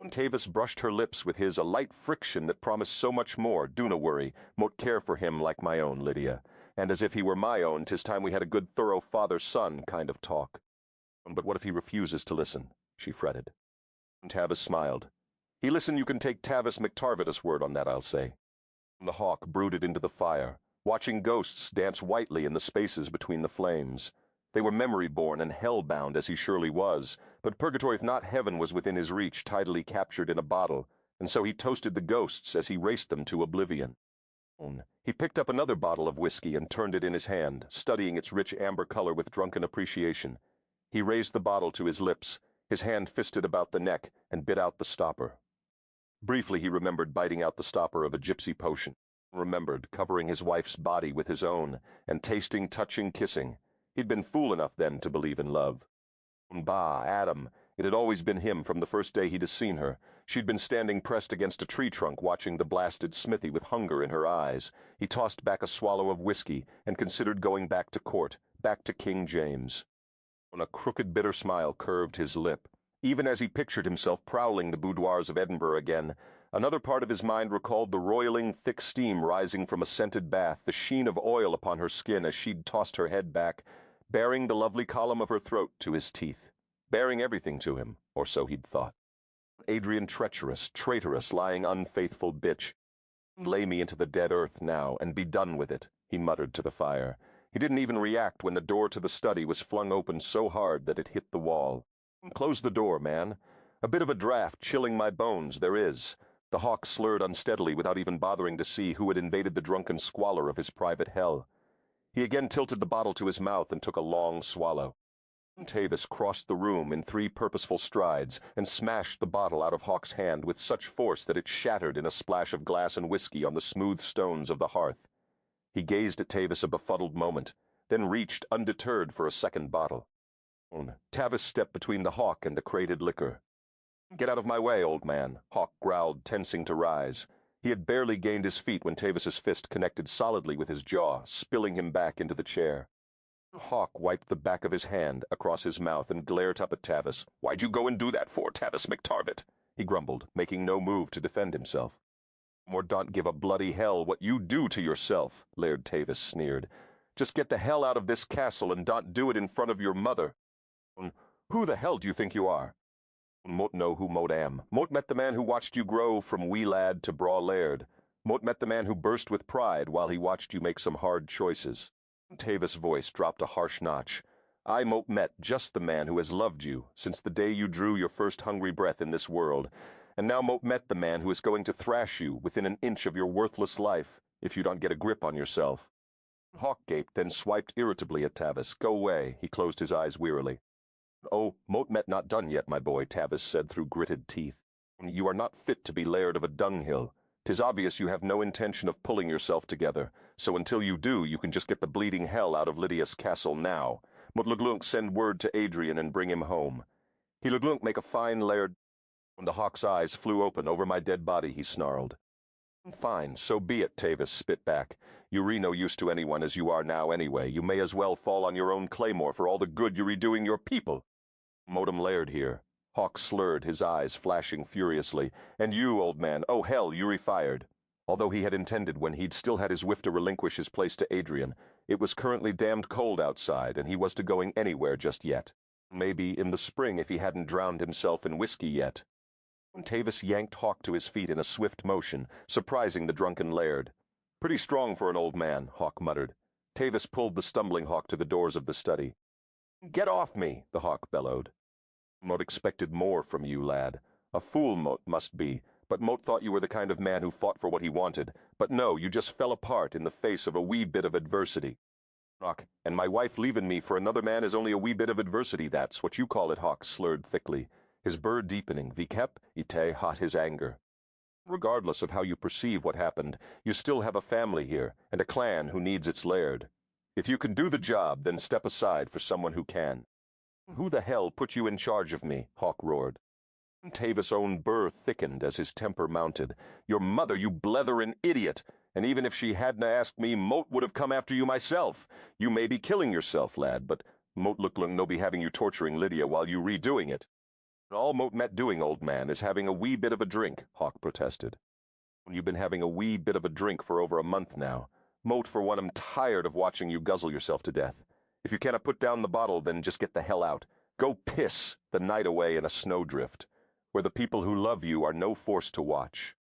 Tavis brushed her lips with his, a light friction that promised so much more. "Do no worry, Moat care for him like my own, Lydia. And as if he were my own, 'tis time we had a good thorough father-son kind of talk." "But what if he refuses to listen?" she fretted. Tavis smiled. "He listen, you can take Tavis McTarvitus' word on that, I'll say." The hawk brooded into the fire, watching ghosts dance whitely in the spaces between the flames. They were memory-born and hell-bound as he surely was, but purgatory if not heaven was within his reach, tidily captured in a bottle, and so he toasted the ghosts as he raced them to oblivion. He picked up another bottle of whiskey and turned it in his hand, studying its rich amber color with drunken appreciation. He raised the bottle to his lips, his hand fisted about the neck, and bit out the stopper. Briefly he remembered biting out the stopper of a gypsy potion, remembered covering his wife's body with his own, and tasting, touching, kissing. He'd been fool enough then to believe in love. Bah, Adam. It had always been him from the first day he'd seen her. She'd been standing pressed against a tree trunk watching the blasted smithy with hunger in her eyes. He tossed back a swallow of whiskey and considered going back to court, back to King James. A crooked bitter smile curved his lip. Even as he pictured himself prowling the boudoirs of Edinburgh again, another part of his mind recalled the roiling, thick steam rising from a scented bath, the sheen of oil upon her skin as she'd tossed her head back, baring the lovely column of her throat to his teeth, baring everything to him, or so he'd thought. Adrian treacherous, traitorous, lying unfaithful bitch. "Lay me into the dead earth now, and be done with it," he muttered to the fire. He didn't even react when the door to the study was flung open so hard that it hit the wall. "Close the door, man. A bit of a draft chilling my bones, there is." The hawk slurred unsteadily without even bothering to see who had invaded the drunken squalor of his private hell. He again tilted the bottle to his mouth and took a long swallow. Tavis crossed the room in 3 purposeful strides and smashed the bottle out of Hawk's hand with such force that it shattered in a splash of glass and whiskey on the smooth stones of the hearth. He gazed at Tavis a befuddled moment, then reached undeterred for a second bottle. Tavis stepped between the Hawk and the crated liquor. "Get out of my way, old man," Hawk growled, tensing to rise. He had barely gained his feet when Tavis's fist connected solidly with his jaw, spilling him back into the chair. Hawk wiped the back of his hand across his mouth and glared up at Tavis. "Why'd you go and do that for, Tavis McTarvit?" he grumbled, making no move to defend himself. "Mordaunt give a bloody hell what you do to yourself," Laird Tavis sneered. "Just get the hell out of this castle and don't do it in front of your mother." "Who the hell do you think you are?" "Moat know who Moat am. Moat met the man who watched you grow from wee lad to braw laird. Moat met the man who burst with pride while he watched you make some hard choices." Tavis' voice dropped a harsh notch. "I Moat met just the man who has loved you since the day you drew your first hungry breath in this world, and now Moat met the man who is going to thrash you within an inch of your worthless life if you don't get a grip on yourself." Hawk gaped, then swiped irritably at Tavis. "Go away." He closed his eyes wearily. "Oh, Moat met not done yet, my boy," Tavis said through gritted teeth. "You are not fit to be laird of a dunghill. 'Tis obvious you have no intention of pulling yourself together, so until you do, you can just get the bleeding hell out of Lydia's castle now. Mutluglunk send word to Adrian and bring him home. He Luglunk make a fine laird—" When the Hawk's eyes flew open over my dead body, he snarled. "Fine, so be it," Tavis spit back. "You re no use to anyone as you are now anyway. You may as well fall on your own claymore for all the good you're redoing your people. Modem Laird here." Hawk slurred, his eyes flashing furiously. "And you, old man, oh hell, you re-fired." Although he had intended when he'd still had his whiff to relinquish his place to Adrian, it was currently damned cold outside, and he was to going anywhere just yet. Maybe in the spring if he hadn't drowned himself in whiskey yet. Tavis yanked Hawk to his feet in a swift motion, surprising the drunken Laird. "Pretty strong for an old man," Hawk muttered. Tavis pulled the stumbling Hawk to the doors of the study. "Get off me," the Hawk bellowed. "Moat expected more from you, lad. A fool Moat must be, but Moat thought you were the kind of man who fought for what he wanted. But no, you just fell apart in the face of a wee bit of adversity." "Hawk, and my wife leaving me for another man is only a wee bit of adversity, that's what you call it," Hawk slurred thickly, his burr deepening. Vikep, ite hot his anger. "Regardless of how you perceive what happened, you still have a family here, and a clan who needs its laird. If you can do the job, then step aside for someone who can." "Who the hell put you in charge of me?" Hawk roared. Tavis' own burr thickened as his temper mounted. "Your mother, you bletherin' idiot! And even if she hadna asked me, Moat would have come after you myself. You may be killing yourself, lad, but Moat Luglung no be having you torturing Lydia while you redoing it." "All Moat met doing, old man, is having a wee bit of a drink," Hawk protested. "You've been having a wee bit of a drink for over a month now. Moat, for one, am tired of watching you guzzle yourself to death. If you cannot put down the bottle, then just get the hell out. Go piss the night away in a snowdrift, where the people who love you are no force to watch."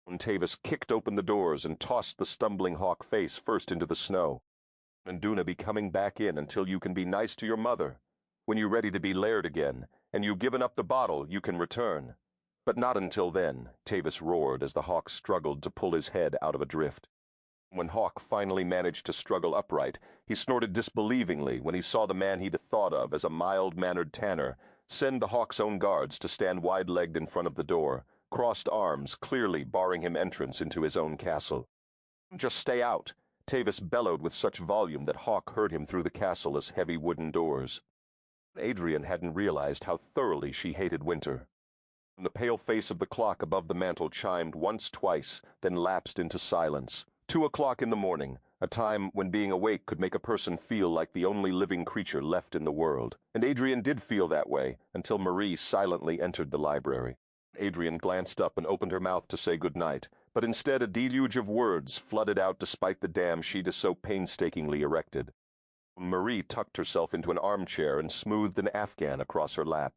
Tavis kicked open the doors and tossed the stumbling Hawk face first into the snow. "And Duna be coming back in until you can be nice to your mother. When you're ready to be laird again, and you've given up the bottle, you can return. But not until then," Tavis roared as the Hawk struggled to pull his head out of a drift. When Hawk finally managed to struggle upright, he snorted disbelievingly when he saw the man he'd thought of as a mild-mannered tanner send the Hawk's own guards to stand wide-legged in front of the door, crossed arms clearly barring him entrance into his own castle. "Just stay out," Tavis bellowed with such volume that Hawk heard him through the castle's heavy wooden doors. Adrian hadn't realized how thoroughly she hated winter. The pale face of the clock above the mantel chimed once, twice, then lapsed into silence. 2 o'clock in the morning, a time when being awake could make a person feel like the only living creature left in the world. And Adrian did feel that way until Marie silently entered the library. Adrian glanced up and opened her mouth to say good night, but instead a deluge of words flooded out despite the dam she'd so painstakingly erected. Marie tucked herself into an armchair and smoothed an Afghan across her lap.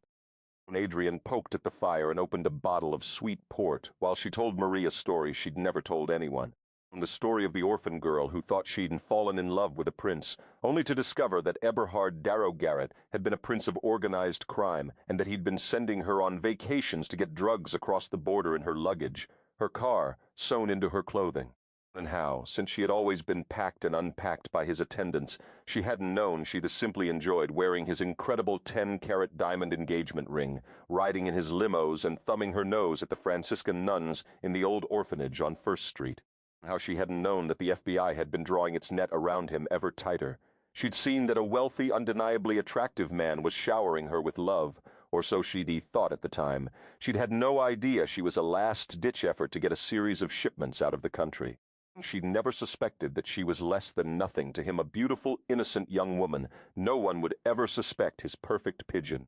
Adrian poked at the fire and opened a bottle of sweet port while she told Marie a story she'd never told anyone. The story of the orphan girl who thought she'd fallen in love with a prince, only to discover that Eberhard Darrowgarrett had been a prince of organized crime and that he'd been sending her on vacations to get drugs across the border in her luggage, her car sewn into her clothing. And how, since she had always been packed and unpacked by his attendants, she hadn't known she'd simply enjoyed wearing his incredible 10-carat diamond engagement ring, riding in his limos and thumbing her nose at the Franciscan nuns in the old orphanage on First Street. How she hadn't known that the FBI had been drawing its net around him ever tighter. She'd seen that a wealthy, undeniably attractive man was showering her with love, or so she'd thought at the time. She'd had no idea she was a last-ditch effort to get a series of shipments out of the country. She'd never suspected that she was less than nothing to him, a beautiful, innocent young woman. No one would ever suspect his perfect pigeon.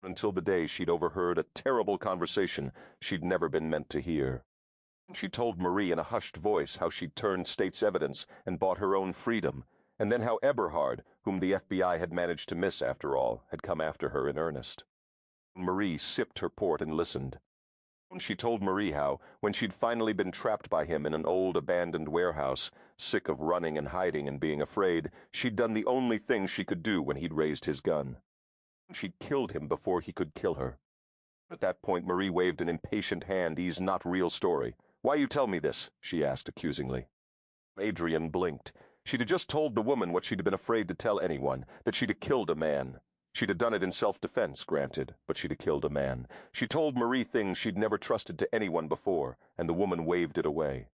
Until the day she'd overheard a terrible conversation she'd never been meant to hear. She told Marie in a hushed voice how she'd turned state's evidence and bought her own freedom, and then how Eberhard, whom the FBI had managed to miss after all, had come after her in earnest. Marie sipped her port and listened. She told Marie how, when she'd finally been trapped by him in an old abandoned warehouse, sick of running and hiding and being afraid, she'd done the only thing she could do when he'd raised his gun. She'd killed him before he could kill her. At that point, Marie waved an impatient hand. "He's not real story. Why you tell me this?" she asked accusingly. Adrian blinked. She'd just told the woman what she'd been afraid to tell anyone, that she'd killed a man. She'd have done it in self-defense, granted, but she'd have killed a man. She told Marie things she'd never trusted to anyone before, and the woman waved it away.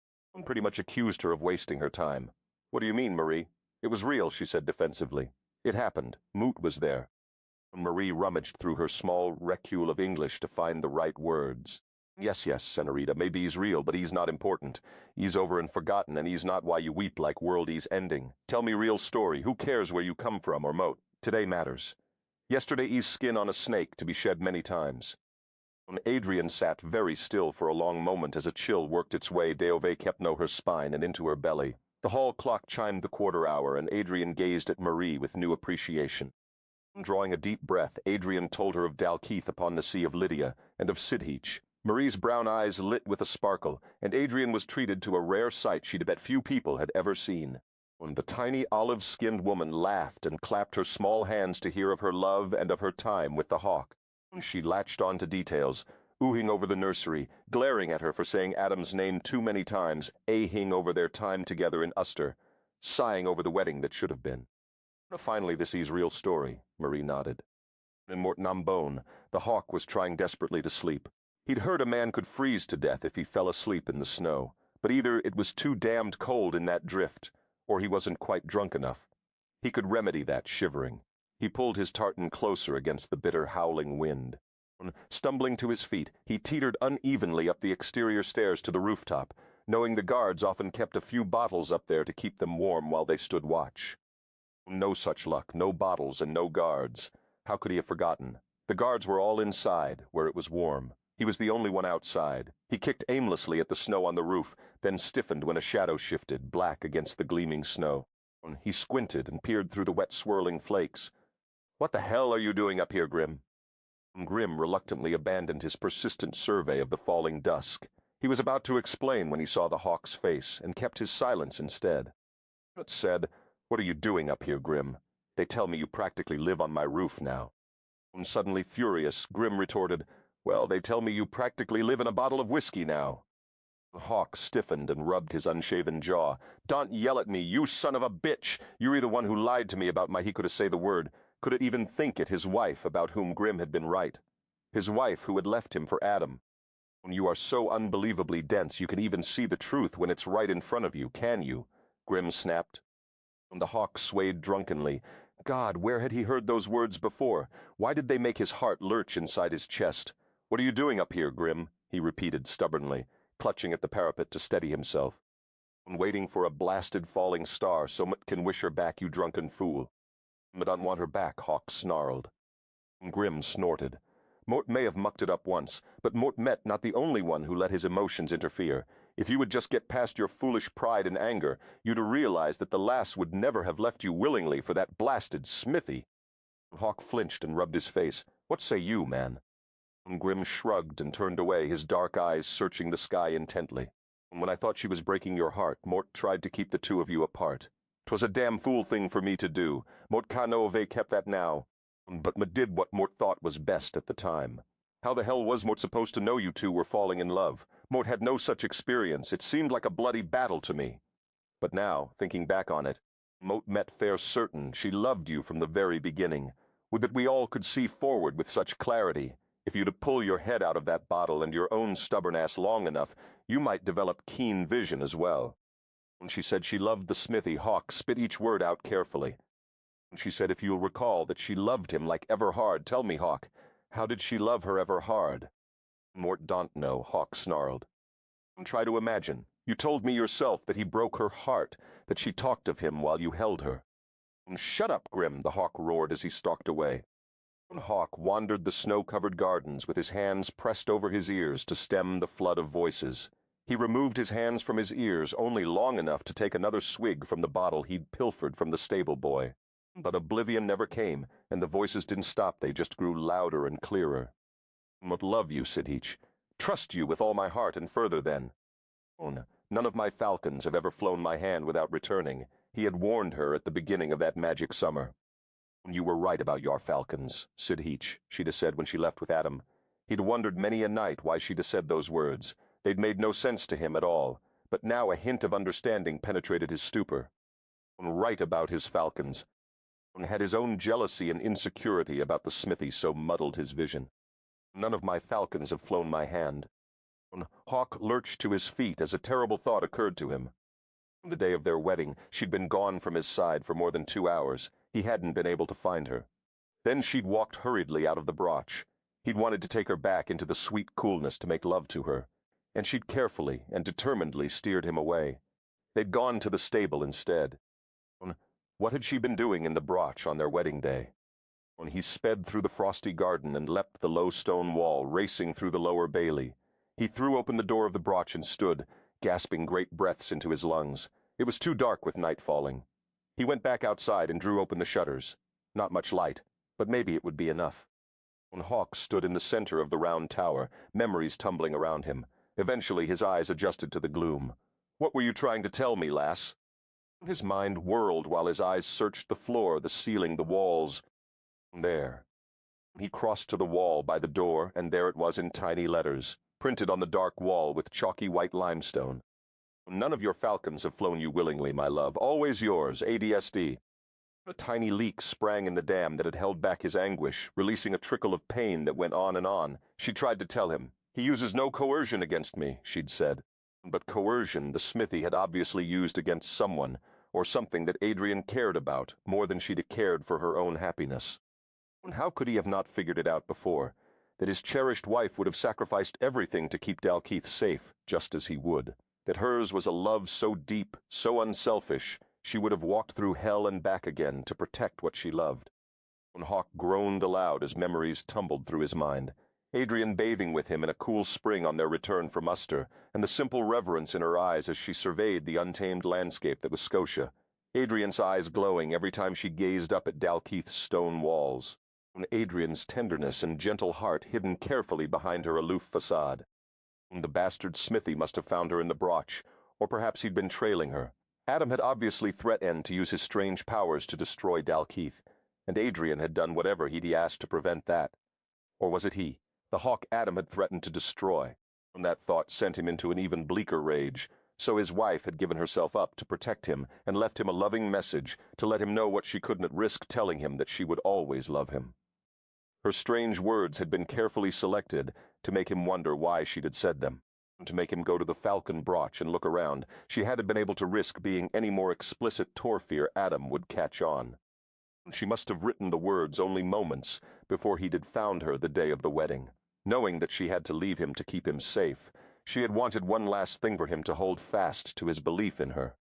Pretty much accused her of wasting her time. "What do you mean, Marie?" "It was real," she said defensively. "It happened. Moot was there." Marie rummaged through her small recule of English to find the right words. Yes, Senorita, maybe he's real, but he's not important. He's over and forgotten, and he's not why you weep like world he's ending. Tell me real story. Who cares where you come from or moat? Today matters. Yesterday he's skin on a snake to be shed many times." Adrian sat very still for a long moment as a chill worked its way Deove Kepno her spine and into her belly. The hall clock chimed the quarter hour, and Adrian gazed at Marie with new appreciation. Drawing a deep breath, Adrian told her of Dalkeith upon the Sea of Lydia, and of Sidheach. Marie's brown eyes lit with a sparkle, and Adrian was treated to a rare sight she'd bet few people had ever seen. When the tiny olive-skinned woman laughed and clapped her small hands to hear of her love and of her time with the hawk. She latched on to details, oohing over the nursery, glaring at her for saying Adam's name too many times, ahing over their time together in Uster, sighing over the wedding that should have been. "Finally, this is real story," Marie nodded. In Mort Nambone, the hawk was trying desperately to sleep. He'd heard a man could freeze to death if he fell asleep in the snow, but either it was too damned cold in that drift, or he wasn't quite drunk enough. He could remedy that shivering. He pulled his tartan closer against the bitter howling wind. Stumbling to his feet, he teetered unevenly up the exterior stairs to the rooftop, knowing the guards often kept a few bottles up there to keep them warm while they stood watch. No such luck, no bottles and no guards. How could he have forgotten? The guards were all inside, where it was warm. He was the only one outside. He kicked aimlessly at the snow on the roof, then stiffened when a shadow shifted, black against the gleaming snow. He squinted and peered through the wet swirling flakes. "What the hell are you doing up here, Grim?" Grim reluctantly abandoned his persistent survey of the falling dusk. He was about to explain when he saw the hawk's face, and kept his silence instead. It said, "What are you doing up here, Grim? They tell me you practically live on my roof now." And suddenly furious, Grim retorted, "Well, they tell me you practically live in a bottle of whiskey now." The hawk stiffened and rubbed his unshaven jaw. "Don't yell at me, you son of a bitch! You're the one who lied to me about my he could say the word. Could it even think it his wife about whom Grim had been right? His wife who had left him for Adam. You are so unbelievably dense you can even see the truth when it's right in front of you, can you?" Grim snapped. The hawk swayed drunkenly. God, where had he heard those words before? Why did they make his heart lurch inside his chest? "What are you doing up here, Grim?" he repeated stubbornly, clutching at the parapet to steady himself. "Waiting for a blasted falling star so Mut can wish her back, you drunken fool." "I don't want her back," Hawk snarled. Grim snorted. Mort may have mucked it up once, but Mort met not the only one who let his emotions interfere. If you would just get past your foolish pride and anger, you'd realize that the lass would never have left you willingly for that blasted Smithy. Hawk flinched and rubbed his face. "What say you, man?" Grim shrugged and turned away, his dark eyes searching the sky intently. "When I thought she was breaking your heart, Mort tried to keep the two of you apart. 'Twas a damn fool thing for me to do. Mort can't kept that now. But me did what Mort thought was best at the time. How the hell was Mort supposed to know you two were falling in love? Mort had no such experience. It seemed like a bloody battle to me. But now, thinking back on it, Mort met fair certain she loved you from the very beginning. Would that we all could see forward with such clarity. If you'd pull your head out of that bottle and your own stubborn ass long enough, you might develop keen vision as well. When she said she loved the smithy, Hawk spit each word out carefully. When she said, if you'll recall, that she loved him like Everhard, tell me, Hawk, how did she love her Everhard? Mort don't know, Hawk snarled. Try to imagine. You told me yourself that he broke her heart, that she talked of him while you held her. Shut up, Grim, the Hawk roared as he stalked away. Hawk wandered the snow-covered gardens with his hands pressed over his ears to stem the flood of voices. He removed his hands from his ears only long enough to take another swig from the bottle he'd pilfered from the stable boy. But oblivion never came, and the voices didn't stop, they just grew louder and clearer. But love you, Sidheach. Trust you with all my heart, and further then. None of my falcons have ever flown my hand without returning. He had warned her at the beginning of that magic summer. You were right about your falcons, Sidheach, she'd have said when she left with Adam. He'd wondered many a night why she'd have said those words. They'd made no sense to him at all, but now a hint of understanding penetrated his stupor. Right about his falcons. Had his own jealousy and insecurity about the smithy so muddled his vision. None of my falcons have flown my hand. Hawk lurched to his feet as a terrible thought occurred to him. The day of their wedding, she'd been gone from his side for more than 2 hours. He hadn't been able to find her. Then she'd walked hurriedly out of the brooch. He'd wanted to take her back into the sweet coolness to make love to her, and she'd carefully and determinedly steered him away. They'd gone to the stable instead. What had she been doing in the brooch on their wedding day? He sped through the frosty garden and leapt the low stone wall, racing through the lower bailey. He threw open the door of the brooch and stood, gasping great breaths into his lungs. It was too dark with night falling. He went back outside and drew open the shutters. Not much light, but maybe it would be enough. Hawk stood in the center of the round tower, memories tumbling around him. Eventually his eyes adjusted to the gloom. What were you trying to tell me, lass? His mind whirled while his eyes searched the floor, the ceiling, the walls. There. He crossed to the wall by the door, and there it was in tiny letters, printed on the dark wall with chalky white limestone. None of your falcons have flown you willingly, my love. Always yours, ADSD. A tiny leak sprang in the dam that had held back his anguish, releasing a trickle of pain that went on and on. She tried to tell him. He uses no coercion against me, she'd said. But coercion the smithy had obviously used against someone, or something that Adrian cared about, more than she'd cared for her own happiness. How could he have not figured it out before? That his cherished wife would have sacrificed everything to keep Dalkeith safe, just as he would. That hers was a love so deep, so unselfish, she would have walked through hell and back again to protect what she loved. Hawk groaned aloud as memories tumbled through his mind. Adrian bathing with him in a cool spring on their return from muster, and the simple reverence in her eyes as she surveyed the untamed landscape that was Scotia. Adrian's eyes glowing every time she gazed up at Dalkeith's stone walls. Adrian's tenderness and gentle heart hidden carefully behind her aloof facade. The bastard smithy must have found her in the brooch, or perhaps he'd been trailing her. Adam had obviously threatened to use his strange powers to destroy Dalkeith, and Adrian had done whatever he'd asked to prevent that. Or was it he, the Hawk Adam had threatened to destroy? And that thought sent him into an even bleaker rage. So his wife had given herself up to protect him and left him a loving message to let him know what she couldn't risk telling him, that she would always love him. Her strange words had been carefully selected to make him wonder why she'd had said them. To make him go to the Falcon brooch and look around, she hadn't been able to risk being any more explicit torfear Adam would catch on. She must have written the words only moments before he'd had found her the day of the wedding. Knowing that she had to leave him to keep him safe, she had wanted one last thing for him to hold fast to his belief in her.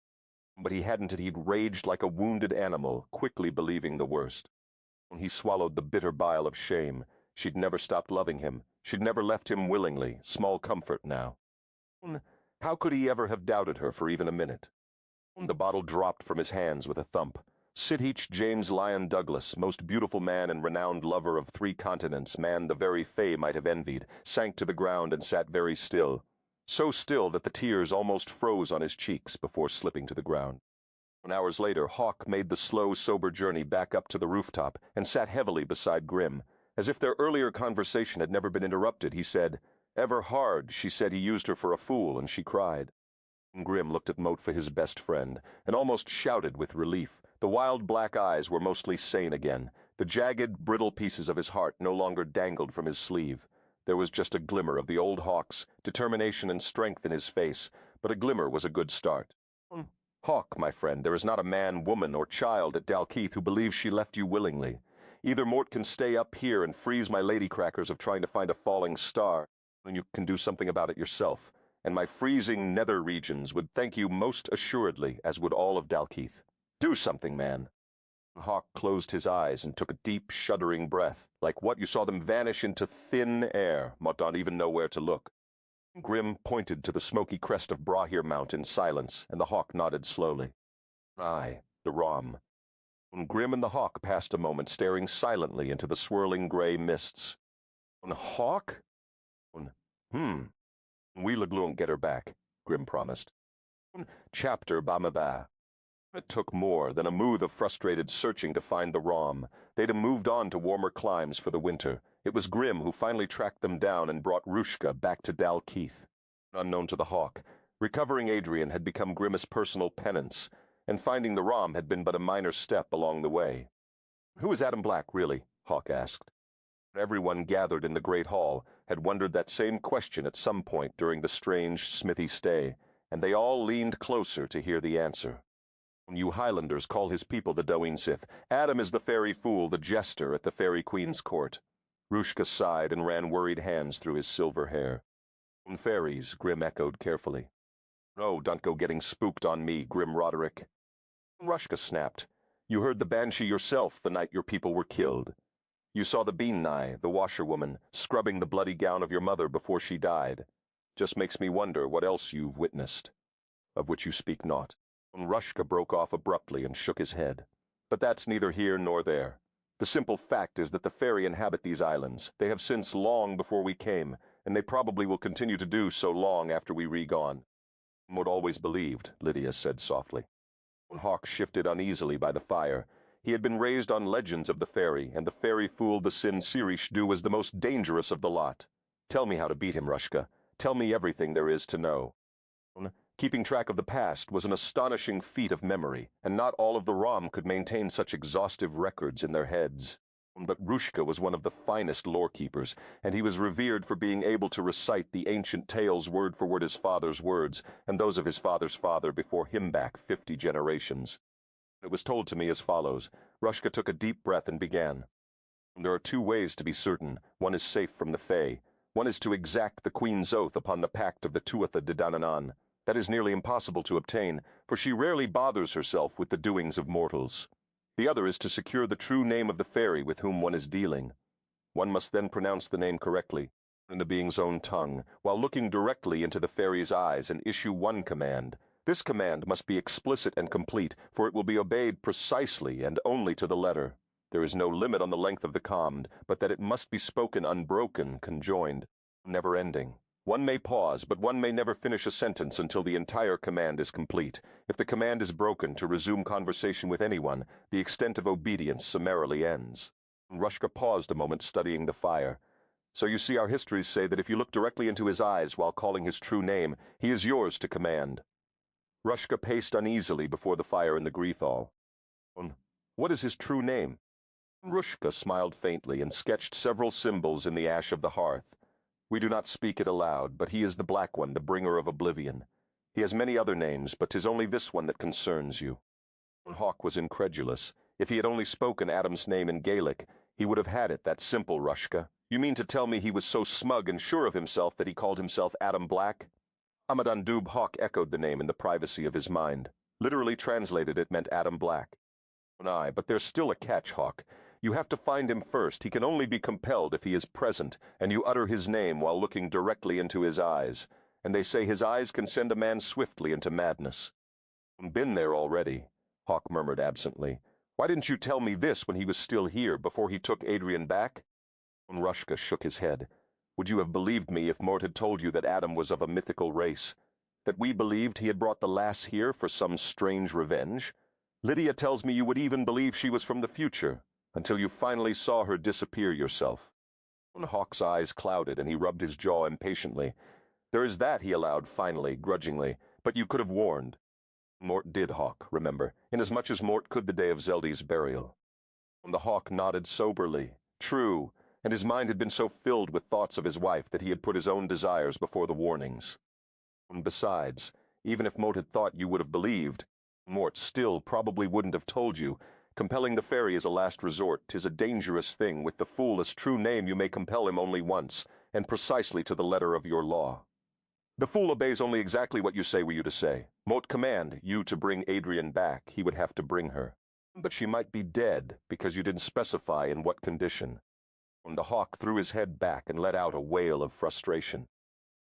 But he hadn't, and he'd raged like a wounded animal, quickly believing the worst. He swallowed the bitter bile of shame. She'd never stopped loving him. She'd never left him willingly. Small comfort now. How could he ever have doubted her for even a minute? The bottle dropped from his hands with a thump. Sidheach James Lyon Douglas, most beautiful man and renowned lover of 3 continents, man the very Fae might have envied, sank to the ground and sat very still. So still that the tears almost froze on his cheeks before slipping to the ground. Hours later, Hawk made the slow, sober journey back up to the rooftop and sat heavily beside Grim, As if their earlier conversation had never been interrupted, he said, "Ever hard, she said he used her for a fool, and she cried." Grim looked at Moat for his best friend, and almost shouted with relief. The wild black eyes were mostly sane again. The jagged, brittle pieces of his heart no longer dangled from his sleeve. There was just a glimmer of the old Hawk's determination and strength in his face, but a glimmer was a good start. "Hawk, my friend, there is not a man, woman, or child at Dalkeith who believes she left you willingly. Either Mort can stay up here and freeze my ladycrackers of trying to find a falling star, and you can do something about it yourself, and my freezing nether regions would thank you most assuredly, as would all of Dalkeith. Do something, man." Hawk closed his eyes and took a deep, shuddering breath. Like what, you saw them vanish into thin air. Mort not even know where to look. Grim pointed to the smoky crest of Brahir Mount in silence, and the Hawk nodded slowly. "Aye, the Rom." Grim and the Hawk passed a moment, staring silently into the swirling gray mists. "Hawk?" "We'll get her back," Grim promised. Chapter Bamaba. It took more than a mood of frustrated searching to find the Rom. They'd have moved on to warmer climes for the winter. It was Grim who finally tracked them down and brought Rushka back to Dalkeith. Unknown to the Hawk, recovering Adrian had become Grimm's personal penance, and finding the Rom had been but a minor step along the way. "Who is Adam Black, really?" Hawk asked. Everyone gathered in the great hall had wondered that same question at some point during the strange smithy stay, and they all leaned closer to hear the answer. "You Highlanders call his people the Doin Sith. Adam is the fairy fool, the jester at the Fairy Queen's court." Rushka sighed and ran worried hands through his silver hair. "Fairies," Grim echoed carefully. "No, don't go getting spooked on me, Grim Roderick." Rushka snapped. "You heard the banshee yourself the night your people were killed. You saw the Bean-Nye, the washerwoman, scrubbing the bloody gown of your mother before she died. Just makes me wonder what else you've witnessed, of which you speak not." Rushka broke off abruptly and shook his head. "But that's neither here nor there. The simple fact is that the Fairy inhabit these islands. They have since long before we came, and they probably will continue to do so long after we re-gone." "What always believed," Lydia said softly. Hawk shifted uneasily by the fire. He had been raised on legends of the Fairy, and the Fairy fool the Sin Sirishdu was the most dangerous of the lot. "Tell me how to beat him, Rushka. Tell me everything there is to know." Keeping track of the past was an astonishing feat of memory, and not all of the Rom could maintain such exhaustive records in their heads. But Rushka was one of the finest lore-keepers, and he was revered for being able to recite the ancient tales word for word his father's words, and those of his father's father before him back 50 generations. It was told to me as follows. Rushka took a deep breath and began. "There are two ways to be certain. One is safe from the Fae. One is to exact the Queen's oath upon the pact of the Tuatha De Danann. That is nearly impossible to obtain, for she rarely bothers herself with the doings of mortals. The other is to secure the true name of the fairy with whom one is dealing. One must then pronounce the name correctly, in the being's own tongue, while looking directly into the fairy's eyes and issue one command. This command must be explicit and complete, for it will be obeyed precisely and only to the letter. There is no limit on the length of the command, but that it must be spoken unbroken, conjoined, never-ending. One may pause, but one may never finish a sentence until the entire command is complete. If the command is broken to resume conversation with anyone, the extent of obedience summarily ends." Rushka paused a moment, studying the fire. "So you see, our histories say that if you look directly into his eyes while calling his true name, he is yours to command." Rushka paced uneasily before the fire in the Greethall. "What is his true name?" Rushka smiled faintly and sketched several symbols in the ash of the hearth. "We do not speak it aloud, but he is the Black One, the bringer of oblivion. He has many other names, but 'tis only this one that concerns you." Hawk was incredulous. If he had only spoken Adam's name in Gaelic, he would have had it that simple, Rushka. "You mean to tell me he was so smug and sure of himself that he called himself Adam Black?" Amadandub Hawk echoed the name in the privacy of his mind. Literally translated, it meant Adam Black. "Aye, but there's still a catch, Hawk. You have to find him first. He can only be compelled if he is present, and you utter his name while looking directly into his eyes. And they say his eyes can send a man swiftly into madness." "Been there already," Hawk murmured absently. "Why didn't you tell me this when he was still here, before he took Adrian back?" Rushka shook his head. "Would you have believed me if Mort had told you that Adam was of a mythical race? That we believed he had brought the lass here for some strange revenge? Lydia tells me you would even believe she was from the future. until you finally saw her disappear yourself. Hawk's eyes clouded, and he rubbed his jaw impatiently. There is that, he allowed finally, grudgingly, but you could have warned. Mort did, Hawk, remember, inasmuch as Mort could the day of Zeldy's burial. The Hawk nodded soberly. True, and his mind had been so filled with thoughts of his wife that he had put his own desires before the warnings. And besides, even if Mort had thought you would have believed, Mort still probably wouldn't have told you. Compelling the fairy is a last resort. 'Tis a dangerous thing. With the fool as true name you may compel him only once, and precisely to the letter of your law. The fool obeys only exactly what you say were you to say. Mote command you to bring Adrian back, he would have to bring her. But she might be dead, because you didn't specify in what condition. And the Hawk threw his head back and let out a wail of frustration.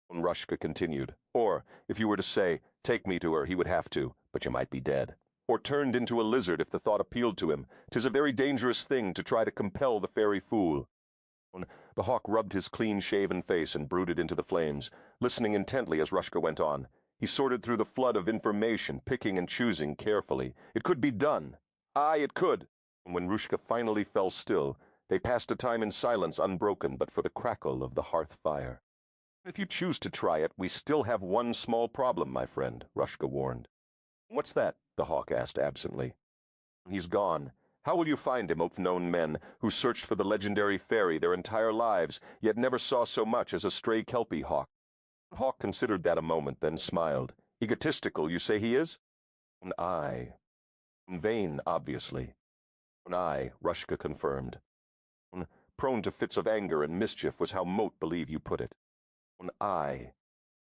And Rushka continued, or, if you were to say, take me to her, he would have to, but you might be dead. Or turned into a lizard if the thought appealed to him. 'Tis a very dangerous thing to try to compel the fairy fool. The Hawk rubbed his clean-shaven face and brooded into the flames, listening intently as Rushka went on. He sorted through the flood of information, picking and choosing carefully. It could be done. Aye, it could. And when Rushka finally fell still, they passed a time in silence unbroken but for the crackle of the hearth fire. If you choose to try it, we still have one small problem, my friend, Rushka warned. What's that? The Hawk asked absently. He's gone. How will you find him, known men, who searched for the legendary fairy their entire lives, yet never saw so much as a stray Kelpie hawk? Hawk considered that a moment, then smiled. Egotistical, you say he is? And I. Vain, obviously. And I, Rushka confirmed. Prone to fits of anger and mischief was how Mote believed you put it. And I.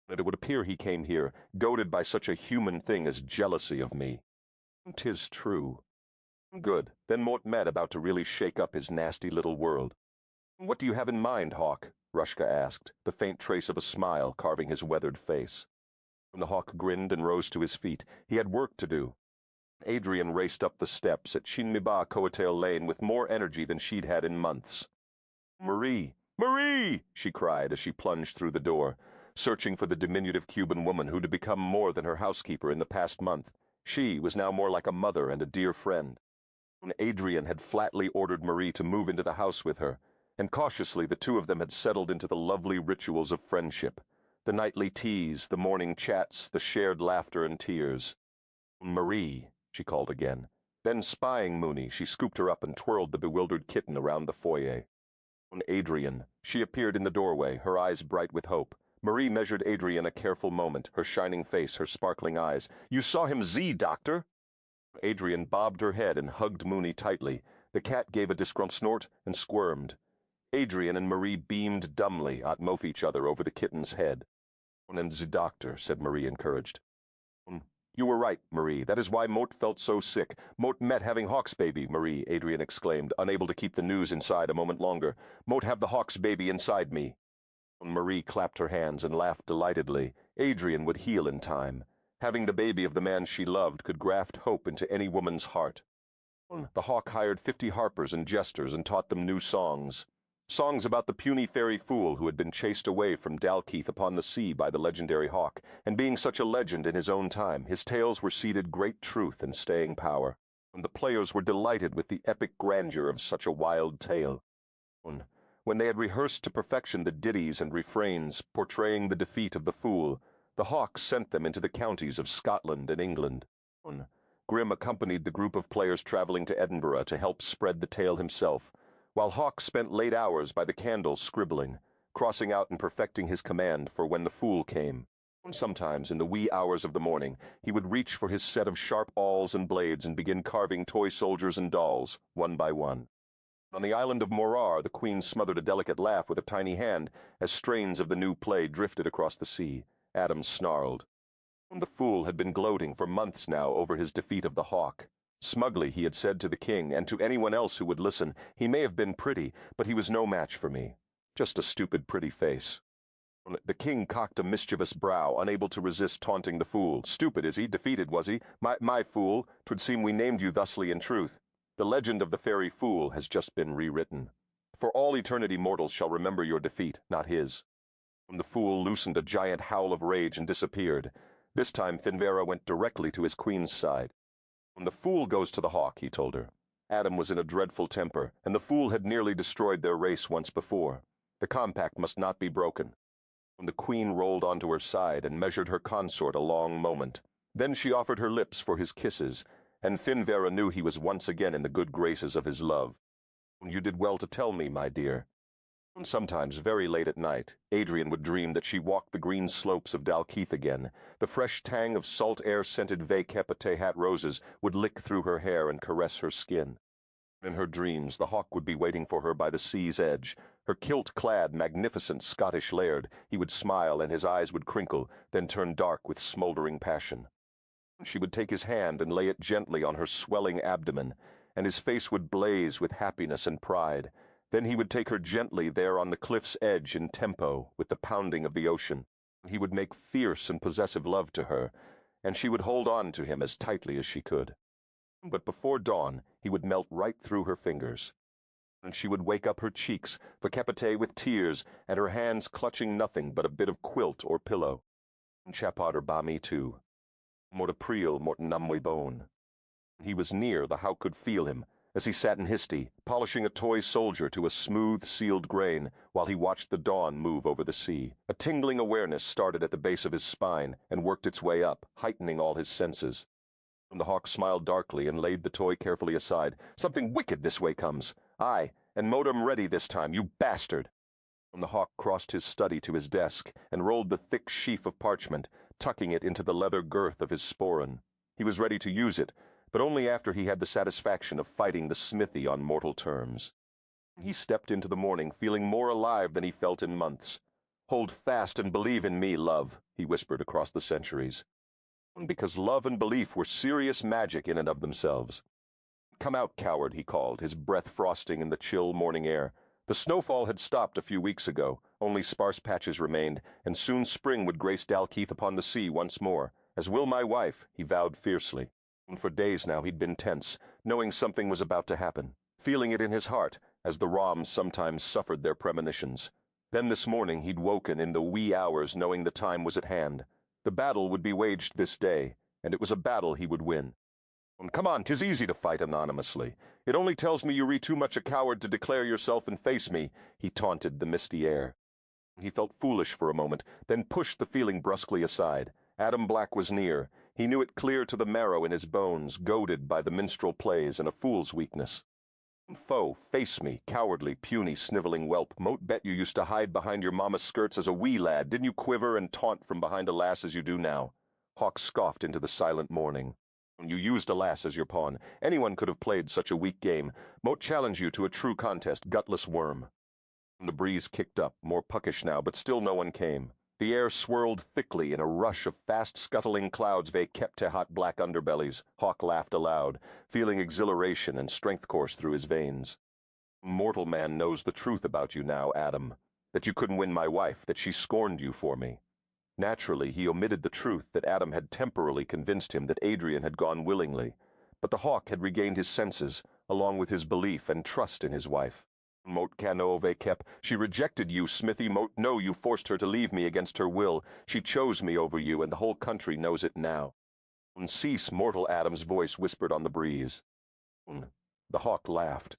That it would appear he came here, goaded by such a human thing as jealousy of me. 'Tis true. Good. Then Mort met about to really shake up his nasty little world. What do you have in mind, Hawk? Rushka asked, the faint trace of a smile carving his weathered face. The Hawk grinned and rose to his feet. He had work to do. Adrian raced up the steps at Shinmiba Coatail Lane with more energy than she'd had in months. Marie! Marie! She cried as she plunged through the door, searching for the diminutive Cuban woman who'd become more than her housekeeper in the past month. She was now more like a mother and a dear friend. Adrian had flatly ordered Marie to move into the house with her, and cautiously the two of them had settled into the lovely rituals of friendship, the nightly teas, the morning chats, the shared laughter and tears. Marie, she called again. Then spying Mooney, she scooped her up and twirled the bewildered kitten around the foyer. Adrian, she appeared in the doorway, her eyes bright with hope. Marie measured Adrian a careful moment, her shining face, her sparkling eyes. You saw him Doctor? Adrian bobbed her head and hugged Mooney tightly. The cat gave a disgruntled snort and squirmed. Adrian and Marie beamed dumbly at mof each other over the kitten's head. And the doctor, said Marie, encouraged. You were right, Marie. That is why Mote felt so sick. Mote met having Hawk's baby, Marie, Adrian exclaimed, unable to keep the news inside a moment longer. Mote have the Hawk's baby inside me. Marie clapped her hands and laughed delightedly. Adrian would heal in time. Having the baby of the man she loved could graft hope into any woman's heart. The Hawk hired 50 harpers and jesters and taught them new songs. Songs about the puny fairy fool who had been chased away from Dalkeith upon the sea by the legendary Hawk, and being such a legend in his own time, his tales were seeded great truth and staying power, and the players were delighted with the epic grandeur of such a wild tale. When they had rehearsed to perfection the ditties and refrains portraying the defeat of the fool, the Hawk sent them into the counties of Scotland and England. Grimm accompanied the group of players traveling to Edinburgh to help spread the tale himself, while Hawk spent late hours by the candle scribbling, crossing out and perfecting his command for when the fool came. Sometimes, in the wee hours of the morning, he would reach for his set of sharp awls and blades and begin carving toy soldiers and dolls, one by one. On the island of Morar, the Queen smothered a delicate laugh with a tiny hand as strains of the new play drifted across the sea. Adam snarled. The fool had been gloating for months now over his defeat of the Hawk. Smugly he had said to the king, and to anyone else who would listen, he may have been pretty, but he was no match for me. Just a stupid pretty face. The king cocked a mischievous brow, unable to resist taunting the fool. Stupid, is he? Defeated, was he? My fool, 'twould seem we named you thusly in truth. The legend of the fairy fool has just been rewritten. For all eternity mortals shall remember your defeat, not his. The fool loosened a giant howl of rage and disappeared. This time Finvera went directly to his queen's side. When the fool goes to the Hawk, he told her. Adam was in a dreadful temper, and the fool had nearly destroyed their race once before. The compact must not be broken. When the queen rolled onto her side and measured her consort a long moment. Then she offered her lips for his kisses, and Finvera knew he was once again in the good graces of his love. You did well to tell me, my dear. Sometimes, very late at night, Adrian would dream that she walked the green slopes of Dalkeith again. The fresh tang of salt air-scented Vegeful roses would lick through her hair and caress her skin. In her dreams, the hawk would be waiting for her by the sea's edge. Her kilt-clad, magnificent Scottish laird, he would smile and his eyes would crinkle, then turn dark with smoldering passion. She would take his hand and lay it gently on her swelling abdomen, and his face would blaze with happiness and pride. Then he would take her gently there on the cliff's edge in tempo with the pounding of the ocean. He would make fierce and possessive love to her, and she would hold on to him as tightly as she could. But before dawn, he would melt right through her fingers. And she would wake up her cheeks, Vegeful with tears, and her hands clutching nothing but a bit of quilt or pillow. Chapader ba me too. Mort april mort numwe bone. He was near, the hawk could feel him, as he sat in Histy, polishing a toy soldier to a smooth, sealed grain, while he watched the dawn move over the sea. A tingling awareness started at the base of his spine and worked its way up, heightening all his senses. The hawk smiled darkly and laid the toy carefully aside. Something wicked this way comes. Aye, and modem ready this time, you bastard! The hawk crossed his study to his desk and rolled the thick sheaf of parchment, tucking it into the leather girth of his sporran. He was ready to use it, but only after he had the satisfaction of fighting the smithy on mortal terms. He stepped into the morning feeling more alive than he felt in months. "Hold fast and believe in me, love," he whispered across the centuries. Because love and belief were serious magic in and of themselves. "Come out, coward," he called, his breath frosting in the chill morning air. The snowfall had stopped a few weeks ago, only sparse patches remained, and soon spring would grace Dalkeith upon the sea once more. "As will my wife," he vowed fiercely. For days now he'd been tense, knowing something was about to happen, feeling it in his heart, as the Roms sometimes suffered their premonitions. Then this morning he'd woken in the wee hours knowing the time was at hand. The battle would be waged this day, and it was a battle he would win. "Come on, 'tis easy to fight anonymously. It only tells me you re too much a coward to declare yourself and face me," he taunted the misty air. He felt foolish for a moment, then pushed the feeling brusquely aside. Adam Black was near. He knew it clear to the marrow in his bones, goaded by the minstrel plays and a fool's weakness. "Foe, face me, cowardly, puny, sniveling whelp. Mote bet you used to hide behind your mamma's skirts as a wee lad. Didn't you quiver and taunt from behind a lass as you do now?" Hawk scoffed into the silent morning. "You used a lass as your pawn. Anyone could have played such a weak game. Mote challenge you to a true contest, gutless worm." The breeze kicked up, more puckish now, but still no one came. The air swirled thickly in a rush of fast-scuttling clouds Vegeful black underbellies. Hawk laughed aloud, feeling exhilaration and strength course through his veins. "Mortal man knows the truth about you now, Adam. That you couldn't win my wife, that she scorned you for me." Naturally, he omitted the truth that Adam had temporarily convinced him that Adrian had gone willingly. But the hawk had regained his senses, along with his belief and trust in his wife. "Mote cano Vegeful, she rejected you, Smithy. Mote know you forced her to leave me against her will. She chose me over you, and the whole country knows it now." "Cease, mortal," Adam's voice whispered on the breeze. The hawk laughed.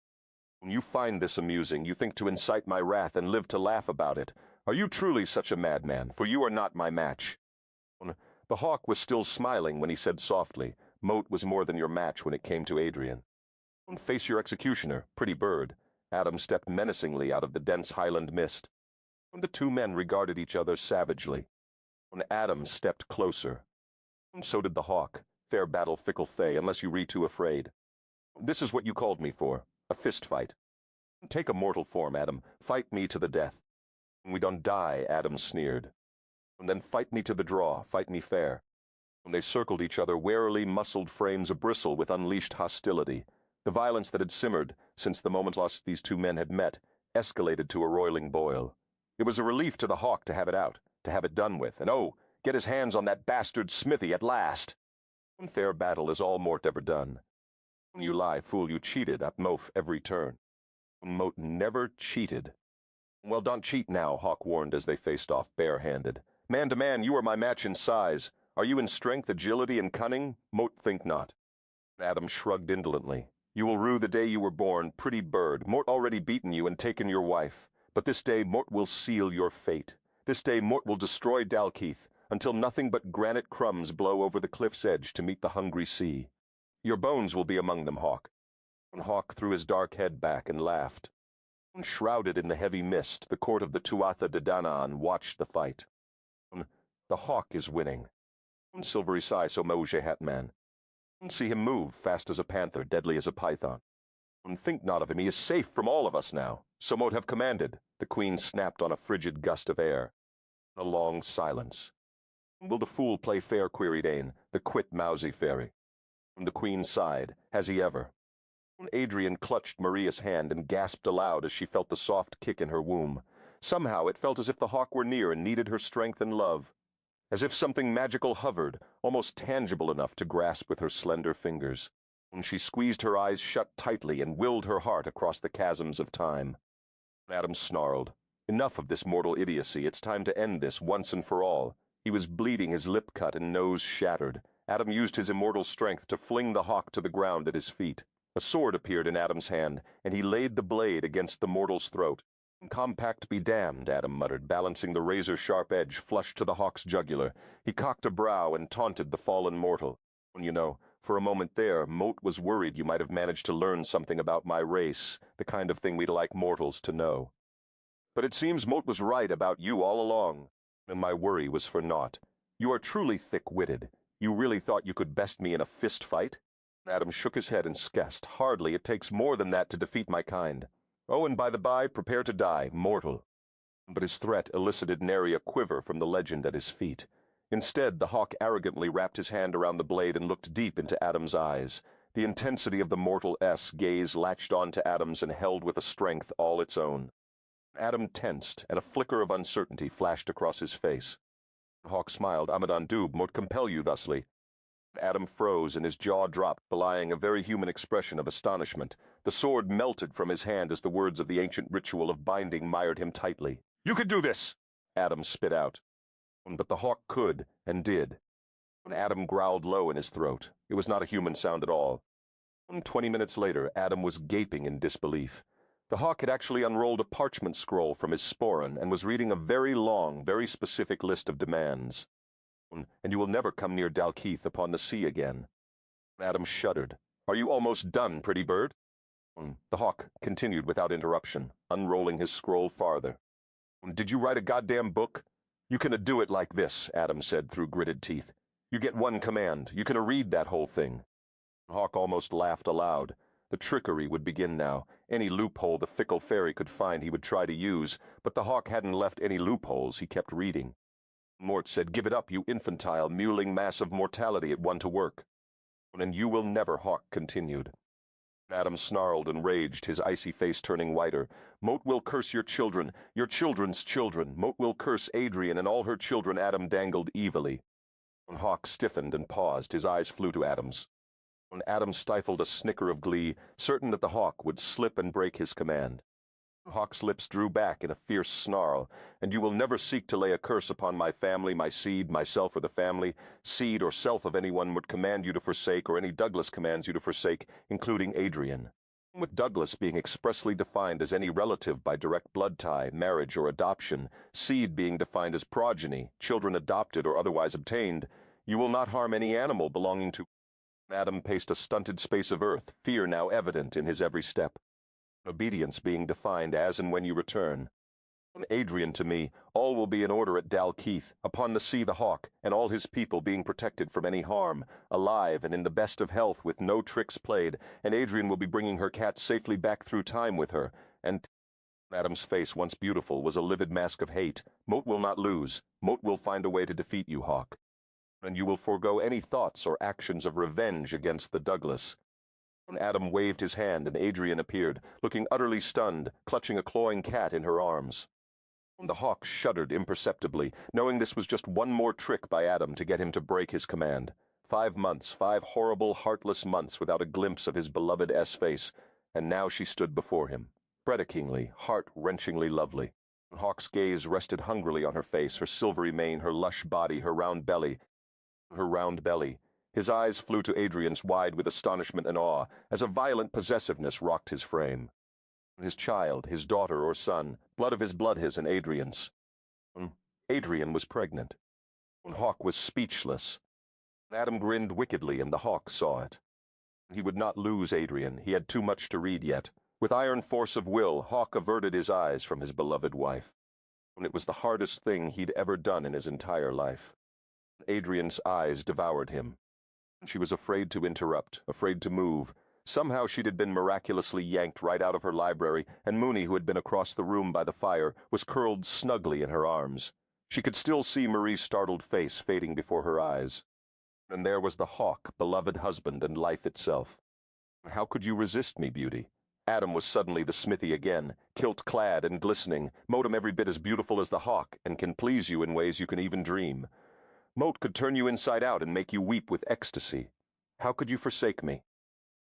"You find this amusing. You think to incite my wrath and live to laugh about it. Are you truly such a madman? For you are not my match." The hawk was still smiling when he said softly, "Mote was more than your match when it came to Adrian." "Face your executioner, pretty bird." Adam stepped menacingly out of the dense Highland mist. The two men regarded each other savagely. Adam stepped closer. So did the hawk. "Fair battle, fickle fay, unless you re too afraid. This is what you called me for, a fist fight. Take a mortal form, Adam. Fight me to the death." "We don't die," Adam sneered. "Then fight me to the draw, fight me fair." They circled each other, warily muscled frames abristle with unleashed hostility. The violence that had simmered, since the moment these two men had met, escalated to a roiling boil. It was a relief to the hawk to have it out, to have it done with, and get his hands on that bastard Smithy at last. Fair battle is all Mort ever done. "You lie, fool, you cheated, at Mof every turn." "Mote never cheated." "Well, don't cheat now," Hawk warned as they faced off barehanded. "Man to man, you are my match in size. Are you in strength, agility, and cunning? Mote think not." Adam shrugged indolently. You will rue the day you were born, pretty bird. Mort already beaten you and taken your wife. But this day Mort will seal your fate. This day Mort will destroy Dalkeith, until nothing but granite crumbs blow over the cliff's edge to meet the hungry sea. Your bones will be among them, Hawk. And Hawk threw his dark head back and laughed. Shrouded in the heavy mist, the court of the Tuatha de Danann watched the fight. The Hawk is winning. Silvery sigh so Moje Hatman. See him move, fast as a panther, deadly as a python. Think not of him, he is safe from all of us now. So mote have commanded, the queen snapped on a frigid gust of air. A long silence. Will the fool play fair, queried Ain, the quit mousy fairy. The queen sighed, has he ever? Adrian clutched Maria's hand and gasped aloud as she felt the soft kick in her womb. Somehow it felt as if the Hawk were near and needed her strength and love. As if something magical hovered, almost tangible enough to grasp with her slender fingers. She squeezed her eyes shut tightly and willed her heart across the chasms of time. Adam snarled. Enough of this mortal idiocy, it's time to end this once and for all. He was bleeding, his lip cut and nose shattered. Adam used his immortal strength to fling the Hawk to the ground at his feet. A sword appeared in Adam's hand, and he laid the blade against the mortal's throat. Compact be damned, Adam muttered, balancing the razor-sharp edge flush to the Hawk's jugular. He cocked a brow and taunted the fallen mortal. You know, for a moment there, Moat was worried you might have managed to learn something about my race, the kind of thing we'd like mortals to know. But it seems Moat was right about you all along, and my worry was for naught. You are truly thick-witted. You really thought you could best me in a fist fight? Adam shook his head and skersed. Hardly, it takes more than that to defeat my kind. Oh, and by the by, prepare to die, mortal. But his threat elicited nary a quiver from the legend at his feet. Instead, the Hawk arrogantly wrapped his hand around the blade and looked deep into Adam's eyes. The intensity of the mortal gaze latched on to Adam's and held with a strength all its own. Adam tensed, and a flicker of uncertainty flashed across his face. Hawk smiled. Amadan Doob mote compel you thusly. Adam froze and his jaw dropped, belying a very human expression of astonishment. The sword melted from his hand as the words of the ancient ritual of binding mired him tightly. You could do this, Adam spit out. But the Hawk could, and did. Adam growled low in his throat. It was not a human sound at all. 20 minutes later, Adam was gaping in disbelief. The Hawk had actually unrolled a parchment scroll from his sporran and was reading a very long, very specific list of demands. And you will never come near Dalkeith upon the sea again. Adam shuddered. Are you almost done, pretty bird? The Hawk continued without interruption, unrolling his scroll farther. Did you write a goddamn book? You can do it like this, Adam said through gritted teeth. You get one command. You can read that whole thing. Hawk almost laughed aloud. The trickery would begin now. Any loophole the fickle fairy could find he would try to use, but the Hawk hadn't left any loopholes. He kept reading. Mort said, give it up, you infantile, mewling mass of mortality at one to work. And you will never, Hawk continued. Adam snarled and raged, his icy face turning whiter. Moat will curse your children, your children's children. Moat will curse Adrian and all her children, Adam dangled evilly. Hawk stiffened and paused, his eyes flew to Adam's. Adam stifled a snicker of glee, certain that the Hawk would slip and break his command. Hawk's lips drew back in a fierce snarl. And you will never seek to lay a curse upon my family, my seed, myself, or the family, seed or self of anyone would command you to forsake, or any Douglas commands you to forsake, including Adrian. With Douglas being expressly defined as any relative by direct blood tie, marriage, or adoption, seed being defined as progeny, children adopted or otherwise obtained, you will not harm any animal belonging to... Adam paced a stunted space of earth, fear now evident in his every step. Obedience being defined as and when you return. Adrian to me, all will be in order at Dalkeith, upon the sea the Hawk, and all his people being protected from any harm, alive and in the best of health with no tricks played, and Adrian will be bringing her cat safely back through time with her, and... Adam's face, once beautiful, was a livid mask of hate. Moat will not lose. Moat will find a way to defeat you, Hawk. And you will forego any thoughts or actions of revenge against the Douglas. Adam waved his hand and Adrian appeared, looking utterly stunned, clutching a clawing cat in her arms. The Hawk shuddered imperceptibly, knowing this was just one more trick by Adam to get him to break his command. 5 months, 5 horrible, heartless months without a glimpse of his beloved face, and now she stood before him, predicingly, heart-wrenchingly lovely. Hawk's gaze rested hungrily on her face, her silvery mane, her lush body, her round belly. His eyes flew to Adrian's wide with astonishment and awe, as a violent possessiveness rocked his frame. His child, his daughter or son, blood of his blood, his and Adrian's. Adrian was pregnant. Hawk was speechless. Adam grinned wickedly, and the hawk saw it. He would not lose Adrian. He had too much to read yet. With iron force of will, Hawk averted his eyes from his beloved wife. It was the hardest thing he'd ever done in his entire life. Adrian's eyes devoured him. She was afraid to interrupt, afraid to move. Somehow she'd had been miraculously yanked right out of her library, and Mooney, who had been across the room by the fire, was curled snugly in her arms. She could still see Marie's startled face fading before her eyes. And there was the hawk, beloved husband and life itself. How could you resist me, beauty? Adam was suddenly the smithy again, kilt-clad and glistening, Motem every bit as beautiful as the hawk, and can please you in ways you can even dream. Moat could turn you inside out and make you weep with ecstasy. How could you forsake me?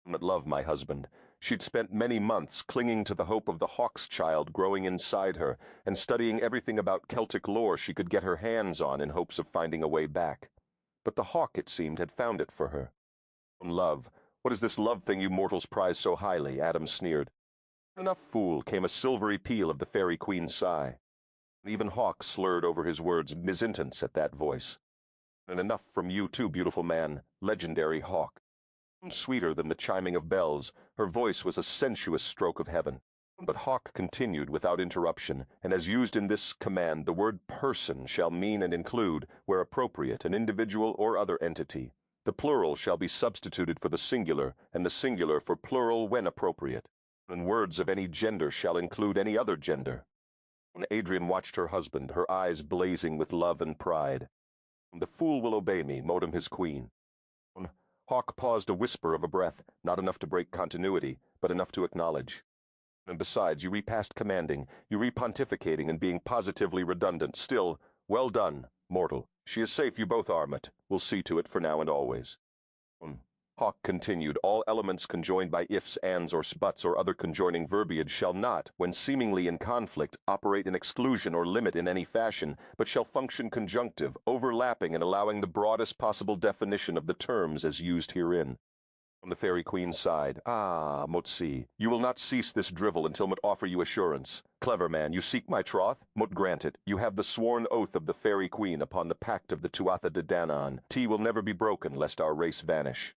But love, my husband. She'd spent many months clinging to the hope of the hawk's child growing inside her, and studying everything about Celtic lore she could get her hands on in hopes of finding a way back. But the hawk, it seemed, had found it for her. Love. What is this love thing you mortals prize so highly? Adam sneered. Enough, fool, came a silvery peal of the fairy queen's sigh. Even Hawk slurred over his words, misintence at that voice. And enough from you too, beautiful man, legendary Hawk. Sweeter than the chiming of bells, her voice was a sensuous stroke of heaven. But Hawk continued without interruption, and as used in this command, the word person shall mean and include, where appropriate, an individual or other entity. The plural shall be substituted for the singular, and the singular for plural when appropriate. And words of any gender shall include any other gender. Adrian watched her husband, her eyes blazing with love and pride. The fool will obey me, Motem his queen. Hawk paused a whisper of a breath, not enough to break continuity, but enough to acknowledge. And besides, you repassed commanding, you repontificating and being positively redundant. Still, well done, mortal. She is safe, you both are, Mut. We'll see to it for now and always. Hawk continued, all elements conjoined by ifs, ands, or buts or other conjoining verbiage shall not, when seemingly in conflict, operate in exclusion or limit in any fashion, but shall function conjunctive, overlapping and allowing the broadest possible definition of the terms as used herein. On the fairy queen sighed. Ah, Motsi, you will not cease this drivel until Mut offer you assurance. Clever man, you seek my troth? Mut grant it. You have the sworn oath of the fairy queen upon the pact of the Tuatha De Danann. Tea will never be broken, lest our race vanish.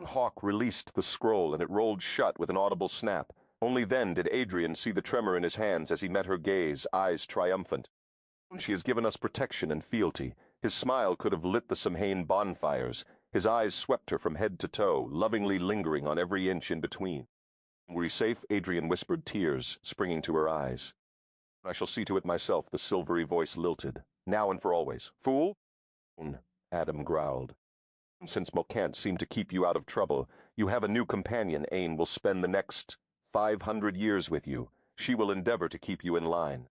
Hawk released the scroll, and it rolled shut with an audible snap. Only then did Adrian see the tremor in his hands as he met her gaze, eyes triumphant. She has given us protection and fealty. His smile could have lit the Samhain bonfires. His eyes swept her from head to toe, lovingly lingering on every inch in between. Were you safe? Adrian whispered, tears springing to her eyes. I shall see to it myself, the silvery voice lilted. Now and for always. Fool? Adam growled. Since Mokant seemed to keep you out of trouble, you have a new companion. Ain will spend the next 500 years with you. She will endeavor to keep you in line.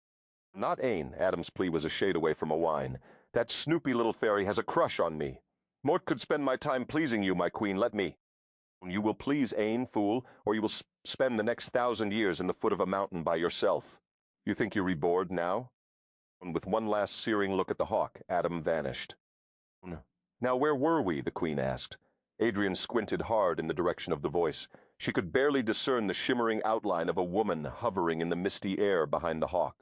Not Ain. Adam's plea was a shade away from a whine. That snoopy little fairy has a crush on me. Mort could spend my time pleasing you, my queen. Let me. You will please Ain, fool, or you will spend the next 1,000 years in the foot of a mountain by yourself. You think you're rebored now? And with one last searing look at the hawk, Adam vanished. Now where were we? The queen asked. Adrian squinted hard in the direction of the voice. She could barely discern the shimmering outline of a woman hovering in the misty air behind the hawk.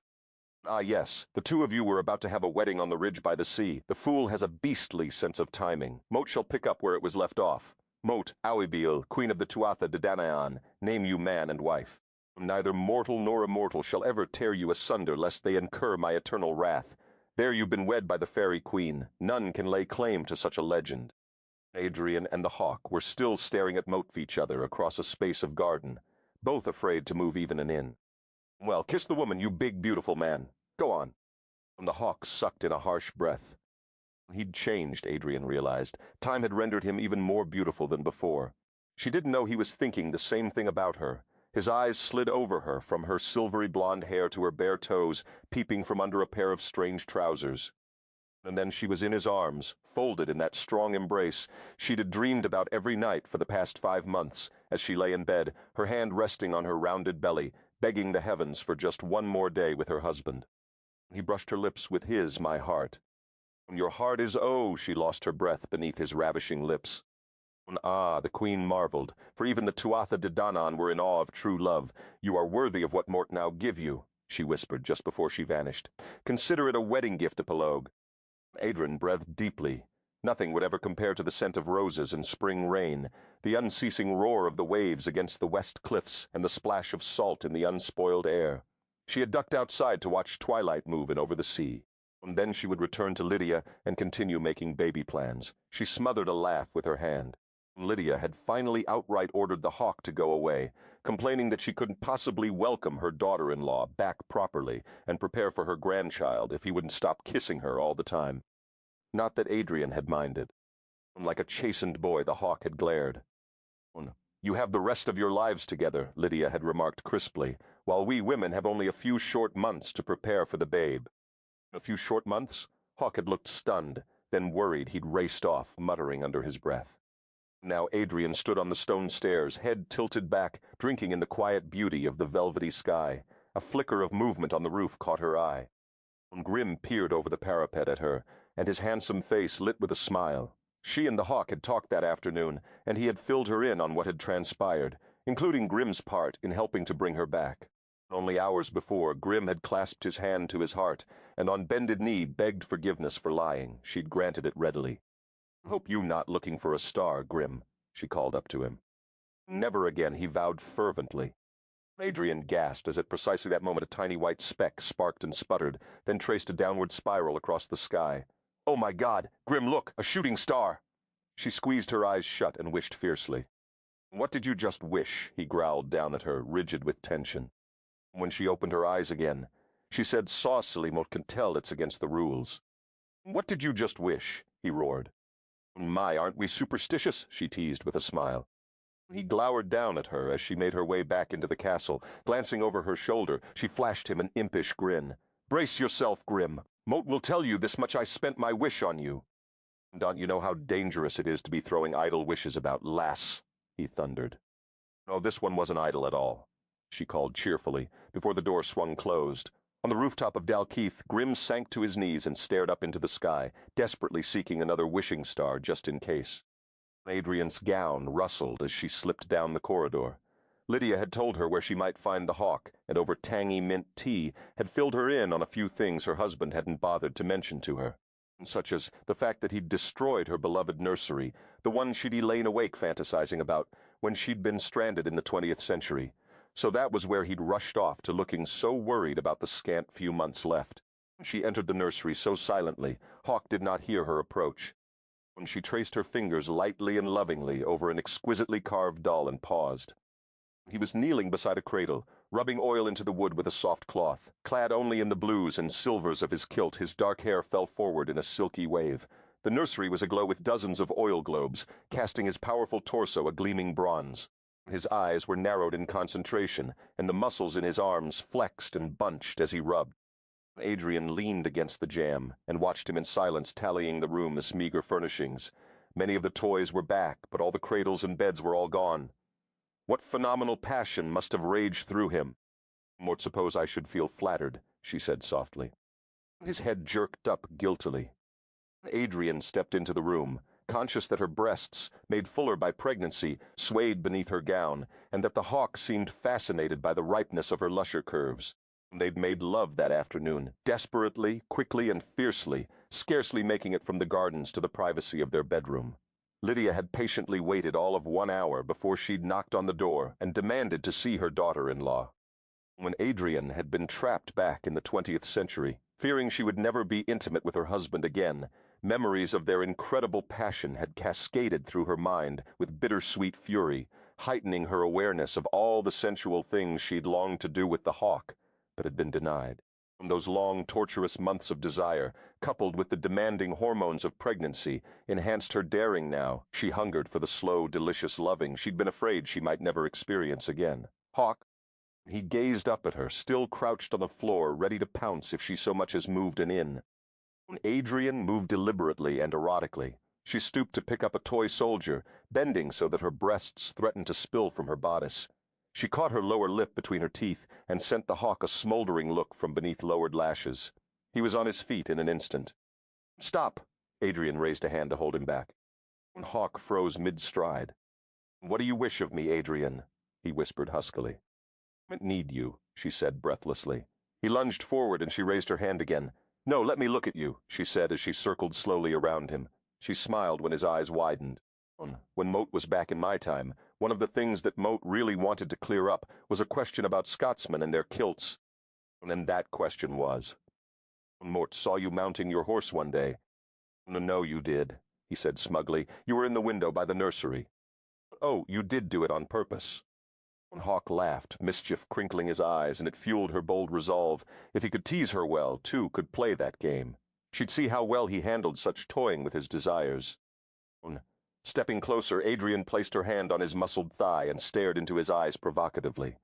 Ah, yes, the two of you were about to have a wedding on the ridge by the sea. The fool has a beastly sense of timing. Moat shall pick up where it was left off. Moat, Awibil, queen of the Tuatha De Danann, name you man and wife. Neither mortal nor immortal shall ever tear you asunder lest they incur my eternal wrath. There you've been wed by the fairy queen. None can lay claim to such a legend. Adrian and the hawk were still staring at Moat each other across a space of garden, both afraid to move even an inch. Well, kiss the woman, you big, beautiful man. Go on. And the hawk sucked in a harsh breath. He'd changed, Adrian realized. Time had rendered him even more beautiful than before. She didn't know he was thinking the same thing about her. His eyes slid over her, from her silvery blonde hair to her bare toes, peeping from under a pair of strange trousers. And then she was in his arms, folded in that strong embrace she'd had dreamed about every night for the past 5 months, as she lay in bed, her hand resting on her rounded belly, begging the heavens for just one more day with her husband. He brushed her lips with his, my heart. Your heart is oh, she lost her breath beneath his ravishing lips. Ah, the queen marveled, for even the Tuatha De Danann were in awe of true love. You are worthy of what Mort now give you, she whispered just before she vanished. Consider it a wedding gift, Epilogue. Adrian breathed deeply. Nothing would ever compare to the scent of roses and spring rain, the unceasing roar of the waves against the west cliffs, and the splash of salt in the unspoiled air. She had ducked outside to watch twilight move in over the sea. And then she would return to Lydia and continue making baby plans. She smothered a laugh with her hand. Lydia had finally outright ordered the hawk to go away, complaining that she couldn't possibly welcome her daughter-in-law back properly and prepare for her grandchild if he wouldn't stop kissing her all the time. Not that Adrian had minded. Like a chastened boy, the hawk had glared. You have the rest of your lives together, Lydia had remarked crisply, while we women have only a few short months to prepare for the babe. A few short months? Hawk had looked stunned, then worried he'd raced off, muttering under his breath. Now Adrian stood on the stone stairs, head tilted back, drinking in the quiet beauty of the velvety sky. A flicker of movement on the roof caught her eye. Grim peered over the parapet at her, and his handsome face lit with a smile. She and the hawk had talked that afternoon, and he had filled her in on what had transpired, including Grim's part in helping to bring her back. Only hours before, Grim had clasped his hand to his heart, and on bended knee begged forgiveness for lying. She'd granted it readily. "Hope you not looking for a star, Grim," she called up to him. "Never again," he vowed fervently. Adrian gasped as at precisely that moment a tiny white speck sparked and sputtered, then traced a downward spiral across the sky. "Oh my God! Grim, look! A shooting star!" She squeezed her eyes shut and wished fiercely. "What did you just wish?" he growled down at her, rigid with tension. When she opened her eyes again, she said saucily, "Mort can tell it's against the rules." "What did you just wish?" he roared. "My, aren't we superstitious?" she teased with a smile. He glowered down at her as she made her way back into the castle. Glancing over her shoulder, she flashed him an impish grin. "Brace yourself, Grim. Moat will tell you this much I spent my wish on you." "Don't you know how dangerous it is to be throwing idle wishes about, lass?" he thundered. "No, this one wasn't idle at all," she called cheerfully, before the door swung closed. On the rooftop of Dalkeith, Grim sank to his knees and stared up into the sky, desperately seeking another wishing star just in case. Adrian's gown rustled as she slipped down the corridor. Lydia had told her where she might find the hawk, and over tangy mint tea had filled her in on a few things her husband hadn't bothered to mention to her, such as the fact that he'd destroyed her beloved nursery, the one she'd lain awake fantasizing about when she'd been stranded in the 20th century. So that was where he'd rushed off to, looking so worried about the scant few months left. She entered the nursery so silently, Hawk did not hear her approach. When she traced her fingers lightly and lovingly over an exquisitely carved doll and paused. He was kneeling beside a cradle, rubbing oil into the wood with a soft cloth. Clad only in the blues and silvers of his kilt, his dark hair fell forward in a silky wave. The nursery was aglow with dozens of oil globes, casting his powerful torso a gleaming bronze. His eyes were narrowed in concentration, and the muscles in his arms flexed and bunched as he rubbed. Adrian leaned against the jamb and watched him in silence, tallying the room's meager furnishings. Many of the toys were back, but all the cradles and beds were all gone. What phenomenal passion must have raged through him? "Mort, suppose I should feel flattered," she said softly. His head jerked up guiltily. Adrian stepped into the room, conscious that her breasts, made fuller by pregnancy, swayed beneath her gown, and that the hawk seemed fascinated by the ripeness of her lusher curves. They'd made love that afternoon, desperately, quickly, and fiercely, scarcely making it from the gardens to the privacy of their bedroom. Lydia had patiently waited all of 1 hour before she'd knocked on the door and demanded to see her daughter-in-law. When Adrian had been trapped back in the 20th century, fearing she would never be intimate with her husband again, memories of their incredible passion had cascaded through her mind with bittersweet fury, heightening her awareness of all the sensual things she'd longed to do with the hawk, but had been denied. From those long, torturous months of desire, coupled with the demanding hormones of pregnancy, enhanced her daring now. She hungered for the slow, delicious loving she'd been afraid she might never experience again. "Hawk." He gazed up at her, still crouched on the floor, ready to pounce if she so much as moved an in. Adrian moved deliberately and erotically. She stooped to pick up a toy soldier, bending so that her breasts threatened to spill from her bodice. She caught her lower lip between her teeth and sent the hawk a smoldering look from beneath lowered lashes. He was on his feet in an instant. Stop! Adrian raised a hand to hold him back. Hawk froze mid-stride. What do you wish of me, Adrian? He whispered huskily. I don't need you, she said breathlessly. He lunged forward and she raised her hand again. No, let me look at you, she said as she circled slowly around him. She smiled when his eyes widened. When Moat was back in my time, one of the things that Moat really wanted to clear up was a question about Scotsmen and their kilts. And that question was, Moat saw you mounting your horse one day. No, you did, he said smugly. You were in the window by the nursery. Oh, you did do it on purpose. Hawk laughed, mischief crinkling his eyes, and it fueled her bold resolve. If he could tease her well, two could play that game. She'd see how well he handled such toying with his desires. Stepping closer, Adrian placed her hand on his muscled thigh and stared into his eyes provocatively.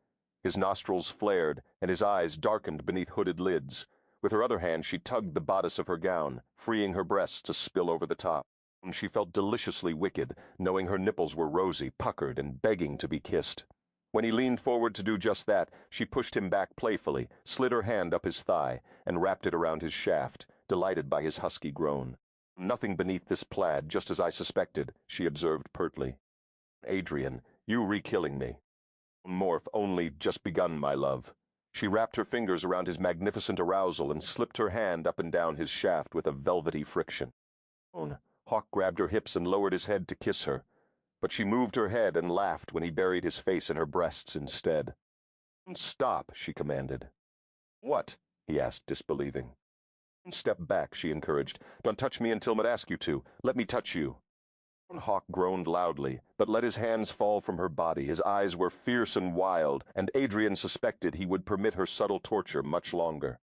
His nostrils flared, and his eyes darkened beneath hooded lids. With her other hand she tugged the bodice of her gown, freeing her breasts to spill over the top. She felt deliciously wicked, knowing her nipples were rosy, puckered, and begging to be kissed. When he leaned forward to do just that, she pushed him back playfully, slid her hand up his thigh, and wrapped it around his shaft, delighted by his husky groan. Nothing beneath this plaid, just as I suspected, she observed pertly. Adrian, you re-killing me. Morph only just begun, my love. She wrapped her fingers around his magnificent arousal and slipped her hand up and down his shaft with a velvety friction. Hawk grabbed her hips and lowered his head to kiss her, but she moved her head and laughed when he buried his face in her breasts instead. Stop, she commanded. What? He asked, disbelieving. Step back, she encouraged. Don't touch me until I'd ask you to. Let me touch you. Hawk groaned loudly, but let his hands fall from her body. His eyes were fierce and wild, and Adrian suspected he would permit her subtle torture much longer.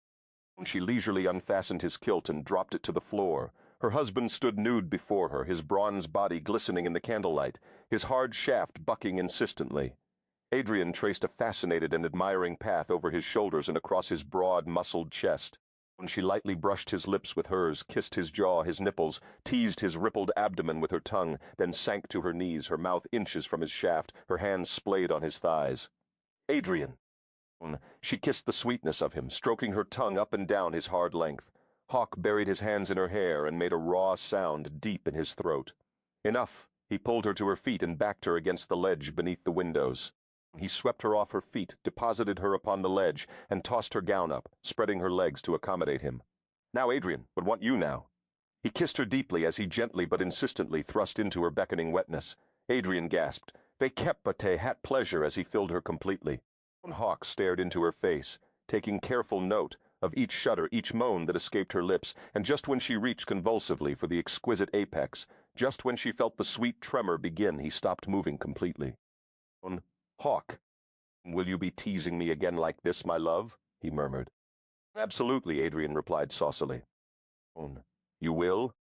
She leisurely unfastened his kilt and dropped it to the floor. Her husband stood nude before her, his bronze body glistening in the candlelight, his hard shaft bucking insistently. Adrian traced a fascinated and admiring path over his shoulders and across his broad, muscled chest. When she lightly brushed his lips with hers, kissed his jaw, his nipples, teased his rippled abdomen with her tongue, then sank to her knees, her mouth inches from his shaft, her hands splayed on his thighs. Adrian! She kissed the sweetness of him, stroking her tongue up and down his hard length. Hawk buried his hands in her hair and made a raw sound deep in his throat. Enough! He pulled her to her feet and backed her against the ledge beneath the windows. He swept her off her feet, deposited her upon the ledge, and tossed her gown up, spreading her legs to accommodate him. Now, Adrian, would want you now. He kissed her deeply as he gently but insistently thrust into her beckoning wetness. Adrian gasped. Vengeful hat pleasure as he filled her completely. Hawk stared into her face, taking careful note of each shudder, each moan that escaped her lips, and just when she reached convulsively for the exquisite apex, just when she felt the sweet tremor begin, he stopped moving completely. Hawk, will you be teasing me again like this, my love? He murmured. Absolutely, Adrian replied saucily. You will?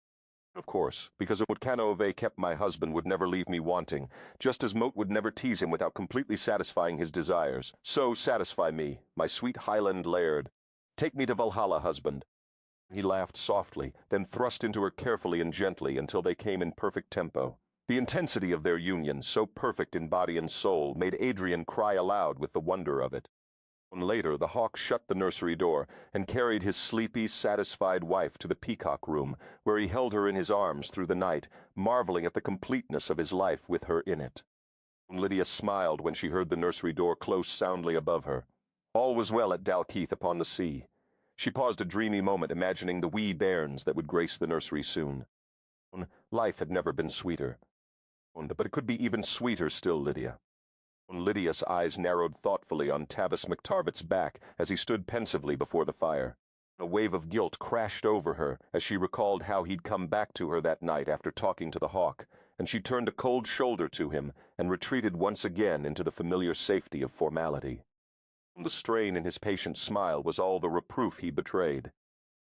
Of course, because what Canove kept my husband would never leave me wanting, just as Moat would never tease him without completely satisfying his desires. So satisfy me, my sweet Highland laird. Take me to Valhalla, husband. He laughed softly, then thrust into her carefully and gently until they came in perfect tempo. The intensity of their union, so perfect in body and soul, made Adrian cry aloud with the wonder of it. Later, the Hawk shut the nursery door and carried his sleepy, satisfied wife to the peacock room, where he held her in his arms through the night, marveling at the completeness of his life with her in it. Lydia smiled when she heard the nursery door close soundly above her. All was well at Dalkeith upon the sea. She paused a dreamy moment, imagining the wee bairns that would grace the nursery soon. Life had never been sweeter. But it could be even sweeter still, Lydia. Lydia's eyes narrowed thoughtfully on Tavis McTarvet's back as he stood pensively before the fire. A wave of guilt crashed over her as she recalled how he'd come back to her that night after talking to the Hawk, and she turned a cold shoulder to him and retreated once again into the familiar safety of formality. The strain in his patient smile was all the reproof he betrayed.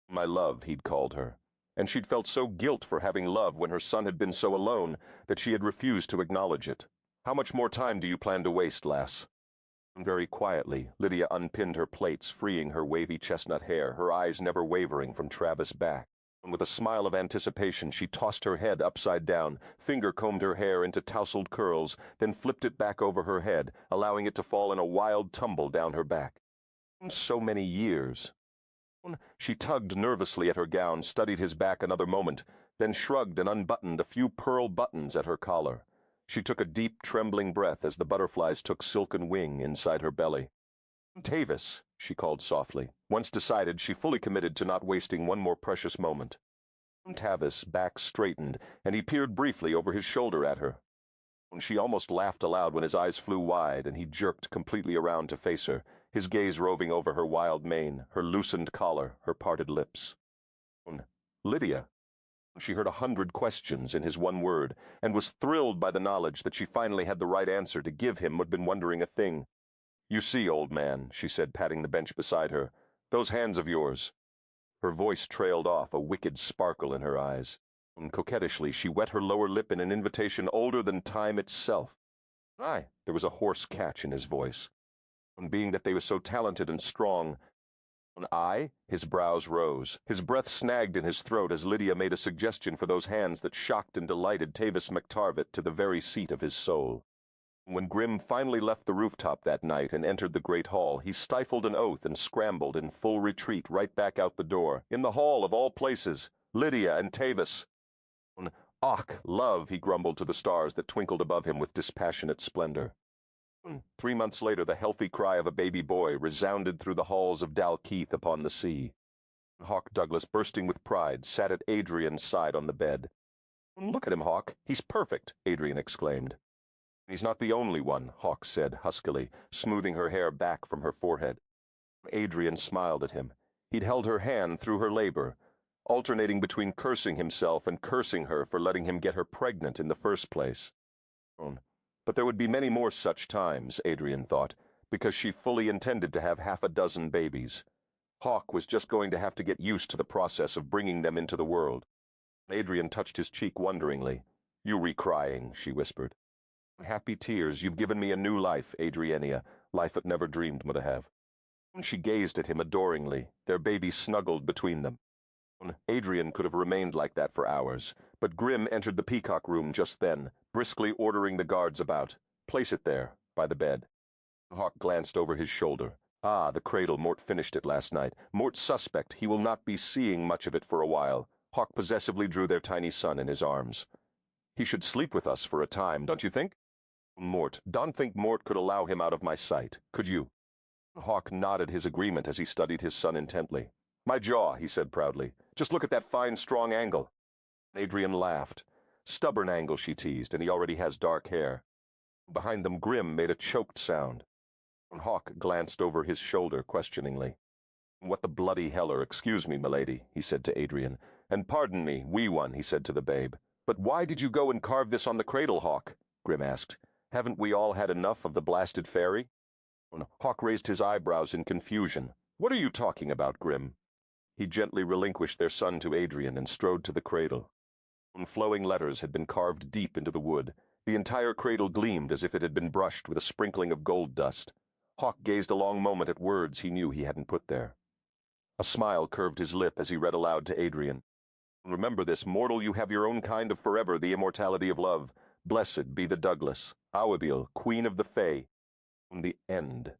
My love, he'd called her, and she'd felt so guilt for having love when her son had been so alone that she had refused to acknowledge it. How much more time do you plan to waste, lass? Very quietly, Lydia unpinned her plaits, freeing her wavy chestnut hair, her eyes never wavering from Travis' back. And with a smile of anticipation, she tossed her head upside down, finger-combed her hair into tousled curls, then flipped it back over her head, allowing it to fall in a wild tumble down her back. So many years. She tugged nervously at her gown, studied his back another moment, then shrugged and unbuttoned a few pearl buttons at her collar. She took a deep, trembling breath as the butterflies took silken wing inside her belly. "Tavis," she called softly. Once decided, she fully committed to not wasting one more precious moment. Tavis' back straightened, and he peered briefly over his shoulder at her. She almost laughed aloud when his eyes flew wide and he jerked completely around to face her, his gaze roving over her wild mane, her loosened collar, her parted lips. "Lydia." She heard 100 questions in his one word, and was thrilled by the knowledge that she finally had the right answer to give him who'd been wondering a thing. "You see, old man," she said, patting the bench beside her, "those hands of yours." Her voice trailed off, a wicked sparkle in her eyes. Coquettishly, she wet her lower lip in an invitation older than time itself. Aye, there was a hoarse catch in his voice. Being that they were so talented and strong. I? His brows rose. His breath snagged in his throat as Lydia made a suggestion for those hands that shocked and delighted Tavis McTarvett to the very seat of his soul. When Grim finally left the rooftop that night and entered the great hall, he stifled an oath and scrambled in full retreat right back out the door. In the hall of all places, Lydia and Tavis. "Och, love," he grumbled to the stars that twinkled above him with dispassionate splendor. 3 months later, the healthy cry of a baby boy resounded through the halls of Dalkeith upon the sea. Hawk Douglas, bursting with pride, sat at Adrian's side on the bed. "Look at him, Hawk. He's perfect," Adrian exclaimed. "He's not the only one," Hawk said huskily, smoothing her hair back from her forehead. Adrian smiled at him. He'd held her hand through her labor, alternating between cursing himself and cursing her for letting him get her pregnant in the first place. But there would be many more such times, Adrian thought, because she fully intended to have 6 babies. Hawk was just going to have to get used to the process of bringing them into the world. Adrian touched his cheek wonderingly. "You re-crying," she whispered. "Happy tears, you've given me a new life, Adriania, life it never dreamed would have." She gazed at him adoringly, their baby snuggled between them. Adrian could have remained like that for hours, but Grim entered the peacock room just then, briskly ordering the guards about. "Place it there, by the bed." Hawk glanced over his shoulder. "Ah, the cradle, Mort finished it last night. Mort's suspect, he will not be seeing much of it for a while." Hawk possessively drew their tiny son in his arms. "He should sleep with us for a time, don't you think?" "Mort, don't think Mort could allow him out of my sight, could you?" Hawk nodded his agreement as he studied his son intently. "My jaw," he said proudly. "Just look at that fine, strong angle." Adrian laughed. "Stubborn angle," she teased, "and he already has dark hair." Behind them, Grim made a choked sound. Hawk glanced over his shoulder questioningly. "What the bloody heller, excuse me, milady," he said to Adrian. "And pardon me, wee one," he said to the babe. "But why did you go and carve this on the cradle, Hawk?" Grim asked. "Haven't we all had enough of the blasted fairy?" Hawk raised his eyebrows in confusion. "What are you talking about, Grim?" He gently relinquished their son to Adrian and strode to the cradle. Flowing letters had been carved deep into the wood. The entire cradle gleamed as if it had been brushed with a sprinkling of gold dust. Hawk gazed a long moment at words he knew he hadn't put there. A smile curved his lip as he read aloud to Adrian. "Remember this, mortal, you have your own kind of forever, the immortality of love. Blessed be the Douglas, Awabil, Queen of the Fae. The end."